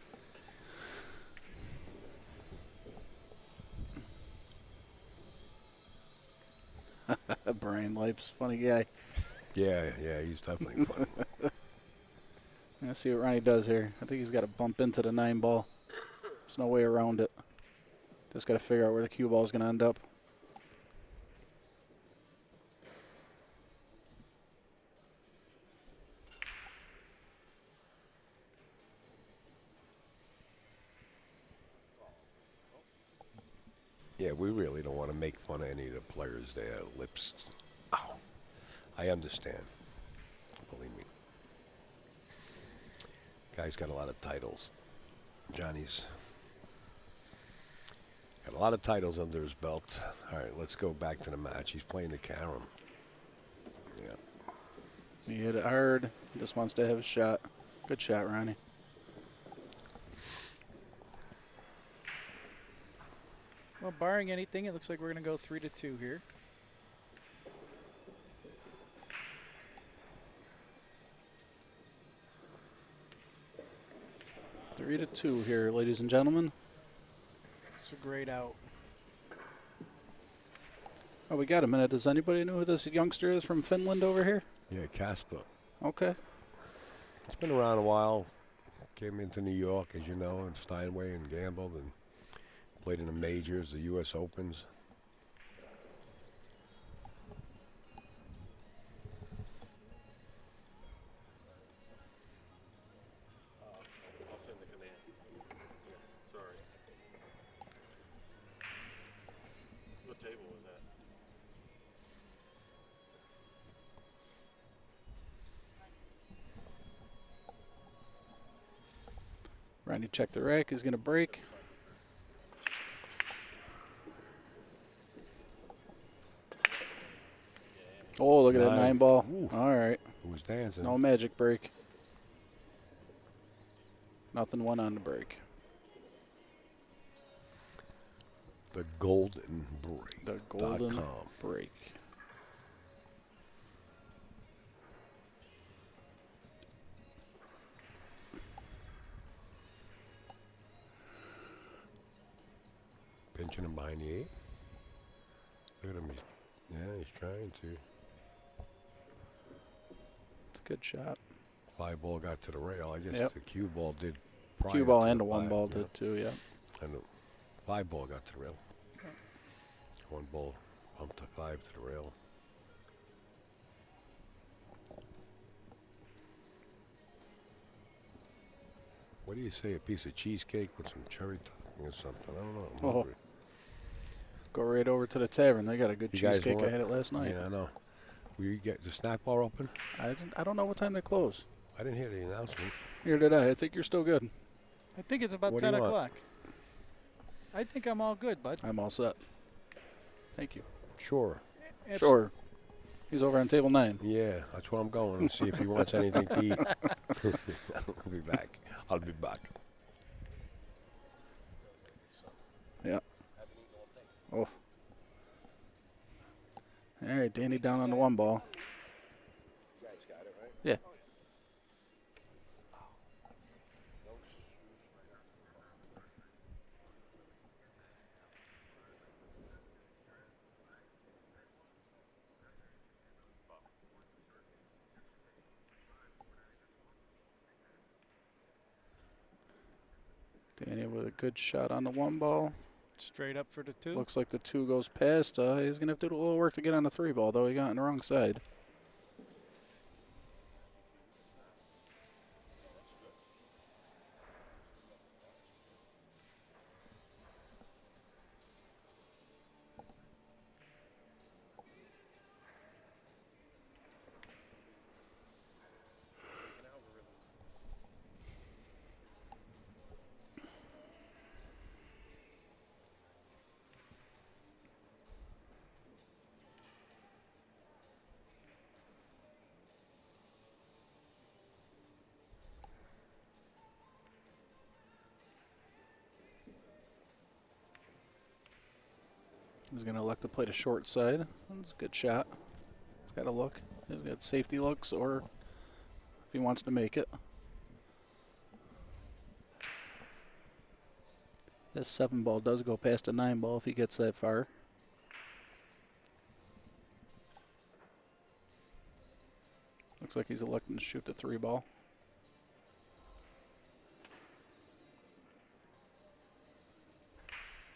Brian Lipes, funny guy. Yeah, he's definitely funny. Let's see what Ronnie does here. I think he's got to bump into the 9 ball. There's no way around it. Just got to figure out where the cue ball is going to end up. Yeah, we really don't want to make fun of any of the players there. Lips. Ow. I understand. Believe me. Guy's got a lot of titles. Johnny's got a lot of titles under his belt. All right, let's go back to the match. He's playing the carom. Yeah. He hit it hard. He just wants to have a shot. Good shot, Ronnie. Well, barring anything, it looks like we're going to go 3-2 here. Three to 2 here, ladies and gentlemen. It's a great out. Oh, we got a minute. Does anybody know who this youngster is from Finland over here? Yeah, Casper. Okay. It's been around a while. Came into New York, as you know, in Steinway and gambled and played in the majors, the U.S. Opens. I'll send the command. Yes, sorry. What table was that? Ronnie check the rack. He's going to break. Oh, look at that 9 ball. Ooh. All right. Who was dancing? No magic break. Nothing went on the break. The Golden Break. The Golden .com. Break. Pinching him behind the 8. Look at him. He's trying to. It's a good shot. 5 ball got to the rail. I guess Yep. the cue ball did. Cue ball and the 1 ball did too, yeah. And the 5 ball got to the rail. 1 ball bumped the 5 to the rail. What do you say? A piece of cheesecake with some cherry topping or something? I don't know. I'm hungry. Go right over to the tavern. They got a good You guys cheesecake. I want- had it last night. Yeah, I know. Will you get the snack bar open? I don't know what time they close. I didn't hear the announcement. Here did I. I think you're still good. I think it's about What do 10 you want? o'clock. I think I'm all good, bud. I'm all set. Thank you. Sure. Sure. He's over on table 9. Yeah, that's where I'm going and see if he wants anything to eat. I'll be back. I'll be back. Yeah. Oh. All right, Danny down on the 1 ball. Yeah. Danny with a good shot on the 1 ball. Straight up for the 2. Looks like the 2 goes past. He's going to have to do a little work to get on the 3 ball, though. He got on the wrong side. He's going to elect to play the short side. That's a good shot. He's got to look. He's got safety looks, or if he wants to make it. This 7 ball does go past a 9 ball if he gets that far. Looks like he's electing to shoot the 3 ball.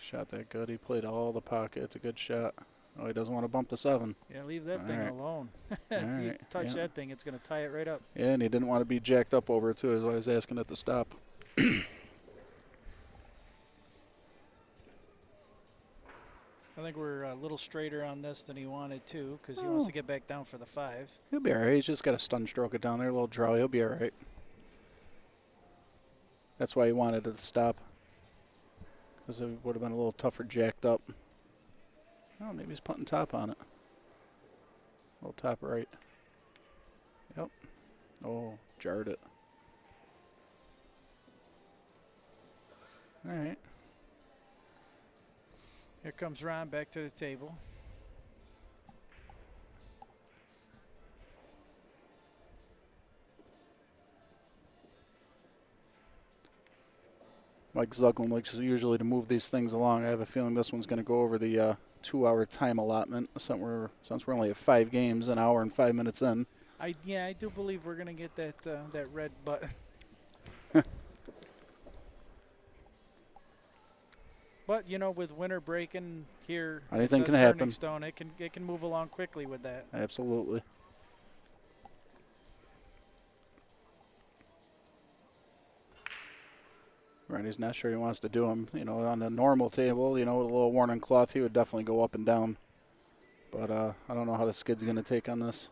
Shot that good. He played all the pocket. It's a good shot. Oh, he doesn't want to bump the 7. Yeah, leave that All thing right. alone. All If you right, touch yeah. that thing, it's going to tie it right up. Yeah, and he didn't want to be jacked up over it, too. That's why I was asking it to stop. I think we're a little straighter on this than he wanted to because he wants to get back down for the 5. He'll be all right. He's just got to stun stroke it down there, a little draw. He'll be all right. That's why he wanted it to stop, because it would have been a little tougher jacked up. Oh, maybe he's putting top on it. A little top right. Yep. Oh, jarred it. All right. Here comes Ron back to the table. Mike Zuglin likes usually to move these things along. I have a feeling this one's going to go over the 2-hour time allotment. Since we're only at 5 games, an hour and 5 minutes in. I do believe we're going to get that red button. But you know, with winter breaking here, Anything the can Turning happen. Stone, it can move along quickly with that. Absolutely. Randy's not sure he wants to do them. You know, on the normal table, you know, with a little warning cloth, he would definitely go up and down. But I don't know how the skid's going to take on this.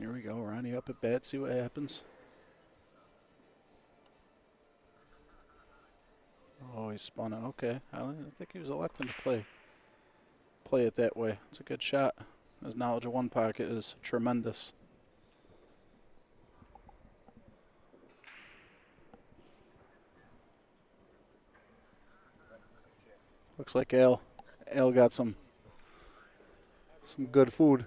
Here we go. Ronnie up at bat. See what happens. Oh, he spun it. Okay. I think he was electing to play it that way. It's a good shot. His knowledge of one pocket is tremendous. Looks like Al got some good food.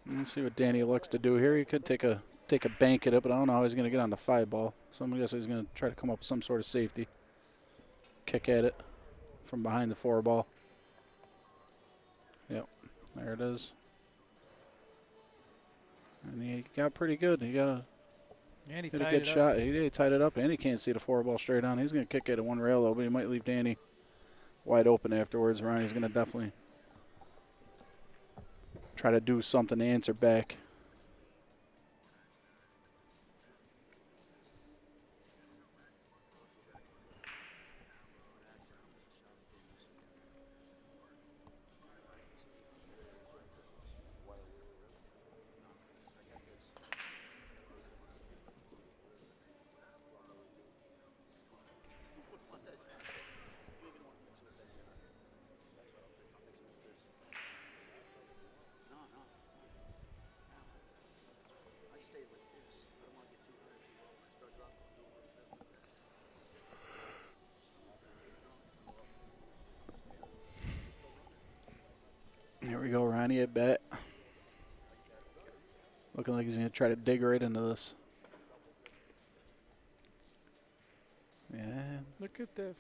Let's see what Danny looks to do here. He could take a bank at it, but I don't know how he's going to get on the 5 ball. So I'm going to guess he's going to try to come up with some sort of safety. Kick at it from behind the 4 ball. Yep, there it is. And he got pretty good. He got a good shot. He tied it up, and he can't see the 4 ball straight on. He's going to kick at it 1 rail, though, but he might leave Danny wide open afterwards. Ronnie's going to definitely try to do something to answer back. Here we go, Ronnie at bat. Looking like he's going to try to dig right into this. Yeah. Look at that.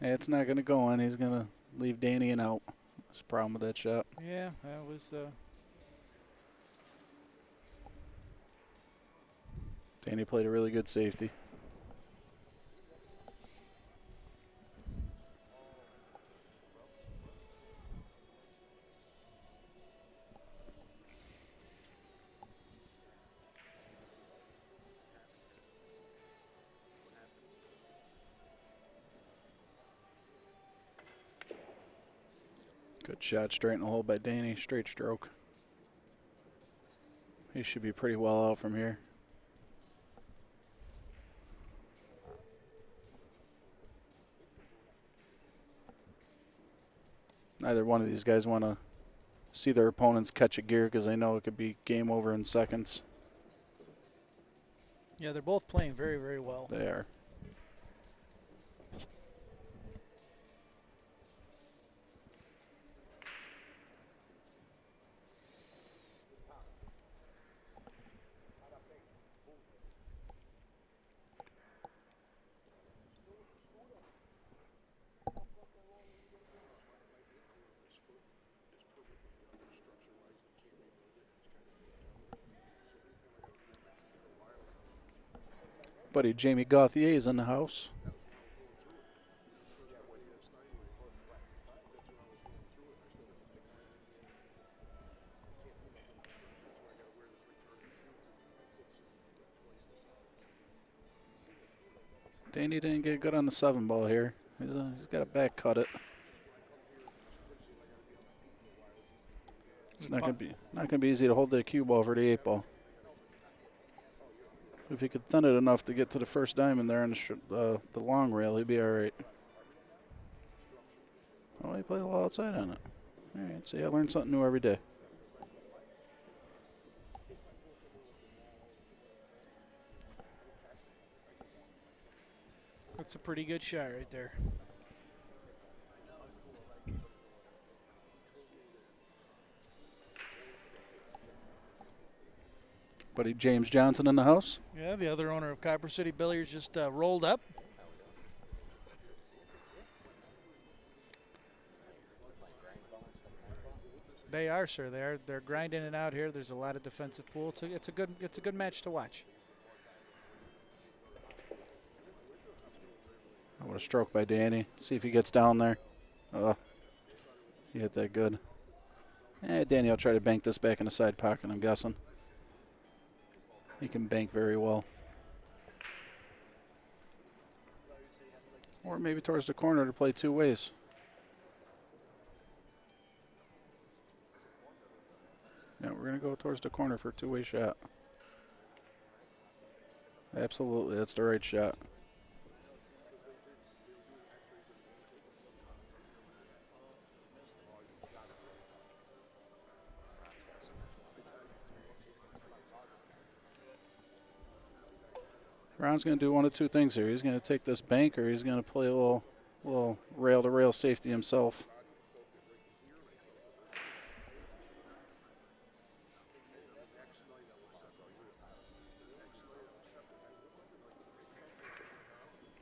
Yeah, it's not going to go in. He's going to leave Danny and out. That's the problem with that shot. Yeah, that was. Danny played a really good safety. Good shot straight in the hole by Danny. Straight stroke. He should be pretty well out from here. Neither one of these guys want to see their opponents catch a gear because they know it could be game over in seconds. Yeah, they're both playing very, very well. They are. Buddy Jamie Gauthier is in the house. Danny didn't get good on the 7 ball here. He's got to back cut it. It's not gonna be easy to hold that cue ball for the 8 ball. If he could thin it enough to get to the first diamond there on the long rail, he'd be all right. Oh, he played a little outside on it. All right, see, I learn something new every day. That's a pretty good shot right there. Buddy James Johnson in the house. Yeah, the other owner of Copper City Billiards just rolled up. They are, sir. They're grinding it out here. There's a lot of defensive pool. It's a good match to watch. I want a stroke by Danny. See if he gets down there. He hit that good. Danny will try to bank this back in the side pocket, I'm guessing. He can bank very well. Or maybe towards the corner to play two ways. Yeah, we're going to go towards the corner for a two-way shot. Absolutely, that's the right shot. Ron's going to do one of two things here. He's going to take this bank, or he's going to play a little rail-to-rail safety himself.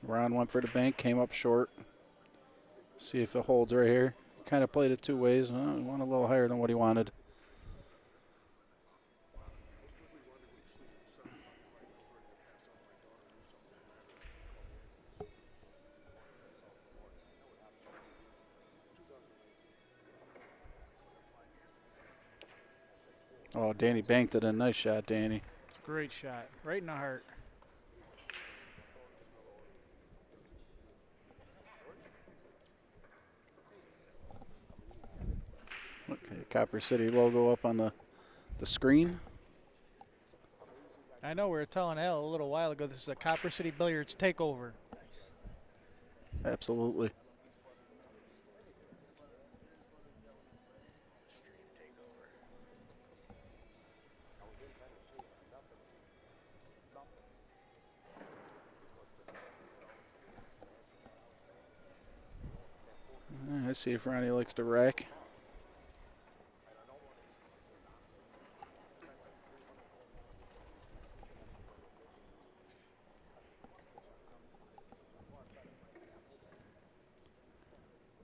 Ron went for the bank, came up short. See if it holds right here. Kind of played it two ways. Well, he went a little higher than what he wanted. Oh, Danny banked it in. Nice shot, Danny. It's a great shot. Right in the heart. Okay, Copper City logo up on the screen. I know we were telling Al a little while ago this is a Copper City Billiards takeover. Nice. Absolutely. Let's see if Ronnie likes to rack.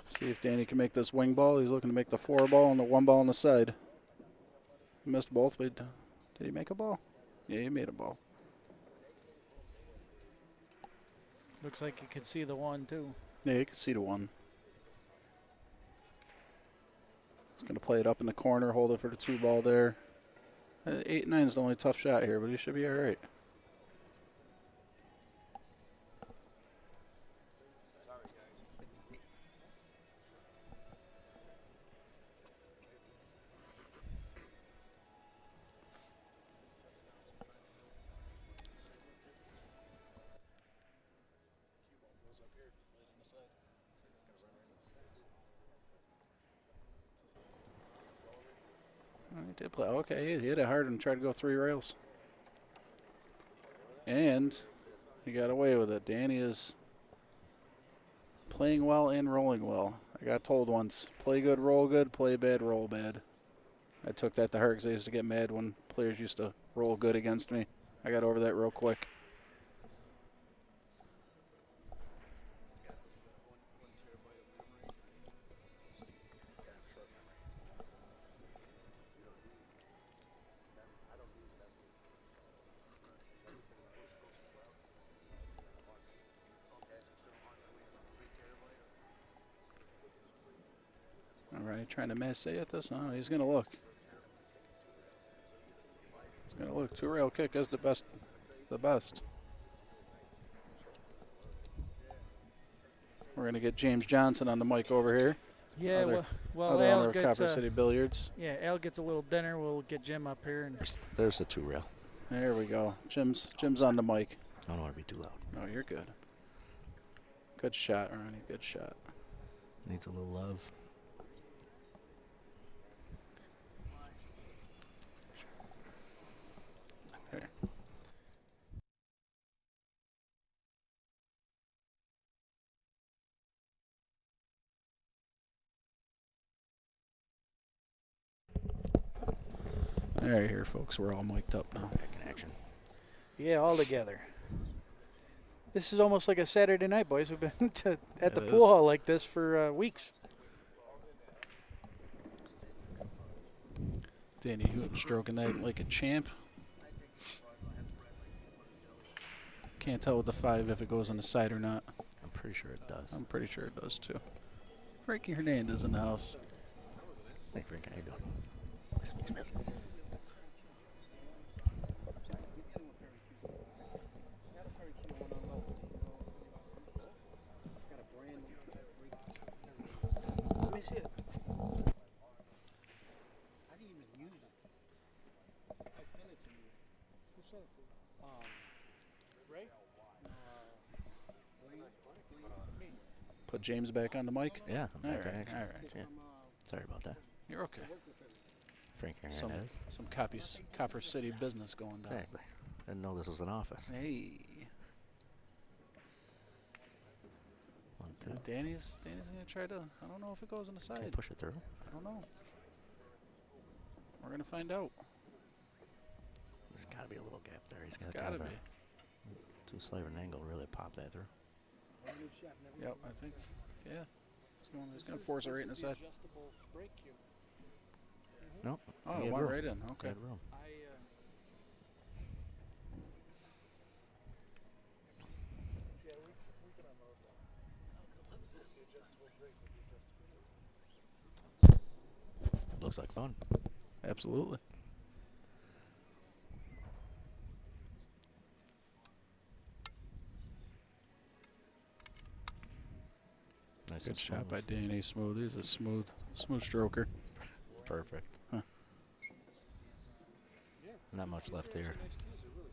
See if Danny can make this wing ball. He's looking to make the 4 ball and the 1 ball on the side. He missed both, but did he make a ball? Yeah, he made a ball. Looks like you could see the 1 too. Yeah, you can see the 1. He's going to play it up in the corner, hold it for the 2 ball there. 8-9 is the only tough shot here, but he should be all right. He did play. Okay, he hit it hard and tried to go 3 rails. And he got away with it. Danny is playing well and rolling well. I got told once, play good, roll good, play bad, roll bad. I took that to heart because I used to get mad when players used to roll good against me. I got over that real quick. Trying to mass say at this? No, he's going to look. He's going to look. 2 rail kick is the best. We're going to get James Johnson on the mic over here. Yeah, well other Al owner of gets Copper City Billiards. Yeah, Al gets a little dinner. We'll get Jim up here. And There's a 2 rail. There we go. Jim's on the mic. I don't want to be too loud. No, you're good. Good shot, Ronnie. Good shot. Needs a little love. Okay. All right, here, folks. We're all mic'd up now. Back in action. yeah, all together. This is almost like a Saturday night, boys. We've been at the pool hall like this for weeks. Danny Hewitt stroking that like a champ. Can't tell with the 5 if it goes on the side or not. I'm pretty sure it does. I'm pretty sure it does too. Frankie Hernandez in the house. Hey, Frank, how you doing? Nice to meet you, man. James back on the mic? Yeah, I'm back All in right, action. all right. Yeah. Sorry about that. You're okay. Frank Some Hernandez. Copper City business going down. Exactly. Didn't know this was an office. Hey. One, two. Danny's gonna try to. I don't know if it goes on the side. Can you push it through? I don't know. We're gonna find out. There's got to be a little gap there. He's It's got gotta kind of be. too slight of an angle to really pop that through. Yep, I think. Yeah. It's gonna force it right in the side. Nope. Oh, he it had went room. right in. He Okay. had room. Looks like fun. Absolutely. Nice Good and shot smooth. by Danny. Smooth. He's a smooth stroker. Perfect. Huh. Not much left here.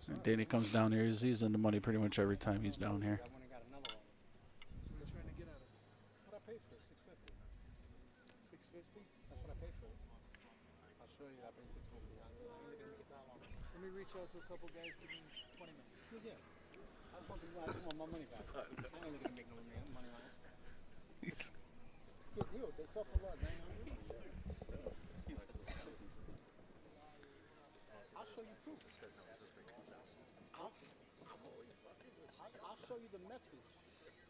And Danny comes down here. He's in the money pretty much every time he's down here. Let me reach out to a couple guys, give me 20 minutes. Yeah. I just want my money back. I ain't really gonna make no money on it. Good deal. They sell for what, 900? I'll show you proof. I'll show you the message,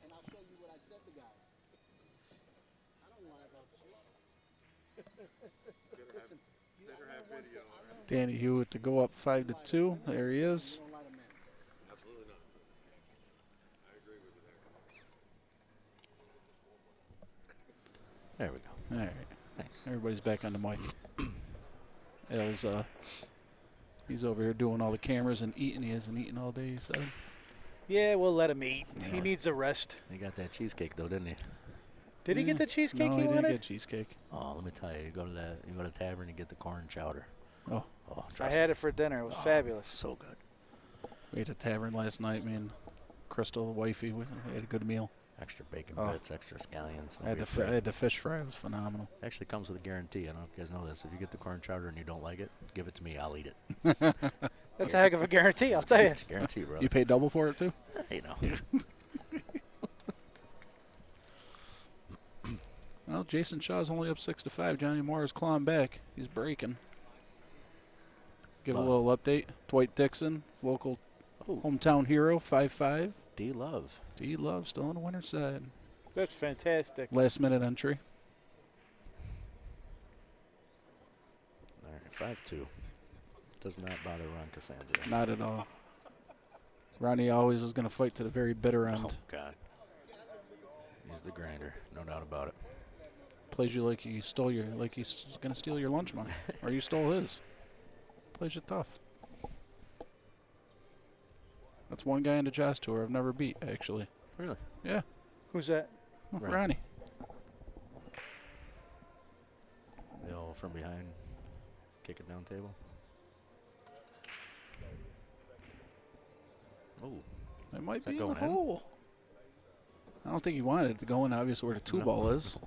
and I'll show you what I said to guys. I don't lie about shit. Listen, Better have video. Danny Hewitt to go up 5-2. There he is. Absolutely not. I agree with you there. There we go. All right. Nice. Everybody's back on the mic. Al's, he's over here doing all the cameras and eating. He hasn't eaten all day, he said. Yeah, we'll let him eat. He needs a rest. He got that cheesecake though, didn't he? Did he get the cheesecake No, he he wanted? didn't get cheesecake. Oh, let me tell you, you go to the tavern and get the corn chowder. Oh. Trust I had it for dinner. It was fabulous. Oh, So good. We ate at the tavern last night. Me and Crystal, wifey, we had a good meal. Extra bacon Oh. bits, extra scallions. I had the fish fry. It was phenomenal. Actually comes with a guarantee. I don't know if you guys know this. If you get the corn chowder and you don't like it, give it to me. I'll eat it. That's a heck of a guarantee, I'll tell you. Guarantee, bro. You paid double for it, too? You know. Well, Jason Shaw's only up 6-5. Johnny Moore is clawing back. He's breaking. Give a little update. Dwight Dixon, local hometown hero, 5-5. D Love. D Love still on the winner's side. That's fantastic. Last minute entry. All right, 5-2. Does not bother Ron Casanzio. Not at all. Ronnie always is going to fight to the very bitter end. Oh, God. He's the grinder. No doubt about it. Plays you like he's going to steal your lunch money. Or you stole his. Plays you tough. That's one guy in the Jazz Tour I've never beat, actually. Really? Yeah. Who's that? Ronnie. The old from behind, kick it down table. Oh, It might Is that be in the going in? hole. I don't think he wanted it to go in, obviously, where the two ball is.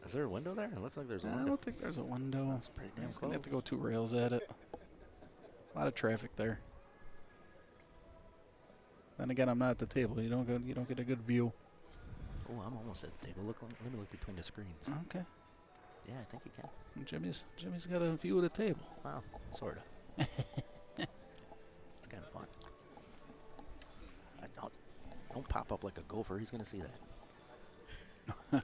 Is there a window there? It looks like there's a I window. don't think there's a window. That's pretty damn He's going to have close. to go 2 rails at it. A lot of traffic there. Then again, I'm not at the table. You don't get a good view. Oh, I'm almost at the table. Let me look between the screens. Okay. Yeah, I think you can. And Jimmy's got a view of the table. Wow, sort of. It's kind of fun. Don't pop up like a gopher. He's going to see that.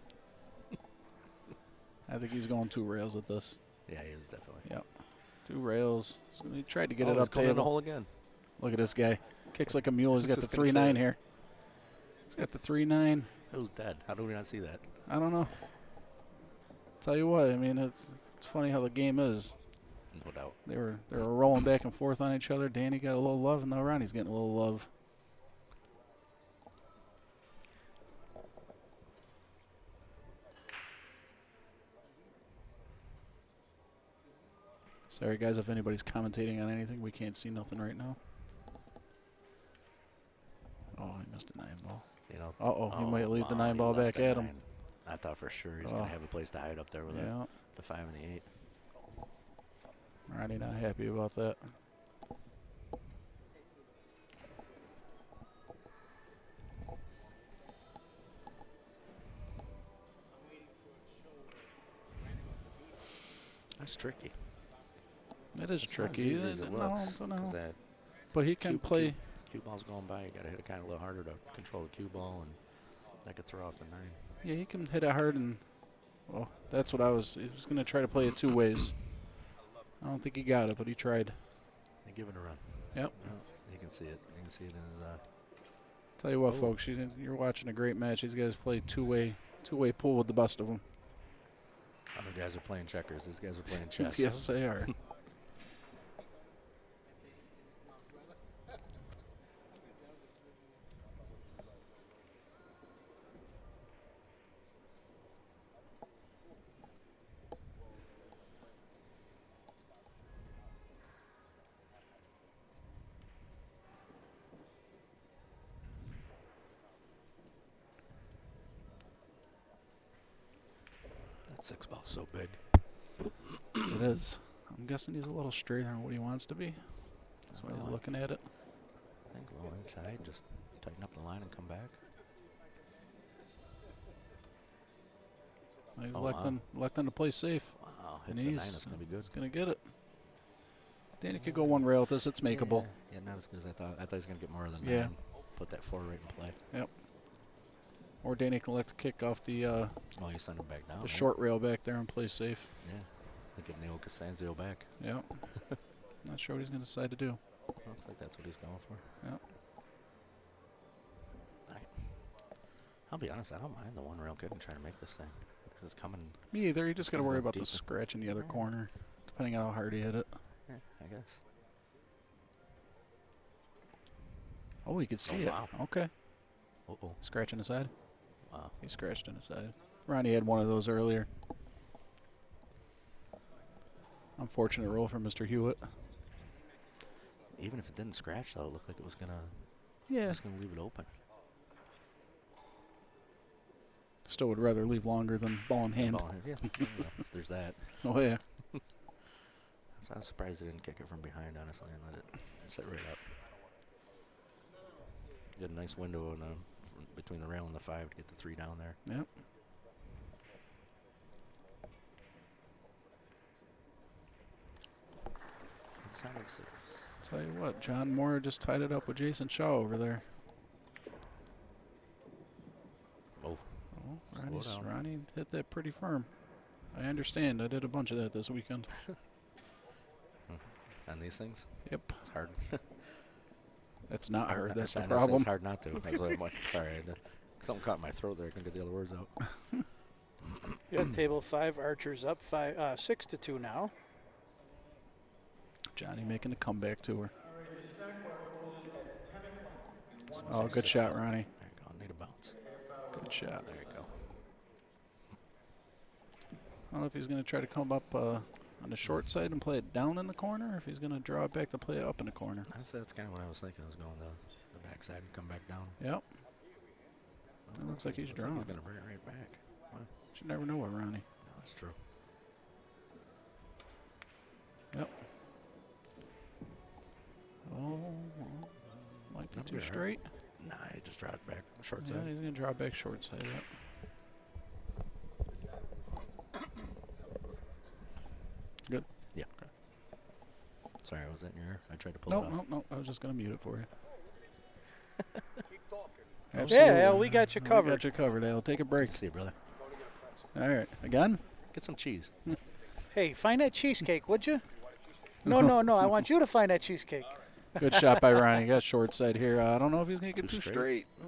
I think he's going 2 rails at this. Yeah, he is definitely. Yep. 2 rails. So he tried to get Oh, it he's up going in the table. hole again. Look at this guy. Kicks like a mule. He's got the Just gonna 3-9 say. here. He's got the 3-9. Who's dead? How do we not see that? I don't know. Tell you what, I mean, it's funny how the game is. No doubt. They were rolling back and forth on each other. Danny got a little love, and now Ronnie's getting a little love. Sorry, guys, if anybody's commentating on anything, we can't see nothing right now. Oh, I missed a 9 ball. You know. He might lead the 9 ball back at him. I thought for sure he's going to have a place to hide up there with the 5 and the 8. Ronnie not happy about that. That's tricky. It is It's tricky. Not as easy as it looks. No. 'Cause that But he can play. Cue ball's going by. You got to hit it kind of a little harder to control the cue ball, and that could throw off the 9. Yeah, he can hit it hard, and well, that's what he was going to try to play it 2 ways. I don't think he got it, but he tried. They give it a run. Yep. Well, you can see it. You can see it in his. Tell you what, folks, you're watching a great match. These guys play two-way pool with the best of them. Other guys are playing checkers. These guys are playing chess. Yes, they are. That 6 ball's so big. It is. I'm guessing he's a little straighter than what he wants to be. That's why he's looking at it. I think a little inside. Just tighten up the line and come back. He's electing to play safe. Wow, And hits the 9. he's It's going to be good. He's going to get it. Danny could go one rail with this. It's makeable. Yeah, not as good as I thought. I thought he was going to get more than 9. Yeah. Put that 4 right in play. Yep. Or Danny can elect to kick off the you send him back down. the short rail back there and play safe. Yeah. Like getting the old Casanzio back. Yep. Not sure what he's going to decide to do. Looks like that's what he's going for. Yep. I'll be honest, I don't mind the 1 rail kid and trying to make this thing. Because it's coming. Me either. You just got to coming worry up about the deeper. scratch in the other corner, depending on how hard he hit it. Yeah, I guess. Oh, he could see it. Wow. Okay. Uh-oh. Scratch in the side. Wow. He scratched in the side. Ronnie had one of those earlier. Unfortunate roll for Mr. Hewitt. Even if it didn't scratch, though, it looked like it was going to. Yeah. It's going to leave it open. Still would rather leave longer than ball in hand. Ball in hand, yeah. If there's that. Oh, yeah. So I was surprised they didn't kick it from behind, honestly, and let it sit right up. You had a nice window in between the rail and the 5 to get the 3 down there. Yep. It's 7-6. Tell you what, John Moore just tied it up with Jayson Shaw over there. Oh. Ronnie hit that pretty firm. I understand. I did a bunch of that this weekend. On these things? Yep. It's hard. It's not hard. That's the I know, problem. It's hard not to. Sorry. Something caught in my throat there. I couldn't get the other words out. You have table 5, Archers up 6-2 now. Johnny making a comeback to her. Oh, good shot, Ronnie. There you go. Need a bounce. Good shot. There you go. I don't know if he's going to try to come up on the short side and play it down in the corner, or if he's going to draw it back to play it up in the corner. Honestly, that's kind of what I was thinking. I was going the backside and come back down. Yep. It looks like he's drawing. He's going to bring it right back. Wow. You never know with Ronnie. No, that's true. Yep. Oh, might be too straight. Nah, he just draw it back short Yeah, side. he's going to draw back short side, yep. Good. Yeah. Okay. Sorry, was that in your ear? I tried to pull it off. No. I was just going to mute it for you. Yeah, Al, we got you covered. We got you covered, Al. Take a break. See you, brother. All right. Again? Get some cheese. Hey, find that cheesecake, would you? No. I want you to find that cheesecake. Good shot by Ronnie. Got short side here. I don't know if he's going to get too straight. I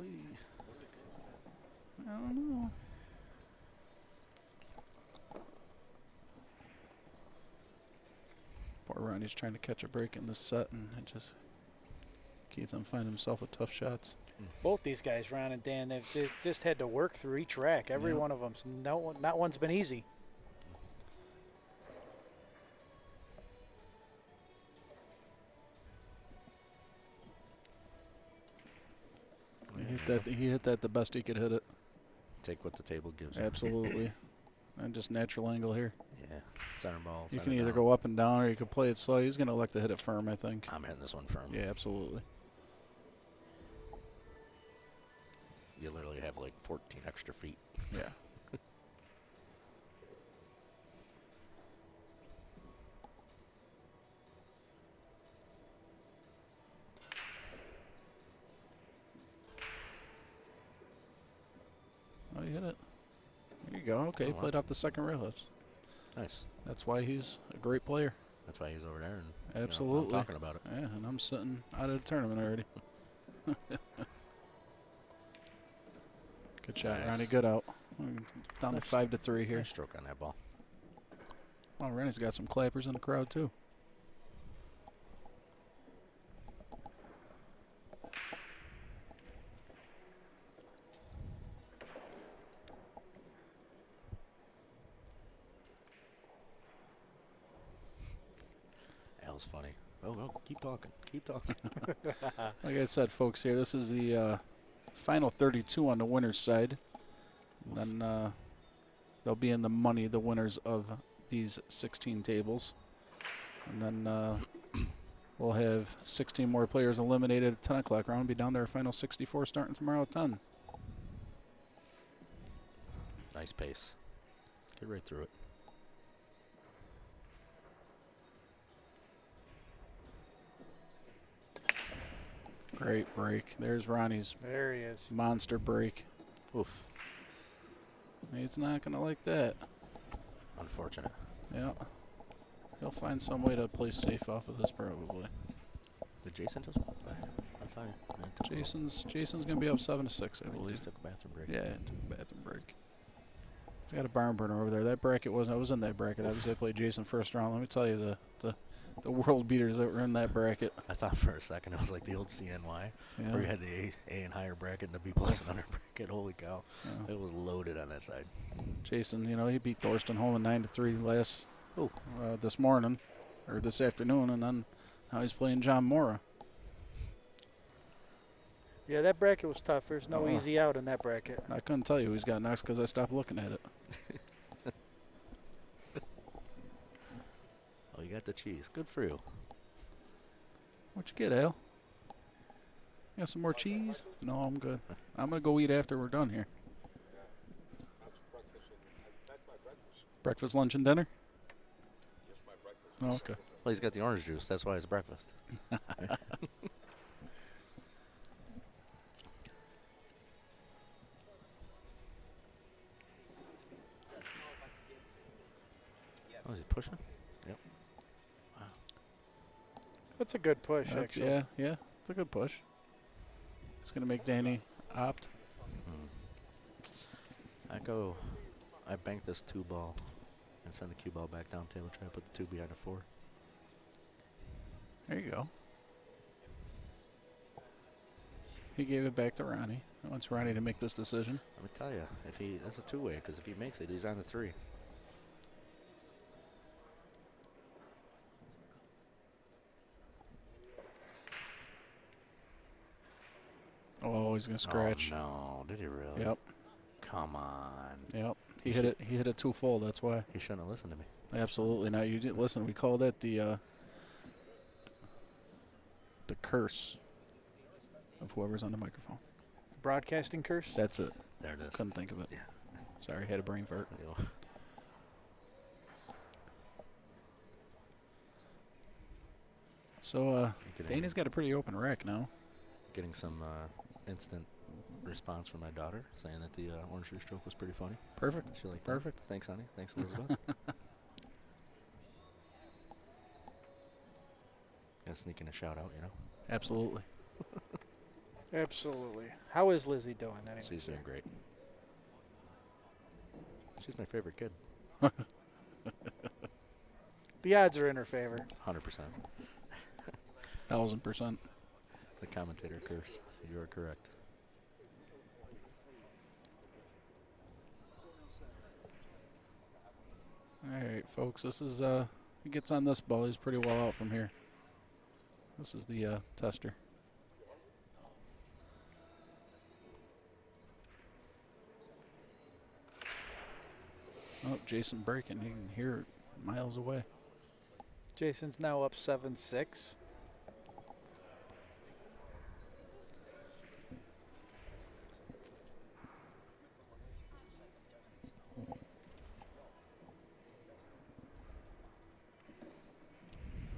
don't know. Poor Ronnie's trying to catch a break in this set, and it just keeps on finding himself with tough shots. Both these guys, Ron and Dan, they've just had to work through each rack. Every one of them's not one's been easy. He hit hit that the best he could hit it. Take what the table gives you. Absolutely. And just natural angle here. Yeah, center ball. You center can either down. go up and down, or you can play it slow. He's going to elect to hit it firm, I think. I'm hitting this one firm. Yeah, absolutely. You literally have like 14 extra feet. Yeah. Oh, you hit it. There you go. Okay, Oh, wow. played off the second rail. Nice. That's why he's a great player. That's why he's over there. And, Absolutely. I'm talking about it. Yeah, and I'm sitting out of the tournament already. Good shot, Nice. Ronnie. Good out. Down to 5-3 here. Nice stroke on that ball. Oh, Ronnie's got some clappers in the crowd, too. That was funny. Oh, keep talking. Keep talking. Like I said, folks, here, this is the final 32 on the winner's side. And then they'll be in the money, the winners of these 16 tables. And then we'll have 16 more players eliminated at 10 o'clock round. Be down to our final 64 starting tomorrow at 10. Nice pace. Get right through it. Great break. There's Ronnie's There he is. monster break. Oof. He's not going to like that. Unfortunate. Yeah. He'll find some way to play safe off of this probably. Did Jayson just walk back? I'm fine. Jason's going to be up 7-6, I believe. Just took a bathroom break. Yeah, took a bathroom break. He's got a barn burner over there. That bracket I was in that bracket. Obviously, I played Jayson first round. Let me tell you, the world beaters that were in that bracket. I thought for a second it was like the old CNY, Yeah. where you had the A and higher bracket and the B plus and under bracket. Holy cow. Yeah. It was loaded on that side. Jayson, he beat Thorsten Hohmann 9-3 this morning, or this afternoon, and then now he's playing John Mora. Yeah, that bracket was tough. There's no easy out in that bracket. I couldn't tell you who's got next because I stopped looking at it. Oh, you got the cheese. Good for you. What you get, Al? You got some more cheese? No, I'm good. I'm going to go eat after we're done here. Breakfast, lunch, and dinner? Oh, okay. Well, he's got the orange juice. That's why it's breakfast. Oh, is he pushing? Yep. Wow. That's a good push, actually. Yeah, it's a good push. It's going to make Danny opt. I bank this 2-ball and send the cue ball back down table, try to put the 2 behind a 4. There you go. He gave it back to Ronnie. He wants Ronnie to make this decision. Let me tell you, that's a 2-way, because if he makes it, he's on the 3. Oh, he's going to scratch. Oh, no. Did he really? Yep. Come on. Yep. He hit it. He hit it 2 full. That's why. He shouldn't have listened to me. Absolutely. Now you didn't listen. We call that the curse of whoever's on the microphone. Broadcasting curse? That's it. There it is. Couldn't think of it. Yeah. Sorry, had a brain fart. So Dana's got a pretty open rack now. Getting some instant response from my daughter saying that the orange juice stroke was pretty funny. Perfect. She liked Perfect. That. Thanks, honey. Thanks, Elizabeth. Gonna sneak in a shout out, Absolutely. Absolutely. How is Lizzie doing anyway? She's doing great. She's my favorite kid. The odds are in her favor. 100%. 1,000%. The commentator curse. You are correct. All right, folks. This is he gets on this ball. He's pretty well out from here. This is the tester. Jayson breaking. You can hear it miles away. Jayson's now up 7-6.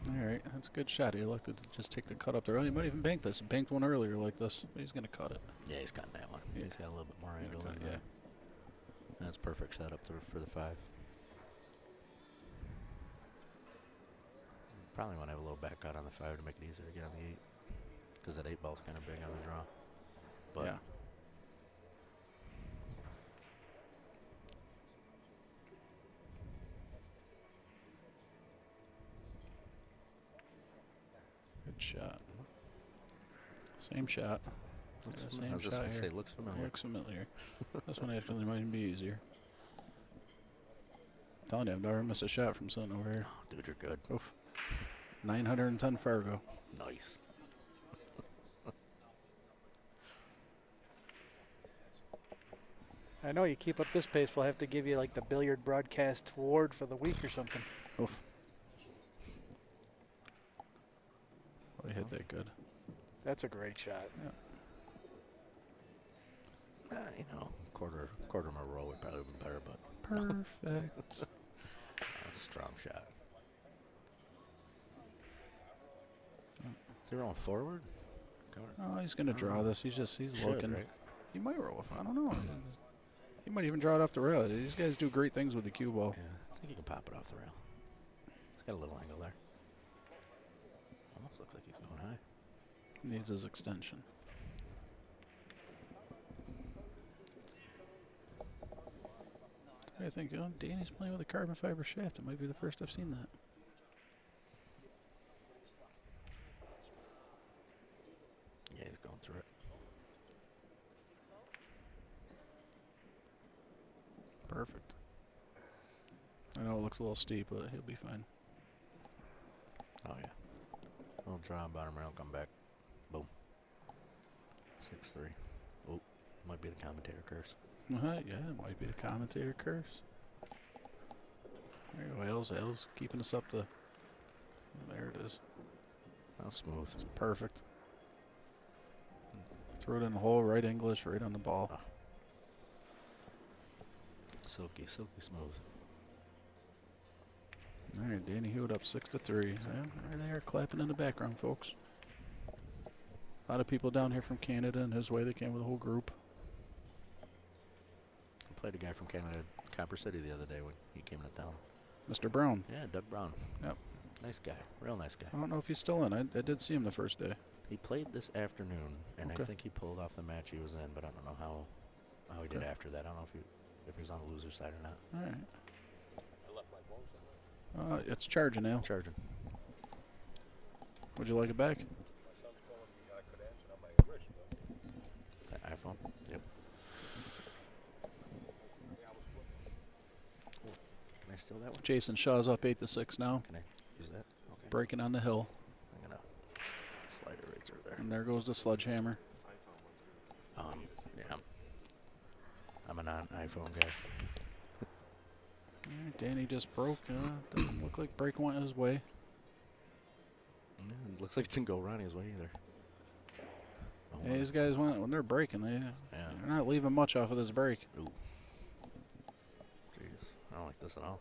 All right, that's a good shot. He elected to just take the cut up there. Oh, he might even bank this. He banked one earlier like this. But he's going to cut it. Yeah, he's got that one. Yeah. He's got a little bit more angle Okay, than yeah. that. That's perfect shot up there for the 5. Probably want to have a little back cut on the 5 to make it easier to get on the 8. Because that 8 ball's kind of big on the draw. But yeah. Good shot. Same shot. Looks Yeah, fami- same I was just shot gonna say, here. looks familiar. Looks familiar. This one actually might even be easier. I'm telling you, I've never missed a shot from sitting over here. Oh, dude, you're good. Oof. 910 Fargo. Nice. I know you keep up this pace, we'll have to give you like the billiard broadcast award for the week or something. Oof. Well, he hit that good. That's a great shot. Yeah. You know, quarter of my roll would probably be better, but Perfect. strong shot. Is he rolling forward? Oh, he's going to draw this. He's Should, looking. right? He might roll. I don't know. He might even draw it off the rail. These guys do great things with the cue ball. Yeah, I think he can pop it off the rail. He's got a little angle there. Almost looks like he's going high. Needs his extension. I think Danny's playing with a carbon fiber shaft. It might be the first I've seen that. Yeah, he's going through it. Perfect. I know it looks a little steep, but he'll be fine. Oh, yeah. Little draw, bottom rail, come back. Boom. 6-3. Oh, might be the commentator curse. Yeah, it might be the commentator curse. There you go, L's keeping us up the... There it is. How smooth. It's perfect. Throw it in the hole, right English, right on the ball. Oh. Silky smooth. All right, Danny Hewitt up 6-3. Yeah, there they are clapping in the background, folks. A lot of people down here from Canada, and his way they came with a whole group. I played a guy from Canada, Copper City, the other day when he came to town. Mr. Brown. Yeah, Doug Brown. Yep. Nice guy. Real nice guy. I don't know if he's still in. I did see him the first day. He played this afternoon, and Okay. I think he pulled off the match he was in, but I don't know how he did Okay. after that. I don't know if he was on the loser side or not. All right. It's charging now. Charging. Would you like it back? That iPhone? Yep. Can I steal that one? Jason Shaw's up 8-6 now. Can I use that? Okay. Breaking on the hill. I'm going to slide it right through there. And there goes the sledgehammer. Yeah. I'm a non-iPhone guy. All right, Danny just broke. Doesn't look like break went his way. Yeah, it looks like it didn't go Ronnie's way either. Oh, Hey, these guys, when they're breaking, they're not leaving much off of this break. Ooh. Jeez. I don't like this at all.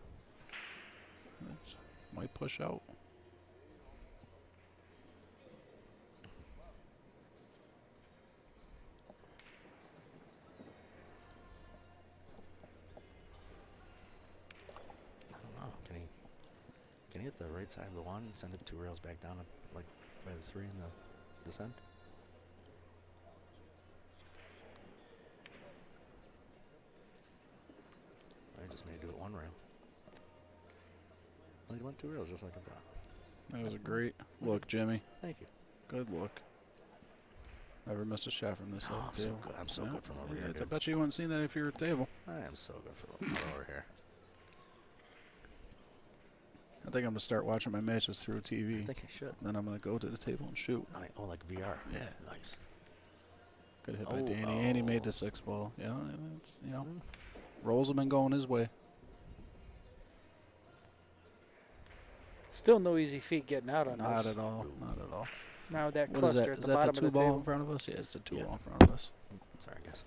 Might push out. Can he hit the right side of the one and send it 2 rails back down, like by the 3 in the descent? I just made it do it 1 rail. Well, he went 2 rails just like I thought. That was a great look, Jimmy. Thank you. Good look. Never missed a shot from this Oh, side, I'm so too. good. I'm so good from over here, I dude. bet you wouldn't seen that if you were at the table. I am so good from over here. I think I'm going to start watching my matches through TV. I think I should. Then I'm going to go to the table and shoot. Oh, like VR? Yeah. Nice. Good hit by Danny. And he made the 6 ball. Yeah, it's, rolls have been going his way. Still no easy feat getting out on Not this. at all. Not at all. Now that What is cluster that? at Is the that bottom the two of the ball table. in front of us? Yeah, it's the two ball in front of us. Sorry, guys.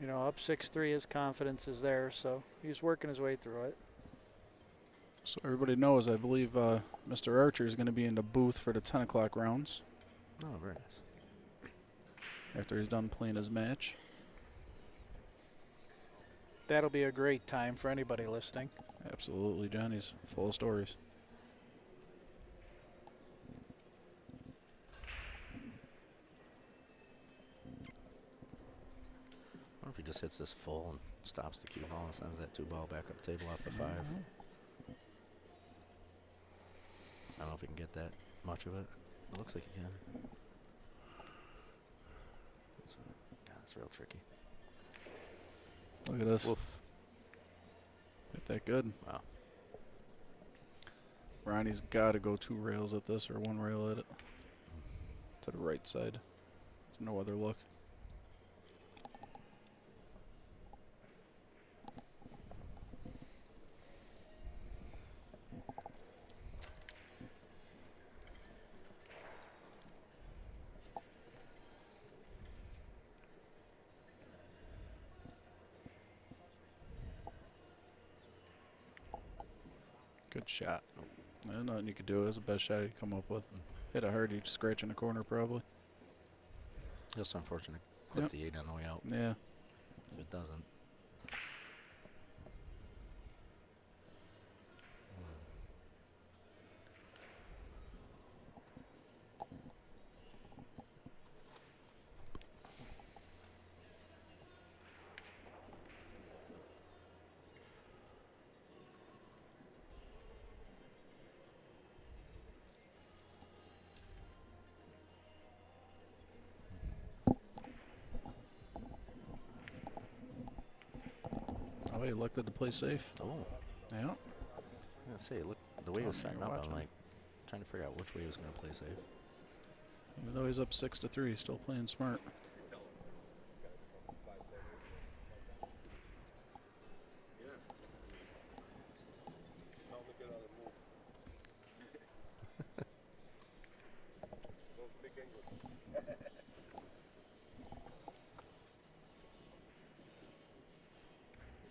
You know, up 6-3, his confidence is there, so he's working his way through it. So everybody knows, I believe Mr. Archer is going to be in the booth for the 10 o'clock rounds. Oh, very nice. After he's done playing his match. That'll be a great time for anybody listening. Absolutely, Johnny's full of stories. I wonder if he just hits this full and stops the cue ball and sends that 2-ball back up table off the 5. I don't know if he can get that much of it. It looks like he can. That's real tricky. Look at this. Woof. Hit that good. Wow. Ronnie's got to go 2 rails at this or 1 rail at it. To the right side. There's no other look. Good shot. There's nothing you could do. It was the best shot you come up with. Hit it hard, you scratch in the corner probably. Just unfortunate. Clip Yep. the 8 on the way out. Yeah. If it doesn't. Oh, he elected to play safe. Oh. Yeah. I was gonna say, look, the way he was Tell me setting you're up, I'm watching. like trying to figure out which way he was gonna play safe. Even though he's up 6-3, he's still playing smart.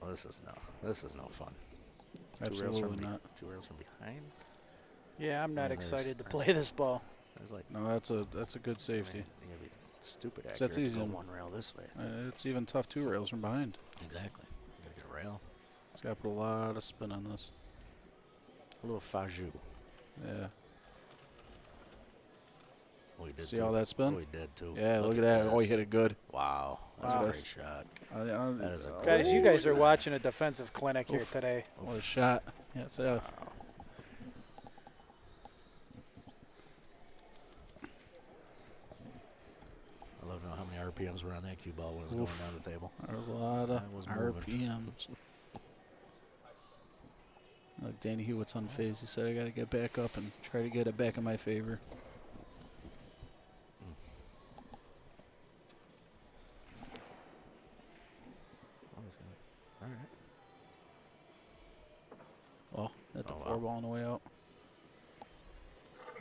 Well, this is no fun. Absolutely not. 2 rails from behind. Yeah, I'm not And excited to there's- play this ball. There's like No, that's a good safety. You gotta be stupid accurate That's to easy. go 1 rail this way. It's even tough 2 rails from behind. Exactly. You gotta get a rail. He's got to put a lot of spin on this. A little faju. Yeah. Oh, he did See too. all that spin? Oh, he did too. Yeah, look at that. Oh, he this. hit it good. Wow. That's Wow. a great shot. That is a great Guys, you guys are watching a defensive clinic here Oof. today. What a shot. Yeah, it's out. Wow. I love to know how many RPMs were on that cue ball when it was going down the table. There was a lot of That was moving. RPMs. Like Danny Hewitt's unfazed. He said, I got to get back up and try to get it back in my favor. All right. Oh, at the Oh, 4 wow. ball on the way out.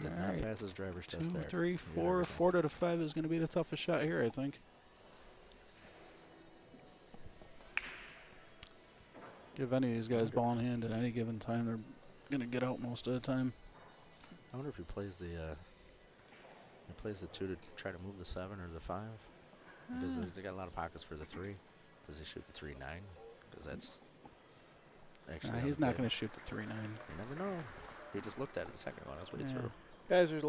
Did All not right. pass his driver's test 2, there. 3, He did 4. everything. 4 to the 5 is going to be the toughest shot here, I think. Give any of these guys ball in hand at any given time, they're going to get out most of the time. I wonder if he plays the 2 to try to move the 7 or the 5. Because they got a lot of pockets for the 3. Does he shoot the 3-9? Because that's actually. Nah, on he's the not table. going to shoot the 3-9. You never know. He just looked at it the second one. That's what he Yeah. threw. Guys, there's a